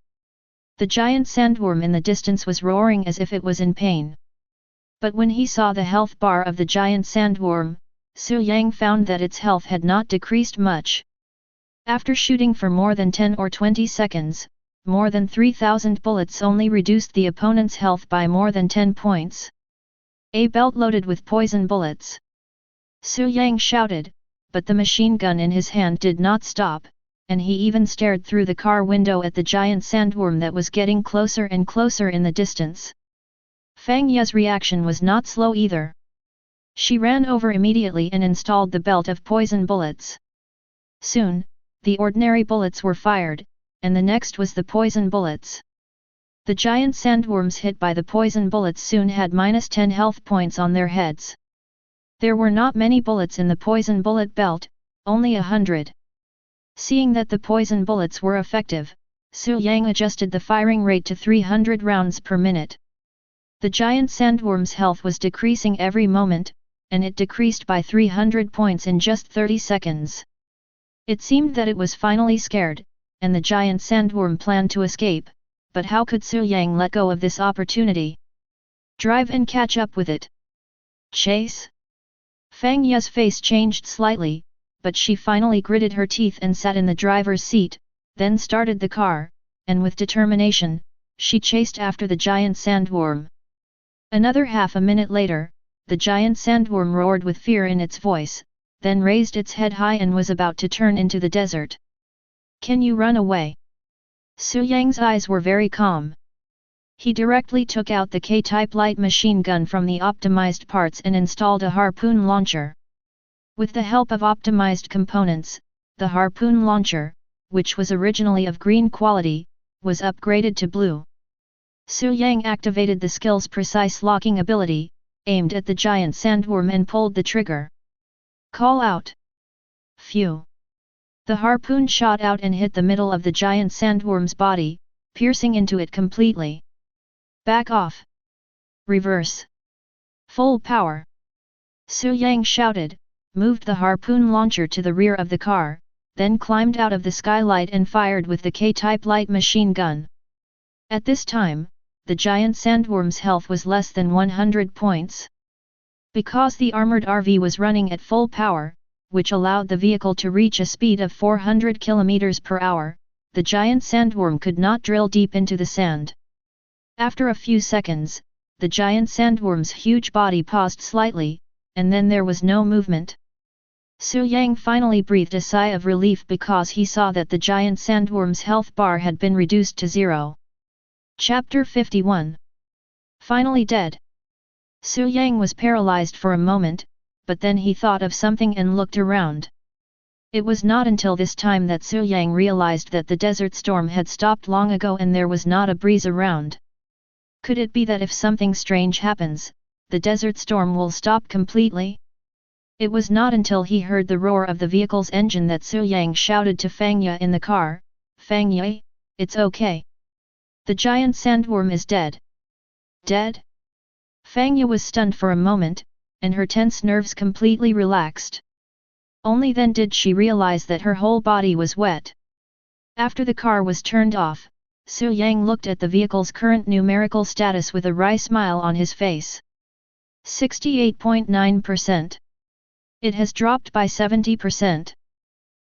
The giant sandworm in the distance was roaring as if it was in pain. But when he saw the health bar of the giant sandworm, Su Yang found that its health had not decreased much. After shooting for more than 10 or 20 seconds, more than 3,000 bullets only reduced the opponent's health by more than 10 points. A belt loaded with poison bullets. Su Yang shouted, but the machine gun in his hand did not stop, and he even stared through the car window at the giant sandworm that was getting closer and closer in the distance. Fang Ye's reaction was not slow either. She ran over immediately and installed the belt of poison bullets. Soon, the ordinary bullets were fired, and the next was the poison bullets. The giant sandworms hit by the poison bullets soon had -10 health points on their heads. There were not many bullets in the poison bullet belt, only 100. Seeing that the poison bullets were effective, Su Yang adjusted the firing rate to 300 rounds per minute. The giant sandworm's health was decreasing every moment, and it decreased by 300 points in just 30 seconds. It seemed that it was finally scared, and the giant sandworm planned to escape, but how could Su Yang let go of this opportunity? Drive and catch up with it. Chase? Fang Ye's face changed slightly, but she finally gritted her teeth and sat in the driver's seat, then started the car, and with determination, she chased after the giant sandworm. Another half a minute later, the giant sandworm roared with fear in its voice, then raised its head high and was about to turn into the desert. Can you run away? Su Yang's eyes were very calm. He directly took out the K-type light machine gun from the optimized parts and installed a harpoon launcher. With the help of optimized components, the harpoon launcher, which was originally of green quality, was upgraded to blue. Su Yang activated the skill's precise locking ability, aimed at the giant sandworm and pulled the trigger. Call out! Phew! The harpoon shot out and hit the middle of the giant sandworm's body, piercing into it completely. Back off! Reverse! Full power! Su Yang shouted, moved the harpoon launcher to the rear of the car, then climbed out of the skylight and fired with the K-type light machine gun. At this time, the giant sandworm's health was less than 100 points. Because the armored RV was running at full power, which allowed the vehicle to reach a speed of 400 km per hour, the giant sandworm could not drill deep into the sand. After a few seconds, the giant sandworm's huge body paused slightly, and then there was no movement. Su Yang finally breathed a sigh of relief because he saw that the giant sandworm's health bar had been reduced to 0. Chapter 51. Finally dead. Su Yang was paralyzed for a moment, but then he thought of something and looked around. It was not until this time that Su Yang realized that the desert storm had stopped long ago and there was not a breeze around. Could it be that if something strange happens, the desert storm will stop completely? It was not until he heard the roar of the vehicle's engine that Su Yang shouted to Fang Ye in the car, Fang Ye, it's okay. The giant sandworm is dead. Dead? Fang Ye was stunned for a moment, and her tense nerves completely relaxed. Only then did she realize that her whole body was wet. After the car was turned off, Su Yang looked at the vehicle's current numerical status with a wry smile on his face. 68.9%. It has dropped by 70%.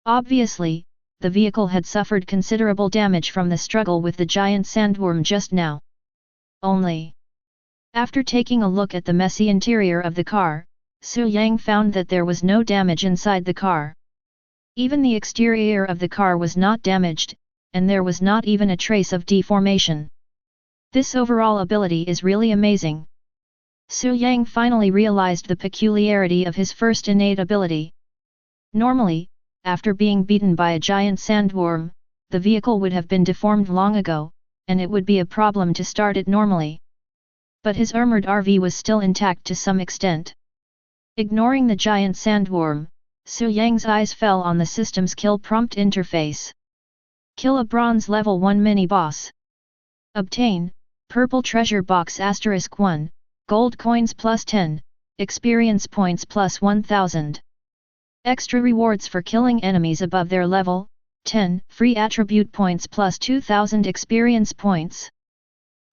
Obviously, the vehicle had suffered considerable damage from the struggle with the giant sandworm just now. Only. After taking a look at the messy interior of the car, Su Yang found that there was no damage inside the car. Even the exterior of the car was not damaged, and there was not even a trace of deformation. This overall ability is really amazing. Su Yang finally realized the peculiarity of his first innate ability. Normally, after being beaten by a giant sandworm, the vehicle would have been deformed long ago, and it would be a problem to start it normally. But his armored RV was still intact to some extent. Ignoring the giant sandworm, Su Yang's eyes fell on the system's kill prompt interface. Kill a bronze level 1 mini-boss. Obtain, purple treasure box *1, gold coins plus 10, experience points plus 1000. Extra rewards for killing enemies above their level, 10 free attribute points plus 2000 experience points.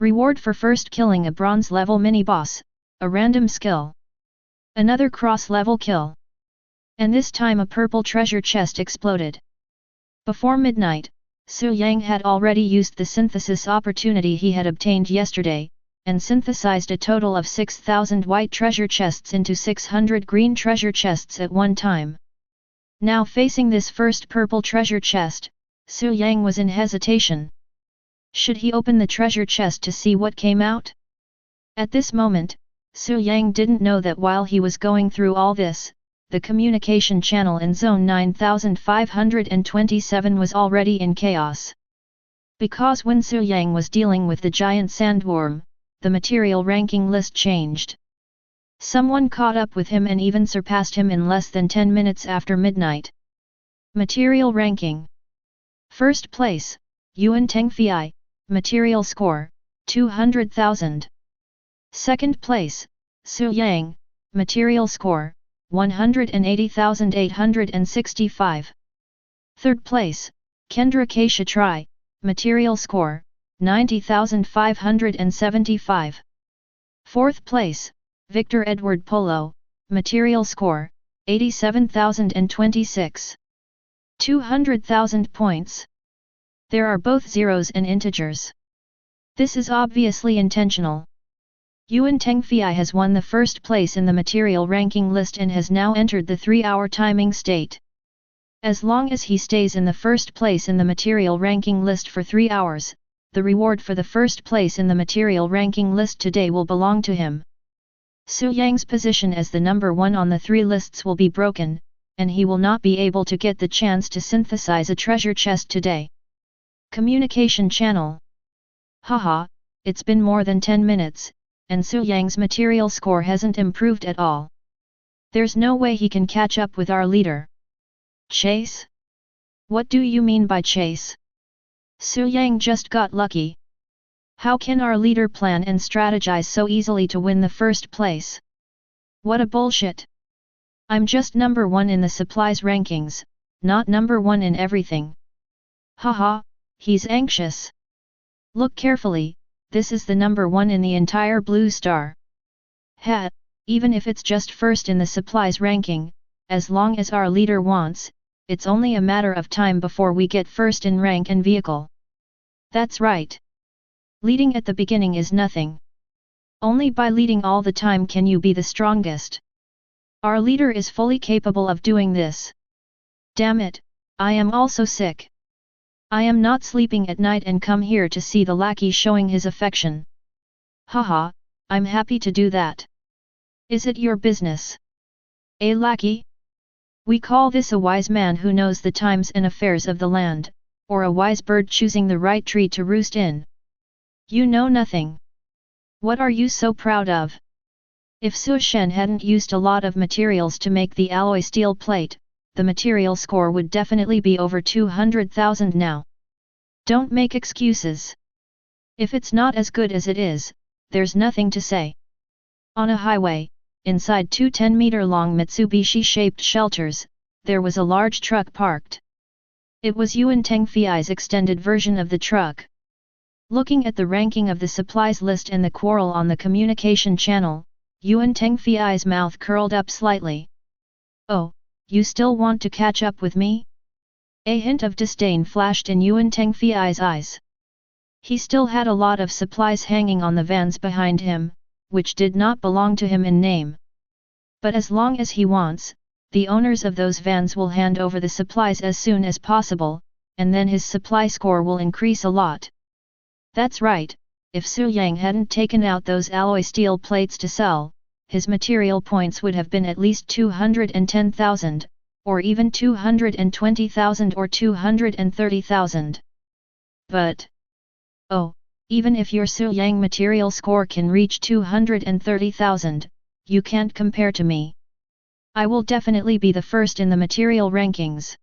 Reward for first killing a bronze level mini-boss, a random skill. Another cross-level kill. And this time a purple treasure chest exploded. Before midnight, Su Yang had already used the synthesis opportunity he had obtained yesterday, and synthesized a total of 6,000 white treasure chests into 600 green treasure chests at one time. Now facing this first purple treasure chest, Su Yang was in hesitation. Should he open the treasure chest to see what came out? At this moment, Su Yang didn't know that while he was going through all this, the communication channel in zone 9527 was already in chaos. Because when Su Yang was dealing with the giant sandworm, the material ranking list changed. Someone caught up with him and even surpassed him in less than 10 minutes after midnight. Material ranking. First place, Yuan Tengfei, material score, 200,000. Second place, Su Yang, material score, 180,865. Third place, Kendra Kshatri, material score, 90,575. Fourth place, Victor Edward Polo, material score, 87,026. 200,000 points. There are both zeros and integers. This is obviously intentional. Yuan Tengfei has won the first place in the material ranking list and has now entered the 3-hour timing state. As long as he stays in the first place in the material ranking list for 3 hours, the reward for the first place in the material ranking list today will belong to him. Su Yang's position as the number 1 on the 3 lists will be broken, and he will not be able to get the chance to synthesize a treasure chest today. Communication channel. Haha, it's been more than 10 minutes, and Su Yang's material score hasn't improved at all. There's no way he can catch up with our leader. Chase? What do you mean by chase? Su Yang just got lucky. How can our leader plan and strategize so easily to win the first place? What a bullshit! I'm just number 1 in the supplies rankings, not number 1 in everything. Haha, he's anxious. Look carefully, this is the number 1 in the entire Blue Star. Ha, even if it's just first in the supplies ranking, as long as our leader wants, it's only a matter of time before we get first in rank and vehicle. That's right. Leading at the beginning is nothing. Only by leading all the time can you be the strongest. Our leader is fully capable of doing this. Damn it, I am also sick. I am not sleeping at night and come here to see the lackey showing his affection. Haha, I'm happy to do that. Is it your business? A lackey? We call this a wise man who knows the times and affairs of the land, or a wise bird choosing the right tree to roost in. You know nothing. What are you so proud of? If Su Shen hadn't used a lot of materials to make the alloy steel plate, the material score would definitely be over 200,000 now. Don't make excuses. If it's not as good as it is, there's nothing to say. On a highway, inside 2 10-meter-long Mitsubishi-shaped shelters, there was a large truck parked. It was Yuan Tengfei's extended version of the truck. Looking at the ranking of the supplies list and the quarrel on the communication channel, Yuan Tengfei's mouth curled up slightly. Oh, you still want to catch up with me? A hint of disdain flashed in Yuan Tengfei's eyes. He still had a lot of supplies hanging on the vans behind him, which did not belong to him in name. But as long as he wants, the owners of those vans will hand over the supplies as soon as possible, and then his supply score will increase a lot. That's right, if Su Yang hadn't taken out those alloy steel plates to sell, his material points would have been at least 210,000, or even 220,000 or 230,000. But, oh, even if your Su Yang material score can reach 230,000, you can't compare to me. I will definitely be the first in the material rankings.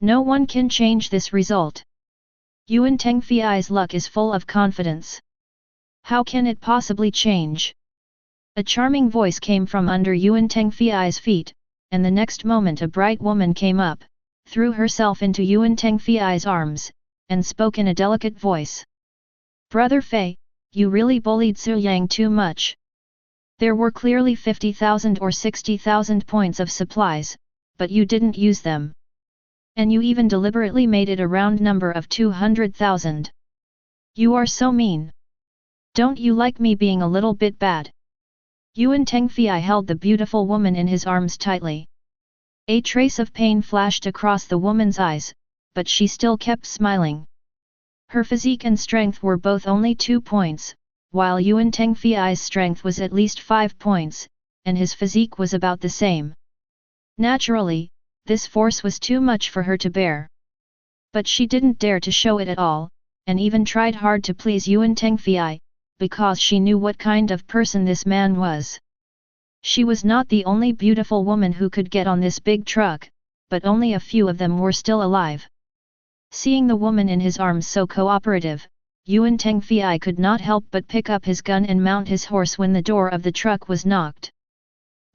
No one can change this result. Yuan Tengfei's luck is full of confidence. How can it possibly change? A charming voice came from under Yuan Tengfei's feet, and the next moment a bright woman came up, threw herself into Yuan Tengfei's arms, and spoke in a delicate voice. Brother Fei, you really bullied Su Yang too much. There were clearly 50,000 or 60,000 points of supplies, but you didn't use them. And you even deliberately made it a round number of 200,000. You are so mean. Don't you like me being a little bit bad? Yuan Tengfei held the beautiful woman in his arms tightly. A trace of pain flashed across the woman's eyes, but she still kept smiling. Her physique and strength were both only 2 points, while Yuan Tengfei's strength was at least 5 points, and his physique was about the same. Naturally, this force was too much for her to bear. But she didn't dare to show it at all, and even tried hard to please Yuan Tengfei, because she knew what kind of person this man was. She was not the only beautiful woman who could get on this big truck, but only a few of them were still alive. Seeing the woman in his arms so cooperative, Yuan Tengfei could not help but pick up his gun and mount his horse when the door of the truck was knocked.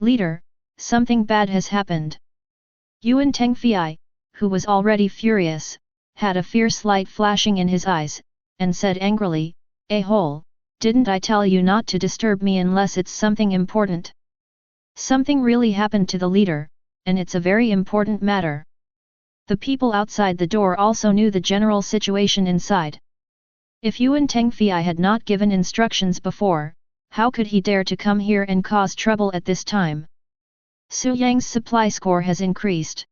"Leader, something bad has happened." Yuan Tengfei, who was already furious, had a fierce light flashing in his eyes, and said angrily, "A-hole, didn't I tell you not to disturb me unless it's something important?" Something really happened to the leader, and it's a very important matter. The people outside the door also knew the general situation inside. If Yuan Tengfei had not given instructions before, how could he dare to come here and cause trouble at this time? Su Yang's supply score has increased.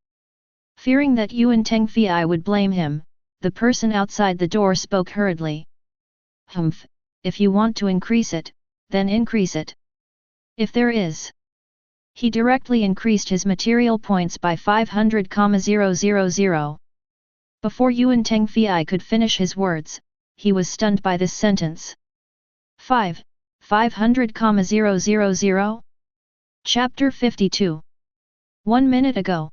Fearing that Yuan Tengfei would blame him, the person outside the door spoke hurriedly. "Humph, if you want to increase it, then increase it. If there is." He directly increased his material points by 500,000. Before Yuan Tengfei could finish his words, he was stunned by this sentence. 500,000? Chapter 52. 1 minute ago.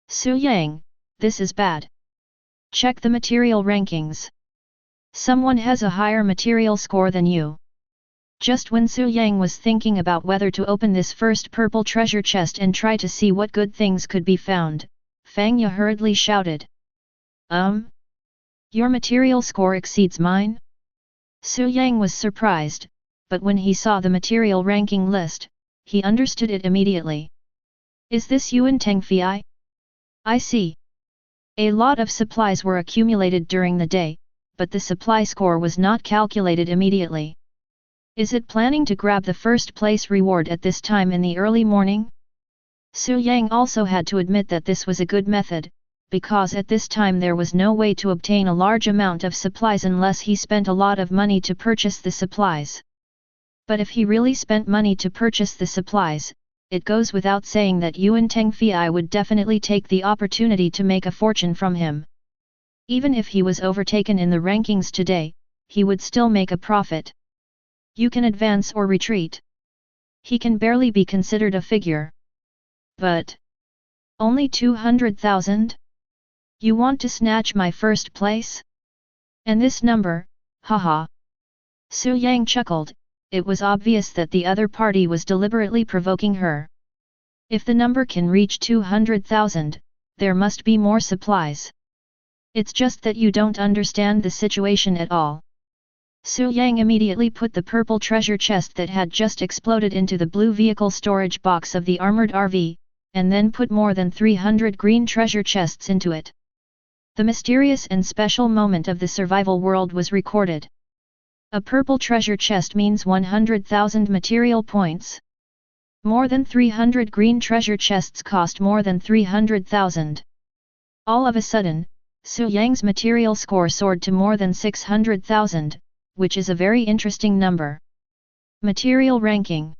Su Yang, this is bad. Check the material rankings. Someone has a higher material score than you. Just when Su Yang was thinking about whether to open this first purple treasure chest and try to see what good things could be found, Fang Ye hurriedly shouted. Your material score exceeds mine?" Su Yang was surprised, but when he saw the material ranking list, he understood it immediately. "Is this Yuan Tengfei? I see. A lot of supplies were accumulated during the day, but the supply score was not calculated immediately. Is it planning to grab the first place reward at this time in the early morning?" Su Yang also had to admit that this was a good method, because at this time there was no way to obtain a large amount of supplies unless he spent a lot of money to purchase the supplies. But if he really spent money to purchase the supplies, it goes without saying that Yuan Tengfei would definitely take the opportunity to make a fortune from him. Even if he was overtaken in the rankings today, he would still make a profit. You can advance or retreat. He can barely be considered a figure. But only 200,000? You want to snatch my first place? And this number, haha. Su Yang chuckled. It was obvious that the other party was deliberately provoking her. If the number can reach 200,000, there must be more supplies. It's just that you don't understand the situation at all. Su Yang immediately put the purple treasure chest that had just exploded into the blue vehicle storage box of the armored RV, and then put more than 300 green treasure chests into it. The mysterious and special moment of the survival world was recorded. A purple treasure chest means 100,000 material points. More than 300 green treasure chests cost more than 300,000. All of a sudden, Su Yang's material score soared to more than 600,000, which is a very interesting number. Material ranking.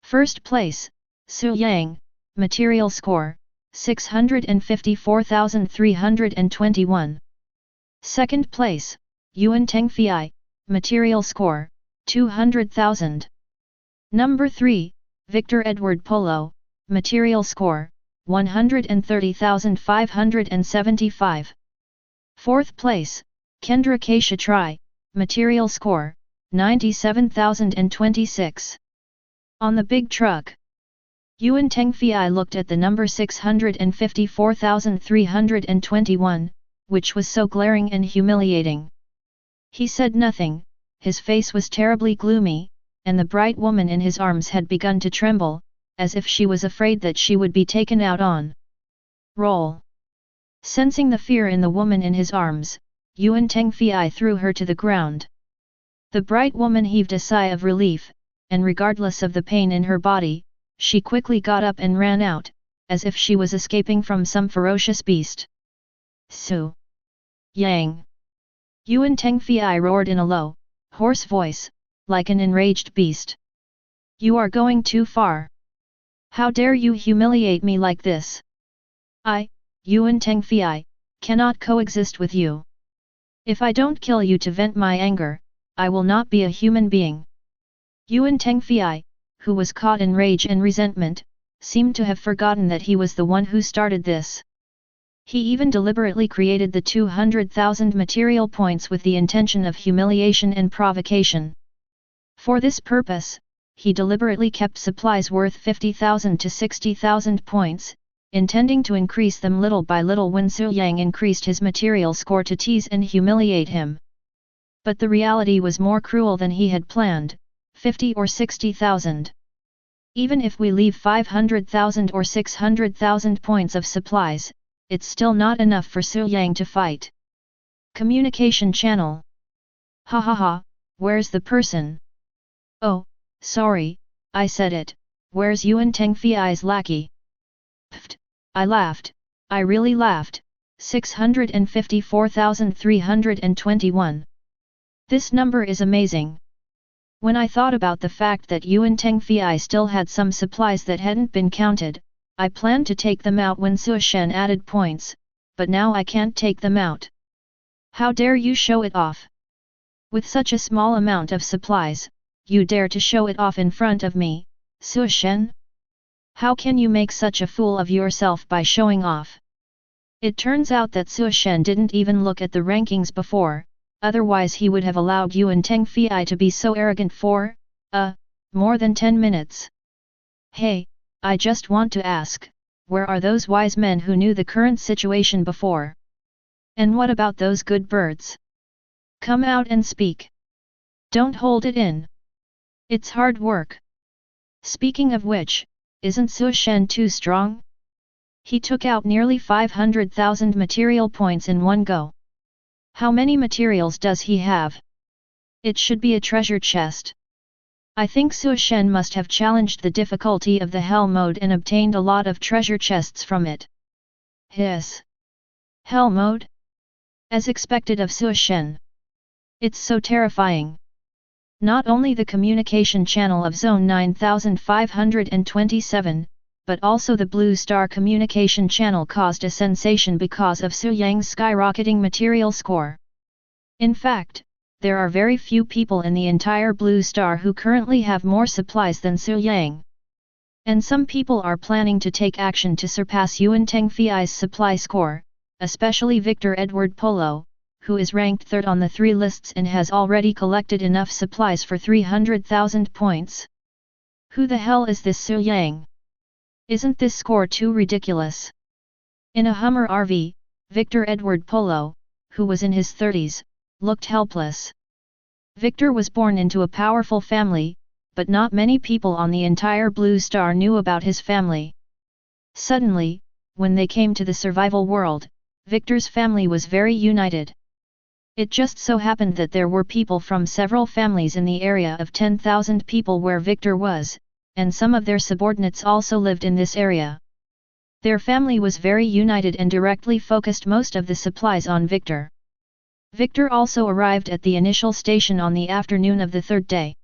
First place, Su Yang, material score, 654,321. Second place, Yuan Tengfei, material score, 200,000. Number 3, Victor Edward Polo, material score, 130,575. Fourth place, Kendra K. Shatrai, material score, 97,026. On the big truck. Yuan Tengfei looked at the number 654,321, which was so glaring and humiliating. He said nothing, his face was terribly gloomy, and the bright woman in his arms had begun to tremble, as if she was afraid that she would be taken out on. Roll. Sensing the fear in the woman in his arms, Yuan Tengfei threw her to the ground. The bright woman heaved a sigh of relief, and regardless of the pain in her body, she quickly got up and ran out, as if she was escaping from some ferocious beast. Su Yang! Yuan Tengfei roared in a low, hoarse voice, like an enraged beast. You are going too far. How dare you humiliate me like this? I, Yuan Tengfei, cannot coexist with you. If I don't kill you to vent my anger, I will not be a human being. Yuan Tengfei, who was caught in rage and resentment, seemed to have forgotten that he was the one who started this. He even deliberately created the 200,000 material points with the intention of humiliation and provocation. For this purpose, he deliberately kept supplies worth 50,000 to 60,000 points, intending to increase them little by little when Su Yang increased his material score to tease and humiliate him. But the reality was more cruel than he had planned, 50 or 60,000. Even if we leave 500,000 or 600,000 points of supplies, it's still not enough for Su Yang to fight. Communication channel. Ha ha ha, where's the person? Oh, sorry, I said it, where's Yuan Tengfei's lackey? Pfft, I laughed, I really laughed, 654,321. This number is amazing. When I thought about the fact that Yuan Tengfei still had some supplies that hadn't been counted, I planned to take them out when Su Shen added points, but now I can't take them out. How dare you show it off? With such a small amount of supplies, you dare to show it off in front of me, Su Shen? How can you make such a fool of yourself by showing off? It turns out that Su Shen didn't even look at the rankings before, otherwise he would have allowed Yuan Tengfei to be so arrogant for, more than 10 minutes. Hey, I just want to ask, where are those wise men who knew the current situation before? And what about those good birds? Come out and speak. Don't hold it in. It's hard work. Speaking of which, isn't Su Shen too strong? He took out nearly 500,000 material points in one go. How many materials does he have? It should be a treasure chest. I think Su Shen must have challenged the difficulty of the Hell mode and obtained a lot of treasure chests from it. Hiss! Hell mode? As expected of Su Shen. It's so terrifying. Not only the communication channel of Zone 9527, but also the Blue Star communication channel caused a sensation because of Su Yang's skyrocketing material score. In fact, there are very few people in the entire Blue Star who currently have more supplies than Su Yang. And some people are planning to take action to surpass Yuan Tengfei's supply score, especially Victor Edward Polo, who is ranked third on the 3 lists and has already collected enough supplies for 300,000 points. Who the hell is this Su Yang? Isn't this score too ridiculous? In a Hummer RV, Victor Edward Polo, who was in his 30s, looked helpless. Victor was born into a powerful family, but not many people on the entire Blue Star knew about his family. Suddenly, when they came to the survival world, Victor's family was very united. It just so happened that there were people from several families in the area of 10,000 people where Victor was, and some of their subordinates also lived in this area. Their family was very united and directly focused most of the supplies on Victor. Victor also arrived at the initial station on the afternoon of the 3rd day.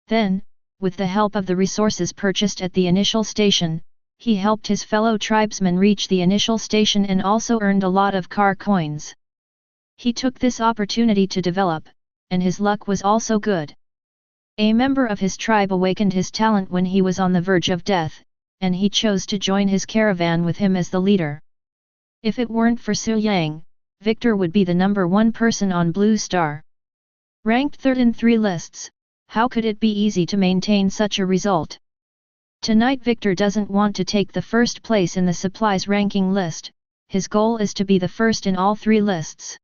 Then, with the help of the resources purchased at the initial station, he helped his fellow tribesmen reach the initial station and also earned a lot of car coins. He took this opportunity to develop, and his luck was also good. A member of his tribe awakened his talent when he was on the verge of death, and he chose to join his caravan with him as the leader. If it weren't for Su Yang, Victor would be the number 1 person on Blue Star. Ranked 3rd in 3 lists, how could it be easy to maintain such a result? Tonight Victor doesn't want to take the first place in the supplies ranking list, his goal is to be the first in all 3 lists.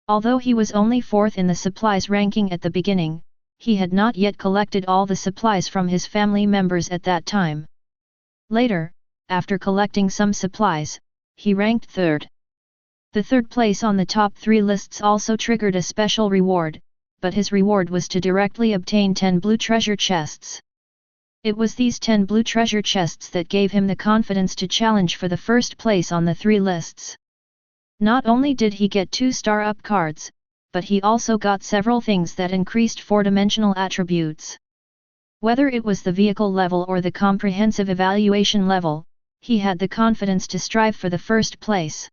Although he was only 4th in the supplies ranking at the beginning, he had not yet collected all the supplies from his family members at that time. Later, after collecting some supplies, he ranked 3rd. The 3rd place on the top 3 lists also triggered a special reward, but his reward was to directly obtain 10 blue treasure chests. It was these 10 blue treasure chests that gave him the confidence to challenge for the first place on the 3 lists. Not only did he get 2 star-up cards, but he also got several things that increased 4-dimensional attributes. Whether it was the vehicle level or the comprehensive evaluation level, he had the confidence to strive for the first place.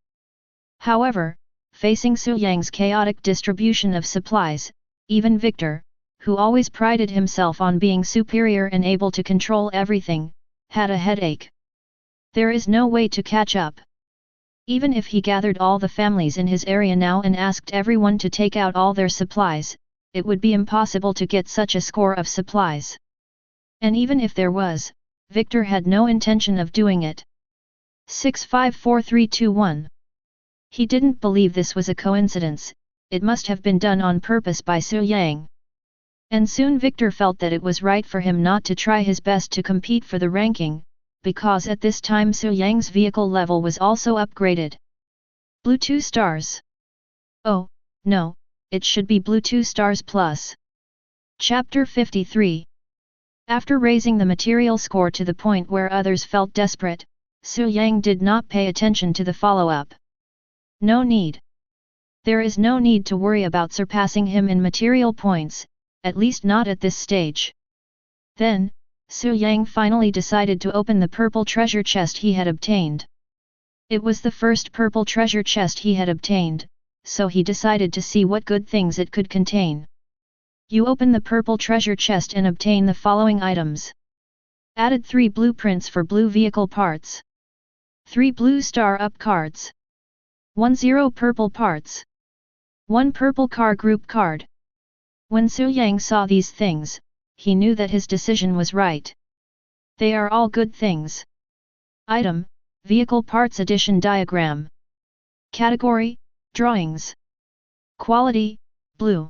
However, facing Su Yang's chaotic distribution of supplies, even Victor, who always prided himself on being superior and able to control everything, had a headache. There is no way to catch up. Even if he gathered all the families in his area now and asked everyone to take out all their supplies, it would be impossible to get such a score of supplies. And even if there was, Victor had no intention of doing it. 654321. He didn't believe this was a coincidence, it must have been done on purpose by Su Yang. And soon Victor felt that it was right for him not to try his best to compete for the ranking, because at this time Su Yang's vehicle level was also upgraded. Blue 2 stars. Oh, no, it should be blue 2 stars plus. Chapter 53. After raising the material score to the point where others felt desperate, Su Yang did not pay attention to the follow-up. No need. There is no need to worry about surpassing him in material points, at least not at this stage. Then, Su Yang finally decided to open the purple treasure chest he had obtained. It was the first purple treasure chest he had obtained, so he decided to see what good things it could contain. You open the purple treasure chest and obtain the following items. Added 3 blueprints for blue vehicle parts. 3 blue star-up cards. 10 purple parts. 1 purple car group card. When Su Yang saw these things, he knew that his decision was right. They are all good things. Item, Vehicle Parts Addition Diagram. Category, Drawings. Quality, Blue.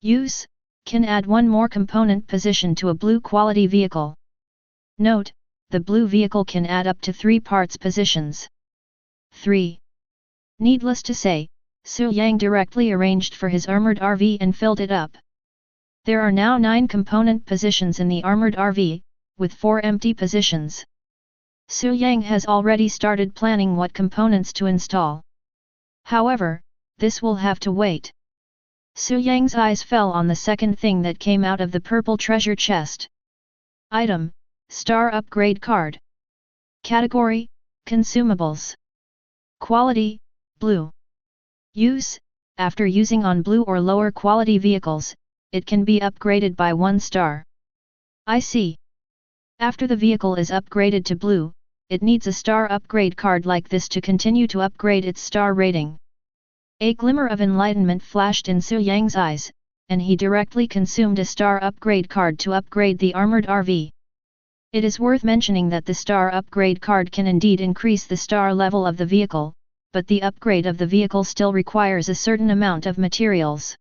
Use, can add 1 more component position to a blue quality vehicle. Note, the blue vehicle can add up to 3 parts positions. 3. Needless to say, Su Yang directly arranged for his armored RV and filled it up. There are now 9 component positions in the armored RV, with 4 empty positions. Su Yang has already started planning what components to install. However, this will have to wait. Su Yang's eyes fell on the second thing that came out of the purple treasure chest. Item, Star Upgrade Card. Category, Consumables. Quality, Blue. Use, after using on blue or lower quality vehicles, it can be upgraded by 1 star. I see. After the vehicle is upgraded to blue, it needs a star upgrade card like this to continue to upgrade its star rating. A glimmer of enlightenment flashed in Su Yang's eyes, and he directly consumed a star upgrade card to upgrade the armored RV. It is worth mentioning that the star upgrade card can indeed increase the star level of the vehicle, but the upgrade of the vehicle still requires a certain amount of materials.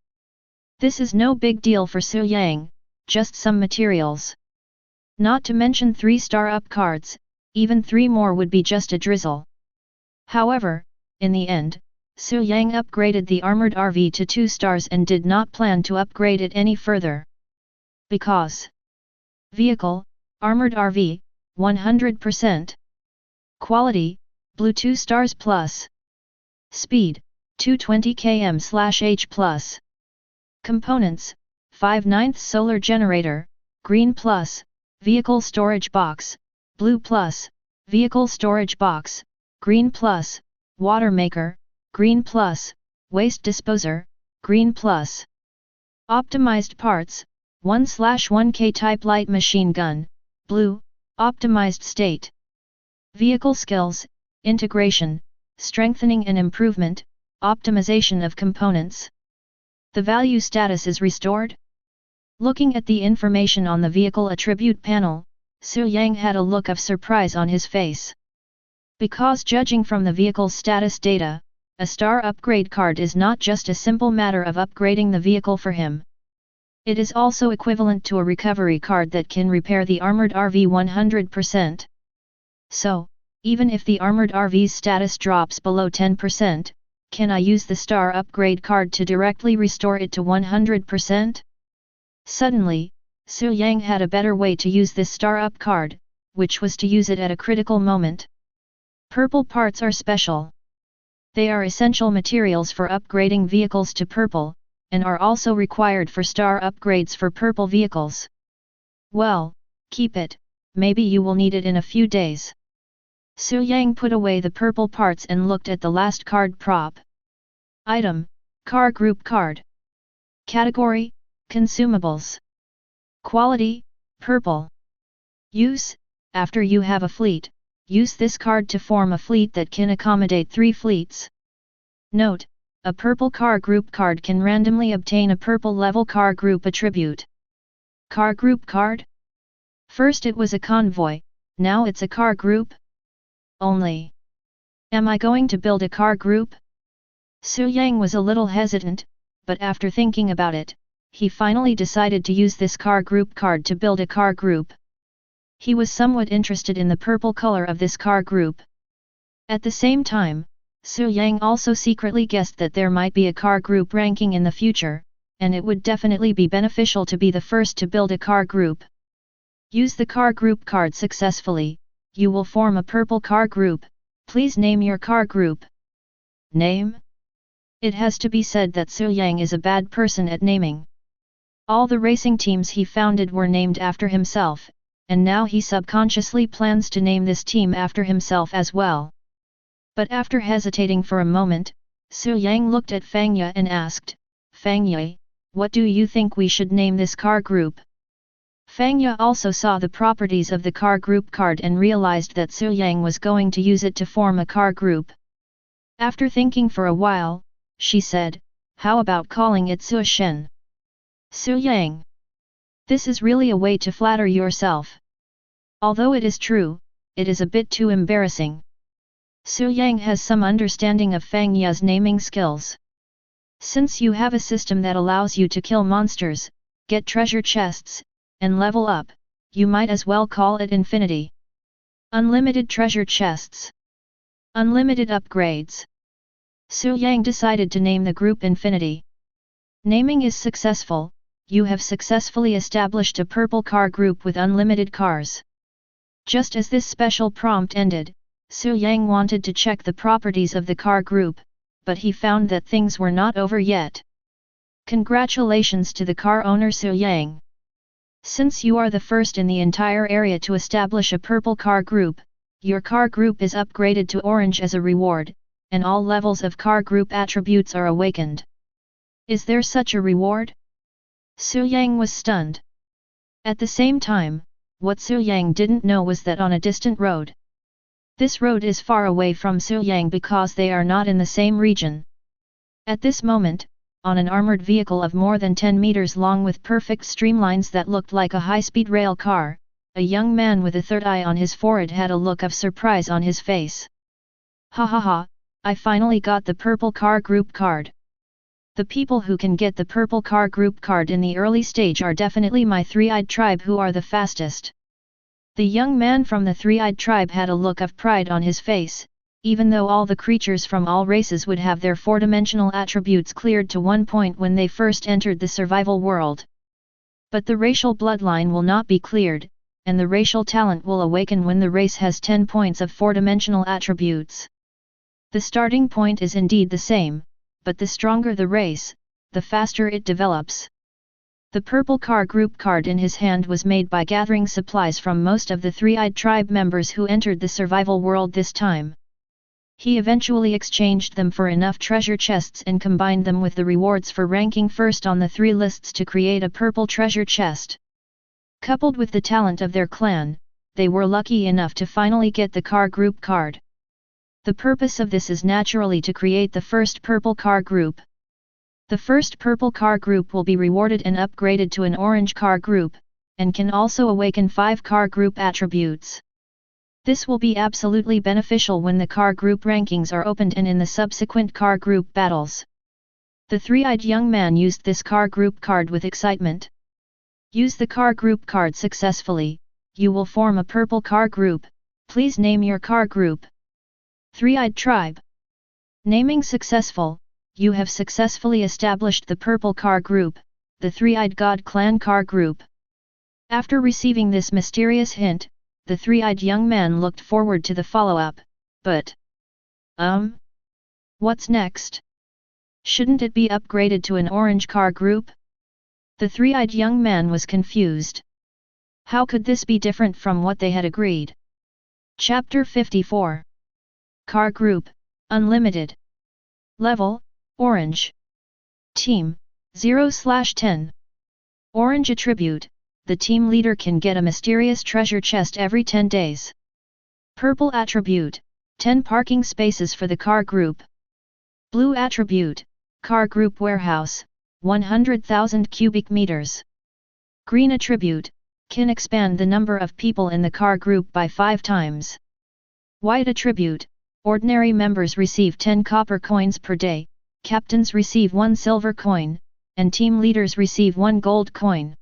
This is no big deal for Su Yang, just some materials. Not to mention 3 star-up cards, even 3 more would be just a drizzle. However, in the end, Su Yang upgraded the armored RV to 2 stars and did not plan to upgrade it any further. Because Vehicle, Armored RV, 100%. Quality, Blue 2 stars plus. Speed, 220 km/h+. Components, 5/9 solar generator, green plus, vehicle storage box, blue plus, vehicle storage box, green plus, water maker, green plus, waste disposer, green plus. Optimized parts, 1/1K type light machine gun, blue, optimized state. Vehicle skills, integration, strengthening and improvement, optimization of components. The value status is restored. Looking at the information on the vehicle attribute panel, Su Yang had a look of surprise on his face. Because judging from the vehicle's status data, a star upgrade card is not just a simple matter of upgrading the vehicle for him. It is also equivalent to a recovery card that can repair the armored RV 100%. So, even if the armored RV's status drops below 10%, Can I use the star upgrade card to directly restore it to 100%? Suddenly, Su Yang had a better way to use this star up card, which was to use it at a critical moment. Purple parts are special. They are essential materials for upgrading vehicles to purple, and are also required for star upgrades for purple vehicles. Well, keep it, maybe you will need it in a few days. Su Yang put away the purple parts and looked at the last card prop. Item, Car Group Card. Category, Consumables. Quality, Purple. Use, after you have a fleet, use this card to form a fleet that can accommodate 3 fleets. Note, a purple car group card can randomly obtain a purple level car group attribute. Car group card? First it was a convoy, now it's a car group? Only. Am I going to build a car group? Su Yang was a little hesitant, but after thinking about it, he finally decided to use this car group card to build a car group. He was somewhat interested in the purple color of this car group. At the same time, Su Yang also secretly guessed that there might be a car group ranking in the future, and it would definitely be beneficial to be the first to build a car group. Use the car group card successfully, you will form a purple car group. Please name your car group. Name? It has to be said that Su Yang is a bad person at naming. All the racing teams he founded were named after himself, and now he subconsciously plans to name this team after himself as well. But after hesitating for a moment, Su Yang looked at Fang Ye and asked, Fang Ye, what do you think we should name this car group? Fang Ye also saw the properties of the car group card and realized that Su Yang was going to use it to form a car group. After thinking for a while, she said, how about calling it Su Shen? Su Yang. This is really a way to flatter yourself. Although it is true, it is a bit too embarrassing. Su Yang has some understanding of Fang Ye's naming skills. Since you have a system that allows you to kill monsters, get treasure chests, and level up, you might as well call it Infinity. Unlimited treasure chests. Unlimited upgrades. Su Yang decided to name the group Infinity. Naming is successful, you have successfully established a purple car group with unlimited cars. Just as this special prompt ended, Su Yang wanted to check the properties of the car group, but he found that things were not over yet. Congratulations to the car owner Su Yang. Since you are the first in the entire area to establish a purple car group, your car group is upgraded to orange as a reward, and all levels of car group attributes are awakened. Is there such a reward? Su Yang was stunned. At the same time, what Su Yang didn't know was that on a distant road. This road is far away from Su Yang because they are not in the same region. At this moment, on an armored vehicle of more than 10 meters long with perfect streamlines that looked like a high-speed rail car, a young man with a third eye on his forehead had a look of surprise on his face. Ha ha ha, I finally got the purple car group card. The people who can get the purple car group card in the early stage are definitely my three-eyed tribe who are the fastest. The young man from the three-eyed tribe had a look of pride on his face, even though all the creatures from all races would have their four-dimensional attributes cleared to one point when they first entered the survival world. But the racial bloodline will not be cleared, and the racial talent will awaken when the race has 10 points of four-dimensional attributes. The starting point is indeed the same, but the stronger the race, the faster it develops. The purple car group card in his hand was made by gathering supplies from most of the three-eyed tribe members who entered the survival world this time. He eventually exchanged them for enough treasure chests and combined them with the rewards for ranking first on the 3 lists to create a purple treasure chest. Coupled with the talent of their clan, they were lucky enough to finally get the car group card. The purpose of this is naturally to create the first purple car group. The first purple car group will be rewarded and upgraded to an orange car group, and can also awaken 5 car group attributes. This will be absolutely beneficial when the car group rankings are opened and in the subsequent car group battles. The three-eyed young man used this car group card with excitement. Use the car group card successfully, you will form a purple car group. Please name your car group. Three-eyed tribe. Naming successful, you have successfully established the purple car group, the three-eyed god clan car group. After receiving this mysterious hint, the three-eyed young man looked forward to the follow-up, but... what's next? Shouldn't it be upgraded to an orange car group? The three-eyed young man was confused. How could this be different from what they had agreed? Chapter 54. Car Group, Unlimited. Level, Orange. Team, 0/10. Orange Attribute, the team leader can get a mysterious treasure chest every 10 days. Purple Attribute, 10 parking spaces for the car group. Blue Attribute, car group warehouse, 100,000 cubic meters. Green Attribute, can expand the number of people in the car group by 5 times. White Attribute, ordinary members receive 10 copper coins per day, captains receive 1 silver coin, and team leaders receive 1 gold coin.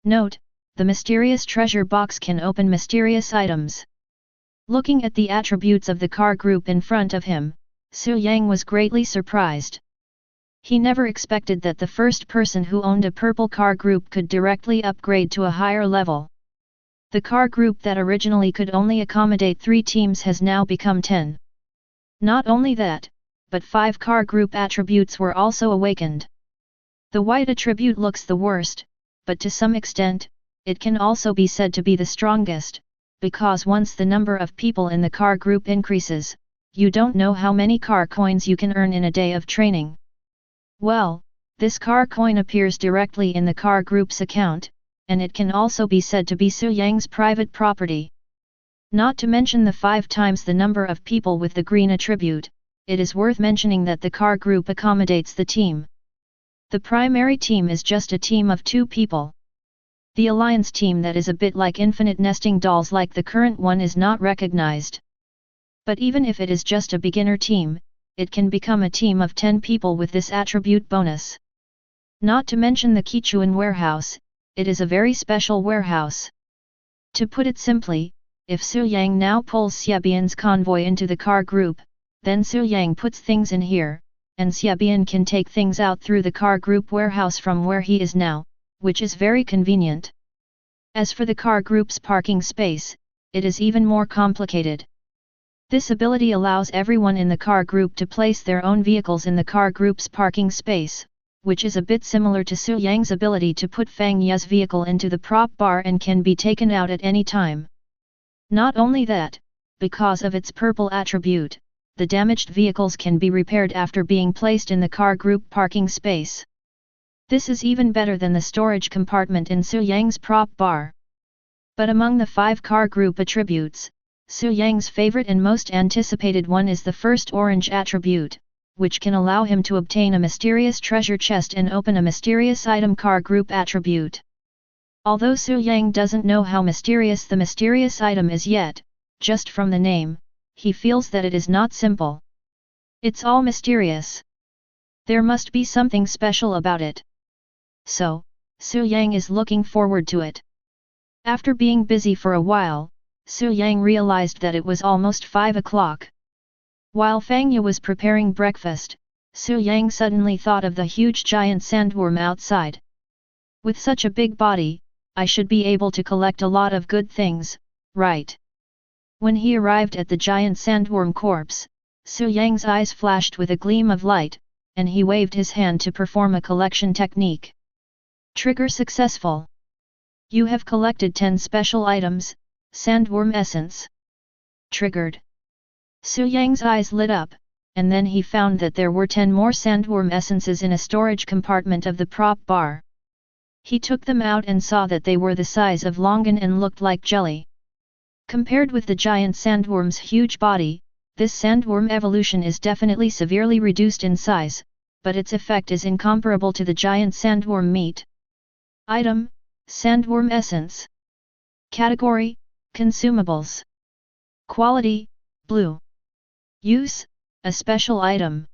Note, the mysterious treasure box can open mysterious items. Looking at the attributes of the car group in front of him, Su Yang was greatly surprised. He never expected that the first person who owned a purple car group could directly upgrade to a higher level. The car group that originally could only accommodate 3 teams has now become 10. Not only that, but 5 car group attributes were also awakened. The white attribute looks the worst, but to some extent, it can also be said to be the strongest, because once the number of people in the car group increases, you don't know how many car coins you can earn in a day of training. Well, this car coin appears directly in the car group's account, and it can also be said to be Su Yang's private property. Not to mention the 5 times the number of people with the green attribute, it is worth mentioning that the car group accommodates the team. The primary team is just a team of 2 people. The alliance team that is a bit like infinite nesting dolls like the current one is not recognized. But even if it is just a beginner team, it can become a team of 10 people with this attribute bonus. Not to mention the Qichuan warehouse, it is a very special warehouse. To put it simply, if Su Yang now pulls Xiabian's convoy into the car group, then Su Yang puts things in here, and Xiabian can take things out through the car group warehouse from where he is now, which is very convenient. As for the car group's parking space, it is even more complicated. This ability allows everyone in the car group to place their own vehicles in the car group's parking space, which is a bit similar to Su Yang's ability to put Fang Ye's vehicle into the prop bar and can be taken out at any time. Not only that, because of its purple attribute, the damaged vehicles can be repaired after being placed in the car group parking space. This is even better than the storage compartment in Su Yang's prop bar. But among the 5 car group attributes, Su Yang's favorite and most anticipated one is the first orange attribute, which can allow him to obtain a mysterious treasure chest and open a mysterious item car group attribute. Although Su Yang doesn't know how mysterious the mysterious item is yet, just from the name, he feels that it is not simple. It's all mysterious. There must be something special about it. So, Su Yang is looking forward to it. After being busy for a while, Su Yang realized that it was almost 5 o'clock. While Fang Ye was preparing breakfast, Su Yang suddenly thought of the huge giant sandworm outside. With such a big body, I should be able to collect a lot of good things, right? When he arrived at the giant sandworm corpse, Su Yang's eyes flashed with a gleam of light, and he waved his hand to perform a collection technique. Trigger successful. You have collected 10 special items, sandworm essence. Triggered. Su Yang's eyes lit up, and then he found that there were 10 more sandworm essences in a storage compartment of the prop bar. He took them out and saw that they were the size of longan and looked like jelly. Compared with the giant sandworm's huge body, this sandworm evolution is definitely severely reduced in size, but its effect is incomparable to the giant sandworm meat. Item: Sandworm Essence. Category: Consumables. Quality: Blue. Use: a special item.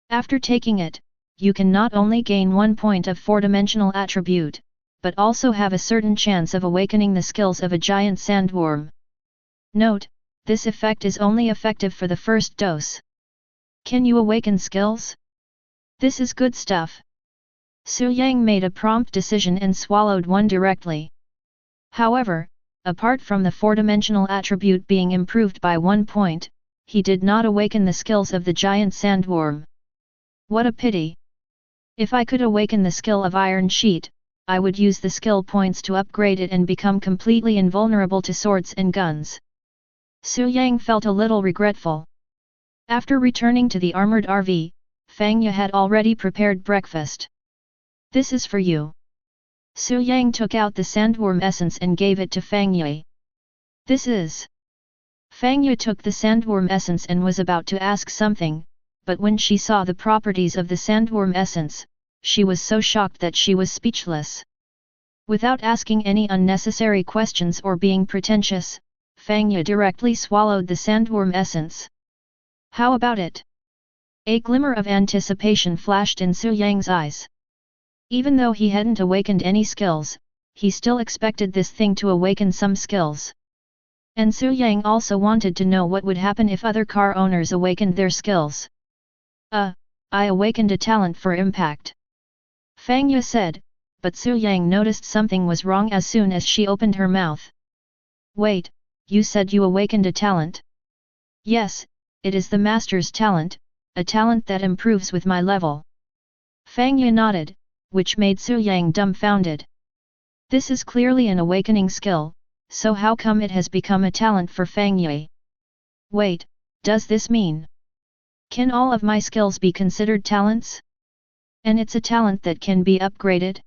After taking it, you can not only gain 1 point of 4-dimensional attribute, but also have a certain chance of awakening the skills of a giant sandworm. Note: this effect is only effective for the first dose. Can you awaken skills? This is good stuff. Su Yang made a prompt decision and swallowed one directly. However, apart from the four-dimensional attribute being improved by 1 point, he did not awaken the skills of the giant sandworm. What a pity! If I could awaken the skill of Iron Sheet, I would use the skill points to upgrade it and become completely invulnerable to swords and guns. Su Yang felt a little regretful. After returning to the armored RV, Fang Ye had already prepared breakfast. This is for you. Su Yang took out the sandworm essence and gave it to Fang Ye. This is... Fang Ye took the sandworm essence and was about to ask something, but when she saw the properties of the sandworm essence, she was so shocked that she was speechless. Without asking any unnecessary questions or being pretentious, Fang Ye directly swallowed the sandworm essence. How about it? A glimmer of anticipation flashed in Su Yang's eyes. Even though he hadn't awakened any skills, he still expected this thing to awaken some skills. And Su Yang also wanted to know what would happen if other car owners awakened their skills. I awakened a talent for impact. Fang Ye said, but Su Yang noticed something was wrong as soon as she opened her mouth. Wait, you said you awakened a talent? Yes, it is the master's talent, a talent that improves with my level. Fang Ye nodded, which made Su Yang dumbfounded. This is clearly an awakening skill, so how come it has become a talent for Fang Ye? Wait, does this mean? Can all of my skills be considered talents? And it's a talent that can be upgraded?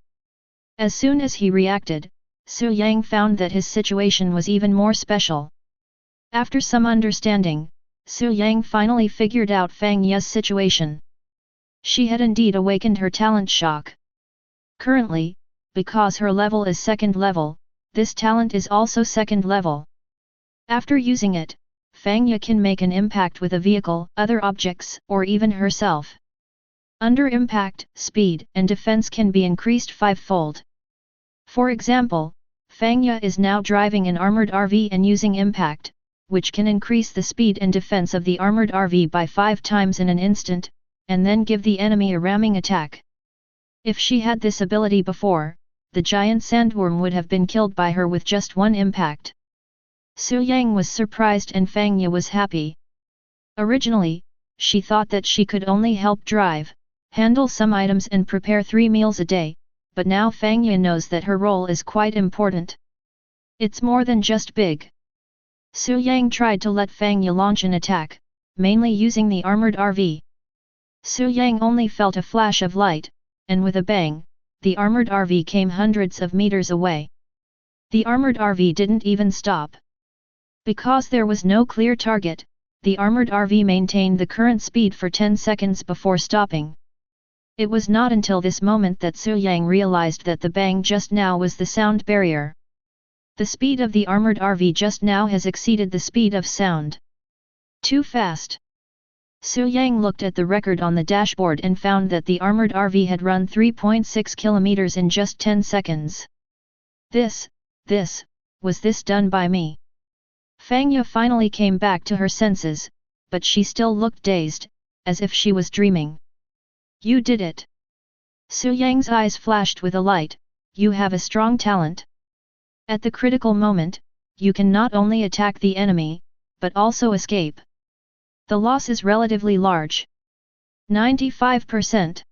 As soon as he reacted, Su Yang found that his situation was even more special. After some understanding, Su Yang finally figured out Fang Ye's situation. She had indeed awakened her talent shock. Currently, because her level is second level, this talent is also second level. After using it, Fang Ye can make an impact with a vehicle, other objects, or even herself. Under impact, speed and defense can be increased 5-fold. For example, Fang Ye is now driving an armored RV and using impact, which can increase the speed and defense of the armored RV by 5 times in an instant, and then give the enemy a ramming attack. If she had this ability before, the giant sandworm would have been killed by her with just one impact. Su Yang was surprised and Fang Ye was happy. Originally, she thought that she could only help drive, handle some items and prepare 3 meals a day, but now Fang Ye knows that her role is quite important. It's more than just big. Su Yang tried to let Fang Ye launch an attack, mainly using the armored RV. Su Yang only felt a flash of light, and with a bang, the armored RV came hundreds of meters away. The armored RV didn't even stop. Because there was no clear target, the armored RV maintained the current speed for 10 seconds before stopping. It was not until this moment that Su Yang realized that the bang just now was the sound barrier. The speed of the armored RV just now has exceeded the speed of sound. Too fast. Su Yang looked at the record on the dashboard and found that the armored RV had run 3.6 kilometers in just 10 seconds. Was this done by me? Fang Ye finally came back to her senses, but she still looked dazed, as if she was dreaming. You did it. Su Yang's eyes flashed with a light. You have a strong talent. At the critical moment, you can not only attack the enemy, but also escape. The loss is relatively large. 95%.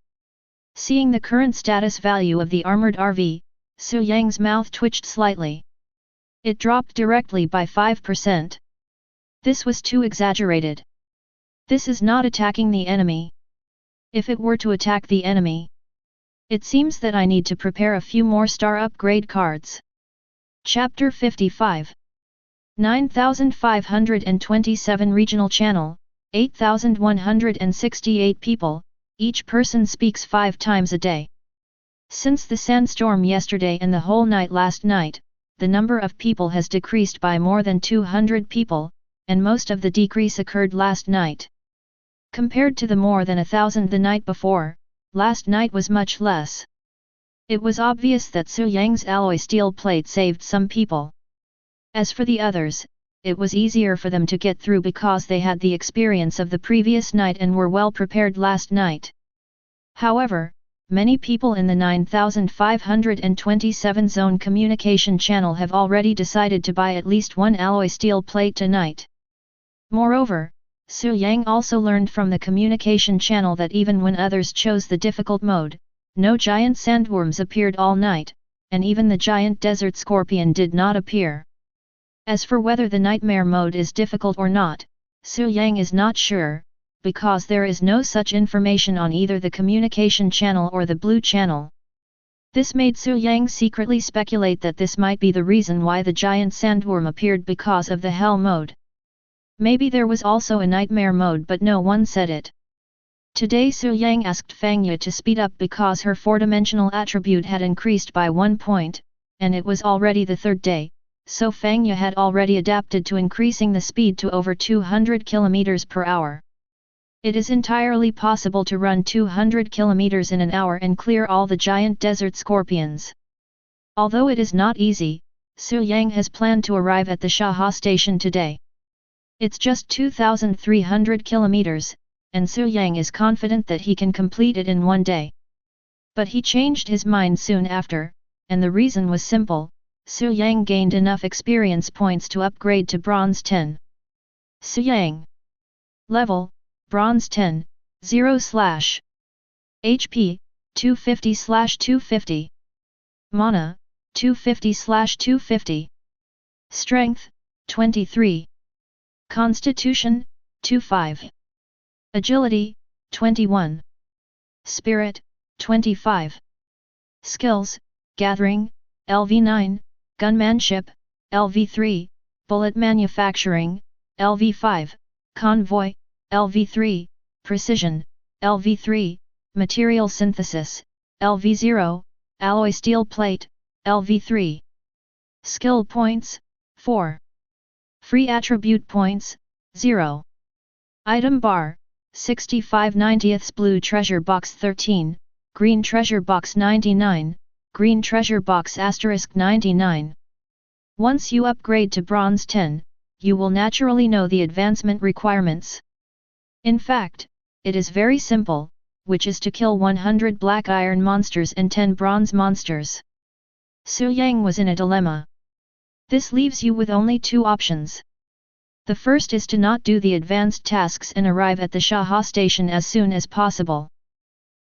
Seeing the current status value of the armored RV, Su Yang's mouth twitched slightly. It dropped directly by 5%. This was too exaggerated. This is not attacking the enemy. If it were to attack the enemy, it seems that I need to prepare a few more star upgrade cards. Chapter 55. 9527 Regional Channel, 8168 people, each person speaks 5 times a day. Since the sandstorm yesterday and the whole night last night, the number of people has decreased by more than 200 people, and most of the decrease occurred last night. Compared to the more than 1,000 the night before, last night was much less. It was obvious that Su Yang's alloy steel plate saved some people. As for the others, it was easier for them to get through because they had the experience of the previous night and were well prepared last night. However, many people in the 9527 zone communication channel have already decided to buy at least one alloy steel plate tonight. Moreover, Su Yang also learned from the communication channel that even when others chose the difficult mode, no giant sandworms appeared all night, and even the giant desert scorpion did not appear. As for whether the nightmare mode is difficult or not, Su Yang is not sure, because there is no such information on either the communication channel or the blue channel. This made Su Yang secretly speculate that this might be the reason why the giant sandworm appeared because of the hell mode. Maybe there was also a nightmare mode, but no one said it. Today Su Yang asked Fangya to speed up because her four-dimensional attribute had increased by 1 point, and it was already the third day, so Fangya had already adapted to increasing the speed to over 200 km per hour. It is entirely possible to run 200 km in an hour and clear all the giant desert scorpions. Although it is not easy, Su Yang has planned to arrive at the Shaha station today. It's just 2,300 kilometers, and Su Yang is confident that he can complete it in one day. But he changed his mind soon after, and the reason was simple: Su Yang gained enough experience points to upgrade to Bronze 10. Su Yang. Level, Bronze 10, 0/. HP, 250/250. Mana, 250/250. Strength, 23. Constitution, 25. Agility, 21. Spirit, 25. Skills, Gathering, LV9, Gunmanship, LV3, Bullet Manufacturing, LV5, Convoy, LV3, Precision, LV3, Material Synthesis, LV0, Alloy Steel Plate, LV3. Skill Points, 4. Free Attribute Points, 0. Item Bar, 65/90 Blue Treasure Box 13, Green Treasure Box 99, Green Treasure Box *99. Once you upgrade to Bronze 10, you will naturally know the advancement requirements. In fact, it is very simple, which is to kill 100 black iron monsters and 10 bronze monsters. Su Yang was in a dilemma. This leaves you with only two options. The first is to not do the advanced tasks and arrive at the Shaha station as soon as possible.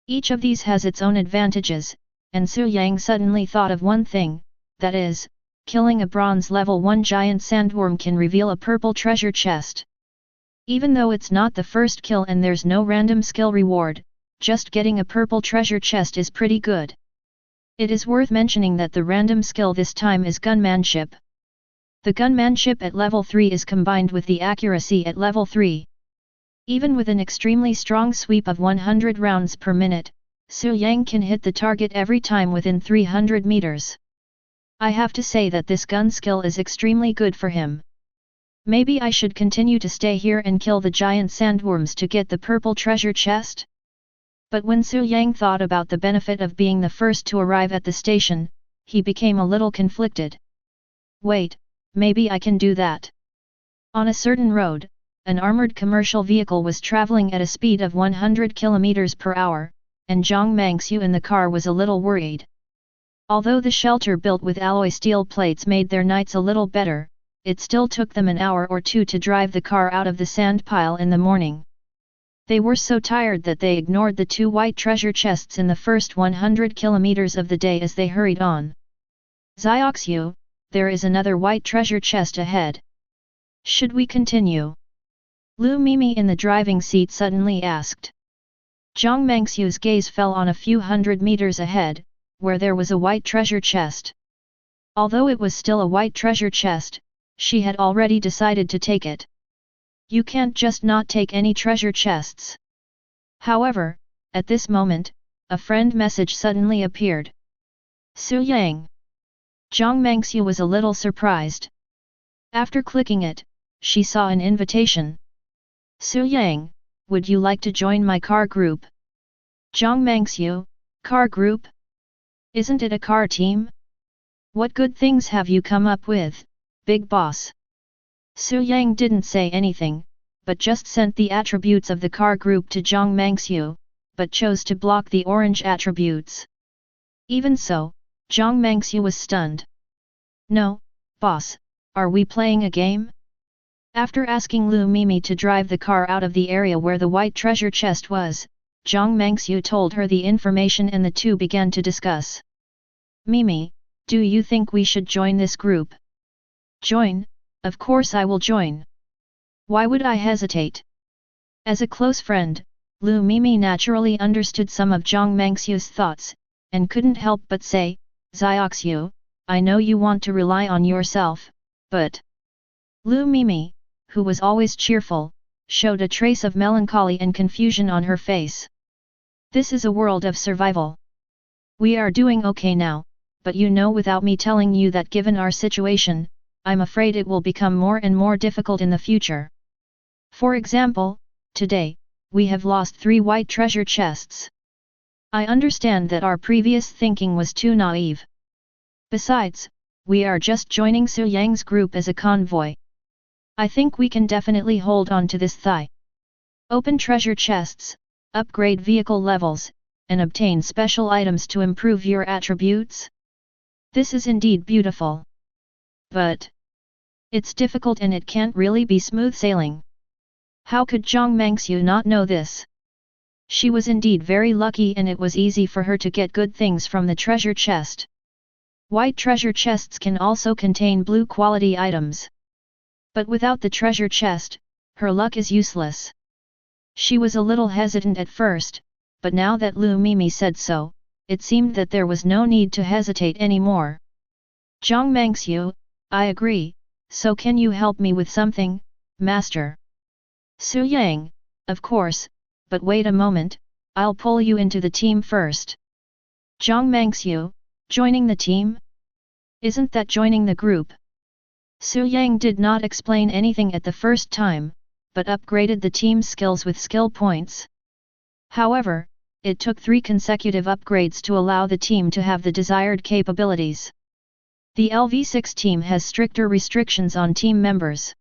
Each of these has its own advantages, and Su Yang suddenly thought of one thing, that is, killing a bronze level 1 giant sandworm can reveal a purple treasure chest. Even though it's not the first kill and there's no random skill reward, just getting a purple treasure chest is pretty good. It is worth mentioning that the random skill this time is gunmanship. The gunmanship at level 3 is combined with the accuracy at level 3. Even with an extremely strong sweep of 100 rounds per minute, Su Yang can hit the target every time within 300 meters. I have to say that this gun skill is extremely good for him. Maybe I should continue to stay here and kill the giant sandworms to get the purple treasure chest? But when Su Yang thought about the benefit of being the first to arrive at the station, he became a little conflicted. Wait, maybe I can do that. On a certain road, an armored commercial vehicle was traveling at a speed of 100 km per hour, and Zhang Mangxiu in the car was a little worried. Although the shelter built with alloy steel plates made their nights a little better, it still took them an hour or two to drive the car out of the sand pile in the morning. They were so tired that they ignored the 2 white treasure chests in the first 100 km of the day as they hurried on. Zioxiu, there is another white treasure chest ahead. Should we continue? Lu Mimi in the driving seat suddenly asked. Zhang Mangxiu's gaze fell on a few hundred meters ahead, where there was a white treasure chest. Although it was still a white treasure chest, she had already decided to take it. You can't just not take any treasure chests. However, at this moment, a friend message suddenly appeared. Su Yang. Zhang Mangxiu was a little surprised. After clicking it, she saw an invitation. Su Yang, would you like to join my car group? Zhang Mangxiu, car group? Isn't it a car team? What good things have you come up with, big boss? Su Yang didn't say anything, but just sent the attributes of the car group to Zhang Mangxiu, but chose to block the orange attributes. Even so, Zhang Mangxiu was stunned. No, boss, are we playing a game? After asking Lu Mimi to drive the car out of the area where the white treasure chest was, Zhang Mangxiu told her the information and the two began to discuss. Mimi, do you think we should join this group? Join? Of course I will join. Why would I hesitate? As a close friend, Lu Mimi naturally understood some of Zhang Mangxiu's thoughts, and couldn't help but say, Zioxiu, I know you want to rely on yourself, but... Lu Mimi, who was always cheerful, showed a trace of melancholy and confusion on her face. This is a world of survival. We are doing okay now, but you know without me telling you that given our situation, I'm afraid it will become more and more difficult in the future. For example, today, we have lost 3 white treasure chests. I understand that our previous thinking was too naive. Besides, we are just joining Su Yang's group as a convoy. I think we can definitely hold on to this thigh. Open treasure chests, upgrade vehicle levels, and obtain special items to improve your attributes. This is indeed beautiful. But it's difficult and it can't really be smooth sailing. How could Zhang Mangxiu not know this? She was indeed very lucky and it was easy for her to get good things from the treasure chest. White treasure chests can also contain blue quality items. But without the treasure chest, her luck is useless. She was a little hesitant at first, but now that Lu Mimi said so, it seemed that there was no need to hesitate anymore. Zhang Mangxiu, I agree, so can you help me with something, master? Su Yang, of course, but wait a moment, I'll pull you into the team first. Zhang Mangxiu, joining the team? Isn't that joining the group? Su Yang did not explain anything at the first time, but upgraded the team's skills with skill points. However, it took 3 consecutive upgrades to allow the team to have the desired capabilities. The LV6 team has stricter restrictions on team members.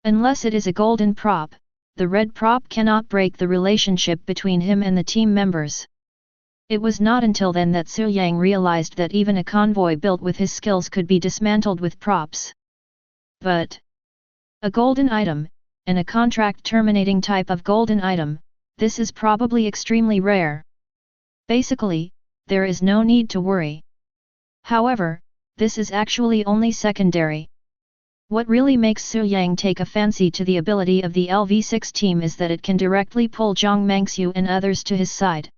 Unless it is a golden prop, the red prop cannot break the relationship between him and the team members. It was not until then that Su Yang realized that even a convoy built with his skills could be dismantled with props. But a golden item, and a contract-terminating type of golden item, this is probably extremely rare. Basically, there is no need to worry. However, this is actually only secondary. What really makes Su Yang take a fancy to the ability of the LV6 team is that it can directly pull Zhang Mangxiu and others to his side.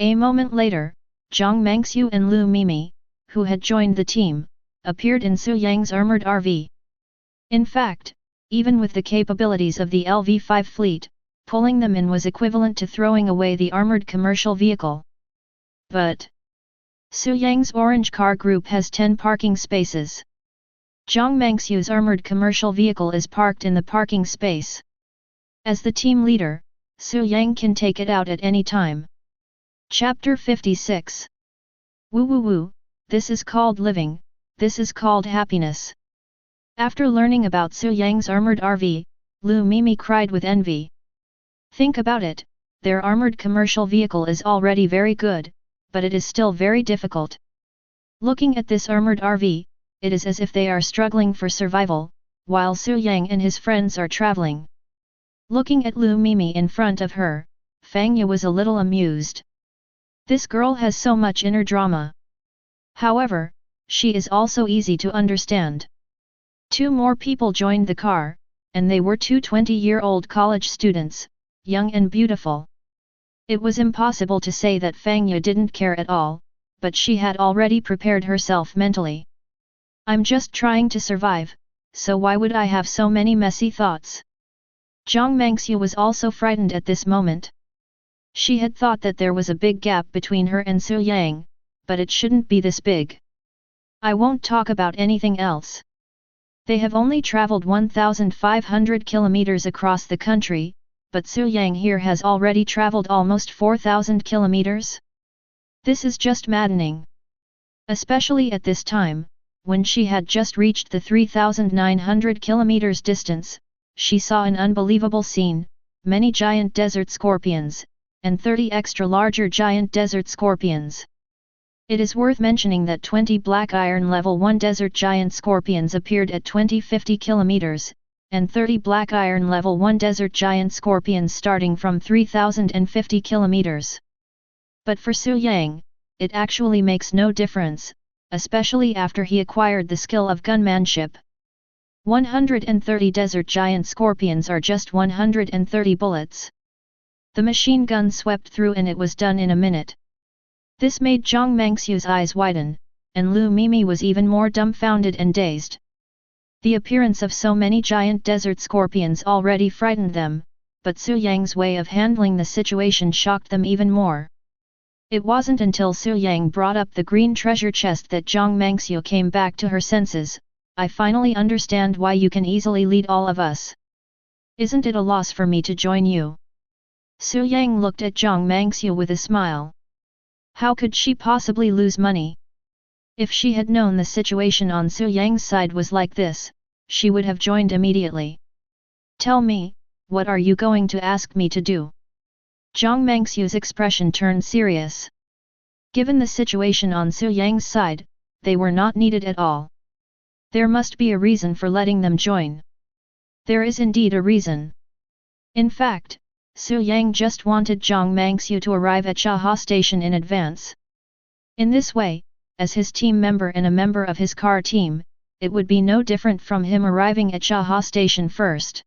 A moment later, Zhang Mangxiu and Lu Mimi, who had joined the team, appeared in Su Yang's armored RV. In fact, even with the capabilities of the LV5 fleet, pulling them in was equivalent to throwing away the armored commercial vehicle. But Su Yang's orange car group has 10 parking spaces. Zhang Mangxiu's armored commercial vehicle is parked in the parking space. As the team leader, Su Yang can take it out at any time. Chapter 56. Woo woo woo, this is called living, this is called happiness. After learning about Su Yang's armored RV, Lu Mimi cried with envy. Think about it, their armored commercial vehicle is already very good, but it is still very difficult. Looking at this armored RV, it is as if they are struggling for survival, while Su Yang and his friends are traveling. Looking at Lu Mimi in front of her, Fangya was a little amused. This girl has so much inner drama. However, she is also easy to understand. 2 more people joined the car, and they were 2 20-year-old college students, young and beautiful. It was impossible to say that Fangya didn't care at all, but she had already prepared herself mentally. I'm just trying to survive, so why would I have so many messy thoughts? Zhang Mangxiu was also frightened at this moment. She had thought that there was a big gap between her and Su Yang, but it shouldn't be this big. I won't talk about anything else. They have only traveled 1,500 kilometers across the country, but Su Yang here has already traveled almost 4,000 kilometers. This is just maddening. Especially at this time, when she had just reached the 3,900 kilometers distance, she saw an unbelievable scene: many giant desert scorpions, and 30 extra larger giant desert scorpions. It is worth mentioning that 20 black iron level 1 desert giant scorpions appeared at 2050 kilometers, and 30 black iron level 1 desert giant scorpions starting from 3050 kilometers. But for Su Yang, it actually makes no difference, especially after he acquired the skill of gunmanship. 130 desert giant scorpions are just 130 bullets. The machine gun swept through and it was done in a minute. This made Zhang Mengxiu's eyes widen, and Lu Mimi was even more dumbfounded and dazed. The appearance of so many giant desert scorpions already frightened them, but Su Yang's way of handling the situation shocked them even more. It wasn't until Su Yang brought up the green treasure chest that Zhang Mengxiu came back to her senses. I finally understand why you can easily lead all of us. Isn't it a loss for me to join you? Su Yang looked at Zhang Mengxiu with a smile. How could she possibly lose money? If she had known the situation on Su Yang's side was like this, she would have joined immediately. Tell me, what are you going to ask me to do? Zhang Mengxiu's expression turned serious. Given the situation on Su Yang's side, they were not needed at all. There must be a reason for letting them join. There is indeed a reason. In fact, Su Yang just wanted Zhang Mengxiu to arrive at Chaha Station in advance. In this way, as his team member and a member of his car team, it would be no different from him arriving at Chaha Station first.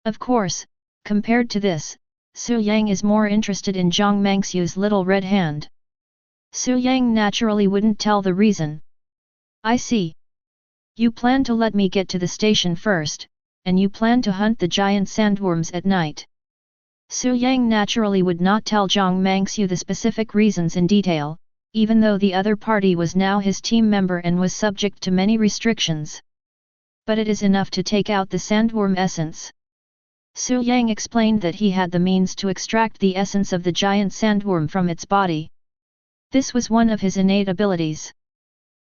Of course, compared to this, Su Yang is more interested in Zhang Mengxiu's little red hand. Su Yang naturally wouldn't tell the reason. I see. You plan to let me get to the station first, and you plan to hunt the giant sandworms at night. Su Yang naturally would not tell Zhang Mengxiu the specific reasons in detail, even though the other party was now his team member and was subject to many restrictions. But it is enough to take out the sandworm essence. Su Yang explained that he had the means to extract the essence of the giant sandworm from its body. This was one of his innate abilities.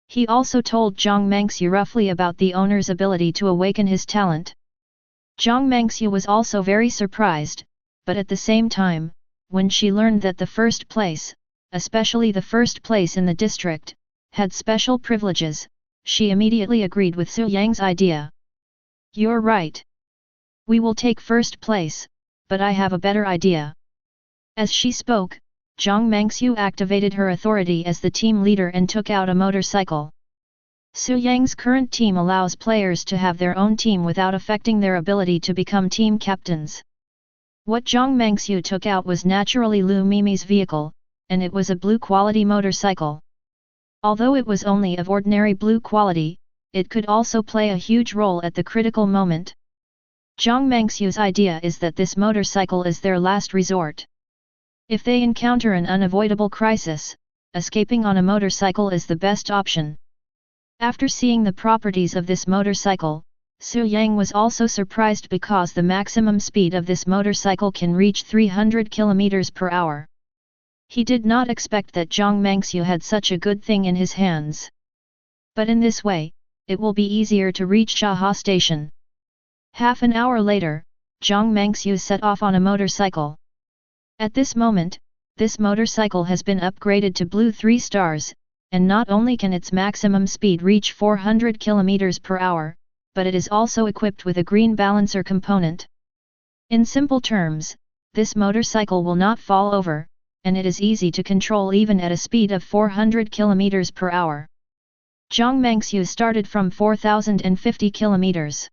He also told Zhang Mengxiu roughly about the owner's ability to awaken his talent. Zhang Mengxiu was also very surprised, but at the same time, when she learned that the first place, especially the first place in the district, had special privileges, she immediately agreed with Su Yang's idea. You're right. We will take first place, but I have a better idea. As she spoke, Zhang Mengxiu activated her authority as the team leader and took out a motorcycle. Su Yang's current team allows players to have their own team without affecting their ability to become team captains. What Zhang Mengxiu took out was naturally Lu Mimi's vehicle, and it was a blue quality motorcycle. Although it was only of ordinary blue quality, it could also play a huge role at the critical moment. Zhang Mengxiu's idea is that this motorcycle is their last resort. If they encounter an unavoidable crisis, escaping on a motorcycle is the best option. After seeing the properties of this motorcycle, Su Yang was also surprised because the maximum speed of this motorcycle can reach 300 km per hour. He did not expect that Zhang Mengxiu had such a good thing in his hands. But in this way, it will be easier to reach Chaha Station. Half an hour later, Zhang Mengxiu set off on a motorcycle. At this moment, this motorcycle has been upgraded to Blue 3 stars, and not only can its maximum speed reach 400 km per hour, but it is also equipped with a green balancer component. In simple terms, this motorcycle will not fall over, and it is easy to control even at a speed of 400 km per hour. Zhang Mengxiu started from 4050 km.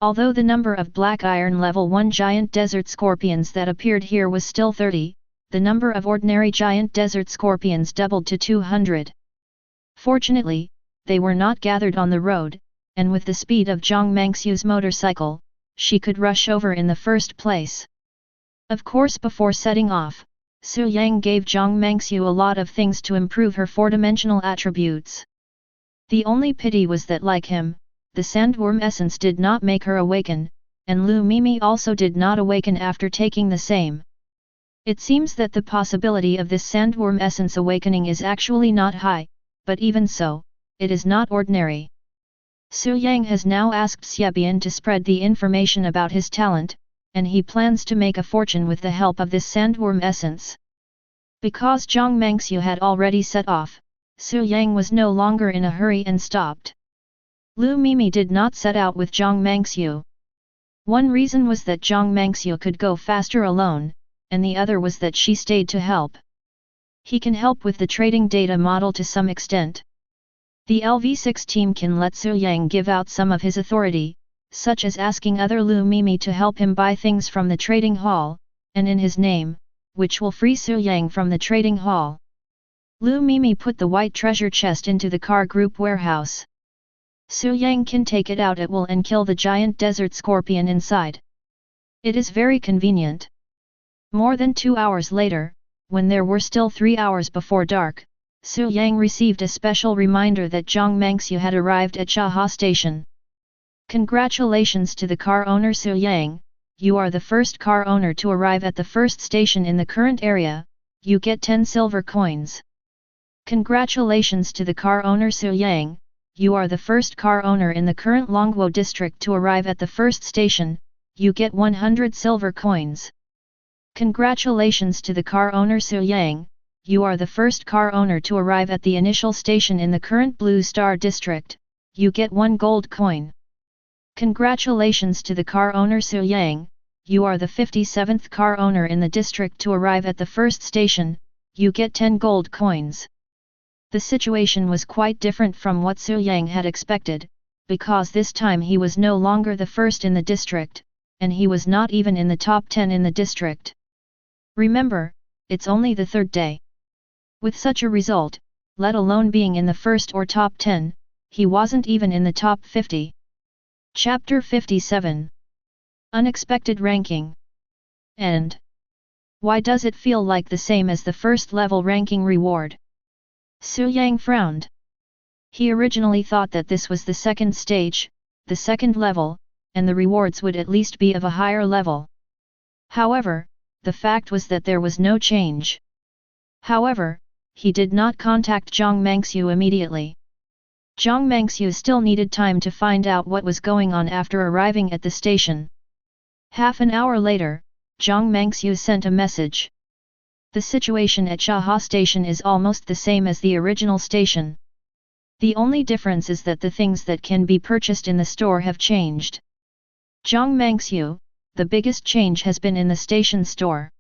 Although the number of black iron level 1 giant desert scorpions that appeared here was still 30, the number of ordinary giant desert scorpions doubled to 200. Fortunately, they were not gathered on the road, and with the speed of Zhang Mengxiu's motorcycle, she could rush over in the first place. Of course, before setting off, Su Yang gave Zhang Mengxiu a lot of things to improve her four-dimensional attributes. The only pity was that, like him, the sandworm essence did not make her awaken, and Lu Mimi also did not awaken after taking the same. It seems that the possibility of this sandworm essence awakening is actually not high, but even so, it is not ordinary. Su Yang has now asked Xiaobian to spread the information about his talent, and he plans to make a fortune with the help of this sandworm essence. Because Zhang Mengxiu had already set off, Su Yang was no longer in a hurry and stopped. Lu Mimi did not set out with Zhang Mengxiu. One reason was that Zhang Mengxiu could go faster alone, and the other was that she stayed to help. He can help with the trading data model to some extent. The LV6 team can let Su Yang give out some of his authority, such as asking other Lu Mimi to help him buy things from the trading hall, and in his name, which will free Su Yang from the trading hall. Lu Mimi put the white treasure chest into the car group warehouse. Su Yang can take it out at will and kill the giant desert scorpion inside. It is very convenient. More than 2 hours later, when there were still 3 hours before dark, Su Yang received a special reminder that Zhang Mengxiu had arrived at Chaha Station. Congratulations to the car owner Su Yang, you are the first car owner to arrive at the first station in the current area, you get 10 silver coins. Congratulations to the car owner Su Yang, you are the first car owner in the current Longguo district to arrive at the first station, you get 100 silver coins. Congratulations to the car owner Su Yang, you are the first car owner to arrive at the initial station in the current Blue Star district, you get 1 gold coin. Congratulations to the car owner Su Yang, you are the 57th car owner in the district to arrive at the first station, you get 10 gold coins. The situation was quite different from what Su Yang had expected, because this time he was no longer the first in the district, and he was not even in the top 10 in the district. Remember, it's only the 3rd day. With such a result, let alone being in the first or top 10, he wasn't even in the top 50. Chapter 57. Unexpected ranking. End. Why does it feel like the same as the first level ranking reward? Su Yang frowned. He originally thought that this was the second stage, the second level, and the rewards would at least be of a higher level. However, the fact was that there was no change. However, he did not contact Zhang Mengxiu immediately. Zhang Mengxiu still needed time to find out what was going on after arriving at the station. Half an hour later, Zhang Mengxiu sent a message. The situation at Chaha Station is almost the same as the original station. The only difference is that the things that can be purchased in the store have changed. Zhang Mengxiu, the biggest change has been in the station store.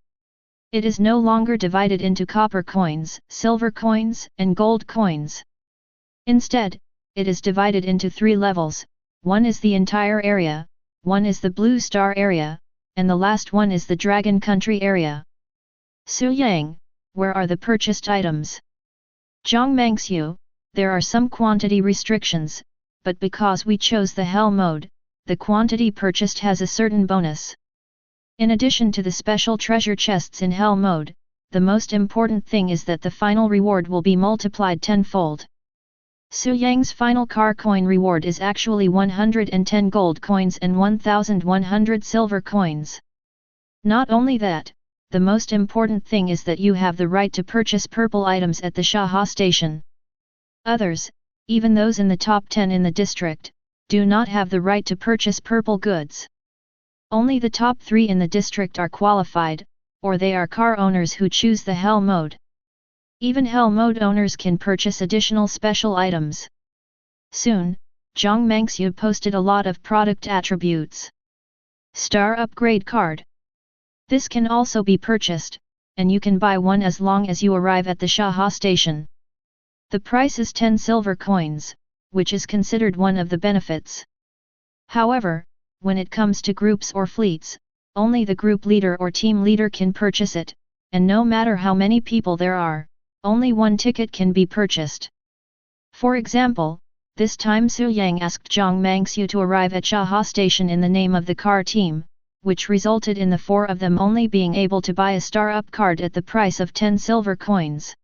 It is no longer divided into copper coins, silver coins, and gold coins. Instead, it is divided into 3 levels, one is the entire area, one is the Blue Star area, and the last one is the Dragon Country area. Su Yang, where are the purchased items? Zhang Mengxiu, there are some quantity restrictions, but because we chose the Hell mode, the quantity purchased has a certain bonus. In addition to the special treasure chests in Hell mode, the most important thing is that the final reward will be multiplied tenfold. Su Yang's final car coin reward is actually 110 gold coins and 1100 silver coins. Not only that, the most important thing is that you have the right to purchase purple items at the Chaha station. Others, even those in the top 10 in the district, do not have the right to purchase purple goods. Only the top 3 in the district are qualified, or they are car owners who choose the Hell mode. Even Hell mode owners can purchase additional special items. Soon, Zhang Mengxiu posted a lot of product attributes. Star Upgrade Card. This can also be purchased, and you can buy one as long as you arrive at the Chaha station. The price is 10 silver coins, which is considered one of the benefits. However, when it comes to groups or fleets, only the group leader or team leader can purchase it, and no matter how many people there are, only one ticket can be purchased. For example, this time Su Yang asked Zhang Mengxiu to arrive at Chaha station in the name of the car team, which resulted in the 4 of them only being able to buy a star-up card at the price of 10 silver coins.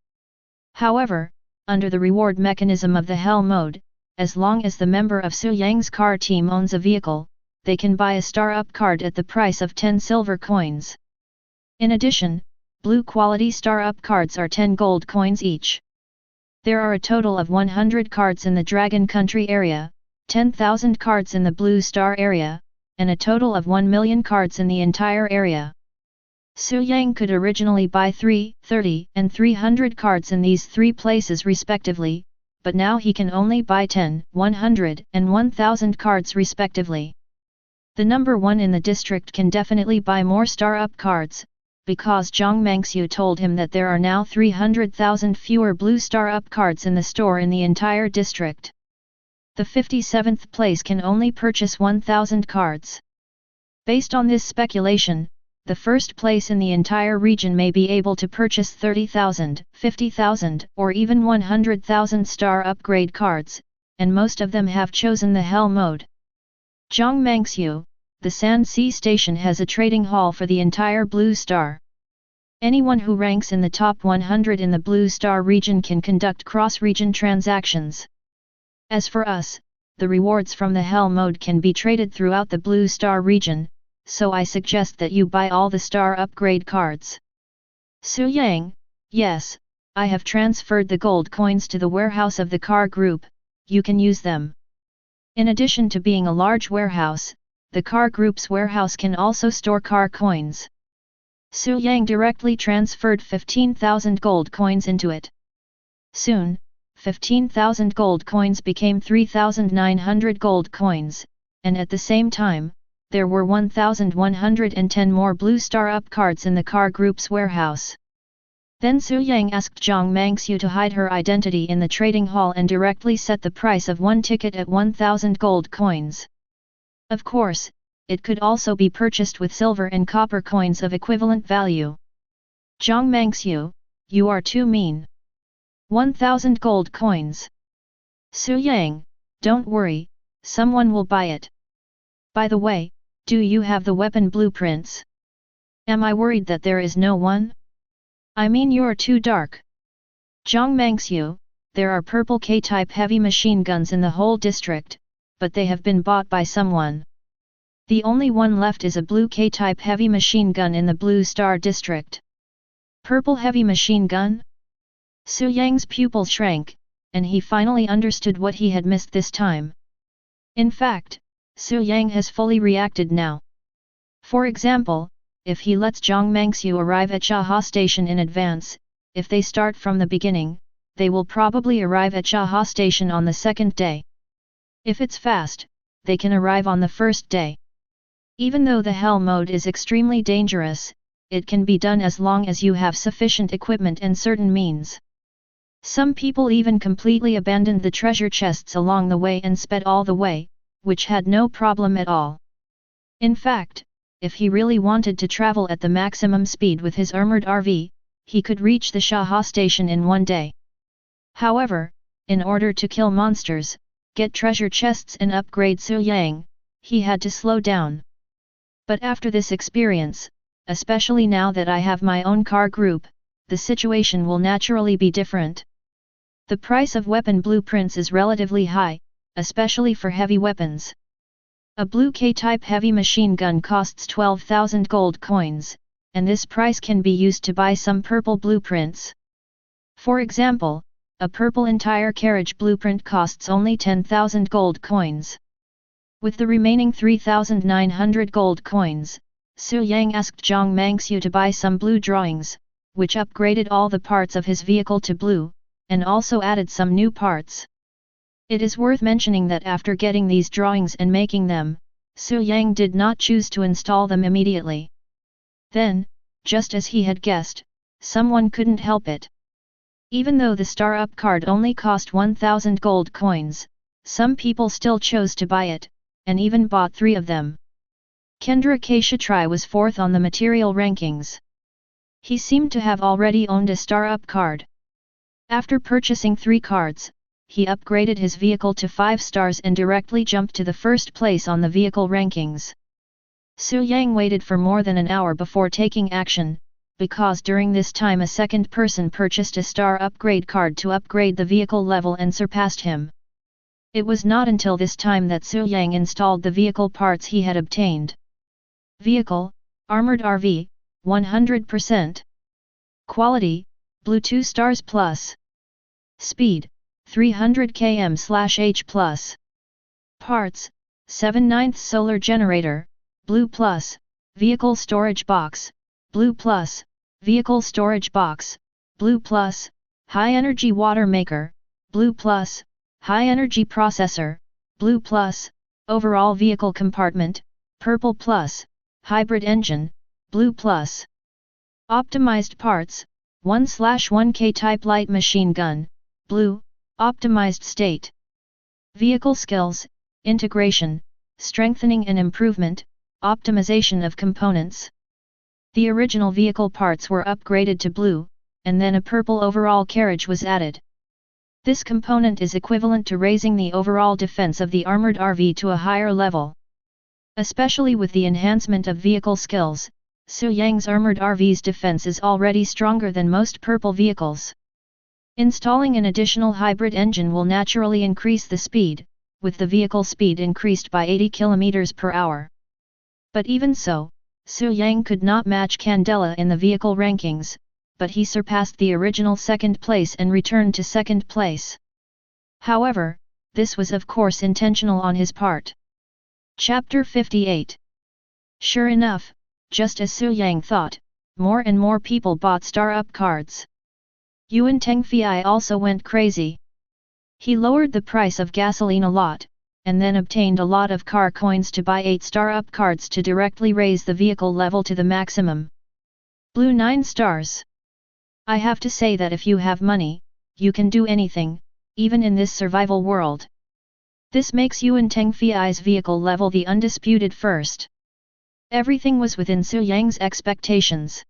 However, under the reward mechanism of the Hell mode, as long as the member of Su Yang's car team owns a vehicle, they can buy a star-up card at the price of 10 silver coins. In addition, blue quality star-up cards are 10 gold coins each. There are a total of 100 cards in the Dragon Country area, 10,000 cards in the Blue Star area, and a total of 1 million cards in the entire area. Su Yang could originally buy 3, 30, and 300 cards in these three places respectively, but now he can only buy 10, 100, and 1000 cards respectively. The number 1 in the district can definitely buy more star-up cards, because Zhang Mangxiu told him that there are now 300,000 fewer blue star-up cards in the store in the entire district. The 57th place can only purchase 1,000 cards. Based on this speculation, the first place in the entire region may be able to purchase 30,000, 50,000, or even 100,000 star upgrade cards, and most of them have chosen the Hell mode. Zhang Mangxiu, the Sand Sea Station has a trading hall for the entire Blue Star. Anyone who ranks in the top 100 in the Blue Star region can conduct cross-region transactions. As for us, the rewards from the Hell mode can be traded throughout the Blue Star region, so I suggest that you buy all the star upgrade cards. Su Yang, yes, I have transferred the gold coins to the warehouse of the car group, you can use them. In addition to being a large warehouse, the car group's warehouse can also store car coins. Su Yang directly transferred 15,000 gold coins into it. Soon, 15,000 gold coins became 3,900 gold coins, and at the same time, there were 1,110 more Blue Star Up cards in the car group's warehouse. Then Su Yang asked Zhang Mangxiu to hide her identity in the trading hall and directly set the price of one ticket at 1,000 gold coins. Of course, it could also be purchased with silver and copper coins of equivalent value. Zhang Mangxiu, you are too mean. 1,000 gold coins. Su Yang, don't worry, someone will buy it. By the way, do you have the weapon blueprints? Am I worried that there is no one? I mean you're too dark. Zhang Mangxiu, there are purple K-type heavy machine guns in the whole district, but they have been bought by someone. The only one left is a blue K-type heavy machine gun in the Blue Star district. Purple heavy machine gun? Su Yang's pupils shrank, and he finally understood what he had missed this time. In fact, Su Yang has fully reacted now. For example, if he lets Zhang Mangxiu arrive at Shaha Station in advance, if they start from the beginning, they will probably arrive at Shaha Station on the second day. If it's fast, they can arrive on the first day. Even though the Hell mode is extremely dangerous, it can be done as long as you have sufficient equipment and certain means. Some people even completely abandoned the treasure chests along the way and sped all the way, which had no problem at all. In fact, if he really wanted to travel at the maximum speed with his armored RV, he could reach the Shaha Station in one day. However, in order to kill monsters, get treasure chests and upgrade Su Yang, he had to slow down. But after this experience, especially now that I have my own car group, the situation will naturally be different. The price of weapon blueprints is relatively high, especially for heavy weapons. A blue K-type heavy machine gun costs 12,000 gold coins, and this price can be used to buy some purple blueprints. For example, a purple entire carriage blueprint costs only 10,000 gold coins. With the remaining 3,900 gold coins, Su Yang asked Zhang Mangxiu to buy some blue drawings, which upgraded all the parts of his vehicle to blue, and also added some new parts. It is worth mentioning that after getting these drawings and making them, Su Yang did not choose to install them immediately. Then, just as he had guessed, someone couldn't help it. Even though the Star Up card only cost 1,000 gold coins, some people still chose to buy it, and even bought 3 of them. Kendra Kshatri was 4th on the material rankings. He seemed to have already owned a Star Up card. After purchasing 3 cards, he upgraded his vehicle to 5 stars and directly jumped to the first place on the vehicle rankings. Su Yang waited for more than an hour before taking action, because during this time a second person purchased a star upgrade card to upgrade the vehicle level and surpassed him. It was not until this time that Su Yang installed the vehicle parts he had obtained. Vehicle, Armored RV, 100%. Quality, Blue 2 stars plus. Speed, 300 km/h+. Parts, 7/9 solar generator, Blue+, vehicle storage box, Blue+, vehicle storage box, Blue+, high energy water maker, Blue+, high energy processor, Blue+, overall vehicle compartment, Purple+, hybrid engine, Blue+. Optimized parts, 1/1 K-type light machine gun, Blue, optimized state. Vehicle skills, integration, strengthening and improvement, optimization of components. The original vehicle parts were upgraded to blue, and then a purple overall carriage was added. This component is equivalent to raising the overall defense of the armored RV to a higher level. Especially with the enhancement of vehicle skills, Suyang's armored RV's defense is already stronger than most purple vehicles. Installing an additional hybrid engine will naturally increase the speed, with the vehicle speed increased by 80 km per hour. But even so, Suyang could not match Candela in the vehicle rankings, but he surpassed the original second place and returned to second place. However, this was of course intentional on his part. Chapter 58. Sure enough, just as Suyang thought, more and more people bought star-up cards. Yuan Tengfei also went crazy. He lowered the price of gasoline a lot, and then obtained a lot of car coins to buy 8 star-up cards to directly raise the vehicle level to the maximum. Blue 9 stars. I have to say that if you have money, you can do anything, even in this survival world. This makes Yuan Tengfei's vehicle level the undisputed first. Everything was within Suyang's expectations.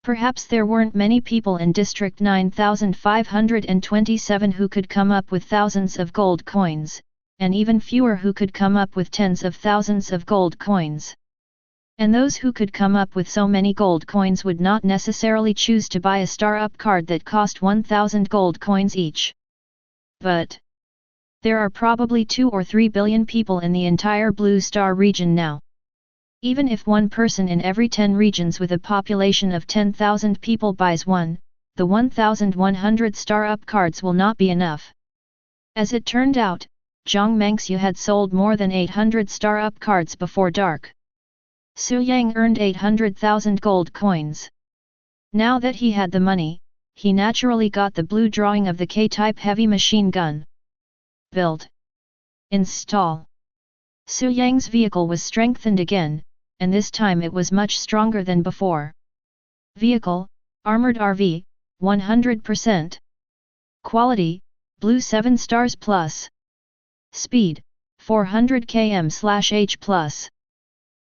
Perhaps there weren't many people in District 9527 who could come up with thousands of gold coins, and even fewer who could come up with tens of thousands of gold coins. And those who could come up with so many gold coins would not necessarily choose to buy a star-up card that cost 1,000 gold coins each. But there are probably 2 or 3 billion people in the entire Blue Star region now. Even if one person in every 10 regions with a population of 10,000 people buys one, the 1,100 star-up cards will not be enough. As it turned out, Zhang Mengxiu had sold more than 800 star-up cards before dark. Suyang earned 800,000 gold coins. Now that he had the money, he naturally got the blue drawing of the K-type heavy machine gun. Build. Install. Suyang's vehicle was strengthened again, and this time it was much stronger than before. Vehicle, armored RV, 100%. Quality, blue 7 stars plus. Speed, 400 km/h+.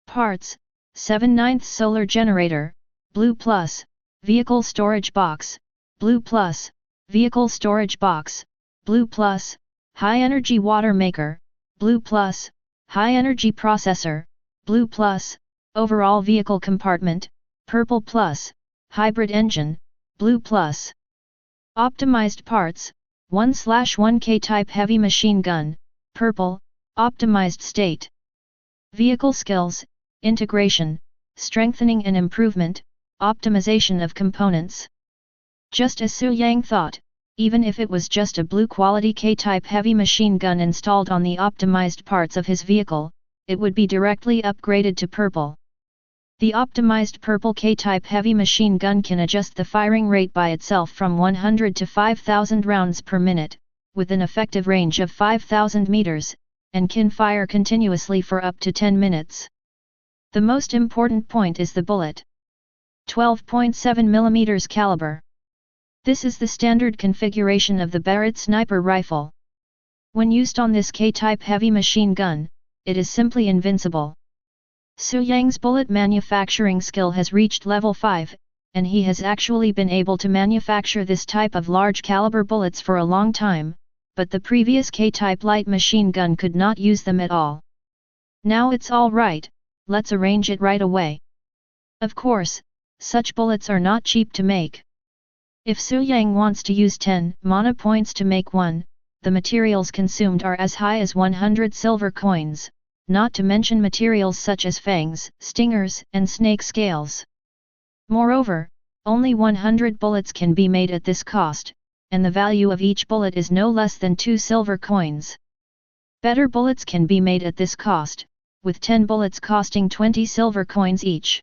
Parts, 7/9 solar generator, Blue+, vehicle storage box, Blue+, vehicle storage box, Blue+, high energy water maker, Blue+, high energy processor, Blue+, overall vehicle compartment, Purple+, hybrid engine, Blue+. Optimized parts, 1/1 K-type heavy machine gun, Purple, optimized state. Vehicle skills, integration, strengthening and improvement, optimization of components. Just as Suyang thought, even if it was just a blue quality K-type heavy machine gun installed on the optimized parts of his vehicle, it would be directly upgraded to purple. The optimized purple K-type heavy machine gun can adjust the firing rate by itself from 100 to 5,000 rounds per minute, with an effective range of 5,000 meters, and can fire continuously for up to 10 minutes. The most important point is the bullet. 12.7 mm caliber. This is the standard configuration of the Barrett sniper rifle. When used on this K-type heavy machine gun, it is simply invincible. Suyang's bullet manufacturing skill has reached level 5, and he has actually been able to manufacture this type of large caliber bullets for a long time, but the previous K-type light machine gun could not use them at all. Now it's all right, let's arrange it right away. Of course, such bullets are not cheap to make. If Suyang wants to use 10 mana points to make one, the materials consumed are as high as 100 silver coins, not to mention materials such as fangs, stingers, and snake scales. Moreover, only 100 bullets can be made at this cost, and the value of each bullet is no less than 2 silver coins. Better bullets can be made at this cost, with 10 bullets costing 20 silver coins each.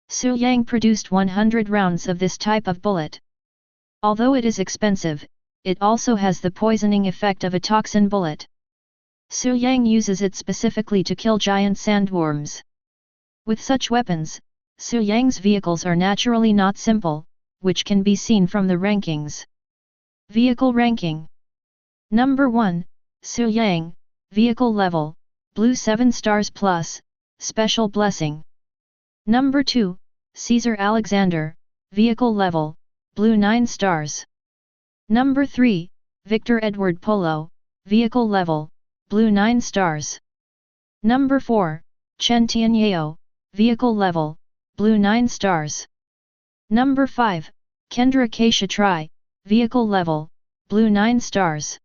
Su Yang produced 100 rounds of this type of bullet. Although it is expensive, it also has the poisoning effect of a toxin bullet. Su Yang uses it specifically to kill giant sandworms. With such weapons, Su Yang's vehicles are naturally not simple, which can be seen from the rankings. Vehicle ranking. Number 1, Su Yang, Vehicle Level, Blue 7 stars plus, Special Blessing. Number 2, Caesar Alexander, Vehicle Level, Blue 9 stars. Number 3, Victor Edward Polo, Vehicle Level, Blue 9 stars. Number 4, Chen Tianyao, Vehicle Level, Blue 9 stars. Number 5, Kendra Kshatri, Vehicle Level, Blue 9 stars.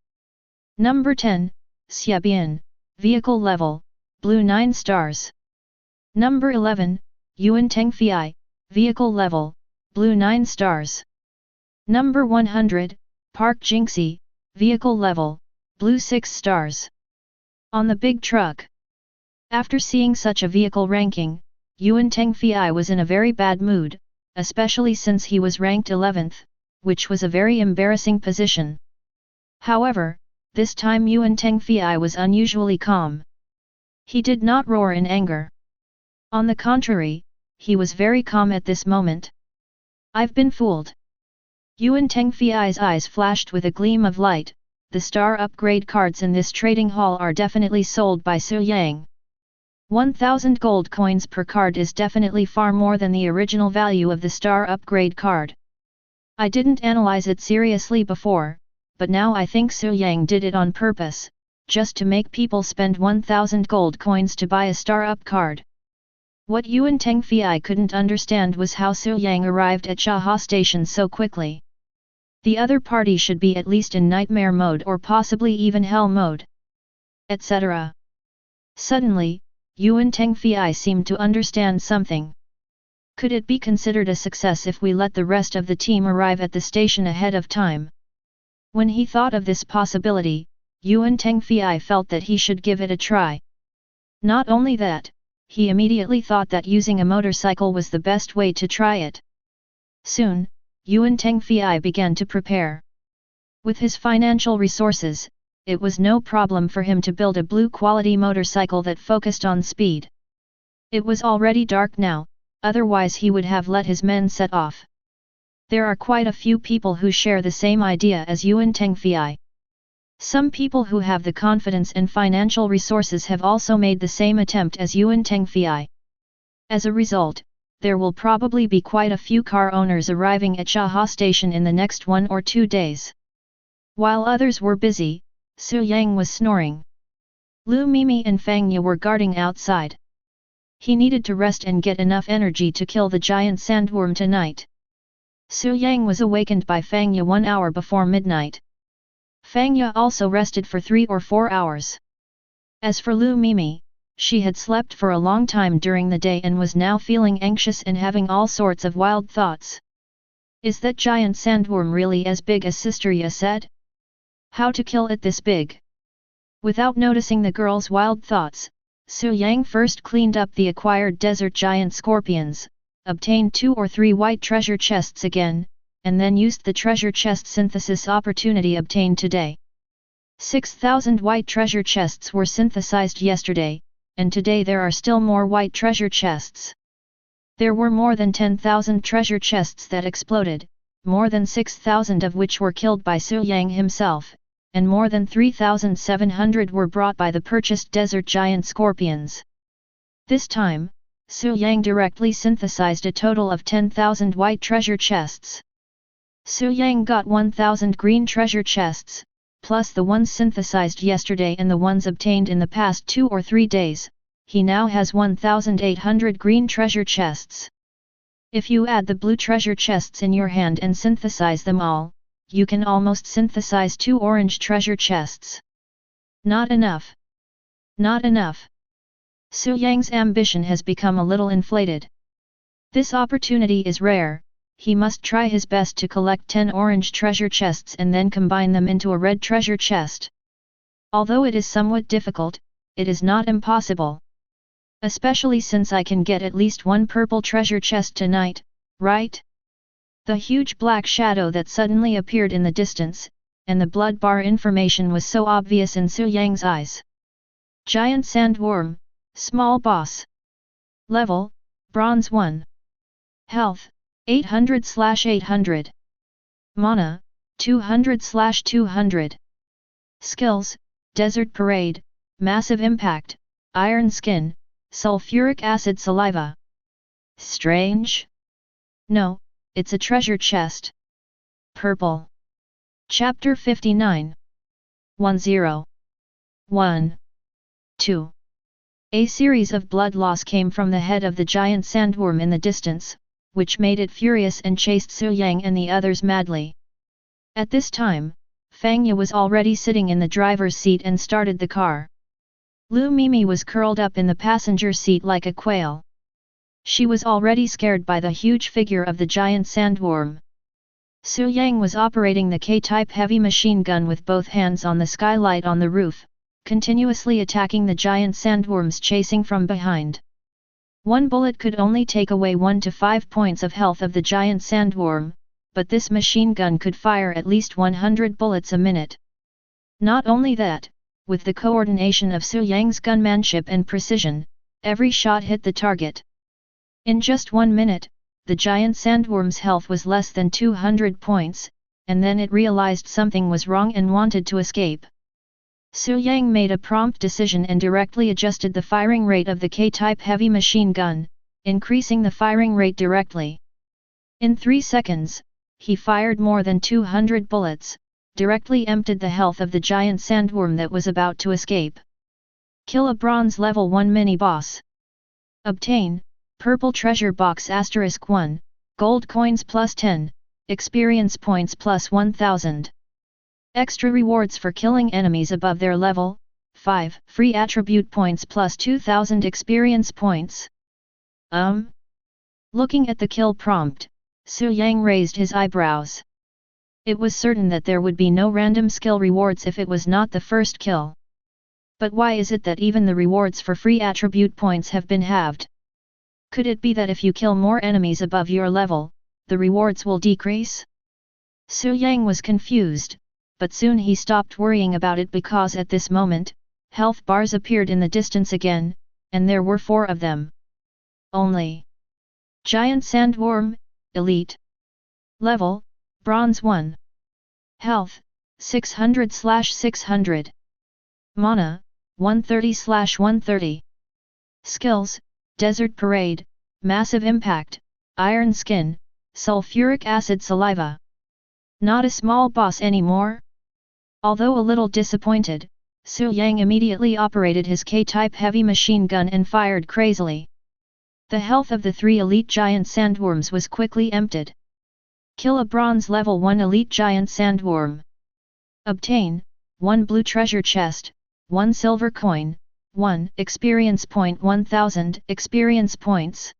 Number 10, Xiabian, Vehicle Level, Blue 9 stars. Number 11, Yuan Tengfei, Vehicle Level, Blue 9 stars. Number 100, Park Jingxi, Vehicle Level, Blue 6 stars. On the big truck. After seeing such a vehicle ranking, Yuan Tengfei was in a very bad mood, especially since he was ranked 11th, which was a very embarrassing position. However, this time Yuan Tengfei was unusually calm. He did not roar in anger. On the contrary, he was very calm at this moment. I've been fooled. Yuan Tengfei's eyes flashed with a gleam of light. The star upgrade cards in this trading hall are definitely sold by Su Yang. 1,000 gold coins per card is definitely far more than the original value of the star upgrade card. I didn't analyze it seriously before, but now I think Su Yang did it on purpose, just to make people spend 1,000 gold coins to buy a star up card. What Yuan Tengfei couldn't understand was how Su Yang arrived at Chaha Station so quickly. The other party should be at least in nightmare mode or possibly even hell mode, etc. Suddenly, Yuan Tengfei seemed to understand something. Could it be considered a success if we let the rest of the team arrive at the station ahead of time? When he thought of this possibility, Yuan Tengfei felt that he should give it a try. Not only that, he immediately thought that using a motorcycle was the best way to try it. Soon, Yuan Tengfei began to prepare. With his financial resources, it was no problem for him to build a blue-quality motorcycle that focused on speed. It was already dark now, otherwise he would have let his men set off. There are quite a few people who share the same idea as Yuan Tengfei. Some people who have the confidence and financial resources have also made the same attempt as Yuan Tengfei. As a result, there will probably be quite a few car owners arriving at Chaha Station in the next 1 or 2 days. While others were busy, Su Yang was snoring. Lu Mimi and Fang Ye were guarding outside. He needed to rest and get enough energy to kill the giant sandworm tonight. Su Yang was awakened by Fang Ye 1 hour before midnight. Fang Ye also rested for 3 or 4 hours. As for Lu Mimi, she had slept for a long time during the day and was now feeling anxious and having all sorts of wild thoughts. Is that giant sandworm really as big as Sister Ye said? How to kill it this big? Without noticing the girl's wild thoughts, Su Yang first cleaned up the acquired desert giant scorpions, obtained 2 or 3 white treasure chests again, and then used the treasure chest synthesis opportunity obtained today. 6,000 white treasure chests were synthesized yesterday, and today there are still more white treasure chests. There were more than 10,000 treasure chests that exploded, more than 6,000 of which were killed by Su Yang himself, and more than 3,700 were brought by the purchased desert giant scorpions. This time, Su Yang directly synthesized a total of 10,000 white treasure chests. Su Yang got 1,000 green treasure chests, plus the ones synthesized yesterday and the ones obtained in the past 2 or 3 days. He now has 1,800 green treasure chests. If you add the blue treasure chests in your hand and synthesize them all, you can almost synthesize 2 orange treasure chests. Not enough. Not enough. Su Yang's ambition has become a little inflated. This opportunity is rare, he must try his best to collect 10 orange treasure chests and then combine them into a red treasure chest. Although it is somewhat difficult, it is not impossible. Especially since I can get at least one purple treasure chest tonight, right? The huge black shadow that suddenly appeared in the distance, and the blood bar information was so obvious in Su Yang's eyes. Giant Sandworm, Small Boss. Level, Bronze 1. Health, 800/800. Mana, 200/200. Skills, Desert Parade, Massive Impact, Iron Skin, Sulfuric Acid Saliva. Strange? No, it's a treasure chest. Purple. Chapter 59. 10. 1. 2. A series of blood loss came from the head of the giant sandworm in the distance, which made it furious and chased Su Yang and the others madly. At this time, Fang Ye was already sitting in the driver's seat and started the car. Lu Mimi was curled up in the passenger seat like a quail. She was already scared by the huge figure of the giant sandworm. Su Yang was operating the K-type heavy machine gun with both hands on the skylight on the roof, continuously attacking the giant sandworms chasing from behind. One bullet could only take away 1 to 5 points of health of the giant sandworm, but this machine gun could fire at least 100 bullets a minute. Not only that, with the coordination of Su Yang's gunmanship and precision, every shot hit the target. In just 1 minute, the giant sandworm's health was less than 200 points, and then it realized something was wrong and wanted to escape. Su Yang made a prompt decision and directly adjusted the firing rate of the K-type heavy machine gun, increasing the firing rate directly. In 3 seconds, he fired more than 200 bullets, directly emptied the health of the giant sandworm that was about to escape. Kill a bronze level 1 mini-boss. Obtain, Purple Treasure Box *1, Gold Coins plus 10, Experience Points plus 1000. Extra rewards for killing enemies above their level, 5 free attribute points plus 2000 experience points. Looking at the kill prompt, Su Yang raised his eyebrows. It was certain that there would be no random skill rewards if it was not the first kill. But why is it that even the rewards for free attribute points have been halved? Could it be that if you kill more enemies above your level, the rewards will decrease? Su Yang was confused, but soon he stopped worrying about it because at this moment, health bars appeared in the distance again, and there were 4 of them. Only. Giant Sandworm, Elite. Level, Bronze 1. Health, 600/600. Mana, 130/130. Skills, Desert Parade, Massive Impact, Iron Skin, Sulfuric Acid Saliva. Not a small boss anymore? Although a little disappointed, Su Yang immediately operated his K-type heavy machine gun and fired crazily. The health of the 3 elite giant sandworms was quickly emptied. Kill a bronze level 1 elite giant sandworm. Obtain, 1 blue treasure chest, 1 silver coin, 1 experience point 1000 experience points.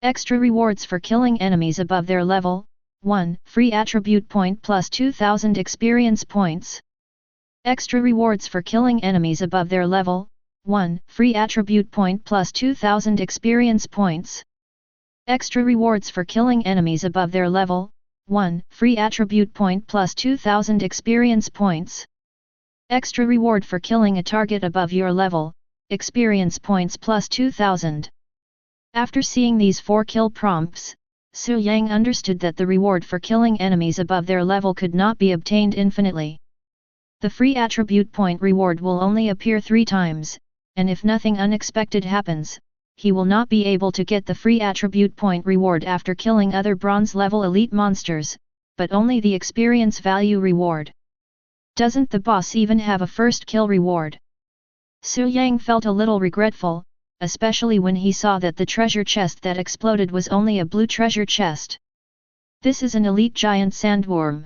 Extra rewards for killing enemies above their level, 1 free attribute point plus 2000 experience points. Extra rewards for killing enemies above their level, 1 free attribute point plus 2000 experience points. Extra rewards for killing enemies above their level, 1 free attribute point plus 2000 experience points. Extra reward for killing a target above your level, experience points plus 2000. After seeing these 4 kill prompts, Su Yang understood that the reward for killing enemies above their level could not be obtained infinitely. The free attribute point reward will only appear 3 times, and if nothing unexpected happens, he will not be able to get the free attribute point reward after killing other bronze level elite monsters, but only the experience value reward. Doesn't the boss even have a first kill reward? Su Yang felt a little regretful, especially when he saw that the treasure chest that exploded was only a blue treasure chest. This is an elite giant sandworm.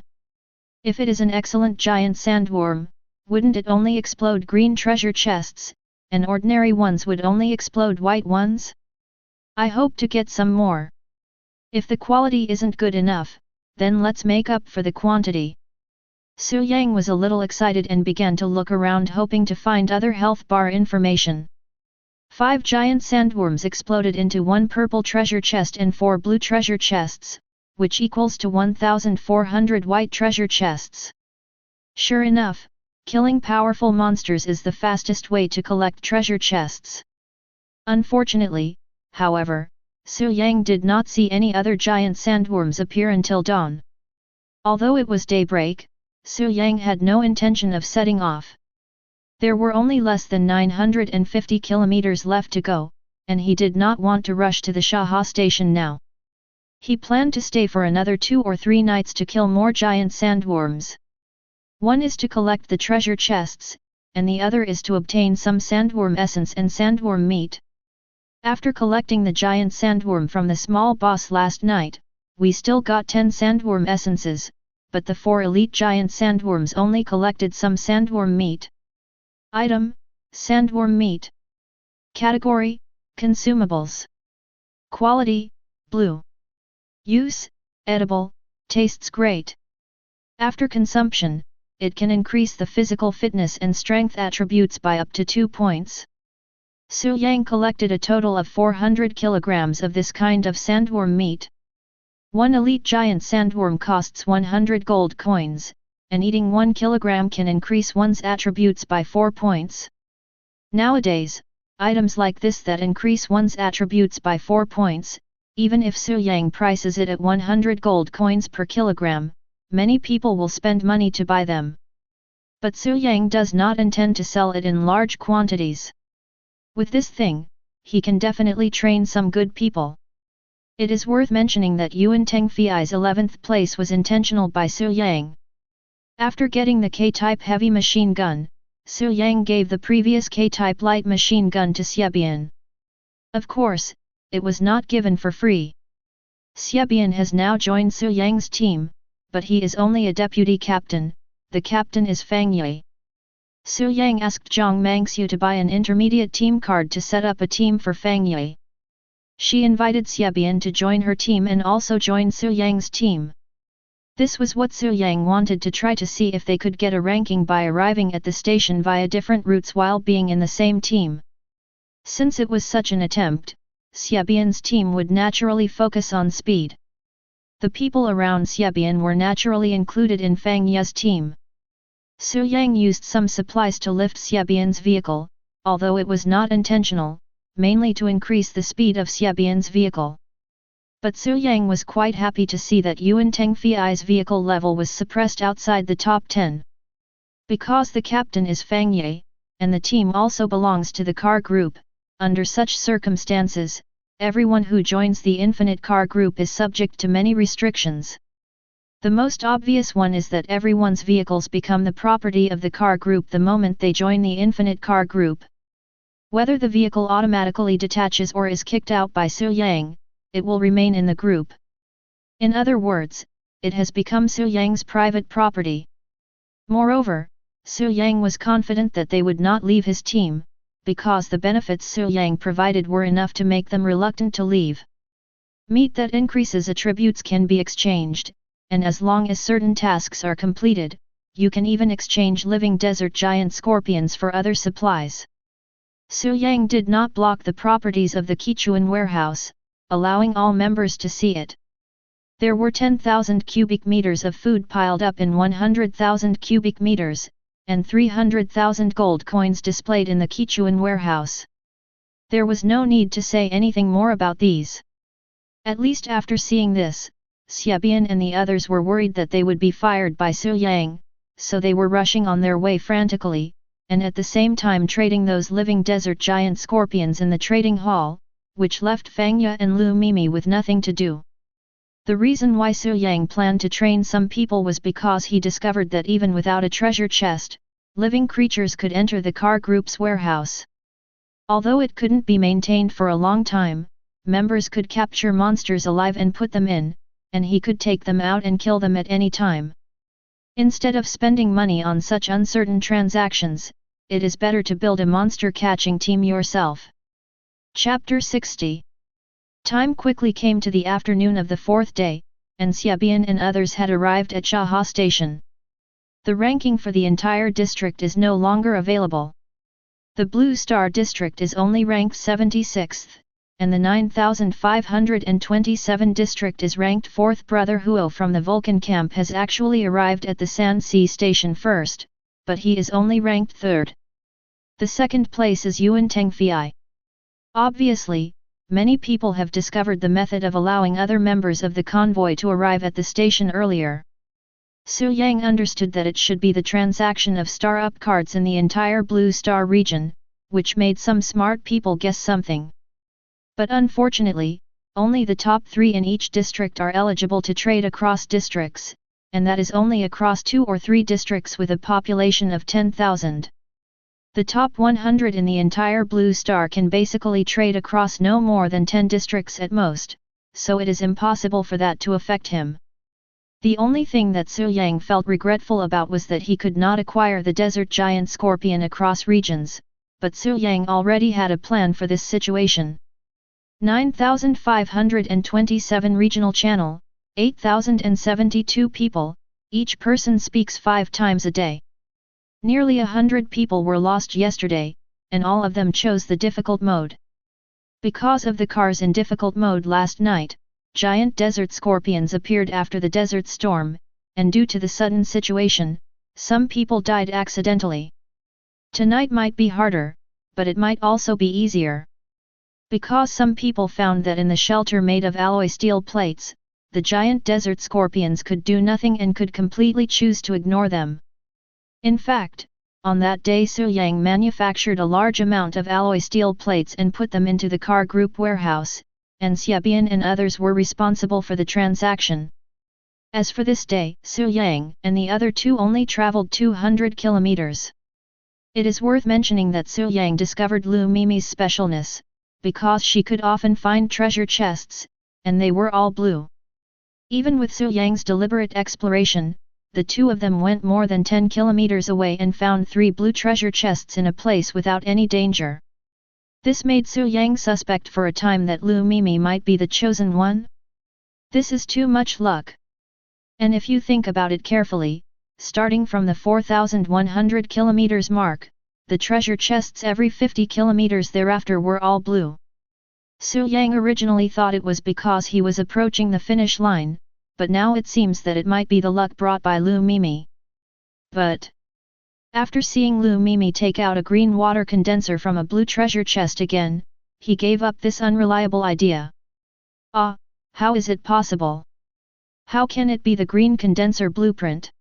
If it is an excellent giant sandworm, wouldn't it only explode green treasure chests, and ordinary ones would only explode white ones? I hope to get some more. If the quality isn't good enough, then let's make up for the quantity. Su Yang was a little excited and began to look around hoping to find other health bar information. 5 giant sandworms exploded into 1 purple treasure chest and 4 blue treasure chests, which equals to 1,400 white treasure chests. Sure enough, killing powerful monsters is the fastest way to collect treasure chests. Unfortunately, however, Su Yang did not see any other giant sandworms appear until dawn. Although it was daybreak, Su Yang had no intention of setting off. There were only less than 950 kilometers left to go, and he did not want to rush to the Shaha station now. He planned to stay for another 2 or 3 nights to kill more giant sandworms. One is to collect the treasure chests, and the other is to obtain some sandworm essence and sandworm meat. After collecting the giant sandworm from the small boss last night, we still got 10 sandworm essences, but the 4 elite giant sandworms only collected some sandworm meat. Item: sandworm meat. Category: consumables. Quality: blue. Use: edible, tastes great. After consumption, it can increase the physical fitness and strength attributes by up to 2 points. Su Yang collected a total of 400 kilograms of this kind of sandworm meat. 1 elite giant sandworm costs 100 gold coins, and eating 1 kilogram can increase one's attributes by 4 points. Nowadays, items like this that increase one's attributes by 4 points, even if Su Yang prices it at 100 gold coins per kilogram, many people will spend money to buy them. But Su Yang does not intend to sell it in large quantities. With this thing, he can definitely train some good people. It is worth mentioning that Yuan Tengfei's 11th place was intentional by Su Yang. After getting the K-type heavy machine gun, Su Yang gave the previous K-type light machine gun to Xiaobian. Of course, it was not given for free. Xiaobian has now joined Su Yang's team, but he is only a deputy captain. The captain is Fang Yi. Su Yang asked Zhang Mangxiu to buy an intermediate team card to set up a team for Fang Yi. She invited Xiaobian to join her team and also join Su Yang's team. This was what Su Yang wanted to try to see if they could get a ranking by arriving at the station via different routes while being in the same team. Since it was such an attempt, Xiaobian's team would naturally focus on speed. The people around Xiaobian were naturally included in Fang Yi's team. Su Yang used some supplies to lift Xiaobian's vehicle, although it was not intentional, mainly to increase the speed of Xiaobian's vehicle. But Su Yang was quite happy to see that Yuan Tengfei's vehicle level was suppressed outside the top 10. Because the captain is Fang Yi, and the team also belongs to the car group, under such circumstances, everyone who joins the infinite car group is subject to many restrictions. The most obvious one is that everyone's vehicles become the property of the car group the moment they join the infinite car group. Whether the vehicle automatically detaches or is kicked out by Su Yang, it will remain in the group. In other words, it has become Su Yang's private property. Moreover, Su Yang was confident that they would not leave his team, because the benefits Su Yang provided were enough to make them reluctant to leave. Meat that increases attributes can be exchanged, and as long as certain tasks are completed, you can even exchange living desert giant scorpions for other supplies. Su Yang did not block the properties of the Qichuan warehouse, allowing all members to see it. There were 10,000 cubic meters of food piled up in 100,000 cubic meters, and 300,000 gold coins displayed in the Qichuan warehouse. There was no need to say anything more about these. At least after seeing this, Xiaobian and the others were worried that they would be fired by Su Yang, so they were rushing on their way frantically, and at the same time trading those living desert giant scorpions in the trading hall, which left Fang Yi and Lu Mimi with nothing to do. The reason why Su Yang planned to train some people was because he discovered that even without a treasure chest, living creatures could enter the car group's warehouse. Although it couldn't be maintained for a long time, members could capture monsters alive and put them in, and he could take them out and kill them at any time. Instead of spending money on such uncertain transactions, it is better to build a monster catching team yourself. Chapter 60. Time quickly came to the afternoon of the fourth day, and Xiabian and others had arrived at Chaha Station. The ranking for the entire district is no longer available. The Blue Star district is only ranked 76th, and the 9527 district is ranked 4th. Brother Huo from the Vulcan camp has actually arrived at the Sanxi station first, but he is only ranked 3rd. The second place is Yuan Tengfei. Obviously, many people have discovered the method of allowing other members of the convoy to arrive at the station earlier. Su Yang understood that it should be the transaction of star-up cards in the entire Blue Star region, which made some smart people guess something. But unfortunately, only the top 3 in each district are eligible to trade across districts, and that is only across 2 or 3 districts with a population of 10,000. The top 100 in the entire Blue Star can basically trade across no more than 10 districts at most, so it is impossible for that to affect him. The only thing that Su Yang felt regretful about was that he could not acquire the desert giant scorpion across regions, but Su Yang already had a plan for this situation. 9527 regional channel, 8072 people, each person speaks 5 times a day. Nearly 100 people were lost yesterday, and all of them chose the difficult mode. Because of the cars in difficult mode last night, giant desert scorpions appeared after the desert storm, and due to the sudden situation, some people died accidentally. Tonight might be harder, but it might also be easier. Because some people found that in the shelter made of alloy steel plates, the giant desert scorpions could do nothing and could completely choose to ignore them. In fact, on that day Su Yang manufactured a large amount of alloy steel plates and put them into the car group warehouse, and Xiabian and others were responsible for the transaction. As for this day, Su Yang and the other 2 only traveled 200 kilometers. It is worth mentioning that Su Yang discovered Lu Mimi's specialness, because she could often find treasure chests, and they were all blue. Even with Su Yang's deliberate exploration, the 2 of them went more than 10 kilometers away and found 3 blue treasure chests in a place without any danger. This made Su Yang suspect for a time that Lu Mimi might be the chosen one. This is too much luck. And if you think about it carefully, starting from the 4100 kilometers mark, the treasure chests every 50 kilometers thereafter were all blue. Su Yang originally thought it was because he was approaching the finish line, but now it seems that it might be the luck brought by Lu Mimi. But after seeing Lu Mimi take out a green water condenser from a blue treasure chest again, he gave up this unreliable idea. Ah, how is it possible? How can it be the green condenser blueprint?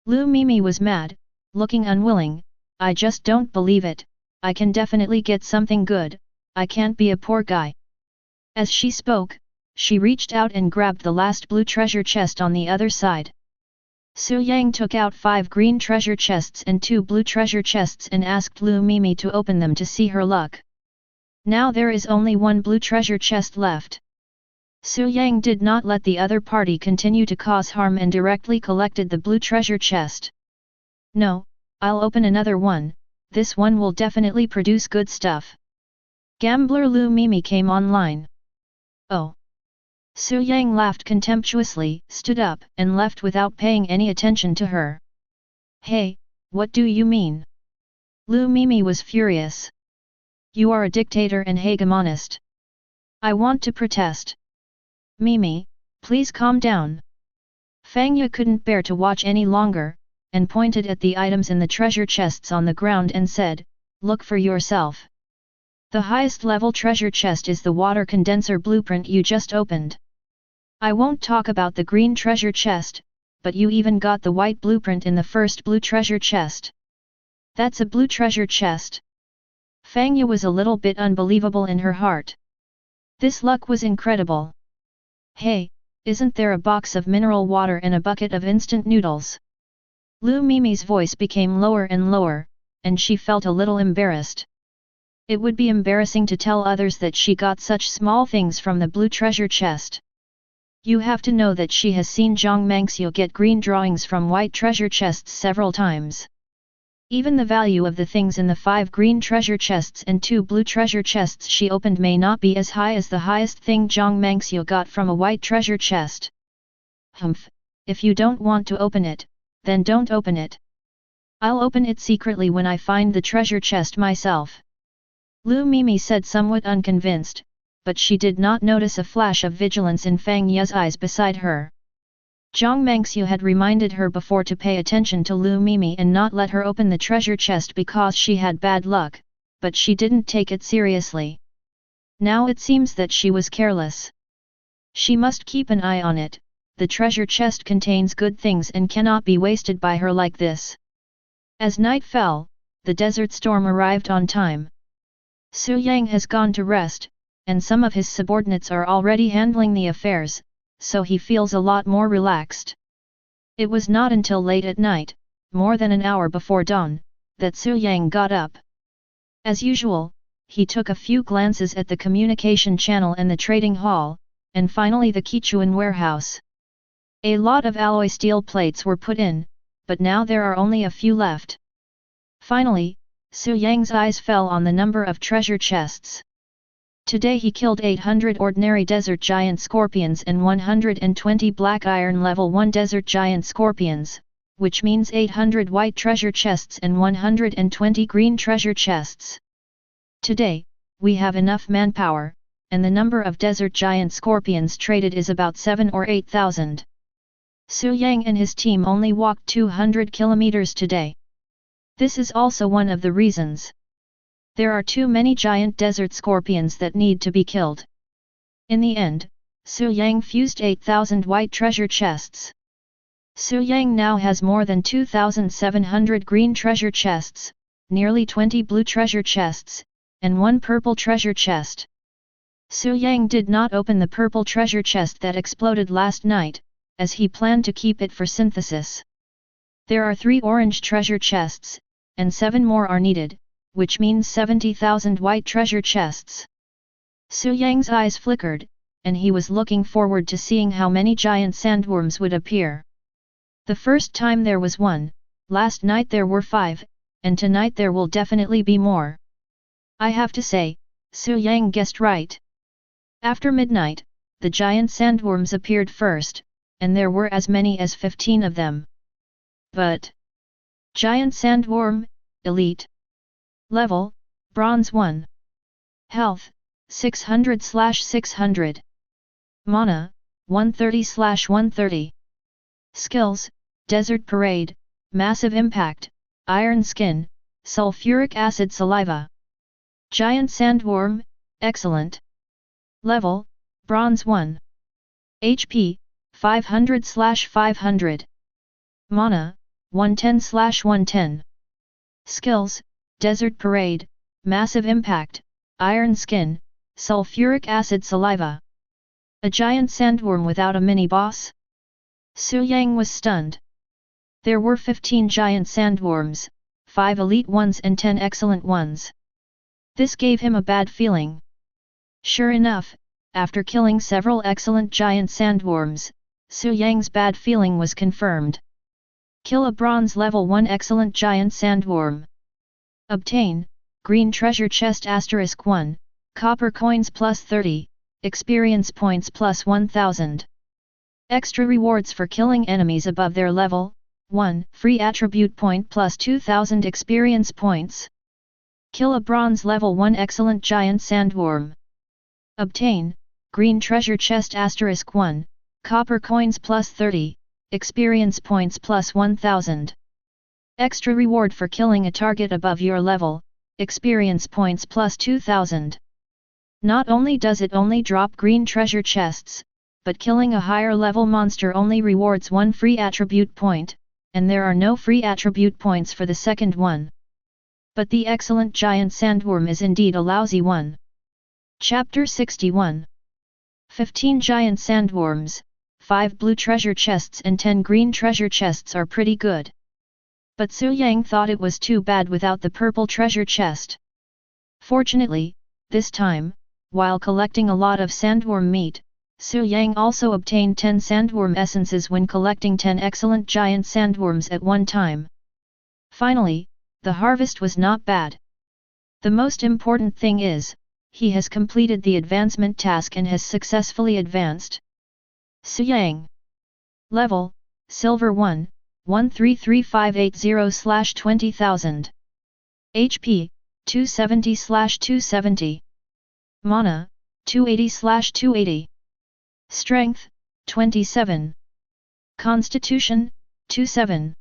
Lu Mimi was mad, looking unwilling. I just don't believe it. I can definitely get something good. I can't be a poor guy. As she spoke, she reached out and grabbed the last blue treasure chest on the other side. Su Yang took out 5 green treasure chests and 2 blue treasure chests and asked Lu Mimi to open them to see her luck. Now there is only 1 blue treasure chest left. Su Yang did not let the other party continue to cause harm and directly collected the blue treasure chest. No, I'll open another one, this one will definitely produce good stuff. Gambler Lu Mimi came online. Oh. Su Yang laughed contemptuously, stood up, and left without paying any attention to her. Hey, what do you mean? Lu Mimi was furious. You are a dictator and hegemonist. I want to protest. Mimi, please calm down. Fangya couldn't bear to watch any longer, and pointed at the items in the treasure chests on the ground and said, look for yourself. The highest level treasure chest is the water condenser blueprint you just opened. I won't talk about the green treasure chest, but you even got the white blueprint in the first blue treasure chest. That's a blue treasure chest. Fangya was a little bit unbelievable in her heart. This luck was incredible. Hey, isn't there a box of mineral water and a bucket of instant noodles? Lu Mimi's voice became lower and lower, and she felt a little embarrassed. It would be embarrassing to tell others that she got such small things from the blue treasure chest. You have to know that she has seen Zhang Mangxiu get green drawings from white treasure chests several times. Even the value of the things in the 5 green treasure chests and 2 blue treasure chests she opened may not be as high as the highest thing Zhang Mangxiu got from a white treasure chest. Humph, if you don't want to open it, then don't open it. I'll open it secretly when I find the treasure chest myself. Lu Mimi said somewhat unconvinced, but she did not notice a flash of vigilance in Fang Ye's eyes beside her. Zhang Mangxiu had reminded her before to pay attention to Lu Mimi and not let her open the treasure chest because she had bad luck, but she didn't take it seriously. Now it seems that she was careless. She must keep an eye on it. The treasure chest contains good things and cannot be wasted by her like this. As night fell, the desert storm arrived on time. Su Yang has gone to rest, and some of his subordinates are already handling the affairs, so he feels a lot more relaxed. It was not until late at night, more than an hour before dawn, that Su Yang got up. As usual, he took a few glances at the communication channel and the trading hall, and finally the Qichuan warehouse. A lot of alloy steel plates were put in, but now there are only a few left. Finally, Su Yang's eyes fell on the number of treasure chests. Today he killed 800 ordinary desert giant scorpions and 120 black iron level 1 desert giant scorpions, which means 800 white treasure chests and 120 green treasure chests. Today, we have enough manpower, and the number of desert giant scorpions traded is about 7 or 8,000. Su Yang and his team only walked 200 kilometers today. This is also one of the reasons. There are too many giant desert scorpions that need to be killed. In the end, Su Yang fused 8,000 white treasure chests. Su Yang now has more than 2,700 green treasure chests, nearly 20 blue treasure chests, and 1 purple treasure chest. Su Yang did not open the purple treasure chest that exploded last night, as he planned to keep it for synthesis. There are 3 orange treasure chests, and 7 more are needed, which means 70,000 white treasure chests. Su Yang's eyes flickered, and he was looking forward to seeing how many giant sandworms would appear. The first time there was 1, last night there were 5, and tonight there will definitely be more. I have to say, Su Yang guessed right. After midnight, the giant sandworms appeared first, and there were as many as 15 of them. But giant sandworm, elite. Level, Bronze 1. Health, 600/600. Mana, 130/130. Skills, Desert Parade, Massive Impact, Iron Skin, Sulfuric Acid Saliva. Giant Sandworm, Excellent. Level, Bronze 1. HP, 500/500. Mana, 110/110. Skills, Desert Parade, Massive Impact, Iron Skin, Sulfuric Acid Saliva. A giant sandworm without a mini-boss? Su Yang was stunned. There were 15 giant sandworms, 5 elite ones and 10 excellent ones. This gave him a bad feeling. Sure enough, after killing several excellent giant sandworms, Su Yang's bad feeling was confirmed. Kill a bronze level 1 excellent giant sandworm. Obtain, Green Treasure Chest *1, Copper Coins plus 30, Experience Points plus 1000. Extra rewards for killing enemies above their level, 1. Free Attribute Point plus 2000 Experience Points. Kill a Bronze Level 1 Excellent Giant Sandworm. Obtain, Green Treasure Chest *1, Copper Coins plus 30, Experience Points plus 1000. Extra reward for killing a target above your level, Experience Points plus 2000. Not only does it only drop green treasure chests, but killing a higher level monster only rewards 1 free attribute point, and there are no free attribute points for the second one. But the excellent giant sandworm is indeed a lousy one. Chapter 61. 15 giant sandworms, 5 blue treasure chests and 10 green treasure chests are pretty good. But Su Yang thought it was too bad without the purple treasure chest. Fortunately, this time, while collecting a lot of sandworm meat, Su Yang also obtained 10 sandworm essences when collecting 10 excellent giant sandworms at one time. Finally, the harvest was not bad. The most important thing is, he has completed the advancement task and has successfully advanced. Suyang. Level, Silver 1, 133580/20,000. HP, 270/270. Mana, 280/280. Strength, 27. Constitution, 27.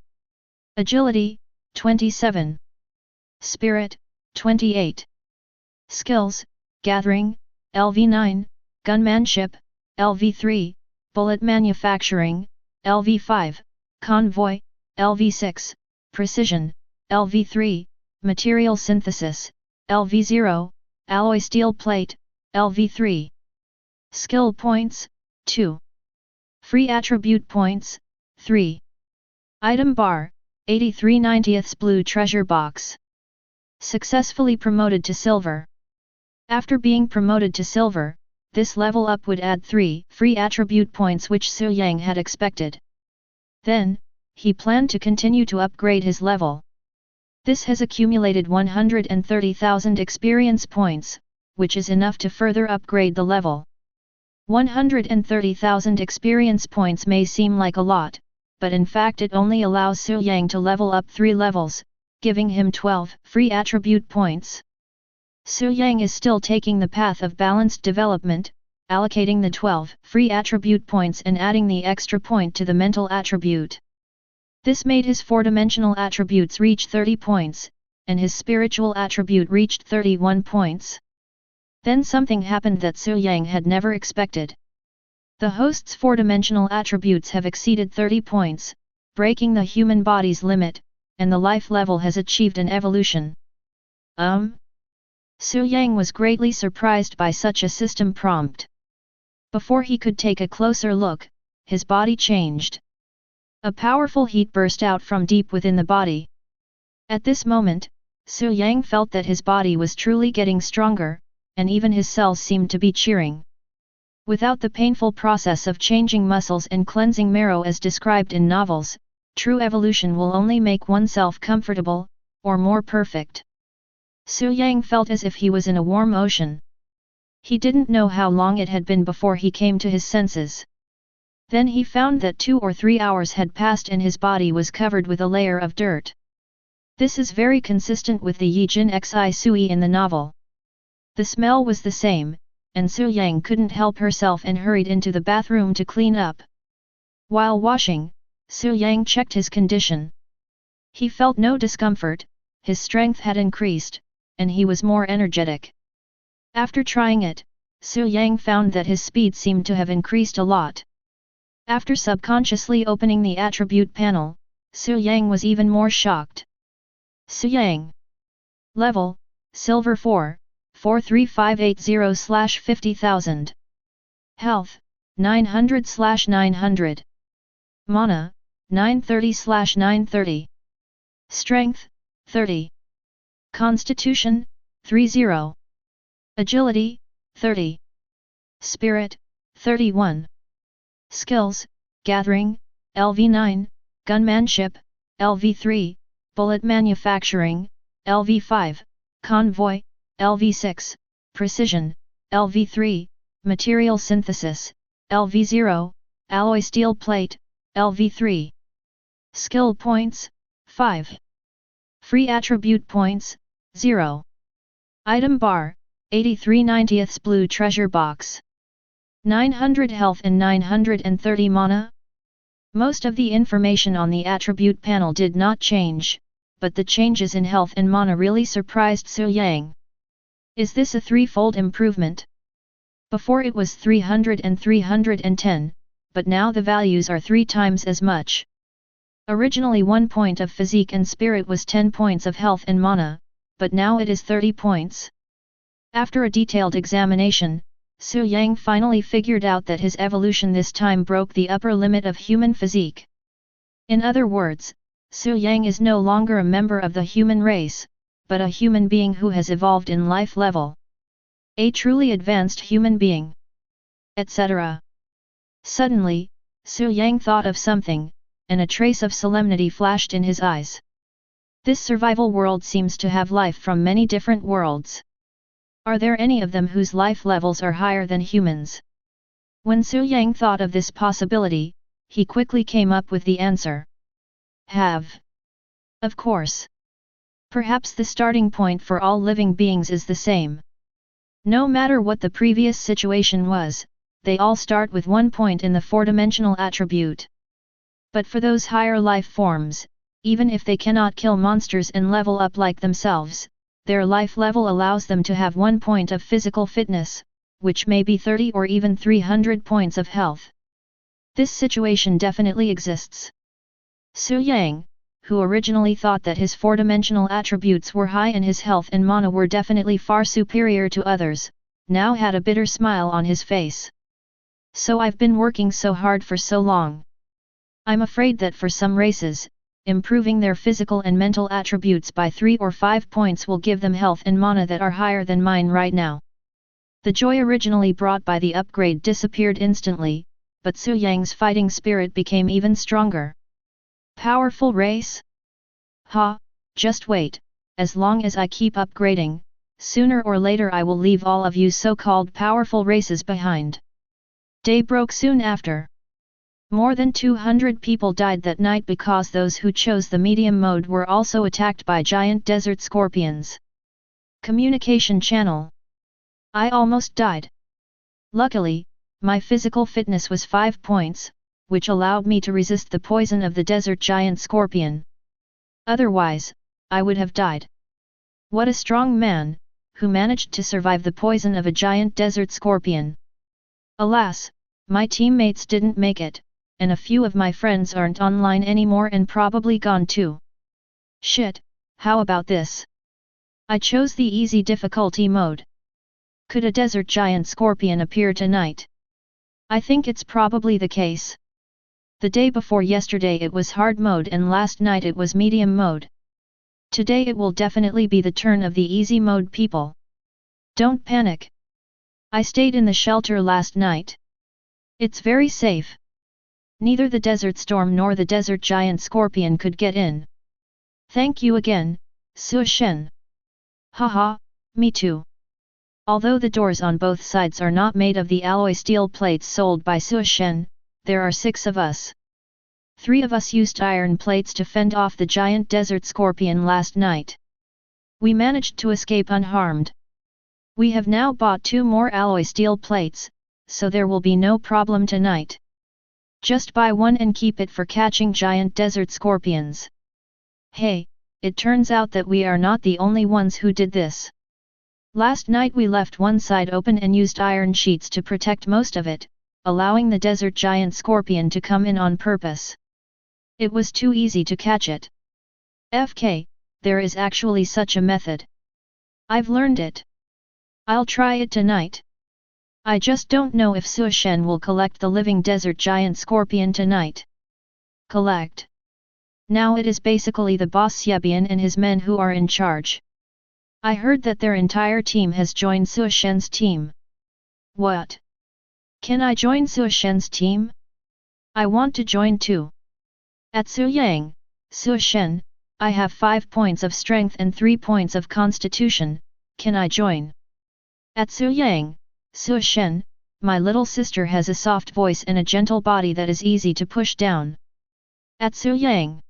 Agility, 27. Spirit, 28. Skills, Gathering, LV9, Gunmanship, LV3, Bullet Manufacturing, LV5, Convoy, LV6, Precision, LV3, Material Synthesis, LV0, Alloy Steel Plate, LV3. Skill Points, 2. Free Attribute Points, 3. Item Bar, 83/90 Blue Treasure Box. Successfully promoted to Silver. After being promoted to Silver, this level up would add 3 free attribute points which Suyang had expected. Then, he planned to continue to upgrade his level. This has accumulated 130,000 experience points, which is enough to further upgrade the level. 130,000 experience points may seem like a lot, but in fact it only allows Suyang to level up 3 levels, giving him 12 free attribute points. Suyang is still taking the path of balanced development, allocating the 12 free attribute points and adding the extra point to the mental attribute. This made his 4-dimensional attributes reach 30 points, and his spiritual attribute reached 31 points. Then something happened that Suyang had never expected. The host's 4-dimensional attributes have exceeded 30 points, breaking the human body's limit, and the life level has achieved an evolution. Suyang was greatly surprised by such a system prompt. Before he could take a closer look, his body changed. A powerful heat burst out from deep within the body. At this moment, Suyang felt that his body was truly getting stronger, and even his cells seemed to be cheering. Without the painful process of changing muscles and cleansing marrow as described in novels, true evolution will only make oneself comfortable, or more perfect. Suyang felt as if he was in a warm ocean. He didn't know how long it had been before he came to his senses. Then he found that 2 or 3 hours had passed and his body was covered with a layer of dirt. This is very consistent with the Yijin Xi Sui in the novel. The smell was the same, and Suyang couldn't help herself and hurried into the bathroom to clean up. While washing, Suyang checked his condition. He felt no discomfort, his strength had increased, and he was more energetic. After trying it, Suyang found that his speed seemed to have increased a lot. After subconsciously opening the attribute panel, Suyang was even more shocked. Suyang. Level, Silver 4, 43580/50,000. Health, 900/900. Mana, 930/930. Strength, 30. Constitution, 30. Agility, 30. Spirit, 31. Skills, Gathering, LV9, Gunmanship, LV3, Bullet Manufacturing, LV5, Convoy, LV6, Precision, LV3, Material Synthesis, LV0, Alloy Steel Plate, LV3. Skill Points, 5. Free Attribute Points, 0. Item Bar, 83/90 Blue Treasure Box. 900 health and 930 mana? Most of the information on the attribute panel did not change, but the changes in health and mana really surprised Suyang. Is this a 3-fold improvement? Before it was 300 and 310, but now the values are 3 times as much. Originally 1 point of physique and spirit was 10 points of health and mana, but now it is 30 points. After a detailed examination, Suyang finally figured out that his evolution this time broke the upper limit of human physique. In other words, Suyang is no longer a member of the human race, but a human being who has evolved in life level. A truly advanced human being. Etc. Suddenly, Suyang thought of something, and a trace of solemnity flashed in his eyes. This survival world seems to have life from many different worlds. Are there any of them whose life levels are higher than humans? When Su Yang thought of this possibility, he quickly came up with the answer. Have. Of course. Perhaps the starting point for all living beings is the same. No matter what the previous situation was, they all start with 1 point in the four-dimensional attribute. But for those higher life forms, even if they cannot kill monsters and level up like themselves, their life level allows them to have 1 point of physical fitness, which may be 30 or even 300 points of health. This situation definitely exists. Su Yang, who originally thought that his four-dimensional attributes were high and his health and mana were definitely far superior to others, now had a bitter smile on his face. So I've been working so hard for so long. I'm afraid that for some races, improving their physical and mental attributes by 3 or 5 points will give them health and mana that are higher than mine right now. The joy originally brought by the upgrade disappeared instantly, but Su Yang's fighting spirit became even stronger. Powerful race? Ha, just wait, as long as I keep upgrading, sooner or later I will leave all of you so-called powerful races behind. Day broke soon after. More than 200 people died that night because those who chose the medium mode were also attacked by giant desert scorpions. Communication channel. I almost died. Luckily, my physical fitness was 5 points, which allowed me to resist the poison of the desert giant scorpion. Otherwise, I would have died. What a strong man, who managed to survive the poison of a giant desert scorpion. Alas, my teammates didn't make it, and a few of my friends aren't online anymore and probably gone too. Shit, how about this? I chose the easy difficulty mode. Could a desert giant scorpion appear tonight? I think it's probably the case. The day before yesterday it was hard mode and last night it was medium mode. Today it will definitely be the turn of the easy mode people. Don't panic. I stayed in the shelter last night. It's very safe. Neither the desert storm nor the desert giant scorpion could get in. Thank you again, Su Shen. Haha, me too. Although the doors on both sides are not made of the alloy steel plates sold by Su Shen, there are 6 of us. 3 of us used iron plates to fend off the giant desert scorpion last night. We managed to escape unharmed. We have now bought 2 more alloy steel plates, so there will be no problem tonight. Just buy one and keep it for catching giant desert scorpions. Hey, it turns out that we are not the only ones who did this. Last night we left one side open and used iron sheets to protect most of it, allowing the desert giant scorpion to come in on purpose. It was too easy to catch it. FK, there is actually such a method. I've learned it. I'll try it tonight. I just don't know if Su Shen will collect the living desert giant scorpion tonight. Collect. Now it is basically the boss Yebian and his men who are in charge. I heard that their entire team has joined Su Shen's team. What? Can I join Su Shen's team? I want to join too. At Su Yang, Su Shen, I have 5 points of strength and 3 points of constitution, can I join? At Su Yang, Su Shen, my little sister has a soft voice and a gentle body that is easy to push down. At Su Yang.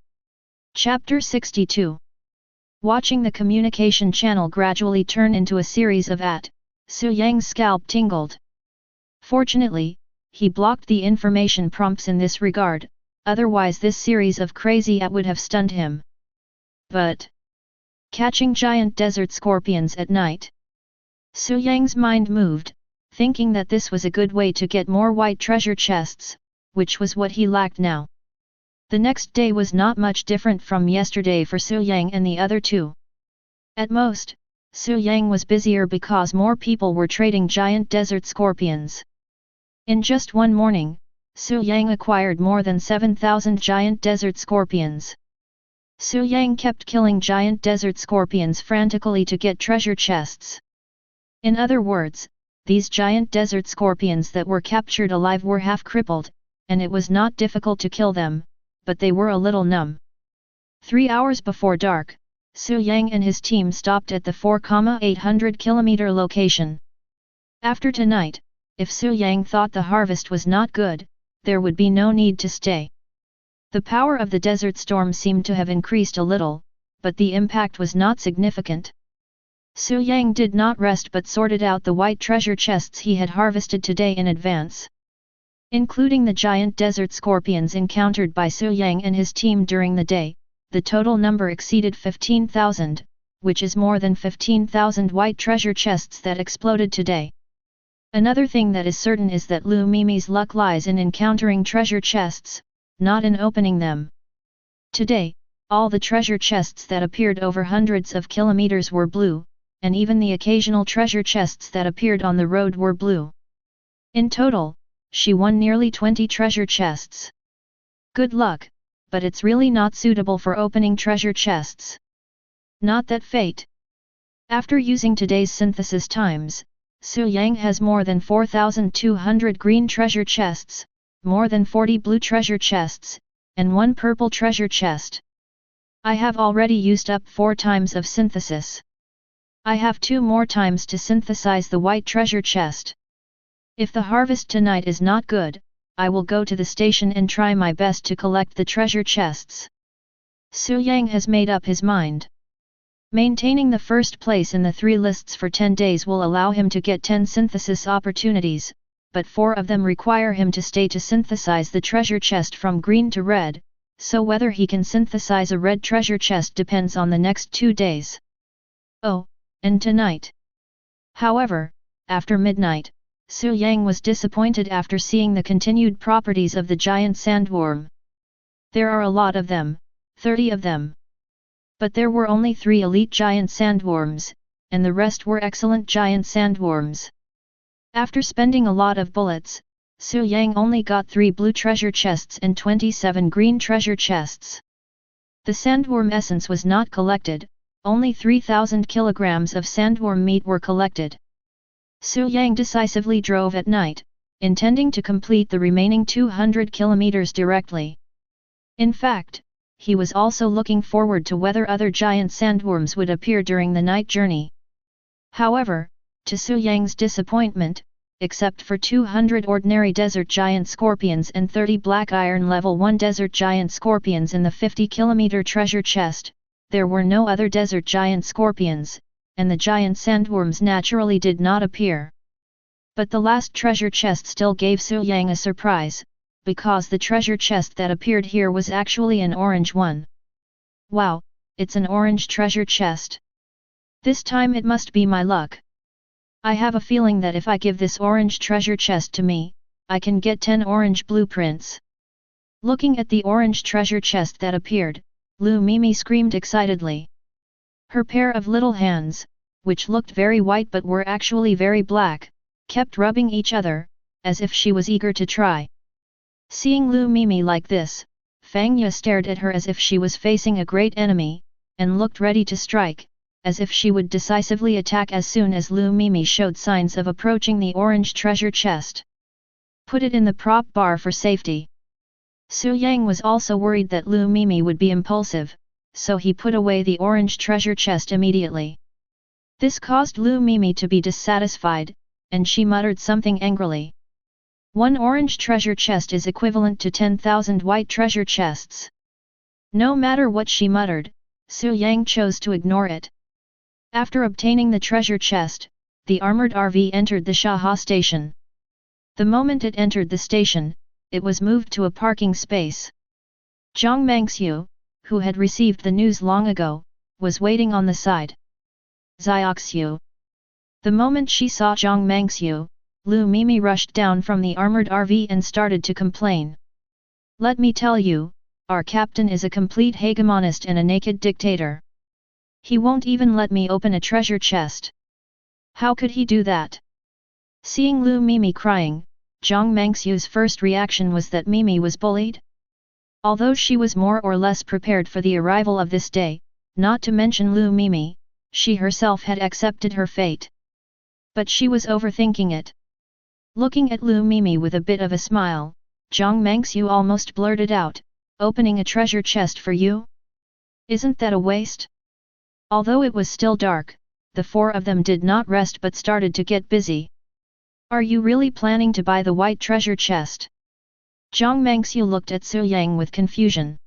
Chapter 62. Watching the communication channel gradually turn into a series of Su Yang's scalp tingled. Fortunately, he blocked the information prompts in this regard, otherwise this series of crazy would have stunned him. But catching giant desert scorpions at night? Su Yang's mind moved, thinking that this was a good way to get more white treasure chests, which was what he lacked now. The next day was not much different from yesterday for Su Yang and the other 2. At most, Su Yang was busier because more people were trading giant desert scorpions. In just one morning, Su Yang acquired more than 7,000 giant desert scorpions. Su Yang kept killing giant desert scorpions frantically to get treasure chests. In other words, these giant desert scorpions that were captured alive were half crippled, and it was not difficult to kill them, but they were a little numb. 3 hours before dark, Su Yang and his team stopped at the 4,800 km location. After tonight, if Su Yang thought the harvest was not good, there would be no need to stay. The power of the desert storm seemed to have increased a little, but the impact was not significant. Su Yang did not rest but sorted out the white treasure chests he had harvested today in advance. Including the giant desert scorpions encountered by Su Yang and his team during the day, the total number exceeded 15,000, which is more than 15,000 white treasure chests that exploded today. Another thing that is certain is that Lu Mimi's luck lies in encountering treasure chests, not in opening them. Today, all the treasure chests that appeared over hundreds of kilometers were blue, and even the occasional treasure chests that appeared on the road were blue. In total, she won nearly 20 treasure chests. Good luck, but it's really not suitable for opening treasure chests. Not that fate. After using today's synthesis times, Su Yang has more than 4,200 green treasure chests, more than 40 blue treasure chests, and 1 purple treasure chest. I have already used up 4 times of synthesis. I have 2 more times to synthesize the white treasure chest. If the harvest tonight is not good, I will go to the station and try my best to collect the treasure chests. Su Yang has made up his mind. Maintaining the first place in the 3 lists for 10 days will allow him to get 10 synthesis opportunities, but 4 of them require him to stay to synthesize the treasure chest from green to red, so whether he can synthesize a red treasure chest depends on the next 2 days. Oh, and tonight. However, after midnight, Su Yang was disappointed after seeing the continued properties of the giant sandworm. There are a lot of them, 30 of them. But there were only 3 elite giant sandworms, and the rest were excellent giant sandworms. After spending a lot of bullets, Su Yang only got 3 blue treasure chests and 27 green treasure chests. The sandworm essence was not collected, only 3,000 kilograms of sandworm meat were collected. Su Yang decisively drove at night, intending to complete the remaining 200 kilometers directly. In fact, he was also looking forward to whether other giant sandworms would appear during the night journey. However, to Su Yang's disappointment, except for 200 ordinary desert giant scorpions and 30 black iron level 1 desert giant scorpions in the 50-kilometer treasure chest, there were no other desert giant scorpions, and the giant sandworms naturally did not appear. But the last treasure chest still gave Su Yang a surprise, because the treasure chest that appeared here was actually an orange one. Wow, it's an orange treasure chest. This time it must be my luck. I have a feeling that if I give this orange treasure chest to me, I can get 10 orange blueprints. Looking at the orange treasure chest that appeared, Lu Mimi screamed excitedly. Her pair of little hands, which looked very white but were actually very black, kept rubbing each other, as if she was eager to try. Seeing Lu Mimi like this, Fang Ye stared at her as if she was facing a great enemy, and looked ready to strike, as if she would decisively attack as soon as Lu Mimi showed signs of approaching the orange treasure chest. Put it in the prop bar for safety. Su Yang was also worried that Lu Mimi would be impulsive, so he put away the orange treasure chest immediately. This caused Lu Mimi to be dissatisfied, and she muttered something angrily. 1 orange treasure chest is equivalent to 10,000 white treasure chests. No matter what she muttered, Su Yang chose to ignore it. After obtaining the treasure chest, the armored RV entered the Shaha station. The moment it entered the station, it was moved to a parking space. Zhang Mangxiu, who had received the news long ago, was waiting on the side. Zioxiu. The moment she saw Zhang Mangxiu, Lu Mimi rushed down from the armored RV and started to complain. Let me tell you, our captain is a complete hegemonist and a naked dictator. He won't even let me open a treasure chest. How could he do that? Seeing Lu Mimi crying, Zhang Mangxiu's first reaction was that Mimi was bullied. Although she was more or less prepared for the arrival of this day, not to mention Lu Mimi, she herself had accepted her fate. But she was overthinking it. Looking at Lu Mimi with a bit of a smile, Zhang Mangxiu almost blurted out, opening a treasure chest for you? Isn't that a waste? Although it was still dark, the four of them did not rest but started to get busy. Are you really planning to buy the white treasure chest? Jiang Mengxiu looked at Su Yang with confusion.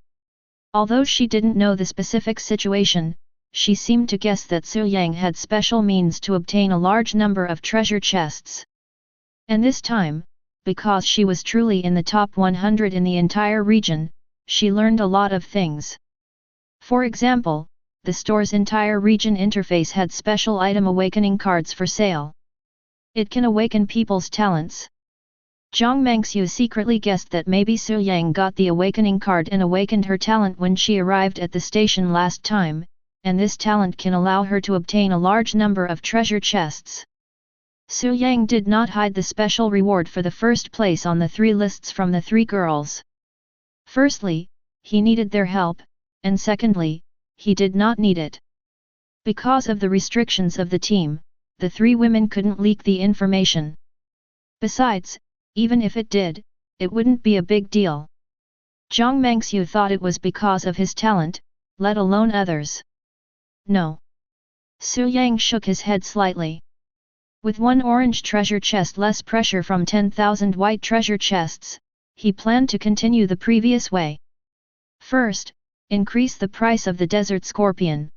Although she didn't know the specific situation, she seemed to guess that Su Yang had special means to obtain a large number of treasure chests. And this time, because she was truly in the top 100 in the entire region, she learned a lot of things. For example, the store's entire region interface had special item awakening cards for sale. It can awaken people's talents. Jiang Mengxiu secretly guessed that maybe Su Yang got the awakening card and awakened her talent when she arrived at the station last time, and this talent can allow her to obtain a large number of treasure chests. Su Yang did not hide the special reward for the first place on the 3 lists from the 3 girls. Firstly, he needed their help, and secondly, he did not need it. Because of the restrictions of the team, the 3 women couldn't leak the information. Besides, even if it did, it wouldn't be a big deal. Jiang Mengxiu thought it was because of his talent, let alone others. No. Su Yang shook his head slightly. With 1 orange treasure chest less pressure from 10,000 white treasure chests, he planned to continue the previous way. First, increase the price of the desert scorpion.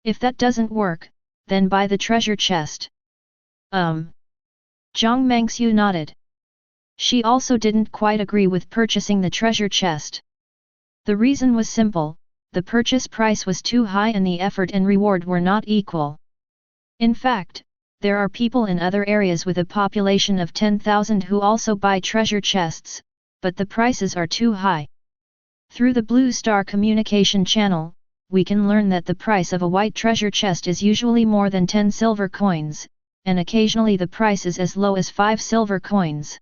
If that doesn't work, then buy the treasure chest. Jiang Mengxiu nodded. She also didn't quite agree with purchasing the treasure chest. The reason was simple, the purchase price was too high and the effort and reward were not equal. In fact, there are people in other areas with a population of 10,000 who also buy treasure chests, but the prices are too high. Through the Blue Star communication channel, we can learn that the price of a white treasure chest is usually more than 10 silver coins, and occasionally the price is as low as 5 silver coins.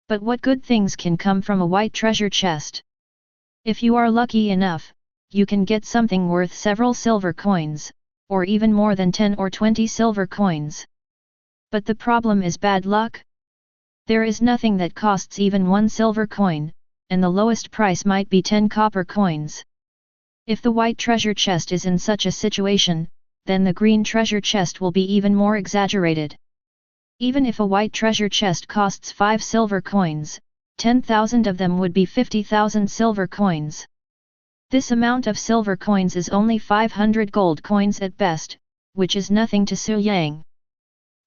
But what good things can come from a white treasure chest? If you are lucky enough, you can get something worth several silver coins, or even more than 10 or 20 silver coins. But the problem is bad luck. There is nothing that costs even 1 silver coin, and the lowest price might be 10 copper coins. If the white treasure chest is in such a situation, then the green treasure chest will be even more exaggerated. Even if a white treasure chest costs 5 silver coins, 10,000 of them would be 50,000 silver coins. This amount of silver coins is only 500 gold coins at best, which is nothing to Su Yang.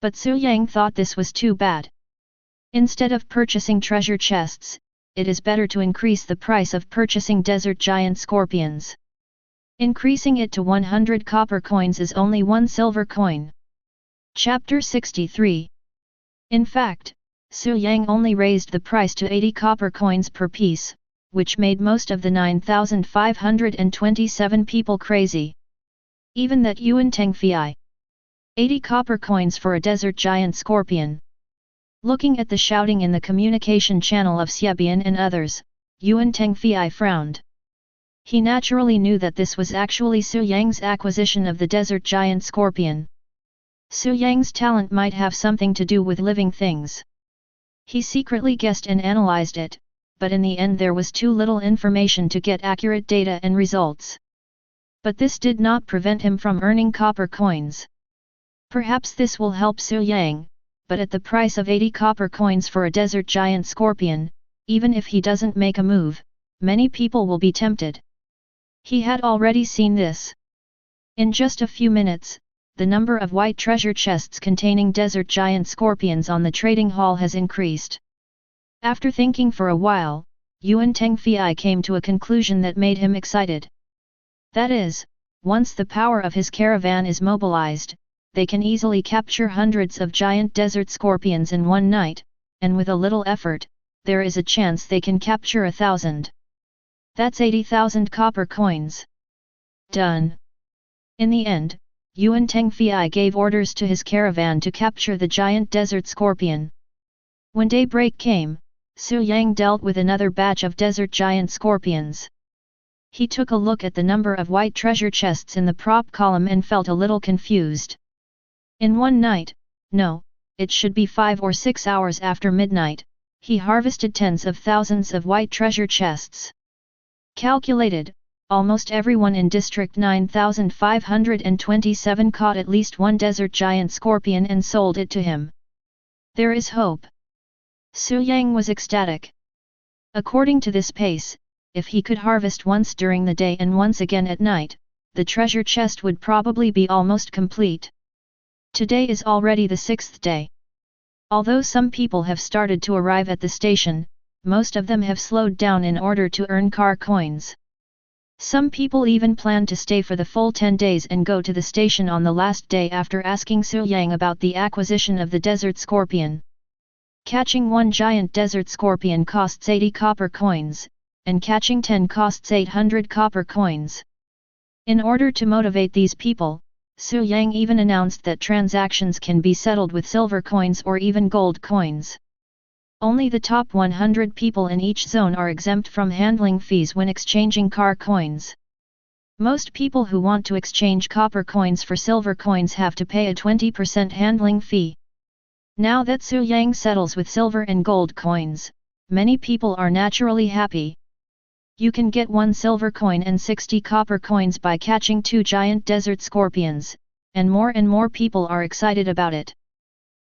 But Su Yang thought this was too bad. Instead of purchasing treasure chests, it is better to increase the price of purchasing desert giant scorpions. Increasing it to 100 copper coins is only 1 silver coin. Chapter 63. In fact, Su Yang only raised the price to 80 copper coins per piece, which made most of the 9,527 people crazy. Even that Yuan Tengfei. 80 copper coins for a desert giant scorpion. Looking at the shouting in the communication channel of Xiebian and others, Yuan Tengfei frowned. He naturally knew that this was actually Su Yang's acquisition of the desert giant scorpion. Su Yang's talent might have something to do with living things. He secretly guessed and analyzed it, but in the end there was too little information to get accurate data and results. But this did not prevent him from earning copper coins. Perhaps this will help Su Yang, but at the price of 80 copper coins for a desert giant scorpion, even if he doesn't make a move, many people will be tempted. He had already seen this. In just a few minutes, the number of white treasure chests containing desert giant scorpions on the trading hall has increased. After thinking for a while, Yuan Tengfei came to a conclusion that made him excited. That is, once the power of his caravan is mobilized, they can easily capture hundreds of giant desert scorpions in one night, and with a little effort, there is a chance they can capture 1,000. That's 80,000 copper coins. Done. In the end, Yuan Tengfei gave orders to his caravan to capture the giant desert scorpion. When daybreak came, Su Yang dealt with another batch of desert giant scorpions. He took a look at the number of white treasure chests in the prop column and felt a little confused. In one night, no, it should be 5 or 6 hours after midnight, he harvested tens of thousands of white treasure chests. Calculated, almost everyone in District 9527 caught at least one desert giant scorpion and sold it to him. There is hope. Su Yang was ecstatic. According to this pace, if he could harvest once during the day and once again at night, the treasure chest would probably be almost complete. Today is already the 6th day. Although some people have started to arrive at the station, most of them have slowed down in order to earn car coins. Some people even plan to stay for the full 10 days and go to the station on the last day after asking Su Yang about the acquisition of the desert scorpion. Catching one giant desert scorpion costs 80 copper coins, and catching 10 costs 800 copper coins. In order to motivate these people, Su Yang even announced that transactions can be settled with silver coins or even gold coins. Only the top 100 people in each zone are exempt from handling fees when exchanging car coins. Most people who want to exchange copper coins for silver coins have to pay a 20% handling fee. Now that Su Yang settles with silver and gold coins, many people are naturally happy. You can get 1 silver coin and 60 copper coins by catching 2 giant desert scorpions, and more people are excited about it.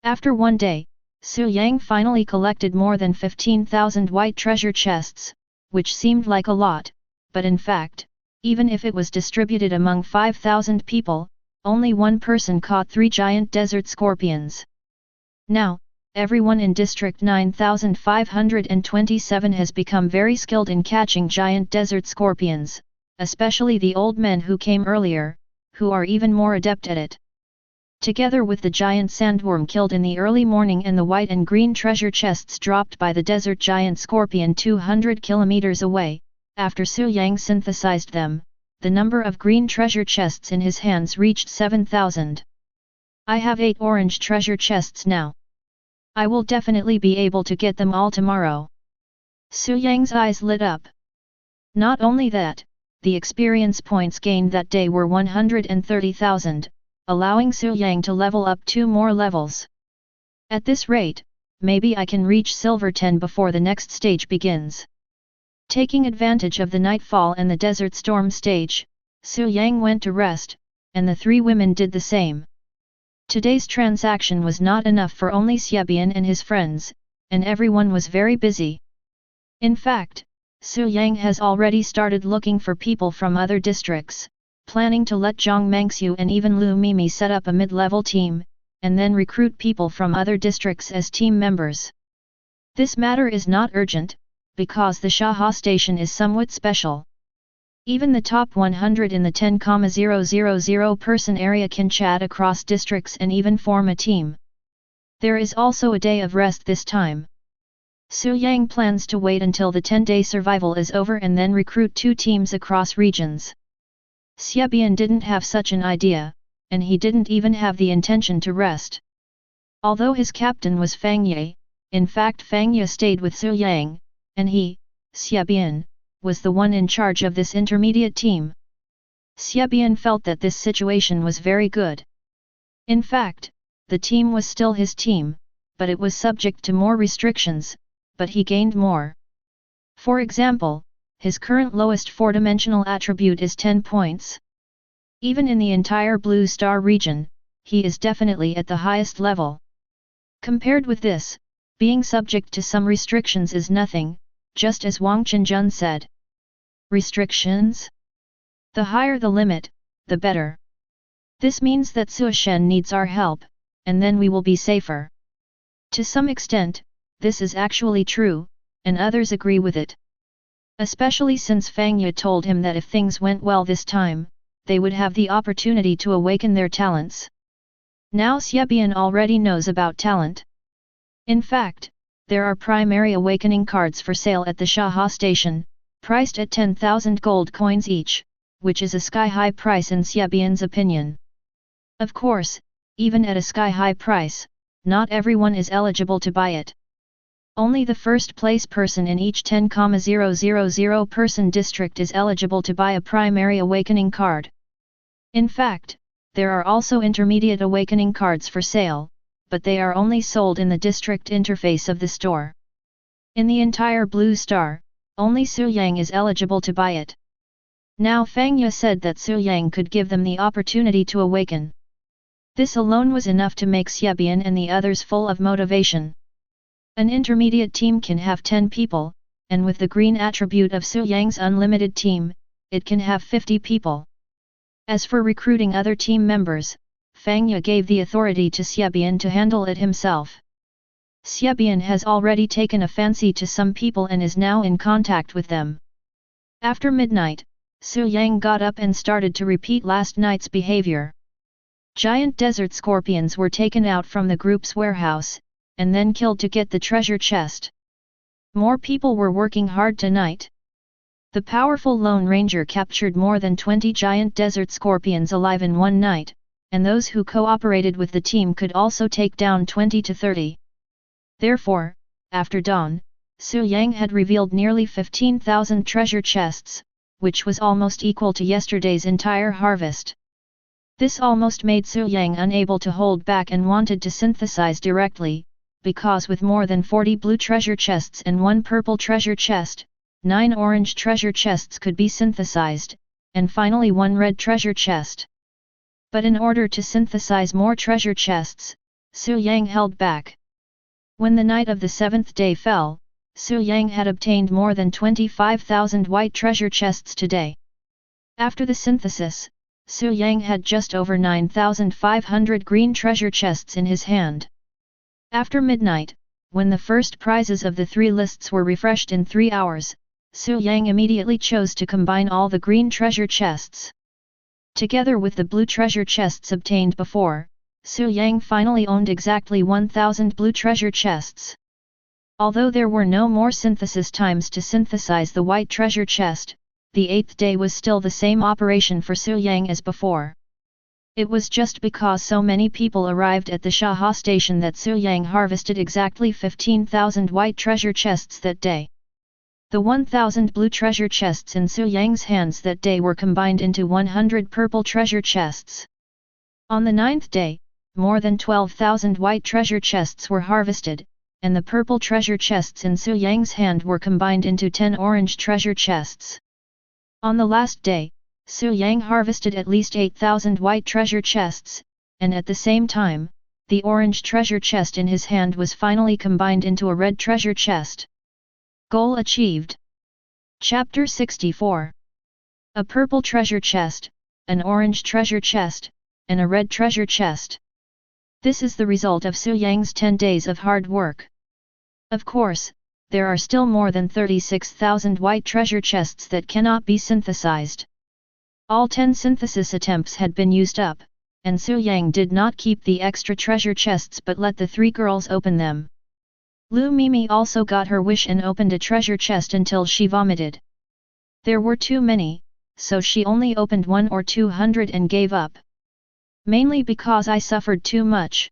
After one day, Su Yang finally collected more than 15,000 white treasure chests, which seemed like a lot, but in fact, even if it was distributed among 5,000 people, only one person caught 3 giant desert scorpions. Now, everyone in District 9527 has become very skilled in catching giant desert scorpions, especially the old men who came earlier, who are even more adept at it. Together with the giant sandworm killed in the early morning and the white and green treasure chests dropped by the desert giant scorpion 200 kilometers away, after Su Yang synthesized them, the number of green treasure chests in his hands reached 7,000. I have 8 orange treasure chests now. I will definitely be able to get them all tomorrow. Su Yang's eyes lit up. Not only that, the experience points gained that day were 130,000, allowing Su Yang to level up 2 more levels. At this rate, maybe I can reach silver 10 before the next stage begins. Taking advantage of the nightfall and the desert storm stage, Su Yang went to rest, and the 3 women did the same. Today's transaction was not enough for only Xiaobian and his friends, and everyone was very busy. In fact, Su Yang has already started looking for people from other districts, planning to let Zhang Mangxiu and even Lu Mimi set up a mid-level team, and then recruit people from other districts as team members. This matter is not urgent, because the Shaha station is somewhat special. Even the top 100 in the 10,000 person area can chat across districts and even form a team. There is also a day of rest this time. Su Yang plans to wait until the 10-day survival is over and then recruit 2 teams across regions. Xiaobian didn't have such an idea, and he didn't even have the intention to rest. Although his captain was Fang Ye, in fact Fang Ye stayed with Su Yang, and he, Xiaobian, was the one in charge of this intermediate team. Xiaobian felt that this situation was very good. In fact, the team was still his team, but it was subject to more restrictions, but he gained more. For example, his current lowest 4-dimensional attribute is 10 points. Even in the entire Blue Star region, he is definitely at the highest level. Compared with this, being subject to some restrictions is nothing, just as Wang Qinjun said. Restrictions? The higher the limit, the better. This means that Su Shen needs our help, and then we will be safer. To some extent, this is actually true, and others agree with it. Especially since Fang Ye told him that if things went well this time, they would have the opportunity to awaken their talents. Now Xiaobian already knows about talent. In fact, there are primary awakening cards for sale at the Shaha station, priced at 10,000 gold coins each, which is a sky-high price in Xiaobian's opinion. Of course, even at a sky-high price, not everyone is eligible to buy it. Only the first-place person in each 10,000 person district is eligible to buy a primary awakening card. In fact, there are also intermediate awakening cards for sale, but they are only sold in the district interface of the store. In the entire Blue Star, only Su Yang is eligible to buy it. Now Fang Ye said that Su Yang could give them the opportunity to awaken. This alone was enough to make Xiaobian and the others full of motivation. An intermediate team can have 10 people, and with the green attribute of Su Yang's unlimited team, it can have 50 people. As for recruiting other team members, Fang Ye gave the authority to Xiaobian to handle it himself. Xiaobian has already taken a fancy to some people and is now in contact with them. After midnight, Su Yang got up and started to repeat last night's behavior. Giant desert scorpions were taken out from the group's warehouse, and then killed to get the treasure chest. More people were working hard tonight. The powerful Lone Ranger captured more than 20 giant desert scorpions alive in one night, and those who cooperated with the team could also take down 20 to 30. Therefore, after dawn, Su Yang had revealed nearly 15,000 treasure chests, which was almost equal to yesterday's entire harvest. This almost made Su Yang unable to hold back and wanted to synthesize directly, because with more than 40 blue treasure chests and 1 purple treasure chest, 9 orange treasure chests could be synthesized, and finally 1 red treasure chest. But in order to synthesize more treasure chests, Su Yang held back. When the night of the 7th day fell, Su Yang had obtained more than 25,000 white treasure chests today. After the synthesis, Su Yang had just over 9,500 green treasure chests in his hand. After midnight, when the first prizes of the 3 lists were refreshed in 3 hours, Su Yang immediately chose to combine all the green treasure chests. Together with the blue treasure chests obtained before, Su Yang finally owned exactly 1,000 blue treasure chests. Although there were no more synthesis times to synthesize the white treasure chest, the 8th day was still the same operation for Su Yang as before. It was just because so many people arrived at the Shaha station that Su Yang harvested exactly 15,000 white treasure chests that day. The 1,000 blue treasure chests in Su Yang's hands that day were combined into 100 purple treasure chests. On the 9th day, more than 12,000 white treasure chests were harvested, and the purple treasure chests in Su Yang's hand were combined into 10 orange treasure chests. On the last day, Su Yang harvested at least 8,000 white treasure chests, and at the same time, the orange treasure chest in his hand was finally combined into a red treasure chest. Goal achieved. Chapter 64. A purple treasure chest, an orange treasure chest, and a red treasure chest. This is the result of Su Yang's 10 days of hard work. Of course, there are still more than 36,000 white treasure chests that cannot be synthesized. All 10 synthesis attempts had been used up, and Su Yang did not keep the extra treasure chests but let the 3 girls open them. Lu Mimi also got her wish and opened a treasure chest until she vomited. There were too many, so she only opened 1 or 200 and gave up. Mainly because I suffered too much.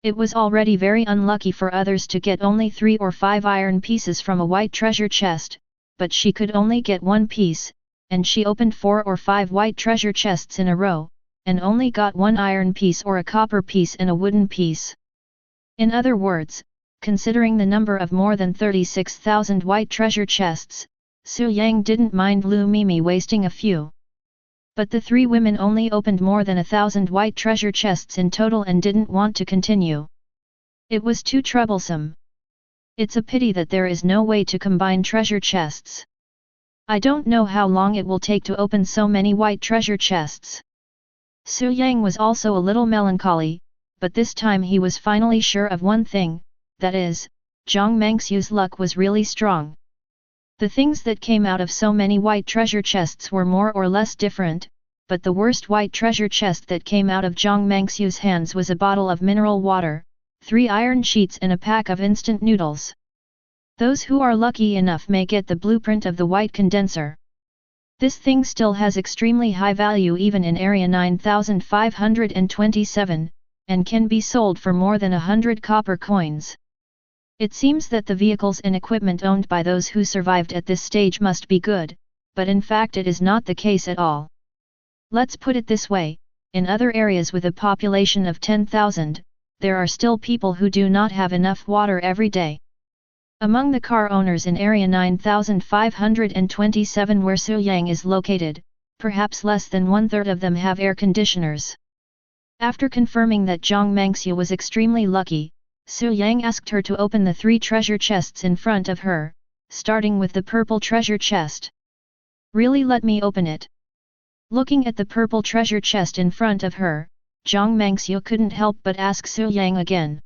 It was already very unlucky for others to get only 3 or 5 iron pieces from a white treasure chest, but she could only get 1 piece, and she opened 4 or 5 white treasure chests in a row, and only got 1 iron piece or a copper piece and a wooden piece. In other words, considering the number of more than 36,000 white treasure chests, Su Yang didn't mind Lu Mimi wasting a few. But the 3 women only opened more than 1,000 white treasure chests in total and didn't want to continue. It was too troublesome. It's a pity that there is no way to combine treasure chests. I don't know how long it will take to open so many white treasure chests. Su Yang was also a little melancholy, but this time he was finally sure of one thing, that is, Zhang Mengxiu's luck was really strong. The things that came out of so many white treasure chests were more or less different, but the worst white treasure chest that came out of Zhang Mengxiu's hands was a bottle of mineral water, 3 iron sheets and a pack of instant noodles. Those who are lucky enough may get the blueprint of the white condenser. This thing still has extremely high value even in area 9527, and can be sold for more than 100 copper coins. It seems that the vehicles and equipment owned by those who survived at this stage must be good, but in fact it is not the case at all. Let's put it this way, in other areas with a population of 10,000, there are still people who do not have enough water every day. Among the car owners in Area 9527 where Su Yang is located, perhaps less than one-third of them have air conditioners. After confirming that Zhang Mengxiu was extremely lucky, Su Yang asked her to open the 3 treasure chests in front of her, starting with the purple treasure chest. Really, let me open it? Looking at the purple treasure chest in front of her, Zhang Mengxiu couldn't help but ask Su Yang again.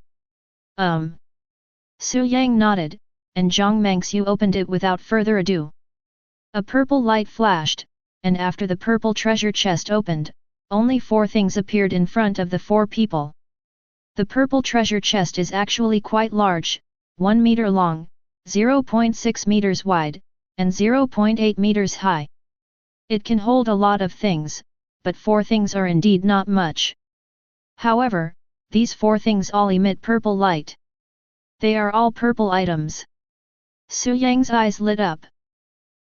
Su Yang nodded, and Zhang Mengxiu opened it without further ado. A purple light flashed, and after the purple treasure chest opened, only 4 things appeared in front of the 4 people. The purple treasure chest is actually quite large, 1 meter long, 0.6 meters wide, and 0.8 meters high. It can hold a lot of things, but 4 things are indeed not much. However, these 4 things all emit purple light. They are all purple items. Su Yang's eyes lit up.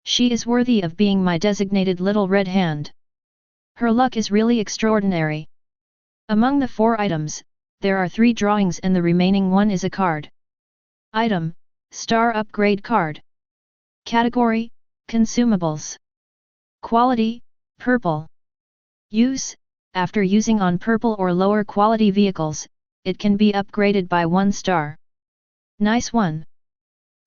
She is worthy of being my designated little red hand. Her luck is really extraordinary. Among the 4 items, there are 3 drawings and the remaining 1 is a card. Item: Star Upgrade Card. Category: Consumables. Quality: Purple. Use: after using on purple or lower quality vehicles, it can be upgraded by 1 star. Nice one.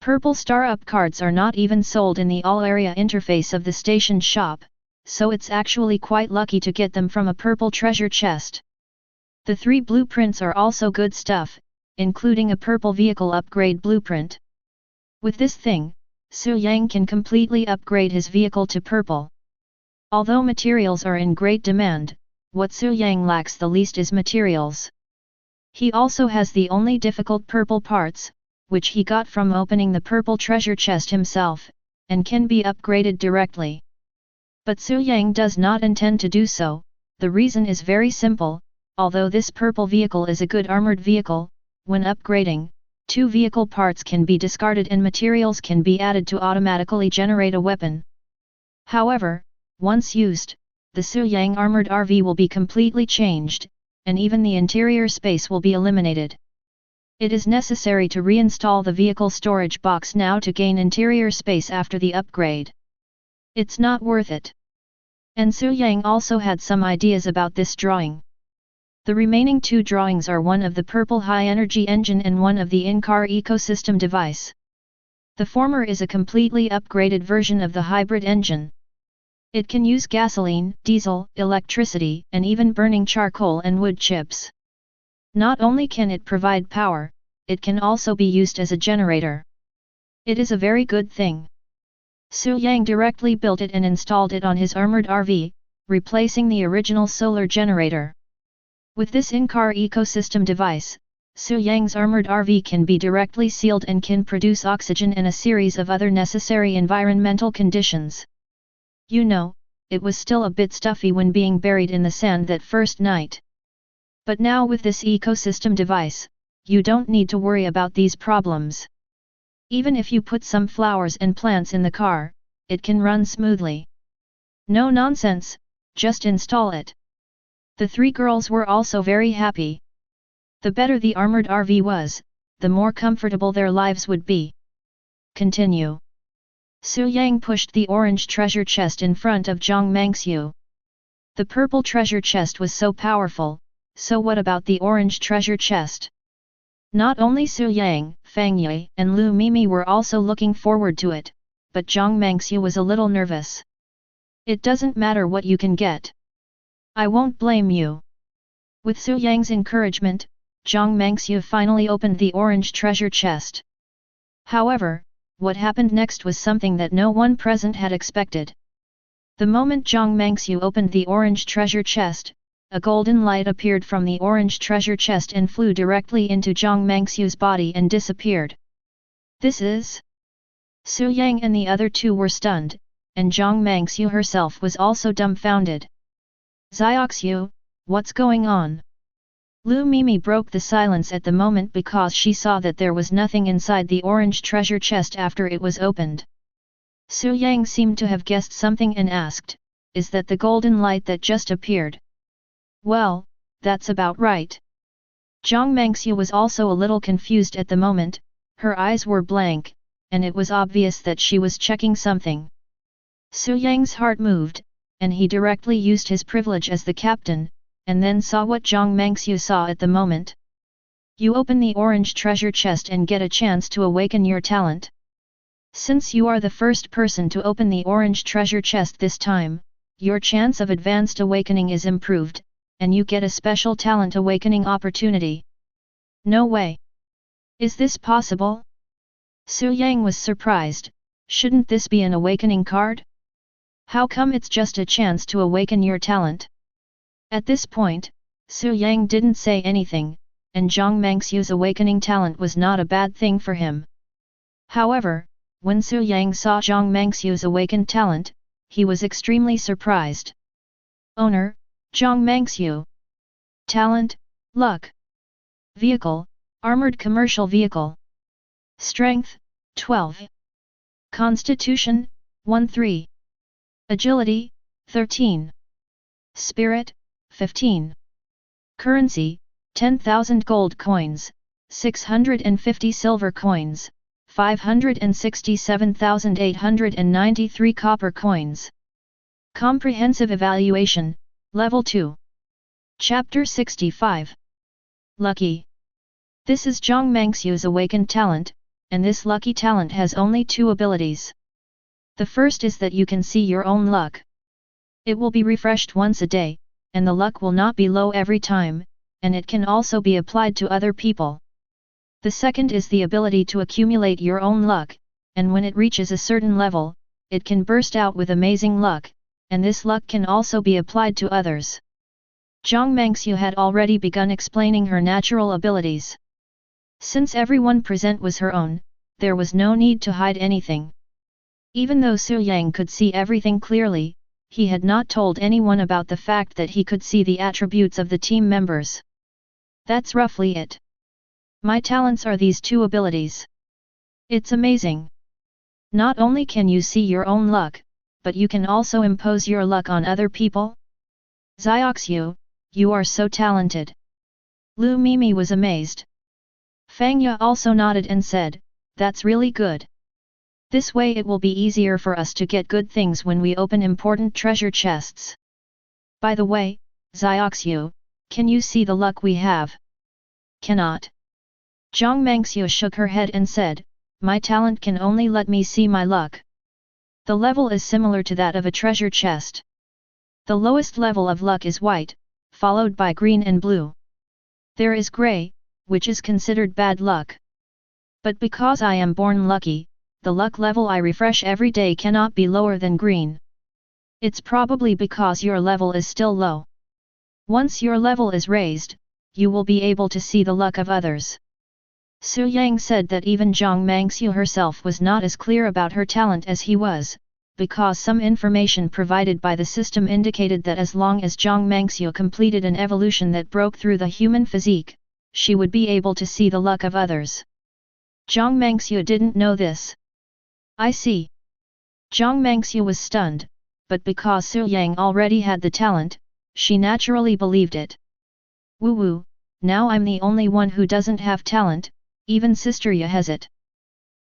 Purple star up cards are not even sold in the all-area interface of the station shop, so it's actually quite lucky to get them from a purple treasure chest. The 3 blueprints are also good stuff, including a purple vehicle upgrade blueprint. With this thing, Su Yang can completely upgrade his vehicle to purple. Although materials are in great demand, what Su Yang lacks the least is materials. He also has the only difficult purple parts, which he got from opening the purple treasure chest himself, and can be upgraded directly. But Su Yang does not intend to do so. The reason is very simple. Although this purple vehicle is a good armored vehicle, when upgrading, 2 vehicle parts can be discarded and materials can be added to automatically generate a weapon. However, once used, the Su Yang armored RV will be completely changed, and even the interior space will be eliminated. It is necessary to reinstall the vehicle storage box now to gain interior space after the upgrade. It's not worth it. And Su Yang also had some ideas about this drawing. The remaining 2 drawings are one of the purple high-energy engine and one of the in-car ecosystem device. The former is a completely upgraded version of the hybrid engine. It can use gasoline, diesel, electricity, and even burning charcoal and wood chips. Not only can it provide power, it can also be used as a generator. It is a very good thing. Su Yang directly built it and installed it on his armored RV, replacing the original solar generator. With this in-car ecosystem device, Su Yang's armored RV can be directly sealed and can produce oxygen and a series of other necessary environmental conditions. You know, it was still a bit stuffy when being buried in the sand that first night. But now with this ecosystem device, you don't need to worry about these problems. Even if you put some flowers and plants in the car, it can run smoothly. No nonsense, just install it. The 3 girls were also very happy. The better the armored RV was, the more comfortable their lives would be. Continue. Su Yang pushed the orange treasure chest in front of Zhang Mengxiu. The purple treasure chest was so powerful, so what about the orange treasure chest? Not only Su Yang, Fang Yi, and Lu Mimi were also looking forward to it, but Zhang Mengxiu was a little nervous. It doesn't matter what you can get. I won't blame you. With Su Yang's encouragement, Zhang Mengxiu finally opened the orange treasure chest. However, what happened next was something that no one present had expected. The moment Zhang Mengxiu opened the orange treasure chest, a golden light appeared from the orange treasure chest and flew directly into Zhang Mengxiu's body and disappeared. This is... Su Yang and the other 2 were stunned, and Zhang Mengxiu herself was also dumbfounded. Zioxiu, what's going on? Lu Mimi broke the silence at the moment because she saw that there was nothing inside the orange treasure chest after it was opened. Su Yang seemed to have guessed something and asked, "Is that the golden light that just appeared?" "Well, that's about right." Zhang Mengxiu was also a little confused at the moment, Her eyes were blank, and it was obvious that she was checking something. Su Yang's heart moved, and he directly used his privilege as the captain, and then saw what Jiang Mangxiu saw at the moment. You open the orange treasure chest and get a chance to awaken your talent. Since you are the first person to open the orange treasure chest this time, your chance of advanced awakening is improved, and you get a special talent awakening opportunity. No way! Is this possible? Su Yang was surprised. Shouldn't this be an awakening card? How come it's just a chance to awaken your talent? At this point, Su Yang didn't say anything, and Jiang Mangxiu's awakening talent was not a bad thing for him. However, when Su Yang saw Jiang Mangxiu's awakened talent, he was extremely surprised. Owner, Jiang Mangxiu. Talent, Luck. Vehicle, Armored Commercial Vehicle. Strength, 12. Constitution, 1-3. Agility, 13. Spirit, 15. Currency, 10,000 gold coins, 650 silver coins, 567,893 copper coins. Comprehensive Evaluation, Level 2. Chapter 65. Lucky. This is Jiang Mangxiu's awakened talent, and this lucky talent has only 2 abilities. The first is that you can see your own luck. It will be refreshed once a day, and the luck will not be low every time, and it can also be applied to other people. The second is the ability to accumulate your own luck, and when it reaches a certain level, it can burst out with amazing luck, and this luck can also be applied to others. Jiang Mangxiu had already begun explaining her natural abilities. Since everyone present was her own, there was no need to hide anything. Even though Su Yang could see everything clearly, he had not told anyone about the fact that he could see the attributes of the team members. That's roughly it. My talents are these 2 abilities. It's amazing. Not only can you see your own luck, but you can also impose your luck on other people? Zioxiu, you are so talented. Lu Mimi was amazed. Fang Ye also nodded and said, that's really good. This way it will be easier for us to get good things when we open important treasure chests. By the way, Zioxiu, can you see the luck we have? Cannot. Jiang Mangxiu shook her head and said, my talent can only let me see my luck. The level is similar to that of a treasure chest. The lowest level of luck is white, followed by green and blue. There is grey, which is considered bad luck. But because I am born lucky, the luck level I refresh every day cannot be lower than green. It's probably because your level is still low. Once your level is raised, you will be able to see the luck of others. Su Yang said that even Jiang Mangxiu herself was not as clear about her talent as he was, because some information provided by the system indicated that as long as Jiang Mangxiu completed an evolution that broke through the human physique, she would be able to see the luck of others. Jiang Mangxiu didn't know this. I see. Jiang Mangxiu was stunned, but because Su Yang already had the talent, she naturally believed it. Woo woo, now I'm the only one who doesn't have talent, even Sister Ye has it.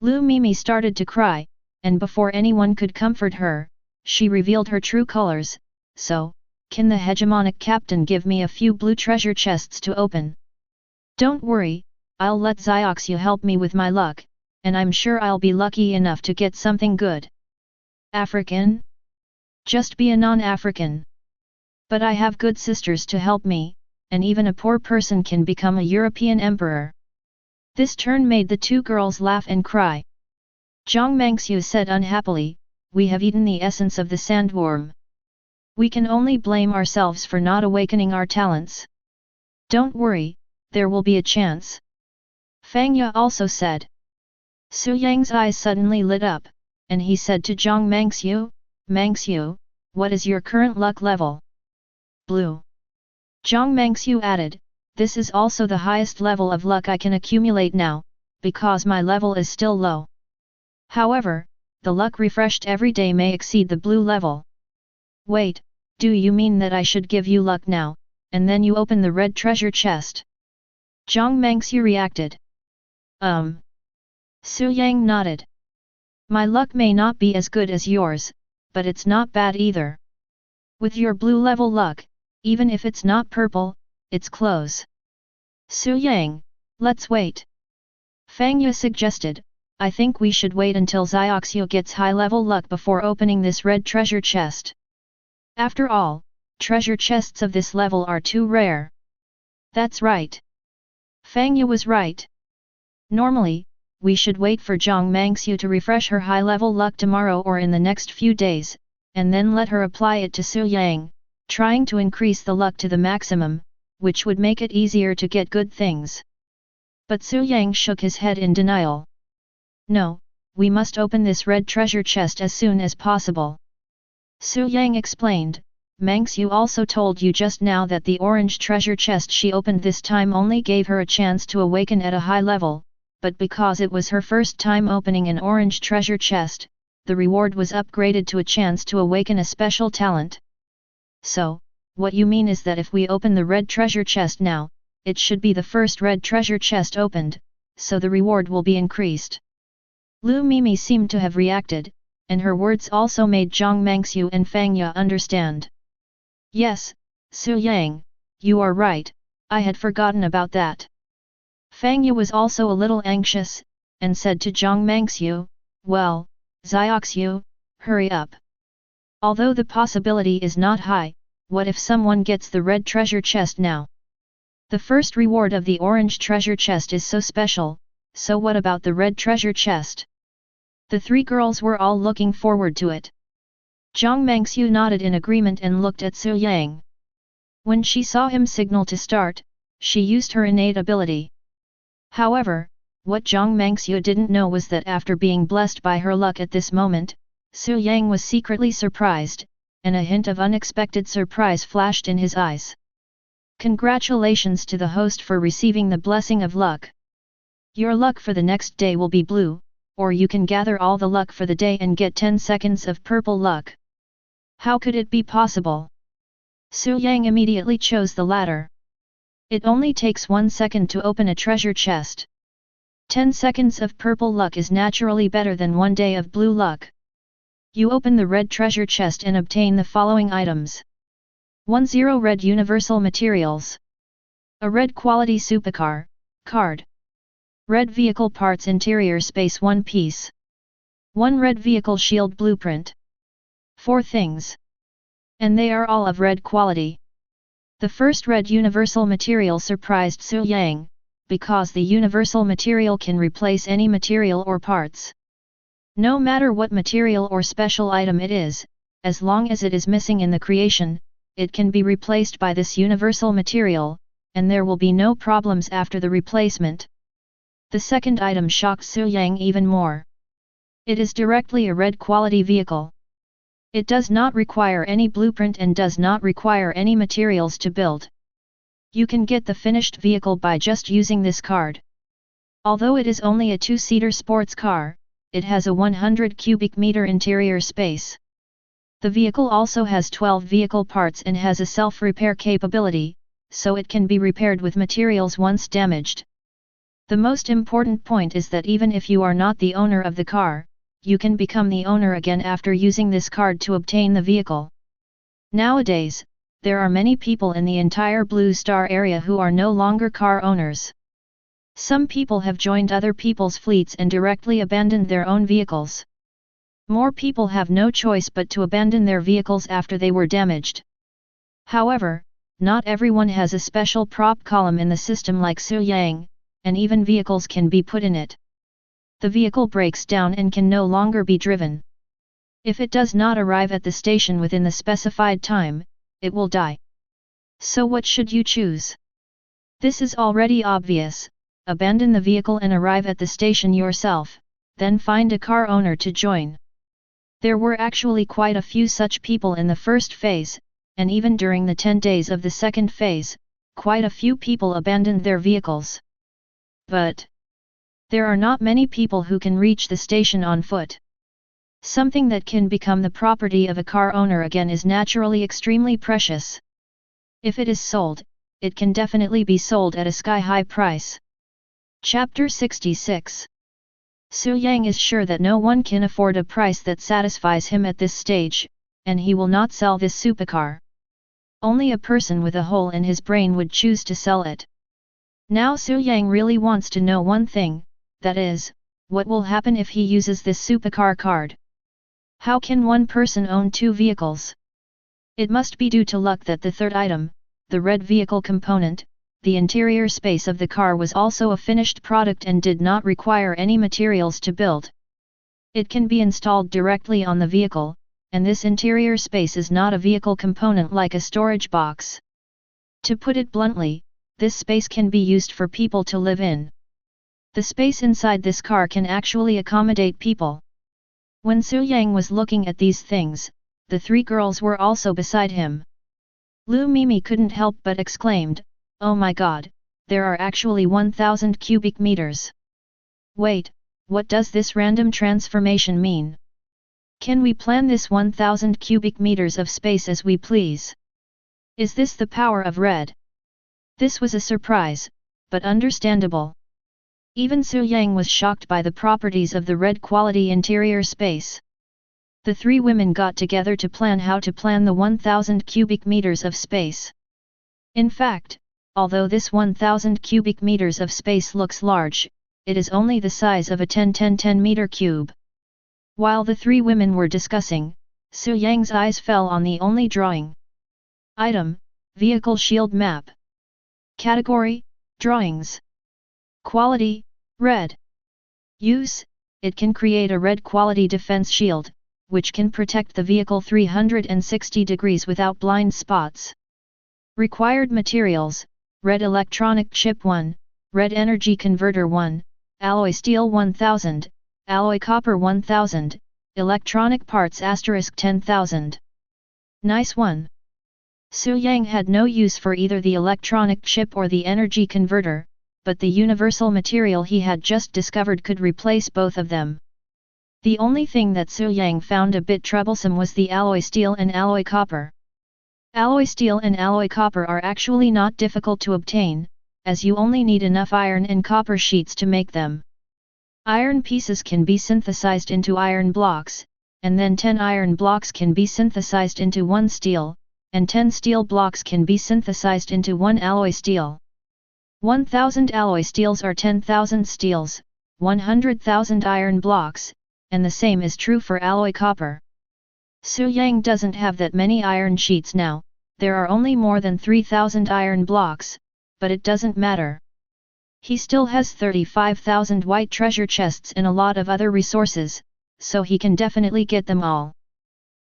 Lu Mimi started to cry, and before anyone could comfort her, she revealed her true colors. So, can the hegemonic captain give me a few blue treasure chests to open? Don't worry, I'll let Zioxiu help me with my luck, and I'm sure I'll be lucky enough to get something good. African? Just be a non-African. But I have good sisters to help me, and even a poor person can become a European emperor. This turn made the 2 girls laugh and cry. Jiang Mangxiu said unhappily, we have eaten the essence of the sandworm. We can only blame ourselves for not awakening our talents. Don't worry, there will be a chance. Fang Ye also said. Su Yang's eyes suddenly lit up, and he said to Jiang Mangxiu, Mangxiu, what is your current luck level? Blue. Jiang Mangxiu added, this is also the highest level of luck I can accumulate now, because my level is still low. However, the luck refreshed every day may exceed the blue level. Wait, do you mean that I should give you luck now, and then you open the red treasure chest? Jiang Mangxiu reacted. Su Yang nodded. My luck may not be as good as yours, but it's not bad either. With your blue level luck, even if it's not purple, it's close. Su Yang, let's wait. Fang Yue suggested, I think we should wait until Xiaoxiu gets high level luck before opening this red treasure chest. After all, treasure chests of this level are too rare. That's right. Fang Yue was right. Normally, we should wait for Zhang Mangxiu to refresh her high level luck tomorrow or in the next few days, and then let her apply it to Su Yang, trying to increase the luck to the maximum, which would make it easier to get good things. But Su Yang shook his head in denial. No, we must open this red treasure chest as soon as possible. Su Yang explained, Mangxiu also told you just now that the orange treasure chest she opened this time only gave her a chance to awaken at a high level, but because it was her first time opening an orange treasure chest, the reward was upgraded to a chance to awaken a special talent. So, what you mean is that if we open the red treasure chest now, it should be the first red treasure chest opened, so the reward will be increased. Lu Mimi seemed to have reacted, and her words also made Zhang Mangxiu and Fang Yue understand. Yes, Su Yang, you are right, I had forgotten about that. Fang Yue was also a little anxious, and said to Zhang Mangxiu, well, Xiaoxiu, hurry up. Although the possibility is not high, what if someone gets the red treasure chest now? The first reward of the orange treasure chest is so special, so what about the red treasure chest? The three girls were all looking forward to it. Zhang Mangxiu nodded in agreement and looked at Su Yang. When she saw him signal to start, she used her innate ability. However, what Zhang Mangxiu didn't know was that after being blessed by her luck at this moment, Su Yang was secretly surprised, and a hint of unexpected surprise flashed in his eyes. Congratulations to the host for receiving the blessing of luck. Your luck for the next day will be blue, or you can gather all the luck for the day and get 10 seconds of purple luck. How could it be possible? Su Yang immediately chose the latter. It only takes 1 second to open a treasure chest. 10 seconds of purple luck is naturally better than 1 day of blue luck. You open the red treasure chest and obtain the following items. 10 red universal materials. A red quality supercar card. Red vehicle parts interior space 1 piece. 1 red vehicle shield blueprint. 4 things. And they are all of red quality. The first red universal material surprised Su Yang, because the universal material can replace any material or parts. No matter what material or special item it is, as long as it is missing in the creation, it can be replaced by this universal material, and there will be no problems after the replacement. The second item shocked Su Yang even more. It is directly a red quality vehicle. It does not require any blueprint and does not require any materials to build. You can get the finished vehicle by just using this card. Although it is only a 2-seater sports car, it has a 100 cubic meter interior space. The vehicle also has 12 vehicle parts and has a self-repair capability, so it can be repaired with materials once damaged. The most important point is that even if you are not the owner of the car, you can become the owner again after using this card to obtain the vehicle. Nowadays, there are many people in the entire Blue Star area who are no longer car owners. Some people have joined other people's fleets and directly abandoned their own vehicles. More people have no choice but to abandon their vehicles after they were damaged. However, not everyone has a special prop column in the system like Su Yang, and even vehicles can be put in it. The vehicle breaks down and can no longer be driven. If it does not arrive at the station within the specified time, it will die. So what should you choose? This is already obvious. Abandon the vehicle and arrive at the station yourself, then find a car owner to join. There were actually quite a few such people in the first phase, and even during the 10 days of the second phase, quite a few people abandoned their vehicles. But there are not many people who can reach the station on foot. Something that can become the property of a car owner again is naturally extremely precious. If it is sold, it can definitely be sold at a sky-high price. Chapter 66. Su Yang is sure that no one can afford a price that satisfies him at this stage, and he will not sell this supercar. Only a person with a hole in his brain would choose to sell it. Now Su Yang really wants to know one thing, that is, what will happen if he uses this supercar card? How can one person own two vehicles? It must be due to luck that the third item, the red vehicle component, the interior space of the car was also a finished product and did not require any materials to build. It can be installed directly on the vehicle, and this interior space is not a vehicle component like a storage box. To put it bluntly, this space can be used for people to live in. The space inside this car can actually accommodate people. When Su Yang was looking at these things, the three girls were also beside him. Lu Mimi couldn't help but exclaimed, "Oh my god, there are actually 1000 cubic meters. Wait, what does this random transformation mean? Can we plan this 1000 cubic meters of space as we please? Is this the power of red?" This was a surprise, but understandable. Even Su Yang was shocked by the properties of the red quality interior space. The three women got together to plan how to plan the 1000 cubic meters of space. In fact, although this 1000 cubic meters of space looks large, it is only the size of a 10-10-10 meter cube. While the three women were discussing, Su Yang's eyes fell on the only drawing. Item: Vehicle Shield Map. Category: Drawings. Quality: Red. Use: it can create a red quality defense shield, which can protect the vehicle 360 degrees without blind spots. Required materials: red electronic chip 1, red energy converter 1, alloy steel 1000, alloy copper 1000, electronic parts *10,000. Nice one. Su Yang had no use for either the electronic chip or the energy converter, but the universal material he had just discovered could replace both of them. The only thing that Su Yang found a bit troublesome was the alloy steel and alloy copper. Alloy steel and alloy copper are actually not difficult to obtain, as you only need enough iron and copper sheets to make them. Iron pieces can be synthesized into iron blocks, and then 10 iron blocks can be synthesized into 1 steel, and 10 steel blocks can be synthesized into 1 alloy steel. 1000 alloy steels are 10,000 steels, 100,000 iron blocks, and the same is true for alloy copper. Su Yang doesn't have that many iron sheets now, there are only more than 3,000 iron blocks, but it doesn't matter. He still has 35,000 white treasure chests and a lot of other resources, so he can definitely get them all.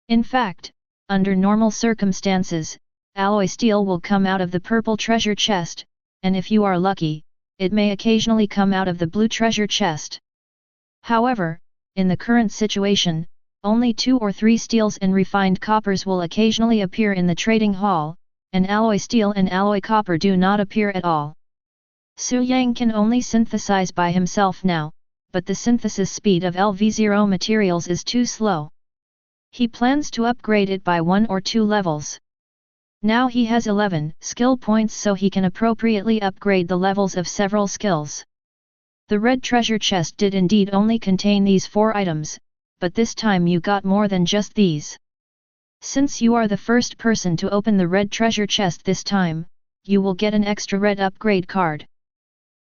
In fact, under normal circumstances, alloy steel will come out of the purple treasure chest, and if you are lucky, it may occasionally come out of the blue treasure chest. However, in the current situation, only 2 or 3 steels and refined coppers will occasionally appear in the trading hall, and alloy steel and alloy copper do not appear at all. Su Yang can only synthesize by himself now, but the synthesis speed of LV0 materials is too slow. He plans to upgrade it by 1 or 2 levels. Now he has 11 skill points, so he can appropriately upgrade the levels of several skills. The red treasure chest did indeed only contain these 4 items, but this time you got more than just these. Since you are the first person to open the red treasure chest this time, you will get an extra red upgrade card.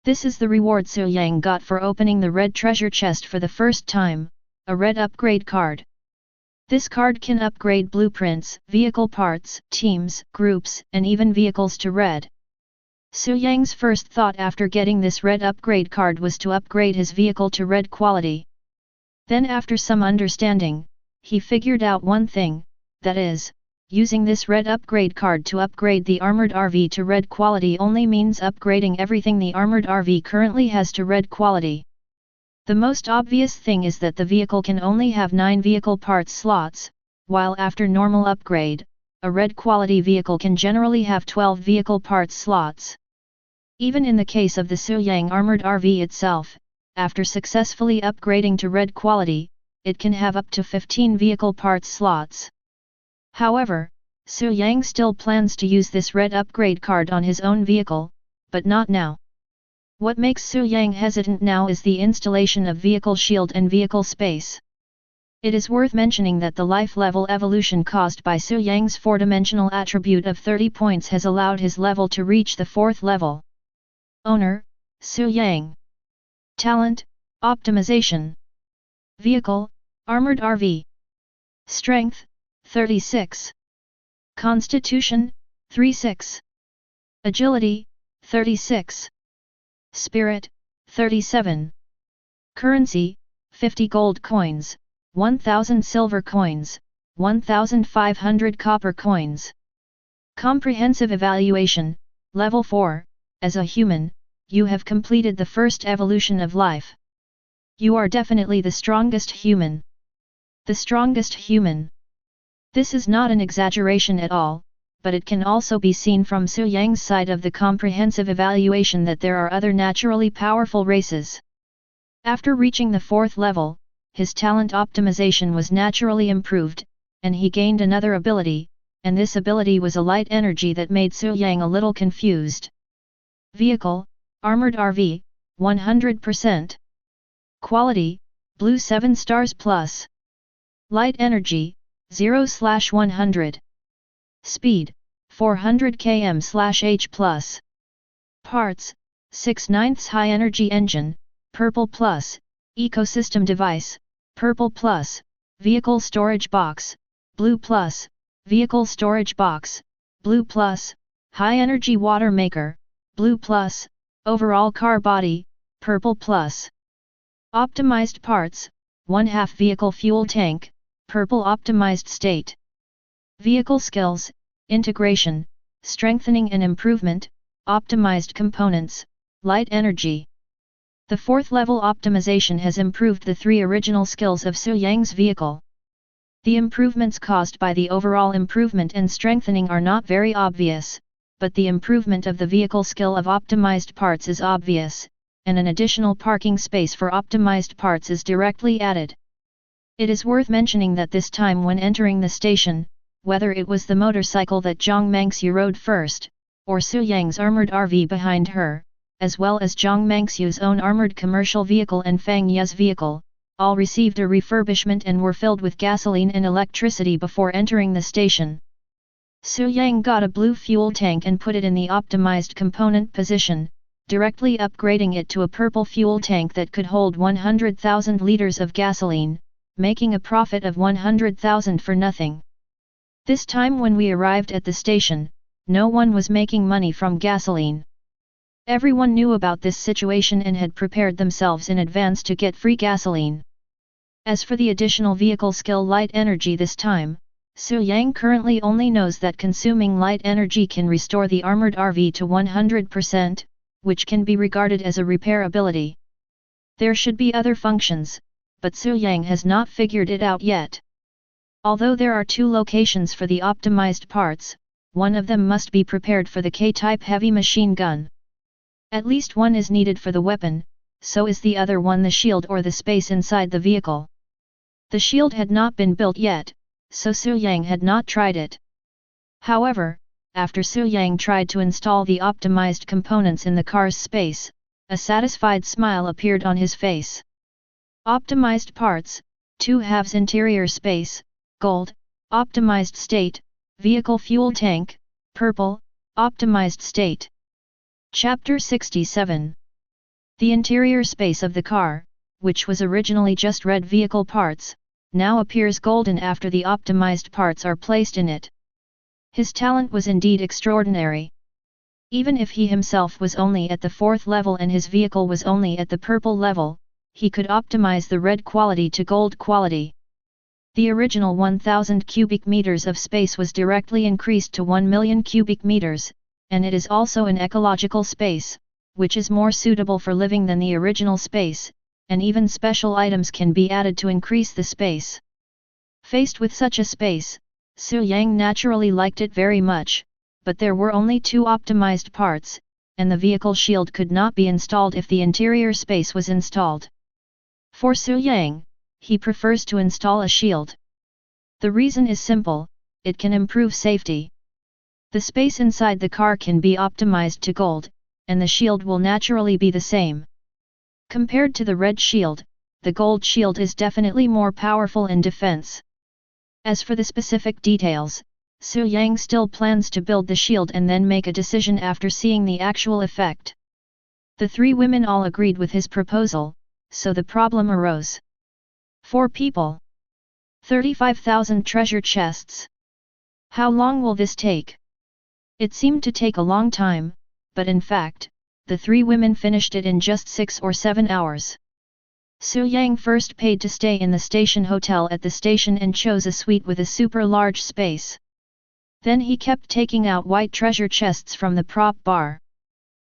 This is the reward Su Yang got for opening the red treasure chest for the first time, a red upgrade card. This card can upgrade blueprints, vehicle parts, teams, groups, and even vehicles to red. Su Yang's first thought after getting this red upgrade card was to upgrade his vehicle to red quality. Then after some understanding, he figured out one thing, that is, using this red upgrade card to upgrade the armored RV to red quality only means upgrading everything the armored RV currently has to red quality. The most obvious thing is that the vehicle can only have 9 vehicle parts slots, while after normal upgrade, a red quality vehicle can generally have 12 vehicle parts slots. Even in the case of the Su Yang armored RV itself, after successfully upgrading to red quality, it can have up to 15 vehicle parts slots. However, Su Yang still plans to use this red upgrade card on his own vehicle, but not now. What makes Su Yang hesitant now is the installation of vehicle shield and vehicle space. It is worth mentioning that the life level evolution caused by Su Yang's 4-dimensional attribute of 30 points has allowed his level to reach the 4th level. Owner, Su Yang. Talent, Optimization. Vehicle, Armored RV. Strength, 36. Constitution, 36. Agility, 36. Spirit, 37. Currency, 50 gold coins, 1,000 silver coins, 1,500 copper coins. Comprehensive evaluation, Level 4, as a human, you have completed the first evolution of life. You are definitely the strongest human. The strongest human. This is not an exaggeration at all, but it can also be seen from Su Yang's side of the comprehensive evaluation that there are other naturally powerful races. After reaching the 4th level, his talent optimization was naturally improved, and he gained another ability, and this ability was a light energy that made Su Yang a little confused. Vehicle, Armored RV, 100%. Quality, Blue 7 stars plus. Light energy, 0/100. Speed, 400 km/h+. Parts, 6/9 high energy engine, purple plus, ecosystem device, purple plus, vehicle storage box, blue plus, vehicle storage box, blue plus, high energy water maker, blue plus, overall car body, purple plus. Optimized parts, 1/2 vehicle fuel tank, purple optimized state. Vehicle skills, integration, strengthening and improvement, optimized components, light energy. The 4th level optimization has improved the 3 original skills of Su Yang's vehicle. The improvements caused by the overall improvement and strengthening are not very obvious, but the improvement of the vehicle skill of optimized parts is obvious, and an additional parking space for optimized parts is directly added. It is worth mentioning that this time when entering the station, whether it was the motorcycle that Zhang Mangxiu rode first, or Su Yang's armored RV behind her, as well as Zhang Mangxiu's own armored commercial vehicle and Fang Ye's vehicle, all received a refurbishment and were filled with gasoline and electricity before entering the station. Su Yang got a blue fuel tank and put it in the optimized component position, directly upgrading it to a purple fuel tank that could hold 100,000 liters of gasoline, making a profit of 100,000 for nothing. This time when we arrived at the station, no one was making money from gasoline. Everyone knew about this situation and had prepared themselves in advance to get free gasoline. As for the additional vehicle skill light energy this time, Su Yang currently only knows that consuming light energy can restore the armored RV to 100%, which can be regarded as a repair ability. There should be other functions, but Su Yang has not figured it out yet. Although there are 2 locations for the optimized parts, one of them must be prepared for the K-type heavy machine gun. At least one is needed for the weapon, so is the other one the shield or the space inside the vehicle. The shield had not been built yet, so Su Yang had not tried it. However, after Su Yang tried to install the optimized components in the car's space, a satisfied smile appeared on his face. Optimized parts, 2/2 interior space, gold, optimized state, vehicle fuel tank, purple, optimized state. Chapter 67. The interior space of the car, which was originally just red vehicle parts, now appears golden after the optimized parts are placed in it. His talent was indeed extraordinary. Even if he himself was only at the 4th level and his vehicle was only at the purple level, he could optimize the red quality to gold quality. The original 1000 cubic meters of space was directly increased to 1 million cubic meters, and it is also an ecological space, which is more suitable for living than the original space, and even special items can be added to increase the space. Faced with such a space, Su Yang naturally liked it very much, but there were only 2 optimized parts, and the vehicle shield could not be installed if the interior space was installed. For Su Yang, he prefers to install a shield. The reason is simple, it can improve safety. The space inside the car can be optimized to gold, and the shield will naturally be the same. Compared to the red shield, the gold shield is definitely more powerful in defense. As for the specific details, Su Yang still plans to build the shield and then make a decision after seeing the actual effect. The three women all agreed with his proposal, so the problem arose. 4 people. 35,000 treasure chests. How long will this take? It seemed to take a long time, but in fact, the three women finished it in just 6 or 7 hours. Su Yang first paid to stay in the station hotel at the station and chose a suite with a super large space. Then he kept taking out white treasure chests from the prop bar.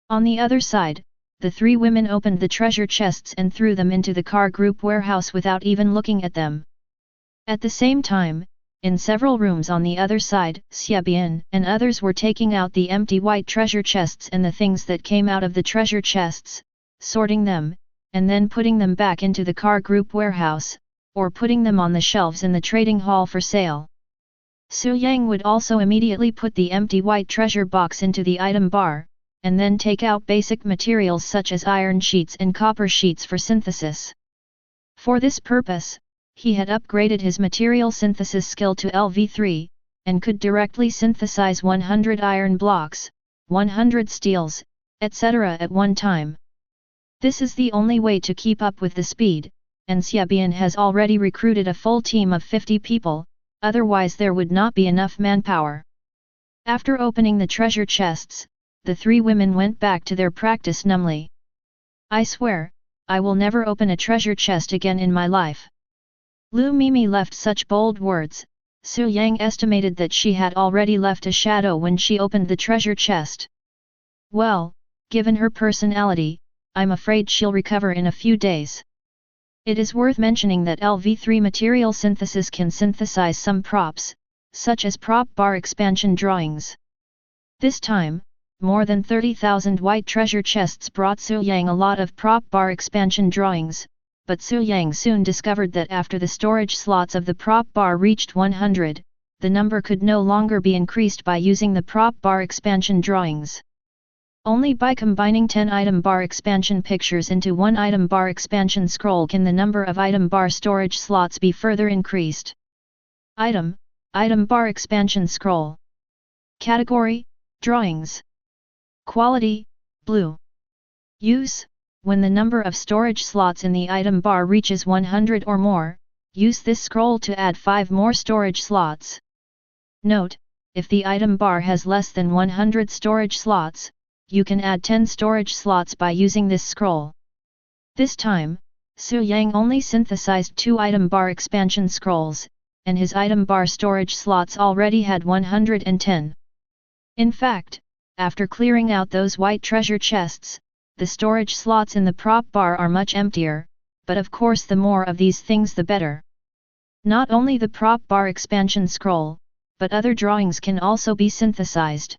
On the other side, the three women opened the treasure chests and threw them into the car group warehouse without even looking at them. At the same time, in several rooms on the other side, Xiaobian and others were taking out the empty white treasure chests and the things that came out of the treasure chests, sorting them, and then putting them back into the car group warehouse, or putting them on the shelves in the trading hall for sale. Su Yang would also immediately put the empty white treasure box into the item bar, and then take out basic materials such as iron sheets and copper sheets for synthesis. For this purpose, he had upgraded his material synthesis skill to LV3, and could directly synthesize 100 iron blocks, 100 steels, etc. at one time. This is the only way to keep up with the speed, and Xiaobian has already recruited a full team of 50 people, otherwise there would not be enough manpower. After opening the treasure chests, the three women went back to their practice numbly. I swear, I will never open a treasure chest again in my life. Lu Mimi left such bold words. Su Yang estimated that she had already left a shadow when she opened the treasure chest. Well, given her personality, I'm afraid she'll recover in a few days. It is worth mentioning that LV3 material synthesis can synthesize some props, such as prop bar expansion drawings. This time, more than 30,000 white treasure chests brought Su Yang a lot of prop bar expansion drawings, but Su Yang soon discovered that after the storage slots of the prop bar reached 100, the number could no longer be increased by using the prop bar expansion drawings. Only by combining 10 item bar expansion pictures into one item bar expansion scroll can the number of item bar storage slots be further increased. Item bar expansion scroll. Category, drawings. Quality, blue. Use, when the number of storage slots in the item bar reaches 100 or more, use this scroll to add 5 more storage slots. Note, if the item bar has less than 100 storage slots, you can add 10 storage slots by using this scroll. This time, Su Yang only synthesized 2 item bar expansion scrolls, and his item bar storage slots already had 110. In fact, after clearing out those white treasure chests, the storage slots in the prop bar are much emptier, but of course the more of these things the better. Not only the prop bar expansion scroll, but other drawings can also be synthesized.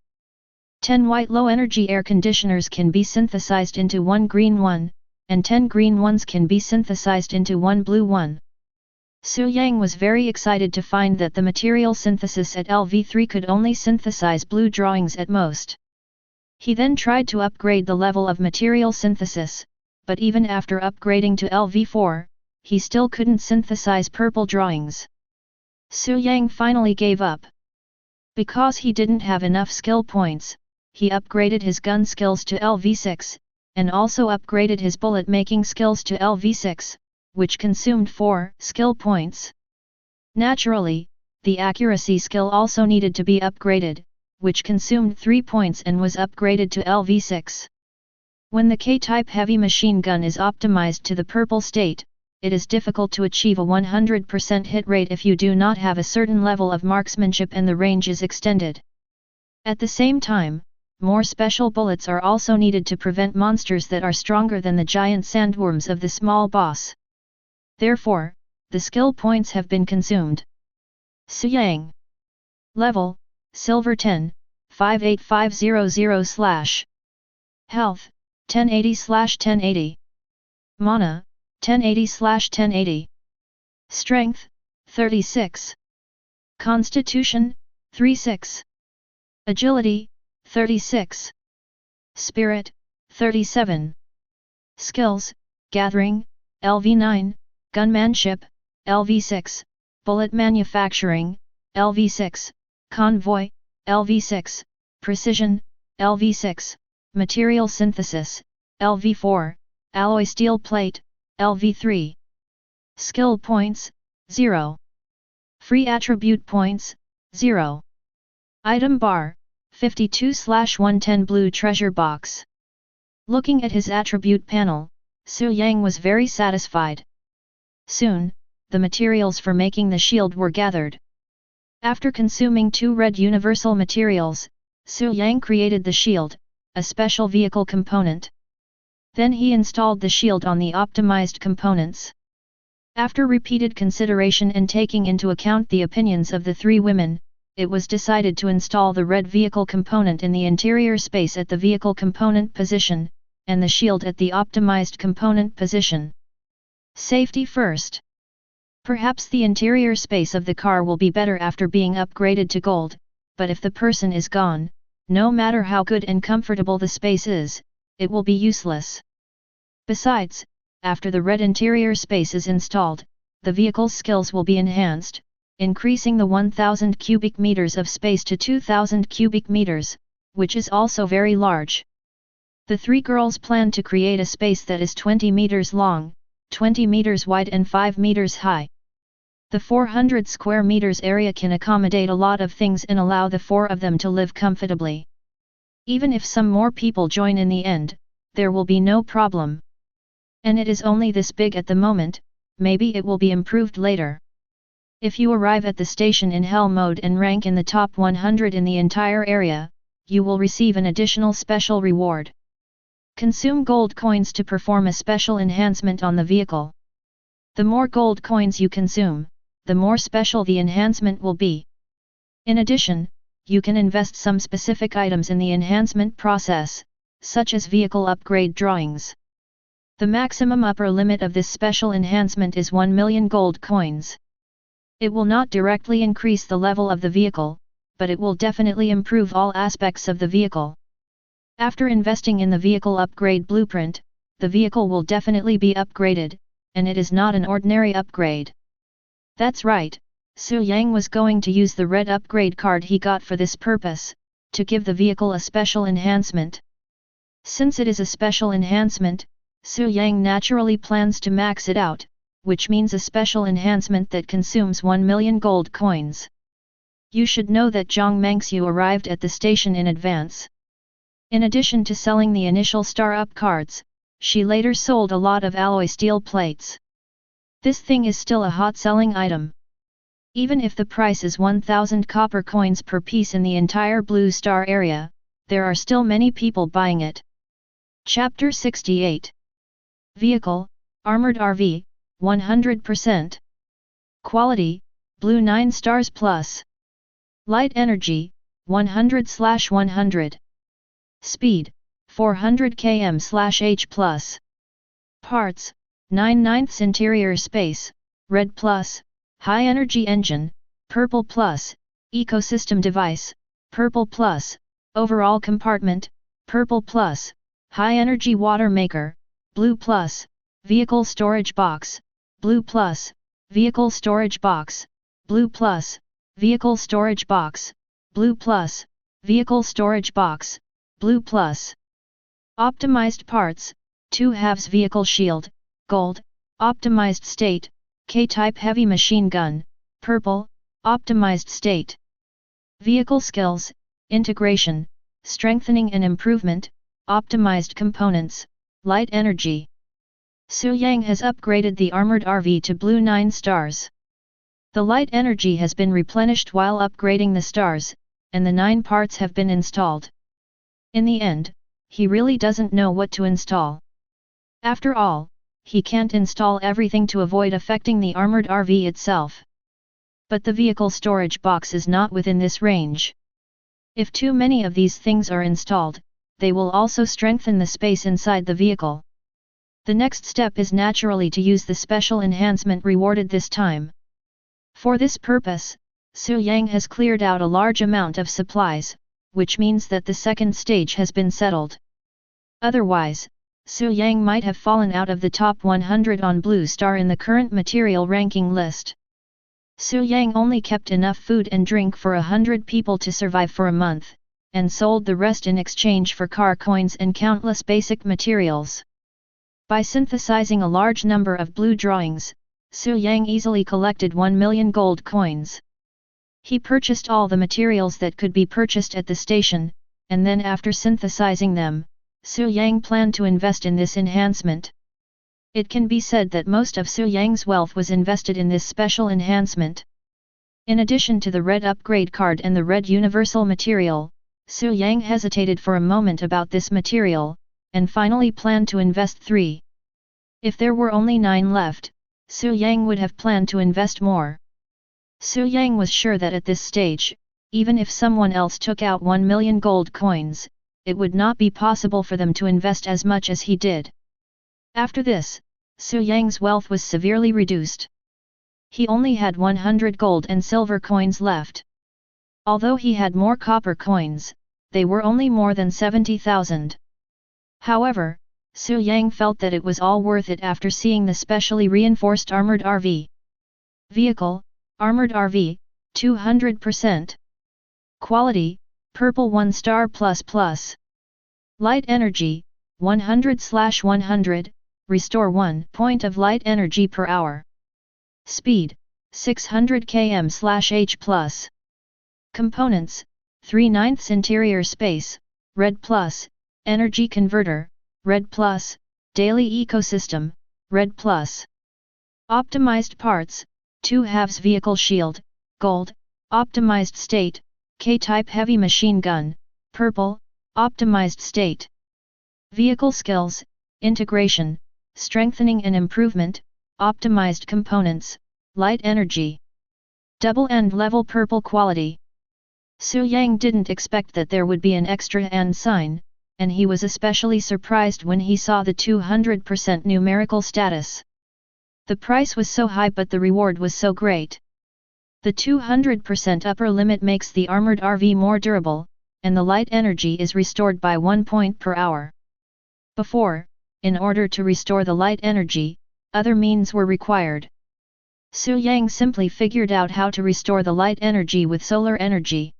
10 white low-energy air conditioners can be synthesized into one green one, and 10 green ones can be synthesized into one blue one. Su Yang was very excited to find that the material synthesis at LV3 could only synthesize blue drawings at most. He then tried to upgrade the level of material synthesis, but even after upgrading to LV4, he still couldn't synthesize purple drawings. Su Yang finally gave up. Because he didn't have enough skill points, he upgraded his gun skills to LV6, and also upgraded his bullet-making skills to LV6, which consumed 4 skill points. Naturally, the accuracy skill also needed to be upgraded, which consumed 3 points and was upgraded to LV6. When the K-type heavy machine gun is optimized to the purple state, it is difficult to achieve a 100% hit rate if you do not have a certain level of marksmanship and the range is extended. At the same time, more special bullets are also needed to prevent monsters that are stronger than the giant sandworms of the small boss. Therefore, the skill points have been consumed. Su Yang. Level, Silver 10, 58500/. Health, 1080/1080. Mana, 1080/1080. Strength, 36. Constitution, 36. Agility, 36. Spirit, 37. Skills: gathering, LV9, gunmanship, LV6, bullet manufacturing, LV6, convoy, LV6, precision, LV6, material synthesis, LV4, alloy steel plate, LV3. Skill points, 0. Free attribute points, 0. Item bar, 52/110 blue treasure box. Looking at his attribute panel, Su Yang was very satisfied. Soon, the materials for making the shield were gathered. After consuming 2 red universal materials, Su Yang created the shield, a special vehicle component. Then he installed the shield on the optimized components. After repeated consideration and taking into account the opinions of the 3 women, it was decided to install the red vehicle component in the interior space at the vehicle component position, and the shield at the optimized component position. Safety first. Perhaps the interior space of the car will be better after being upgraded to gold, but if the person is gone, no matter how good and comfortable the space is, it will be useless. Besides, after the red interior space is installed, the vehicle's skills will be enhanced, increasing the 1000 cubic meters of space to 2000 cubic meters, which is also very large. The 3 girls plan to create a space that is 20 meters long, 20 meters wide and 5 meters high. The 400 square meters area can accommodate a lot of things and allow the 4 of them to live comfortably. Even if some more people join in the end, there will be no problem. And it is only this big at the moment, maybe it will be improved later. If you arrive at the station in Hell mode and rank in the top 100 in the entire area, you will receive an additional special reward. Consume gold coins to perform a special enhancement on the vehicle. The more gold coins you consume, the more special the enhancement will be. In addition, you can invest some specific items in the enhancement process, such as vehicle upgrade drawings. The maximum upper limit of this special enhancement is 1 million gold coins. It will not directly increase the level of the vehicle, but it will definitely improve all aspects of the vehicle. After investing in the vehicle upgrade blueprint, the vehicle will definitely be upgraded, and it is not an ordinary upgrade. That's right, Su Yang was going to use the red upgrade card he got for this purpose, to give the vehicle a special enhancement. Since it is a special enhancement, Su Yang naturally plans to max it out, which means a special enhancement that consumes 1 million gold coins. You should know that Zhang Mengxiu arrived at the station in advance. In addition to selling the initial star-up cards, she later sold a lot of alloy steel plates. This thing is still a hot-selling item. Even if the price is 1000 copper coins per piece in the entire Blue Star area, there are still many people buying it. Chapter 68. Vehicle, Armored RV, 100%. Quality, Blue 9 stars plus. Light energy, 100/100. Speed, 400 km/h plus. Parts, 9/9 interior space, red plus, high energy engine, purple plus, ecosystem device, purple plus, overall compartment, purple plus, high energy water maker, blue plus, vehicle storage box, blue plus, vehicle storage box, blue plus, vehicle storage box, blue plus, vehicle storage box, blue plus. Optimized parts, 2/2 vehicle shield, gold, optimized state, K-type heavy machine gun, purple, optimized state. Vehicle skills, integration, strengthening and improvement, optimized components, light energy. Su Yang has upgraded the armored RV to blue 9 stars. The light energy has been replenished while upgrading the stars, and the 9 parts have been installed. In the end, he really doesn't know what to install. After all, he can't install everything to avoid affecting the armored RV itself. But the vehicle storage box is not within this range. If too many of these things are installed, they will also strengthen the space inside the vehicle. The next step is naturally to use the special enhancement rewarded this time. For this purpose, Su Yang has cleared out a large amount of supplies, which means that the second stage has been settled. Otherwise, Su Yang might have fallen out of the top 100 on Blue Star in the current material ranking list. Su Yang only kept enough food and drink for 100 people to survive for a month, and sold the rest in exchange for car coins and countless basic materials. By synthesizing a large number of blue drawings, Su Yang easily collected 1 million gold coins. He purchased all the materials that could be purchased at the station, and then after synthesizing them, Su Yang planned to invest in this enhancement. It can be said that most of Su Yang's wealth was invested in this special enhancement. In addition to the red upgrade card and the red universal material, Su Yang hesitated for a moment about this material, and finally planned to invest 3. If there were only 9 left, Su Yang would have planned to invest more. Su Yang was sure that at this stage, even if someone else took out 1 million gold coins, it would not be possible for them to invest as much as he did. After this, Su Yang's wealth was severely reduced. He only had 100 gold and silver coins left. Although he had more copper coins, they were only more than 70,000. However, Su Yang felt that it was all worth it after seeing the specially reinforced armored RV. Vehicle, armored RV, 200%. Quality, purple 1 star++. Light energy, 100/100, restore 1 point of light energy per hour. Speed, 600 km/h+. Components, 3/9 interior space, red+, energy converter, red+, daily ecosystem, red+. Optimized parts, 2/2 vehicle shield, gold, optimized state, K-type heavy machine gun, purple, optimized state. Vehicle skills, integration, strengthening and improvement, optimized components, light energy. Double end level purple quality. Su Yang didn't expect that there would be an extra and sign, and he was especially surprised when he saw the 200% numerical status. The price was so high but the reward was so great. The 200% upper limit makes the armored RV more durable, and the light energy is restored by 1 point per hour. Before, in order to restore the light energy, other means were required. Su Yang simply figured out how to restore the light energy with solar energy.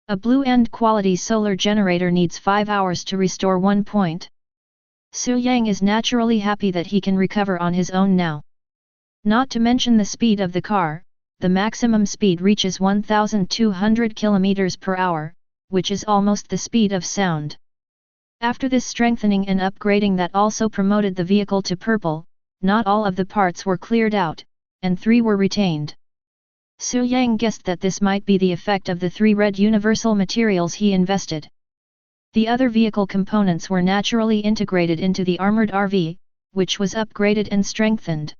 A blue end quality solar generator needs 5 hours to restore 1 point. Su Yang is naturally happy that he can recover on his own now. Not to mention the speed of the car, the maximum speed reaches 1,200 km per hour, which is almost the speed of sound. After this strengthening and upgrading that also promoted the vehicle to purple, not all of the parts were cleared out, and 3 were retained. Su Yang guessed that this might be the effect of the 3 red universal materials he invested. The other vehicle components were naturally integrated into the armored RV, which was upgraded and strengthened.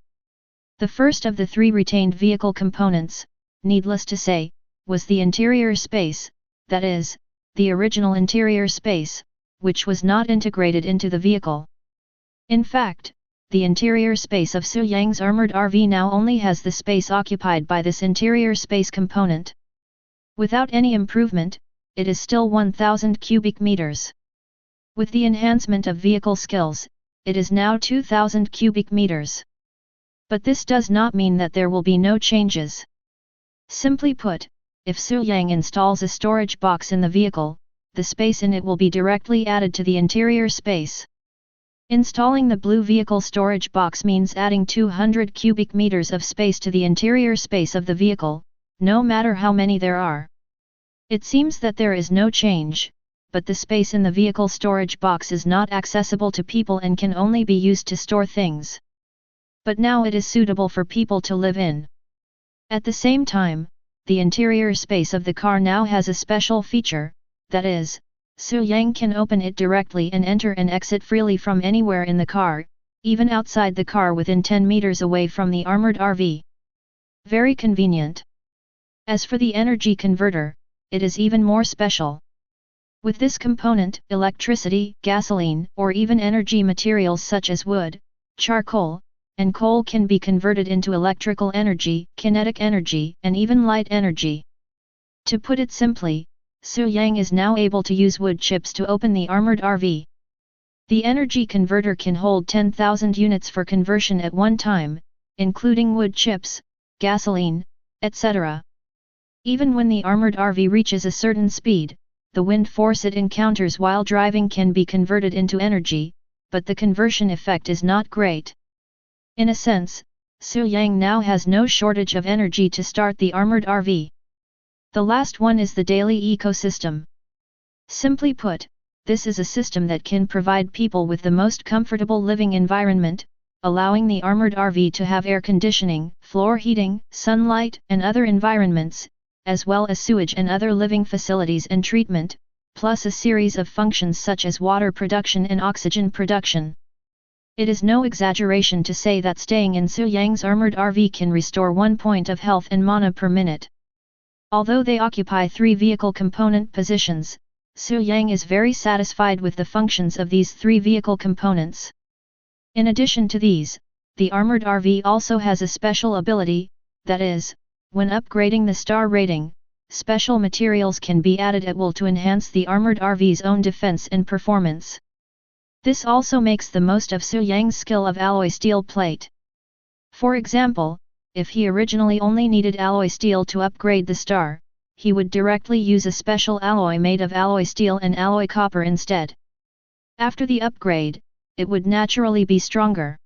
The first of the 3 retained vehicle components, needless to say, was the interior space, that is, the original interior space, which was not integrated into the vehicle. In fact, the interior space of Su Yang's armored RV now only has the space occupied by this interior space component. Without any improvement, it is still 1,000 cubic meters. With the enhancement of vehicle skills, it is now 2,000 cubic meters. But this does not mean that there will be no changes. Simply put, if Su Yang installs a storage box in the vehicle, the space in it will be directly added to the interior space. Installing the blue vehicle storage box means adding 200 cubic meters of space to the interior space of the vehicle, no matter how many there are. It seems that there is no change, but the space in the vehicle storage box is not accessible to people and can only be used to store things. But now it is suitable for people to live in. At the same time, the interior space of the car now has a special feature, that is, Su Yang can open it directly and enter and exit freely from anywhere in the car, even outside the car within 10 meters away from the armored RV. Very convenient. As for the energy converter, it is even more special. With this component, electricity, gasoline, or even energy materials such as wood, charcoal, and coal can be converted into electrical energy, kinetic energy, and even light energy. To put it simply, Su Yang is now able to use wood chips to open the armored RV. The energy converter can hold 10,000 units for conversion at one time, including wood chips, gasoline, etc. Even when the armored RV reaches a certain speed, the wind force it encounters while driving can be converted into energy, but the conversion effect is not great. In a sense, Su Yang now has no shortage of energy to start the armored RV. The last one is the daily ecosystem. Simply put, this is a system that can provide people with the most comfortable living environment, allowing the armored RV to have air conditioning, floor heating, sunlight and other environments, as well as sewage and other living facilities and treatment, plus a series of functions such as water production and oxygen production. It is no exaggeration to say that staying in Su Yang's armored RV can restore 1 point of health and mana per minute. Although they occupy 3 vehicle component positions, Su Yang is very satisfied with the functions of these 3 vehicle components. In addition to these, the armored RV also has a special ability, that is, when upgrading the star rating, special materials can be added at will to enhance the armored RV's own defense and performance. This also makes the most of Su Yang's skill of alloy steel plate. For example, if he originally only needed alloy steel to upgrade the star, he would directly use a special alloy made of alloy steel and alloy copper instead. After the upgrade, it would naturally be stronger.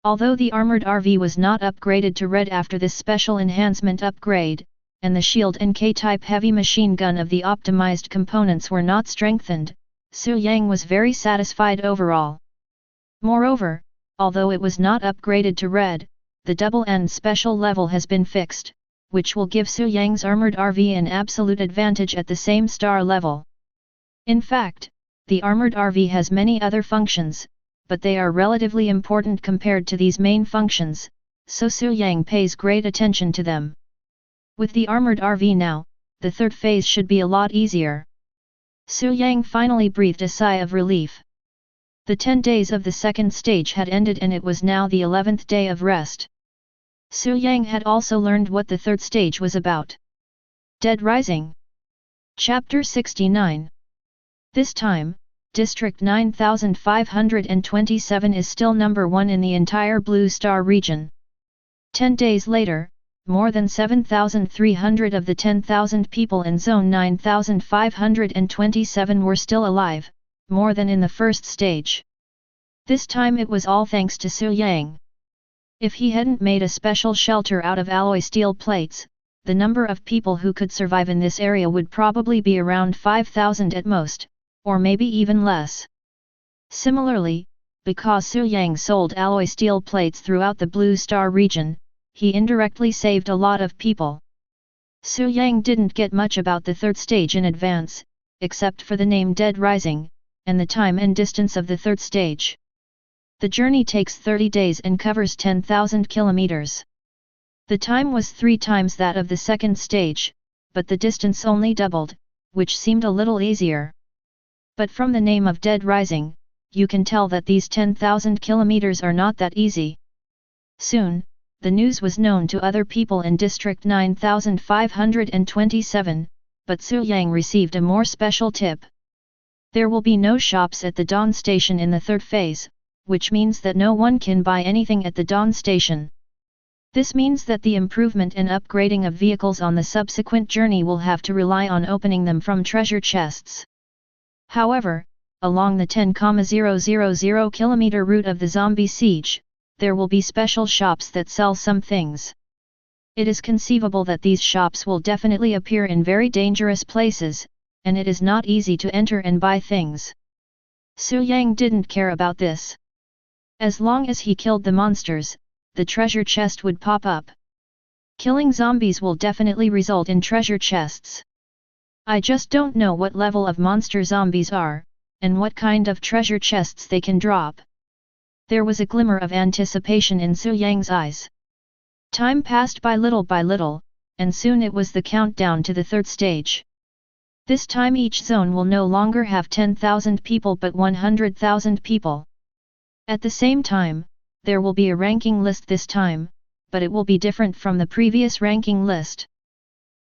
Although the armored RV was not upgraded to red after this special enhancement upgrade, and the shield and K-type heavy machine gun of the optimized components were not strengthened, Su Yang was very satisfied overall. Moreover, although it was not upgraded to red, the double-end special level has been fixed, which will give Su Yang's armored RV an absolute advantage at the same star level. In fact, the armored RV has many other functions, but they are relatively important compared to these main functions, so Su Yang pays great attention to them. With the armored RV now, the third phase should be a lot easier. Su Yang finally breathed a sigh of relief. The 10 days of the second stage had ended and it was now the 11th day of rest. Su Yang had also learned what the third stage was about. Dead Rising. Chapter 69. This time, District 9527 is still number 1 in the entire Blue Star region. 10 days later, more than 7,300 of the 10,000 people in Zone 9527 were still alive, more than in the first stage. This time it was all thanks to Su Yang. If he hadn't made a special shelter out of alloy steel plates, the number of people who could survive in this area would probably be around 5,000 at most, or maybe even less. Similarly, because Su Yang sold alloy steel plates throughout the Blue Star region, he indirectly saved a lot of people. Su Yang didn't get much about the third stage in advance, except for the name Dead Rising, and the time and distance of the third stage. The journey takes 30 days and covers 10,000 kilometers. The time was 3 times that of the second stage, but the distance only doubled, which seemed a little easier. But from the name of Dead Rising, you can tell that these 10,000 kilometers are not that easy. Soon, the news was known to other people in District 9527, but Su Yang received a more special tip. There will be no shops at the Dawn Station in the third phase, which means that no one can buy anything at the Dawn Station. This means that the improvement and upgrading of vehicles on the subsequent journey will have to rely on opening them from treasure chests. However, along the 10,000 kilometer route of the zombie siege, there will be special shops that sell some things. It is conceivable that these shops will definitely appear in very dangerous places, and it is not easy to enter and buy things. Su Yang didn't care about this. As long as he killed the monsters, the treasure chest would pop up. Killing zombies will definitely result in treasure chests. I just don't know what level of monster zombies are, and what kind of treasure chests they can drop. There was a glimmer of anticipation in Su Yang's eyes. Time passed by little, and soon it was the countdown to the third stage. This time each zone will no longer have 10,000 people but 100,000 people. At the same time, there will be a ranking list this time, but it will be different from the previous ranking list.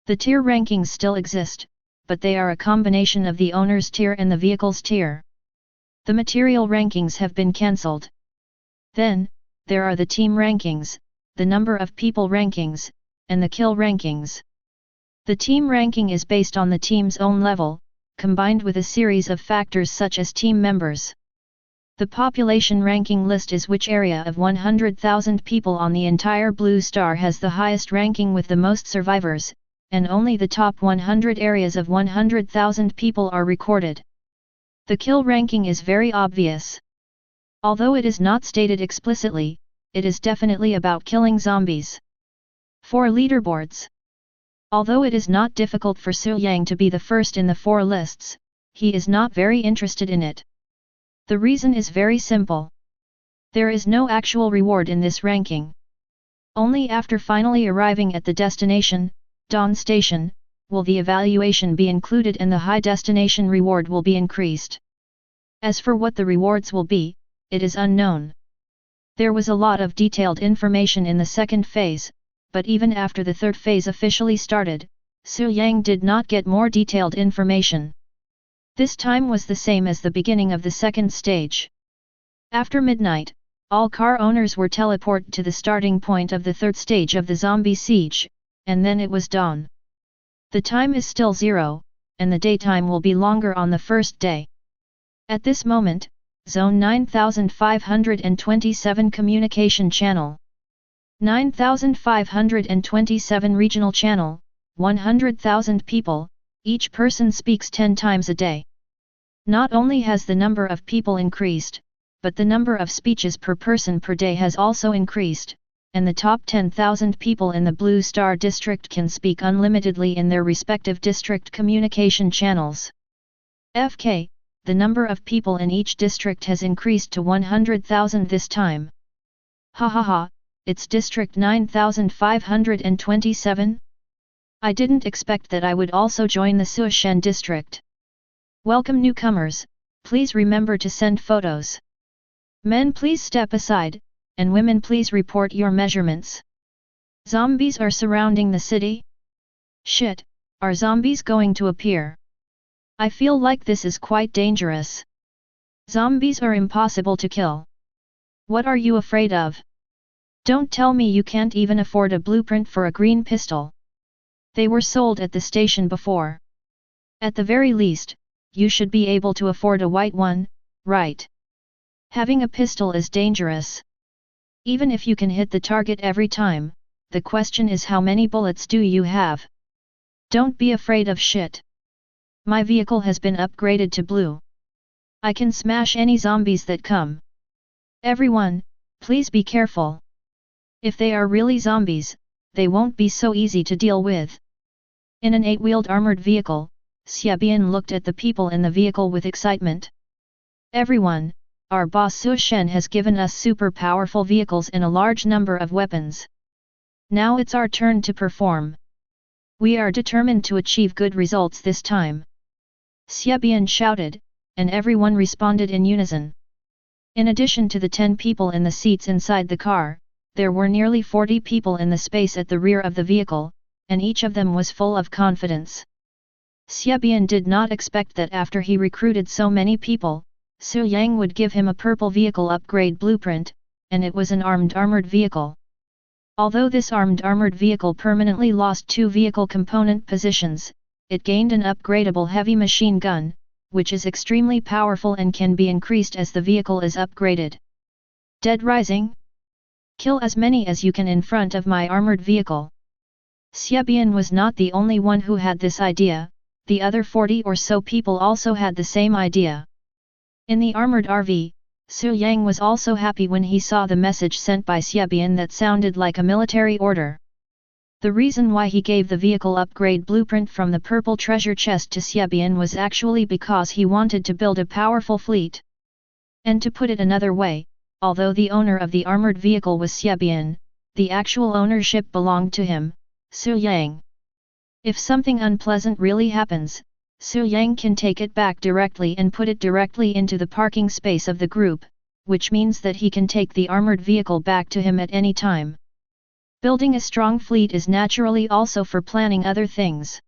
The tier rankings still exist, but they are a combination of the owner's tier and the vehicle's tier. The material rankings have been cancelled. Then, there are the team rankings, the number of people rankings, and the kill rankings. The team ranking is based on the team's own level, combined with a series of factors such as team members. The population ranking list is which area of 100,000 people on the entire Blue Star has the highest ranking with the most survivors, and only the top 100 areas of 100,000 people are recorded. The kill ranking is very obvious. Although it is not stated explicitly, it is definitely about killing zombies. 4 leaderboards. Although it is not difficult for Su Yang to be the first in the 4 lists, he is not very interested in it. The reason is very simple. There is no actual reward in this ranking. Only after finally arriving at the destination, Dawn Station, will the evaluation be included and the high destination reward will be increased. As for what the rewards will be, it is unknown. There was a lot of detailed information in the second phase, but even after the third phase officially started, Su Yang did not get more detailed information. This time was the same as the beginning of the second stage. After midnight, all car owners were teleported to the starting point of the third stage of the zombie siege, and then it was dawn. The time is still 0, and the daytime will be longer on the first day. At this moment, Zone 9527 Communication Channel, 9527 Regional Channel, 100,000 people, each person speaks 10 times a day. Not only has the number of people increased, but the number of speeches per person per day has also increased, and the top 10,000 people in the Blue Star District can speak unlimitedly in their respective district communication channels. FK, the number of people in each district has increased to 100,000 this time. Ha ha ha, it's District 9527? I didn't expect that I would also join the Suishen district. Welcome newcomers, please remember to send photos. Men please step aside, and women please report your measurements. Zombies are surrounding the city? Shit, are zombies going to appear? I feel like this is quite dangerous. Zombies are impossible to kill. What are you afraid of? Don't tell me you can't even afford a blueprint for a green pistol. They were sold at the station before. At the very least, you should be able to afford a white one, right? Having a pistol is dangerous. Even if you can hit the target every time, the question is how many bullets do you have? Don't be afraid of shit. My vehicle has been upgraded to blue. I can smash any zombies that come. Everyone, please be careful. If they are really zombies, they won't be so easy to deal with. In an 8-wheeled armored vehicle, Xiabian looked at the people in the vehicle with excitement. Everyone, our boss Su Shen has given us super powerful vehicles and a large number of weapons. Now it's our turn to perform. We are determined to achieve good results this time. Xiabian shouted, and everyone responded in unison. In addition to the 10 people in the seats inside the car, there were nearly 40 people in the space at the rear of the vehicle, and each of them was full of confidence. Xiabian did not expect that after he recruited so many people, Su Yang would give him a purple vehicle upgrade blueprint, and it was an armored vehicle. Although this armored vehicle permanently lost 2 vehicle component positions, it gained an upgradable heavy machine gun, which is extremely powerful and can be increased as the vehicle is upgraded. Dead Rising? Kill as many as you can in front of my armored vehicle. Xiabian was not the only one who had this idea, the other 40 or so people also had the same idea. In the armored RV, Su Yang was also happy when he saw the message sent by Xiabian that sounded like a military order. The reason why he gave the vehicle upgrade blueprint from the purple treasure chest to Xiabian was actually because he wanted to build a powerful fleet. And to put it another way, although the owner of the armored vehicle was Xiabian, the actual ownership belonged to him, Su Yang. If something unpleasant really happens, Su Yang can take it back directly and put it directly into the parking space of the group, which means that he can take the armored vehicle back to him at any time. Building a strong fleet is naturally also for planning other things.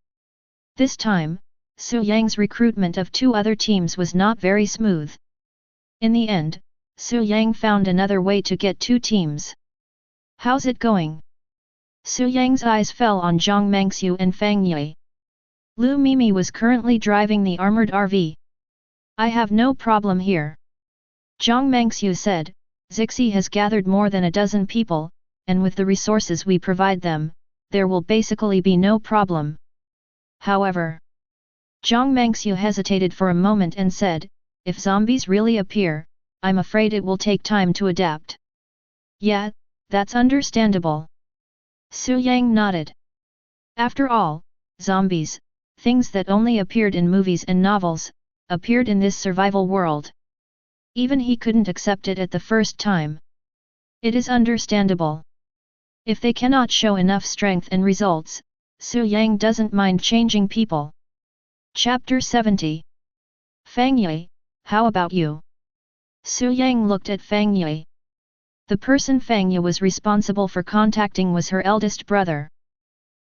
This time, Su Yang's recruitment of 2 other teams was not very smooth. In the end, Su Yang found another way to get two teams. How's it going? Su Yang's eyes fell on Zhang Mengxiu and Fang Yue. Lu Mimi was currently driving the armored RV. I have no problem here. Zhang Mengxiu said, Zixi has gathered more than a dozen people, and with the resources we provide them, there will basically be no problem. However, Zhang Mengxiu hesitated for a moment and said, if zombies really appear, I'm afraid it will take time to adapt. Yeah, that's understandable. Su Yang nodded. After all, zombies, things that only appeared in movies and novels, appeared in this survival world. Even he couldn't accept it at the first time. It is understandable. If they cannot show enough strength and results, Su Yang doesn't mind changing people. Chapter 70. Fang Yue, how about you? Su Yang looked at Fang Yue. The person Fang Yue was responsible for contacting was her eldest brother.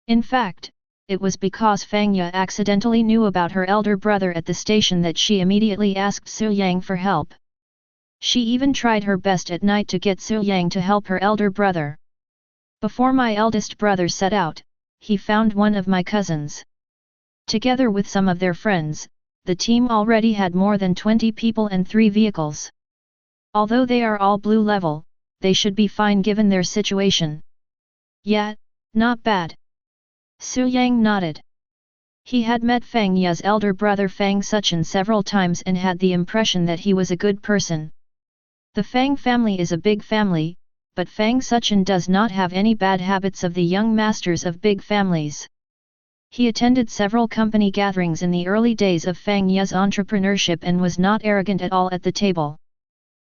In fact, it was because Fang Yue accidentally knew about her elder brother at the station that she immediately asked Su Yang for help. She even tried her best at night to get Su Yang to help her elder brother. Before my eldest brother set out, he found one of my cousins. Together with some of their friends, the team already had more than 20 people and 3 vehicles. Although they are all blue level, they should be fine given their situation. Yeah, not bad. Su Yang nodded. He had met Fang Yue's elder brother Fang Suchen several times and had the impression that he was a good person. The Fang family is a big family, but Fang Suchen does not have any bad habits of the young masters of big families. He attended several company gatherings in the early days of Fang Yue's entrepreneurship and was not arrogant at all at the table.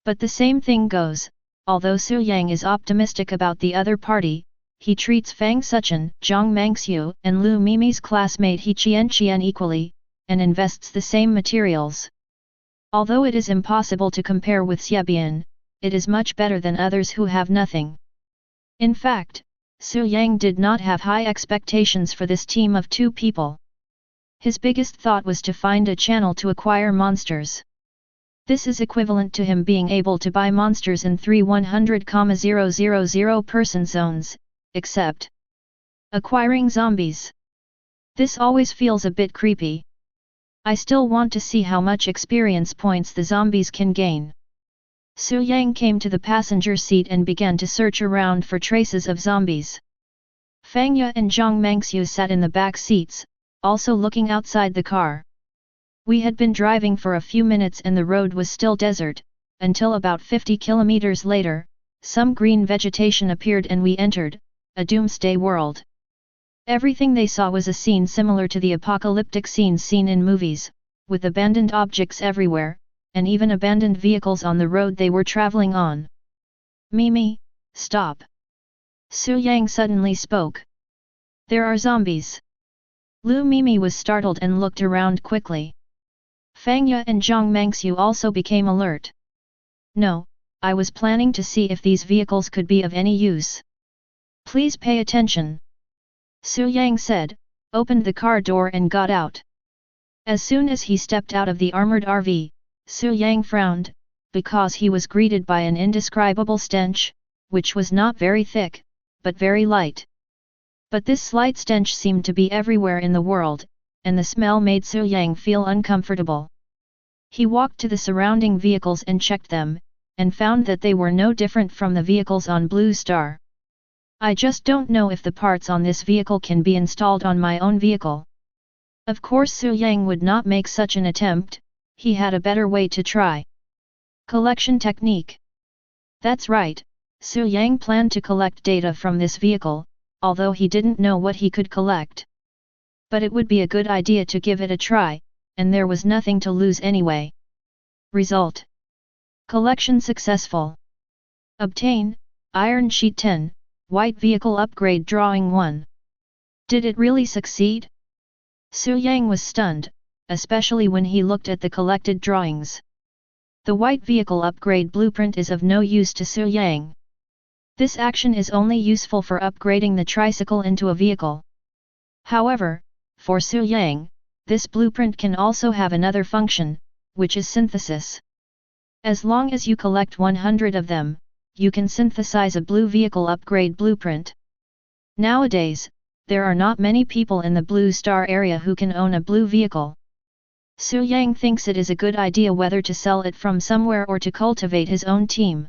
But the same thing goes, although Su Yang is optimistic about the other party, he treats Fang Suchen, Zhang Mengxiu and Lu Mimi's classmate He Qian equally, and invests the same materials. Although it is impossible to compare with Xiebian, it is much better than others who have nothing. In fact, Su Yang did not have high expectations for this team of 2 people. His biggest thought was to find a channel to acquire monsters. This is equivalent to him being able to buy monsters in 3 100,000 person zones, except acquiring zombies. This always feels a bit creepy. I still want to see how much experience points the zombies can gain. Su Yang came to the passenger seat and began to search around for traces of zombies. Fang Yue and Zhang Mengxiu sat in the back seats, also looking outside the car. We had been driving for a few minutes and the road was still desert, until about 50 kilometers later, some green vegetation appeared and we entered a doomsday world. Everything they saw was a scene similar to the apocalyptic scenes seen in movies, with abandoned objects everywhere, and even abandoned vehicles on the road they were traveling on. Mimi, stop! Su Yang suddenly spoke. There are zombies. Lu Mimi was startled and looked around quickly. Fang Yue and Zhang Mengxiu also became alert. No, I was planning to see if these vehicles could be of any use. Please pay attention. Su Yang said, opened the car door and got out. As soon as he stepped out of the armored RV, Su Yang frowned, because he was greeted by an indescribable stench, which was not very thick, but very light. But this slight stench seemed to be everywhere in the world, and the smell made Su Yang feel uncomfortable. He walked to the surrounding vehicles and checked them, and found that they were no different from the vehicles on Blue Star. I just don't know if the parts on this vehicle can be installed on my own vehicle. Of course Su Yang would not make such an attempt, he had a better way to try. Collection technique. That's right, Su Yang planned to collect data from this vehicle, although he didn't know what he could collect. But it would be a good idea to give it a try, and there was nothing to lose anyway. Result. Collection successful. Obtain, Iron Sheet 10, White Vehicle Upgrade Drawing 1. Did it really succeed? Su Yang was stunned, especially when he looked at the collected drawings. The White Vehicle Upgrade blueprint is of no use to Su Yang. This action is only useful for upgrading the tricycle into a vehicle. However, for Su Yang, this blueprint can also have another function, which is synthesis. As long as you collect 100 of them, you can synthesize a blue vehicle upgrade blueprint. Nowadays, there are not many people in the Blue Star area who can own a blue vehicle. Su Yang thinks it is a good idea whether to sell it from somewhere or to cultivate his own team.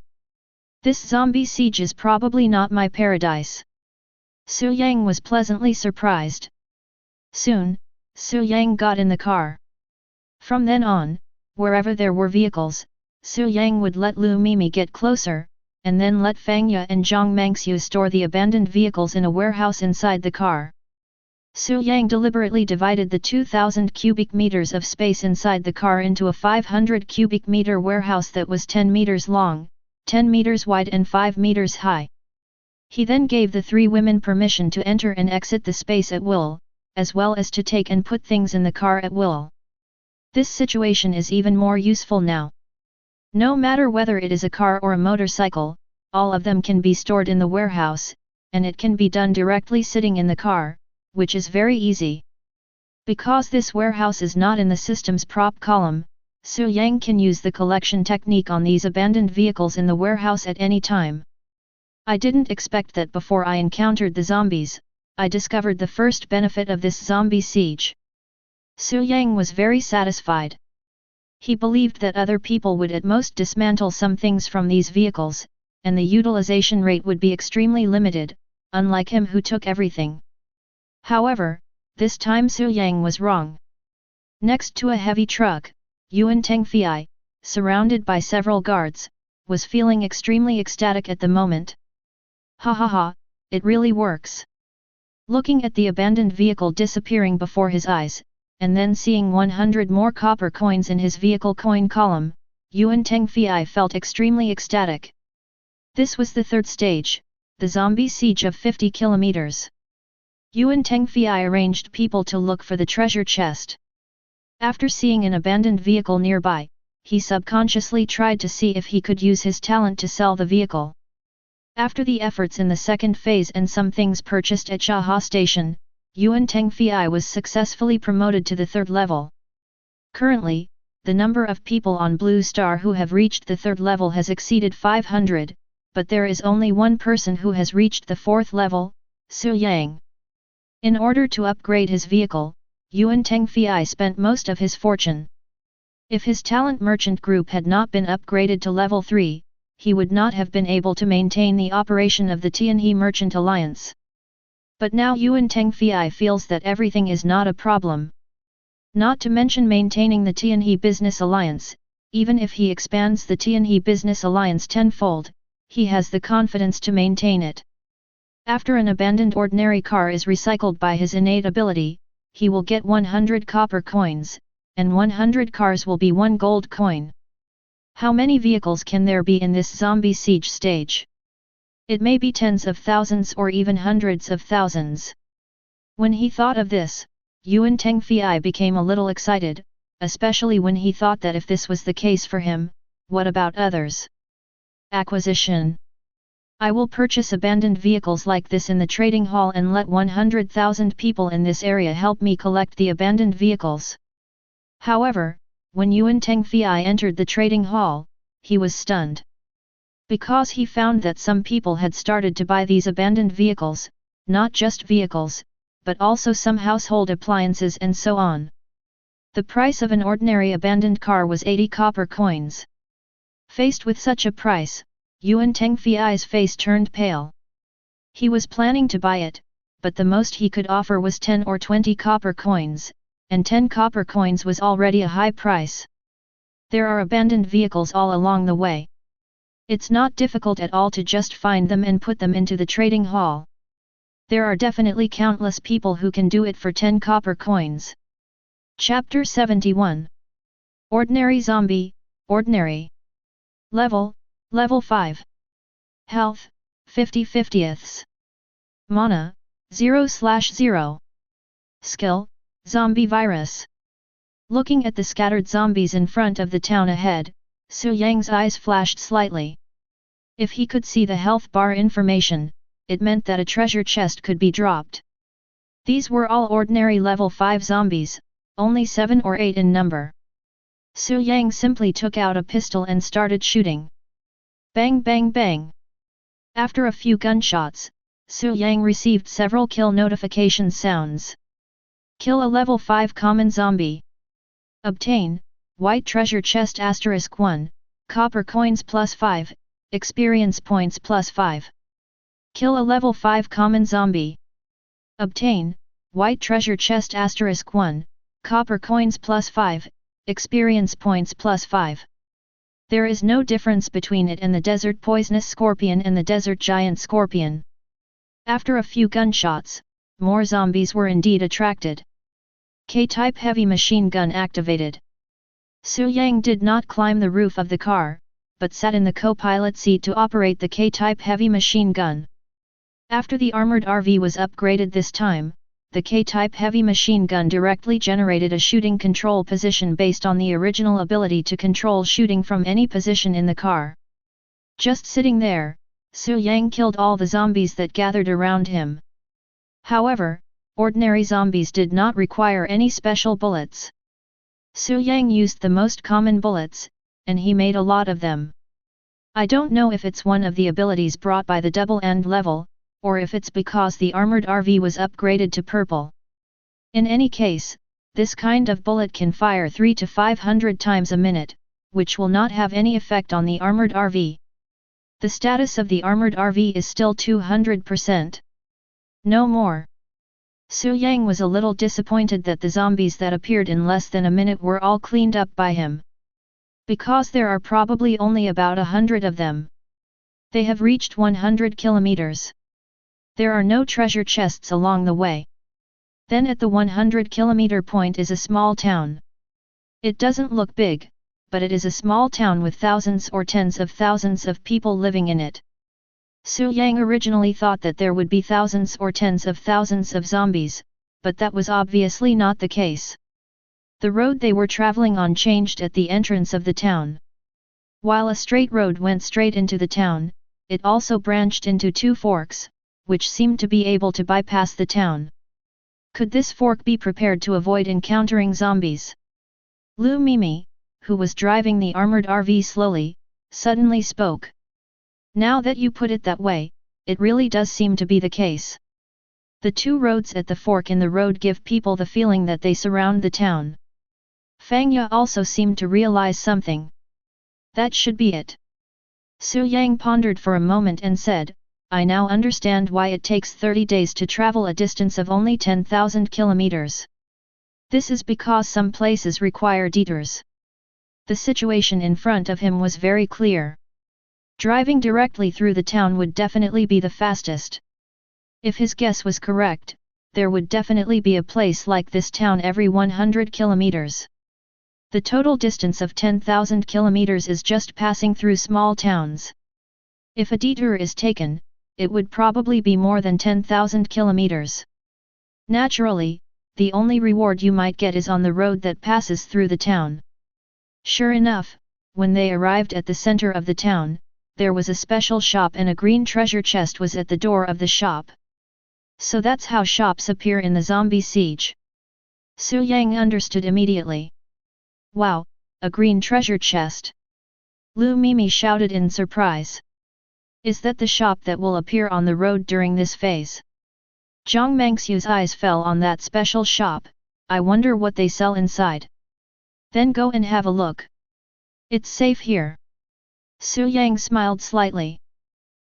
This zombie siege is probably not my paradise. Su Yang was pleasantly surprised. Soon, Su Yang got in the car. From then on, wherever there were vehicles, Su Yang would let Lu Mimi get closer, and then let Fangya and Zhang Mangxiu store the abandoned vehicles in a warehouse inside the car. Su Yang deliberately divided the 2,000 cubic meters of space inside the car into a 500 cubic meter warehouse that was 10 meters long, 10 meters wide and 5 meters high. He then gave the 3 women permission to enter and exit the space at will, as well as to take and put things in the car at will. This situation is even more useful now. No matter whether it is a car or a motorcycle, all of them can be stored in the warehouse, and it can be done directly sitting in the car, which is very easy. Because this warehouse is not in the system's prop column, Su Yang can use the collection technique on these abandoned vehicles in the warehouse at any time. I didn't expect that before I encountered the zombies, I discovered the first benefit of this zombie siege. Su Yang was very satisfied. He believed that other people would at most dismantle some things from these vehicles, and the utilization rate would be extremely limited, unlike him who took everything. However, this time Su Yang was wrong. Next to a heavy truck, Yuan Tengfei, surrounded by several guards, was feeling extremely ecstatic at the moment. Ha ha ha, it really works. Looking at the abandoned vehicle disappearing before his eyes, and then seeing 100 more copper coins in his vehicle coin column, Yuan Tengfei felt extremely ecstatic. This was the third stage, the zombie siege of 50 kilometers. Yuan Tengfei arranged people to look for the treasure chest. After seeing an abandoned vehicle nearby, he subconsciously tried to see if he could use his talent to sell the vehicle. After the efforts in the second phase and some things purchased at Chaha Station, Yuan Tengfei was successfully promoted to the third level. Currently, the number of people on Blue Star who have reached the third level has exceeded 500, but there is only one person who has reached the fourth level, Su Yang. In order to upgrade his vehicle, Yuan Tengfei spent most of his fortune. If his talent merchant group had not been upgraded to level 3, he would not have been able to maintain the operation of the Tianhe Merchant Alliance. But now Yuan Tengfei feels that everything is not a problem. Not to mention maintaining the Tianhe Business Alliance, even if he expands the Tianhe Business Alliance tenfold, he has the confidence to maintain it. After an abandoned ordinary car is recycled by his innate ability, he will get 100 copper coins, and 100 cars will be 1 gold coin. How many vehicles can there be in this zombie siege stage? It may be tens of thousands or even hundreds of thousands. When he thought of this, Yuan Tengfei became a little excited, especially when he thought that if this was the case for him, what about others? Acquisition. I will purchase abandoned vehicles like this in the trading hall and let 100,000 people in this area help me collect the abandoned vehicles. However, when Yuan Tengfei entered the trading hall, he was stunned. Because he found that some people had started to buy these abandoned vehicles, not just vehicles, but also some household appliances and so on. The price of an ordinary abandoned car was 80 copper coins. Faced with such a price, Yuan Tengfei's face turned pale. He was planning to buy it, but the most he could offer was 10 or 20 copper coins, and 10 copper coins was already a high price. There are abandoned vehicles all along the way. It's not difficult at all to just find them and put them into the trading hall. There are definitely countless people who can do it for 10 copper coins. Chapter 71. Ordinary Zombie, Ordinary. Level 5. Health, 50/50ths. Mana, 0/0. Skill, Zombie Virus. Looking at the scattered zombies in front of the town ahead, Su Yang's eyes flashed slightly. If he could see the health bar information, it meant that a treasure chest could be dropped. These were all ordinary level 5 zombies, only 7 or 8 in number. Su Yang simply took out a pistol and started shooting. Bang bang bang. After a few gunshots, Su Yang received several kill notification sounds. Kill a level 5 common zombie. Obtain, white treasure chest *1, copper coins +5, experience points +5. Kill a level 5 common zombie. Obtain, white treasure chest *1, copper coins +5, experience points +5. There is no difference between it and the desert poisonous scorpion and the desert giant scorpion. After a few gunshots, more zombies were indeed attracted. K-type heavy machine gun activated. Su Yang did not climb the roof of the car, but sat in the co-pilot seat to operate the K-type heavy machine gun. After the armored RV was upgraded this time, the K-type heavy machine gun directly generated a shooting control position based on the original ability to control shooting from any position in the car. Just sitting there, Su Yang killed all the zombies that gathered around him. However, ordinary zombies did not require any special bullets. Su Yang used the most common bullets, and he made a lot of them. I don't know if it's one of the abilities brought by the double end level, or if it's because the armored RV was upgraded to purple. In any case, this kind of bullet can fire 300 to 500 times a minute, which will not have any effect on the armored RV. The status of the armored RV is still 200%. No more. Su Yang was a little disappointed that the zombies that appeared in less than a minute were all cleaned up by him. Because there are probably only about 100 of them. They have reached 100 kilometers. There are no treasure chests along the way. Then at the 100-kilometer point is a small town. It doesn't look big, but it is a small town with thousands or tens of thousands of people living in it. Su Yang originally thought that there would be thousands or tens of thousands of zombies, but that was obviously not the case. The road they were traveling on changed at the entrance of the town. While a straight road went straight into the town, it also branched into two forks, which seemed to be able to bypass the town. Could this fork be prepared to avoid encountering zombies? Lu Mimi, who was driving the armored RV slowly, suddenly spoke. Now that you put it that way, it really does seem to be the case. The two roads at the fork in the road give people the feeling that they surround the town. Fangya also seemed to realize something. That should be it. Su Yang pondered for a moment and said, I now understand why it takes 30 days to travel a distance of only 10,000 kilometers. This is because some places require detours. The situation in front of him was very clear. Driving directly through the town would definitely be the fastest. If his guess was correct, there would definitely be a place like this town every 100 kilometers. The total distance of 10,000 kilometers is just passing through small towns. If a detour is taken, it would probably be more than 10,000 kilometers. Naturally, the only reward you might get is on the road that passes through the town. Sure enough, when they arrived at the center of the town, there was a special shop and a green treasure chest was at the door of the shop. So that's how shops appear in the zombie siege. Su Yang understood immediately. Wow, a green treasure chest! Lu Mimi shouted in surprise. Is that the shop that will appear on the road during this phase? Zhang Mengxiu's eyes fell on that special shop. I wonder what they sell inside. Then go and have a look. It's safe here. Su Yang smiled slightly.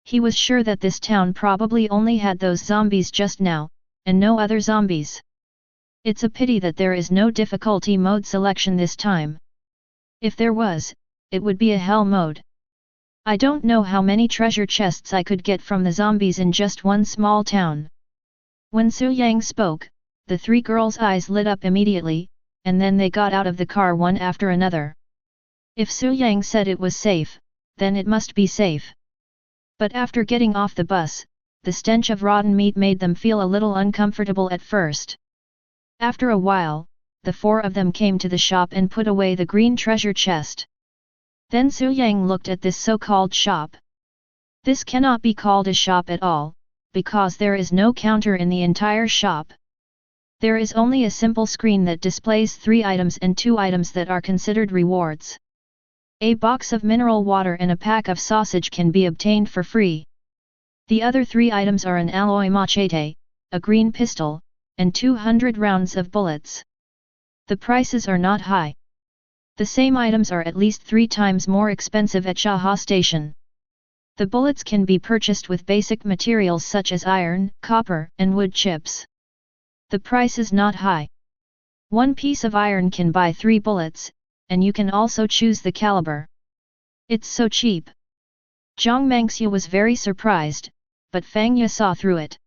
He was sure that this town probably only had those zombies just now, and no other zombies. It's a pity that there is no difficulty mode selection this time. If there was, it would be a hell mode. I don't know how many treasure chests I could get from the zombies in just one small town. When Su Yang spoke, the three girls' eyes lit up immediately, and then they got out of the car one after another. If Su Yang said it was safe, then it must be safe. But after getting off the bus, the stench of rotten meat made them feel a little uncomfortable at first. After a while, the four of them came to the shop and put away the green treasure chest. Then Su Yang looked at this so-called shop. This cannot be called a shop at all, because there is no counter in the entire shop. There is only a simple screen that displays 3 items and 2 items that are considered rewards. A box of mineral water and a pack of sausage can be obtained for free. The other 3 items are an alloy machete, a green pistol, and 200 rounds of bullets. The prices are not high. The same items are at least 3 times more expensive at Shaha Station. The bullets can be purchased with basic materials such as iron, copper, and wood chips. The price is not high. 1 piece of iron can buy 3 bullets, and you can also choose the caliber. It's so cheap. Zhang Mengxia was very surprised, but Fang Ye saw through it.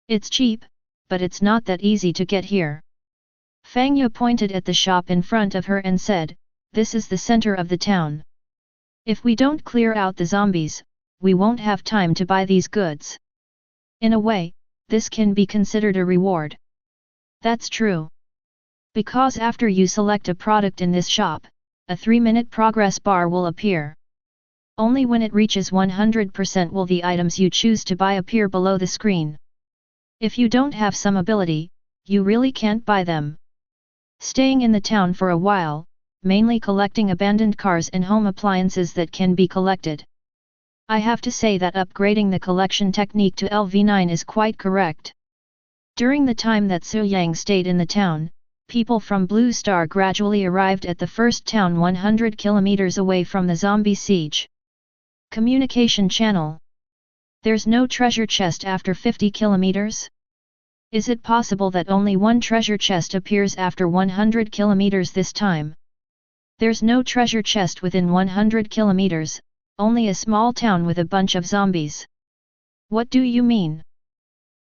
It's cheap, but it's not that easy to get here. Fang Ye pointed at the shop in front of her and said, "This is the center of the town. If we don't clear out the zombies, we won't have time to buy these goods. In a way, this can be considered a reward." That's true. Because after you select a product in this shop, a 3-minute progress bar will appear. Only when it reaches 100% will the items you choose to buy appear below the screen. If you don't have some ability, you really can't buy them. Staying in the town for a while, mainly collecting abandoned cars and home appliances that can be collected. I have to say that upgrading the collection technique to LV9 is quite correct. During the time that Su Yang stayed in the town, people from Blue Star gradually arrived at the first town 100 kilometers away from the zombie siege. Communication channel. There's no treasure chest after 50 kilometers? Is it possible that only one treasure chest appears after 100 kilometers this time? There's no treasure chest within 100 kilometers, only a small town with a bunch of zombies. What do you mean?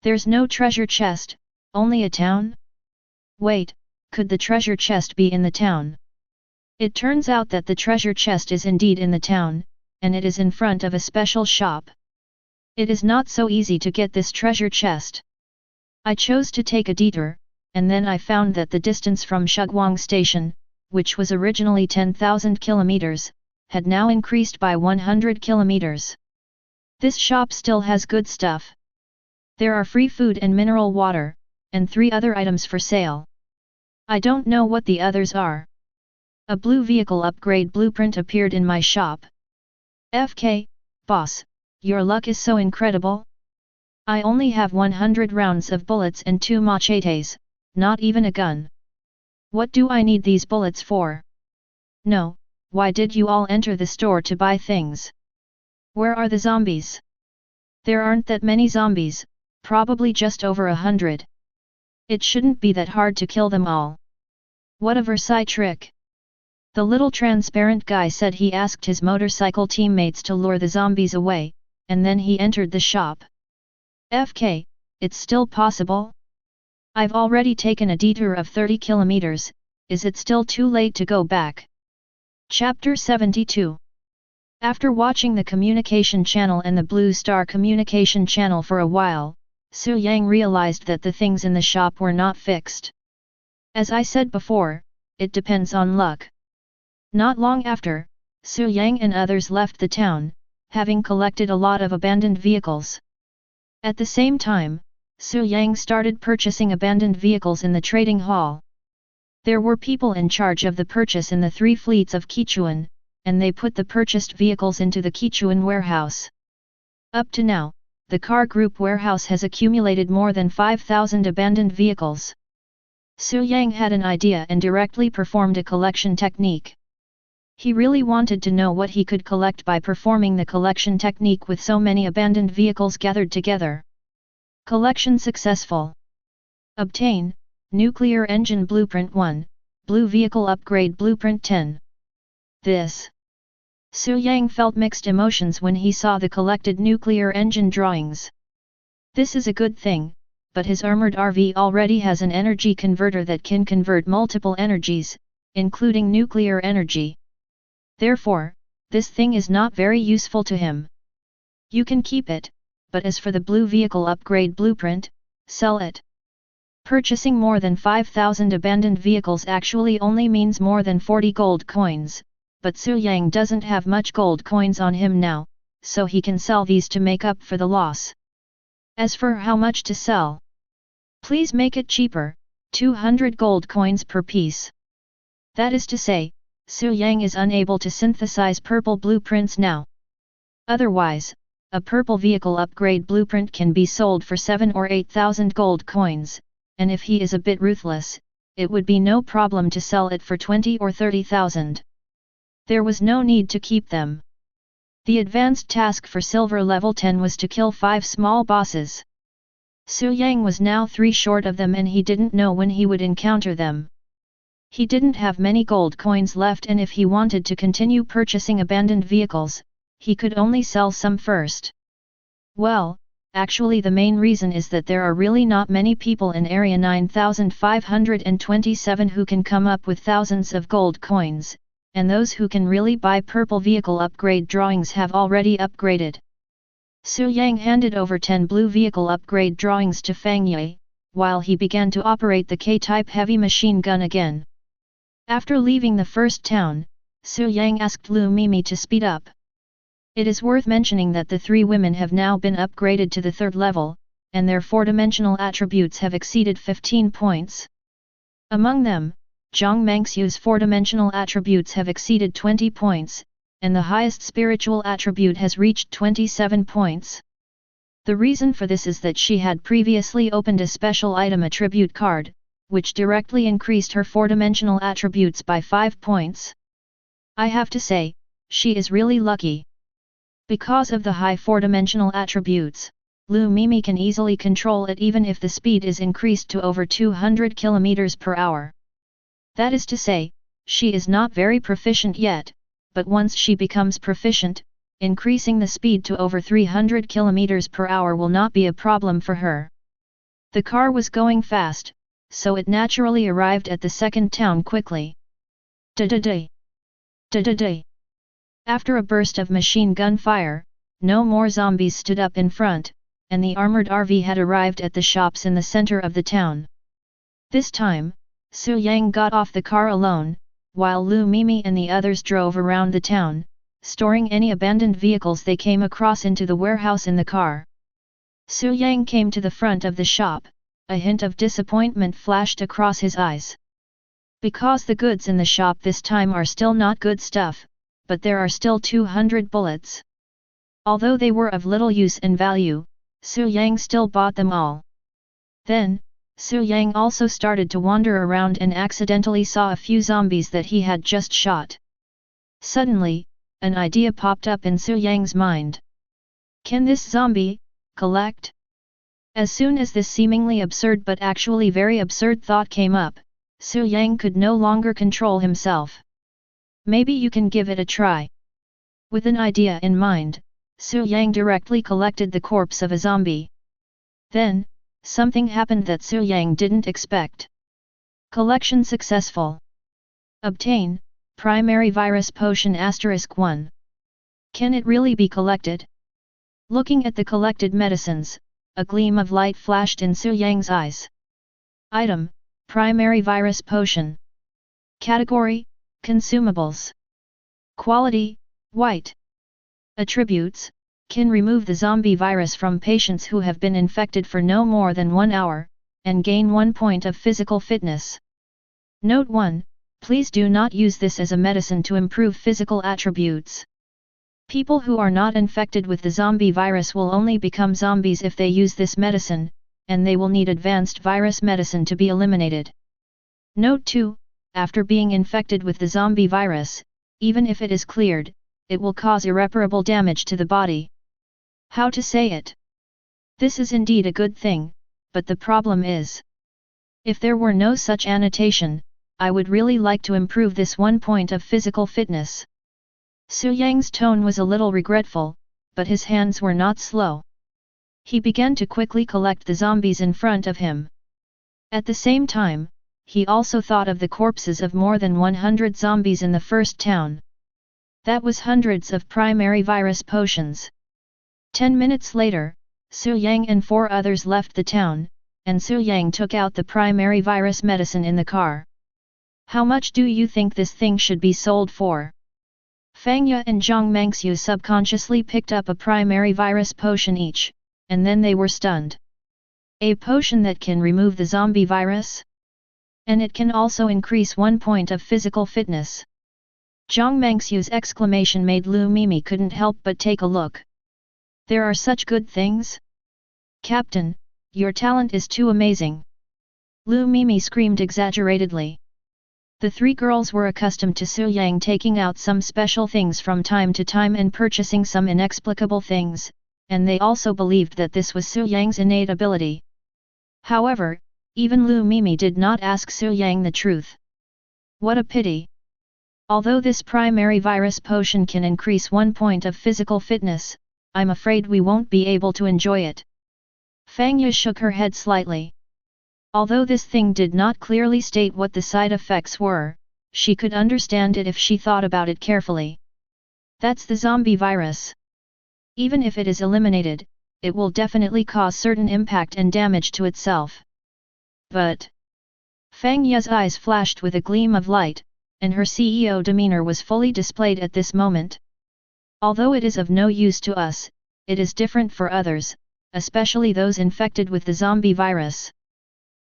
There's no treasure chest, only a town? Wait, could the treasure chest be in the town? It turns out that the treasure chest is indeed in the town, and it is in front of a special shop. It is not so easy to get this treasure chest. I chose to take a detour, and then I found that the distance from Shugwang Station, which was originally 10,000 kilometers, had now increased by 100 kilometers. This shop still has good stuff. There are free food and mineral water, and 3 other items for sale. I don't know what the others are. A blue vehicle upgrade blueprint appeared in my shop. FK, boss, your luck is so incredible. I only have 100 rounds of bullets and 2 machetes, not even a gun. What do I need these bullets for? No, why did you all enter the store to buy things? Where are the zombies? There aren't that many zombies, probably just over 100. It shouldn't be that hard to kill them all. What a Versailles trick! The little transparent guy said he asked his motorcycle teammates to lure the zombies away, and then he entered the shop. FK, it's still possible? I've already taken a detour of 30 kilometers, is it still too late to go back? Chapter 72. After watching the communication channel and the Blue Star communication channel for a while, Su Yang realized that the things in the shop were not fixed. As I said before, it depends on luck. Not long after, Su Yang and others left the town, having collected a lot of abandoned vehicles. At the same time, Su Yang started purchasing abandoned vehicles in the trading hall. There were people in charge of the purchase in the 3 fleets of Qichuan, and they put the purchased vehicles into the Qichuan warehouse. Up to now, the car group warehouse has accumulated more than 5,000 abandoned vehicles. Su Yang had an idea and directly performed a collection technique. He really wanted to know what he could collect by performing the collection technique with so many abandoned vehicles gathered together. Collection successful. Obtain, Nuclear Engine Blueprint 1, Blue Vehicle Upgrade Blueprint 10. This. Su Yang felt mixed emotions when he saw the collected nuclear engine drawings. This is a good thing, but his armored RV already has an energy converter that can convert multiple energies, including nuclear energy. Therefore, this thing is not very useful to him. You can keep it, but as for the blue vehicle upgrade blueprint, sell it. Purchasing more than 5,000 abandoned vehicles actually only means more than 40 gold coins, but Su Yang doesn't have much gold coins on him now, so he can sell these to make up for the loss. As for how much to sell, please make it cheaper, 200 gold coins per piece. That is to say, Su Yang is unable to synthesize purple blueprints now. Otherwise, a purple vehicle upgrade blueprint can be sold for 7 or 8,000 gold coins, and if he is a bit ruthless, it would be no problem to sell it for 20 or 30,000. There was no need to keep them. The advanced task for silver level 10 was to kill 5 small bosses. Su Yang was now 3 short of them and he didn't know when he would encounter them. He didn't have many gold coins left and if he wanted to continue purchasing abandoned vehicles, he could only sell some first. Well, actually the main reason is that there are really not many people in Area 9527 who can come up with thousands of gold coins, and those who can really buy purple vehicle upgrade drawings have already upgraded. Su Yang handed over 10 blue vehicle upgrade drawings to Fang Yi, while he began to operate the K-type heavy machine gun again. After leaving the first town, Su Yang asked Lu Mimi to speed up. It is worth mentioning that the 3 women have now been upgraded to the 3rd level, and their 4-dimensional attributes have exceeded 15 points. Among them, Zhang Mangxiu's 4-dimensional attributes have exceeded 20 points, and the highest spiritual attribute has reached 27 points. The reason for this is that she had previously opened a special item attribute card, which directly increased her 4-dimensional attributes by 5 points. I have to say, she is really lucky. Because of the high 4-dimensional attributes, Lu Mimi can easily control it even if the speed is increased to over 200 km per hour. That is to say, she is not very proficient yet, but once she becomes proficient, increasing the speed to over 300 km per hour will not be a problem for her. The car was going fast, so it naturally arrived at the 2nd town quickly. Da-da-day! Da-da-day! After a burst of machine gun fire, no more zombies stood up in front, and the armored RV had arrived at the shops in the center of the town. This time, Su Yang got off the car alone, while Lu Mimi and the others drove around the town, storing any abandoned vehicles they came across into the warehouse in the car. Su Yang came to the front of the shop, a hint of disappointment flashed across his eyes. Because the goods in the shop this time are still not good stuff, but there are still 200 bullets. Although they were of little use and value, Su Yang still bought them all. Then, Su Yang also started to wander around and accidentally saw a few zombies that he had just shot. Suddenly, an idea popped up in Su Yang's mind. Can this zombie collect? As soon as this seemingly absurd but actually very absurd thought came up, Su Yang could no longer control himself. Maybe you can give it a try. With an idea in mind, Su Yang directly collected the corpse of a zombie. Then, something happened that Su Yang didn't expect. Collection successful. Obtain, primary virus potion *1. Can it really be collected? Looking at the collected medicines, a gleam of light flashed in Su Yang's eyes. Item, primary virus potion. Category, consumables. Quality, white. Attributes, can remove the zombie virus from patients who have been infected for no more than 1 hour, and gain 1 point of physical fitness. Note 1, please do not use this as a medicine to improve physical attributes. People who are not infected with the zombie virus will only become zombies if they use this medicine, and they will need advanced virus medicine to be eliminated. Note 2, after being infected with the zombie virus, even if it is cleared, it will cause irreparable damage to the body. How to say it? This is indeed a good thing, but the problem is, if there were no such annotation, I would really like to improve this 1 point of physical fitness. Su Yang's tone was a little regretful, but his hands were not slow. He began to quickly collect the zombies in front of him. At the same time, he also thought of the corpses of more than 100 zombies in the first town. That was hundreds of primary virus potions. 10 minutes later, Su Yang and 4 others left the town, and Su Yang took out the primary virus medicine in the car. How much do you think this thing should be sold for? Fang Ye and Zhang Mangxiu subconsciously picked up a primary virus potion each, and then they were stunned. A potion that can remove the zombie virus? And it can also increase 1 point of physical fitness. Zhang Mengxiu's exclamation made Lu Mimi couldn't help but take a look. There are such good things? Captain, your talent is too amazing! Lu Mimi screamed exaggeratedly. The three girls were accustomed to Su Yang taking out some special things from time to time and purchasing some inexplicable things, and they also believed that this was Su Yang's innate ability. However, even Lu Mimi did not ask Su Yang the truth. What a pity! Although this primary virus potion can increase 1 point of physical fitness, I'm afraid we won't be able to enjoy it. Fang Ye shook her head slightly. Although this thing did not clearly state what the side effects were, she could understand it if she thought about it carefully. That's the zombie virus. Even if it is eliminated, it will definitely cause certain impact and damage to itself. But Fang Ye's eyes flashed with a gleam of light, and her CEO demeanor was fully displayed at this moment. Although it is of no use to us, it is different for others, especially those infected with the zombie virus.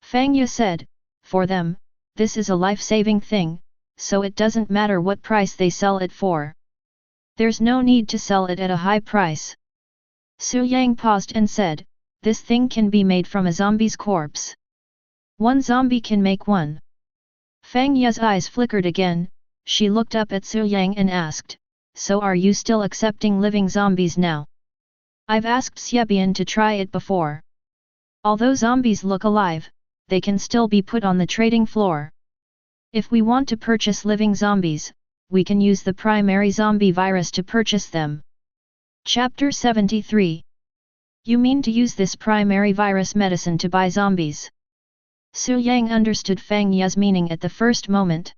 Fang Ye said, for them, this is a life-saving thing, so it doesn't matter what price they sell it for. There's no need to sell it at a high price. Su Yang paused and said, this thing can be made from a zombie's corpse. One zombie can make one. Fang Ye's eyes flickered again, she looked up at Su Yang and asked, so are you still accepting living zombies now? I've asked Xiebian to try it before. Although zombies look alive, they can still be put on the trading floor. If we want to purchase living zombies, we can use the primary zombie virus to purchase them. Chapter 73. You mean to use this primary virus medicine to buy zombies? Su Yang understood Fang Ye's meaning at the first moment.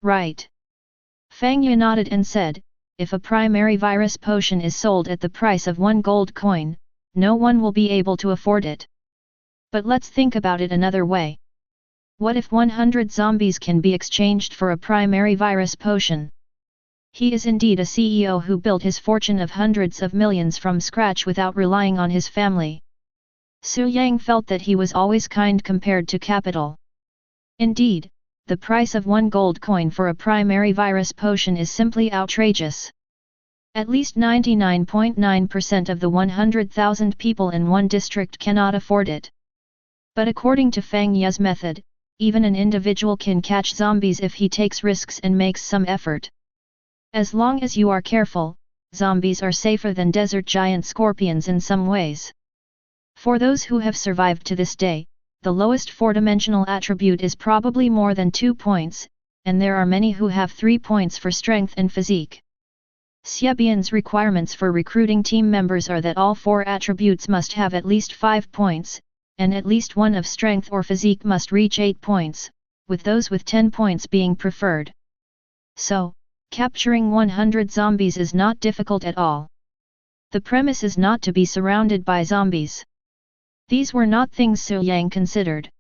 Right. Fang Ye nodded and said, if a primary virus potion is sold at the price of 1 gold coin, no one will be able to afford it. But let's think about it another way. What if 100 zombies can be exchanged for a primary virus potion? He is indeed a CEO who built his fortune of hundreds of millions from scratch without relying on his family. Su Yang felt that he was always kind compared to capital. Indeed, the price of 1 gold coin for a primary virus potion is simply outrageous. At least 99.9% of the 100,000 people in one district cannot afford it. But according to Fang Ye's method, even an individual can catch zombies if he takes risks and makes some effort. As long as you are careful, zombies are safer than desert giant scorpions in some ways. For those who have survived to this day, the lowest 4-dimensional attribute is probably more than 2 points, and there are many who have 3 points for strength and physique. Xiebian's requirements for recruiting team members are that all 4 attributes must have at least 5 points, and at least one of strength or physique must reach 8 points, with those with 10 points being preferred. So, capturing 100 zombies is not difficult at all. The premise is not to be surrounded by zombies. These were not things Su Yang considered.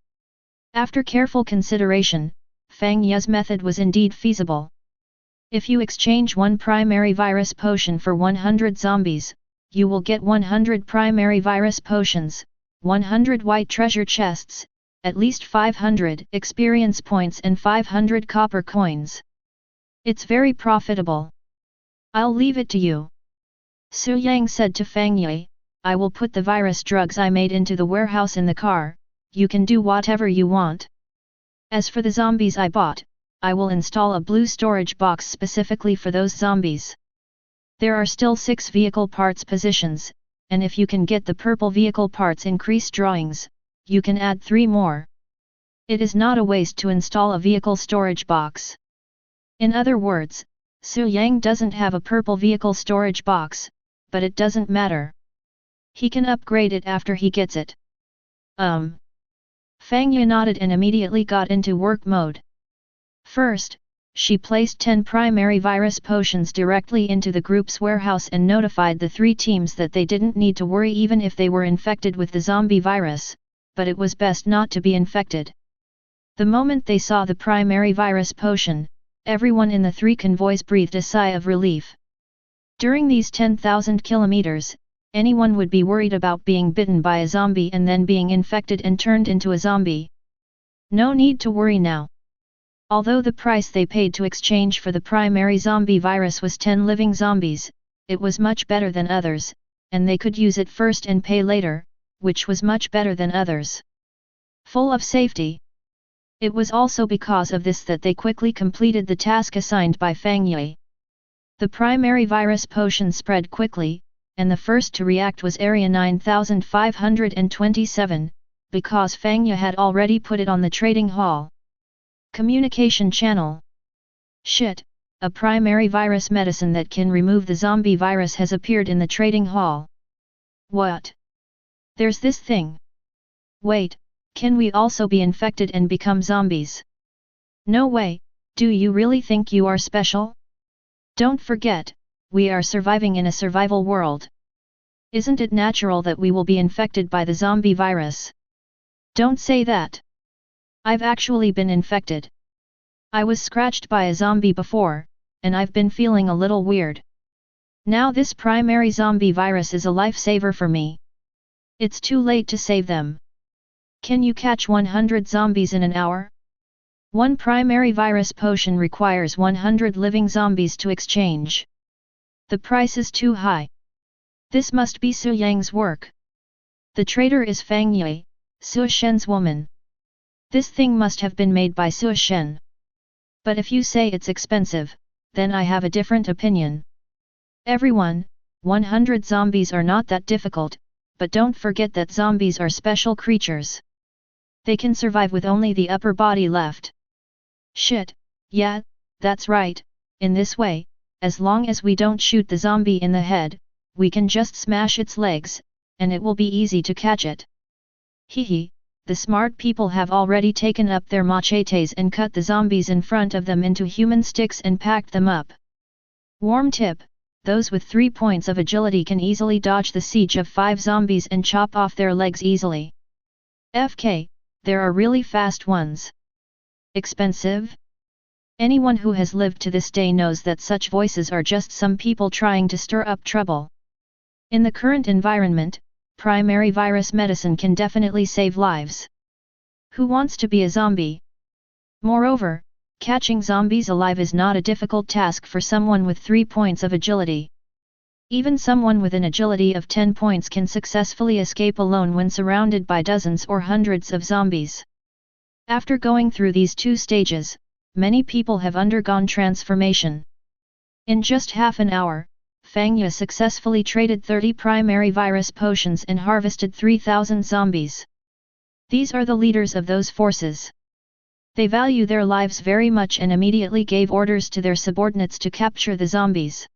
After careful consideration, Fang Ye's method was indeed feasible. If you exchange 1 primary virus potion for 100 zombies, you will get 100 primary virus potions, 100 white treasure chests, at least 500 experience points and 500 copper coins. It's very profitable. I'll leave it to you. Su Yang said to Fang Ye, I will put the virus drugs I made into the warehouse in the car, you can do whatever you want. As for the zombies I bought, I will install a blue storage box specifically for those zombies. There are still 6 vehicle parts positions, and if you can get the purple vehicle parts increase drawings, you can add 3 more. It is not a waste to install a vehicle storage box. In other words, Su Yang doesn't have a purple vehicle storage box, but it doesn't matter. He can upgrade it after he gets it. Fang Ye nodded and immediately got into work mode. First, she placed 10 primary virus potions directly into the group's warehouse and notified the 3 teams that they didn't need to worry even if they were infected with the zombie virus, but it was best not to be infected. The moment they saw the primary virus potion, everyone in the 3 convoys breathed a sigh of relief. During these 10,000 kilometers, anyone would be worried about being bitten by a zombie and then being infected and turned into a zombie. No need to worry now. Although the price they paid to exchange for the primary zombie virus was 10 living zombies, it was much better than others, and they could use it first and pay later, which was much better than others. Full of safety. It was also because of this that they quickly completed the task assigned by Fang Yue. The primary virus potion spread quickly, and the first to react was Area 9527, because Fang Yue had already put it on the trading hall. Communication channel. Shit, a primary virus medicine that can remove the zombie virus has appeared in the trading hall. What? There's this thing. Wait, can we also be infected and become zombies? No way, do you really think you are special? Don't forget, we are surviving in a survival world. Isn't it natural that we will be infected by the zombie virus? Don't say that. I've actually been infected. I was scratched by a zombie before, and I've been feeling a little weird. Now this primary zombie virus is a lifesaver for me. It's too late to save them. Can you catch 100 zombies in an hour? One primary virus potion requires 100 living zombies to exchange. The price is too high. This must be Su Yang's work. The trader is Fang Yue, Su Shen's woman. This thing must have been made by Su Shen. But if you say it's expensive, then I have a different opinion. Everyone, 100 zombies are not that difficult, but don't forget that zombies are special creatures. They can survive with only the upper body left. Shit, yeah, that's right, in this way, as long as we don't shoot the zombie in the head, we can just smash its legs, and it will be easy to catch it. Hehe, the smart people have already taken up their machetes and cut the zombies in front of them into human sticks and packed them up. Warm tip, those with 3 points of agility can easily dodge the siege of 5 zombies and chop off their legs easily. FK, there are really fast ones. Expensive? Anyone who has lived to this day knows that such voices are just some people trying to stir up trouble. In the current environment, primary virus medicine can definitely save lives. Who wants to be a zombie? Moreover, catching zombies alive is not a difficult task for someone with 3 points of agility. Even someone with an agility of 10 points can successfully escape alone when surrounded by dozens or hundreds of zombies. After going through these 2 stages, many people have undergone transformation. In just half an hour, Fang Yue successfully traded 30 primary virus potions and harvested 3,000 zombies. These are the leaders of those forces. They value their lives very much and immediately gave orders to their subordinates to capture the zombies.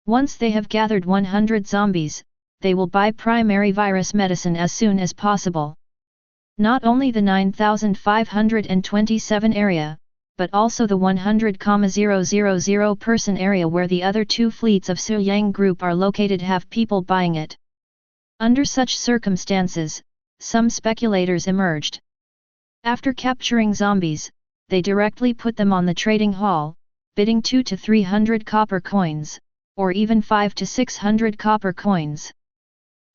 Once they have gathered 100 zombies, they will buy primary virus medicine as soon as possible. Not only the 9,527 area, but also the 100,000 person area where the other 2 fleets of Su Yang Group are located have people buying it. Under such circumstances, some speculators emerged. After capturing zombies, they directly put them on the trading hall, bidding 200 to 300 copper coins, or even 500 to 600 copper coins.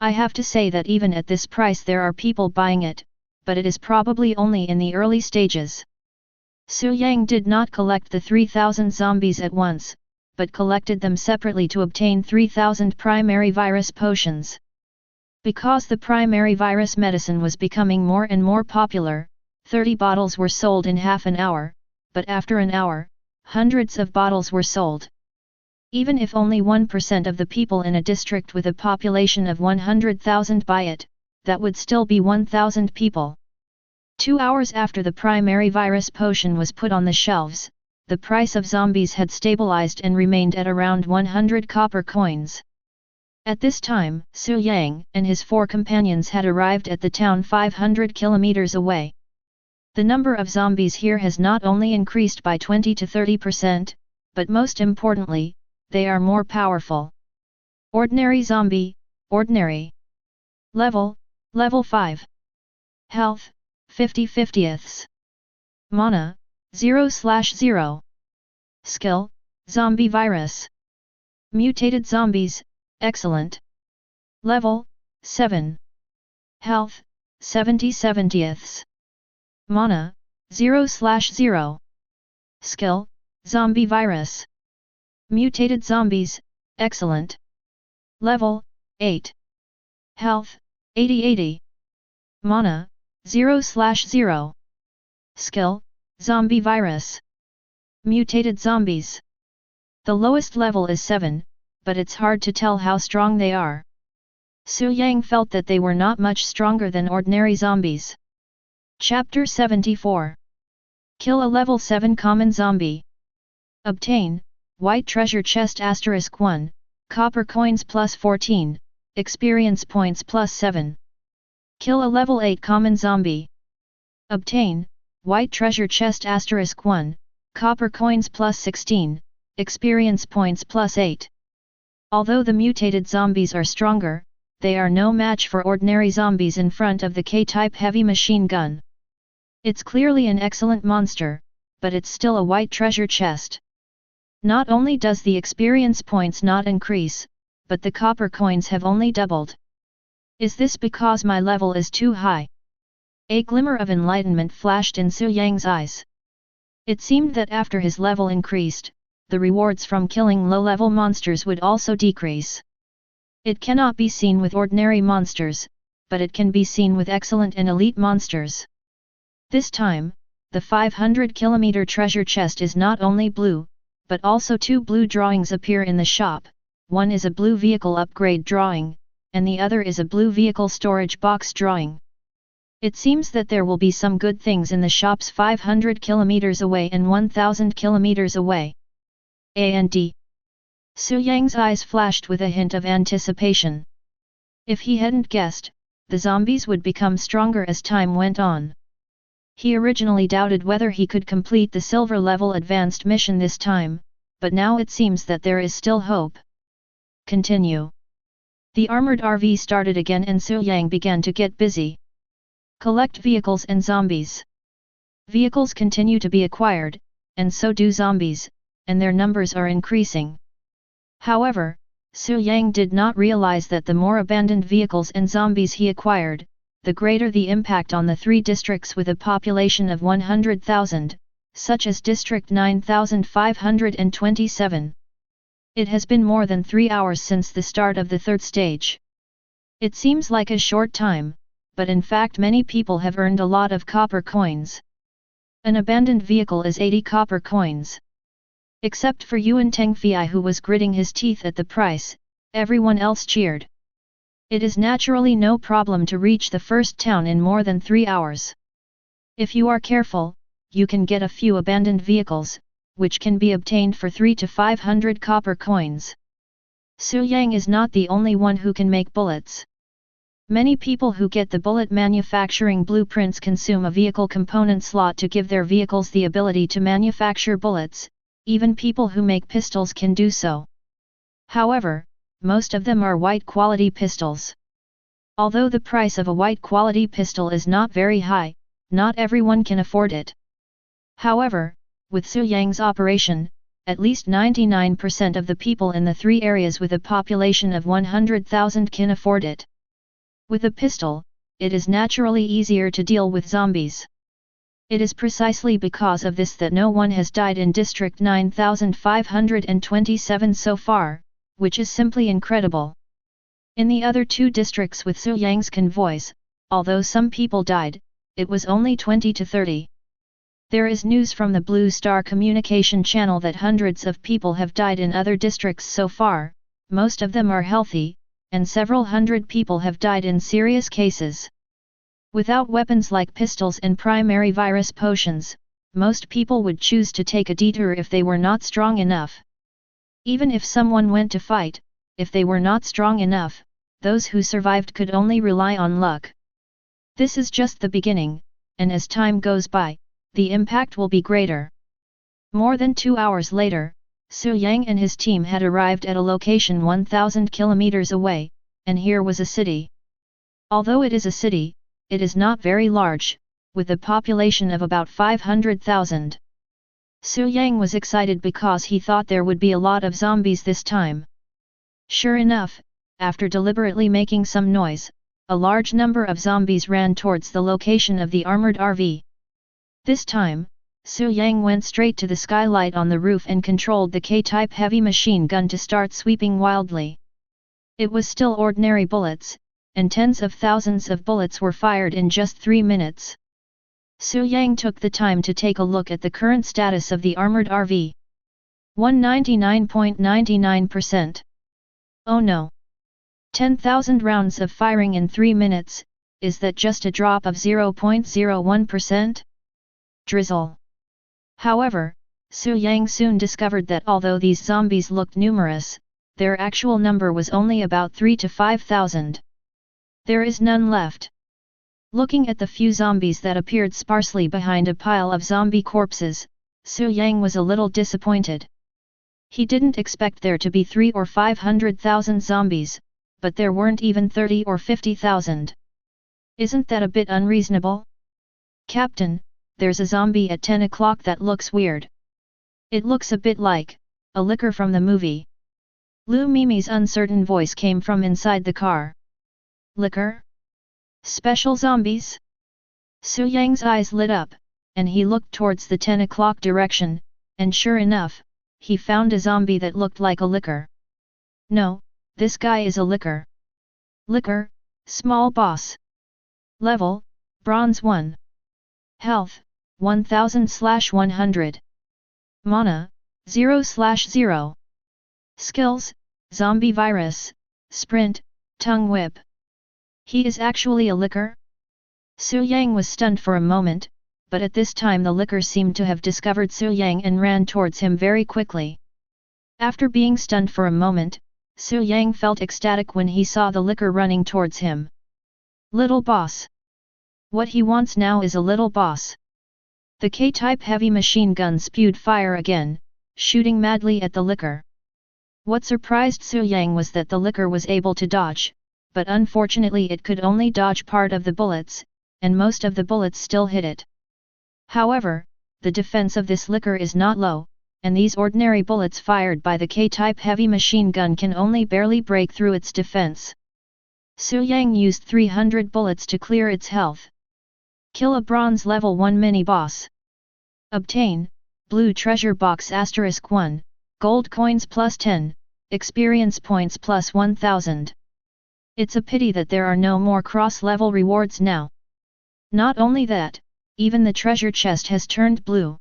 I have to say that even at this price there are people buying it, but it is probably only in the early stages. Su Yang did not collect the 3,000 zombies at once, but collected them separately to obtain 3,000 primary virus potions. Because the primary virus medicine was becoming more and more popular, 30 bottles were sold in half an hour, but after an hour, hundreds of bottles were sold. Even if only 1% of the people in a district with a population of 100,000 buy it, that would still be 1,000 people. 2 hours after the primary virus potion was put on the shelves, the price of zombies had stabilized and remained at around 100 copper coins. At this time, Su Yang and his 4 companions had arrived at the town 500 kilometers away. The number of zombies here has not only increased by 20 to 30%, but most importantly, they are more powerful. Ordinary zombie, ordinary. Level 5. Health, 50/50ths. Mana, 0/0. Skill, zombie virus. Mutated zombies, excellent. Level 7. Health, 70/70ths. Mana, 0/0. Skill, Zombie Virus. Mutated Zombies, excellent. Level, 8. Health, 80/80. Mana, 0/0. Skill, Zombie Virus. Mutated Zombies. The lowest level is 7, but it's hard to tell how strong they are. Su Yang felt that they were not much stronger than ordinary zombies. Chapter 74. Kill a level 7 common zombie. Obtain, White Treasure Chest *1, Copper Coins plus 14, Experience Points plus 7. Kill a level 8 common zombie. Obtain, White Treasure Chest *1, Copper Coins plus 16, Experience Points plus 8. Although the mutated zombies are stronger, they are no match for ordinary zombies in front of the K-type heavy machine gun. It's clearly an excellent monster, but it's still a white treasure chest. Not only does the experience points not increase, but the copper coins have only doubled. Is this because my level is too high? A glimmer of enlightenment flashed in Su Yang's eyes. It seemed that after his level increased, the rewards from killing low-level monsters would also decrease. It cannot be seen with ordinary monsters, but it can be seen with excellent and elite monsters. This time, the 500-kilometer treasure chest is not only blue, but also 2 blue drawings appear in the shop. One is a blue vehicle upgrade drawing, and the other is a blue vehicle storage box drawing. It seems that there will be some good things in the shops 500 kilometers away and 1000 kilometers away. A&D. Su Yang's eyes flashed with a hint of anticipation. If he hadn't guessed, the zombies would become stronger as time went on. He originally doubted whether he could complete the silver level advanced mission this time, but now it seems that there is still hope. Continue. The armored RV started again and Su Yang began to get busy. Collect vehicles and zombies. Vehicles continue to be acquired, and so do zombies, and their numbers are increasing. However, Su Yang did not realize that the more abandoned vehicles and zombies he acquired, the greater the impact on the 3 districts with a population of 100,000, such as District 9527. It has been more than 3 hours since the start of the 3rd stage. It seems like a short time, but in fact many people have earned a lot of copper coins. An abandoned vehicle is 80 copper coins. Except for Yuan Tengfei who was gritting his teeth at the price, everyone else cheered. It is naturally no problem to reach the first town in more than 3 hours. If you are careful, you can get a few abandoned vehicles, which can be obtained for 300 to 500 copper coins. Su Yang is not the only one who can make bullets. Many people who get the bullet manufacturing blueprints consume a vehicle component slot to give their vehicles the ability to manufacture bullets. Even people who make pistols can do so. However, most of them are white quality pistols. Although the price of a white quality pistol is not very high, not everyone can afford it. However, with Su Yang's operation, at least 99% of the people in the 3 areas with a population of 100,000 can afford it. With a pistol, it is naturally easier to deal with zombies. It is precisely because of this that no one has died in District 9527 so far, which is simply incredible. In the other 2 districts with Su Yang's convoys, although some people died, it was only 20 to 30. There is news from the Blue Star communication channel that hundreds of people have died in other districts so far, most of them are healthy, and several hundred people have died in serious cases. Without weapons like pistols and primary virus potions, most people would choose to take a detour if they were not strong enough. Even if someone went to fight, if they were not strong enough, those who survived could only rely on luck. This is just the beginning, and as time goes by, the impact will be greater. More than 2 hours later, Su Yang and his team had arrived at a location 1,000 kilometers away, and here was a city. Although it is a city, it is not very large, with a population of about 500,000. Su Yang was excited because he thought there would be a lot of zombies this time. Sure enough, after deliberately making some noise, a large number of zombies ran towards the location of the armored RV. This time, Su Yang went straight to the skylight on the roof and controlled the K-type heavy machine gun to start sweeping wildly. It was still ordinary bullets, and tens of thousands of bullets were fired in just 3 minutes. Su Yang took the time to take a look at the current status of the armored RV. 199.99%. Oh no! 10,000 rounds of firing in 3 minutes, is that just a drop of 0.01%? Drizzle. However, Su Yang soon discovered that although these zombies looked numerous, their actual number was only about 3 to 5,000. There is none left. Looking at the few zombies that appeared sparsely behind a pile of zombie corpses, Su Yang was a little disappointed. He didn't expect there to be 3 or 500,000 zombies, but there weren't even 30 or 50,000. Isn't that a bit unreasonable? Captain, there's a zombie at 10 o'clock that looks weird. It looks a bit like a licker from the movie. Lu Mimi's uncertain voice came from inside the car. Licker? Special zombies? Su Yang's eyes lit up, and he looked towards the 10 o'clock direction, and sure enough, he found a zombie that looked like a licker. No, this guy is a licker. Licker, small boss. Level, Bronze 1. Health, 1000/100. Mana, 0/0. Skills, Zombie Virus, Sprint, Tongue Whip. He is actually a licker? Su Yang was stunned for a moment, but at this time the licker seemed to have discovered Su Yang and ran towards him very quickly. After being stunned for a moment, Su Yang felt ecstatic when he saw the licker running towards him. Little boss. What he wants now is a little boss. The K-type heavy machine gun spewed fire again, shooting madly at the licker. What surprised Su Yang was that the licker was able to dodge, but unfortunately it could only dodge part of the bullets, and most of the bullets still hit it. However, the defense of this licker is not low, and these ordinary bullets fired by the K-type heavy machine gun can only barely break through its defense. Su Yang used 300 bullets to clear its health. Kill a bronze level 1 mini-boss. Obtain, blue treasure box *1, gold coins plus 10, experience points plus 1000. It's a pity that there are no more cross-level rewards now. Not only that, even the treasure chest has turned blue.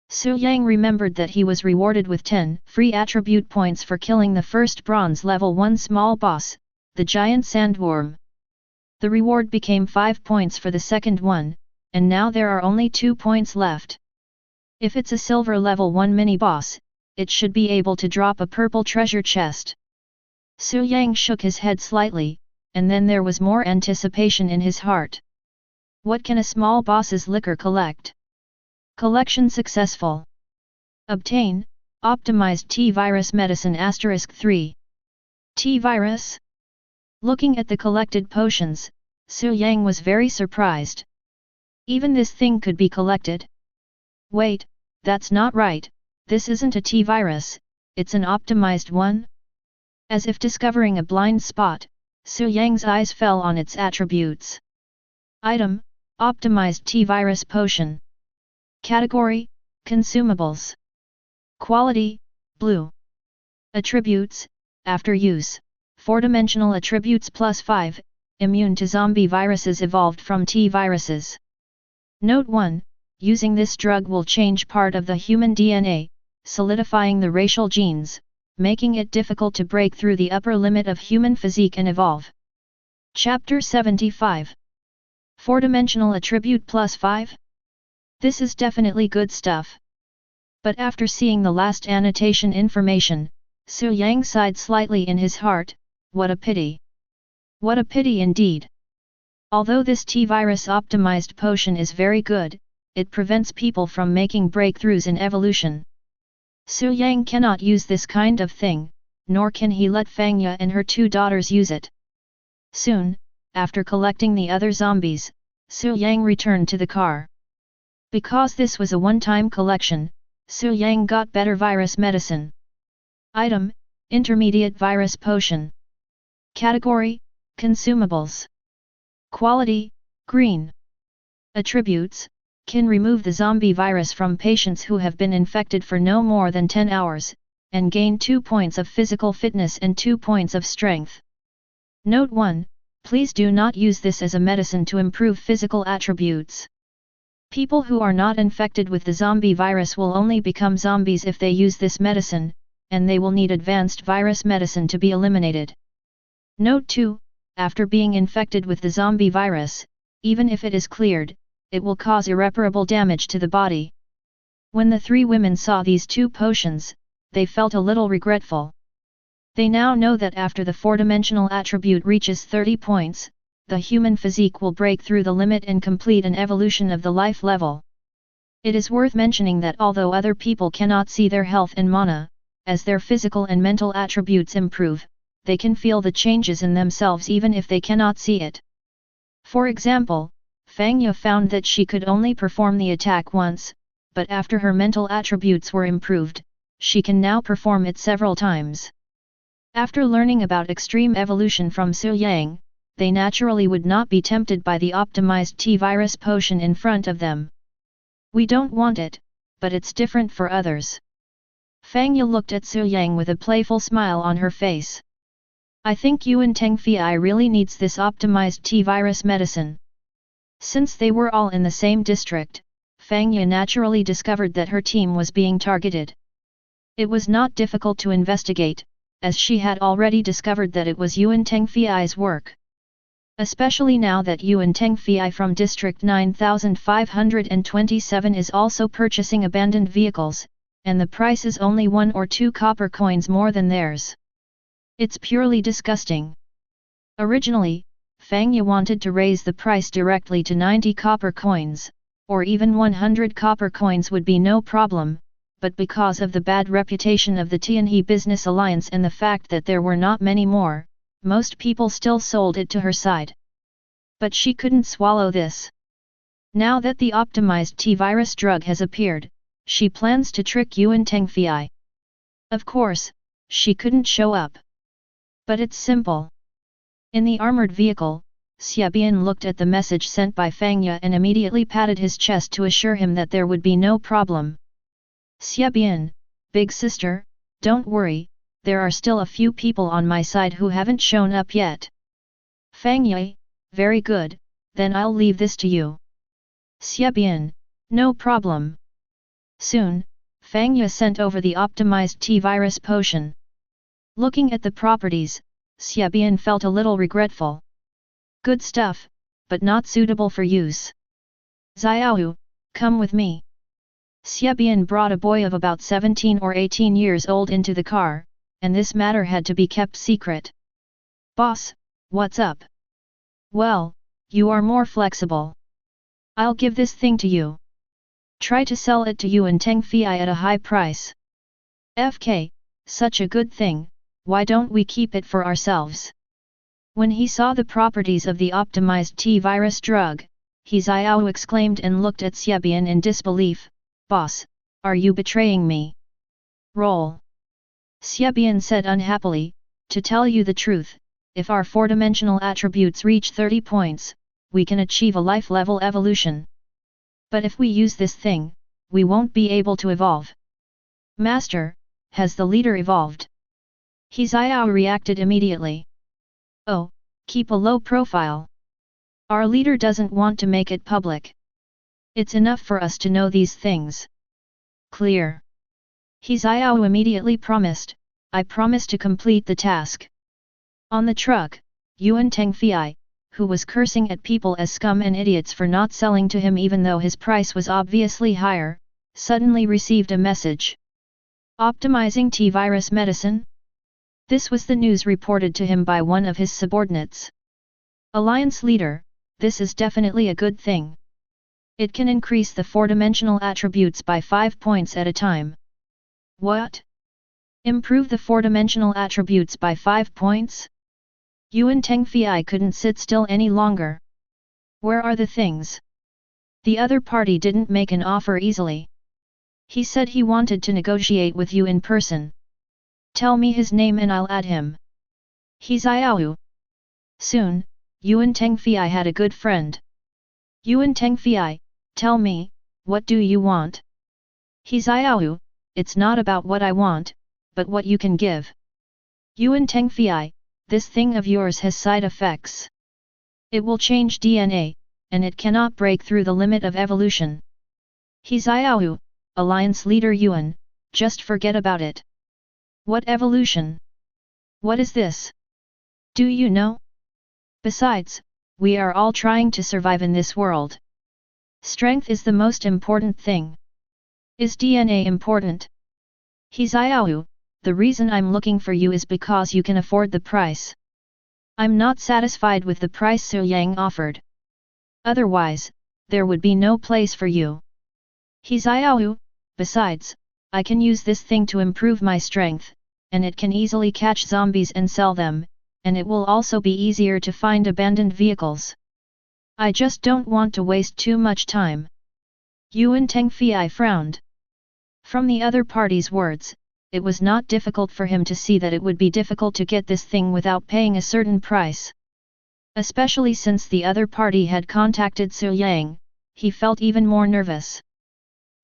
Su Yang remembered that he was rewarded with 10 free attribute points for killing the first bronze level 1 small boss, the giant sandworm. The reward became 5 points for the second one, and now there are only 2 points left. If it's a silver level 1 mini-boss, it should be able to drop a purple treasure chest. Su Yang shook his head slightly, and then there was more anticipation in his heart. What can a small boss's licker collect? Collection successful. Obtain, optimized T-virus medicine *3. T-virus? Looking at the collected potions, Su Yang was very surprised. Even this thing could be collected? Wait, that's not right, this isn't a T-virus, it's an optimized one? As if discovering a blind spot, Su Yang's eyes fell on its attributes. Item, optimized T-virus potion. Category, consumables. Quality, blue. Attributes, after use, 4-dimensional attributes plus 5, immune to zombie viruses evolved from T-viruses. Note 1, using this drug will change part of the human DNA, solidifying the racial genes, making it difficult to break through the upper limit of human physique and evolve. Chapter 75. 4-dimensional attribute plus 5? This is definitely good stuff. But after seeing the last annotation information, Su Yang sighed slightly in his heart. What a pity. What a pity indeed. Although this T-virus optimized potion is very good, it prevents people from making breakthroughs in evolution. Su Yang cannot use this kind of thing, nor can he let Fangya and her 2 daughters use it. Soon, after collecting the other zombies, Su Yang returned to the car. Because this was a one-time collection, Su Yang got better virus medicine. Item, intermediate virus potion. Category, consumables. Quality, green. Attributes, can remove the zombie virus from patients who have been infected for no more than 10 hours, and gain 2 points of physical fitness and 2 points of strength. Note 1. Please do not use this as a medicine to improve physical attributes. People who are not infected with the zombie virus will only become zombies if they use this medicine, and they will need advanced virus medicine to be eliminated. Note 2. After being infected with the zombie virus, even if it is cleared, it will cause irreparable damage to the body. When the three women saw these two potions, they felt a little regretful. They now know that after the four-dimensional attribute reaches 30 points, the human physique will break through the limit and complete an evolution of the life level. It is worth mentioning that although other people cannot see their health and mana, as their physical and mental attributes improve, they can feel the changes in themselves even if they cannot see it. For example, Fangya found that she could only perform the attack once, but after her mental attributes were improved, she can now perform it several times. After learning about extreme evolution from Su Yang, they naturally would not be tempted by the optimized T-virus potion in front of them. We don't want it, but it's different for others. Fangya looked at Su Yang with a playful smile on her face. I think Yuan Tengfei really needs this optimized T-virus medicine. Since they were all in the same district, Fangya naturally discovered that her team was being targeted. It was not difficult to investigate, as she had already discovered that it was Yuan Tengfei's work. Especially now that Yuan Tengfei from District 9527 is also purchasing abandoned vehicles, and the price is only 1 or 2 copper coins more than theirs. It's purely disgusting. Originally, Fangya wanted to raise the price directly to 90 copper coins, or even 100 copper coins would be no problem, but because of the bad reputation of the Tianhe Business Alliance and the fact that there were not many more, most people still sold it to her side. But she couldn't swallow this. Now that the optimized T-virus drug has appeared, she plans to trick Yuan Tengfei. Of course, she couldn't show up. But it's simple. In the armored vehicle, Xiabian looked at the message sent by Fangya and immediately patted his chest to assure him that there would be no problem. Xiabian, big sister, don't worry, there are still a few people on my side who haven't shown up yet. Fangya, very good, then I'll leave this to you. Xiabian, no problem. Soon, Fangya sent over the optimized T-virus potion. Looking at the properties, Xiabian felt a little regretful. Good stuff, but not suitable for use. Xiaohu, come with me. Xiabian brought a boy of about 17 or 18 years old into the car, and this matter had to be kept secret. Boss, what's up? Well, you are more flexible. I'll give this thing to you. Try to sell it to Yuan Tengfei at a high price. FK, such a good thing, why don't we keep it for ourselves? When he saw the properties of the optimized T-virus drug, Xiao exclaimed and looked at Xiabian in disbelief. Boss, are you betraying me? Roll. Xiabian said unhappily, to tell you the truth, if our four-dimensional attributes reach 30 points, we can achieve a life-level evolution. But if we use this thing, we won't be able to evolve. Master, has the leader evolved? Xiao reacted immediately. Oh, keep a low profile. Our leader doesn't want to make it public. It's enough for us to know these things. Clear. Xiao immediately promised, I promise to complete the task. On the truck, Yuan Tengfei, who was cursing at people as scum and idiots for not selling to him even though his price was obviously higher, suddenly received a message. Optimizing T-virus medicine? This was the news reported to him by one of his subordinates. Alliance leader, this is definitely a good thing. It can increase the four-dimensional attributes by 5 points at a time. What? Improve the four-dimensional attributes by 5 points? Yuan Tengfei couldn't sit still any longer. Where are the things? The other party didn't make an offer easily. He said he wanted to negotiate with you in person. Tell me his name and I'll add him. Xiao. Soon, Yuan Tengfei had a good friend. Yuan Tengfei, Tell me, what do you want? Hiziao, it's not about what I want, but what you can give. Yuan Tengfei, this thing of yours has side effects. It will change DNA, and it cannot break through the limit of evolution. Hiziao, Alliance Leader Yuan, just forget about it. What evolution? What is this? Do you know? Besides, we are all trying to survive in this world. Strength is the most important thing. Is DNA important? Hiziao, the reason I'm looking for you is because you can afford the price. I'm not satisfied with the price Su Yang offered. Otherwise, there would be no place for you. Hiziao, besides, I can use this thing to improve my strength, and it can easily catch zombies and sell them, and it will also be easier to find abandoned vehicles. I just don't want to waste too much time. Yuan Tengfei frowned. From the other party's words, it was not difficult for him to see that it would be difficult to get this thing without paying a certain price. Especially since the other party had contacted Su Yang, he felt even more nervous.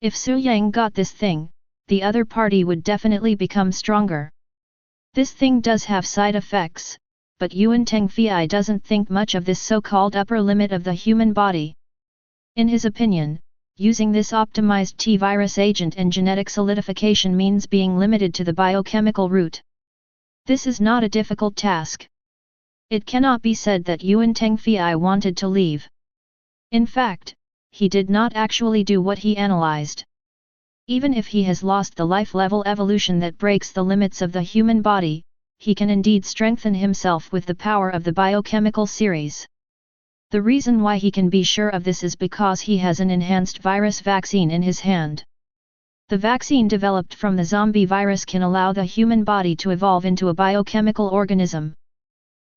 If Su Yang got this thing, the other party would definitely become stronger. This thing does have side effects, but Yuan Tengfei doesn't think much of this so-called upper limit of the human body. In his opinion, using this optimized T-virus agent and genetic solidification means being limited to the biochemical route. This is not a difficult task. It cannot be said that Yuan Tengfei wanted to leave. In fact, he did not actually do what he analyzed. Even if he has lost the life-level evolution that breaks the limits of the human body, he can indeed strengthen himself with the power of the biochemical series. The reason why he can be sure of this is because he has an enhanced virus vaccine in his hand. The vaccine developed from the zombie virus can allow the human body to evolve into a biochemical organism.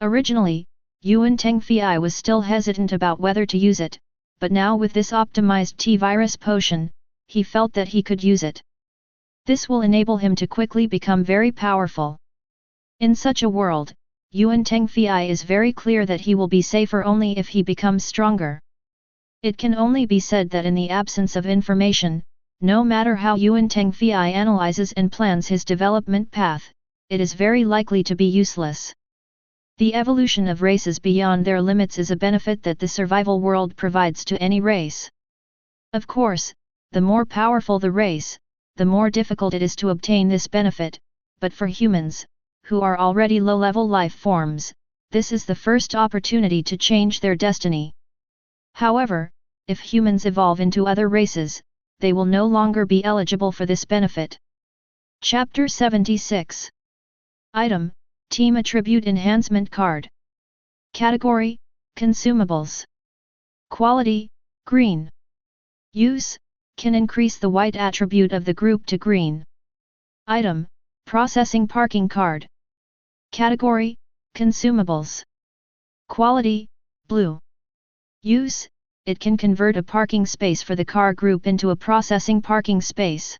Originally, Yuan Tengfei was still hesitant about whether to use it, but now with this optimized T-virus potion, he felt that he could use it. This will enable him to quickly become very powerful. In such a world, Yuan Tengfei is very clear that he will be safer only if he becomes stronger. It can only be said that in the absence of information, no matter how Yuan Tengfei analyzes and plans his development path, it is very likely to be useless. The evolution of races beyond their limits is a benefit that the survival world provides to any race. Of course, the more powerful the race, the more difficult it is to obtain this benefit, but for humans, who are already low-level life forms, this is the first opportunity to change their destiny. However, if humans evolve into other races, they will no longer be eligible for this benefit. Chapter 76. Item, Team Attribute Enhancement Card. Category, Consumables. Quality, Green. Use, can increase the white attribute of the group to green. Item, Processing Parking Card. Category, Consumables. Quality, Blue. Use, it can convert a parking space for the car group into a processing parking space.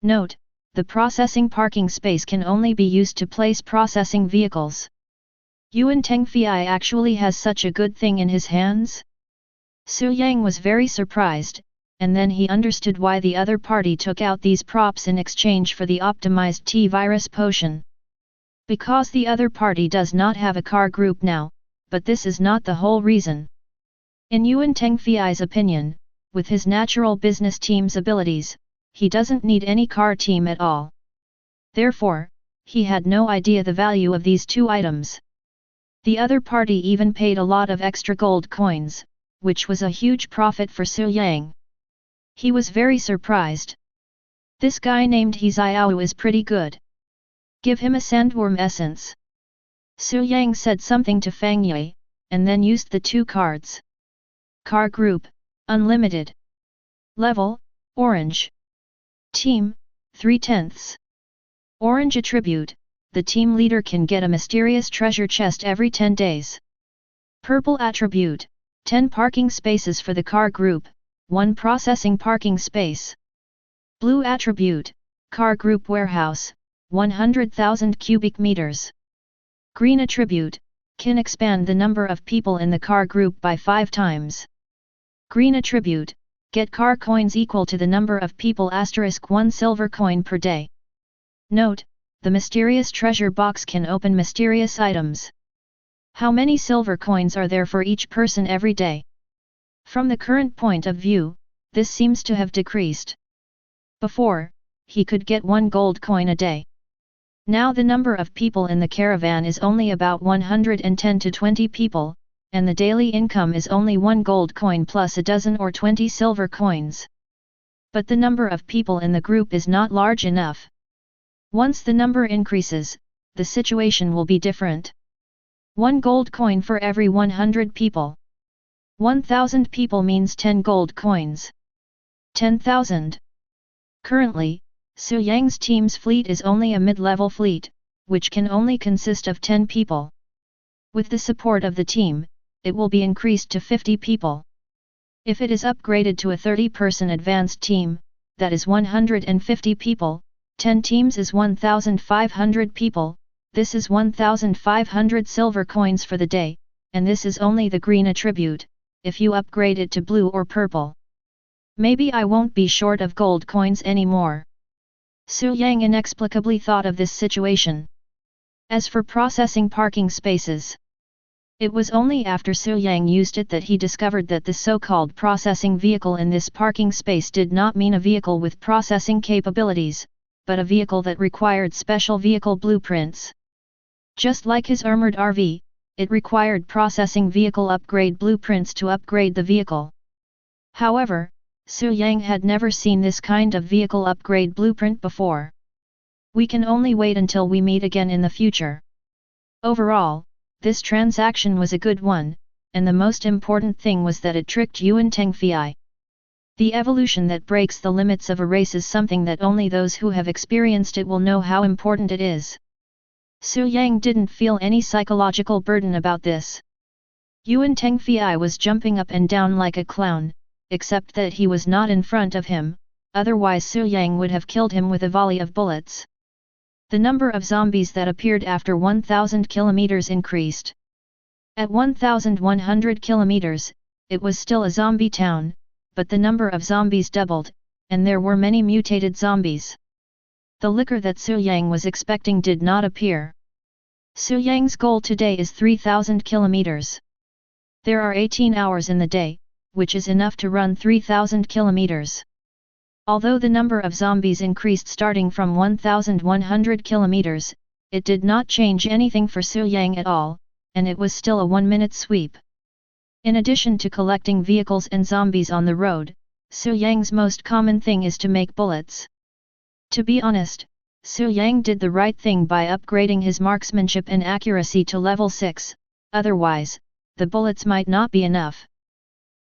Note, the processing parking space can only be used to place processing vehicles. Yuan Tengfei actually has such a good thing in his hands? Su Yang was very surprised, and then he understood why the other party took out these props in exchange for the optimized T-virus potion. Because the other party does not have a car group now, but this is not the whole reason. In Yuan Tengfei's opinion, with his natural business team's abilities, he doesn't need any car team at all. Therefore, he had no idea the value of these two items. The other party even paid a lot of extra gold coins, which was a huge profit for Su Yang. He was very surprised. This guy named Hiziao is pretty good. Give him a sandworm essence. Su Yang said something to Fang Yue, and then used the two cards. Car Group, Unlimited. Level, Orange. Team, 3/10. Orange Attribute, the team leader can get a mysterious treasure chest every 10 days. Purple Attribute, 10 parking spaces for the car group, 1 processing parking space. Blue Attribute, car group warehouse, 100,000 cubic meters. Green Attribute, can expand the number of people in the car group by 5 times. Green Attribute, Get car coins equal to the number of people * 1 silver coin per day. Note, the mysterious treasure box can open mysterious items. How many silver coins are there for each person every day? From the current point of view, this seems to have decreased. Before, he could get 1 gold coin a day. Now the number of people in the caravan is only about 110 to 20 people, and the daily income is only 1 gold coin plus a dozen or 20 silver coins. But the number of people in the group is not large enough. Once the number increases, the situation will be different. 1 gold coin for every 100 people. 1,000 people means 10 gold coins. 10,000. Currently, Su Yang's team's fleet is only a mid-level fleet, which can only consist of 10 people. With the support of the team, it will be increased to 50 people. If it is upgraded to a 30-person advanced team, that is 150 people, 10 teams is 1,500 people, this is 1,500 silver coins for the day, and this is only the green attribute, if you upgrade it to blue or purple. Maybe I won't be short of gold coins anymore. Su Yang inexplicably thought of this situation. As for processing parking spaces, it was only after Su Yang used it that he discovered that the so-called processing vehicle in this parking space did not mean a vehicle with processing capabilities, but a vehicle that required special vehicle blueprints. Just like his armored RV, it required processing vehicle upgrade blueprints to upgrade the vehicle. However, Su Yang had never seen this kind of vehicle upgrade blueprint before. We can only wait until we meet again in the future. Overall, this transaction was a good one, and the most important thing was that it tricked Yuan Tengfei. The evolution that breaks the limits of a race is something that only those who have experienced it will know how important it is. Su Yang didn't feel any psychological burden about this. Yuan Tengfei was jumping up and down like a clown, except that he was not in front of him, otherwise Su Yang would have killed him with a volley of bullets. The number of zombies that appeared after 1,000 kilometers increased. At 1,100 kilometers, it was still a zombie town, but the number of zombies doubled, and there were many mutated zombies. The liquor that Su Yang was expecting did not appear. Su Yang's goal today is 3,000 kilometers. There are 18 hours in the day, which is enough to run 3,000 kilometers. Although the number of zombies increased starting from 1,100 kilometers, it did not change anything for Su Yang at all, and it was still a 1-minute sweep. In addition to collecting vehicles and zombies on the road, Su Yang's most common thing is to make bullets. To be honest, Su Yang did the right thing by upgrading his marksmanship and accuracy to level 6, otherwise, the bullets might not be enough.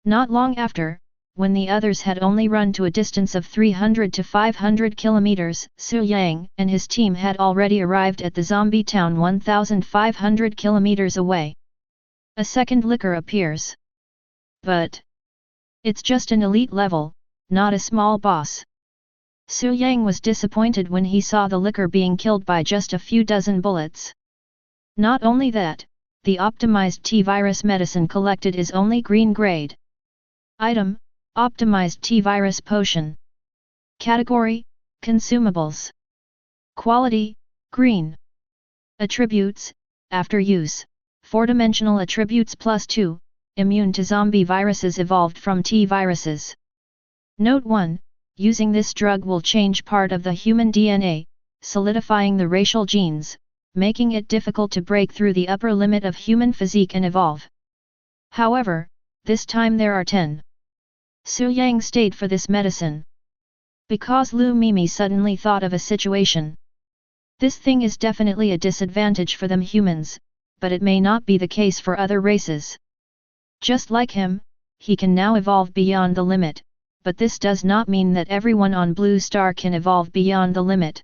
Not long after, when the others had only run to a distance of 300 to 500 kilometers, Su Yang and his team had already arrived at the zombie town 1,500 kilometers away. A second liquor appears. But it's just an elite level, not a small boss. Su Yang was disappointed when he saw the liquor being killed by just a few dozen bullets. Not only that, the optimized T-virus medicine collected is only green grade. Item: Optimized T-virus potion. Category: Consumables. Quality: Green. Attributes: After use, 4-dimensional attributes +2, immune to zombie viruses evolved from T-viruses. Note 1: Using this drug will change part of the human DNA, solidifying the racial genes, making it difficult to break through the upper limit of human physique and evolve. However, this time there are 10. Su Yang stayed for this medicine. Because Lu Mimi suddenly thought of a situation. This thing is definitely a disadvantage for them humans, but it may not be the case for other races. Just like him, he can now evolve beyond the limit, but this does not mean that everyone on Blue Star can evolve beyond the limit.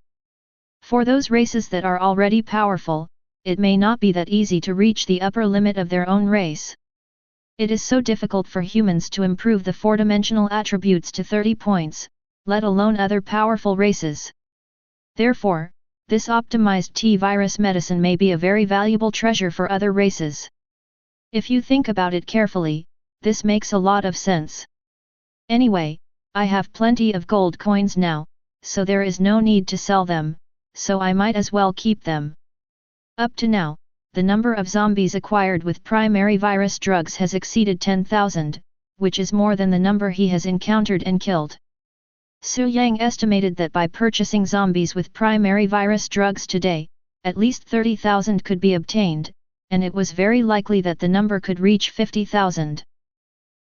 For those races that are already powerful, it may not be that easy to reach the upper limit of their own race. It is so difficult for humans to improve the 4-dimensional attributes to 30 points, let alone other powerful races. Therefore, this optimized T-virus medicine may be a very valuable treasure for other races. If you think about it carefully, this makes a lot of sense. Anyway, I have plenty of gold coins now, so there is no need to sell them, so I might as well keep them. Up to now, the number of zombies acquired with primary virus drugs has exceeded 10,000, which is more than the number he has encountered and killed. Su Yang estimated that by purchasing zombies with primary virus drugs today, at least 30,000 could be obtained, and it was very likely that the number could reach 50,000.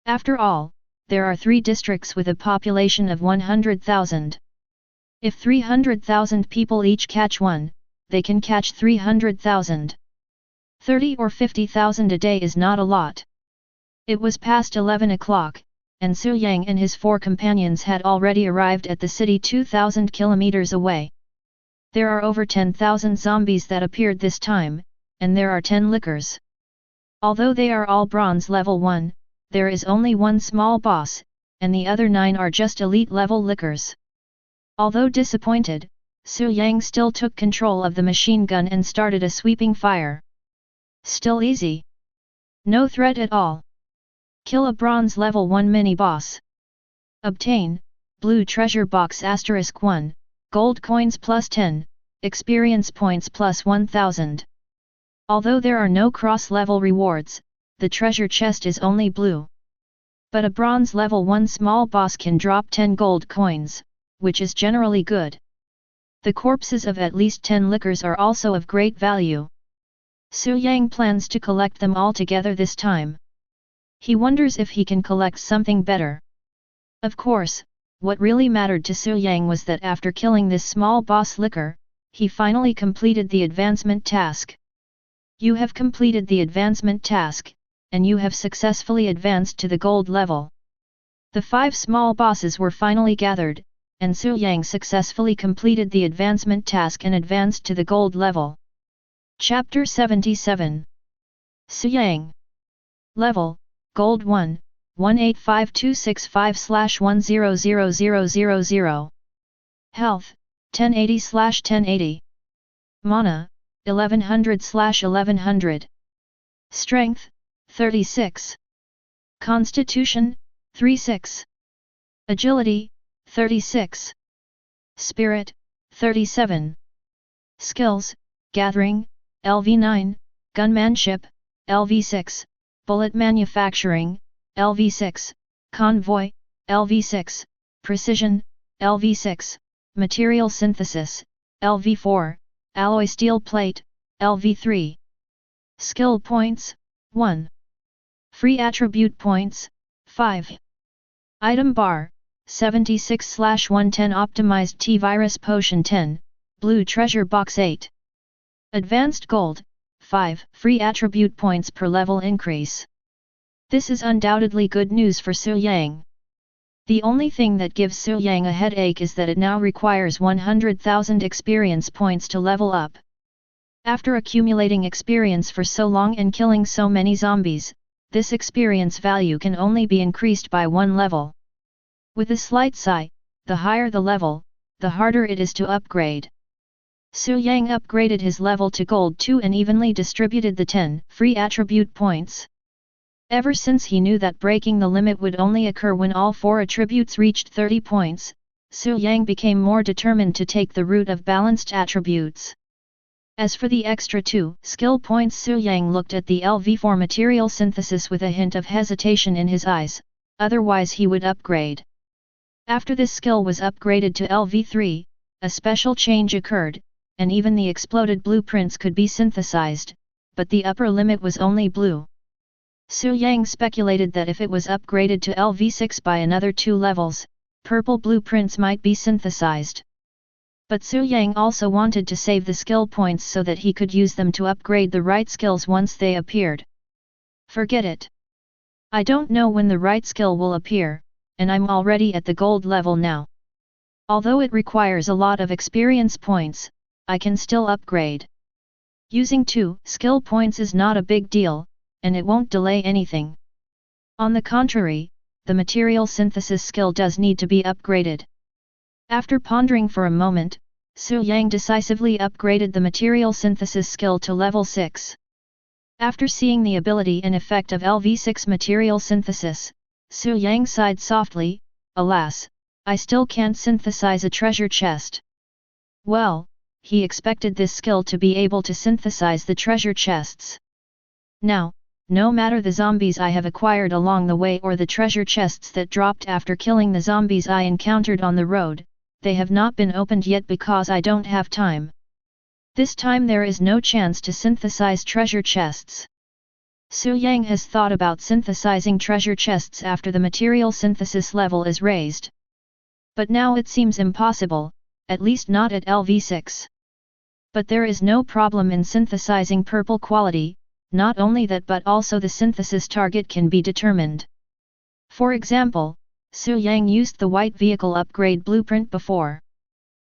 After all, there are 3 districts with a population of 100,000. If 300,000 people each catch one, they can catch 300,000. 30 or 50,000 a day is not a lot. It was past 11 o'clock, and Su Yang and his 4 companions had already arrived at the city 2,000 kilometers away. There are over 10,000 zombies that appeared this time, and there are 10 lickers. Although they are all bronze level 1, there is only one small boss, and the other 9 are just elite level lickers. Although disappointed, Su Yang still took control of the machine gun and started a sweeping fire. Still easy. No threat at all. Kill a bronze level 1 mini-boss. Obtain, blue treasure box *1, gold coins plus 10, experience points plus 1000. Although there are no cross-level rewards, the treasure chest is only blue. But a bronze level 1 small boss can drop 10 gold coins, which is generally good. The corpses of at least 10 lickers are also of great value. Su Yang plans to collect them all together this time. He wonders if he can collect something better. Of course, what really mattered to Su Yang was that after killing this small boss licker, he finally completed the advancement task. You have completed the advancement task, and you have successfully advanced to the gold level. The 5 small bosses were finally gathered, and Su Yang successfully completed the advancement task and advanced to the gold level. Chapter 77. Su Yang. Level, Gold 1, 185265/100000. Health, 1080/1080. Mana, 1100/1100. Strength, 36. Constitution, 36. Agility, 36. Spirit, 37. Skills, Gathering, LV9, Gunmanship, LV6, Bullet Manufacturing, LV6, Convoy, LV6, Precision, LV6, Material Synthesis, LV4, Alloy Steel Plate, LV3. Skill Points, 1. Free Attribute Points, 5. Item Bar, 76/110 Optimized T-Virus Potion 10, Blue Treasure Box 8. Advanced Gold, 5 free attribute points per level increase. This is undoubtedly good news for Su Yang. The only thing that gives Su Yang a headache is that it now requires 100,000 experience points to level up. After accumulating experience for so long and killing so many zombies, this experience value can only be increased by 1 level. With a slight sigh, the higher the level, the harder it is to upgrade. Su Yang upgraded his level to Gold 2 and evenly distributed the 10 free attribute points. Ever since he knew that breaking the limit would only occur when all 4 attributes reached 30 points, Su Yang became more determined to take the route of balanced attributes. As for the extra 2 skill points, Su Yang looked at the LV4 material synthesis with a hint of hesitation in his eyes, otherwise he would upgrade. After this skill was upgraded to LV3, a special change occurred, and even the exploded blueprints could be synthesized, but the upper limit was only blue. Su Yang speculated that if it was upgraded to LV6 by another 2 levels, purple blueprints might be synthesized. But Su Yang also wanted to save the skill points so that he could use them to upgrade the right skills once they appeared. Forget it. I don't know when the right skill will appear, and I'm already at the gold level now. Although it requires a lot of experience points, I can still upgrade. Using 2 skill points is not a big deal, and it won't delay anything. On the contrary, the material synthesis skill does need to be upgraded. After pondering for a moment, Su Yang decisively upgraded the material synthesis skill to level 6. After seeing the ability and effect of LV6 material synthesis, Su Yang sighed softly, alas, I still can't synthesize a treasure chest. Well, he expected this skill to be able to synthesize the treasure chests. Now, no matter the zombies I have acquired along the way or the treasure chests that dropped after killing the zombies I encountered on the road, they have not been opened yet because I don't have time. This time there is no chance to synthesize treasure chests. Su Yang has thought about synthesizing treasure chests after the material synthesis level is raised. But now it seems impossible, at least not at LV6. But there is no problem in synthesizing purple quality, not only that but also the synthesis target can be determined. For example, Su Yang used the white vehicle upgrade blueprint before.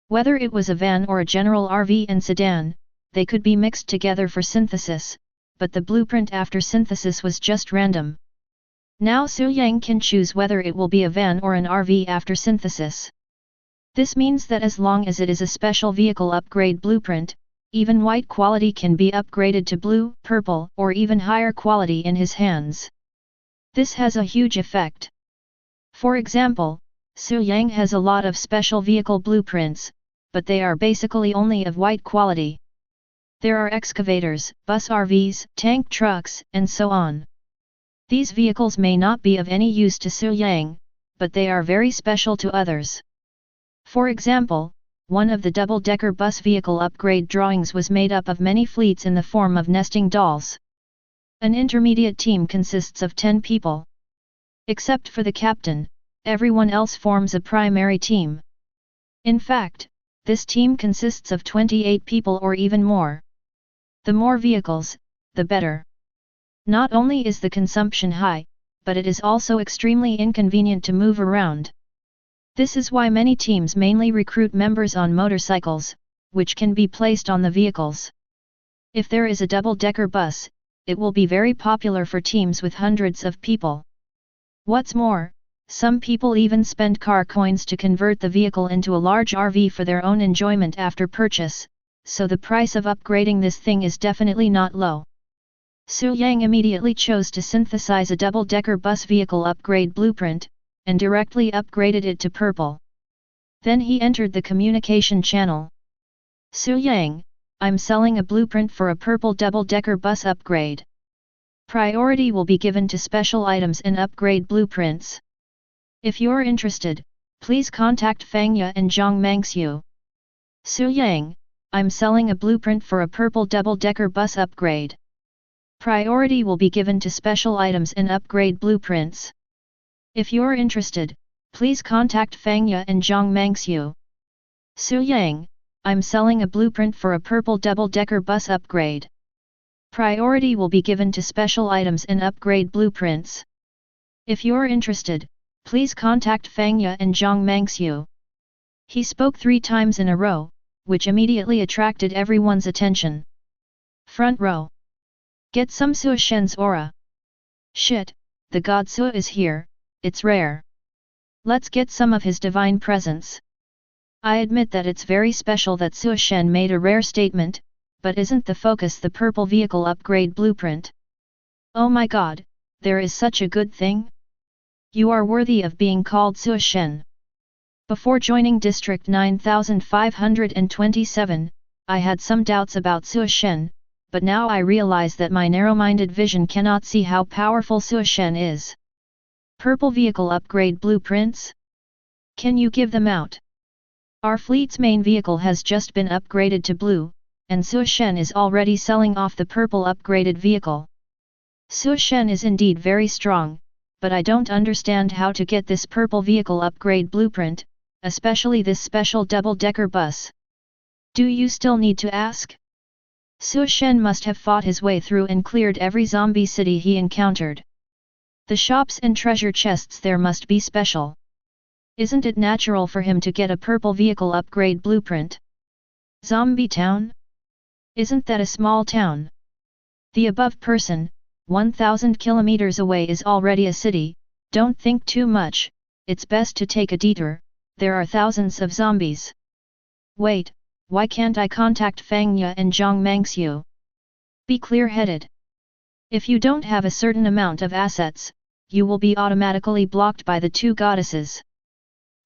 Whether it was a van or a general RV and sedan, they could be mixed together for synthesis, but the blueprint after synthesis was just random. Now Su Yang can choose whether it will be a van or an RV after synthesis. This means that as long as it is a special vehicle upgrade blueprint, even white quality can be upgraded to blue, purple, or even higher quality in his hands. This has a huge effect. For example, Su Yang has a lot of special vehicle blueprints, but they are basically only of white quality. There are excavators, bus RVs, tank trucks, and so on. These vehicles may not be of any use to Su Yang, but they are very special to others. For example, one of the double-decker bus vehicle upgrade drawings was made up of many fleets in the form of nesting dolls. An intermediate team consists of 10 people. Except for the captain, everyone else forms a primary team. In fact, this team consists of 28 people or even more. The more vehicles, the better. Not only is the consumption high, but it is also extremely inconvenient to move around. This is why many teams mainly recruit members on motorcycles, which can be placed on the vehicles. If there is a double-decker bus, it will be very popular for teams with hundreds of people. What's more, some people even spend car coins to convert the vehicle into a large RV for their own enjoyment after purchase, so the price of upgrading this thing is definitely not low. Su Yang immediately chose to synthesize a double-decker bus vehicle upgrade blueprint, and directly upgraded it to purple. Then he entered the communication channel. Su Yang, I'm selling a blueprint for a purple double-decker bus upgrade. Priority will be given to special items and upgrade blueprints. If you're interested, please contact Fangya and Zhang Mangxiu. Su Yang, I'm selling a blueprint for a purple double-decker bus upgrade. Priority will be given to special items and upgrade blueprints. If you're interested, please contact Fangya and Zhang Mangxiu. Su Yang, I'm selling a blueprint for a purple double-decker bus upgrade. Priority will be given to special items and upgrade blueprints. If you're interested, please contact Fangya and Zhang Mangxiu. He spoke 3 times in a row, which immediately attracted everyone's attention. Front row. Get some Su Shen's aura. Shit, the god Su is here, it's rare. Let's get some of his divine presence. I admit that it's very special that Su Shen made a rare statement, but isn't the focus the purple vehicle upgrade blueprint? Oh my god, there is such a good thing? You are worthy of being called Su Shen. Before joining District 9527, I had some doubts about Su Shen, but now I realize that my narrow-minded vision cannot see how powerful Su Shen is. Purple vehicle upgrade blueprints? Can you give them out? Our fleet's main vehicle has just been upgraded to blue, and Su Shen is already selling off the purple upgraded vehicle. Su Shen is indeed very strong, but I don't understand how to get this purple vehicle upgrade blueprint, especially this special double-decker bus. Do you still need to ask? Su Shen must have fought his way through and cleared every zombie city he encountered. The shops and treasure chests there must be special. Isn't it natural for him to get a purple vehicle upgrade blueprint? Zombie town? Isn't that a small town? The above person, 1,000 kilometers away is already a city, don't think too much, it's best to take a detour, there are thousands of zombies. Wait, why can't I contact Fangya and Zhang Mangxiu? Be clear-headed. If you don't have a certain amount of assets, you will be automatically blocked by the 2 goddesses.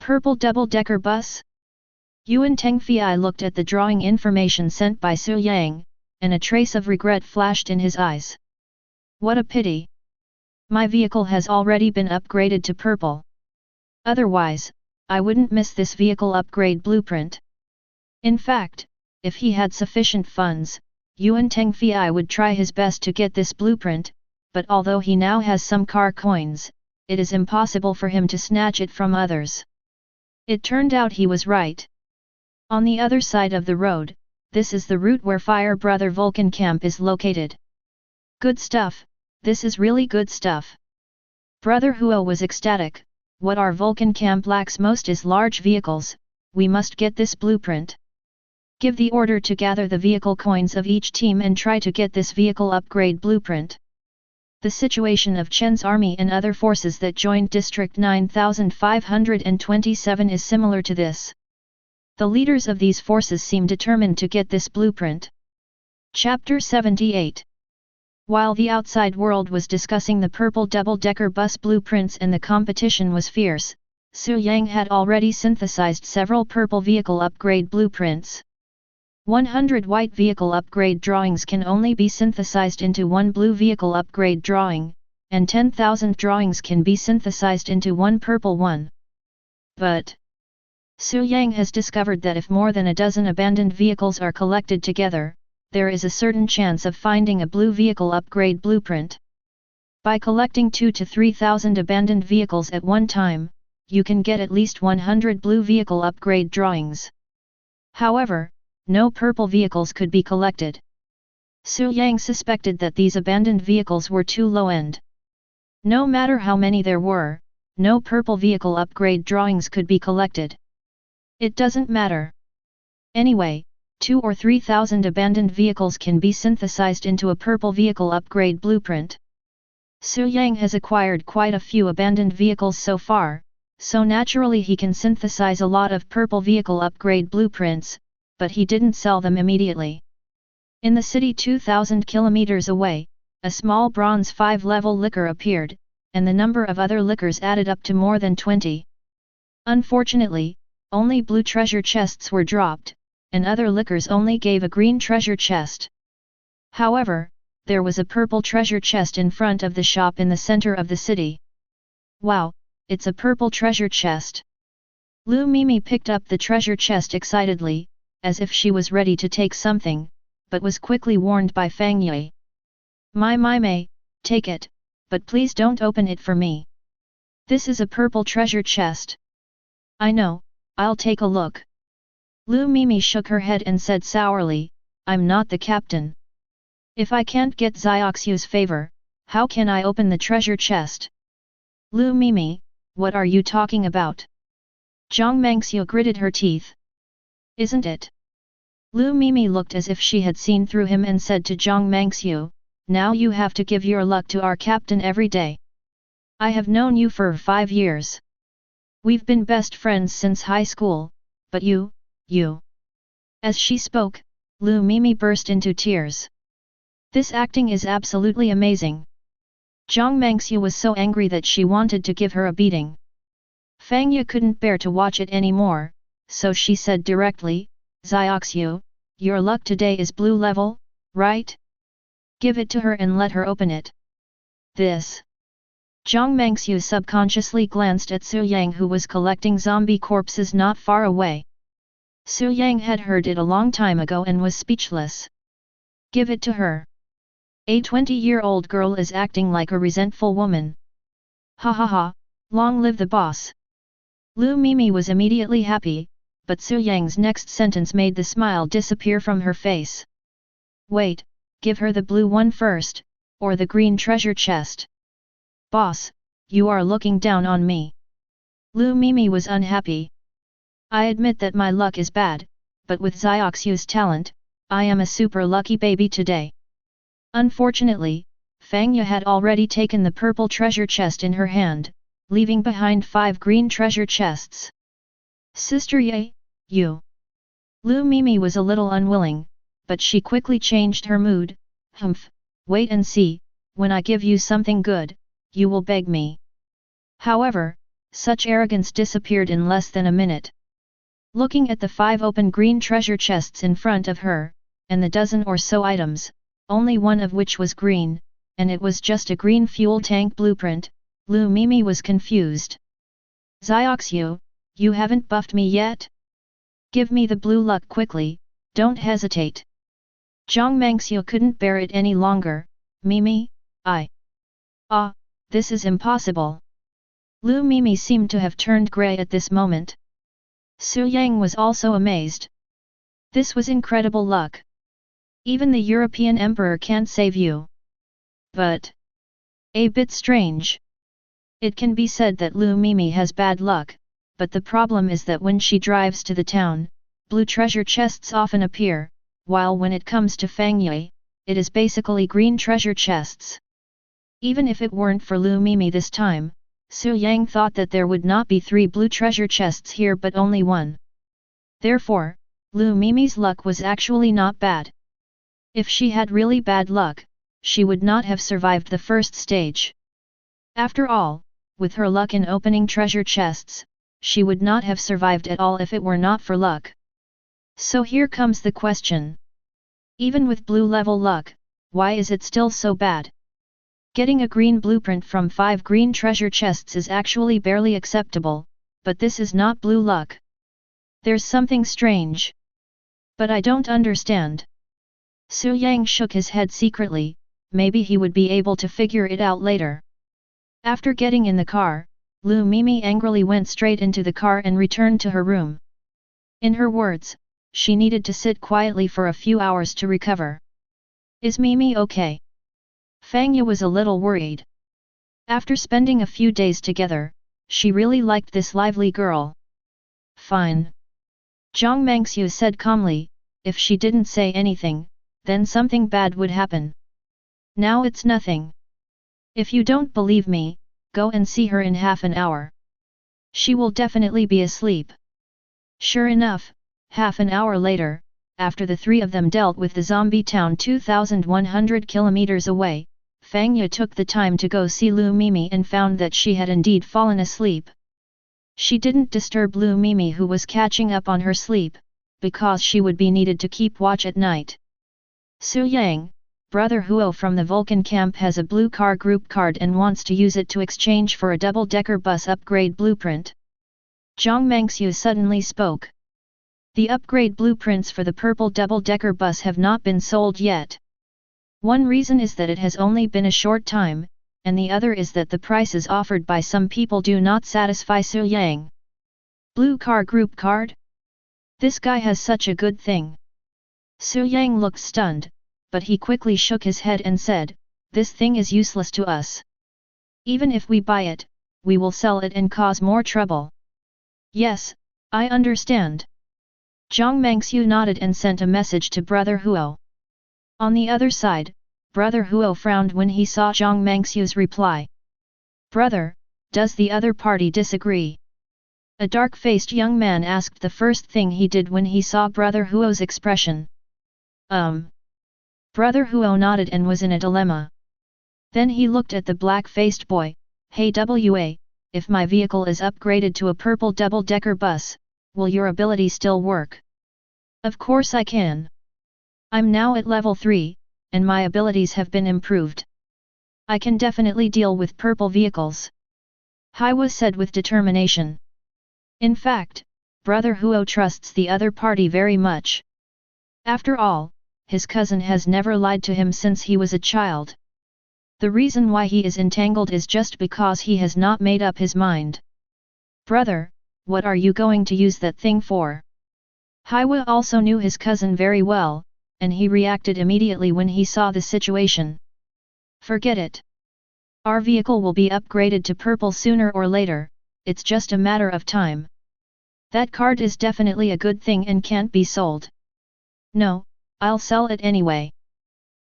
Purple double-decker bus? Yuan Tengfei looked at the drawing information sent by Su Yang, and a trace of regret flashed in his eyes. What a pity! My vehicle has already been upgraded to purple. Otherwise, I wouldn't miss this vehicle upgrade blueprint. In fact, if he had sufficient funds, Yuan Tengfei would try his best to get this blueprint, but although he now has some car coins, it is impossible for him to snatch it from others. It turned out he was right. On the other side of the road, this is the route where Fire Brother Vulcan Camp is located. Good stuff, this is really good stuff. Brother Huo was ecstatic. What our Vulcan Camp lacks most is large vehicles, we must get this blueprint. Give the order to gather the vehicle coins of each team and try to get this vehicle upgrade blueprint. The situation of Chen's army and other forces that joined District 9527 is similar to this. The leaders of these forces seem determined to get this blueprint. Chapter 78. While the outside world was discussing the purple double-decker bus blueprints and the competition was fierce, Su Yang had already synthesized several purple vehicle upgrade blueprints. 100 white vehicle upgrade drawings can only be synthesized into one blue vehicle upgrade drawing, and 10,000 drawings can be synthesized into one purple one. But Su Yang has discovered that if more than a dozen abandoned vehicles are collected together, there is a certain chance of finding a blue vehicle upgrade blueprint. By collecting 2,000 to 3,000 abandoned vehicles at one time, you can get at least 100 blue vehicle upgrade drawings. However, no purple vehicles could be collected. Su Yang suspected that these abandoned vehicles were too low-end. No matter how many there were, no purple vehicle upgrade drawings could be collected. It doesn't matter. Anyway, 2,000 or 3,000 abandoned vehicles can be synthesized into a purple vehicle upgrade blueprint. Su Yang has acquired quite a few abandoned vehicles so far, so naturally he can synthesize a lot of purple vehicle upgrade blueprints, but he didn't sell them immediately. In the city 2,000 kilometers away, a small bronze 5-level liquor appeared, and the number of other liquors added up to more than 20. Unfortunately, only blue treasure chests were dropped, and other liquors only gave a green treasure chest. However, there was a purple treasure chest in front of the shop in the center of the city. Wow, it's a purple treasure chest. Lu Mimi picked up the treasure chest excitedly, as if she was ready to take something, but was quickly warned by Fang Yue. May, take it, but please don't open it for me. This is a purple treasure chest. I know, I'll take a look. Lu Mimi shook her head and said sourly, I'm not the captain. If I can't get Zioxu's favor, how can I open the treasure chest? Lu Mimi, what are you talking about? Zhang Mangxiu gritted her teeth. Isn't it? Lu Mimi looked as if she had seen through him and said to Zhang Mangxiu, now you have to give your luck to our captain every day. I have known you for 5 years. We've been best friends since high school, but you. As she spoke, Lu Mimi burst into tears. This acting is absolutely amazing. Zhang Mangxiu was so angry that she wanted to give her a beating. Fang Yue couldn't bear to watch it anymore, so she said directly, Zioxu, your luck today is blue level, right? Give it to her and let her open it. This. Zhang Mangxiu subconsciously glanced at Su Yang who was collecting zombie corpses not far away. Su Yang had heard it a long time ago and was speechless. Give it to her. A 20-year-old girl is acting like a resentful woman. Ha ha ha, long live the boss. Lu Mimi was immediately happy, but Su Yang's next sentence made the smile disappear from her face. Wait, give her the blue one first, or the green treasure chest. Boss, you are looking down on me. Lu Mimi was unhappy. I admit that my luck is bad, but with Zioxu's talent, I am a super lucky baby today. Unfortunately, Fang Yue had already taken the purple treasure chest in her hand, leaving behind 5 green treasure chests. Sister Ye, you. Lu Mimi was a little unwilling, but she quickly changed her mood. Humph, wait and see, when I give you something good, you will beg me. However, such arrogance disappeared in less than a minute. Looking at the 5 open green treasure chests in front of her, and the dozen or so items, only one of which was green, and it was just a green fuel tank blueprint, Lu Mimi was confused. Zioxu, you haven't buffed me yet? Give me the blue luck quickly, don't hesitate. Zhang Mangxiu couldn't bear it any longer. Mimi, this is impossible. Lu Mimi seemed to have turned grey at this moment. Su Yang was also amazed. This was incredible luck. Even the European Emperor can't save you. But a bit strange. It can be said that Lu Mimi has bad luck, but the problem is that when she drives to the town, blue treasure chests often appear, while when it comes to Fangyue, it is basically green treasure chests. Even if it weren't for Lu Mimi this time, Su Yang thought that there would not be 3 blue treasure chests here but only 1. Therefore, Lu Mimi's luck was actually not bad. If she had really bad luck, she would not have survived the first stage. After all, with her luck in opening treasure chests, she would not have survived at all if it were not for luck. So here comes the question. Even with blue level luck, why is it still so bad? Getting a green blueprint from 5 green treasure chests is actually barely acceptable, but this is not blue luck. There's something strange. But I don't understand. Su Yang shook his head secretly, maybe he would be able to figure it out later. After getting in the car, Lu Mimi angrily went straight into the car and returned to her room. In her words, she needed to sit quietly for a few hours to recover. Is Mimi okay? Fangya was a little worried. After spending a few days together, she really liked this lively girl. Fine. Zhang Mangxiu said calmly, if she didn't say anything, then something bad would happen. Now it's nothing. If you don't believe me, go and see her in half an hour. She will definitely be asleep. Sure enough, half an hour later, after the 3 of them dealt with the zombie town 2,100 kilometers away, Fangya took the time to go see Lu Mimi and found that she had indeed fallen asleep. She didn't disturb Lu Mimi who was catching up on her sleep, because she would be needed to keep watch at night. Su Yang, Brother Huo from the Vulcan camp has a blue car group card and wants to use it to exchange for a double-decker bus upgrade blueprint. Zhang Mangxiu suddenly spoke. The upgrade blueprints for the purple double-decker bus have not been sold yet. One reason is that it has only been a short time, and the other is that the prices offered by some people do not satisfy Su Yang. Blue car group card? This guy has such a good thing. Su Yang looked stunned, but he quickly shook his head and said, this thing is useless to us. Even if we buy it, we will sell it and cause more trouble. Yes, I understand. Zhang Mangxiu nodded and sent a message to Brother Huo. On the other side, Brother Huo frowned when he saw Zhang Mangxiu's reply. Brother, does the other party disagree? A dark-faced young man asked the first thing he did when he saw Brother Huo's expression. Brother Huo nodded and was in a dilemma. Then he looked at the black-faced boy. Hey WA, if my vehicle is upgraded to a purple double-decker bus, will your ability still work? Of course I can. I'm now at level 3, and my abilities have been improved. I can definitely deal with purple vehicles. Haiwa said with determination. In fact, Brother Huo trusts the other party very much. After all, his cousin has never lied to him since he was a child. The reason why he is entangled is just because he has not made up his mind. Brother, what are you going to use that thing for? Haiwa also knew his cousin very well, and he reacted immediately when he saw the situation. Forget it. Our vehicle will be upgraded to purple sooner or later, it's just a matter of time. That card is definitely a good thing and can't be sold. No, I'll sell it anyway.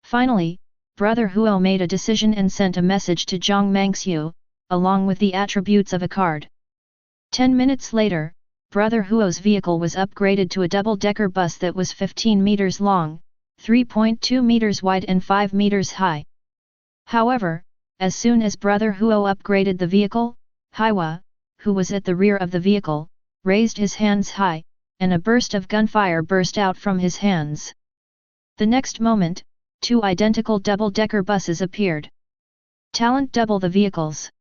Finally, Brother Huo made a decision and sent a message to Zhang Mangxiu, along with the attributes of a card. 10 minutes later, Brother Huo's vehicle was upgraded to a double-decker bus that was 15 meters long, 3.2 meters wide and 5 meters high. However, as soon as Brother Huo upgraded the vehicle, Haiwa, who was at the rear of the vehicle, raised his hands high, and a burst of gunfire burst out from his hands. The next moment, 2 identical double-decker buses appeared. Talent double the vehicles.